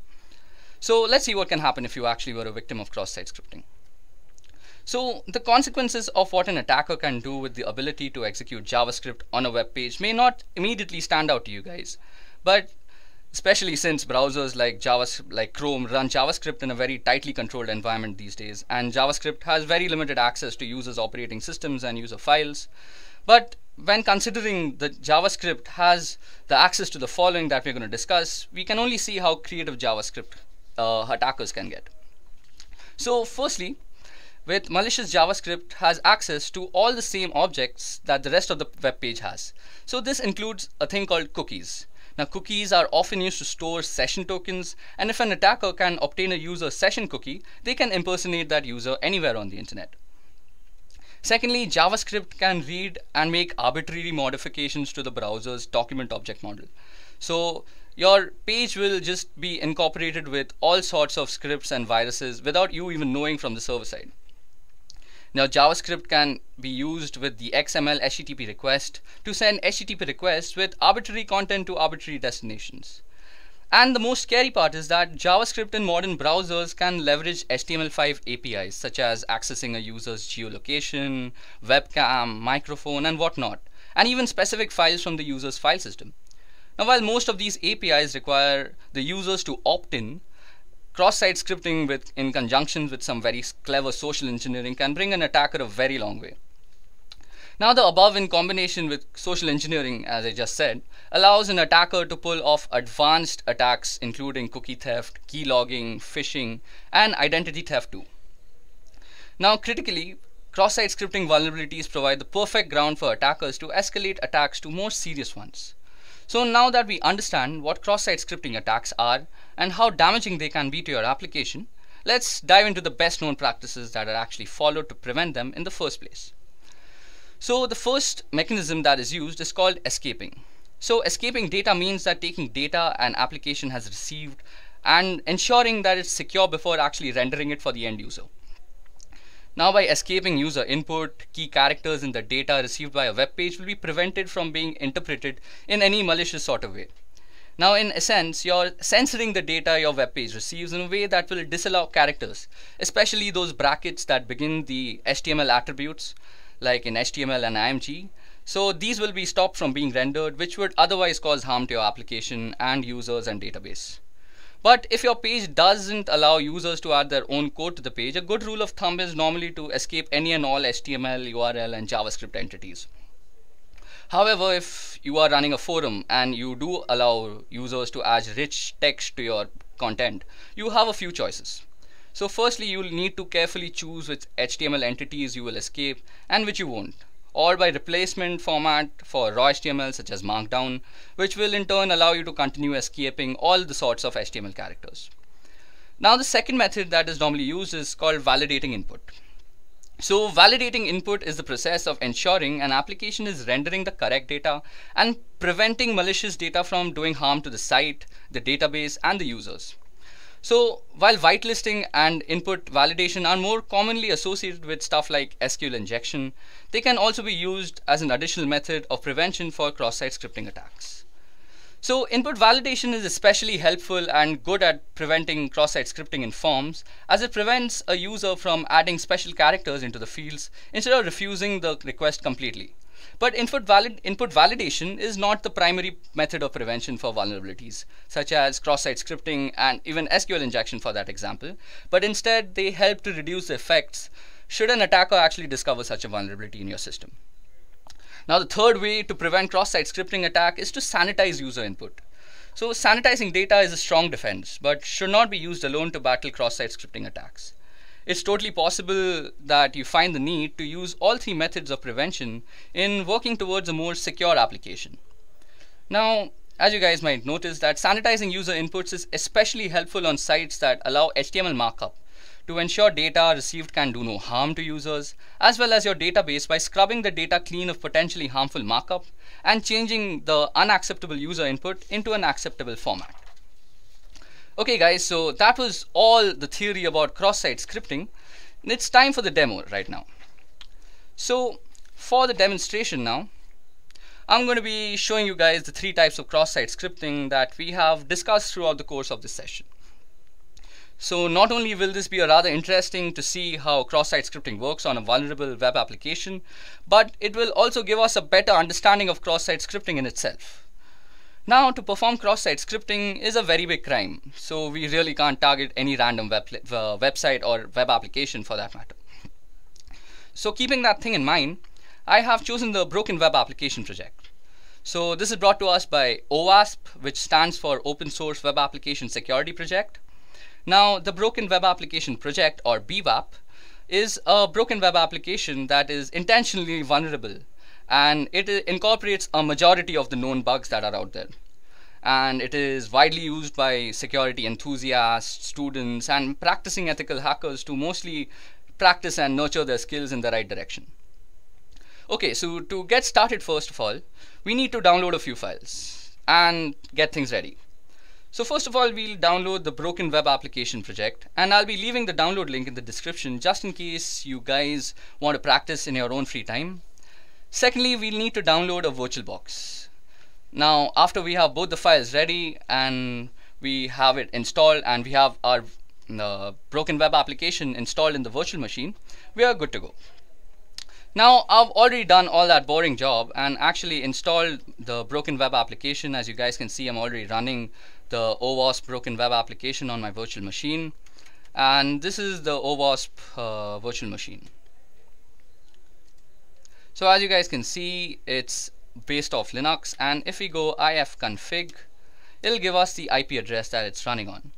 So let's see what can happen if you actually were a victim of cross-site scripting. So the consequences of what an attacker can do with the ability to execute JavaScript on a web page may not immediately stand out to you guys, but especially since browsers like Chrome run JavaScript in a very tightly controlled environment these days, and JavaScript has very limited access to users' operating systems and user files. But when considering that JavaScript has the access to the following that we're going to discuss, we can only see how creative JavaScript attackers can get. So firstly, with malicious JavaScript has access to all the same objects that the rest of the web page has. So this includes a thing called cookies. Now cookies are often used to store session tokens, and if an attacker can obtain a user session cookie, they can impersonate that user anywhere on the internet. Secondly, JavaScript can read and make arbitrary modifications to the browser's document object model. So your page will just be incorporated with all sorts of scripts and viruses without you even knowing from the server side. Now JavaScript can be used with the XML HTTP request to send HTTP requests with arbitrary content to arbitrary destinations. And the most scary part is that JavaScript in modern browsers can leverage HTML5 APIs, such as accessing a user's geolocation, webcam, microphone, and whatnot, and even specific files from the user's file system. Now, while most of these APIs require the users to opt in, cross-site scripting in conjunction with some very clever social engineering can bring an attacker a very long way. Now, the above in combination with social engineering, as I just said, allows an attacker to pull off advanced attacks including cookie theft, key logging, phishing, and identity theft too. Now, critically, cross-site scripting vulnerabilities provide the perfect ground for attackers to escalate attacks to more serious ones. So now that we understand what cross-site scripting attacks are and how damaging they can be to your application, let's dive into the best known practices that are actually followed to prevent them in the first place. So the first mechanism that is used is called escaping. So escaping data means that taking data an application has received and ensuring that it's secure before actually rendering it for the end user. Now, by escaping user input, key characters in the data received by a web page will be prevented from being interpreted in any malicious sort of way. Now, in essence, you're censoring the data your web page receives in a way that will disallow characters, especially those brackets that begin the HTML attributes, like in HTML and IMG. So these will be stopped from being rendered, which would otherwise cause harm to your application and users and database. But if your page doesn't allow users to add their own code to the page, a good rule of thumb is normally to escape any and all HTML, URL, and JavaScript entities. However, if you are running a forum and you do allow users to add rich text to your content, you have a few choices. So firstly, you will need to carefully choose which HTML entities you will escape and which you won't, or by replacement format for raw HTML such as Markdown, which will in turn allow you to continue escaping all the sorts of HTML characters. Now, the second method that is normally used is called validating input. So validating input is the process of ensuring an application is rendering the correct data and preventing malicious data from doing harm to the site, the database, and the users. So while whitelisting and input validation are more commonly associated with stuff like SQL injection, they can also be used as an additional method of prevention for cross-site scripting attacks. So input validation is especially helpful and good at preventing cross-site scripting in forms, as it prevents a user from adding special characters into the fields instead of refusing the request completely. But input validation is not the primary method of prevention for vulnerabilities, such as cross-site scripting and even SQL injection for that example, but instead they help to reduce the effects should an attacker actually discover such a vulnerability in your system. Now, the third way to prevent cross-site scripting attack is to sanitize user input. So sanitizing data is a strong defense, but should not be used alone to battle cross-site scripting attacks. It's totally possible that you find the need to use all three methods of prevention in working towards a more secure application. Now, as you guys might notice, that sanitizing user inputs is especially helpful on sites that allow HTML markup to ensure data received can do no harm to users, as well as your database by scrubbing the data clean of potentially harmful markup and changing the unacceptable user input into an acceptable format. Okay guys, so that was all the theory about cross-site scripting. It's time for the demo right now. So for the demonstration now, I'm going to be showing you guys the three types of cross-site scripting that we have discussed throughout the course of this session. So not only will this be rather interesting to see how cross-site scripting works on a vulnerable web application, but it will also give us a better understanding of cross-site scripting in itself. Now, to perform cross-site scripting is a very big crime, so we really can't target any random website or web application for that matter. So keeping that thing in mind, I have chosen the Broken Web Application project. So this is brought to us by OWASP, which stands for Open Source Web Application Security Project. Now, the Broken Web Application Project, or BWAP, is a broken web application that is intentionally vulnerable, and it incorporates a majority of the known bugs that are out there. And it is widely used by security enthusiasts, students, and practicing ethical hackers to mostly practice and nurture their skills in the right direction. Okay, so to get started, first of all, we need to download a few files and get things ready. So first of all, we'll download the Broken Web Application project, and I'll be leaving the download link in the description just in case you guys want to practice in your own free time. Secondly, we'll need to download a VirtualBox. Now, after we have both the files ready and we have it installed and we have our Broken Web Application installed in the virtual machine, we are good to go. Now, I've already done all that boring job and actually installed the Broken Web Application. As you guys can see, I'm already running the OWASP Broken Web Application on my virtual machine, and this is the OWASP virtual machine. So as you guys can see, it's based off Linux, and if we go ifconfig, it'll give us the IP address that it's running on.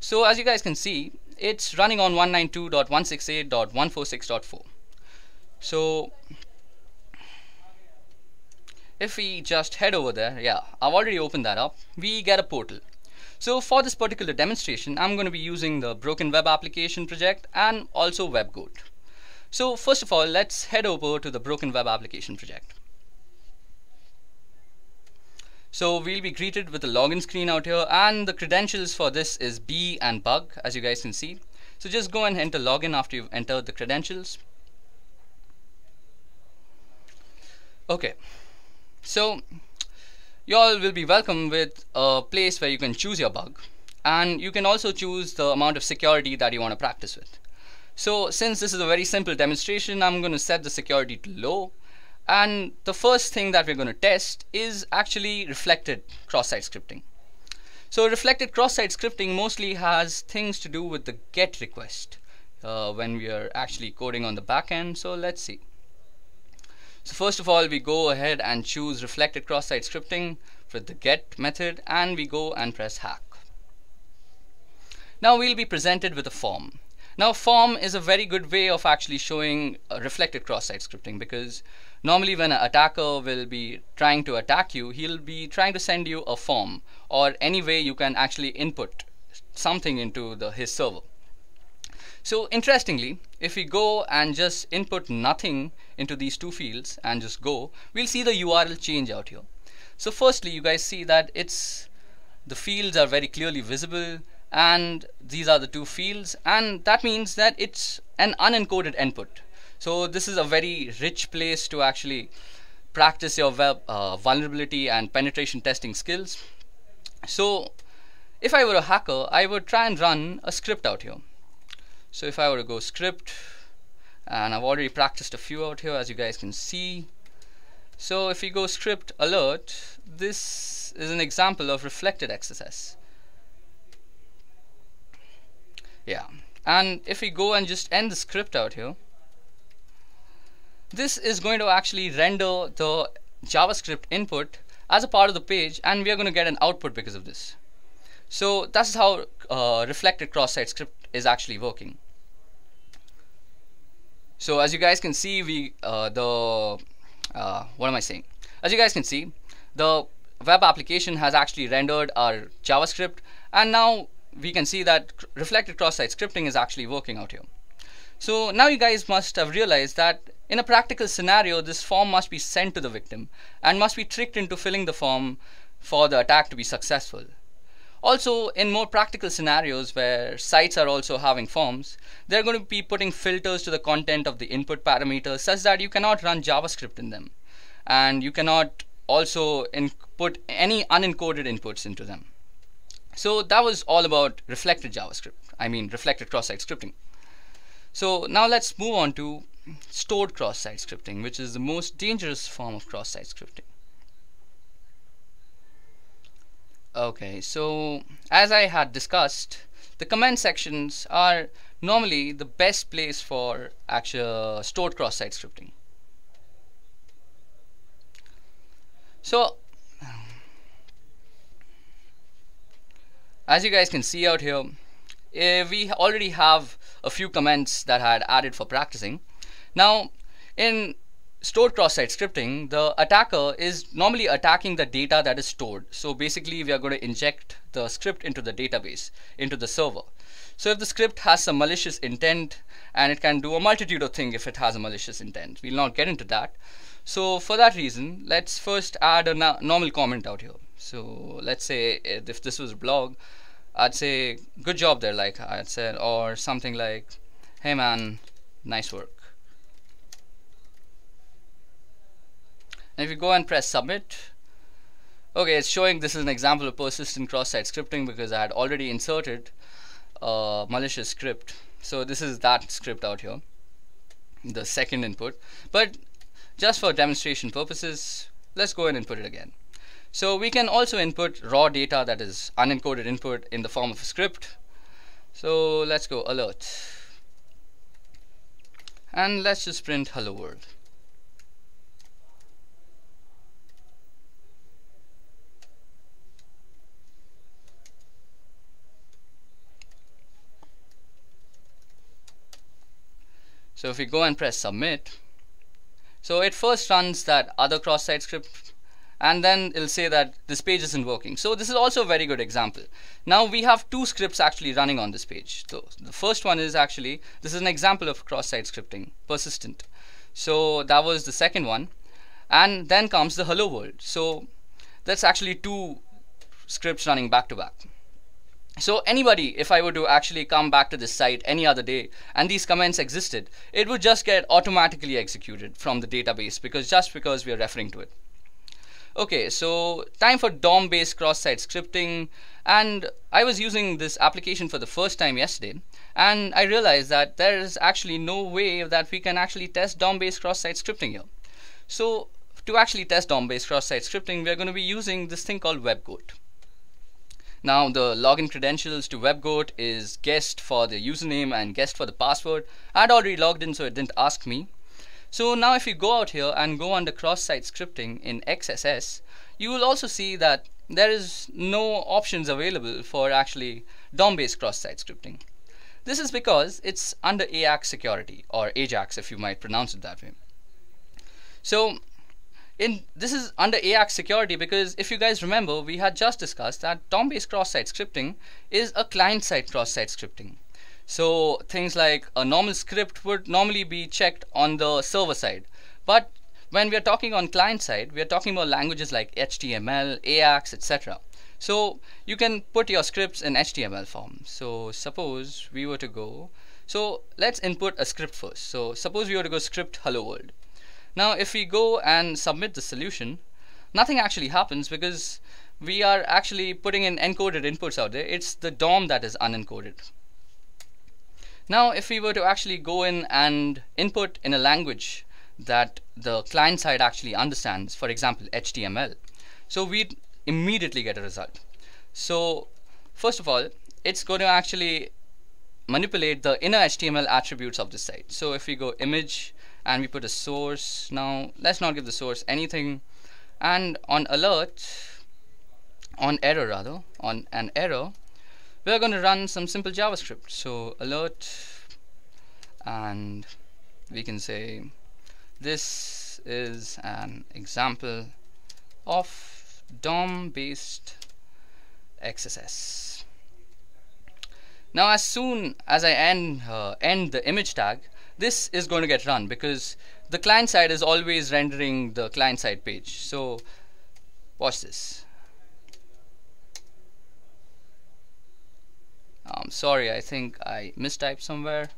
So as you guys can see, it's running on 192.168.146.4. So if we just head over there, yeah, I've already opened that up, we get a portal. So for this particular demonstration, I'm going to be using the Broken Web Application project and also WebGoat. So first of all, let's head over to the Broken Web Application project. So we'll be greeted with a login screen out here, and the credentials for this is B and bug, as you guys can see. So just go and enter login after you've entered the credentials. Okay, so you all will be welcome with a place where you can choose your bug, and you can also choose the amount of security that you want to practice with. So since this is a very simple demonstration, I'm going to set the security to low, and the first thing that we're going to test is actually reflected cross-site scripting. So reflected cross-site scripting mostly has things to do with the GET request when we are actually coding on the back end. So let's see. So first of all, we go ahead and choose reflected cross-site scripting for the GET method, and we go and press hack. Now we'll be presented with a form. Now form is a very good way of actually showing reflected cross-site scripting, because normally when an attacker will be trying to attack you, he'll be trying to send you a form or any way you can actually input something into his server. So interestingly, if we go and just input nothing into these two fields and just go, we'll see the URL change out here. So firstly, you guys see that the fields are very clearly visible, and these are the two fields, and that means that it's an unencoded input. So this is a very rich place to actually practice your web vulnerability and penetration testing skills. So if I were a hacker, I would try and run a script out here. So if I were to go script, and I've already practiced a few out here, as you guys can see. So if we go script alert, this is an example of reflected XSS. Yeah, and if we go and just end the script out here, this is going to actually render the JavaScript input as a part of the page, and we are going to get an output because of this. So that's how reflected cross-site script is actually working. So as you guys can see, what am I saying? As you guys can see, the web application has actually rendered our JavaScript, and now we can see that reflected cross-site scripting is actually working out here. So now you guys must have realized that in a practical scenario, this form must be sent to the victim and must be tricked into filling the form for the attack to be successful. Also, in more practical scenarios where sites are also having forms, they're going to be putting filters to the content of the input parameters such that you cannot run JavaScript in them, and you cannot also input any unencoded inputs into them. So that was all about reflected reflected cross-site scripting. So now let's move on to stored cross-site scripting, which is the most dangerous form of cross-site scripting. Okay, so as I had discussed, the comment sections are normally the best place for actual stored cross-site scripting. So as you guys can see out here, we already have a few comments that I had added for practicing. Now in stored cross-site scripting, the attacker is normally attacking the data that is stored. So basically we are going to inject the script into the database, into the server. So if the script has some malicious intent, and it can do a multitude of things if it has a malicious intent, we'll not get into that. So for that reason, let's first add a normal comment out here. So let's say if this was a blog, I'd say good job there, like I had said, or something like, hey man, nice work. And if you go and press submit, okay, it's showing this is an example of persistent cross-site scripting because I had already inserted a malicious script. So this is that script out here, the second input. But just for demonstration purposes, let's go ahead and put it again. So we can also input raw data, that is unencoded input, in the form of a script. So let's go alert. And let's just print hello world. So if we go and press submit, so it first runs that other cross-site script and then it'll say that this page isn't working. So this is also a very good example. Now we have two scripts actually running on this page. So the first one is actually, this is an example of cross-site scripting, persistent. So that was the second one. And then comes the hello world. So that's actually two scripts running back to back. So anybody, if I were to actually come back to this site any other day and these comments existed, it would just get automatically executed from the database because we are referring to it. Okay, so time for DOM-based cross-site scripting, and I was using this application for the first time yesterday, and I realized that there is actually no way that we can actually test DOM-based cross-site scripting here. So to actually test DOM-based cross-site scripting, we are going to be using this thing called WebGoat. Now the login credentials to WebGoat is guest for the username and guest for the password. I had already logged in, so it didn't ask me. So now if you go out here and go under cross-site scripting in XSS, you will also see that there is no options available for actually DOM-based cross-site scripting. This is because it's under AJAX security, or AJAX if you might pronounce it that way. So this is under AJAX security because if you guys remember, we had just discussed that DOM-based cross-site scripting is a client-side cross-site scripting. So things like a normal script would normally be checked on the server side. But when we are talking on client side, we are talking about languages like HTML, AJAX, etc. So you can put your scripts in HTML form. So suppose we were to go, so let's input a script first. So suppose we were to go script hello world. Now if we go and submit the solution, nothing actually happens because we are actually putting in encoded inputs out there. It's the DOM that is unencoded. Now if we were to actually go in and input in a language that the client side actually understands, for example HTML, so we'd immediately get a result. So first of all, it's going to actually manipulate the inner HTML attributes of the site. So if we go image and we put a source, now let's not give the source anything, and on an error, we're going to run some simple JavaScript. So alert, and we can say this is an example of DOM-based XSS. Now as soon as I end the image tag, this is going to get run because the client side is always rendering the client side page. So watch this. I'm sorry, I think I mistyped somewhere.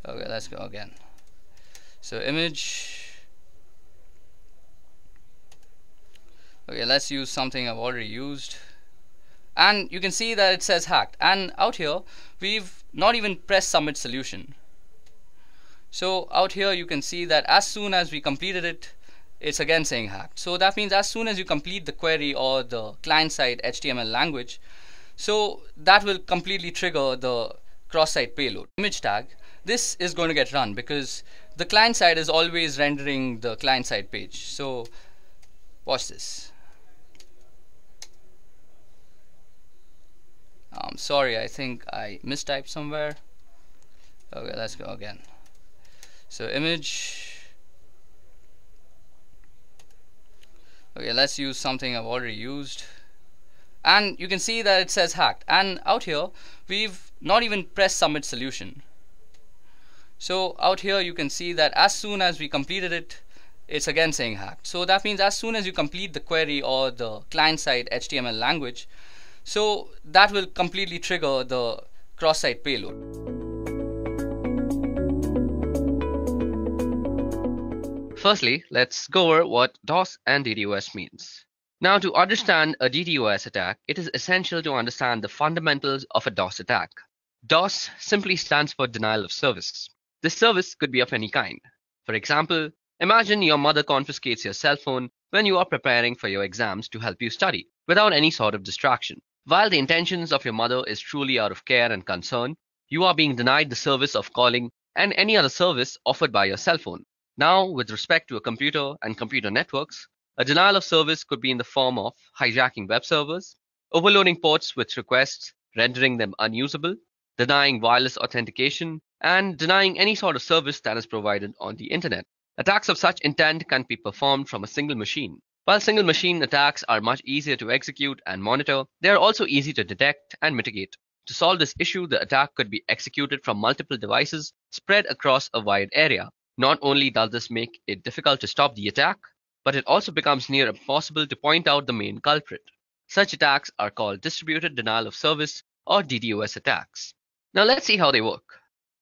Okay, let's go again. So image. Okay, let's use something I've already used. And you can see that it says hacked. And out here, we've not even pressed submit solution. So out here you can see that as soon as we completed it, it's again saying hacked. So that means as soon as you complete the query or the client side HTML language, so that will completely trigger the cross-site payload, image tag. This is going to get run because the client side is always rendering the client side page. So it's again saying hacked. So that means as soon as you complete the query or the client side HTML language, so that will completely trigger the cross-site payload, image tag. This is going to get run because the client side is always rendering the client side page. So watch this. I'm sorry, I think I mistyped somewhere. Okay, let's go again. So image. Okay, let's use something I've already used. And you can see that it says hacked. And out here, we've not even pressed submit solution. So out here you can see that as soon as we completed it, it's again saying hacked. So that means as soon as you complete the query or the client-side HTML language, so that will completely trigger the cross-site payload. Firstly, let's go over what DOS and DDoS means. Now, to understand a DDoS attack, it is essential to understand the fundamentals of a DOS attack. DOS simply stands for denial of service. This service could be of any kind. For example, imagine your mother confiscates your cell phone when you are preparing for your exams to help you study, without any sort of distraction. While the intentions of your mother is truly out of care and concern, you are being denied the service of calling and any other service offered by your cell phone. Now, with respect to a computer and computer networks, a denial of service could be in the form of hijacking web servers, overloading ports with requests, rendering them unusable, denying wireless authentication, and denying any sort of service that is provided on the internet. Attacks of such intent can be performed from a single machine. While single machine attacks are much easier to execute and monitor, they are also easy to detect and mitigate. To solve this issue, the attack could be executed from multiple devices spread across a wide area. Not only does this make it difficult to stop the attack, but it also becomes near impossible to point out the main culprit. Such attacks are called distributed denial of service or DDoS attacks. Now let's see how they work.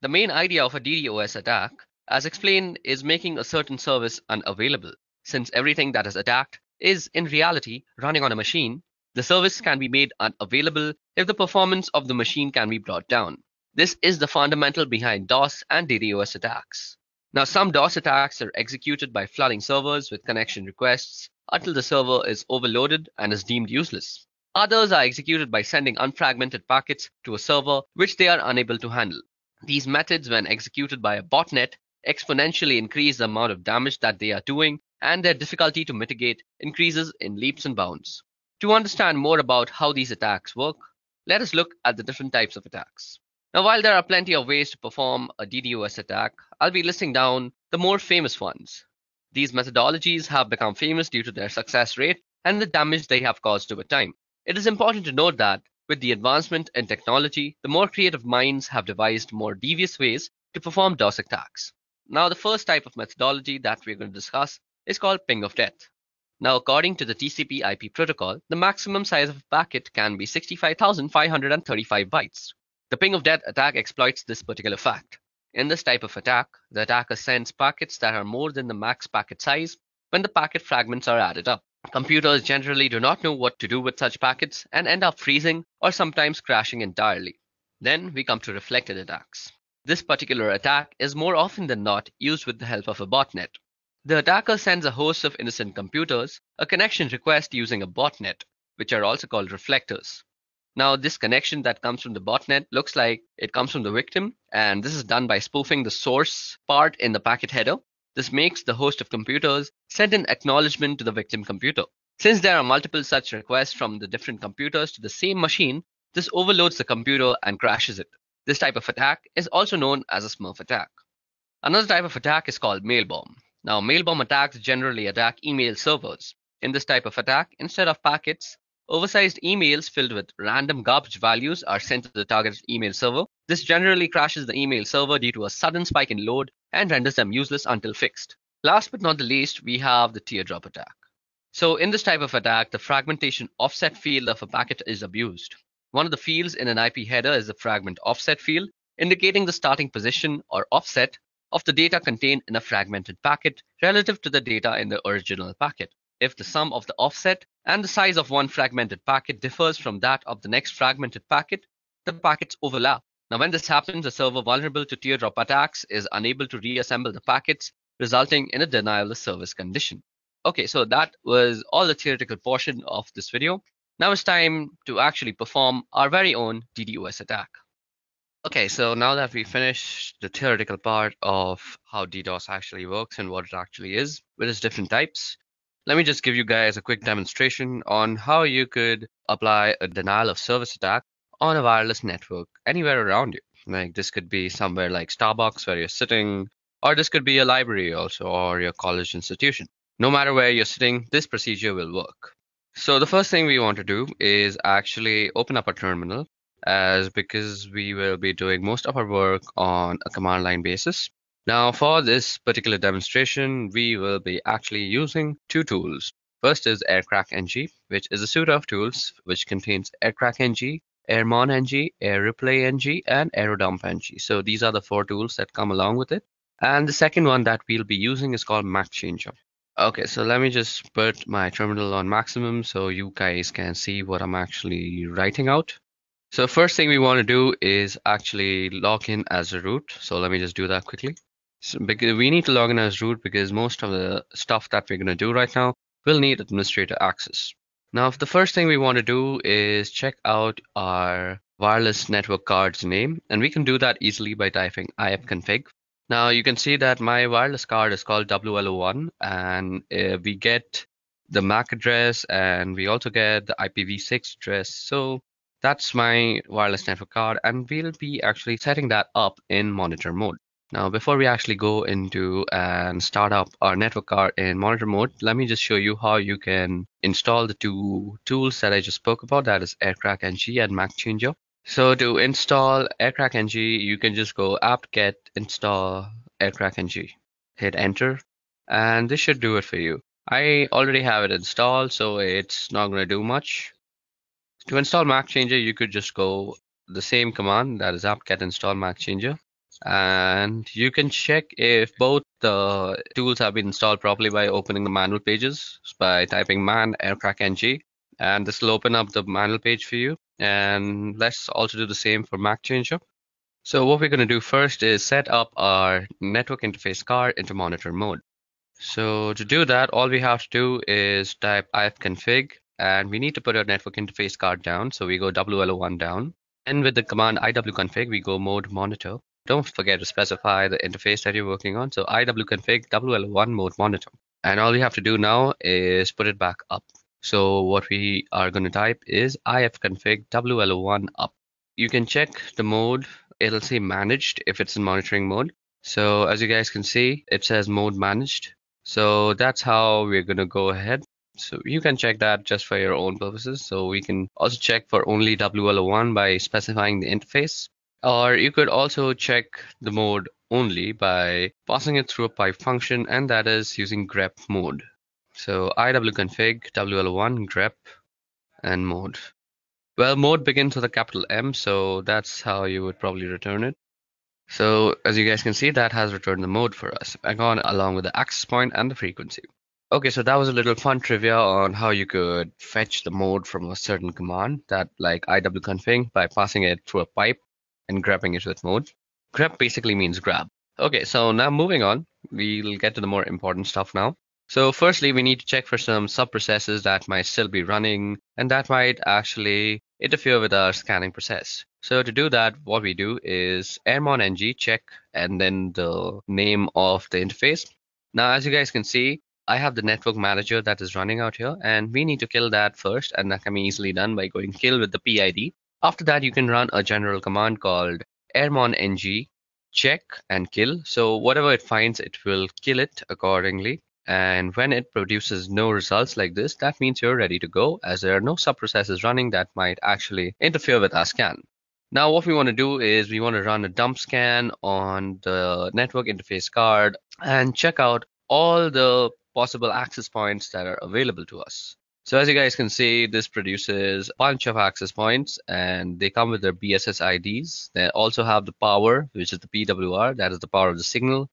The main idea of a DDoS attack, as explained, is making a certain service unavailable. Since everything that is attacked is in reality running on a machine, the service can be made unavailable if the performance of the machine can be brought down. This is the fundamental behind DOS and DDoS attacks. Now, some DOS attacks are executed by flooding servers with connection requests until the server is overloaded and is deemed useless. Others are executed by sending unfragmented packets to a server which they are unable to handle. These methods, when executed by a botnet, exponentially increase the amount of damage that they are doing, and their difficulty to mitigate increases in leaps and bounds. To understand more about how these attacks work, let us look at the different types of attacks. Now, while there are plenty of ways to perform a DDoS attack, I'll be listing down the more famous ones. These methodologies have become famous due to their success rate and the damage they have caused over time. It is important to note that with the advancement in technology, the more creative minds have devised more devious ways to perform DOS attacks. Now, the first type of methodology that we're going to discuss is called ping of death. Now, according to the TCP/IP protocol, the maximum size of a packet can be 65,535 bytes. The ping of death attack exploits this particular fact. In this type of attack, the attacker sends packets that are more than the max packet size when the packet fragments are added up. Computers generally do not know what to do with such packets and end up freezing or sometimes crashing entirely. Then we come to reflected attacks. This particular attack is more often than not used with the help of a botnet. The attacker sends a host of innocent computers a connection request using a botnet, which are also called reflectors. Now, this connection that comes from the botnet looks like it comes from the victim, and this is done by spoofing the source part in the packet header. This makes the host of computers send an acknowledgement to the victim computer. Since there are multiple such requests from the different computers to the same machine, this overloads the computer and crashes it. This type of attack is also known as a Smurf attack. Another type of attack is called mail bomb. Now, mail bomb attacks generally attack email servers. In this type of attack, instead of packets, oversized emails filled with random garbage values are sent to the targeted email server. This generally crashes the email server due to a sudden spike in load and renders them useless until fixed. Last but not the least, we have the teardrop attack. So in this type of attack, the fragmentation offset field of a packet is abused. One of the fields in an IP header is the fragment offset field, indicating the starting position or offset of the data contained in a fragmented packet relative to the data in the original packet. If the sum of the offset and the size of one fragmented packet differs from that of the next fragmented packet, the packets overlap. Now, when this happens, a server vulnerable to teardrop attacks is unable to reassemble the packets, resulting in a denial of service condition. Okay, so that was all the theoretical portion of this video. Now it's time to actually perform our very own DDoS attack. Okay, so now that we finished the theoretical part of how DDoS actually works and what it actually is with its different types, let me just give you guys a quick demonstration on how you could apply a denial of service attack on a wireless network anywhere around you. Like this could be somewhere like Starbucks where you're sitting, or this could be a library also, or your college institution. No matter where you're sitting, this procedure will work. So the first thing we want to do is actually open up a terminal, as because we will be doing most of our work on a command line basis. Now for this particular demonstration, we will be actually using two tools. First is AirCrackNG, which is a suite of tools which contains AirCrackNG, AirmonNG, AirReplayNG, and AeroDumpNG. So these are the four tools that come along with it. And the second one that we'll be using is called MacChanger. Okay, so let me just put my terminal on maximum so you guys can see what I'm actually writing out. So first thing we want to do is actually log in as a root. So let me just do that quickly. So because we need to log in as root because most of the stuff that we're going to do right now will need administrator access. Now, the first thing we want to do is check out our wireless network card's name, and we can do that easily by typing ifconfig. Now you can see that my wireless card is called WLO1, and we get the MAC address and we also get the IPv6 address. So that's my wireless network card, and we'll be actually setting that up in monitor mode. Now, before we actually go into and start up our network card in monitor mode, let me just show you how you can install the two tools that I just spoke about, that is AirCrackNG and MacChanger. So to install AirCrackNG, you can just go apt-get install AirCrackNG, hit enter, and this should do it for you. I already have it installed, so it's not going to do much. To install MacChanger, you could just go the same command, that is apt-get install MacChanger. And you can check if both the tools have been installed properly by opening the manual pages by typing man aircrackng, and this will open up the manual page for you. And let's also do the same for MacChanger. So what we're going to do first is set up our network interface card into monitor mode. So to do that, all we have to do is type ifconfig, and we need to put our network interface card down. So we go WLO1 down, and with the command iwconfig, we go mode monitor. Don't forget to specify the interface that you're working on. So iwconfig WLO1 mode monitor. And all you have to do now is put it back up. So what we are going to type is ifconfig WLO1 up. You can check the mode. It'll say managed if it's in monitoring mode. So as you guys can see, it says mode managed. So that's how we're going to go ahead. So you can check that just for your own purposes. So we can also check for only WLO1 by specifying the interface. Or you could also check the mode only by passing it through a pipe function, and that is using grep mode. So iwconfig WLO1 grep and mode. Well, mode begins with a capital M, so that's how you would probably return it. So as you guys can see, that has returned the mode for us, along with the access point and the frequency. Okay, so that was a little fun trivia on how you could fetch the mode from a certain command, that like iwconfig, by passing it through a pipe and grabbing it with mode. Grab basically means grab. Okay, so now moving on, we'll get to the more important stuff now. So firstly, we need to check for some sub-processes that might still be running and that might actually interfere with our scanning process. So to do that, what we do is airmonng check and then the name of the interface. Now, as you guys can see, I have the network manager that is running out here, and we need to kill that first, and that can be easily done by going kill with the PID. After that, you can run a general command called airmonng check and kill. So whatever it finds, it will kill it accordingly. And when it produces no results like this, that means you're ready to go, as there are no sub-processes running that might actually interfere with our scan. Now what we want to do is we want to run a dump scan on the network interface card and check out all the possible access points that are available to us. So as you guys can see, this produces a bunch of access points, and they come with their BSS IDs. They also have the power, which is the PWR, that is the power of the signal.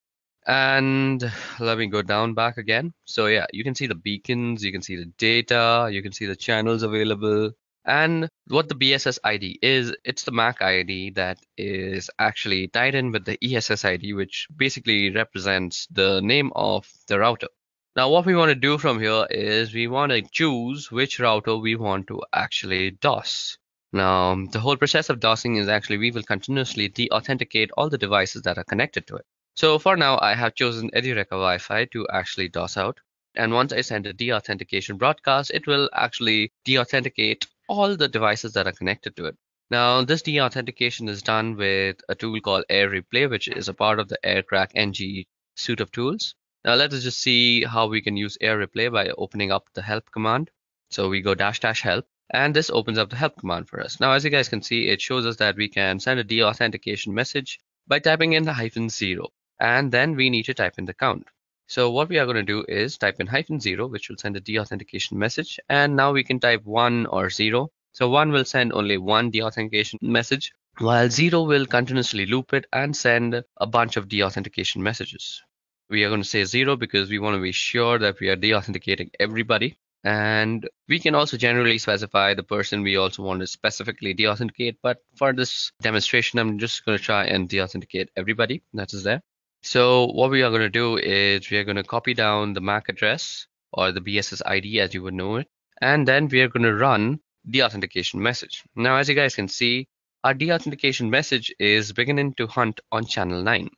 And let me go down back again. So yeah, you can see the beacons, you can see the data, you can see the channels available. And what the BSS ID is, it's the MAC ID that is actually tied in with the ESS ID, which basically represents the name of the router. Now what we want to do from here is we want to choose which router we want to actually DOS. Now the whole process of DOSing is actually we will continuously de-authenticate all the devices that are connected to it. So for now I have chosen Edureka Wi-Fi to actually DOS out. And once I send a de-authentication broadcast, it will actually de-authenticate all the devices that are connected to it. Now this de-authentication is done with a tool called AirReplay, which is a part of the AirCrackNG suite of tools. Now let us just see how we can use AirReplay by opening up the help command. So we go --help, and this opens up the help command for us. Now as you guys can see, it shows us that we can send a de-authentication message by typing in the -0. and then we need to type in the count. So what we are going to do is type in -0, which will send a deauthentication message, and now we can type 1 or 0. So 1 will send only one deauthentication message, while 0 will continuously loop it and send a bunch of deauthentication messages. We are going to say 0 because we want to be sure that we are deauthenticating everybody. And we can also generally specify the person we also want to specifically deauthenticate. But for this demonstration, I'm just going to try and deauthenticate everybody that is there. So what we are going to do is we are going to copy down the MAC address or the BSS ID as you would know it. And then we are going to run the authentication message. Now, as you guys can see, our deauthentication message is beginning to hunt on channel 9.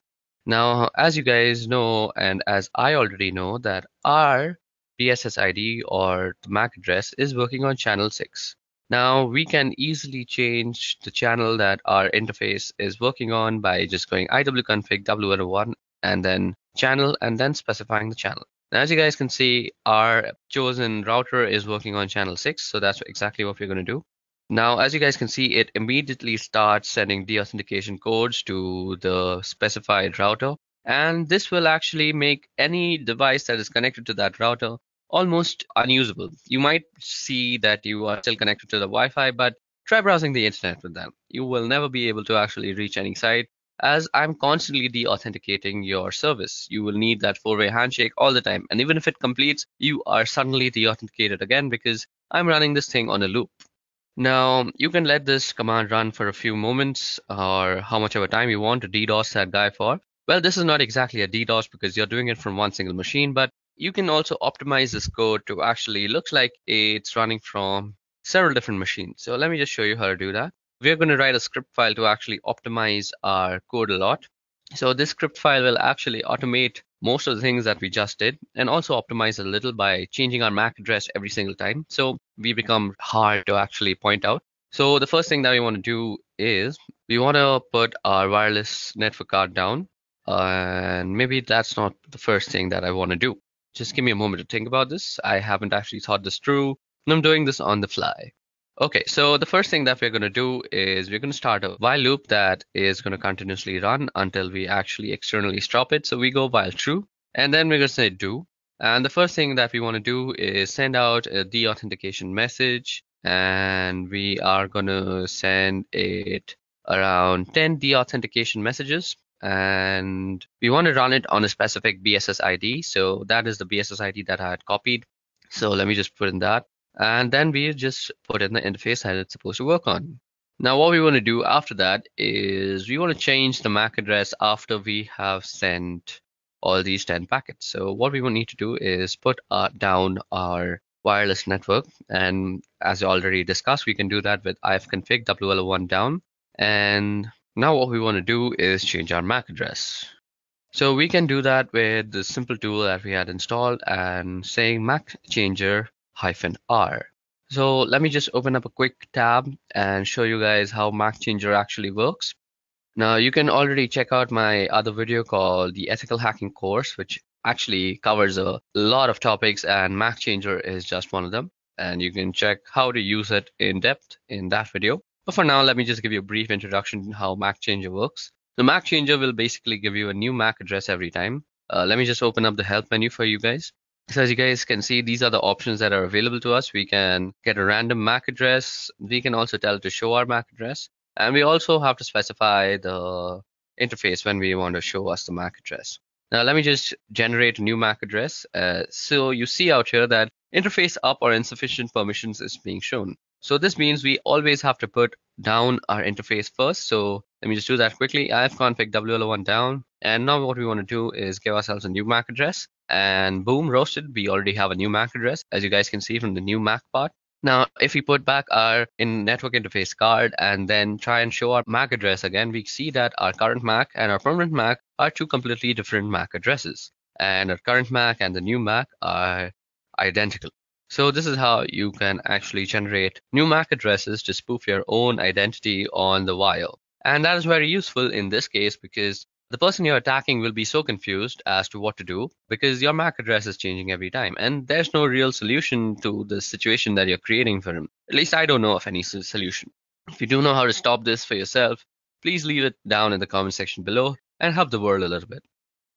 Now, as you guys know, and as I already know, that our BSS ID or the MAC address is working on channel 6. Now, we can easily change the channel that our interface is working on by just going iwconfig w1 and then channel and then specifying the channel. Now, as you guys can see, our chosen router is working on channel 6, so that's exactly what we're going to do. Now, as you guys can see, it immediately starts sending deauthentication codes to the specified router, and this will actually make any device that is connected to that router almost unusable. You might see that you are still connected to the Wi-Fi, but try browsing the internet with them. You will never be able to actually reach any site, as I'm constantly deauthenticating your service. You will need that 4-way handshake all the time, and even if it completes, you are suddenly deauthenticated again because I'm running this thing on a loop. Now, you can let this command run for a few moments or how much of a time you want to DDoS that guy for. Well, this is not exactly a DDoS because you're doing it from one single machine, but you can also optimize this code to actually look like it's running from several different machines. So let me just show you how to do that. We're going to write a script file to actually optimize our code a lot. So this script file will actually automate most of the things that we just did and also optimize a little by changing our MAC address every single time. So we become hard to actually point out. So the first thing that we want to do is we want to put our wireless network card down. And maybe that's not the first thing that I want to do. Just give me a moment to think about this. I haven't actually thought this through, and I'm doing this on the fly. Okay, so the first thing that we're going to do is we're going to start a while loop that is going to continuously run until we actually externally stop it. So we go while true, and then we're going to say do. And the first thing that we want to do is send out a deauthentication message, and we are going to send it around 10 deauthentication messages. And we want to run it on a specific BSS ID. So that is the BSS ID that I had copied. So let me just put in that. And then we just put in the interface that it's supposed to work on. Now, what we want to do after that is we want to change the MAC address after we have sent all these 10 packets. So what we will need to do is put down our wireless network. And as I already discussed, we can do that with ifconfig w1 down. And now what we want to do is change our MAC address. So we can do that with the simple tool that we had installed and saying MAC changer -r. So let me just open up a quick tab and show you guys how MAC changer actually works. Now you can already check out my other video called the ethical hacking course, which actually covers a lot of topics, and MAC changer is just one of them. And you can check how to use it in depth in that video. But for now, let me just give you a brief introduction to how MAC changer works. The MAC changer will basically give you a new MAC address every time. Let me just open up the help menu for you guys. So as you guys can see, these are the options that are available to us. We can get a random MAC address. We can also tell it to show our MAC address. And we also have to specify the interface when we want to show us the MAC address. Now let me just generate a new MAC address. So you see out here that interface up or insufficient permissions is being shown. So this means we always have to put down our interface first. So let me just do that quickly. ifconfig w1 down. And now what we want to do is give ourselves a new MAC address. And boom, roasted, we already have a new MAC address, as you guys can see from the new MAC part. Now, if we put back our network interface card and then try and show our MAC address again, we see that our current MAC and our permanent MAC are two completely different MAC addresses. And our current MAC and the new MAC are identical. So this is how you can actually generate new MAC addresses to spoof your own identity on the wire. And that is very useful in this case because the person you're attacking will be so confused as to what to do because your MAC address is changing every time. And there's no real solution to the situation that you're creating for him. At least I don't know of any solution. If you do know how to stop this for yourself, please leave it down in the comment section below and help the world a little bit.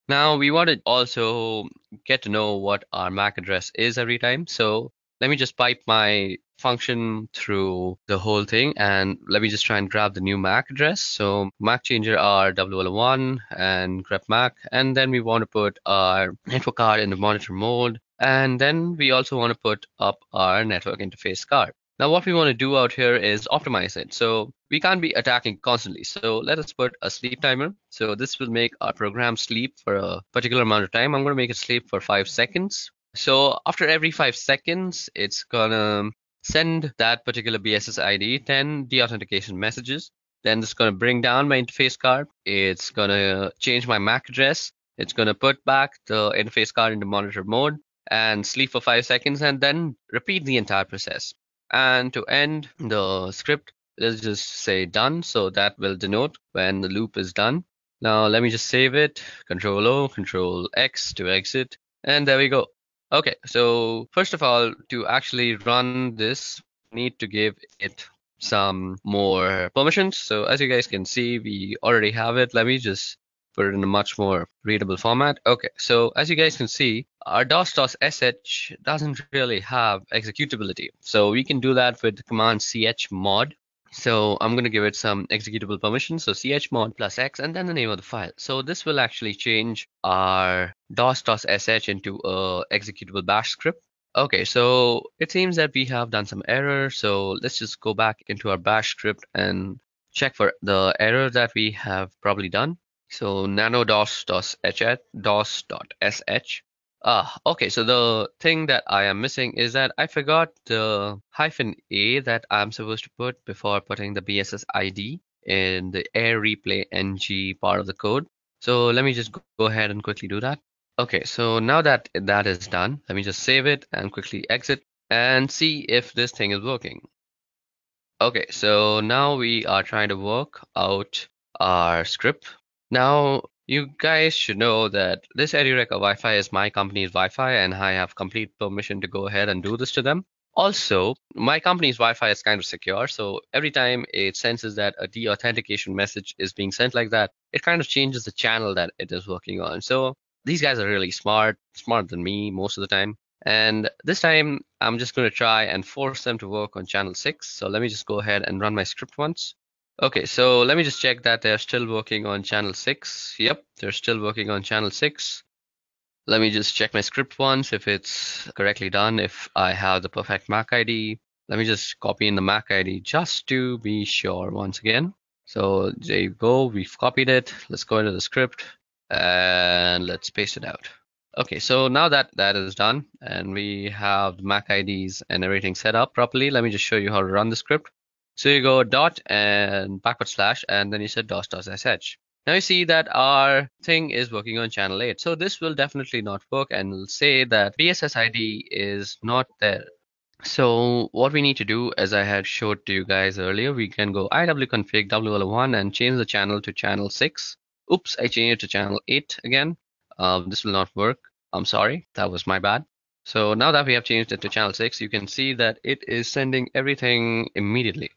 Now we want to also get to know what our MAC address is every time. So let me just pipe my function through the whole thing, and let me just try and grab the new MAC address. So MAC changer are 001 and grep MAC, and then we want to put our network card in the monitor mode, and then we also want to put up our network interface card. Now what we want to do out here is optimize it. So we can't be attacking constantly. So let us put a sleep timer. So this will make our program sleep for a particular amount of time. I'm going to make it sleep for 5 seconds. So after every 5 seconds, it's going to send that particular BSS ID 10 deauthentication messages. Then it's going to bring down my interface card. It's going to change my MAC address. It's going to put back the interface card into monitor mode and sleep for 5 seconds, and then repeat the entire process. And to end the script, let's just say done. So that will denote when the loop is done. Now let me just save it. Control O, Control X to exit. And there we go. Okay, so first of all, to actually run this, we need to give it some more permissions. So as you guys can see, we already have it. Let me just put it in a much more readable format. Okay, so as you guys can see, our DOS.sh doesn't really have executability. So we can do that with the command chmod. So I'm going to give it some executable permissions. So chmod plus x and then the name of the file. So this will actually change our DOS.sh into a executable bash script. Okay, so it seems that we have done some error. So let's just go back into our bash script and check for the error that we have probably done. So nano-dos.sh. Okay, so the thing that I am missing is that I forgot the -a that I'm supposed to put before putting the BSS ID in the air replay ng part of the code. So let me just go ahead and quickly do that. Okay, so now that that is done, let me just save it and quickly exit and see if this thing is working. Okay, so now we are trying to work out our script. Now, you guys should know that this Edureka Wi-Fi is my company's Wi-Fi, and I have complete permission to go ahead and do this to them. Also, my company's Wi-Fi is kind of secure, so every time it senses that a deauthentication message is being sent like that, it kind of changes the channel that it is working on. So these guys are really smarter than me most of the time. And this time, I'm just going to try and force them to work on channel 6. So let me just go ahead and run my script once. Okay, so let me just check that they're still working on channel 6. Yep, they're still working on channel 6. Let me just check my script once if it's correctly done, if I have the perfect MAC ID. Let me just copy in the MAC ID just to be sure once again. So there you go, we've copied it. Let's go into the script and let's paste it out. Okay, so now that that is done and we have the MAC IDs and everything set up properly, let me just show you how to run the script. So you go dot and // and then you said dos.sh. Now you see that our thing is working on channel 8. So this will definitely not work and will say that BSS ID is not there. So what we need to do, as I had showed to you guys earlier, we can go iwconfig w01 and change the channel to channel 6. Oops, I changed it to channel 8 again. This will not work. I'm sorry, that was my bad. So now that we have changed it to channel 6, you can see that it is sending everything immediately.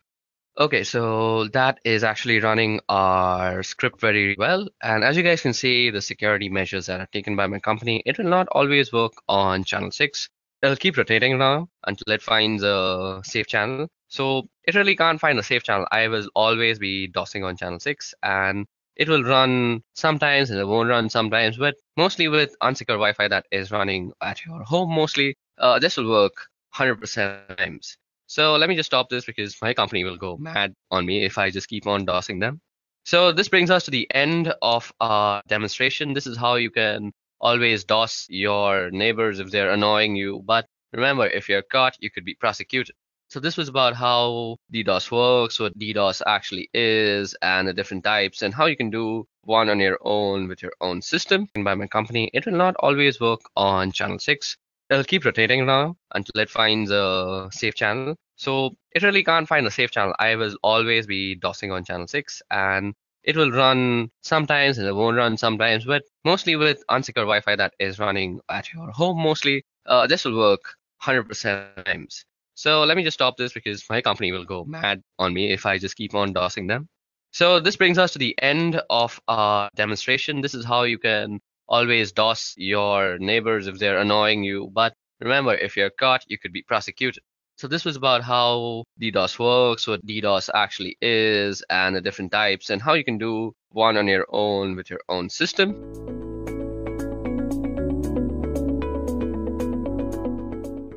Okay, so that is actually running our script very well. And as you guys can see, the security measures that are taken by my company, it will not always work on channel 6. It'll keep rotating now until it finds a safe channel. So it really can't find a safe channel. I will always be DOSing on channel 6, and it will run sometimes and it won't run sometimes, but mostly with unsecure Wi-Fi that is running at your home mostly, this will work 100% times. So let me just stop this because my company will go mad on me if I just keep on DOSing them. So this brings us to the end of our demonstration. This is how you can always DOS your neighbors if they're annoying you. But remember, if you're caught, you could be prosecuted. So this was about how DDoS works, what DDoS actually is, and the different types, and how you can do one on your own with your own system. And by my company, it will not always work on channel 6. It'll keep rotating now until it finds a safe channel. So it really can't find a safe channel. I will always be DOSing on channel 6, and it will run sometimes and it won't run sometimes, but mostly with unsecure Wi-Fi that is running at your home mostly, this will work 100% times. So let me just stop this because my company will go mad on me if I just keep on DOSing them. So this brings us to the end of our demonstration. This is how you can always DOS your neighbors if they're annoying you. But remember, if you're caught, you could be prosecuted. So this was about how DDoS works, what DDoS actually is, and the different types, and how you can do one on your own with your own system.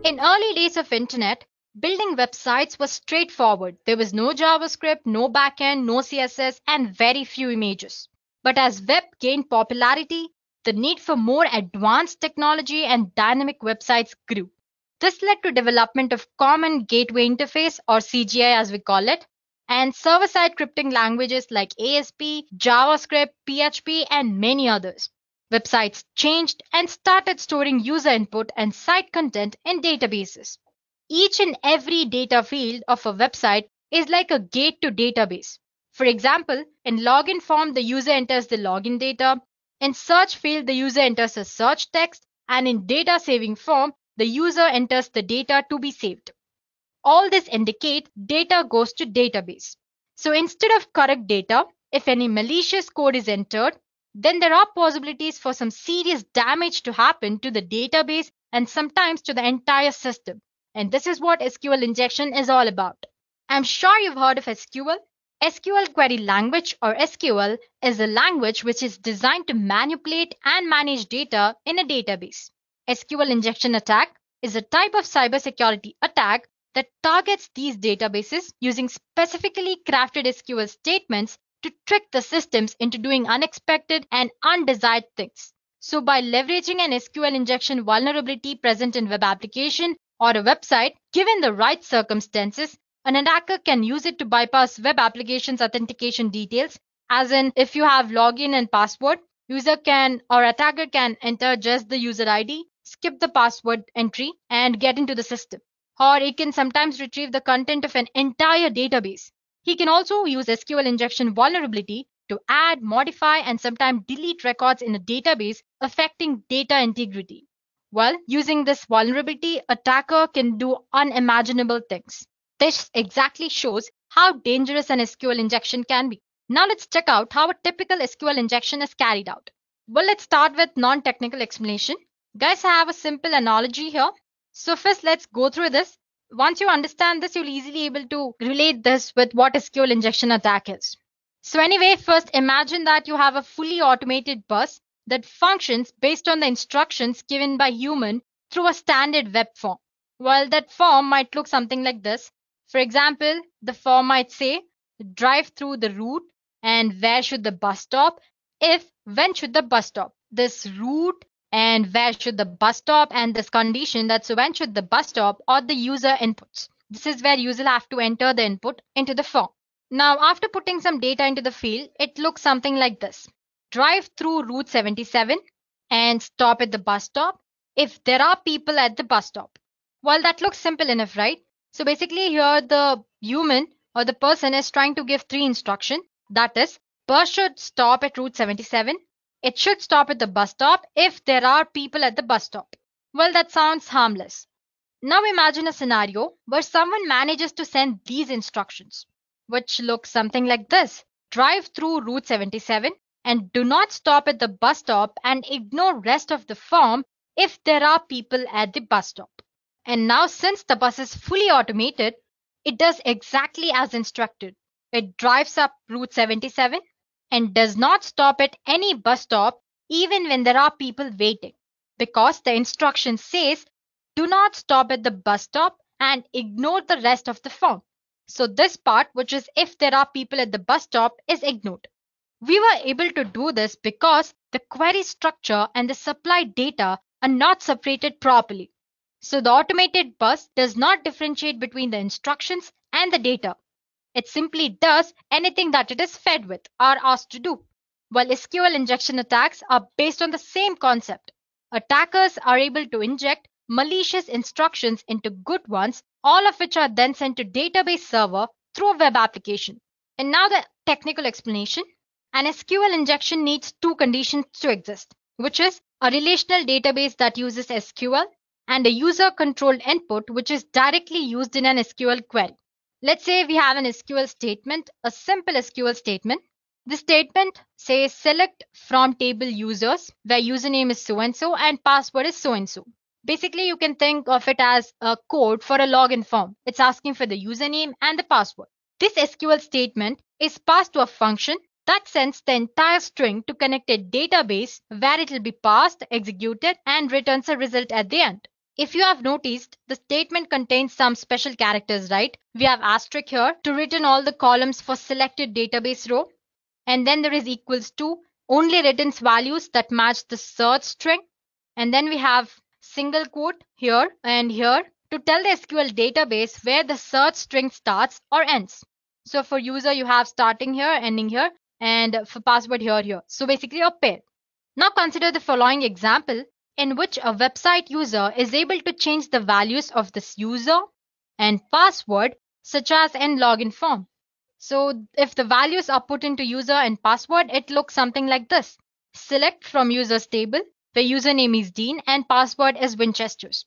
In early days of internet, building websites was straightforward. There was no JavaScript, no backend, no CSS, and very few images. But as web gained popularity, the need for more advanced technology and dynamic websites grew. This led to development of Common Gateway Interface, or CGI as we call it, and server-side scripting languages like ASP, JavaScript, PHP, and many others. Websites changed and started storing user input and site content in databases. Each and every data field of a website is like a gate to database. For example, in login form, the user enters the login data. In search field, the user enters a search text. And in data saving form, the user enters the data to be saved. All this indicates data goes to database. So instead of correct data, if any malicious code is entered, then there are possibilities for some serious damage to happen to the database and sometimes to the entire system. And this is what SQL injection is all about. I'm sure you've heard of SQL. SQL Query Language, or SQL, is a language which is designed to manipulate and manage data in a database. SQL injection attack is a type of cybersecurity attack that targets these databases using specifically crafted SQL statements to trick the systems into doing unexpected and undesired things. So by leveraging an SQL injection vulnerability present in web application or a website, given the right circumstances, an attacker can use it to bypass web application's authentication details, as in if you have login and password, user can or attacker can enter just the user ID, skip the password entry, and get into the system. Or he can sometimes retrieve the content of an entire database. He can also use SQL injection vulnerability to add, modify, and sometimes delete records in a database, affecting data integrity. Well, using this vulnerability, attacker can do unimaginable things. This exactly shows how dangerous an SQL injection can be. Now let's check out how a typical SQL injection is carried out. Well, let's start with non-technical explanation. Guys, I have a simple analogy here. So first, let's go through this. Once you understand this, you'll easily able to relate this with what SQL injection attack is. So anyway, first imagine that you have a fully automated bus that functions based on the instructions given by human through a standard web form. Well, that form might look something like this. For example, the form might say, drive through the route and where should the bus stop, if when should the bus stop. This route and where should the bus stop and this condition, that's when should the bus stop, or the user inputs. This is where user have to enter the input into the form. Now after putting some data into the field, it looks something like this. Drive through Route 77 and stop at the bus stop if there are people at the bus stop. Well, that looks simple enough, right? So basically here the human or the person is trying to give three instructions. That is, bus should stop at Route 77. It should stop at the bus stop if there are people at the bus stop. Well, that sounds harmless. Now imagine a scenario where someone manages to send these instructions, which look something like this. Drive through Route 77 and do not stop at the bus stop and ignore rest of the form if there are people at the bus stop. And now since the bus is fully automated, it does exactly as instructed. It drives up Route 77 and does not stop at any bus stop even when there are people waiting, because the instruction says do not stop at the bus stop and ignore the rest of the form. So this part, which is if there are people at the bus stop, is ignored. We were able to do this because the query structure and the supply data are not separated properly. So the automated bus does not differentiate between the instructions and the data. It simply does anything that it is fed with or asked to do. While SQL injection attacks are based on the same concept. Attackers are able to inject malicious instructions into good ones, all of which are then sent to database server through a web application. And now the technical explanation. An SQL injection needs two conditions to exist, which is a relational database that uses SQL and a user-controlled input which is directly used in an SQL query. Let's say we have an SQL statement, a simple SQL statement, The statement says select from table users where username is so and so and password is so and so. Basically, you can think of it as a code for a login form. It's asking for the username and the password. This SQL statement is passed to a function that sends the entire string to connected database where it will be passed, executed, and returns a result at the end. If you have noticed, the statement contains some special characters, right? We have asterisk here to return all the columns for selected database row. And then there is equals to only returns values that match the search string. And then we have single quote here and here to tell the SQL database where the search string starts or ends. So for user, you have starting here, ending here, and for password here. So basically a pair. Now consider the following example in which a website user is able to change the values of this user and password such as in login form. So if the values are put into user and password, it looks something like this. Select from users table where username is Dean and password is Winchesters.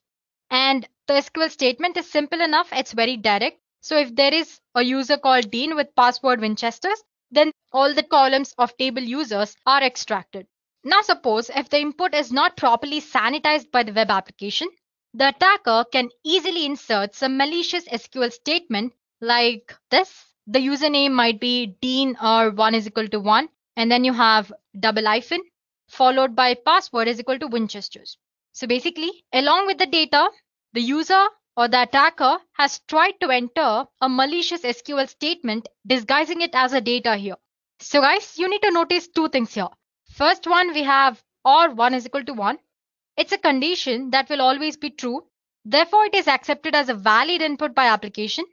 And the SQL statement is simple enough. It's very direct. So if there is a user called Dean with password Winchesters, then all the columns of table users are extracted. Now suppose if the input is not properly sanitized by the web application, the attacker can easily insert some malicious SQL statement like this. The username might be Dean or 1 is equal to 1, and then you have double hyphen followed by password is equal to Winchesters. So basically, along with the data, the user or the attacker has tried to enter a malicious SQL statement disguising it as a data here. So guys, you need to notice two things here. First one, we have or 1 is equal to 1. It's a condition that will always be true. Therefore, it is accepted as a valid input by application.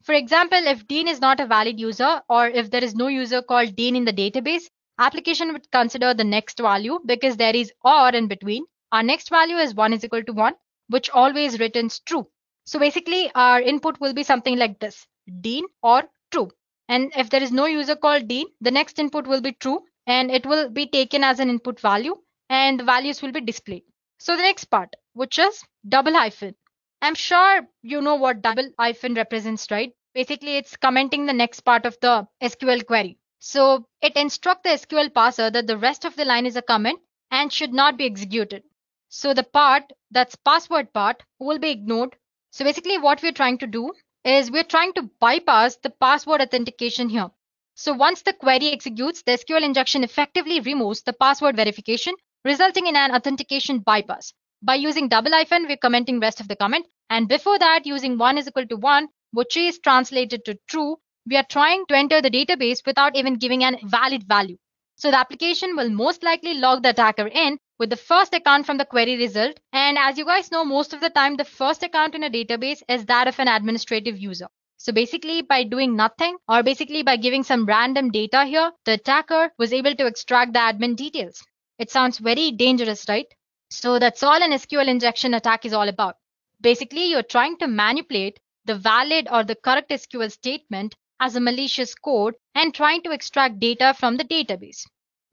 For example, if Dean is not a valid user or if there is no user called Dean in the database, application would consider the next value because there is or in between. Our next value is 1 is equal to 1, which always returns true. So basically, our input will be something like this, Dean or true. And if there is no user called Dean, the next input will be true and it will be taken as an input value and the values will be displayed. So the next part, which is double hyphen. I'm sure you know what double hyphen represents, right? Basically, it's commenting the next part of the SQL query. So it instructs the SQL parser that the rest of the line is a comment and should not be executed. So the part that's password part will be ignored. So basically what we're trying to do is we're trying to bypass the password authentication here. So once the query executes, the SQL injection effectively removes the password verification, resulting in an authentication bypass. By using double hyphen, we're commenting rest of the comment. And before that, using 1 is equal to 1, which is translated to true, we are trying to enter the database without even giving a valid value. So the application will most likely log the attacker in with the first account from the query result. And as you guys know, most of the time, the first account in a database is that of an administrative user. So basically by doing nothing or basically by giving some random data here, the attacker was able to extract the admin details. It sounds very dangerous, right? So that's all an SQL injection attack is all about. Basically, you're trying to manipulate the valid or the correct SQL statement as a malicious code and trying to extract data from the database.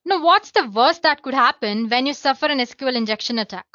Now, what's the worst that could happen when you suffer an SQL injection attack?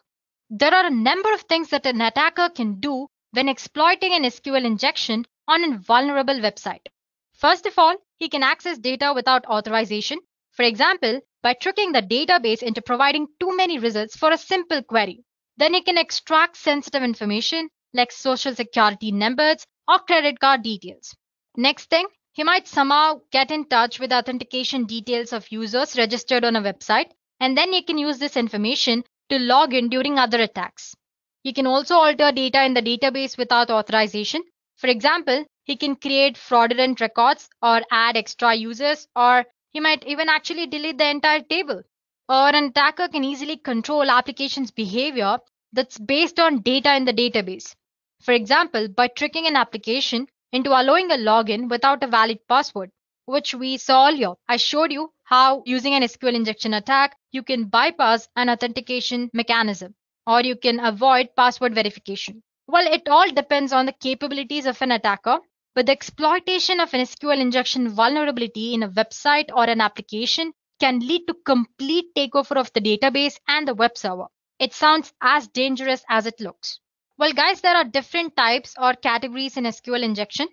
There are a number of things that an attacker can do when exploiting an SQL injection on a vulnerable website. First of all, he can access data without authorization. For example, by tricking the database into providing too many results for a simple query. Then he can extract sensitive information like social security numbers or credit card details. Next thing, he might somehow get in touch with authentication details of users registered on a website, and then he can use this information to log in during other attacks. He can also alter data in the database without authorization. For example, he can create fraudulent records or add extra users, or he might even actually delete the entire table. Or an attacker can easily control application's behavior that's based on data in the database. For example, by tricking an application into allowing a login without a valid password, which we saw earlier. I showed you how using an SQL injection attack, you can bypass an authentication mechanism or you can avoid password verification. Well, it all depends on the capabilities of an attacker, but the exploitation of an SQL injection vulnerability in a website or an application can lead to complete takeover of the database and the web server. It sounds as dangerous as it looks. Well, guys, there are different types or categories in SQL injection.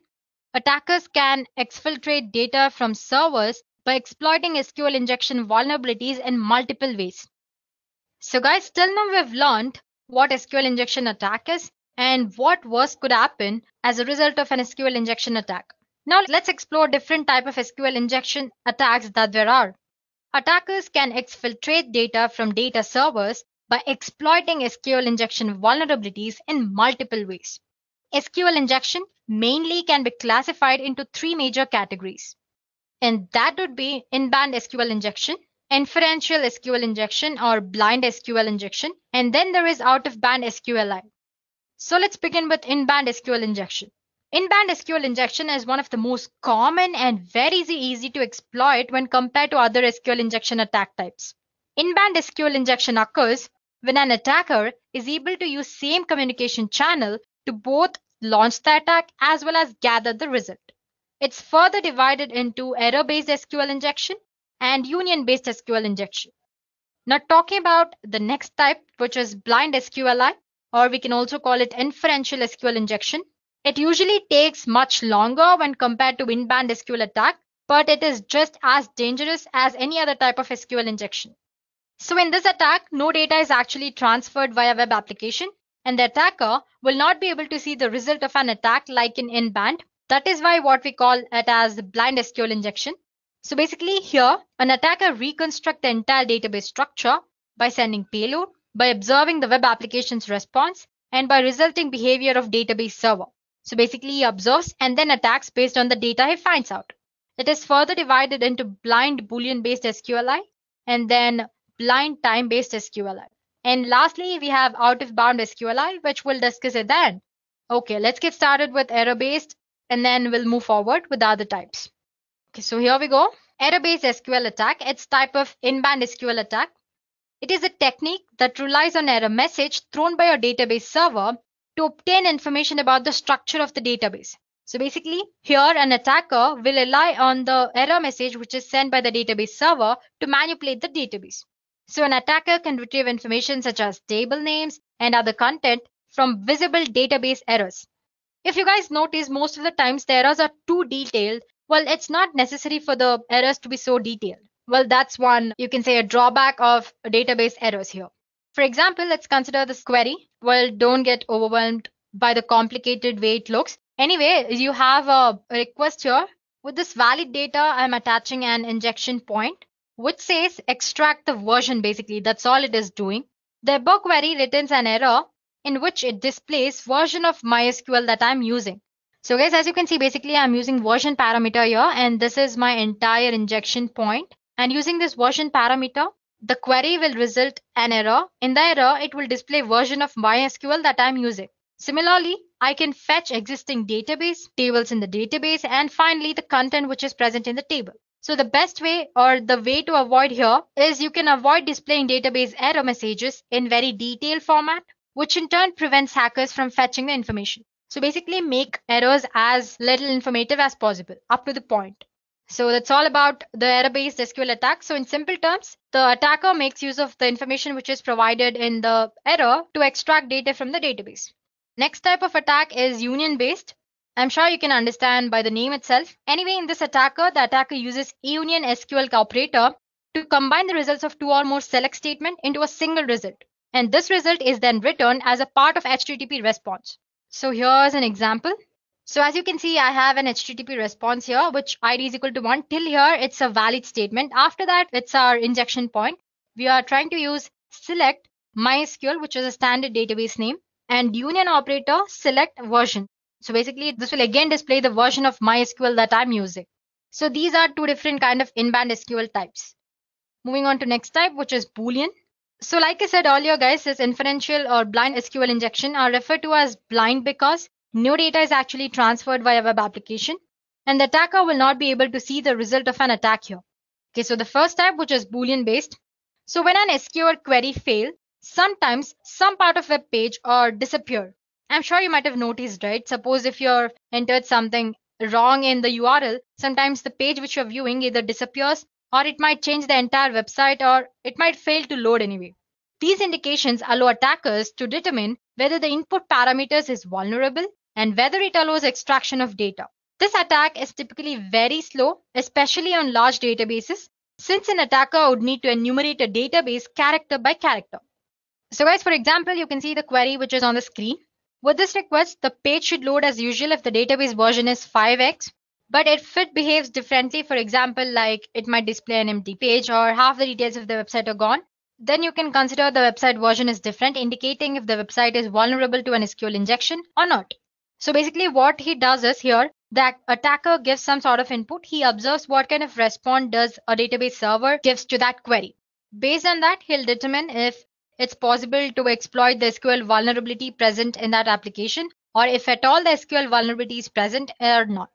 Attackers can exfiltrate data from servers by exploiting SQL injection vulnerabilities in multiple ways. So guys, till now we've learned what SQL injection attack is and what worse could happen as a result of an SQL injection attack. Now let's explore different type of SQL injection attacks that there are. Attackers can exfiltrate data from data servers by exploiting SQL injection vulnerabilities in multiple ways. SQL injection mainly can be classified into three major categories, and that would be in-band SQL injection, inferential SQL injection or blind SQL injection, and then there is out-of-band SQLI. So let's begin with in-band SQL injection. In-band SQL injection is one of the most common and very easy to exploit when compared to other SQL injection attack types. In-band SQL injection occurs when an attacker is able to use same communication channel to both launch the attack as well as gather the result. It's further divided into error-based SQL injection and union-based SQL injection. Now talking about the next type, which is blind SQLI, or we can also call it inferential SQL injection. It usually takes much longer when compared to in-band SQL attack, but it is just as dangerous as any other type of SQL injection. So in this attack, no data is actually transferred via web application, and the attacker will not be able to see the result of an attack like in in-band. That is why what we call it as the blind SQL injection. So basically here, an attacker reconstructs the entire database structure by sending payload, by observing the web application's response, and by resulting behavior of database server. So basically he observes and then attacks based on the data he finds out. It is further divided into blind Boolean-based SQLI and then blind time-based SQLI. And lastly, we have out-of-bound SQLI, which we'll discuss at the end. Okay, let's get started with error-based and then we'll move forward with the other types. Okay, so here we go. Error-based SQL attack. It's type of in-band SQL attack. It is a technique that relies on error message thrown by a database server to obtain information about the structure of the database. So basically, here an attacker will rely on the error message which is sent by the database server to manipulate the database. So an attacker can retrieve information such as table names and other content from visible database errors. If you guys notice, most of the times the errors are too detailed. Well, it's not necessary for the errors to be so detailed. Well, that's one, you can say, a drawback of database errors here. For example, let's consider this query. Well, don't get overwhelmed by the complicated way it looks. Anyway, you have a request here. With this valid data, I'm attaching an injection point, which says extract the version basically. That's all it is doing. The above query returns an error in which it displays version of MySQL that I'm using. So guys, as you can see, basically I'm using version parameter here, and this is my entire injection point. And using this version parameter, the query will result an error. In the error, it will display version of MySQL that I'm using. Similarly, I can fetch existing database, tables in the database, and finally the content which is present in the table. So the best way or the way to avoid here is you can avoid displaying database error messages in very detailed format, which in turn prevents hackers from fetching the information. So basically make errors as little informative as possible, up to the point. So that's all about the error-based SQL attack. So in simple terms, the attacker makes use of the information which is provided in the error to extract data from the database. Next type of attack is union-based. I'm sure you can understand by the name itself. Anyway, in this attacker, the attacker uses union SQL operator to combine the results of two or more select statement into a single result. And this result is then returned as a part of HTTP response. So here's an example. So as you can see, I have an HTTP response here, which ID is equal to 1. Till here, it's a valid statement. After that, it's our injection point. We are trying to use select MySQL, which is a standard database name, and union operator select version. So basically, this will again display the version of MySQL that I'm using. So these are two different kind of in-band SQL types. Moving on to next type, which is Boolean. So like I said earlier, guys, this inferential or blind SQL injection are referred to as blind because no data is actually transferred via web application, and the attacker will not be able to see the result of an attack here. Okay, so the first type, which is Boolean based. So when an SQL query fails, sometimes some part of web page or disappear. I'm sure you might have noticed, right? Suppose if you're entered something wrong in the URL, sometimes the page which you're viewing either disappears, or it might change the entire website, or it might fail to load anyway. These indications allow attackers to determine whether the input parameters is vulnerable and whether it allows extraction of data. This attack is typically very slow, especially on large databases, since an attacker would need to enumerate a database character by character. So guys, for example, you can see the query which is on the screen. With this request, the page should load as usual if the database version is 5x. But if it behaves differently, for example, like it might display an empty page or half the details of the website are gone, then you can consider the website version is different, indicating if the website is vulnerable to an SQL injection or not. So basically what he does is here, the attacker gives some sort of input. He observes what kind of response does a database server gives to that query. Based on that, he'll determine if it's possible to exploit the SQL vulnerability present in that application, or if at all the SQL vulnerability is present or not.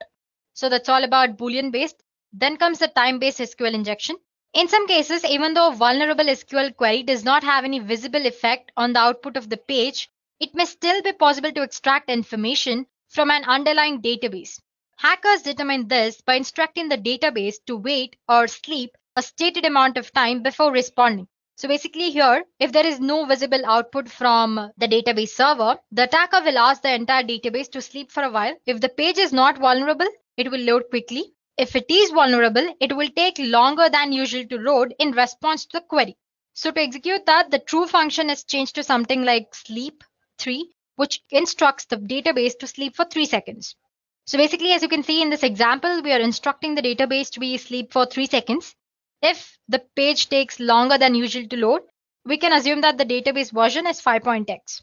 So that's all about Boolean based. Then comes the time-based SQL injection. In some cases, even though a vulnerable SQL query does not have any visible effect on the output of the page, it may still be possible to extract information from an underlying database. Hackers determine this by instructing the database to wait or sleep a stated amount of time before responding. So basically here, if there is no visible output from the database server, the attacker will ask the entire database to sleep for a while. If the page is not vulnerable, it will load quickly. If it is vulnerable, it will take longer than usual to load in response to the query. So to execute that, the true function is changed to something like sleep 3, which instructs the database to sleep for 3 seconds. So basically, as you can see in this example, we are instructing the database to be sleep for 3 seconds. If the page takes longer than usual to load, we can assume that the database version is 5.x.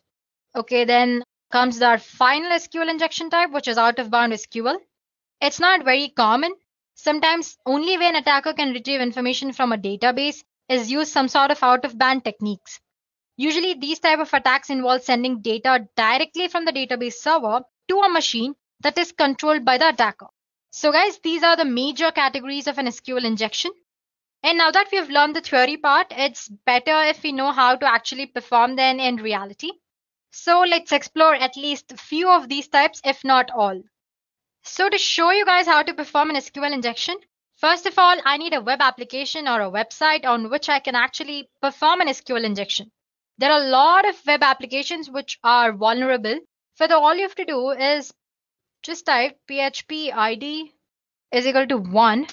Okay, then comes our final SQL injection type, which is out-of-bound SQL. It's not very common. Sometimes only when an attacker can retrieve information from a database is used some sort of out-of-band techniques. Usually these type of attacks involve sending data directly from the database server to a machine that is controlled by the attacker. So guys, these are the major categories of an SQL injection. And now that we have learned the theory part, it's better if we know how to actually perform them in reality. So let's explore at least a few of these types, if not all. So to show you guys how to perform an SQL injection, first of all, I need a web application or a website on which I can actually perform an SQL injection. There are a lot of web applications which are vulnerable. So all you have to do is just type php id is equal to 1.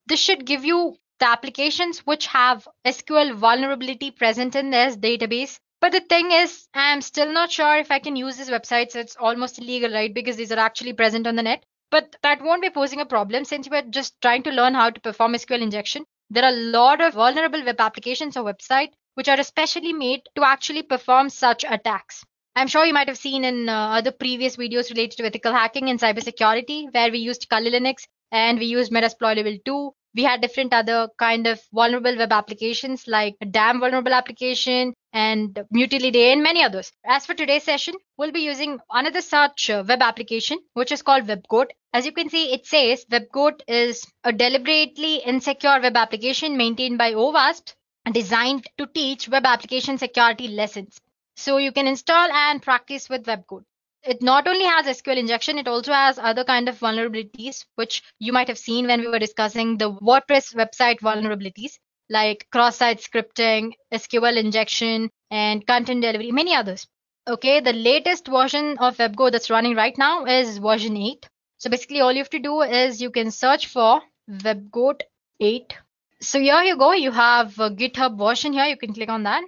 This should give you the applications which have SQL vulnerability present in this database. But the thing is, I'm still not sure if I can use these websites. It's almost illegal, right? Because these are actually present on the net. But that won't be posing a problem since we're just trying to learn how to perform SQL injection. There are a lot of vulnerable web applications or websites which are especially made to actually perform such attacks. I'm sure you might have seen in other previous videos related to ethical hacking and cybersecurity, where we used Kali Linux and we used Metasploit level 2. We had different other kind of vulnerable web applications like a DAM vulnerable application and Mutility and many others. As for today's session, we'll be using another such web application, which is called WebGoat. As you can see, it says WebGoat is a deliberately insecure web application maintained by OWASP, designed to teach web application security lessons. So you can install and practice with WebGoat. It not only has SQL injection, it also has other kind of vulnerabilities, which you might have seen when we were discussing the WordPress website vulnerabilities, like cross-site scripting, SQL injection, and content delivery, many others. Okay, the latest version of WebGoat that's running right now is version 8. So basically all you have to do is you can search for WebGoat 8. So here you go, you have a GitHub version here, you can click on that.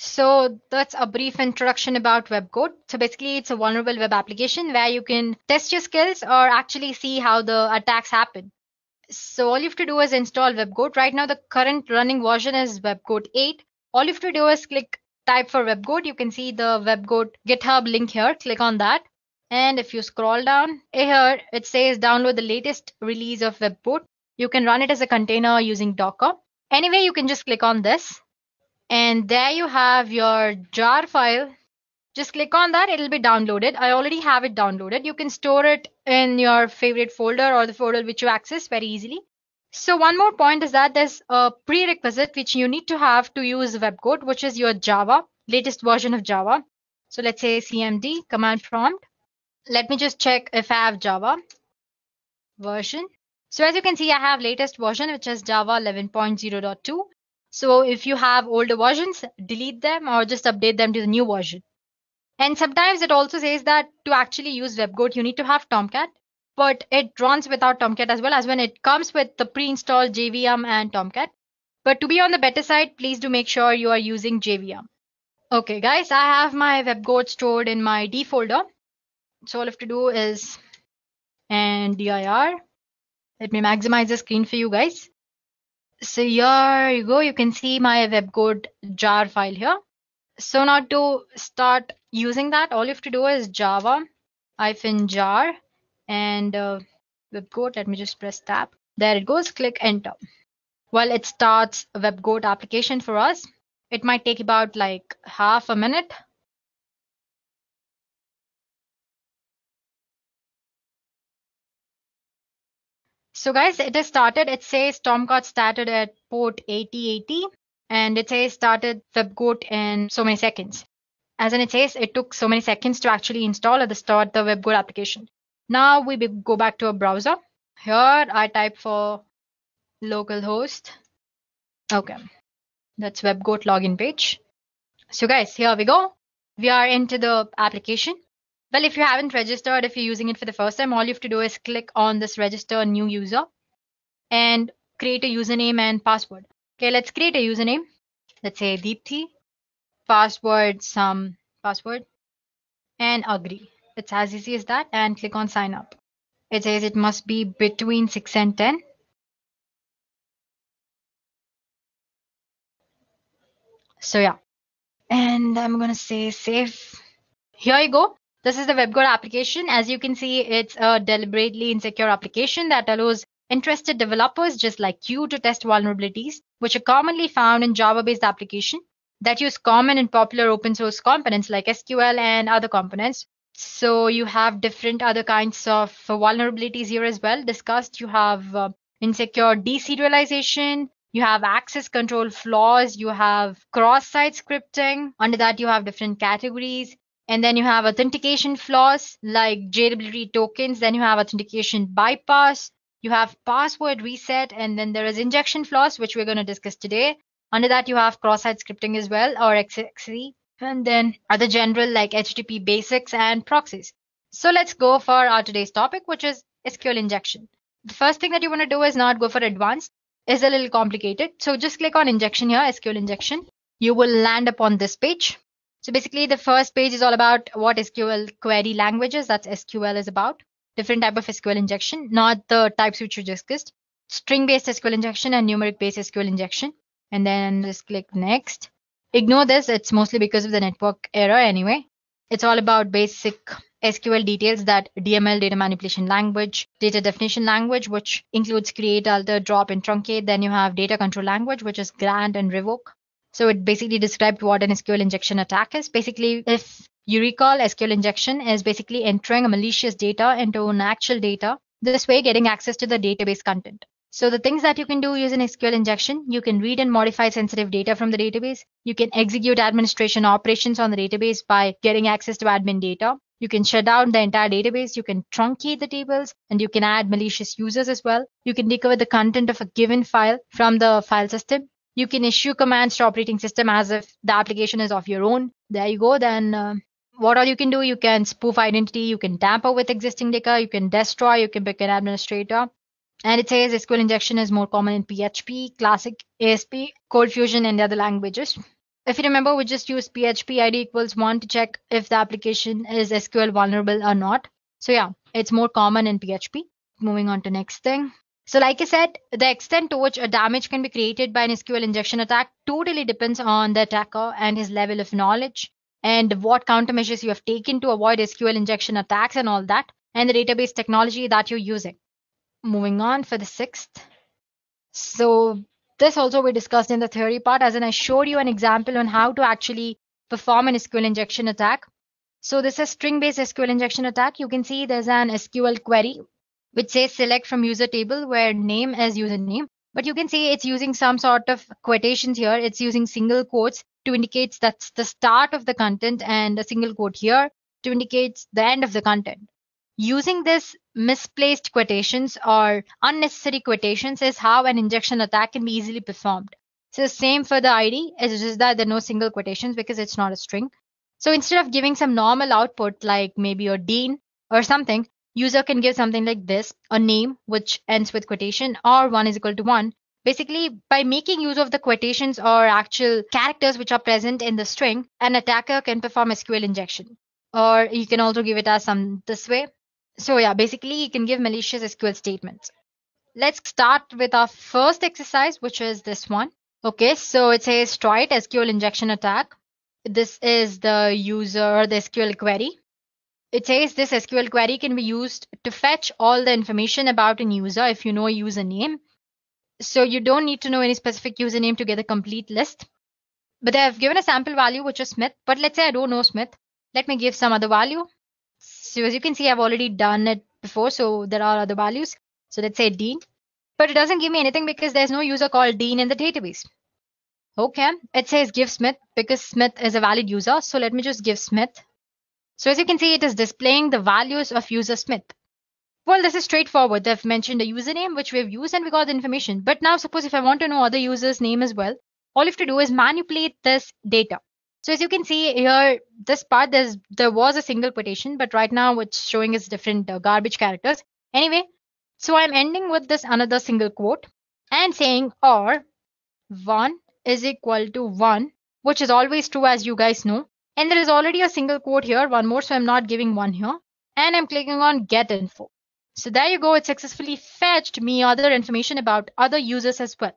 So that's a brief introduction about WebGoat. So basically it's a vulnerable web application where you can test your skills or actually see how the attacks happen. So all you have to do is install WebGoat. Right now the current running version is WebGoat 8. All you have to do is type for WebGoat. You can see the WebGoat GitHub link here. Click on that. And if you scroll down here, it says download the latest release of WebGoat. You can run it as a container using Docker. Anyway, you can just click on this. And there you have your jar file. Just click on that, it'll be downloaded. I already have it downloaded. You can store it in your favorite folder or the folder which you access very easily. So one more point is that there's a prerequisite which you need to have to use WebGoat, which is your Java, latest version of Java. So let's say cmd command prompt. Let me just check if I have Java version. So as you can see, I have latest version, which is Java 11.0.2. So if you have older versions, delete them or just update them to the new version. And sometimes it also says that to actually use webgoat, you need to have Tomcat, but it runs without Tomcat as well, as when it comes with the pre-installed JVM and Tomcat. But to be on the better side, please do make sure you are using JVM. Okay, guys, I have my webgoat stored in my D folder. So all I have to do is and dir. Let me maximize the screen for you guys. So here you go. You can see my webgoat jar file here. So now to start using that, all you have to do is java-jar and webgoat. Let me just press tab. There it goes. Click enter. While it starts a webgoat application for us, it might take about like half a minute. So guys, it has started. It says Tomcat started at port 8080 and it says started webgoat in so many seconds. As in it says, it took so many seconds to actually install at the start the webgoat application. Now we go back to a browser. Here I type for localhost. Okay, that's webgoat login page. So guys, here we go. We are into the application. Well, if you haven't registered, if you're using it for the first time, all you have to do is click on this register new user and create a username and password. Okay, let's create a username. Let's say Deepthi. Password, some password, and agree. It's as easy as that, and click on sign up. It says it must be between 6 and 10. So yeah, and I'm gonna say save. Here you go. This is the webgoat application. As you can see, it's a deliberately insecure application that allows interested developers just like you to test vulnerabilities, which are commonly found in Java-based applications that use common and popular open source components like SQL and other components. So you have different other kinds of vulnerabilities here as well discussed. You have insecure deserialization, you have access control flaws, you have cross-site scripting. Under that, you have different categories. And then you have authentication flaws like JWT tokens. Then you have authentication bypass. You have password reset. And then there is injection flaws, which we're going to discuss today. Under that, you have cross-site scripting as well, or XXE. And then other general like HTTP basics and proxies. So let's go for our today's topic, which is SQL injection. The first thing that you want to do is not go for advanced. It's a little complicated. So just click on injection here, SQL injection. You will land upon this page. So basically the first page is all about what SQL query languages, that's SQL is about. Different type of SQL injection, not the types which you discussed. String-based SQL injection and numeric-based SQL injection. And then just click next. Ignore this, it's mostly because of the network error anyway. It's all about basic SQL details, that DML, data manipulation language, data definition language, which includes create, alter, drop, and truncate. Then you have data control language, which is grant and revoke. So it basically described what an SQL injection attack is. Basically, if you recall, SQL injection is basically entering a malicious data into an actual data, this way getting access to the database content. So the things that you can do using SQL injection, you can read and modify sensitive data from the database. You can execute administration operations on the database by getting access to admin data. You can shut down the entire database. You can truncate the tables, and you can add malicious users as well. You can recover the content of a given file from the file system. You can issue commands to operating system as if the application is of your own. There you go. Then what all you can do, you can spoof identity, you can tamper with existing data, you can destroy, you can pick an administrator. And it says SQL injection is more common in PHP, Classic, ASP, Cold Fusion, and other languages. If you remember, we just use PHP ID equals 1 to check if the application is SQL vulnerable or not. So yeah, it's more common in PHP. Moving on to next thing. So like I said, the extent to which a damage can be created by an SQL injection attack totally depends on the attacker and his level of knowledge and what countermeasures you have taken to avoid SQL injection attacks and all that, and the database technology that you're using. Moving on for the sixth. So this also we discussed in the theory part, as in I showed you an example on how to actually perform an SQL injection attack. So this is string-based SQL injection attack. You can see there's an SQL query which says select from user table where name is username. But you can see it's using some sort of quotations here. It's using single quotes to indicate that's the start of the content and a single quote here to indicate the end of the content. Using this misplaced quotations or unnecessary quotations is how an injection attack can be easily performed. So same for the ID, it's just that there are no single quotations because it's not a string. So instead of giving some normal output like maybe a Dean or something, user can give something like this, a name which ends with quotation or 1 is equal to 1. Basically, by making use of the quotations or actual characters which are present in the string, an attacker can perform SQL injection. Or you can also give it as some this way. So yeah, basically you can give malicious SQL statements. Let's start with our first exercise, which is this one. Okay, so it says try it SQL injection attack. This is the user, the SQL query. It says this SQL query can be used to fetch all the information about a user if you know a username. So you don't need to know any specific username to get a complete list. But I've given a sample value, which is Smith. But let's say I don't know Smith. Let me give some other value. So as you can see, I've already done it before. So there are other values. So let's say Dean. But it doesn't give me anything because there's no user called Dean in the database. Okay, it says give Smith because Smith is a valid user. So let me just give Smith. So as you can see, it is displaying the values of user Smith. Well, this is straightforward. They've mentioned a username, which we've used, and we got the information. But now suppose if I want to know other user's name as well, all you have to do is manipulate this data. So as you can see here, this part, there was a single quotation, but right now what's showing is different garbage characters. Anyway, so I'm ending with this another single quote and saying or 1 is equal to 1, which is always true as you guys know. And there is already a single quote here, one more, so I'm not giving one here. And I'm clicking on get info. So there you go, it successfully fetched me other information about other users as well.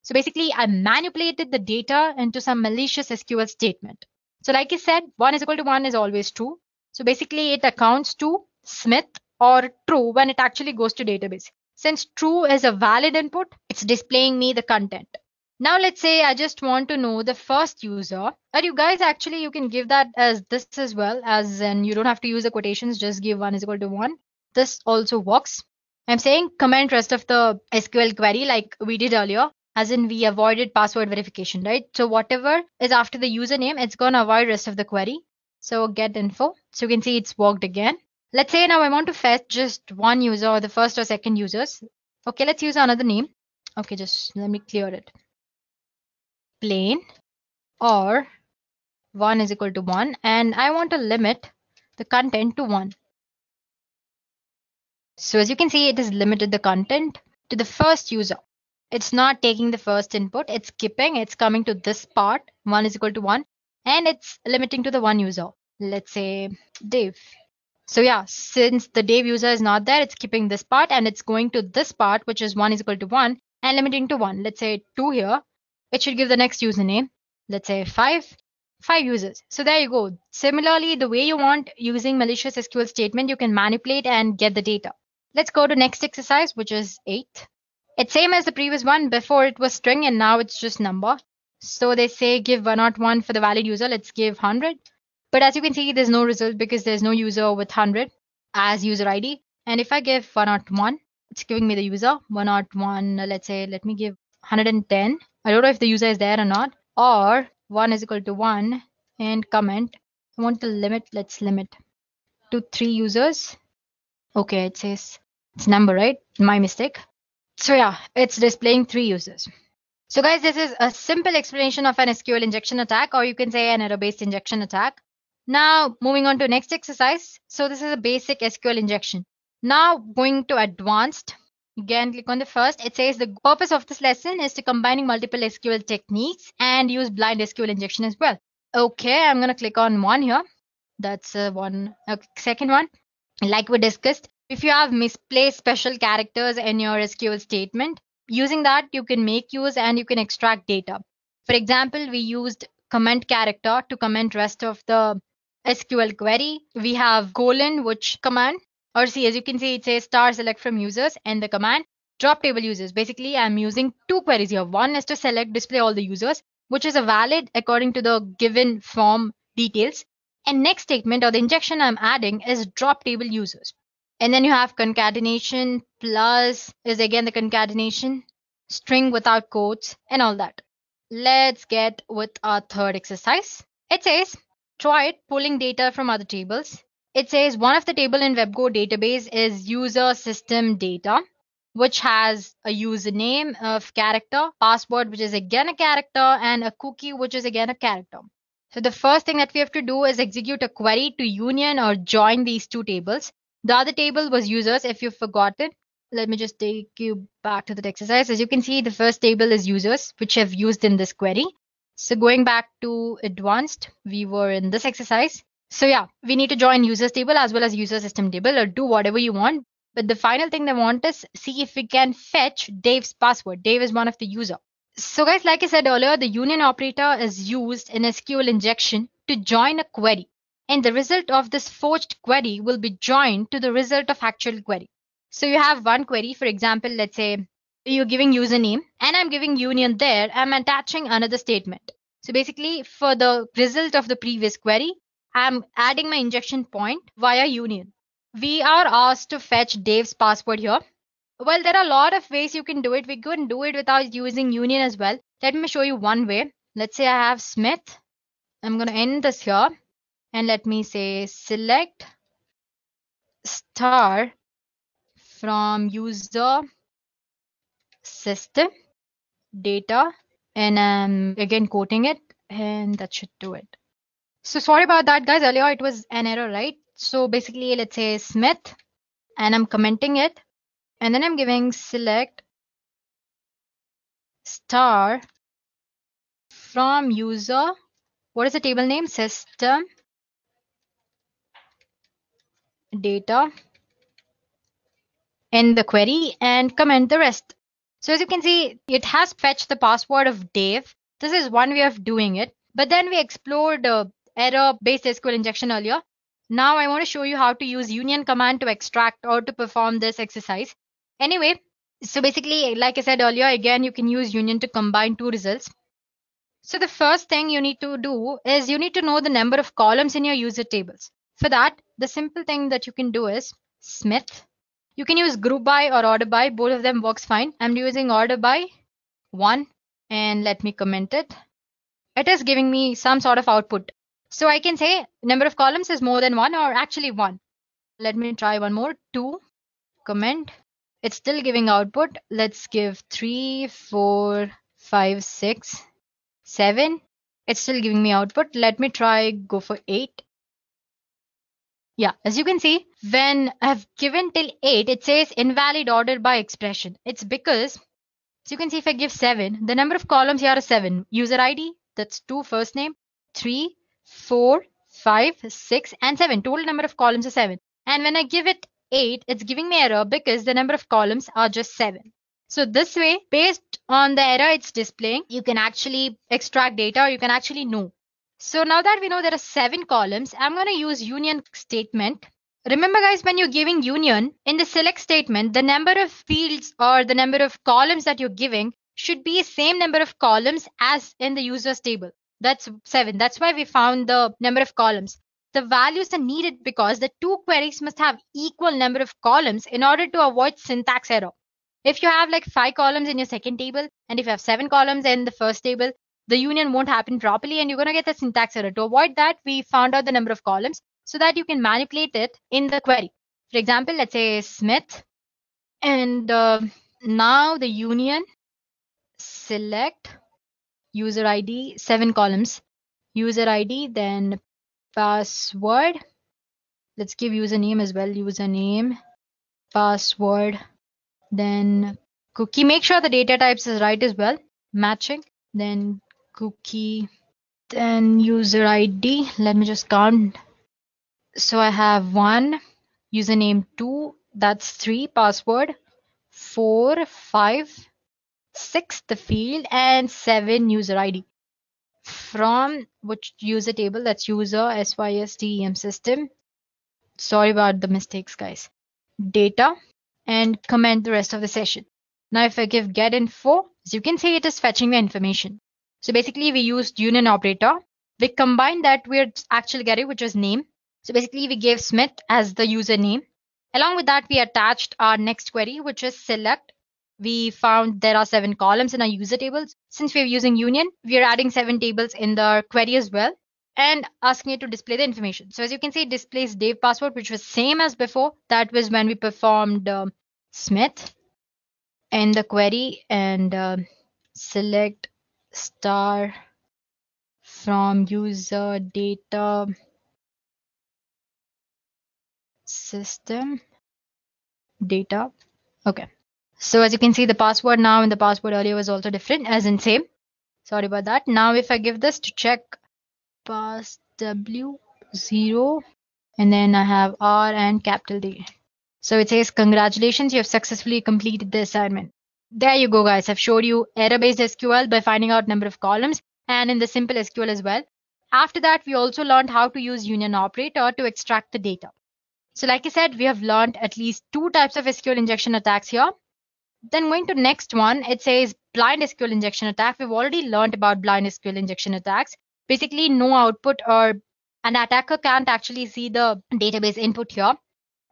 So basically, I manipulated the data into some malicious SQL statement. So like I said, 1 is equal to 1 is always true. So basically, it accounts to Smith or true when it actually goes to database. Since true is a valid input, it's displaying me the content. Now let's say I just want to know the first user. And you guys actually, you can give that as this as well, as in you don't have to use the quotations, just give 1 is equal to 1. This also works. I'm saying comment rest of the SQL query like we did earlier, as in we avoided password verification, right? So whatever is after the username, it's going to avoid rest of the query. So get info. So you can see it's worked again. Let's say now I want to fetch just one user or the first or second users. Okay, let's use another name. Okay, just let me clear it. Plain or 1 is equal to 1, and I want to limit the content to 1. So as you can see, it has limited the content to the first user. It's not taking the first input, it's skipping, it's coming to this part, 1 is equal to 1, and it's limiting to the one user. Let's say Dave. So yeah, since the Dave user is not there, it's skipping this part and it's going to this part, which is 1 is equal to 1 and limiting to 1. Let's say 2 here. It should give the next username. Let's say 5 users. So there you go. Similarly, the way you want using malicious SQL statement, you can manipulate and get the data. Let's go to next exercise, which is 8. It's same as the previous one. Before it was string and now it's just number. So they say give 101 for the valid user. Let's give 100. But as you can see, there's no result because there's no user with 100 as user ID. And if I give 101, it's giving me the user 101. Let's say, let me give 110. I don't know if the user is there or not. Or 1 is equal to 1 and comment. I want to limit. Let's limit to 3 users. Okay, it says it's number, right? My mistake. So yeah, it's displaying 3 users. So guys, this is a simple explanation of an SQL injection attack, or you can say an error-based injection attack. Now moving on to next exercise. So this is a basic SQL injection. Now going to advanced. Again, click on the first. It says the purpose of this lesson is to combining multiple SQL techniques and use blind SQL injection as well. Okay, I'm gonna click on one here. That's one. Okay, second one. Like we discussed, if you have misplaced special characters in your SQL statement, using that you can make use and you can extract data. For example, we used comment character to comment rest of the SQL query. We have colon, which command, or see, as you can see, it says star select from users and the command drop table users. Basically, I'm using 2 queries here. One is to select display all the users, which is a valid according to the given form details. And next statement or the injection I'm adding is drop table users. And then you have concatenation plus is again the concatenation, string without quotes and all that. Let's get with our third exercise. It says try it pulling data from other tables. It says one of the table in WebGo database is user system data, which has a username of character, password, which is again a character, and a cookie, which is again a character. So the first thing that we have to do is execute a query to union or join these two tables. The other table was users, if you've forgotten. Let me just take you back to that exercise. As you can see, the first table is users, which I've used in this query. So going back to advanced, we were in this exercise. So yeah, we need to join users table as well as user system table, or do whatever you want. But the final thing they want is see if we can fetch Dave's password. Dave is one of the user. So guys, like I said earlier, the union operator is used in SQL injection to join a query. And the result of this forged query will be joined to the result of actual query. So you have one query, for example, let's say you're giving username and I'm giving union there. I'm attaching another statement. So basically for the result of the previous query, I'm adding my injection point via union. We are asked to fetch Dave's password here. Well, there are a lot of ways you can do it. We can do it without using union as well. Let me show you one way. Let's say I have Smith. I'm going to end this here. And let me say select star from user system data. And I'm again quoting it. And that should do it. So sorry about that, guys. Earlier it was an error, right? So basically, let's say Smith. And I'm commenting it. And then I'm giving select star from user. What is the table name? System data in the query and comment the rest. So as you can see, it has fetched the password of Dave. This is one way of doing it. But then we explored error-based SQL injection earlier. Now I want to show you how to use union command to extract or to perform this exercise. Anyway, so basically, like I said earlier, again, you can use union to combine two results. So the first thing you need to do is you need to know the number of columns in your user tables. For that, the simple thing that you can do is Smith. You can use group by or order by. Both of them works fine. I'm using order by 1 and let me comment it. It is giving me some sort of output. So I can say number of columns is more than 1 or actually 1. Let me try one more. 2, comment. It's still giving output. Let's give 3, 4, 5, 6, 7. It's still giving me output. Let me try go for 8. Yeah, as you can see, when I've given till 8, it says invalid order by expression. It's because, as you can see, if I give 7, the number of columns here is 7. User ID, that's 2 first name, 3, 4, 5, 6, and 7. Total number of columns is 7. And when I give it 8, it's giving me error because the number of columns are just 7. So this way, based on the error it's displaying, you can actually extract data, or you can actually know. So now that we know there are 7 columns, I'm going to use union statement. Remember guys, when you're giving union, in the select statement, the number of fields or the number of columns that you're giving should be the same number of columns as in the users table. That's 7. That's why we found the number of columns. The values are needed because the two queries must have equal number of columns in order to avoid syntax error. If you have like 5 columns in your second table, and if you have 7 columns in the first table, the union won't happen properly and you're going to get the syntax error. To avoid that, we found out the number of columns so that you can manipulate it in the query. For example, let's say Smith, and now the union select user ID, 7 columns, user ID, then password. Let's give username as well, username, password, then cookie. Make sure the data types is right as well, matching, then cookie, then user ID. Let me just count. So I have 1, username 2, that's 3, password 4, 5, 6 the field, and 7 user ID. From which user table? That's user SYSTEM system. Sorry about the mistakes, guys. Data, and comment the rest of the session. Now if I give get info, as you can see, it is fetching the information. So basically we used union operator. We combined that with actual array, which was name. So basically we gave Smith as the username. Along with that, we attached our next query, which is select. We found there are 7 columns in our user tables. Since we're using union, we are adding 7 tables in the query as well and asking it to display the information. So as you can see, it displays Dave password, which was same as before. That was when we performed Smith in the query, and select star from user data system data. Okay. So as you can see, the password now and the password earlier was also different, as in same. Sorry about that. Now if I give this to check pass W0 and then I have R and capital D. So it says, congratulations, you have successfully completed the assignment. There you go, guys. I've showed you error-based SQL by finding out number of columns and in the simple SQL as well. After that, we also learned how to use union operator to extract the data. So like I said, we have learned at least 2 types of SQL injection attacks here. Then going to next one, it says blind SQL injection attack. We've already learned about blind SQL injection attacks. Basically, no output, or an attacker can't actually see the database input here.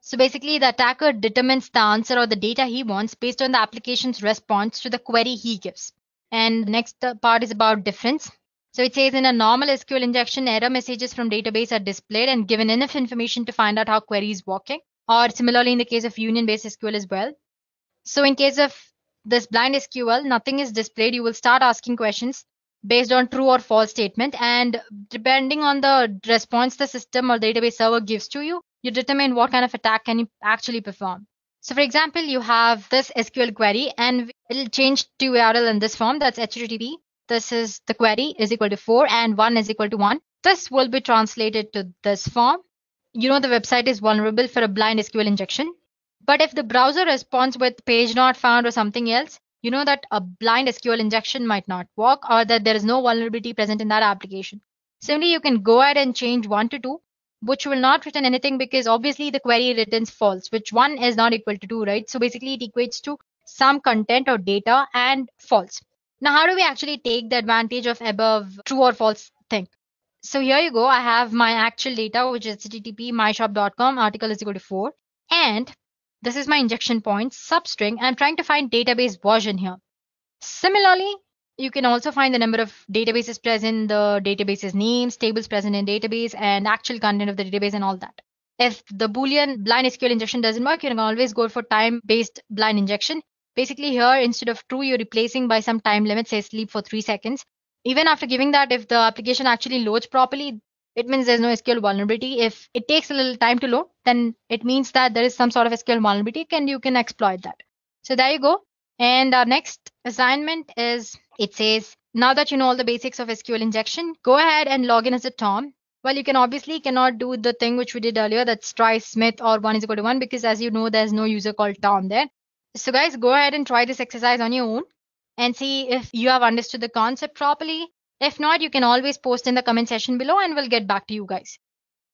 So basically, the attacker determines the answer or the data he wants based on the application's response to the query he gives. And the next part is about difference. So it says in a normal SQL injection, error messages from database are displayed and given enough information to find out how query is working. Or similarly in the case of union-based SQL as well. So in case of this blind SQL, nothing is displayed. You will start asking questions based on true or false statement. And depending on the response the system or database server gives to you, you determine what kind of attack can you actually perform. So for example, you have this SQL query and it'll change to URL in this form. That's HTTP. This is the query is equal to 4 and 1 is equal to 1. This will be translated to this form. You know the website is vulnerable for a blind SQL injection. But if the browser responds with page not found or something else, you know that a blind SQL injection might not work or that there is no vulnerability present in that application. Similarly, you can go ahead and change 1 to 2, which will not return anything because obviously the query returns false, which 1 is not equal to 2, right? So basically it equates to some content or data and false. Now, how do we actually take the advantage of above true or false thing? So here you go. I have my actual data, which is http myshop.com, article is equal to 4. And this is my injection point, substring. I'm trying to find database version here. Similarly, you can also find the number of databases present, the database's names, tables present in database, and actual content of the database and all that. If the Boolean blind SQL injection doesn't work, you can always go for time-based blind injection. Basically here, instead of true, you're replacing by some time limit, say sleep for 3 seconds. Even after giving that, if the application actually loads properly, it means there's no SQL vulnerability. If it takes a little time to load, then it means that there is some sort of SQL vulnerability and you can exploit that. So there you go. And our next assignment is, it says, now that you know all the basics of SQL injection, go ahead and log in as a Tom. Well, you can obviously cannot do the thing which we did earlier, that's try Smith or 1 is equal to 1, because as you know, there's no user called Tom there. So guys, go ahead and try this exercise on your own and see if you have understood the concept properly. If not, you can always post in the comment section below and we'll get back to you guys.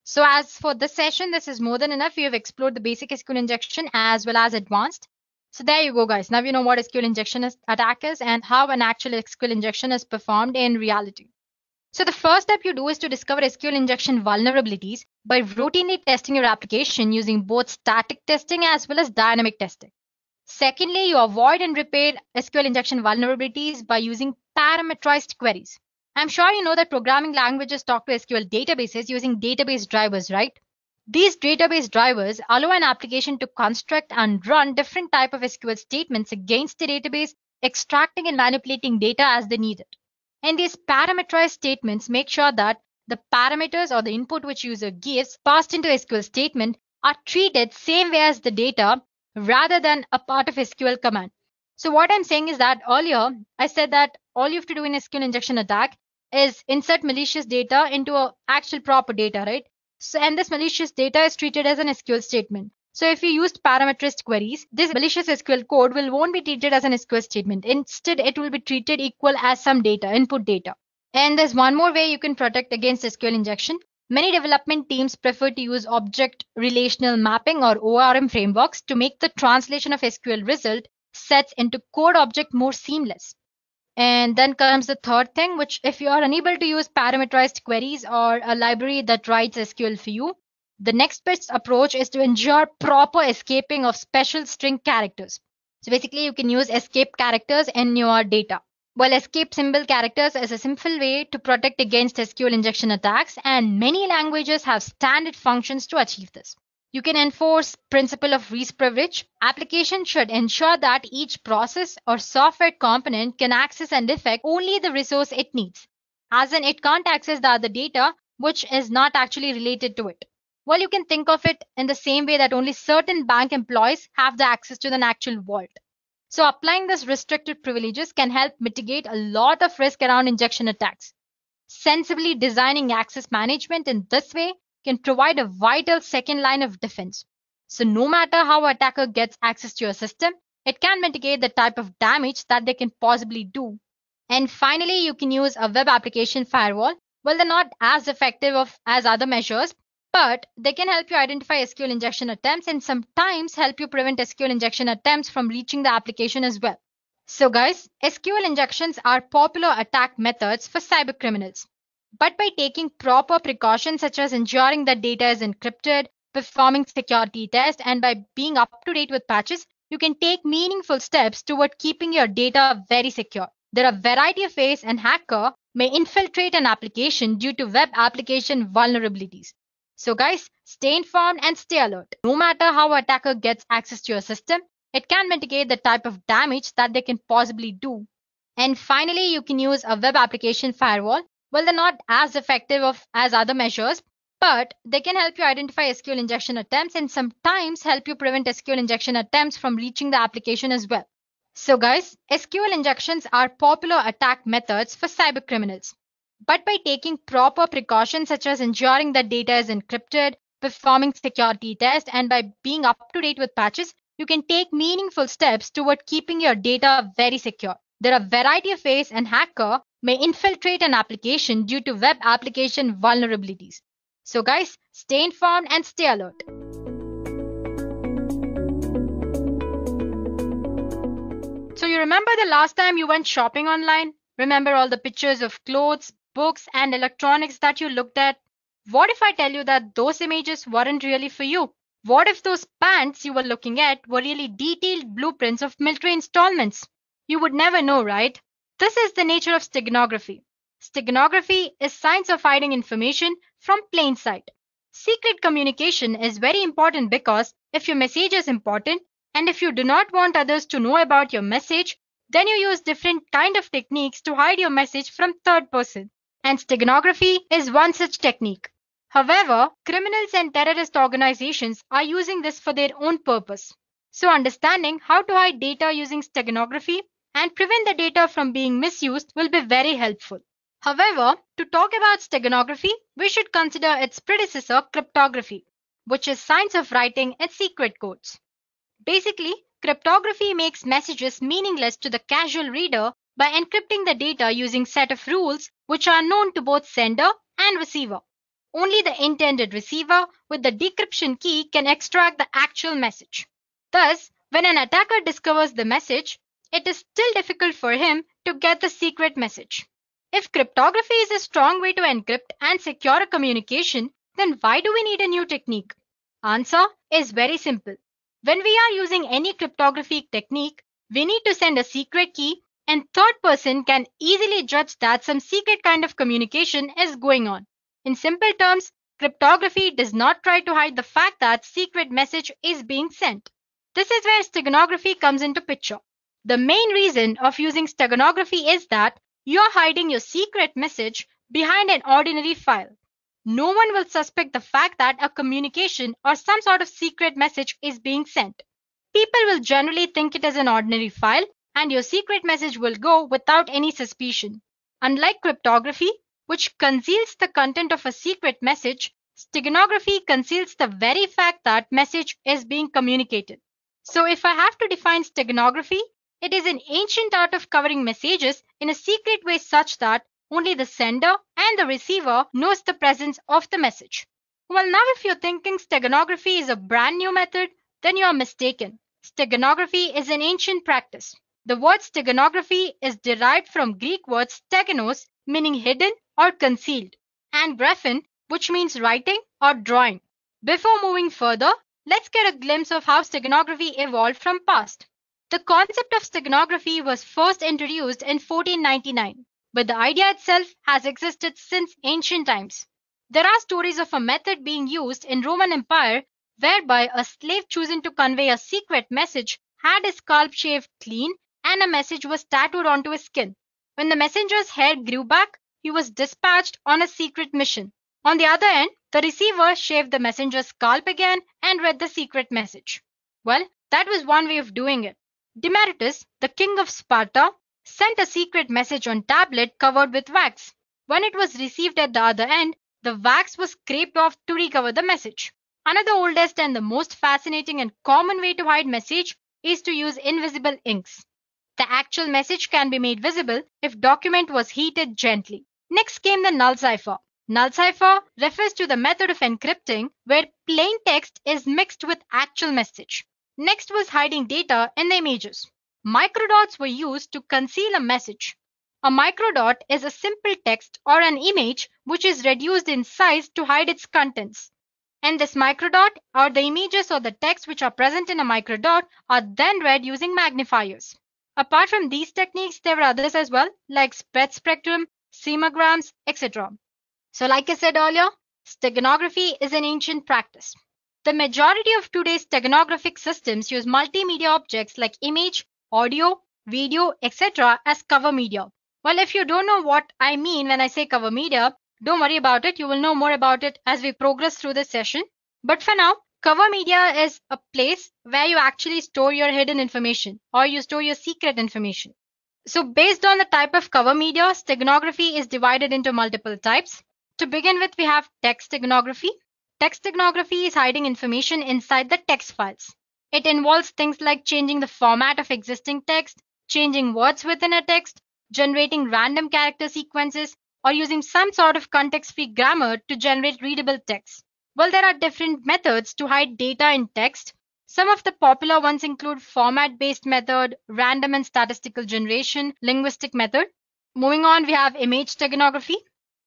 So as for this session, this is more than enough. We have explored the basic SQL injection as well as advanced. So there you go, guys. Now you know what SQL injection attack is and how an actual SQL injection is performed in reality. So the first step you do is to discover SQL injection vulnerabilities by routinely testing your application using both static testing as well as dynamic testing. Secondly, you avoid and repair SQL injection vulnerabilities by using parameterized queries. I'm sure you know that programming languages talk to SQL databases using database drivers, right? These database drivers allow an application to construct and run different types of SQL statements against the database, extracting and manipulating data as they need it. And these parameterized statements make sure that the parameters or the input which user gives passed into SQL statement are treated same way as the data rather than a part of SQL command. So what I'm saying is that earlier I said that all you have to do in SQL injection attack is insert malicious data into a actual proper data, right? So, and this malicious data is treated as an SQL statement. So if you used parameterized queries, this malicious SQL code won't be treated as an SQL statement. Instead, it will be treated equal as some data, input data. And there's one more way you can protect against SQL injection. Many development teams prefer to use object relational mapping or ORM frameworks to make the translation of SQL result sets into code object more seamless. And then comes the third thing, which if you are unable to use parameterized queries or a library that writes SQL for you, the next best approach is to ensure proper escaping of special string characters. So basically, you can use escape characters in your data. Well, escape symbol characters is a simple way to protect against SQL injection attacks, and many languages have standard functions to achieve this. You can enforce principle of least privilege. Application should ensure that each process or software component can access and affect only the resource it needs. as in it can't access the other data which is not actually related to it. Well, you can think of it in the same way that only certain bank employees have the access to an actual vault. So applying this restricted privileges can help mitigate a lot of risk around injection attacks. Sensibly designing access management in this way can provide a vital second line of defense. So no matter how an attacker gets access to your system, it can mitigate the type of damage that they can possibly do. And finally, you can use a web application firewall. Well, they're not as effective as other measures, but they can help you identify SQL injection attempts and sometimes help you prevent SQL injection attempts from reaching the application as well. So guys, SQL injections are popular attack methods for cybercriminals. But by taking proper precautions such as ensuring that data is encrypted, performing security tests, and by being up to date with patches, you can take meaningful steps toward keeping your data very secure. There are a variety of ways an hacker may infiltrate an application due to web application vulnerabilities. So guys, stay informed and stay alert. No matter how an attacker gets access to your system, it can mitigate the type of damage that they can possibly do. And finally, you can use a web application firewall. Well, they're not as effective as other measures, but they can help you identify SQL injection attempts and sometimes help you prevent SQL injection attempts from reaching the application as well. So guys, SQL injections are popular attack methods for cybercriminals. But by taking proper precautions such as ensuring that data is encrypted, performing security tests, and by being up to date with patches, you can take meaningful steps toward keeping your data very secure. There are a variety of ways an hacker may infiltrate an application due to web application vulnerabilities. So guys, stay informed and stay alert. So you remember the last time you went shopping online? Remember all the pictures of clothes, books, and electronics that you looked at? What if I tell you that those images weren't really for you? What if those pants you were looking at were really detailed blueprints of military installments? You would never know, right? This is the nature of steganography. Steganography is science of hiding information from plain sight. Secret communication is very important because if your message is important and if you do not want others to know about your message, then you use different kind of techniques to hide your message from third person. And steganography is one such technique. However, criminals and terrorist organizations are using this for their own purpose. So understanding how to hide data using steganography and prevent the data from being misused will be very helpful. However, to talk about steganography, we should consider its predecessor, cryptography, which is science of writing in secret codes. Basically, cryptography makes messages meaningless to the casual reader by encrypting the data using set of rules which are known to both sender and receiver. Only the intended receiver with the decryption key can extract the actual message. Thus, when an attacker discovers the message, it is still difficult for him to get the secret message. If cryptography is a strong way to encrypt and secure a communication, then why do we need a new technique? Answer is very simple. When we are using any cryptography technique, we need to send a secret key and third person can easily judge that some secret kind of communication is going on. In simple terms, cryptography does not try to hide the fact that secret message is being sent. This is where steganography comes into picture. The main reason of using steganography is that you are hiding your secret message behind an ordinary file. No one will suspect the fact that a communication or some sort of secret message is being sent. People will generally think it is an ordinary file and your secret message will go without any suspicion. Unlike cryptography, which conceals the content of a secret message, steganography conceals the very fact that message is being communicated. So if I have to define steganography, it is an ancient art of covering messages in a secret way such that only the sender and the receiver knows the presence of the message. Well, now if you're thinking steganography is a brand new method, then you are mistaken. Steganography is an ancient practice. The word steganography is derived from Greek word steganos, meaning hidden or concealed, and graphen, which means writing or drawing. Before moving further, let's get a glimpse of how steganography evolved from past. The concept of steganography was first introduced in 1499, but the idea itself has existed since ancient times. There are stories of a method being used in Roman Empire whereby a slave choosing to convey a secret message had his scalp shaved clean and a message was tattooed onto his skin. When the messenger's hair grew back, he was dispatched on a secret mission. On the other end, the receiver shaved the messenger's scalp again and read the secret message. Well, that was one way of doing it. Demaratus, the king of Sparta, sent a secret message on tablet covered with wax. When it was received at the other end, the wax was scraped off to recover the message. Another oldest and the most fascinating and common way to hide message is to use invisible inks. The actual message can be made visible if document was heated gently. Next came the null cipher. Null cipher refers to the method of encrypting where plain text is mixed with actual message. Next was hiding data in the images. Microdots were used to conceal a message. A microdot is a simple text or an image which is reduced in size to hide its contents. And this microdot or the images or the text which are present in a microdot are then read using magnifiers. Apart from these techniques, there were others as well, like spread spectrum, semograms, etc. So like I said earlier, steganography is an ancient practice. The majority of today's steganographic systems use multimedia objects like image, audio, video, etc. as cover media. Well, if you don't know what I mean when I say cover media, don't worry about it. You will know more about it as we progress through this session. But for now, cover media is a place where you actually store your hidden information or you store your secret information. So based on the type of cover media, steganography is divided into multiple types. To begin with, we have text steganography. Text steganography is hiding information inside the text files. It involves things like changing the format of existing text, changing words within a text, generating random character sequences, or using some sort of context-free grammar to generate readable text. Well, there are different methods to hide data in text. Some of the popular ones include format-based method, random and statistical generation, linguistic method. Moving on, we have image steganography.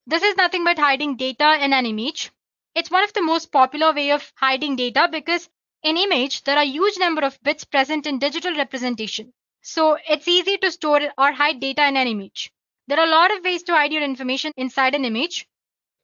This is nothing but hiding data in an image. It's one of the most popular way of hiding data because in image, there are huge number of bits present in digital representation. So it's easy to store or hide data in an image. There are a lot of ways to hide your information inside an image.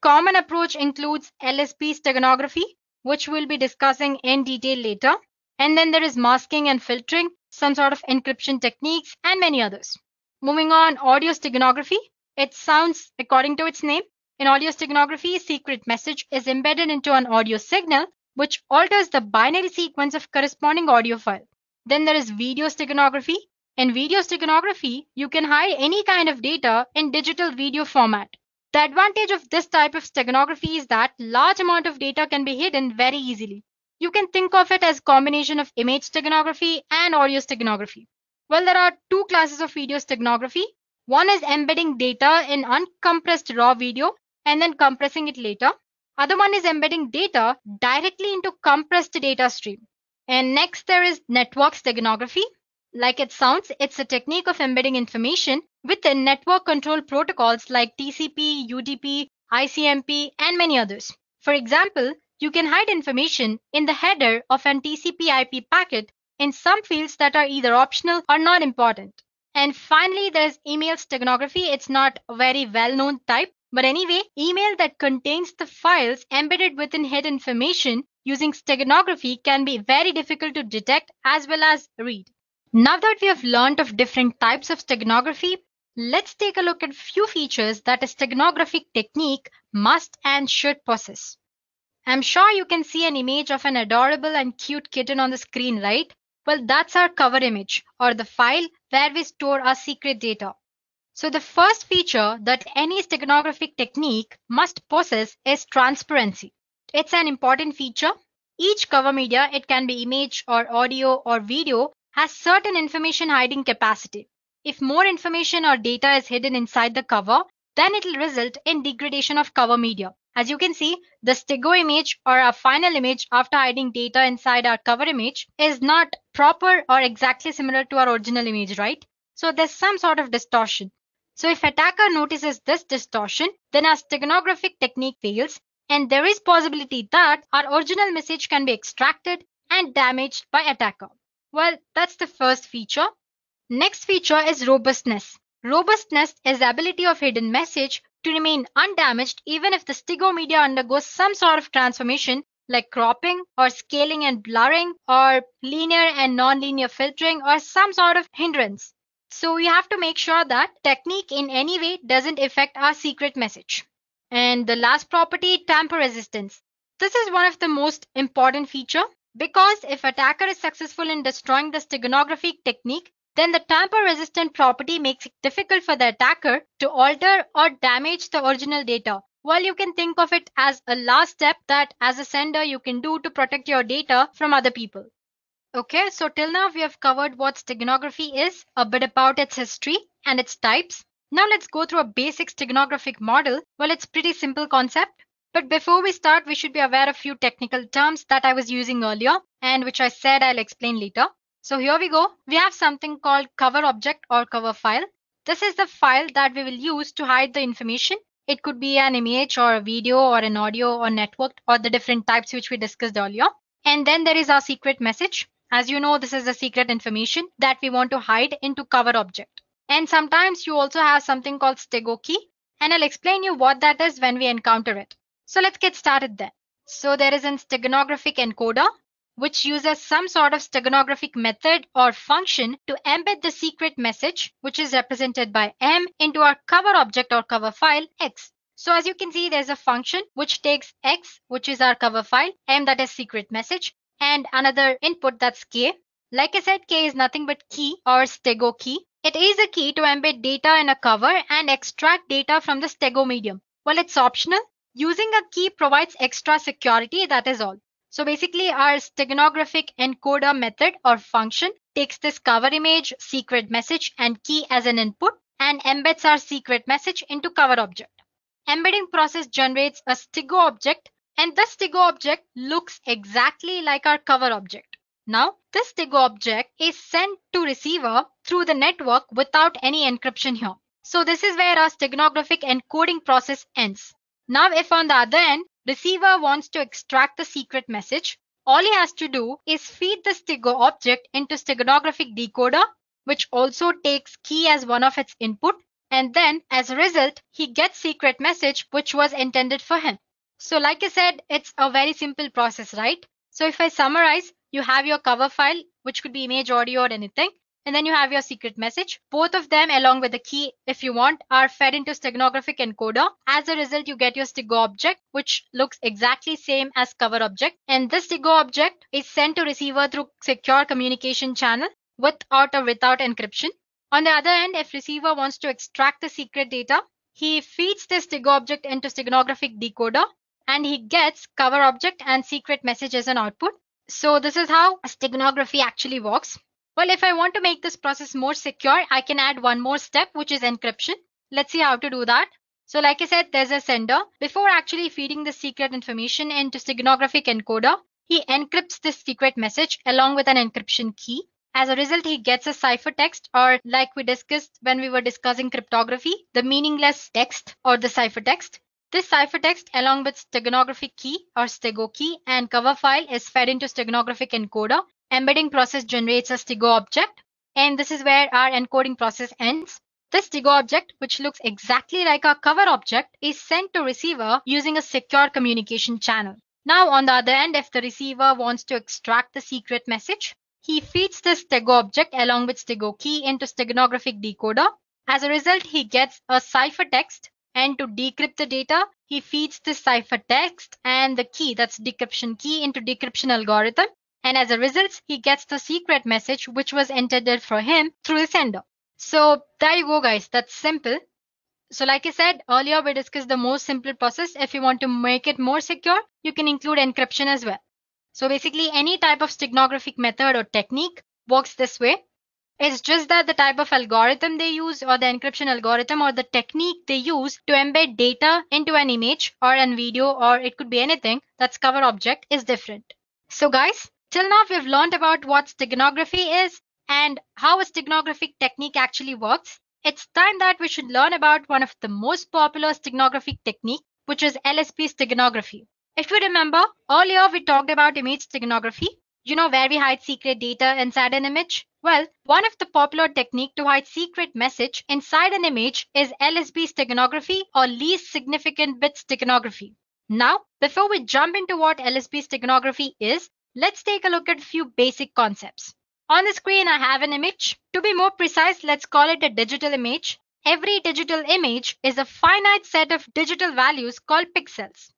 Common approach includes LSB steganography, which we'll be discussing in detail later. And then there is masking and filtering, some sort of encryption techniques, and many others. Moving on, audio steganography. It sounds according to its name. In audio steganography, a secret message is embedded into an audio signal, which alters the binary sequence of corresponding audio file. Then there is video steganography. In video steganography, you can hide any kind of data in digital video format. The advantage of this type of steganography is that large amount of data can be hidden very easily. You can think of it as a combination of image steganography and audio steganography. Well, there are two classes of video steganography. One is embedding data in uncompressed raw video and then compressing it later. Other one is embedding data directly into compressed data stream. And next there is network steganography. Like it sounds, it's a technique of embedding information within network control protocols like TCP, UDP, ICMP, and many others. For example, you can hide information in the header of an TCP/IP packet in some fields that are either optional or not important. And finally, there's email steganography. It's not a very well-known type, but anyway, email that contains the files embedded within hidden information using steganography can be very difficult to detect as well as read. Now that we have learned of different types of steganography, let's take a look at few features that a steganographic technique must and should possess. I'm sure you can see an image of an adorable and cute kitten on the screen, right? Well, that's our cover image or the file where we store our secret data. So the first feature that any steganographic technique must possess is transparency. It's an important feature. Each cover media, it can be image or audio or video, has certain information hiding capacity. If more information or data is hidden inside the cover, then it will result in degradation of cover media. As you can see, the stego image or our final image after hiding data inside our cover image is not proper or exactly similar to our original image, right? So there's some sort of distortion. So if attacker notices this distortion, then our steganographic technique fails and there is possibility that our original message can be extracted and damaged by attacker. Well, that's the first feature. Next feature is robustness. Robustness is the ability of hidden message to remain undamaged even if the stego media undergoes some sort of transformation like cropping or scaling and blurring or linear and non-linear filtering or some sort of hindrance. So we have to make sure that technique in any way doesn't affect our secret message. And the last property, tamper resistance. This is one of the most important feature because if attacker is successful in destroying the steganographic technique, then the tamper resistant property makes it difficult for the attacker to alter or damage the original data. While you can think of it as a last step that as a sender you can do to protect your data from other people. Okay, so till now we have covered what steganography is, a bit about its history and its types. Now let's go through a basic steganographic model. Well, it's pretty simple concept. But before we start, we should be aware of a few technical terms that I was using earlier and which I said I'll explain later. So here we go. We have something called cover object or cover file. This is the file that we will use to hide the information. It could be an image or a video or an audio or networked or the different types which we discussed earlier. And then there is our secret message. As you know, this is the secret information that we want to hide into cover object. And sometimes you also have something called stego key, and I'll explain you what that is when we encounter it. So let's get started then. So there is a steganographic encoder, which uses some sort of steganographic method or function to embed the secret message, which is represented by M, into our cover object or cover file X. So as you can see, there's a function which takes X, which is our cover file, M that is secret message, and another input that's K. Like I said, K is nothing but key or stego key. It is a key to embed data in a cover and extract data from the stego medium. Well, it's optional. Using a key provides extra security, that is all. So basically our steganographic encoder method or function takes this cover image, secret message and key as an input and embeds our secret message into cover object. Embedding process generates a stego object and the stego object looks exactly like our cover object. Now this stego object is sent to receiver through the network without any encryption here. So this is where our steganographic encoding process ends. Now if on the other end, receiver wants to extract the secret message, all he has to do is feed the stego object into steganographic decoder, which also takes key as one of its input, and then as a result, he gets secret message which was intended for him. So like I said, it's a very simple process, right? So if I summarize, you have your cover file, which could be image, audio, or anything. And then you have your secret message. Both of them, along with the key, if you want, are fed into steganographic encoder. As a result, you get your stego object, which looks exactly same as cover object. And this stego object is sent to receiver through secure communication channel with or without encryption. On the other end, if receiver wants to extract the secret data, he feeds this stego object into steganographic decoder and he gets cover object and secret message as an output. So this is how steganography actually works. Well, if I want to make this process more secure, I can add one more step, which is encryption. Let's see how to do that. So like I said, there's a sender. Before actually feeding the secret information into steganographic encoder, he encrypts this secret message along with an encryption key. As a result, he gets a ciphertext, or like we discussed when we were discussing cryptography, the meaningless text or the ciphertext. This ciphertext along with steganographic key or stego key and cover file is fed into steganographic encoder. Embedding process generates a stego object, and this is where our encoding process ends. This stego object, which looks exactly like our cover object, is sent to receiver using a secure communication channel. Now on the other end, if the receiver wants to extract the secret message, he feeds this stego object along with stego key into steganographic decoder. As a result, he gets a ciphertext, and to decrypt the data, he feeds this ciphertext and the key, that's decryption key, into decryption algorithm. And as a result, he gets the secret message which was intended for him through the sender. So there you go, guys. That's simple. So like I said earlier, we discussed the most simple process. If you want to make it more secure, you can include encryption as well. So basically, any type of steganographic method or technique works this way. It's just that the type of algorithm they use or the encryption algorithm or the technique they use to embed data into an image or a video, or it could be anything that's cover object, is different. So guys, till now we've learned about what steganography is and how a steganographic technique actually works. It's time that we should learn about one of the most popular steganographic technique, which is LSB steganography. If you remember, earlier we talked about image steganography, where we hide secret data inside an image. Well, one of the popular technique to hide secret message inside an image is LSB steganography or least significant bit steganography. Now, before we jump into what LSB steganography is, let's take a look at a few basic concepts. On the screen, I have an image. To be more precise, let's call it a digital image. Every digital image is a finite set of digital values called pixels.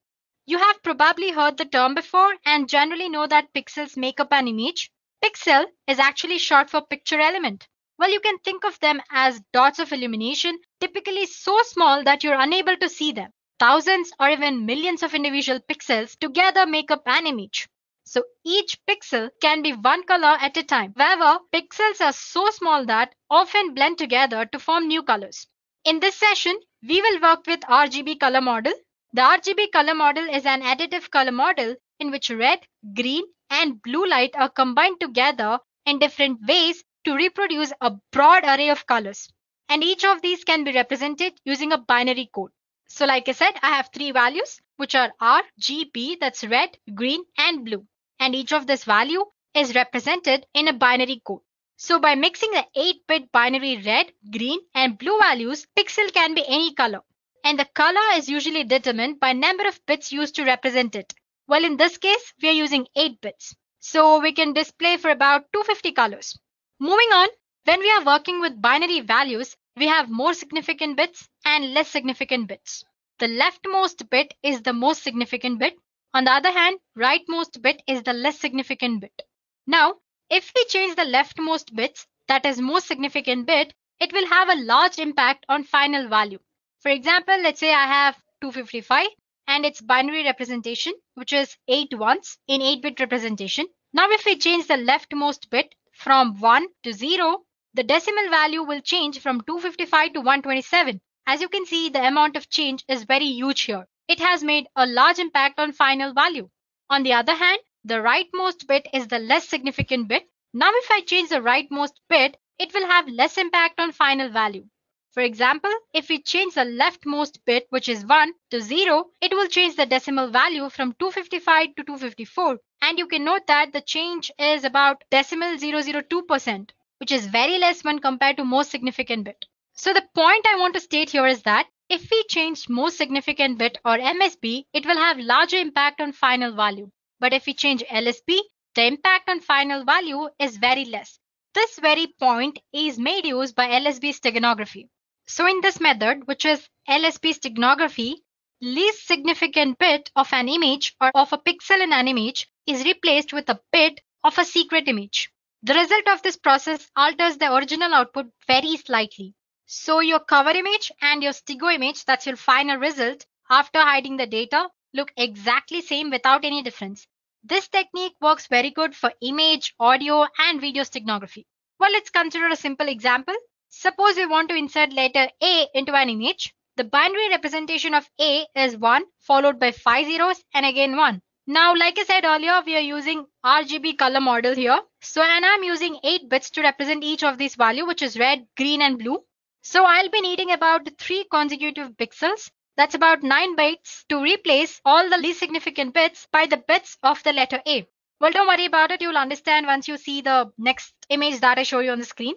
You have probably heard the term before and generally know that pixels make up an image. Pixel is actually short for picture element. Well, you can think of them as dots of illumination, typically so small that you're unable to see them. Thousands or even millions of individual pixels together make up an image. So each pixel can be one color at a time. However, pixels are so small that often blend together to form new colors. In this session, we will work with RGB color model. The RGB color model is an additive color model in which red, green, and blue light are combined together in different ways to reproduce a broad array of colors. And each of these can be represented using a binary code. So like I said, I have three values, which are RGB, that's red, green, and blue. And each of this value is represented in a binary code. So by mixing the 8-bit binary red, green, and blue values, pixel can be any color. And the color is usually determined by number of bits used to represent it. Well, in this case, we are using 8 bits. So we can display for about 250 colors. Moving on, when we are working with binary values, we have more significant bits and less significant bits. The leftmost bit is the most significant bit. On the other hand, rightmost bit is the less significant bit. Now, if we change the leftmost bits, that is most significant bit, it will have a large impact on final value. For example, let's say I have 255 and its binary representation, which is 8 ones in 8-bit representation. Now, if we change the leftmost bit from 1 to 0, the decimal value will change from 255 to 127. As you can see, the amount of change is very huge here. It has made a large impact on final value. On the other hand, the rightmost bit is the less significant bit. Now, if I change the rightmost bit, it will have less impact on final value. For example, if we change the leftmost bit, which is 1 to 0, it will change the decimal value from 255 to 254. And you can note that the change is about decimal 0.002%, which is very less when compared to most significant bit. So the point I want to state here is that if we change most significant bit or MSB, it will have larger impact on final value. But if we change LSB, the impact on final value is very less. This very point is made use by LSB steganography. So in this method, which is LSB steganography, least significant bit of an image or of a pixel in an image is replaced with a bit of a secret image. The result of this process alters the original output very slightly. So your cover image and your stego image, that's your final result, after hiding the data, look exactly same without any difference. This technique works very good for image, audio, and video steganography. Well, let's consider a simple example. Suppose we want to insert letter A into an image. The binary representation of A is 1 followed by 5 zeros and again 1. Now, like I said earlier, we are using RGB color model here. So, and I'm using 8 bits to represent each of these values, which is red, green, and blue. So I'll be needing about 3 consecutive pixels. That's about 9 bytes to replace all the least significant bits by the bits of the letter A. Well, don't worry about it. You'll understand once you see the next image that I show you on the screen.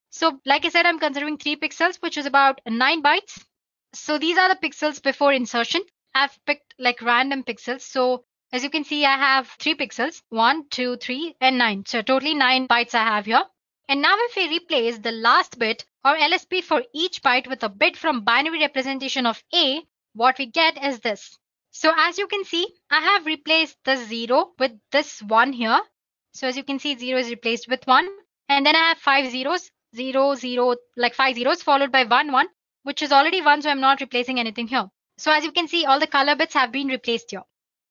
So like I said, I'm considering 3 pixels, which is about 9 bytes. So these are the pixels before insertion. I've picked like random pixels. So as you can see, I have 3 pixels, 1, 2, 3, and 9. So totally 9 bytes I have here. And now if we replace the last bit or LSB for each byte with a bit from binary representation of A, what we get is this. So as you can see, I have replaced the 0 with this 1 here. So as you can see, 0 is replaced with 1. And then I have 5 zeros, 0, 0, like 5 zeros followed by 1, 1, which is already 1, so I'm not replacing anything here. So as you can see, all the color bits have been replaced here.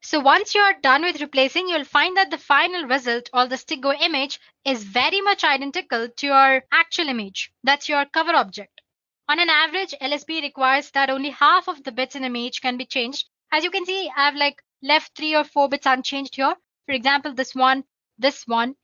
So once you're done with replacing, you'll find that the final result or the stego image is very much identical to your actual image. That's your cover object. On an average, LSB requires that only half of the bits in the image can be changed. As you can see, I've like left 3 or 4 bits unchanged here. For example, this one,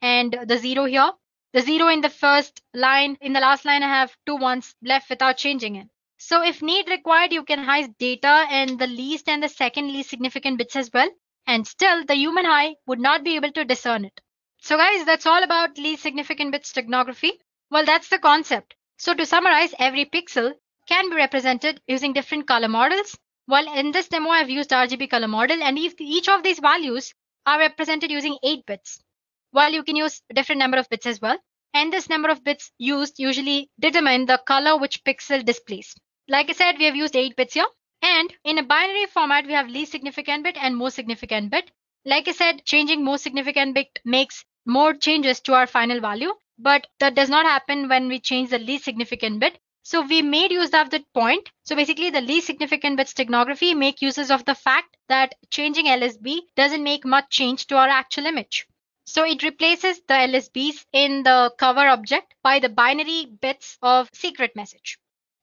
and the 0 here. The 0 in the first line, in the last line, I have 2 ones left without changing it. So if need required, you can hide data in the least and the second least significant bits as well. And still, the human eye would not be able to discern it. So guys, that's all about least significant bit steganography. Well, that's the concept. So to summarize, every pixel can be represented using different color models. Well, in this demo, I've used RGB color model, and each of these values are represented using 8 bits. while you can use different number of bits as well. And this number of bits used usually determine the color which pixel displays. Like I said, we have used 8 bits here. And in a binary format, we have least significant bit and most significant bit. Like I said, changing most significant bit makes more changes to our final value, but that does not happen when we change the least significant bit. So we made use of that point. So basically the least significant bit steganography make uses of the fact that changing LSB doesn't make much change to our actual image. So it replaces the LSBs in the cover object by the binary bits of secret message.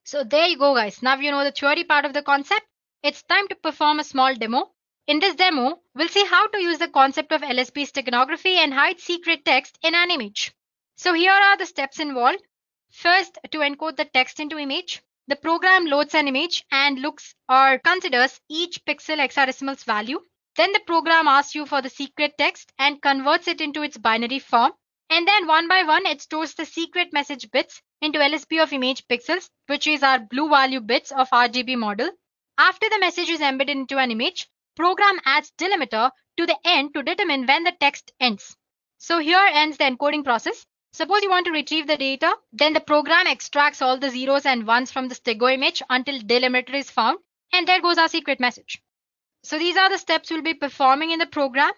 So there you go, guys. Now you know the theory part of the concept. It's time to perform a small demo. In this demo, we'll see how to use the concept of LSB steganography and hide secret text in an image. So here are the steps involved. First, to encode the text into image, the program loads an image and looks or considers each pixel hexadecimal's value. Then the program asks you for the secret text and converts it into its binary form. And then one by one, it stores the secret message bits into LSB of image pixels, which is our blue value bits of RGB model. After the message is embedded into an image, program adds delimiter to the end to determine when the text ends. So here ends the encoding process. Suppose you want to retrieve the data, then the program extracts all the zeros and ones from the stego image until delimiter is found, and there goes our secret message. So these are the steps we'll be performing in the program.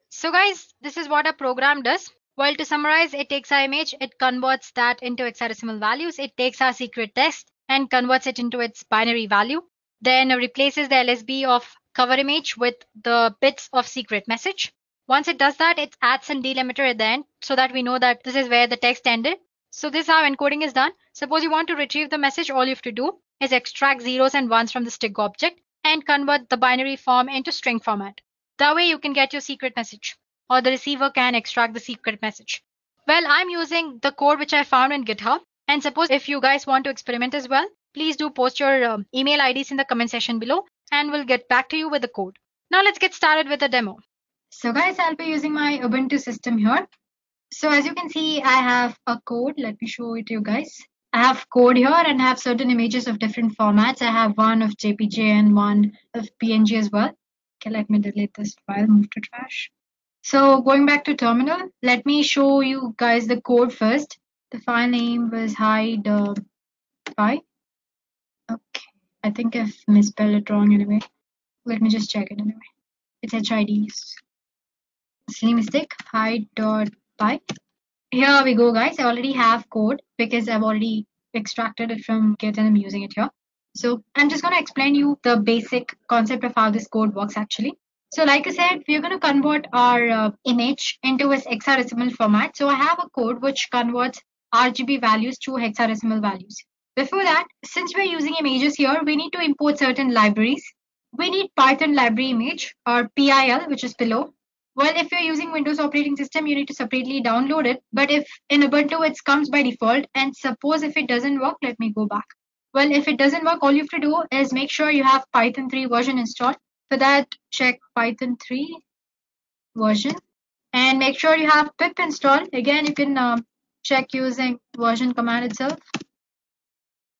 So guys, this is what our program does. Well, to summarize, it takes our image, it converts that into hexadecimal values, it takes our secret text and converts it into its binary value, then replaces the LSB of cover image with the bits of secret message. Once it does that, it adds some delimiter at the end so that we know that this is where the text ended. So this is how encoding is done. Suppose you want to retrieve the message, all you have to do is extract zeros and ones from the stego object and convert the binary form into string format. That way you can get your secret message, or the receiver can extract the secret message. Well, I'm using the code which I found in GitHub. And suppose if you guys want to experiment as well, please do post your email IDs in the comment section below and we'll get back to you with the code. Now let's get started with the demo. So guys, I'll be using my Ubuntu system here. So as you can see, I have a code. Let me show it to you guys. I have code here and I have certain images of different formats. I have one of JPG and one of PNG as well. Okay, let me delete this file, move to trash. So going back to terminal, let me show you guys the code first. The file name was hide.py. Okay, I think I've misspelled it wrong anyway. Let me just check it anyway. It's HID. Silly mistake, hide.py. Here we go, guys. I already have code because I've already extracted it from Git and I'm using it here. So I'm just going to explain you the basic concept of how this code works actually. So like I said, we're going to convert our image into its hexadecimal format. So I have a code which converts RGB values to hexadecimal values. Before that, since we're using images here, we need to import certain libraries. We need Python library image or PIL, which is below. Well, if you're using Windows operating system, you need to separately download it. But if in Ubuntu, it comes by default. And suppose if it doesn't work, let me go back. Well, if it doesn't work, all you have to do is make sure you have Python 3 version installed. For that, check Python 3 version and make sure you have pip installed. Again, you can check using version command itself.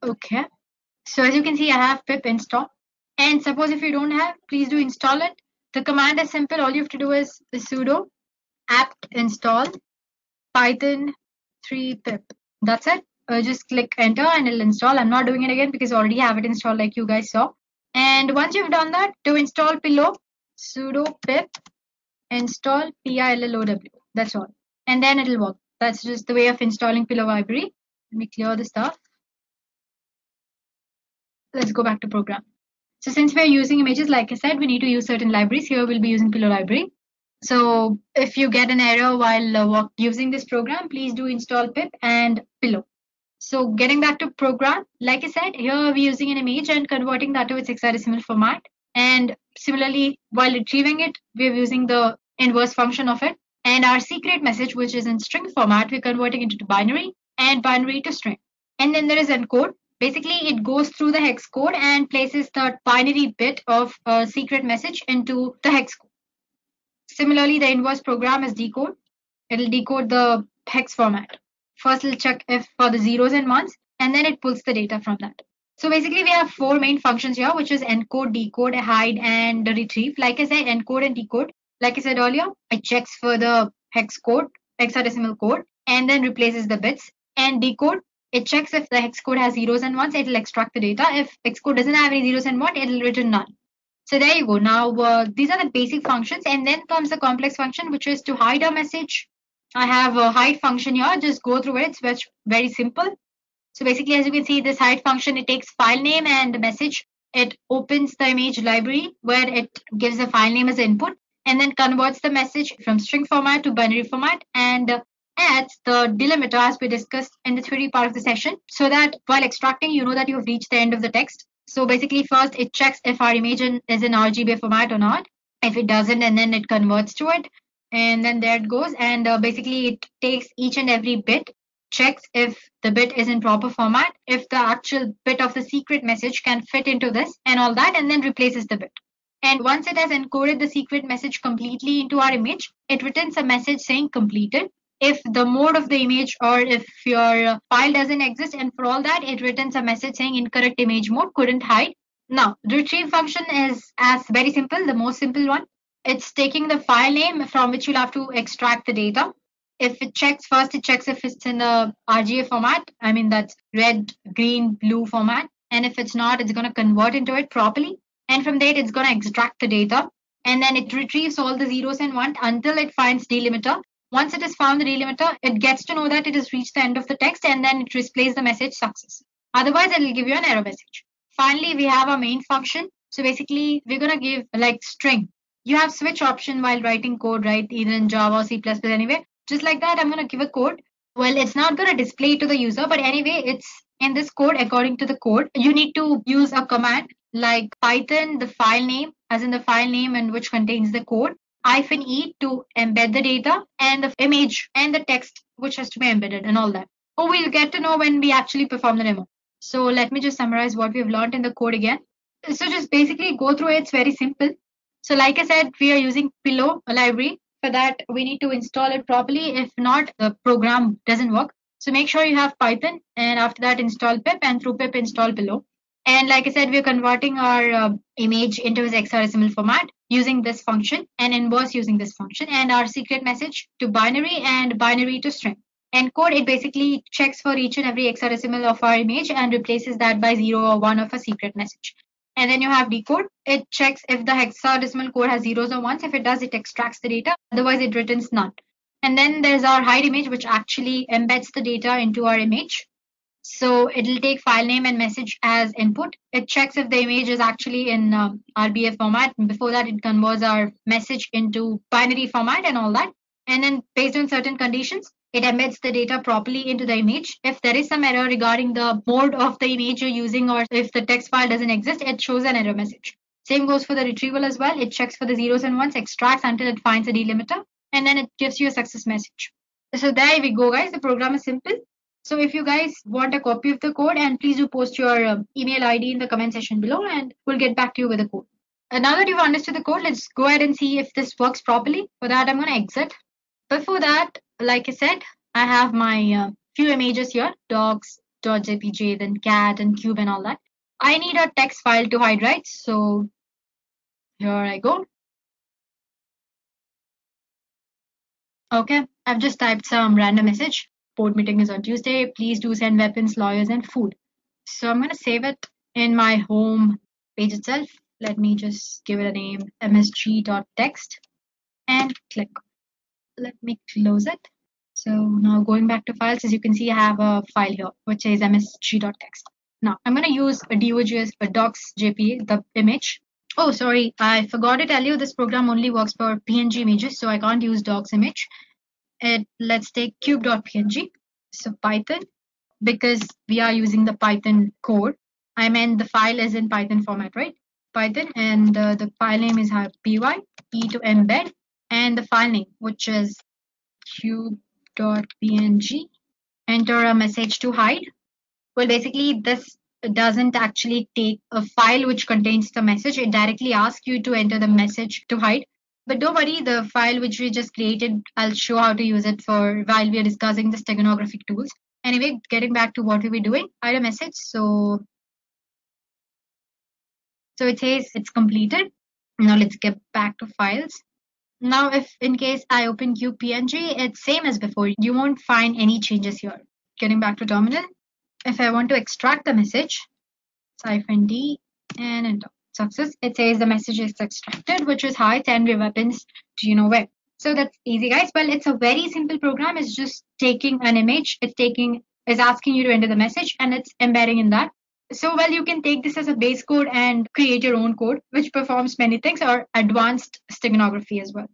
Okay. So as you can see, I have pip installed. And suppose if you don't have, please do install it. The command is simple. All you have to do is sudo apt install python 3 pip. That's it. Just click enter and it'll install. I'm not doing it again because I already have it installed like you guys saw. And once you've done that, to install pillow, sudo pip install pillow. That's all. And then it'll work. That's just the way of installing pillow library. Let me clear the stuff. Let's go back to program. So since we're using images, like I said, we need to use certain libraries. Here we'll be using pillow library. So if you get an error while using this program, please do install pip and pillow. So getting back to program, like I said, here we're using an image and converting that to its hexadecimal format. And similarly, while retrieving it, we're using the inverse function of it. And our secret message, which is in string format, we're converting it to binary and binary to string. And then there is encode. Basically, it goes through the hex code and places the binary bit of a secret message into the hex code. Similarly, the inverse program is decode. It'll decode the hex format. First, it'll check if for the zeros and ones, and then it pulls the data from that. So basically, we have 4 main functions here, which is encode, decode, hide, and retrieve. Like I said, encode and decode. Like I said earlier, it checks for the hex code hexadecimal code and then replaces the bits. And decode, it checks if the hex code has zeros and ones, it'll extract the data. If hex code doesn't have any zeros and one, it'll return none. So there you go. Now these are the basic functions, and then comes the complex function, which is to hide a message. I have a hide function here. Just go through it. It's very simple. So basically, as you can see, this hide function, it takes file name and message. It opens the image library where it gives the file name as input and then converts the message from string format to binary format and adds the delimiter as we discussed in the theory part of the session, so that while extracting, you know that you've reached the end of the text. So basically, first it checks if our image is in RGB format or not. If it doesn't, and then it converts to it. And then there it goes. And basically, it takes each and every bit, checks if the bit is in proper format, if the actual bit of the secret message can fit into this and all that, and then replaces the bit. And once it has encoded the secret message completely into our image, it returns a message saying completed. If the mode of the image or if your file doesn't exist, and for all that, it returns a message saying incorrect image mode, couldn't hide. Now, the retrieve function is as very simple, the most simple one. It's taking the file name from which you'll have to extract the data. If it checks first, it checks if it's in the RGA format. I mean, that's red, green, blue format. And if it's not, it's going to convert into it properly. And from there, it's going to extract the data. And then it retrieves all the zeros and ones until it finds delimiter. Once it has found the delimiter, it gets to know that it has reached the end of the text, and then it displays the message success. Otherwise, it will give you an error message. Finally, we have our main function. So basically, we're going to give like string. You have switch option while writing code, right? Either in Java or C++, anyway. Just like that, I'm going to give a code. Well, it's not going to display to the user, but anyway, it's in this code. According to the code, you need to use a command like Python, the file name, as in the file name and which contains the code, -e to embed the data, and the image and the text which has to be embedded and all that. Oh, we'll get to know when we actually perform the demo. So let me just summarize what we've learned in the code again. So just basically go through it. It's very simple. So like I said, we are using Pillow library. For that, we need to install it properly. If not, the program doesn't work. So make sure you have Python, and after that install pip, and through pip install Pillow. And like I said, we're converting our image into its hexadecimal format using this function, and inverse using this function, and our secret message to binary and binary to string. Encode, it basically checks for each and every hexadecimal of our image and replaces that by 0 or 1 of a secret message. And then you have decode. It checks if the hexadecimal code has zeros or ones. If it does, it extracts the data. Otherwise, it returns none. And then there's our hide image, which actually embeds the data into our image. So it'll take file name and message as input. It checks if the image is actually in RBF format. Before that, it converts our message into binary format and all that. And then based on certain conditions, it embeds the data properly into the image. If there is some error regarding the mode of the image you're using, or if the text file doesn't exist, it shows an error message. Same goes for the retrieval as well. It checks for the zeros and ones, extracts until it finds a delimiter, and then it gives you a success message. So there we go, guys. The program is simple. So if you guys want a copy of the code, and please do post your email ID in the comment section below, and we'll get back to you with the code. Now that you've understood the code, let's go ahead and see if this works properly. For that, I'm going to exit. Before that, like I said, I have my few images here, docs.jpg, then cat and cube and all that. I need a text file to hide, right? So here I go. Okay, I've just typed some random message. Board meeting is on Tuesday. Please do send weapons, lawyers, and food. So I'm going to save it in my home page itself. Let me just give it a name, msg.text, and click. Let me close it. So now going back to files, as you can see, I have a file here which says msg.text. Now I'm going to use a DOS, a docs.jpg, the image. Oh, sorry, I forgot to tell you this program only works for PNG images, so I can't use docs image. Let's take cube.png. So Python, because we are using the Python code. I meant the file is in Python format, right? Python, and the file name is py, e to embed, and the file name, which is cube.png. Enter a message to hide. Well, basically, this doesn't actually take a file which contains the message. It directly asks you to enter the message to hide. But don't worry, the file which we just created, I'll show how to use it for while we are discussing the steganographic tools. Anyway, getting back to what we were doing, hide a message. So it says it's completed. Now let's get back to files. Now, if in case I open QPNG, it's same as before. You won't find any changes here. Getting back to terminal, if I want to extract the message, -d and enter. Success. It says the message is extracted, which is hi, 10 weapons. Do you know where? So that's easy, guys. Well, it's a very simple program. It's just taking an image. It's asking you to enter the message, and it's embedding in that. So, well, you can take this as a base code and create your own code, which performs many things, or advanced steganography as well.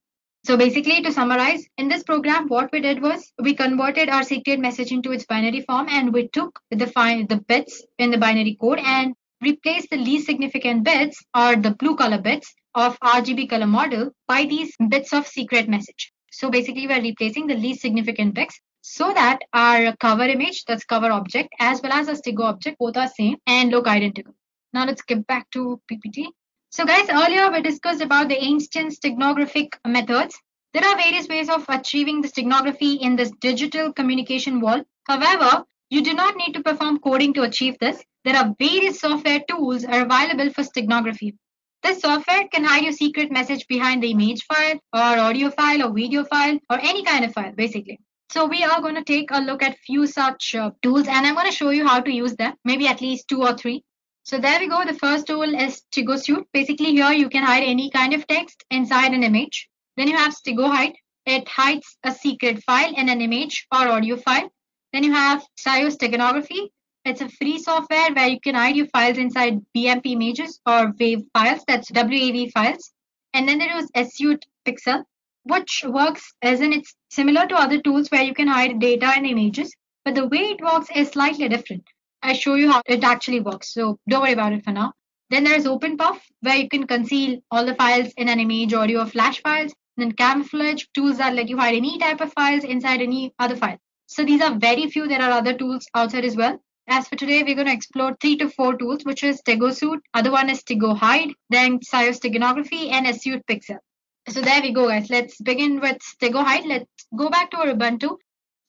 So basically, to summarize, in this program, what we did was we converted our secret message into its binary form, and we took the bits in the binary code and replaced the least significant bits, or the blue color bits, of RGB color model by these bits of secret message. So basically, we're replacing the least significant bits so that our cover image, that's cover object, as well as a Stego object, both are same and look identical. Now let's get back to PPT. So guys, earlier we discussed about the ancient steganographic methods. There are various ways of achieving the steganography in this digital communication world. However, you do not need to perform coding to achieve this. There are various software tools are available for steganography. This software can hide your secret message behind the image file or audio file or video file or any kind of file, basically. So we are going to take a look at few such tools, and I'm going to show you how to use them, maybe at least 2 or 3. So there we go. The first tool is StegoSuite. Basically here you can hide any kind of text inside an image. Then you have StegoHide. It hides a secret file in an image or audio file. Then you have Steganography. It's a free software where you can hide your files inside BMP images or WAV files, that's WAV files. And then there is SQL Pixel, which works as in it's similar to other tools where you can hide data and images, but the way it works is slightly different. I show you how it actually works, so don't worry about it for now. Then there's OpenPuff, where you can conceal all the files in an image, audio, or flash files. Then Camouflage, tools that let you hide any type of files inside any other file. So these are very few. There are other tools outside as well. As for today, we're going to explore 3 to 4 tools, which is StegoSuite, other one is StegoHide, then Steganography, and SQL Pixel. So there we go, guys. Let's begin with StegoHide. Let's go back to our Ubuntu.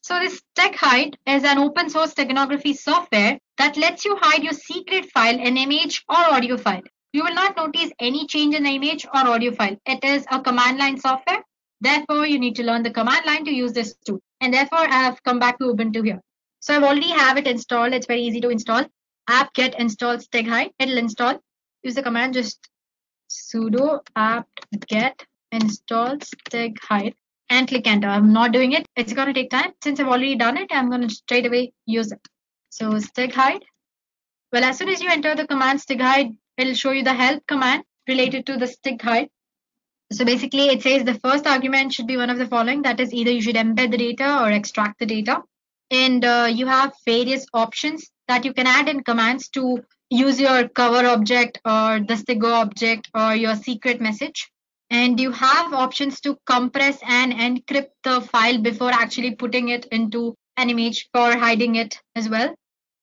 So this StegHide is an open source steganography software that lets you hide your secret file, an image or audio file. You will not notice any change in the image or audio file. It is a command line software. Therefore, you need to learn the command line to use this tool. And therefore, I have come back to Ubuntu here. So I've already have it installed. It's very easy to install. apt-get install StegHide. It'll install. Use the command just sudo apt-get install StegHide and click enter. I'm not doing it. It's going to take time. Since I've already done it, I'm going to straight away use it. So StegHide. Well, as soon as you enter the command StegHide, it'll show you the help command related to the StegHide. So basically, it says the first argument should be one of the following. That is, either you should embed the data or extract the data. And you have various options that you can add in commands to use your cover object or the Stego object or your secret message. And you have options to compress and encrypt the file before actually putting it into an image for hiding it as well.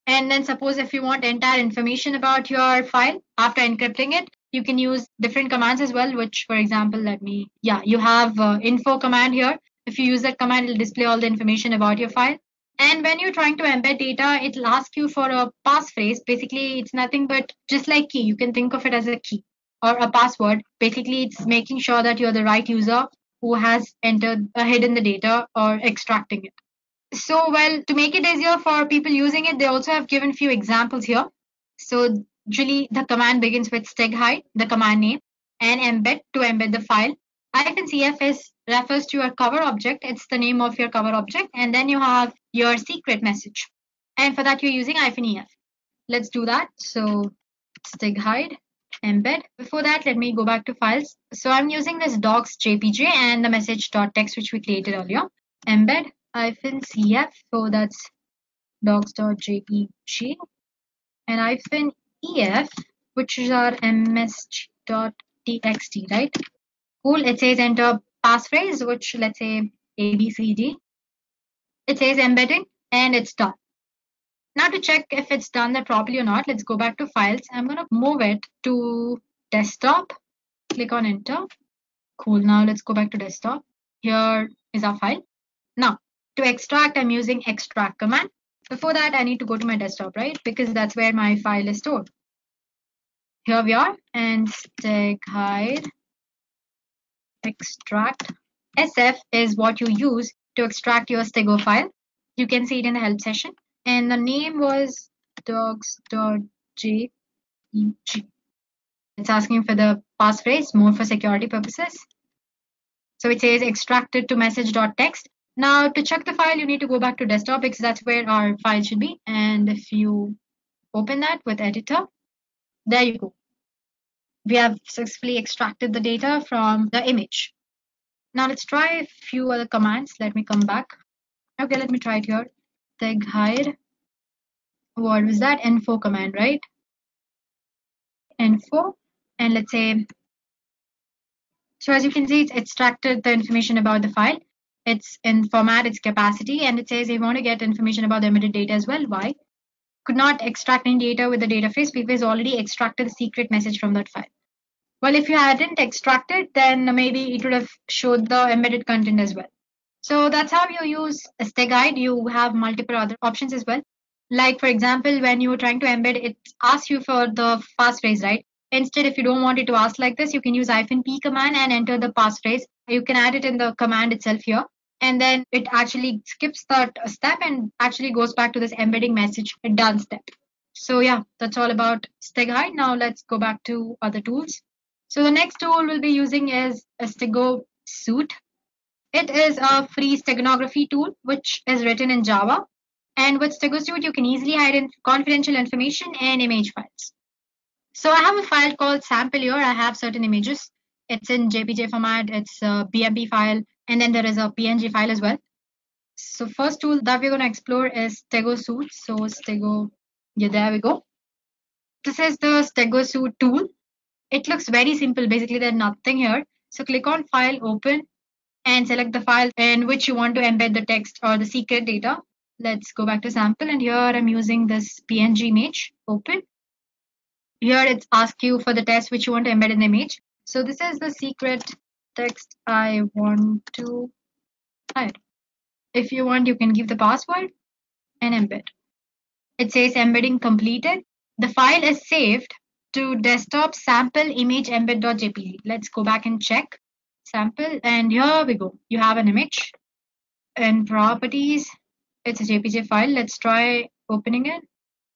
And then suppose if you want entire information about your file after encrypting it, you can use different commands as well, which, for example, you have info command here. If you use that command, it'll display all the information about your file. And when you're trying to embed data, it'll ask you for a passphrase. Basically, it's nothing but just like key. You can think of it as a key or a password. Basically, it's making sure that you're the right user who has hidden the data or extracting it. So, well, to make it easier for people using it, they also have given few examples here. So, usually the command begins with StegHide, the command name, and embed to embed the file. -cf refers to your cover object. It's the name of your cover object. And then you have your secret message. And for that, you're using -ef. Let's do that. So, StegHide, embed. Before that, let me go back to files. So, I'm using this docs JPG and the message.txt, which we created earlier. Embed -cf. So, that's docs.jpg. And -ef, which is our msg.txt, right? Cool. It says enter passphrase, which let's say ABCD. It says embedding and it's done. Now to check if it's done that properly or not, let's go back to files. I'm going to move it to desktop. Click on enter. Cool. Now let's go back to desktop. Here is our file. Now to extract, I'm using extract command. Before that, I need to go to my desktop, right? Because that's where my file is stored. Here we are, and StegHide extract. SF is what you use to extract your Stego file. You can see it in the help session. And the name was docs.jpg. It's asking for the passphrase, more for security purposes. So it says extracted to message.txt. Now to check the file, you need to go back to desktop because that's where our file should be. And if you open that with editor, there you go. We have successfully extracted the data from the image. Now let's try a few other commands. Let me come back. Okay, let me try it here. Tag hide. What was that? Info command, right? Info. And let's say, so as you can see, it's extracted the information about the file. It's in format, its capacity, and it says you want to get information about the emitted data as well. Why? Could not extract any data with the data phrase because it's already extracted the secret message from that file. Well, if you hadn't extracted, then maybe it would have showed the embedded content as well. So that's how you use a StegGuide. You have multiple other options as well. Like for example, when you're trying to embed, it asks you for the passphrase, right? Instead, if you don't want it to ask like this, you can use -p command and enter the passphrase. You can add it in the command itself here. And then it actually skips that step and actually goes back to this embedding message done step. So yeah, that's all about StegHide. Now let's go back to other tools. So the next tool we'll be using is a Stego Suite. It is a free steganography tool which is written in Java. And with Stego Suite, you can easily hide confidential information and image files. So I have a file called sample here. I have certain images. It's in JPG format. It's a BMP file. And then there is a PNG file as well. So first tool that we're going to explore is Stego Suite. So Stego, yeah, there we go. This is the Stego Suite tool. It looks very simple. Basically, there's nothing here. So click on File, Open, and select the file in which you want to embed the text or the secret data. Let's go back to sample, and here I'm using this PNG image. Open. Here it's ask you for the text which you want to embed in the image. So this is the secret text I want to hide. If you want, you can give the password and embed. It says embedding completed. The file is saved to desktop sample image embed.jpg. Let's go back and check sample, and here we go. You have an image and properties. It's a JPG file. Let's try opening it.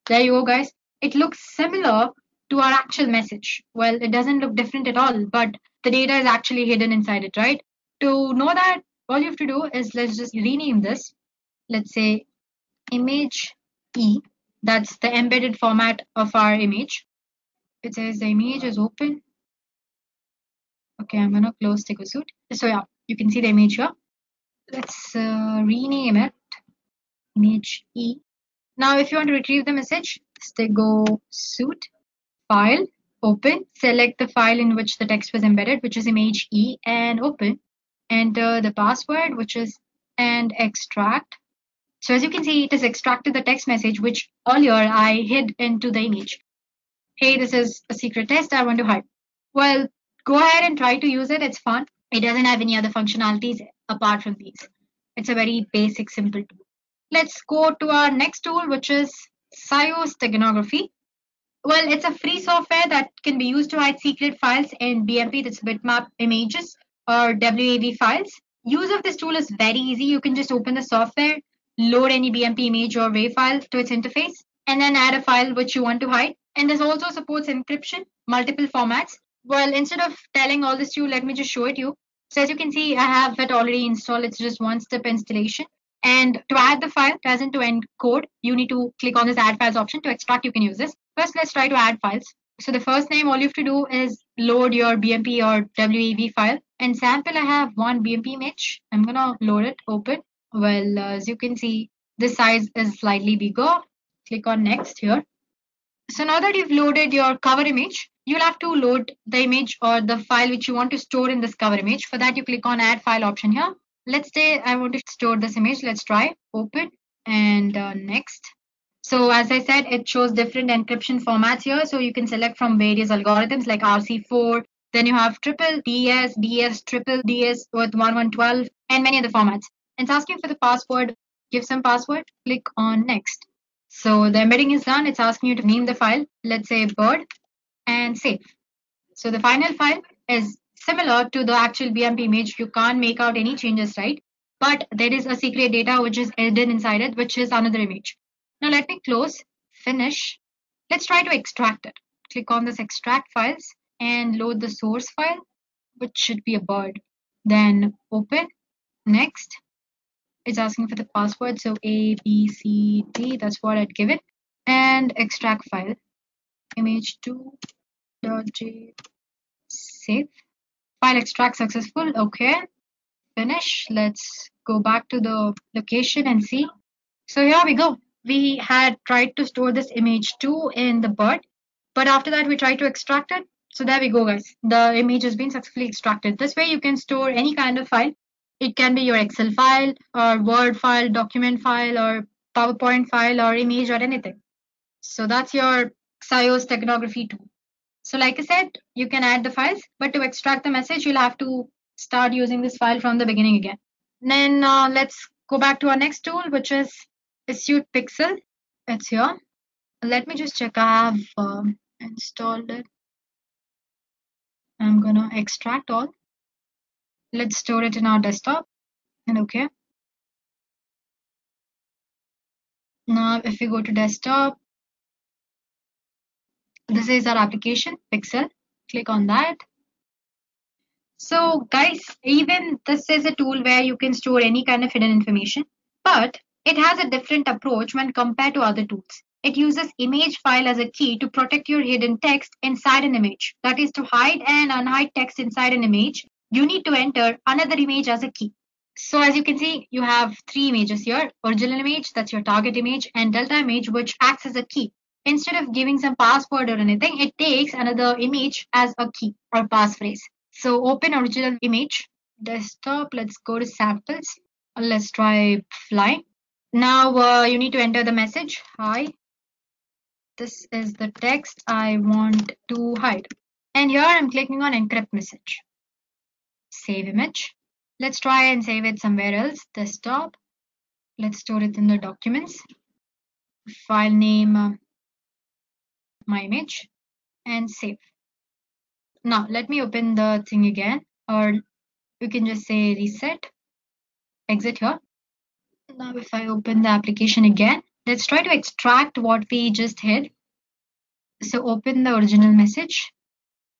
There you go, guys. It looks similar to our actual message. Well, it doesn't look different at all, but the data is actually hidden inside it, right? To know that, all you have to do is let's just rename this. Let's say image E. That's the embedded format of our image. It says the image is open. Okay, I'm gonna close Stego Suite. So yeah, you can see the image here. Let's rename it image E. Now, if you want to retrieve the message, Stego Suite, file, open, select the file in which the text was embedded, which is image E, and open. Enter the password, which is and extract. So as you can see, it has extracted the text message, which earlier I hid into the image. Hey, this is a secret test I want to hide. Well, go ahead and try to use it. It's fun. It doesn't have any other functionalities apart from these. It's a very basic, simple tool. Let's go to our next tool, which is Steganography. Well, it's a free software that can be used to hide secret files in BMP, that's bitmap images, or WAV files. Use of this tool is very easy. You can just open the software, load any BMP image or WAV file to its interface, and then add a file which you want to hide. And this also supports encryption, multiple formats. Well, instead of telling all this to you, let me just show it to you. So as you can see, I have it already installed. It's just one-step installation. And to add the file, as in to encode, you need to click on this add files option. To extract, you can use this. First, let's try to add files. So the first name, all you have to do is load your BMP or WAV file. And sample, I have one BMP image. I'm going to load it, open. Well, as you can see, this size is slightly bigger. Click on next here. So now that you've loaded your cover image, you'll have to load the image or the file which you want to store in this cover image. For that, you click on add file option here. Let's say I want to store this image. Let's try open and next. So as I said, it shows different encryption formats here. So you can select from various algorithms like RC4. Then you have triple DS, DS, triple DS with 1112 and many other formats. It's asking for the password. Give some password. Click on next. So the embedding is done. It's asking you to name the file. Let's say bird and save. So the final file is similar to the actual BMP image. You can't make out any changes, right? But there is a secret data which is hidden inside it, which is another image. Now let me close, finish. Let's try to extract it. Click on this extract files and load the source file, which should be a bird. Then open, next. It's asking for the password, so A, B, C, D, that's what I'd give it. And extract file, image2.j, save. File extract successful, okay. Finish. Let's go back to the location and see. So here we go. We had tried to store this image2 in the bird, but after that we tried to extract it. So there we go, guys. The image has been successfully extracted. This way you can store any kind of file. It can be your Excel file or Word file, document file or PowerPoint file or image or anything. So that's your SIOS Steganography tool. So like I said, you can add the files, but to extract the message, you'll have to start using this file from the beginning again. Then let's go back to our next tool, which is Suite Pixel. It's here. Let me just check. I have installed it. I'm gonna extract all. Let's store it in our desktop. And okay. Now, if we go to desktop, this is our application, Pixel. Click on that. So guys, even this is a tool where you can store any kind of hidden information, but it has a different approach when compared to other tools. It uses image file as a key to protect your hidden text inside an image. That is, to hide and unhide text inside an image, you need to enter another image as a key. So as you can see, you have three images here: original image, that's your target image, and delta image, which acts as a key. Instead of giving some password or anything, it takes another image as a key or passphrase. So open original image, desktop, let's go to samples. Let's try fly. Now you need to enter the message, hi. This is the text I want to hide. And here I'm clicking on encrypt message. Save image. Let's try and save it somewhere else. Desktop. Let's store it in the documents. File name, my image, and save. Now let me open the thing again, or you can just say reset, exit here. Now if I open the application again, let's try to extract what we just hid. So open the original message,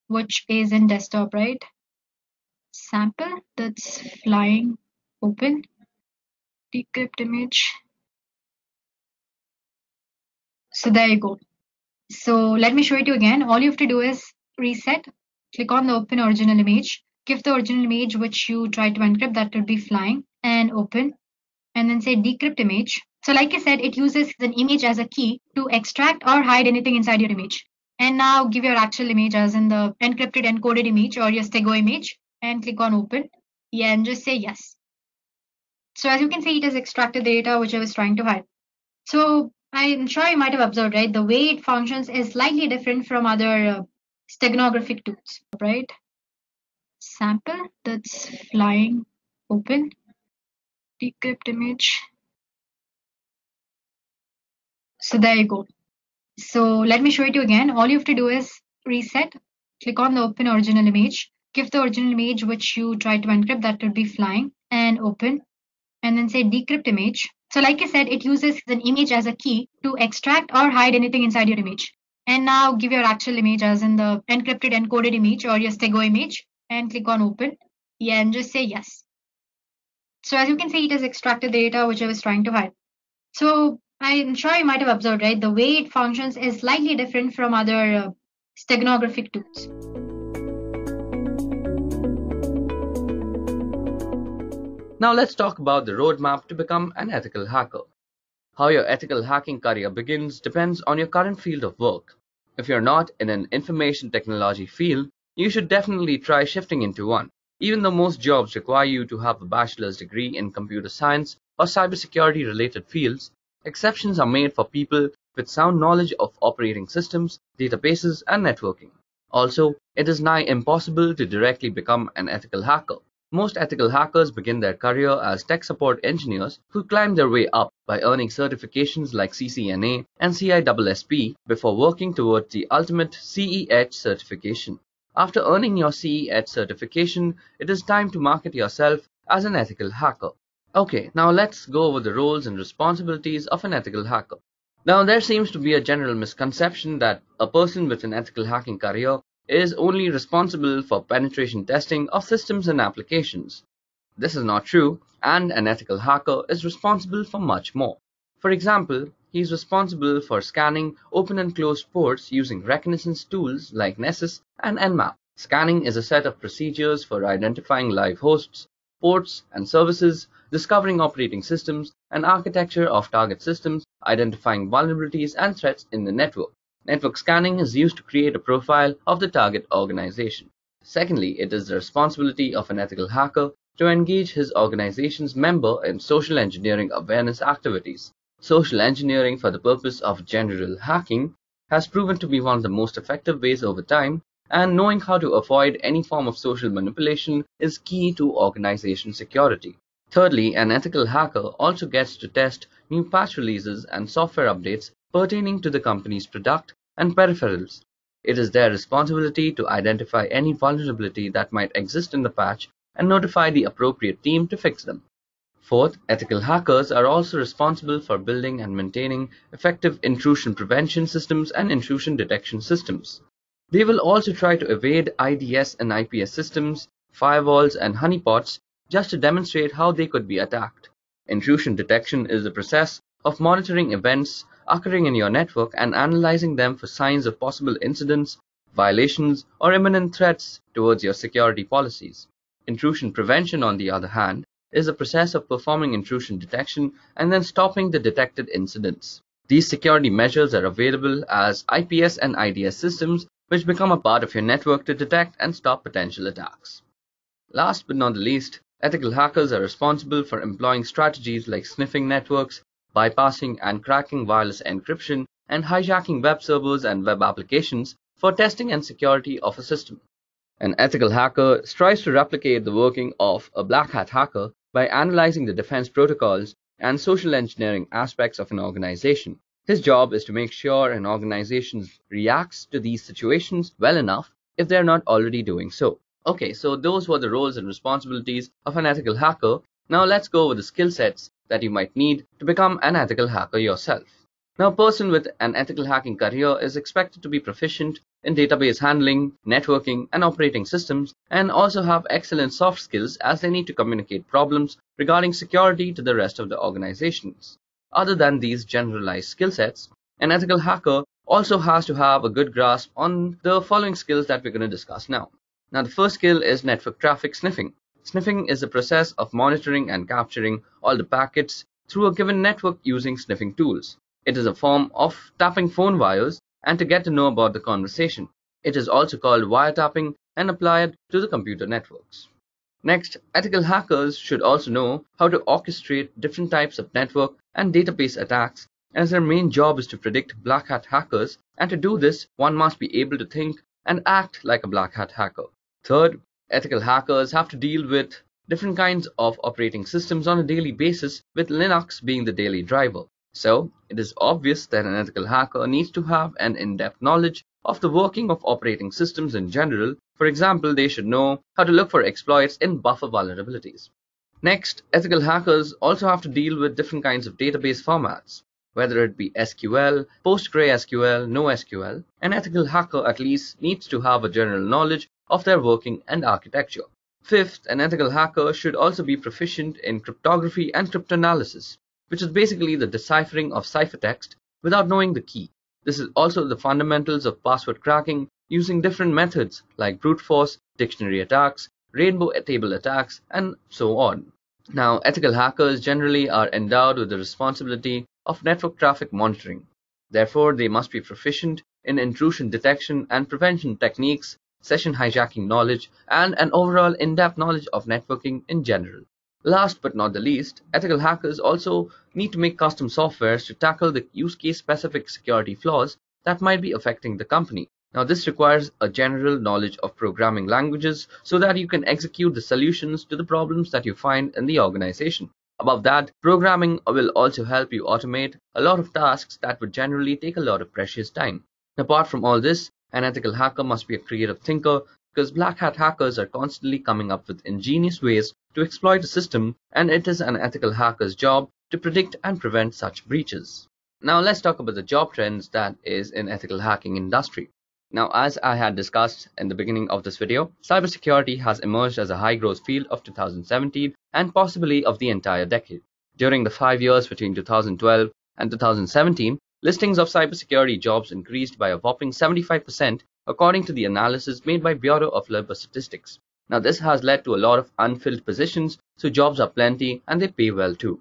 which is in desktop, right? Sample, that's flying, open, decrypt image. So there you go. So let me show it to you again. All you have to do is reset, click on the open original image, give the original image which you try to encrypt, that would be flying, and open, and then say decrypt image. So like I said, it uses an image as a key to extract or hide anything inside your image. And now give your actual image as in the encrypted encoded image or your Stego image, and click on open. Yeah, and just say yes. So as you can see, it has extracted the data which I was trying to hide. So I'm sure you might have observed, right? The way it functions is slightly different from other steganographic tools, right? Sample, that's flying, open, decrypt image. So there you go. So let me show it to you again. All you have to do is reset, click on the open original image, give the original image which you try to encrypt, that would be flying, and open, and then say decrypt image. So like I said, it uses an image as a key to extract or hide anything inside your image. And now give your actual image as in the encrypted encoded image or your Stego image, and click on open. Yeah, and just say yes. So as you can see, it has extracted the data which I was trying to hide. So I'm sure you might have observed, right? The way it functions is slightly different from other steganographic tools. Now let's talk about the roadmap to become an ethical hacker. How your ethical hacking career begins depends on your current field of work. If you're not in an information technology field, you should definitely try shifting into one. Even though most jobs require you to have a bachelor's degree in computer science or cybersecurity related fields, exceptions are made for people with sound knowledge of operating systems, databases, and networking. Also, it is nigh impossible to directly become an ethical hacker. Most ethical hackers begin their career as tech support engineers who climb their way up by earning certifications like CCNA and CISSP before working towards the ultimate CE Edge certification. After earning your CE certification, it is time to market yourself as an ethical hacker. Okay, now let's go over the roles and responsibilities of an ethical hacker. Now, there seems to be a general misconception that a person with an ethical hacking career is only responsible for penetration testing of systems and applications. This is not true, and an ethical hacker is responsible for much more. For example, he is responsible for scanning open and closed ports using reconnaissance tools like Nessus and Nmap. Scanning is a set of procedures for identifying live hosts, ports and services, discovering operating systems and architecture of target systems, identifying vulnerabilities and threats in the network. Network scanning is used to create a profile of the target organization. Secondly, it is the responsibility of an ethical hacker to engage his organization's member in social engineering awareness activities. Social engineering for the purpose of general hacking has proven to be one of the most effective ways over time, and knowing how to avoid any form of social manipulation is key to organization security. Thirdly, an ethical hacker also gets to test new patch releases and software updates pertaining to the company's product and peripherals. It is their responsibility to identify any vulnerability that might exist in the patch and notify the appropriate team to fix them. Fourth, ethical hackers are also responsible for building and maintaining effective intrusion prevention systems and intrusion detection systems. They will also try to evade IDS and IPS systems, firewalls, and honeypots just to demonstrate how they could be attacked. Intrusion detection is the process of monitoring events occurring in your network and analyzing them for signs of possible incidents, violations, or imminent threats towards your security policies. Intrusion prevention, on the other hand, is the process of performing intrusion detection and then stopping the detected incidents. These security measures are available as IPS and IDS systems, which become a part of your network to detect and stop potential attacks. Last but not the least, ethical hackers are responsible for employing strategies like sniffing networks, bypassing and cracking wireless encryption, and hijacking web servers and web applications for testing and security of a system. An ethical hacker strives to replicate the working of a black hat hacker by analyzing the defense protocols and social engineering aspects of an organization. His job is to make sure an organization reacts to these situations well enough if they're not already doing so. Okay, so those were the roles and responsibilities of an ethical hacker. Now let's go over the skill sets that you might need to become an ethical hacker yourself. Now, a person with an ethical hacking career is expected to be proficient in database handling, networking, and operating systems, and also have excellent soft skills as they need to communicate problems regarding security to the rest of the organizations. Other than these generalized skill sets, an ethical hacker also has to have a good grasp on the following skills that we're going to discuss now. Now, the first skill is network traffic sniffing. Sniffing is the process of monitoring and capturing all the packets through a given network using sniffing tools. It is a form of tapping phone wires and to get to know about the conversation. It is also called wiretapping and applied to the computer networks. Next, ethical hackers should also know how to orchestrate different types of network and database attacks, as their main job is to predict black hat hackers, and to do this, one must be able to think and act like a black hat hacker. Third, ethical hackers have to deal with different kinds of operating systems on a daily basis, with Linux being the daily driver. So, it is obvious that an ethical hacker needs to have an in-depth knowledge of the working of operating systems in general. For example, they should know how to look for exploits in buffer vulnerabilities. Next, ethical hackers also have to deal with different kinds of database formats, whether it be SQL, PostgreSQL, NoSQL. An ethical hacker at least needs to have a general knowledge of their working and architecture. Fifth, an ethical hacker should also be proficient in cryptography and cryptanalysis, which is basically the deciphering of ciphertext without knowing the key. This is also the fundamentals of password cracking using different methods like brute force, dictionary attacks, rainbow table attacks, and so on. Now, ethical hackers generally are endowed with the responsibility of network traffic monitoring. Therefore, they must be proficient in intrusion detection and prevention techniques, session hijacking knowledge, and an overall in-depth knowledge of networking in general. Last but not the least, ethical hackers also need to make custom softwares to tackle the use case specific security flaws that might be affecting the company. Now, this requires a general knowledge of programming languages so that you can execute the solutions to the problems that you find in the organization. Above that, programming will also help you automate a lot of tasks that would generally take a lot of precious time. Apart from all this, an ethical hacker must be a creative thinker, because black hat hackers are constantly coming up with ingenious ways to exploit the system, and it is an ethical hacker's job to predict and prevent such breaches. Now let's talk about the job trends that is in ethical hacking industry. Now, as I had discussed in the beginning of this video, cybersecurity has emerged as a high growth field of 2017 and possibly of the entire decade. During the 5 years between 2012 and 2017, listings of cybersecurity jobs increased by a whopping 75% according to the analysis made by Bureau of Labor Statistics. Now, this has led to a lot of unfilled positions, so jobs are plenty and they pay well too.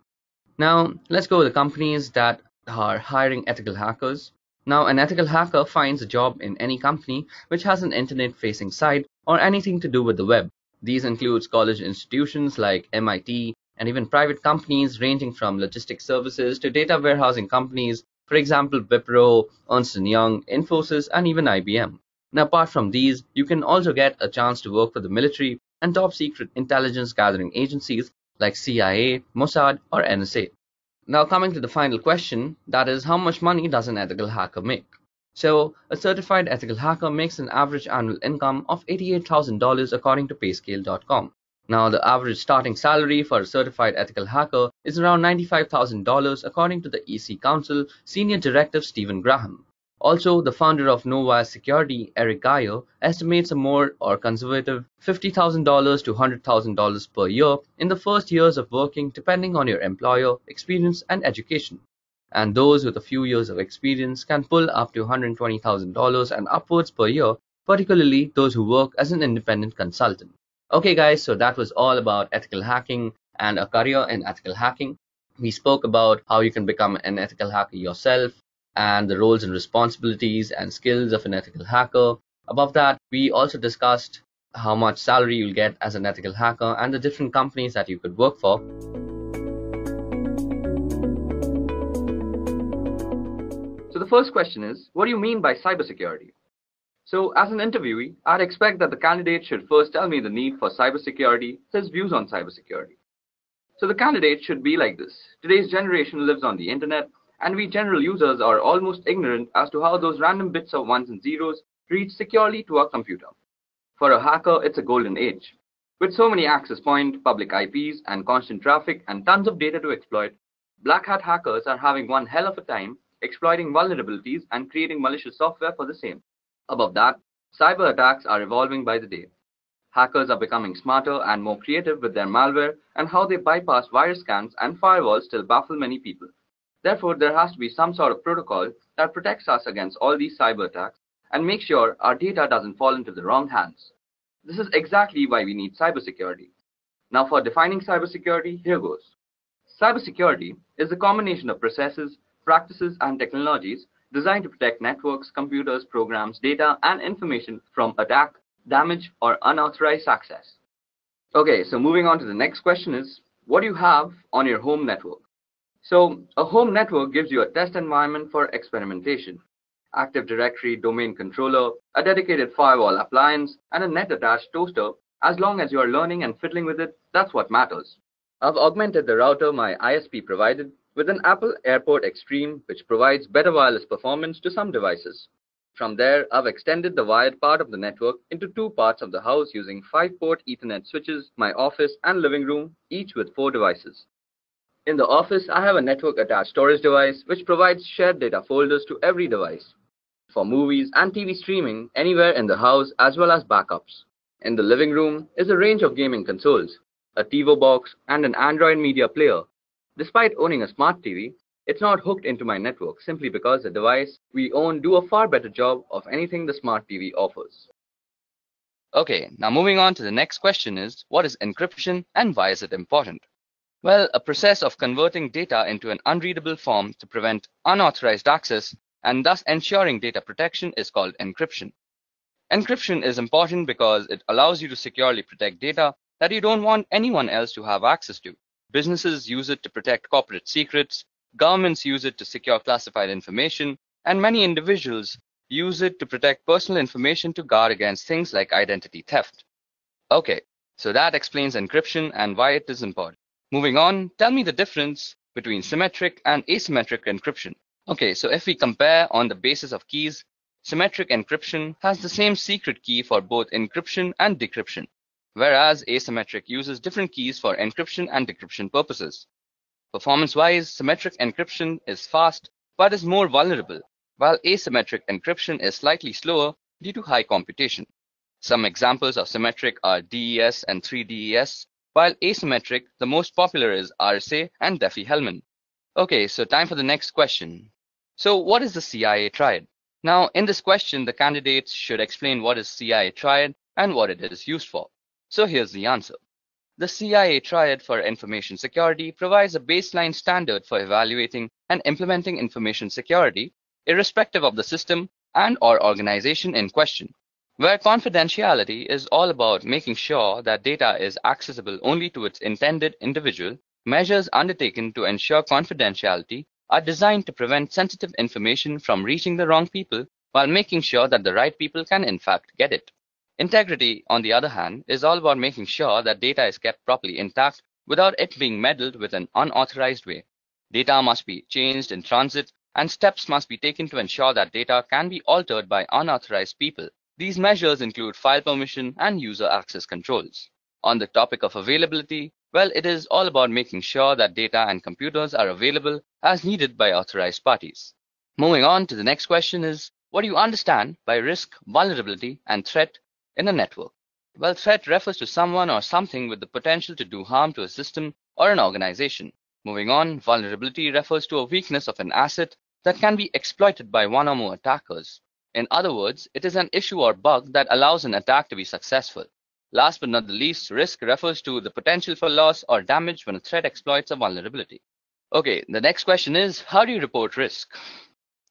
Now, let's go with the companies that are hiring ethical hackers. Now, an ethical hacker finds a job in any company which has an internet-facing site or anything to do with the web. These include college institutions like MIT and even private companies ranging from logistics services to data warehousing companies, for example, Wipro, Ernst & Young, Infosys, and even IBM. Now, apart from these, you can also get a chance to work for the military and top-secret intelligence gathering agencies like CIA, Mossad, or NSA. Now coming to the final question, that is, how much money does an ethical hacker make? So a certified ethical hacker makes an average annual income of $88,000 according to payscale.com. Now the average starting salary for a certified ethical hacker is around $95,000 according to the EC Council Senior Director Stephen Graham. Also, the founder of Novaya Security, Eric Geyer, estimates a more or conservative $50,000 to $100,000 per year in the first years of working depending on your employer, experience and education. And those with a few years of experience can pull up to $120,000 and upwards per year, particularly those who work as an independent consultant. Okay guys, so that was all about ethical hacking and a career in ethical hacking. We spoke about how you can become an ethical hacker yourself, and the roles and responsibilities and skills of an ethical hacker. Above that, we also discussed how much salary you'll get as an ethical hacker and the different companies that you could work for. So the first question is, what do you mean by cybersecurity? So as an interviewee, I'd expect that the candidate should first tell me the need for cybersecurity, his views on cybersecurity. So the candidate should be like this. Today's generation lives on the internet, and we general users are almost ignorant as to how those random bits of ones and zeros reach securely to our computer. For a hacker, it's a golden age. With so many access points, public IPs, and constant traffic and tons of data to exploit, black hat hackers are having one hell of a time exploiting vulnerabilities and creating malicious software for the same. Above that, cyber attacks are evolving by the day. Hackers are becoming smarter and more creative with their malware, and how they bypass virus scans and firewalls still baffle many people. Therefore, there has to be some sort of protocol that protects us against all these cyber attacks and makes sure our data doesn't fall into the wrong hands. This is exactly why we need cybersecurity. Now for defining cybersecurity, here goes. Cybersecurity is a combination of processes, practices, and technologies designed to protect networks, computers, programs, data, and information from attack, damage, or unauthorized access. Okay, so moving on to the next question is, what do you have on your home network? So a home network gives you a test environment for experimentation, Active Directory domain controller, a dedicated firewall appliance, and a net-attached toaster. As long as you are learning and fiddling with it, that's what matters. I've augmented the router my ISP provided with an Apple AirPort Extreme, which provides better wireless performance to some devices. From there, I've extended the wired part of the network into two parts of the house using 5-port Ethernet switches, my office and living room, each with 4 devices. In the office, I have a network-attached storage device which provides shared data folders to every device for movies and TV streaming anywhere in the house as well as backups. In the living room is a range of gaming consoles, a TiVo box, and an Android media player. Despite owning a smart TV, it's not hooked into my network simply because the device we own do a far better job of anything the smart TV offers. Okay, now moving on to the next question is, what is encryption and why is it important? Well, a process of converting data into an unreadable form to prevent unauthorized access and thus ensuring data protection is called encryption. Encryption is important because it allows you to securely protect data that you don't want anyone else to have access to. Businesses use it to protect corporate secrets, governments use it to secure classified information, and many individuals use it to protect personal information to guard against things like identity theft. Okay, so that explains encryption and why it is important. Moving on, tell me the difference between symmetric and asymmetric encryption. Okay, so if we compare on the basis of keys, Symmetric encryption has the same secret key for both encryption and decryption, whereas asymmetric uses different keys for encryption and decryption purposes. Performance-wise, symmetric encryption is fast but is more vulnerable, while asymmetric encryption is slightly slower due to high computation. Some examples of symmetric are DES and 3DES, while asymmetric, the most popular is RSA and Diffie-Hellman. Okay, so time for the next question. So what is the CIA triad? Now, in this question, the candidates should explain what is CIA triad and what it is used for. So here's the answer. The CIA triad for information security provides a baseline standard for evaluating and implementing information security, irrespective of the system and/or organization in question, where confidentiality is all about making sure that data is accessible only to its intended individual. Measures undertaken to ensure confidentiality are designed to prevent sensitive information from reaching the wrong people while making sure that the right people can in fact get it. Integrity, on the other hand, is all about making sure that data is kept properly intact without it being meddled with in an unauthorized way. Data must be changed in transit, and steps must be taken to ensure that data can be altered by unauthorized people. These measures include file permission and user access controls. On the topic of availability, well, it is all about making sure that data and computers are available as needed by authorized parties. Moving on to the next question is, what do you understand by risk, vulnerability, and threat in a network? Well, threat refers to someone or something with the potential to do harm to a system or an organization. Moving on, vulnerability refers to a weakness of an asset that can be exploited by one or more attackers. In other words, it is an issue or bug that allows an attack to be successful. Last but not the least, risk refers to the potential for loss or damage when a threat exploits a vulnerability. Okay, the next question is, how do you report risk?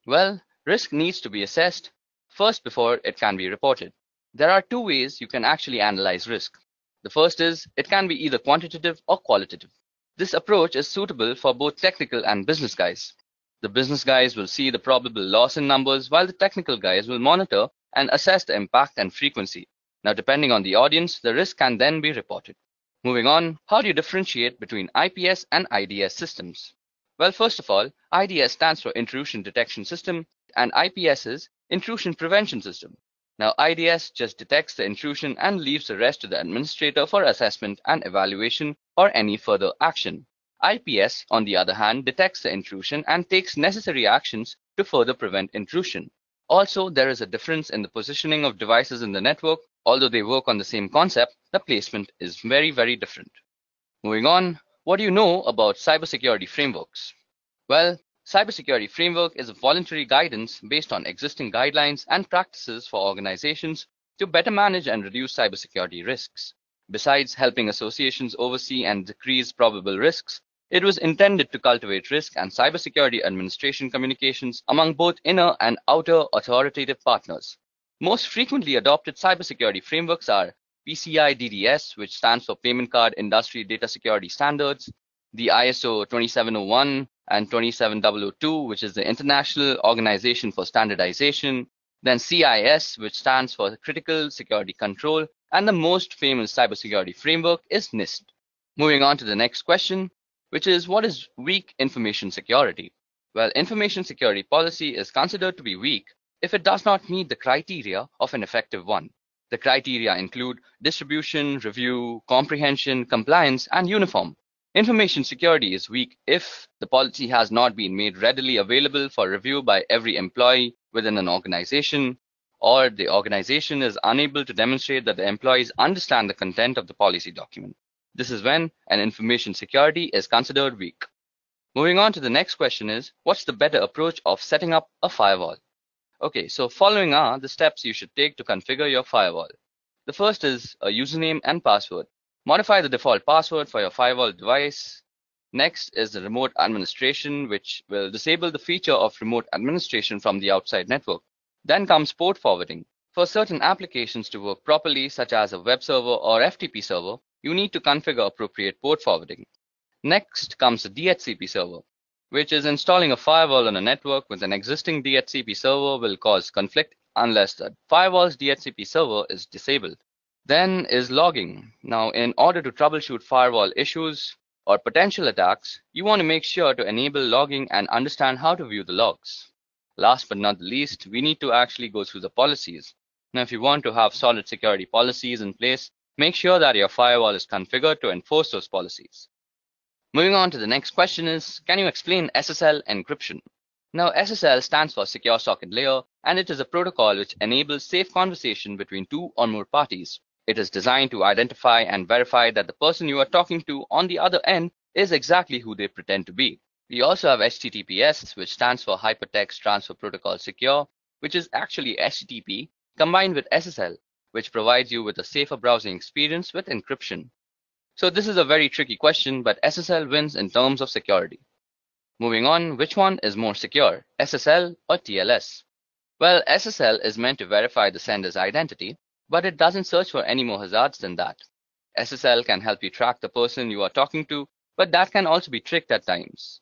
Well, risk needs to be assessed first before it can be reported. There are two ways you can actually analyze risk. The first is, it can be either quantitative or qualitative. This approach is suitable for both technical and business guys. The business guys will see the probable loss in numbers, while the technical guys will monitor and assess the impact and frequency. Now, depending on the audience, the risk can then be reported. Moving on, how do you differentiate between IPS and IDS systems? Well, first of all, IDS stands for Intrusion Detection System and IPS is Intrusion Prevention System. Now, IDS just detects the intrusion and leaves the rest to the administrator for assessment and evaluation or any further action. IPS, on the other hand, detects the intrusion and takes necessary actions to further prevent intrusion. Also, there is a difference in the positioning of devices in the network. Although they work on the same concept, the placement is very, very different. Moving on, what do you know about cybersecurity frameworks? Well, cybersecurity framework is a voluntary guidance based on existing guidelines and practices for organizations to better manage and reduce cybersecurity risks. Besides helping associations oversee and decrease probable risks, it was intended to cultivate risk and cybersecurity administration communications among both inner and outer authoritative partners. Most frequently adopted cybersecurity frameworks are PCI DDS, which stands for Payment Card Industry Data Security Standards, the ISO 27001 and 27002, which is the International Organization for Standardization, then CIS, which stands for Critical Security Control, and the most famous cybersecurity framework is NIST. Moving on to the next question, which is, what is weak information security? Well, information security policy is considered to be weak if it does not meet the criteria of an effective one. The criteria include distribution, review, comprehension, compliance, and uniform. Information security is weak if the policy has not been made readily available for review by every employee within an organization, or the organization is unable to demonstrate that the employees understand the content of the policy document. This is when an information security is considered weak. Moving on to the next question is, what's the better approach of setting up a firewall? Okay, so following are the steps you should take to configure your firewall. The first is a username and password. Modify the default password for your firewall device. Next is the remote administration, which will disable the feature of remote administration from the outside network. Then comes port forwarding. For certain applications to work properly, such as a web server or FTP server, you need to configure appropriate port forwarding. Next comes the DHCP server, which is installing a firewall on a network with an existing DHCP server will cause conflict unless the firewall's DHCP server is disabled. Then is logging. Now, in order to troubleshoot firewall issues or potential attacks, you want to make sure to enable logging and understand how to view the logs. Last but not the least, we need to actually go through the policies. Now, if you want to have solid security policies in place, make sure that your firewall is configured to enforce those policies. Moving on to the next question is, can you explain SSL encryption? Now, SSL stands for Secure Socket Layer, and it is a protocol which enables safe conversation between two or more parties. It is designed to identify and verify that the person you are talking to on the other end is exactly who they pretend to be. We also have HTTPS, which stands for Hypertext Transfer Protocol Secure, which is actually HTTP combined with SSL, which provides you with a safer browsing experience with encryption. So this is a very tricky question, but SSL wins in terms of security. Moving on, which one is more secure, SSL or TLS? Well, SSL is meant to verify the sender's identity, but it doesn't search for any more hazards than that. SSL can help you track the person you are talking to, but that can also be tricked at times.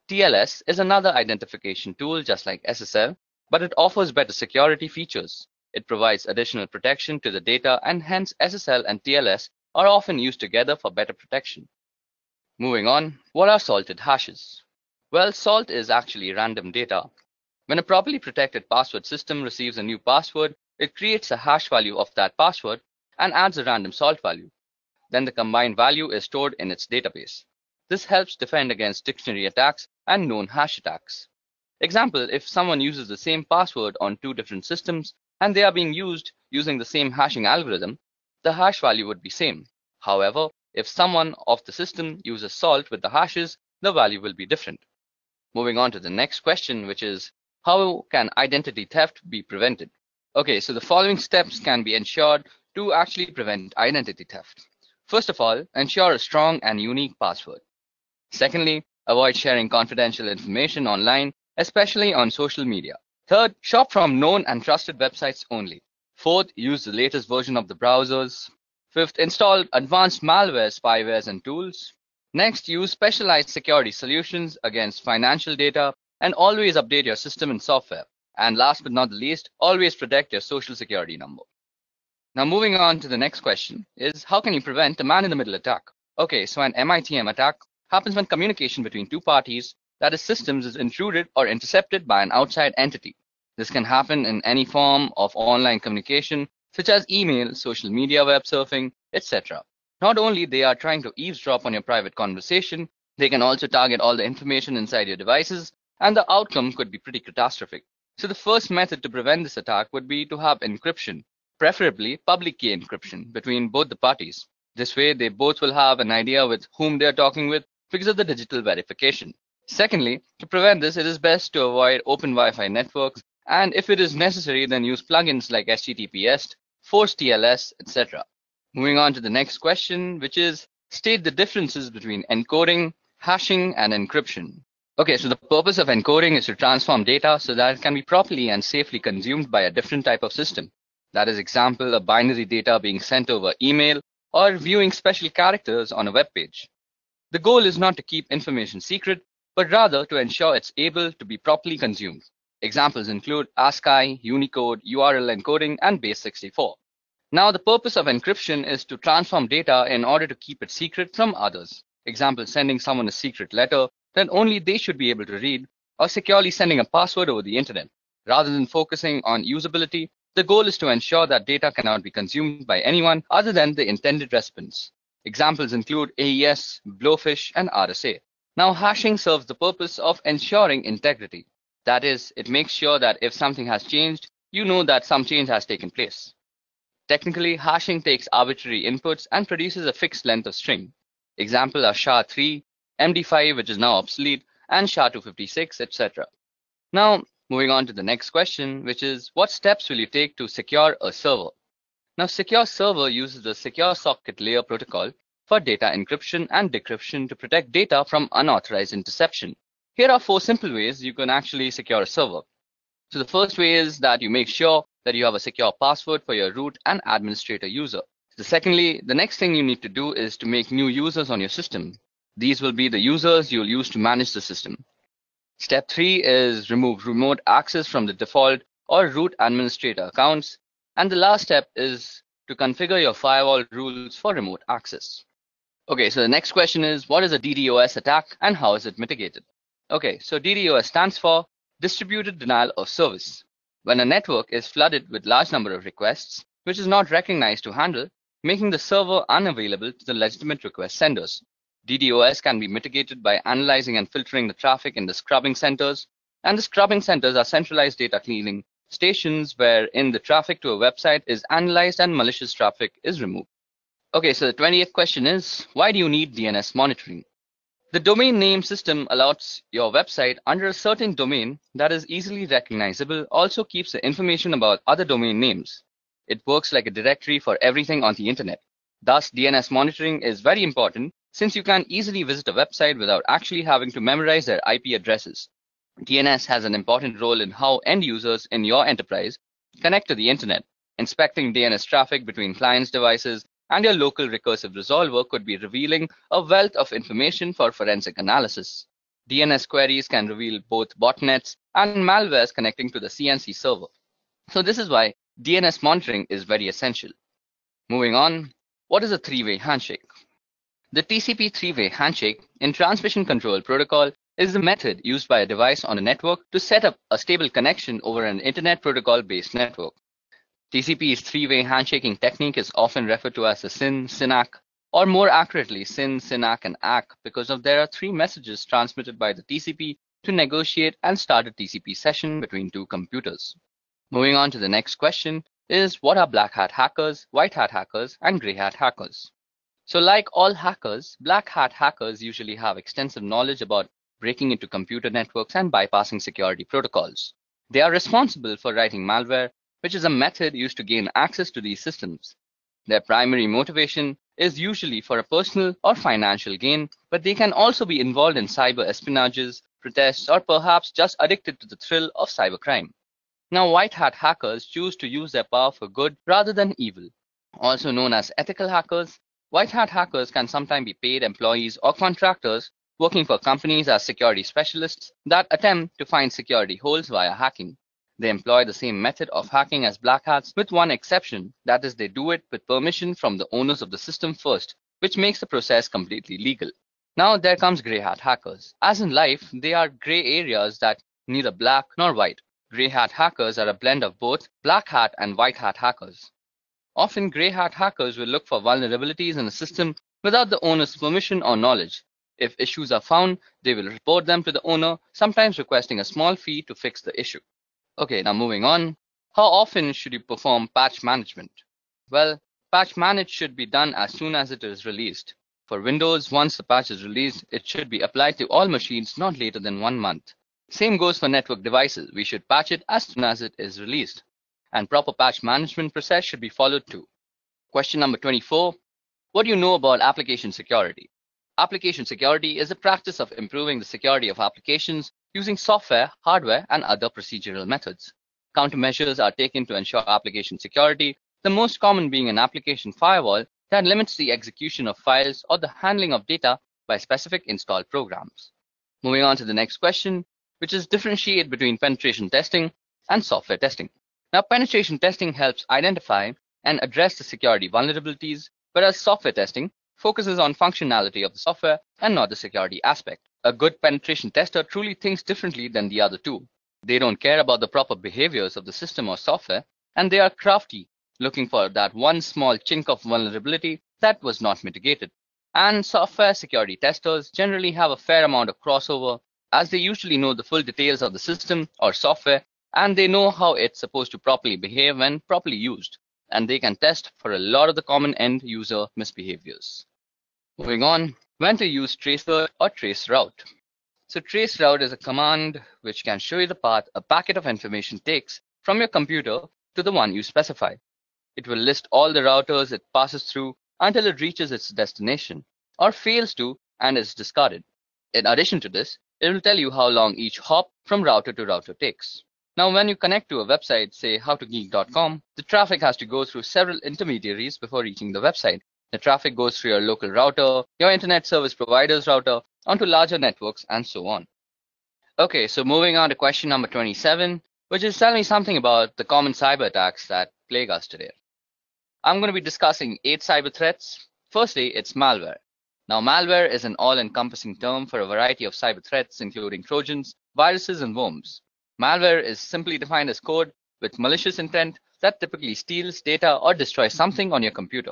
TLS is another identification tool just like SSL, but it offers better security features. It provides additional protection to the data, and hence SSL and TLS are often used together for better protection. Moving on, what are salted hashes? Well, salt is actually random data. When a properly protected password system receives a new password, it creates a hash value of that password and adds a random salt value. Then the combined value is stored in its database. This helps defend against dictionary attacks and known hash attacks. Example, if someone uses the same password on two different systems and they are being used using the same hashing algorithm, the hash value would be same. However, if someone of the system uses salt with the hashes, the value will be different. Moving on to the next question, which is, how can identity theft be prevented? Okay, so the following steps can be ensured to actually prevent identity theft. First of all, ensure a strong and unique password. Secondly, avoid sharing confidential information online, especially on social media. Third, shop from known and trusted websites only. Fourth, use the latest version of the browsers. Fifth, install advanced malware, spywares, and tools. Next, use specialized security solutions against financial data, and always update your system and software. And last but not the least, always protect your social security number. Now moving on to the next question is, how can you prevent a man-in-the-middle attack? Okay, so an MITM attack happens when communication between two parties, that is systems, is intruded or intercepted by an outside entity. This can happen in any form of online communication, such as email, social media, web surfing, etc. Not only they are trying to eavesdrop on your private conversation, they can also target all the information inside your devices, and the outcome could be pretty catastrophic. So the first method to prevent this attack would be to have encryption, preferably public key encryption between both the parties. This way, they both will have an idea with whom they are talking with because of the digital verification. Secondly, to prevent this, it is best to avoid open Wi-Fi networks, and if it is necessary, then use plugins like HTTPS, force TLS, etc. Moving on to the next question, which is, state the differences between encoding, hashing, and encryption. Okay, so the purpose of encoding is to transform data so that it can be properly and safely consumed by a different type of system. That is, example, a binary data being sent over email or viewing special characters on a web page. The goal is not to keep information secret, but rather to ensure it's able to be properly consumed. Examples include ASCII, Unicode, URL encoding, and Base64. Now, the purpose of encryption is to transform data in order to keep it secret from others. Example, sending someone a secret letter that only they should be able to read, or securely sending a password over the internet. Rather than focusing on usability, the goal is to ensure that data cannot be consumed by anyone other than the intended recipients. Examples include AES, Blowfish, and RSA. Now, hashing serves the purpose of ensuring integrity. That is, it makes sure that if something has changed, you know that some change has taken place. Technically, hashing takes arbitrary inputs and produces a fixed length of string. Example are SHA-3, MD5, which is now obsolete, and SHA-256, etc. Now, moving on to the next question, which is, what steps will you take to secure a server? Now, Secure Server uses the Secure Socket Layer protocol for data encryption and decryption to protect data from unauthorized interception. Here are 4 simple ways you can actually secure a server. So the first way is that you make sure that you have a secure password for your root and administrator user. Secondly, the next thing you need to do is to make new users on your system. These will be the users you'll use to manage the system. Step 3 is remove remote access from the default or root administrator accounts. And the last step is to configure your firewall rules for remote access. Okay, so the next question is, what is a DDoS attack and how is it mitigated? Okay, so DDoS stands for distributed denial of service. When a network is flooded with large number of requests, which is not recognized to handle, making the server unavailable to the legitimate request senders. DDoS can be mitigated by analyzing and filtering the traffic in the scrubbing centers, and the scrubbing centers are centralized data cleaning stations wherein the traffic to a website is analyzed and malicious traffic is removed. Okay, so the 20th question is, why do you need DNS monitoring? The domain name system allows your website under a certain domain that is easily recognizable also keeps the information about other domain names. It works like a directory for everything on the internet. Thus, DNS monitoring is very important since you can easily visit a website without actually having to memorize their IP addresses. DNS has an important role in how end users in your enterprise connect to the internet. Inspecting DNS traffic between clients' devices and your local recursive resolver could be revealing a wealth of information for forensic analysis. DNS queries can reveal both botnets and malwares connecting to the CNC server. So this is why DNS monitoring is very essential. Moving on, what is a three-way handshake? The TCP three-way handshake in transmission control protocol is the method used by a device on a network to set up a stable connection over an internet protocol-based network. TCP's three-way handshaking technique is often referred to as the SYN, SYNAC, or more accurately SYN, SYNAC, and ACK because there are three messages transmitted by the TCP to negotiate and start a TCP session between two computers. Moving on to the next question is, what are black hat hackers, white hat hackers, and gray hat hackers? So like all hackers, black hat hackers usually have extensive knowledge about breaking into computer networks and bypassing security protocols. They are responsible for writing malware, which is a method used to gain access to these systems. Their primary motivation is usually for a personal or financial gain, but they can also be involved in cyber espionages, protests, or perhaps just addicted to the thrill of cybercrime. Now, white hat hackers choose to use their power for good rather than evil. Also known as ethical hackers, white hat hackers can sometimes be paid employees or contractors working for companies as security specialists that attempt to find security holes via hacking. They employ the same method of hacking as black hats with one exception, that is they do it with permission from the owners of the system first, which makes the process completely legal. Now there comes grey hat hackers. As in life, they are grey areas that neither black nor white. Grey hat hackers are a blend of both black hat and white hat hackers. Often grey hat hackers will look for vulnerabilities in a system without the owner's permission or knowledge. If issues are found, they will report them to the owner, sometimes requesting a small fee to fix the issue. Okay, now moving on. How often should you perform patch management? Well, patch manage should be done as soon as it is released. For Windows, once the patch is released, it should be applied to all machines not later than 1 month. Same goes for network devices. We should patch it as soon as it is released. And proper patch management process should be followed too. Question number 24. What do you know about application security? Application security is the practice of improving the security of applications using software, hardware, and other procedural methods. Countermeasures are taken to ensure application security, the most common being an application firewall that limits the execution of files or the handling of data by specific installed programs. Moving on to the next question, which is differentiate between penetration testing and software testing. Now, penetration testing helps identify and address the security vulnerabilities, whereas software testing focuses on functionality of the software and not the security aspect. A good penetration tester truly thinks differently than the other two. They don't care about the proper behaviors of the system or software, and they are crafty, looking for that one small chink of vulnerability that was not mitigated. And software security testers generally have a fair amount of crossover, as they usually know the full details of the system or software, and they know how it's supposed to properly behave when properly used, and they can test for a lot of the common end user misbehaviors. Moving on, when to use traceroute or traceroute. So traceroute is a command which can show you the path a packet of information takes from your computer to the one you specify. It will list all the routers it passes through until it reaches its destination, or fails to and is discarded. In addition to this, it will tell you how long each hop from router to router takes. Now, when you connect to a website, say howtogeek.com, the traffic has to go through several intermediaries before reaching the website. The traffic goes through your local router, your internet service provider's router, onto larger networks, and so on. Okay, so moving on to question number 27, which is tell me something about the common cyber attacks that plague us today. I'm going to be discussing 8 cyber threats. Firstly, it's malware. Now, malware is an all-encompassing term for a variety of cyber threats, including Trojans, viruses, and worms. Malware is simply defined as code with malicious intent that typically steals data or destroys something on your computer.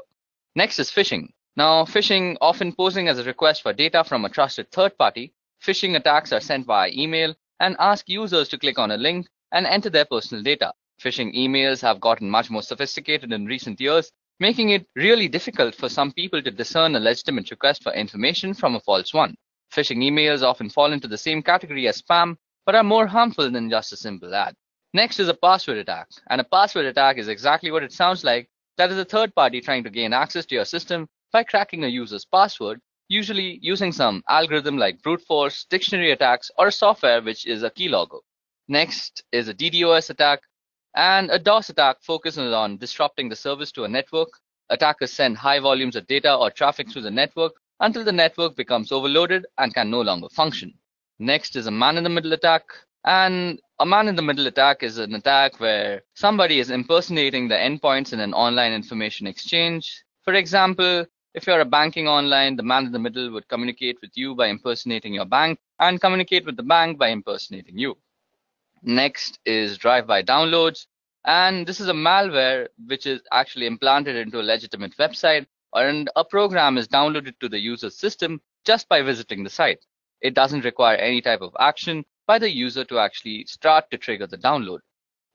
Next is phishing. Now, phishing, often posing as a request for data from a trusted third party, phishing attacks are sent via email and ask users to click on a link and enter their personal data. Phishing emails have gotten much more sophisticated in recent years, making it really difficult for some people to discern a legitimate request for information from a false one. Phishing emails often fall into the same category as spam, but are more harmful than just a simple ad. Next is a password attack, and a password attack is exactly what it sounds like. That is a third party trying to gain access to your system by cracking a user's password, usually using some algorithm like brute force, dictionary attacks, or a software which is a keylogger. Next is a DDoS attack, and a DOS attack focuses on disrupting the service to a network. Attackers send high volumes of data or traffic through the network until the network becomes overloaded and can no longer function. Next is a man-in-the-middle attack, and a man-in-the-middle attack is an attack where somebody is impersonating the endpoints in an online information exchange. For example, if you're a banking online, the man in the middle would communicate with you by impersonating your bank and communicate with the bank by impersonating you. Next is drive-by downloads, and this is a malware which is actually implanted into a legitimate website, and a program is downloaded to the user's system just by visiting the site. It doesn't require any type of action by the user to actually start to trigger the download.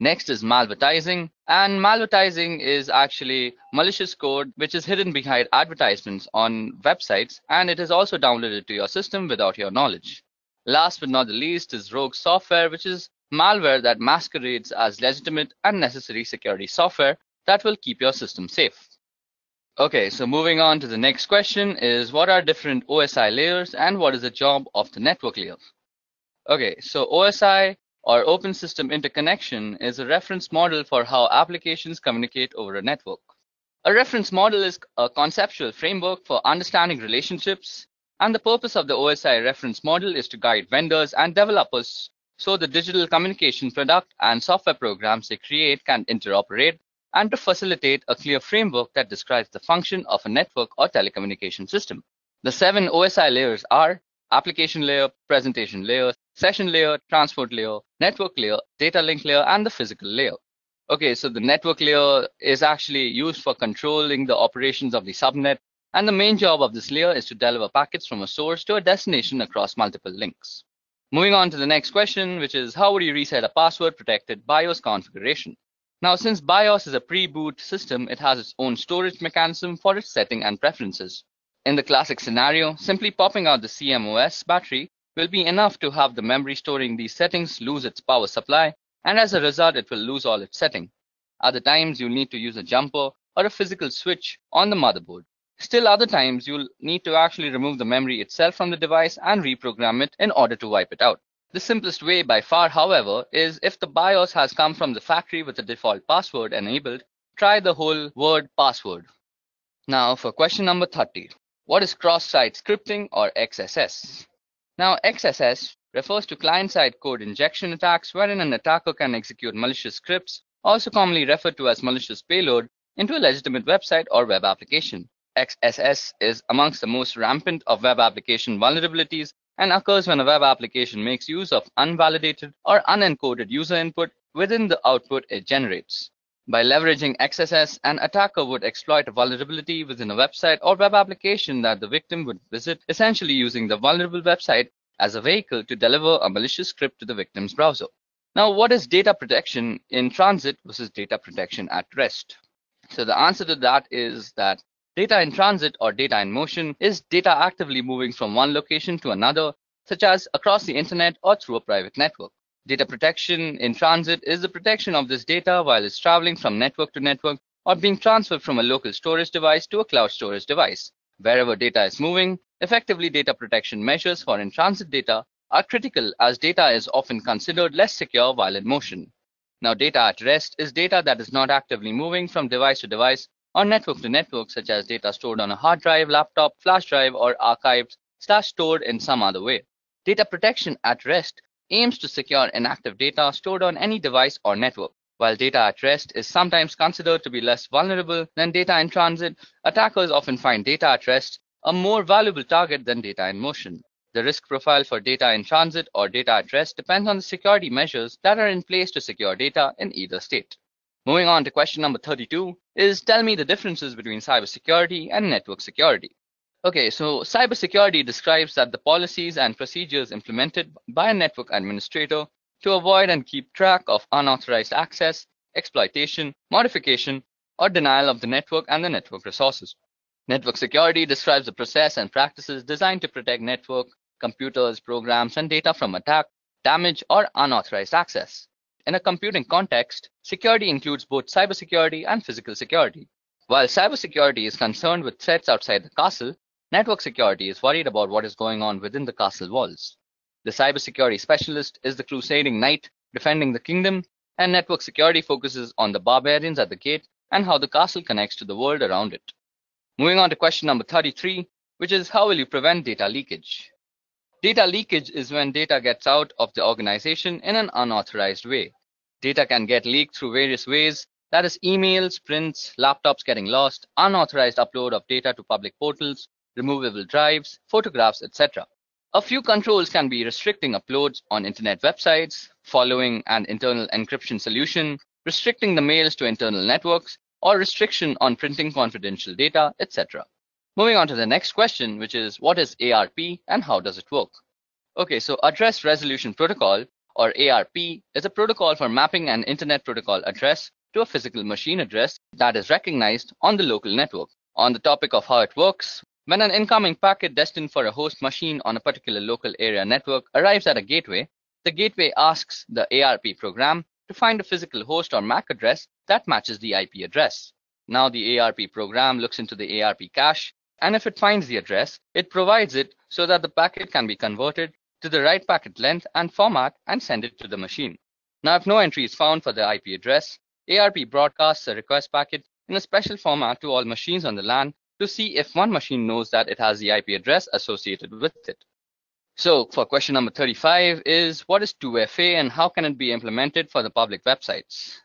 Next is malvertising, and malvertising is actually malicious code which is hidden behind advertisements on websites, and it is also downloaded to your system without your knowledge. Last but not the least is rogue software, which is malware that masquerades as legitimate and necessary security software that will keep your system safe. Okay, so moving on to the next question is, what are different OSI layers and what is the job of the network layer? Okay, so OSI or Open System Interconnection is a reference model for how applications communicate over a network. A reference model is a conceptual framework for understanding relationships, and the purpose of the OSI reference model is to guide vendors and developers so the digital communication product and software programs they create can interoperate, and to facilitate a clear framework that describes the function of a network or telecommunication system. The 7 OSI layers are application layer, presentation layer, session layer, transport layer, network layer, data link layer, and the physical layer. Okay, so the network layer is actually used for controlling the operations of the subnet, and the main job of this layer is to deliver packets from a source to a destination across multiple links. Moving on to the next question, which is, how would you reset a password-protected BIOS configuration? Now, since BIOS is a pre-boot system, it has its own storage mechanism for its setting and preferences. In the classic scenario, simply popping out the CMOS battery will be enough to have the memory storing these settings lose its power supply, and as a result, it will lose all its setting. Other times, you'll need to use a jumper or a physical switch on the motherboard. Still other times, you'll need to actually remove the memory itself from the device and reprogram it in order to wipe it out. The simplest way by far, however, is if the BIOS has come from the factory with the default password enabled, try the whole word password. Now for question number 30. What is cross-site scripting or XSS? Now XSS refers to client-side code injection attacks wherein an attacker can execute malicious scripts, also commonly referred to as malicious payload, into a legitimate website or web application. XSS is amongst the most rampant of web application vulnerabilities and occurs when a web application makes use of unvalidated or unencoded user input within the output it generates. By leveraging XSS, an attacker would exploit a vulnerability within a website or web application that the victim would visit, essentially using the vulnerable website as a vehicle to deliver a malicious script to the victim's browser. Now, what is data protection in transit versus data protection at rest? So the answer to that is that data in transit or data in motion is data actively moving from one location to another, such as across the internet or through a private network. Data protection in transit is the protection of this data while it's traveling from network to network or being transferred from a local storage device to a cloud storage device. Wherever data is moving, effectively data protection measures for in-transit data are critical as data is often considered less secure while in motion. Now, data at rest is data that is not actively moving from device to device or network to network, such as data stored on a hard drive, laptop, flash drive, or archived/stored in some other way. Data protection at rest aims to secure inactive data stored on any device or network. While data at rest is sometimes considered to be less vulnerable than data in transit, attackers often find data at rest a more valuable target than data in motion. The risk profile for data in transit or data at rest depends on the security measures that are in place to secure data in either state. Moving on to question number 32 is tell me the differences between cybersecurity and network security. Okay, so cybersecurity describes that the policies and procedures implemented by a network administrator to avoid and keep track of unauthorized access, exploitation, modification, or denial of the network and the network resources. Network security describes the process and practices designed to protect network, computers, programs, and data from attack, damage, or unauthorized access. In a computing context, security includes both cybersecurity and physical security. While cybersecurity is concerned with threats outside the castle, network security is worried about what is going on within the castle walls. The cybersecurity specialist is the crusading knight defending the kingdom, and network security focuses on the barbarians at the gate and how the castle connects to the world around it. Moving on to question number 33, which is how will you prevent data leakage? Data leakage is when data gets out of the organization in an unauthorized way. Data can get leaked through various ways, that is emails, prints, laptops getting lost, unauthorized upload of data to public portals, removable drives, photographs, etc. A few controls can be restricting uploads on internet websites, following an internal encryption solution, restricting the mails to internal networks, or restriction on printing confidential data, etc. Moving on to the next question, which is what is ARP and how does it work? Okay, so Address Resolution Protocol, or ARP, is a protocol for mapping an internet protocol address to a physical machine address that is recognized on the local network. On the topic of how it works, when an incoming packet destined for a host machine on a particular local area network arrives at a gateway, the gateway asks the ARP program to find a physical host or MAC address that matches the IP address. Now the ARP program looks into the ARP cache, and if it finds the address, it provides it so that the packet can be converted to the right packet length and format and send it to the machine. Now if no entry is found for the IP address, ARP broadcasts a request packet in a special format to all machines on the LAN to see if one machine knows that it has the IP address associated with it. So for question number 35 is what is 2FA and how can it be implemented for the public websites?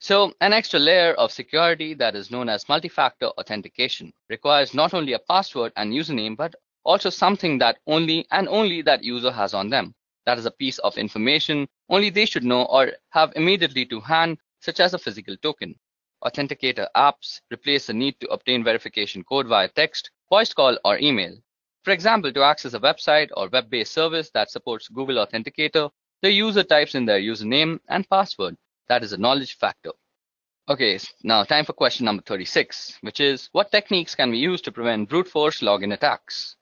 So an extra layer of security that is known as multi-factor authentication requires not only a password and username but also something that only that user has on them. That is a piece of information only they should know or have immediately to hand, such as a physical token. Authenticator apps replace the need to obtain verification code via text, voice call, or email. For example, to access a website or web-based service that supports Google Authenticator, the user types in their username and password. That is a knowledge factor. Okay, now time for question number 36, which is what techniques can we use to prevent brute force login attacks?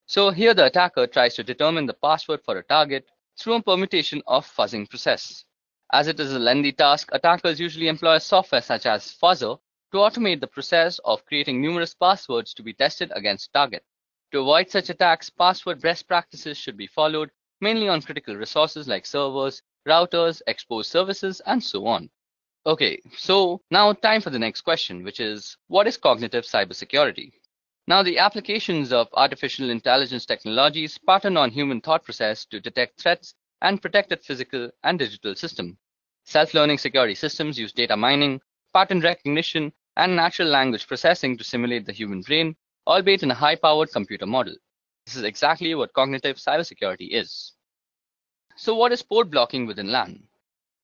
So here the attacker tries to determine the password for a target through a permutation of fuzzing process. As it is a lengthy task, attackers usually employ software such as Fuzzer to automate the process of creating numerous passwords to be tested against target. To avoid such attacks, password best practices should be followed, mainly on critical resources like servers, routers, exposed services, and so on. Okay, so now time for the next question, which is what is cognitive cybersecurity? Now the applications of artificial intelligence technologies pattern on human thought process to detect threats and protected physical and digital system. Self-learning security systems use data mining, pattern recognition, and natural language processing to simulate the human brain, albeit in a high-powered computer model. This is exactly what cognitive cybersecurity is. So what is port blocking within LAN?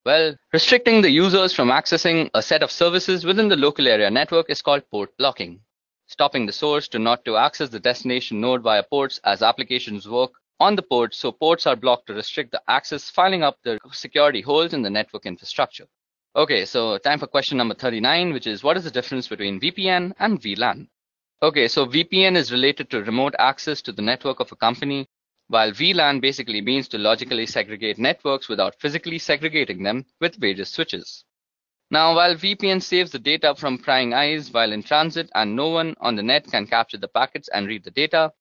Well, restricting the users from accessing a set of services within the local area network is called port blocking. Stopping the source not to access the destination node via ports as applications work on the port, so ports are blocked to restrict the access, filling up the security holes in the network infrastructure. Okay, so time for question number 39, which is what is the difference between VPN and VLAN? Okay, so VPN is related to remote access to the network of a company, while VLAN basically means to logically segregate networks without physically segregating them with various switches. Now, while VPN saves the data from prying eyes while in transit and no one on the net can capture the packets and read the data,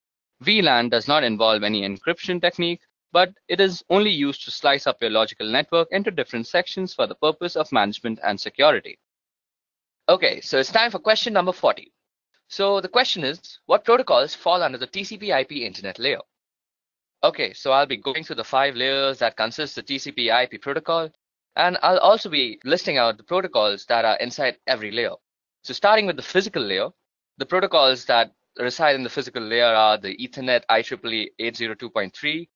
VLAN does not involve any encryption technique, but it is only used to slice up your logical network into different sections for the purpose of management and security. Okay, so it's time for question number 40. So the question is, what protocols fall under the TCP/IP internet layer? Okay, so I'll be going through the 5 layers that consist the TCP/IP protocol, and I'll also be listing out the protocols that are inside every layer. So starting with the physical layer, the protocols that reside in the physical layer are the Ethernet IEEE 802.3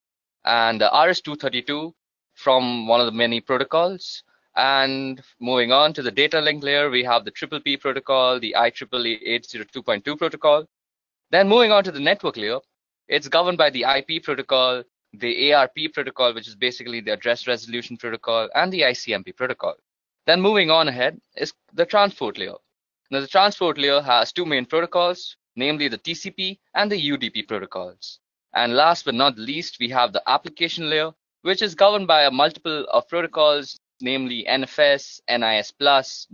and the RS-232 from one of the many protocols. And moving on to the data link layer, we have the PPP protocol, the IEEE 802.2 protocol. Then moving on to the network layer, it's governed by the IP protocol, the ARP protocol, which is basically the address resolution protocol, and the ICMP protocol. Then moving on ahead is the transport layer. Now the transport layer has two main protocols, namely the TCP and the UDP protocols. And last but not least, we have the application layer, which is governed by a multiple of protocols, namely NFS, NIS+,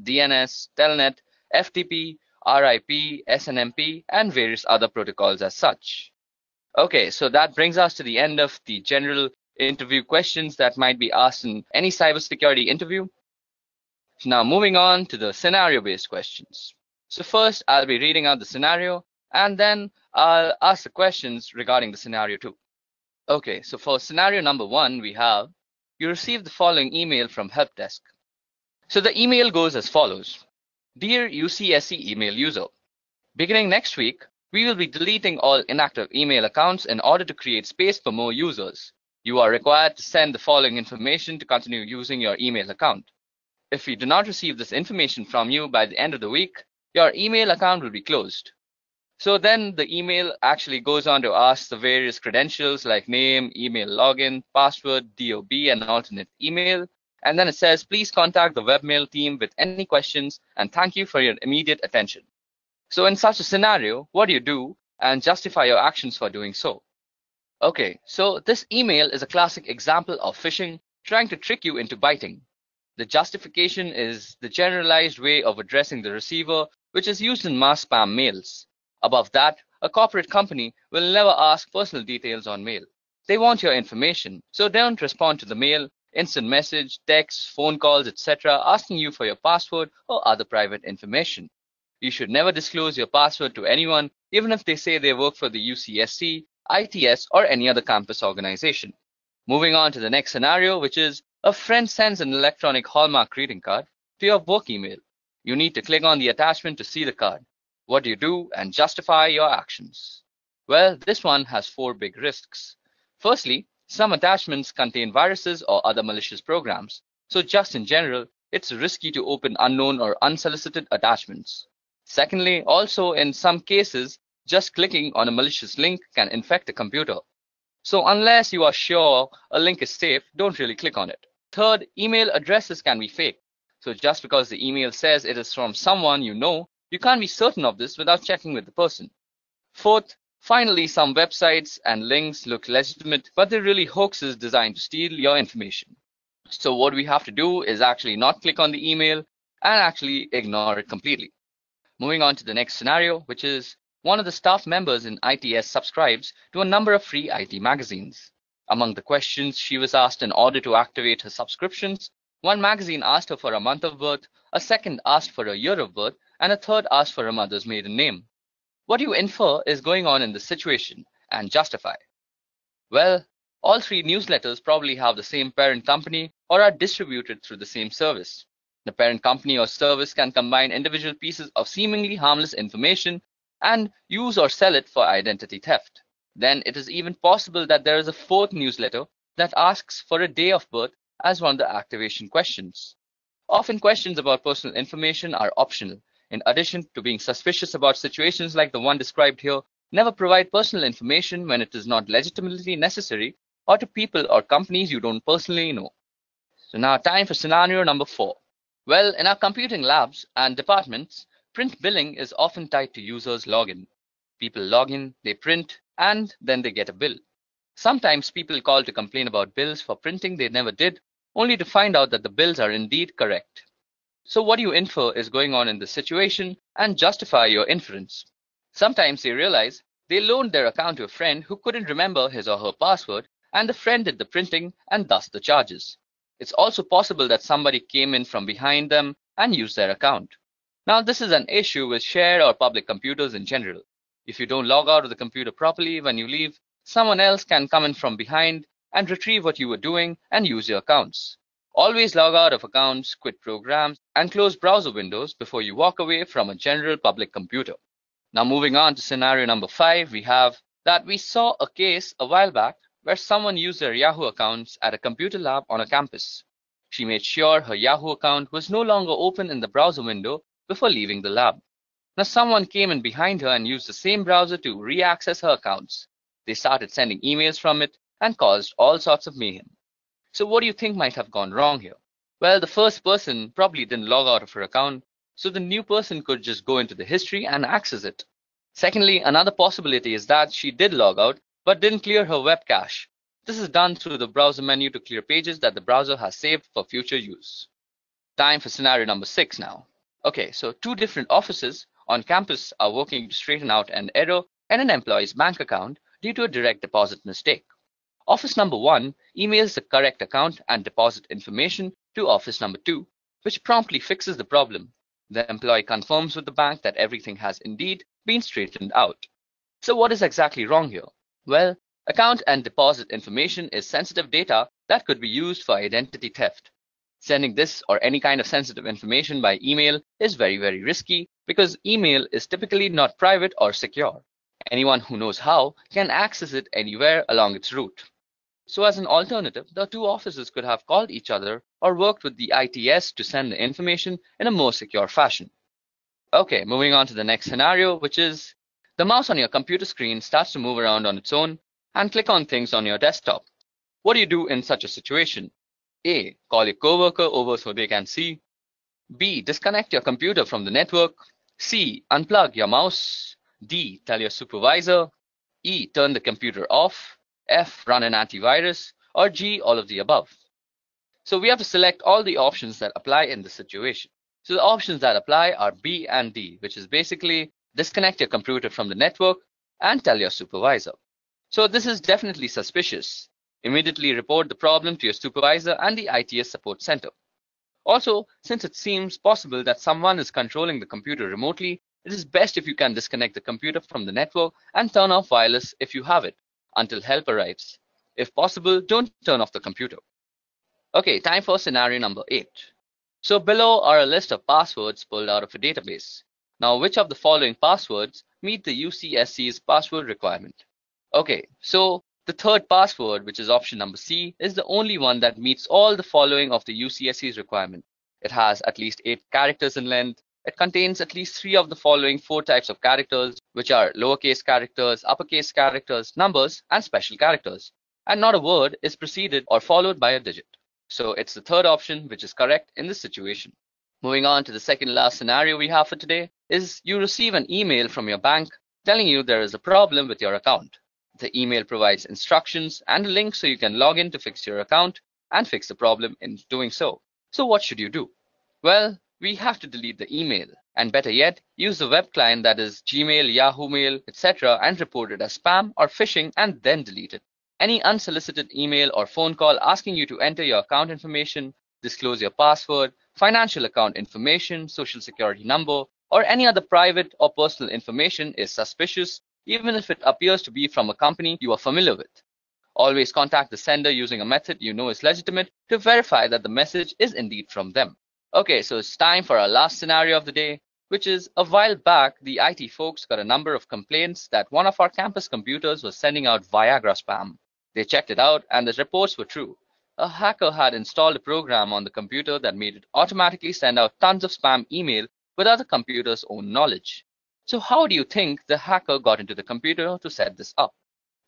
DNS, Telnet, FTP, RIP, SNMP, and various other protocols as such. Okay, so that brings us to the end of the general interview questions that might be asked in any cybersecurity interview. Now moving on to the scenario-based questions. So first, I'll be reading out the scenario, and then I'll ask the questions regarding the scenario too. Okay, so for scenario number 1, we have, you received the following email from help desk. So the email goes as follows. Dear UCSC email user, beginning next week, we will be deleting all inactive email accounts in order to create space for more users. You are required to send the following information to continue using your email account. If we do not receive this information from you by the end of the week, your email account will be closed. So then the email actually goes on to ask the various credentials like name, email login, password, DOB, and alternate email. And then it says, please contact the webmail team with any questions and thank you for your immediate attention. So in such a scenario, what do you do and justify your actions for doing so? Okay, so this email is a classic example of phishing trying to trick you into biting. The justification is the generalized way of addressing the receiver, which is used in mass spam mails. Above that, a corporate company will never ask personal details on mail. They want your information, so don't respond to the mail, instant message, text, phone calls, etc. asking you for your password or other private information. You should never disclose your password to anyone, even if they say they work for the UCSC, ITS, or any other campus organization. Moving on to the next scenario, which is a friend sends an electronic Hallmark greeting card to your work email. You need to click on the attachment to see the card. What do you do and justify your actions? Well, this one has 4 big risks. Firstly, some attachments contain viruses or other malicious programs. So just in general, it's risky to open unknown or unsolicited attachments. Secondly, also in some cases, just clicking on a malicious link can infect a computer. So unless you are sure a link is safe, don't really click on it. Third, email addresses can be fake. So just because the email says it is from someone you know, you can't be certain of this without checking with the person. Fourth, finally, some websites and links look legitimate, but they're really hoaxes designed to steal your information. So what we have to do is actually not click on the email and actually ignore it completely. Moving on to the next scenario, which is one of the staff members in ITS subscribes to a number of free IT magazines. Among the questions she was asked in order to activate her subscriptions, one magazine asked her for a month of birth, a second asked for a year of birth, and a third asked for her mother's maiden name. What you infer is going on in this situation and justify. Well, all 3 newsletters probably have the same parent company or are distributed through the same service. The parent company or service can combine individual pieces of seemingly harmless information and use or sell it for identity theft. Then it is even possible that there is a 4th newsletter that asks for a day of birth as one of the activation questions. Often questions about personal information are optional. In addition to being suspicious about situations like the one described here, never provide personal information when it is not legitimately necessary or to people or companies you don't personally know. So now time for scenario number 4. Well, in our computing labs and departments, print billing is often tied to users' login. People log in, they print, and then they get a bill. Sometimes people call to complain about bills for printing they never did, only to find out that the bills are indeed correct. So what you infer is going on in this situation and justify your inference. Sometimes they realize they loaned their account to a friend who couldn't remember his or her password, and the friend did the printing and thus the charges. It's also possible that somebody came in from behind them and used their account. Now, this is an issue with shared or public computers in general. If you don't log out of the computer properly when you leave, someone else can come in from behind and retrieve what you were doing and use your accounts. Always log out of accounts, quit programs, and close browser windows before you walk away from a general public computer. Now moving on to scenario number 5, we have that we saw a case a while back where someone used their Yahoo accounts at a computer lab on a campus. She made sure her Yahoo account was no longer open in the browser window before leaving the lab. Now someone came in behind her and used the same browser to re-access her accounts. They started sending emails from it and caused all sorts of mayhem. So what do you think might have gone wrong here? Well, the first person probably didn't log out of her account, so the new person could just go into the history and access it. Secondly, another possibility is that she did log out but didn't clear her web cache. This is done through the browser menu to clear pages that the browser has saved for future use. Time for scenario number 6 now. Okay, so 2 different offices on campus are working to straighten out an error in an employee's bank account due to a direct deposit mistake. Office number 1 emails the correct account and deposit information to office number 2, which promptly fixes the problem. The employee confirms with the bank that everything has indeed been straightened out. So what is exactly wrong here? Well, account and deposit information is sensitive data that could be used for identity theft. Sending this or any kind of sensitive information by email is very risky because email is typically not private or secure. Anyone who knows how can access it anywhere along its route. So as an alternative, the 2 offices could have called each other or worked with the ITS to send the information in a more secure fashion. Okay, moving on to the next scenario, which is the mouse on your computer screen starts to move around on its own and click on things on your desktop. What do you do in such a situation? A. Call your coworker over so they can see. B. Disconnect your computer from the network. C. Unplug your mouse. D. Tell your supervisor. E. Turn the computer off. F. Run an antivirus. Or G. All of the above. So we have to select all the options that apply in this situation. So the options that apply are B and D, which is basically disconnect your computer from the network and tell your supervisor. So this is definitely suspicious. Immediately report the problem to your supervisor and the ITS support center. Also, since it seems possible that someone is controlling the computer remotely, it is best if you can disconnect the computer from the network and turn off wireless if you have it until help arrives. If possible, don't turn off the computer. Okay, time for scenario number 8. So below are a list of passwords pulled out of a database. Now, which of the following passwords meet the UCSC's password requirement? Okay, so the third password, which is option number C, is the only one that meets all the following of the UCSC's requirement. It has at least 8 characters in length. It contains at least 3 of the following 4 types of characters, which are lowercase characters, uppercase characters, numbers, and special characters. And not a word is preceded or followed by a digit. So it's the third option which is correct in this situation. Moving on to the second last scenario we have for today is you receive an email from your bank telling you there is a problem with your account. The email provides instructions and a link so you can log in to fix your account and fix the problem in doing so. So what should you do? Well, we have to delete the email, and better yet, use the web client that is Gmail, Yahoo Mail, etc. and report it as spam or phishing and then delete it. Any unsolicited email or phone call asking you to enter your account information, disclose your password, financial account information, social security number, or any other private or personal information is suspicious, even if it appears to be from a company you are familiar with. Always contact the sender using a method you know is legitimate to verify that the message is indeed from them. Okay, so it's time for our last scenario of the day, which is a while back, the IT folks got a number of complaints that one of our campus computers was sending out Viagra spam. They checked it out and the reports were true. A hacker had installed a program on the computer that made it automatically send out tons of spam email without the computer's own knowledge. So how do you think the hacker got into the computer to set this up?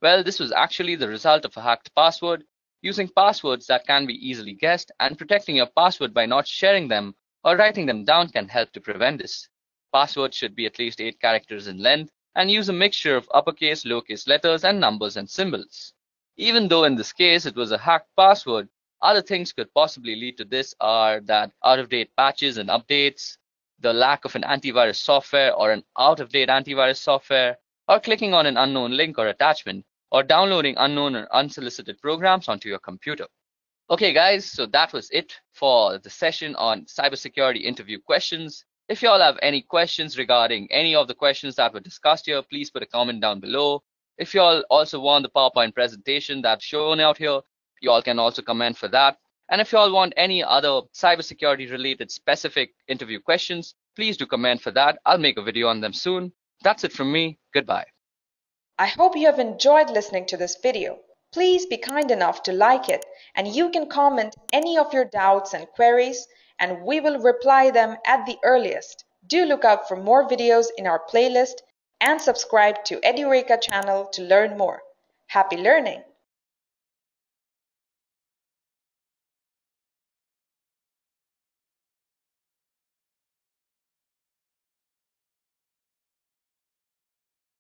Well, this was actually the result of a hacked password. Using passwords that can be easily guessed and protecting your password by not sharing them or writing them down can help to prevent this. Passwords should be at least 8 characters in length and use a mixture of uppercase, lowercase letters, and numbers and symbols. Even though in this case it was a hacked password, other things could possibly lead to this are that out-of-date patches and updates, the lack of an antivirus software or an out-of-date antivirus software, or clicking on an unknown link or attachment, or downloading unknown or unsolicited programs onto your computer. Okay guys, so that was it for the session on cybersecurity interview questions. If you all have any questions regarding any of the questions that were discussed here, please put a comment down below. If you all also want the PowerPoint presentation that's shown out here, you all can also comment for that. And if you all want any other cybersecurity related specific interview questions, please do comment for that. I'll make a video on them soon. That's it from me. Goodbye. I hope you have enjoyed listening to this video. Please be kind enough to like it, and you can comment any of your doubts and queries, and we will reply them at the earliest. Do look out for more videos in our playlist and subscribe to Edureka channel to learn more. Happy learning!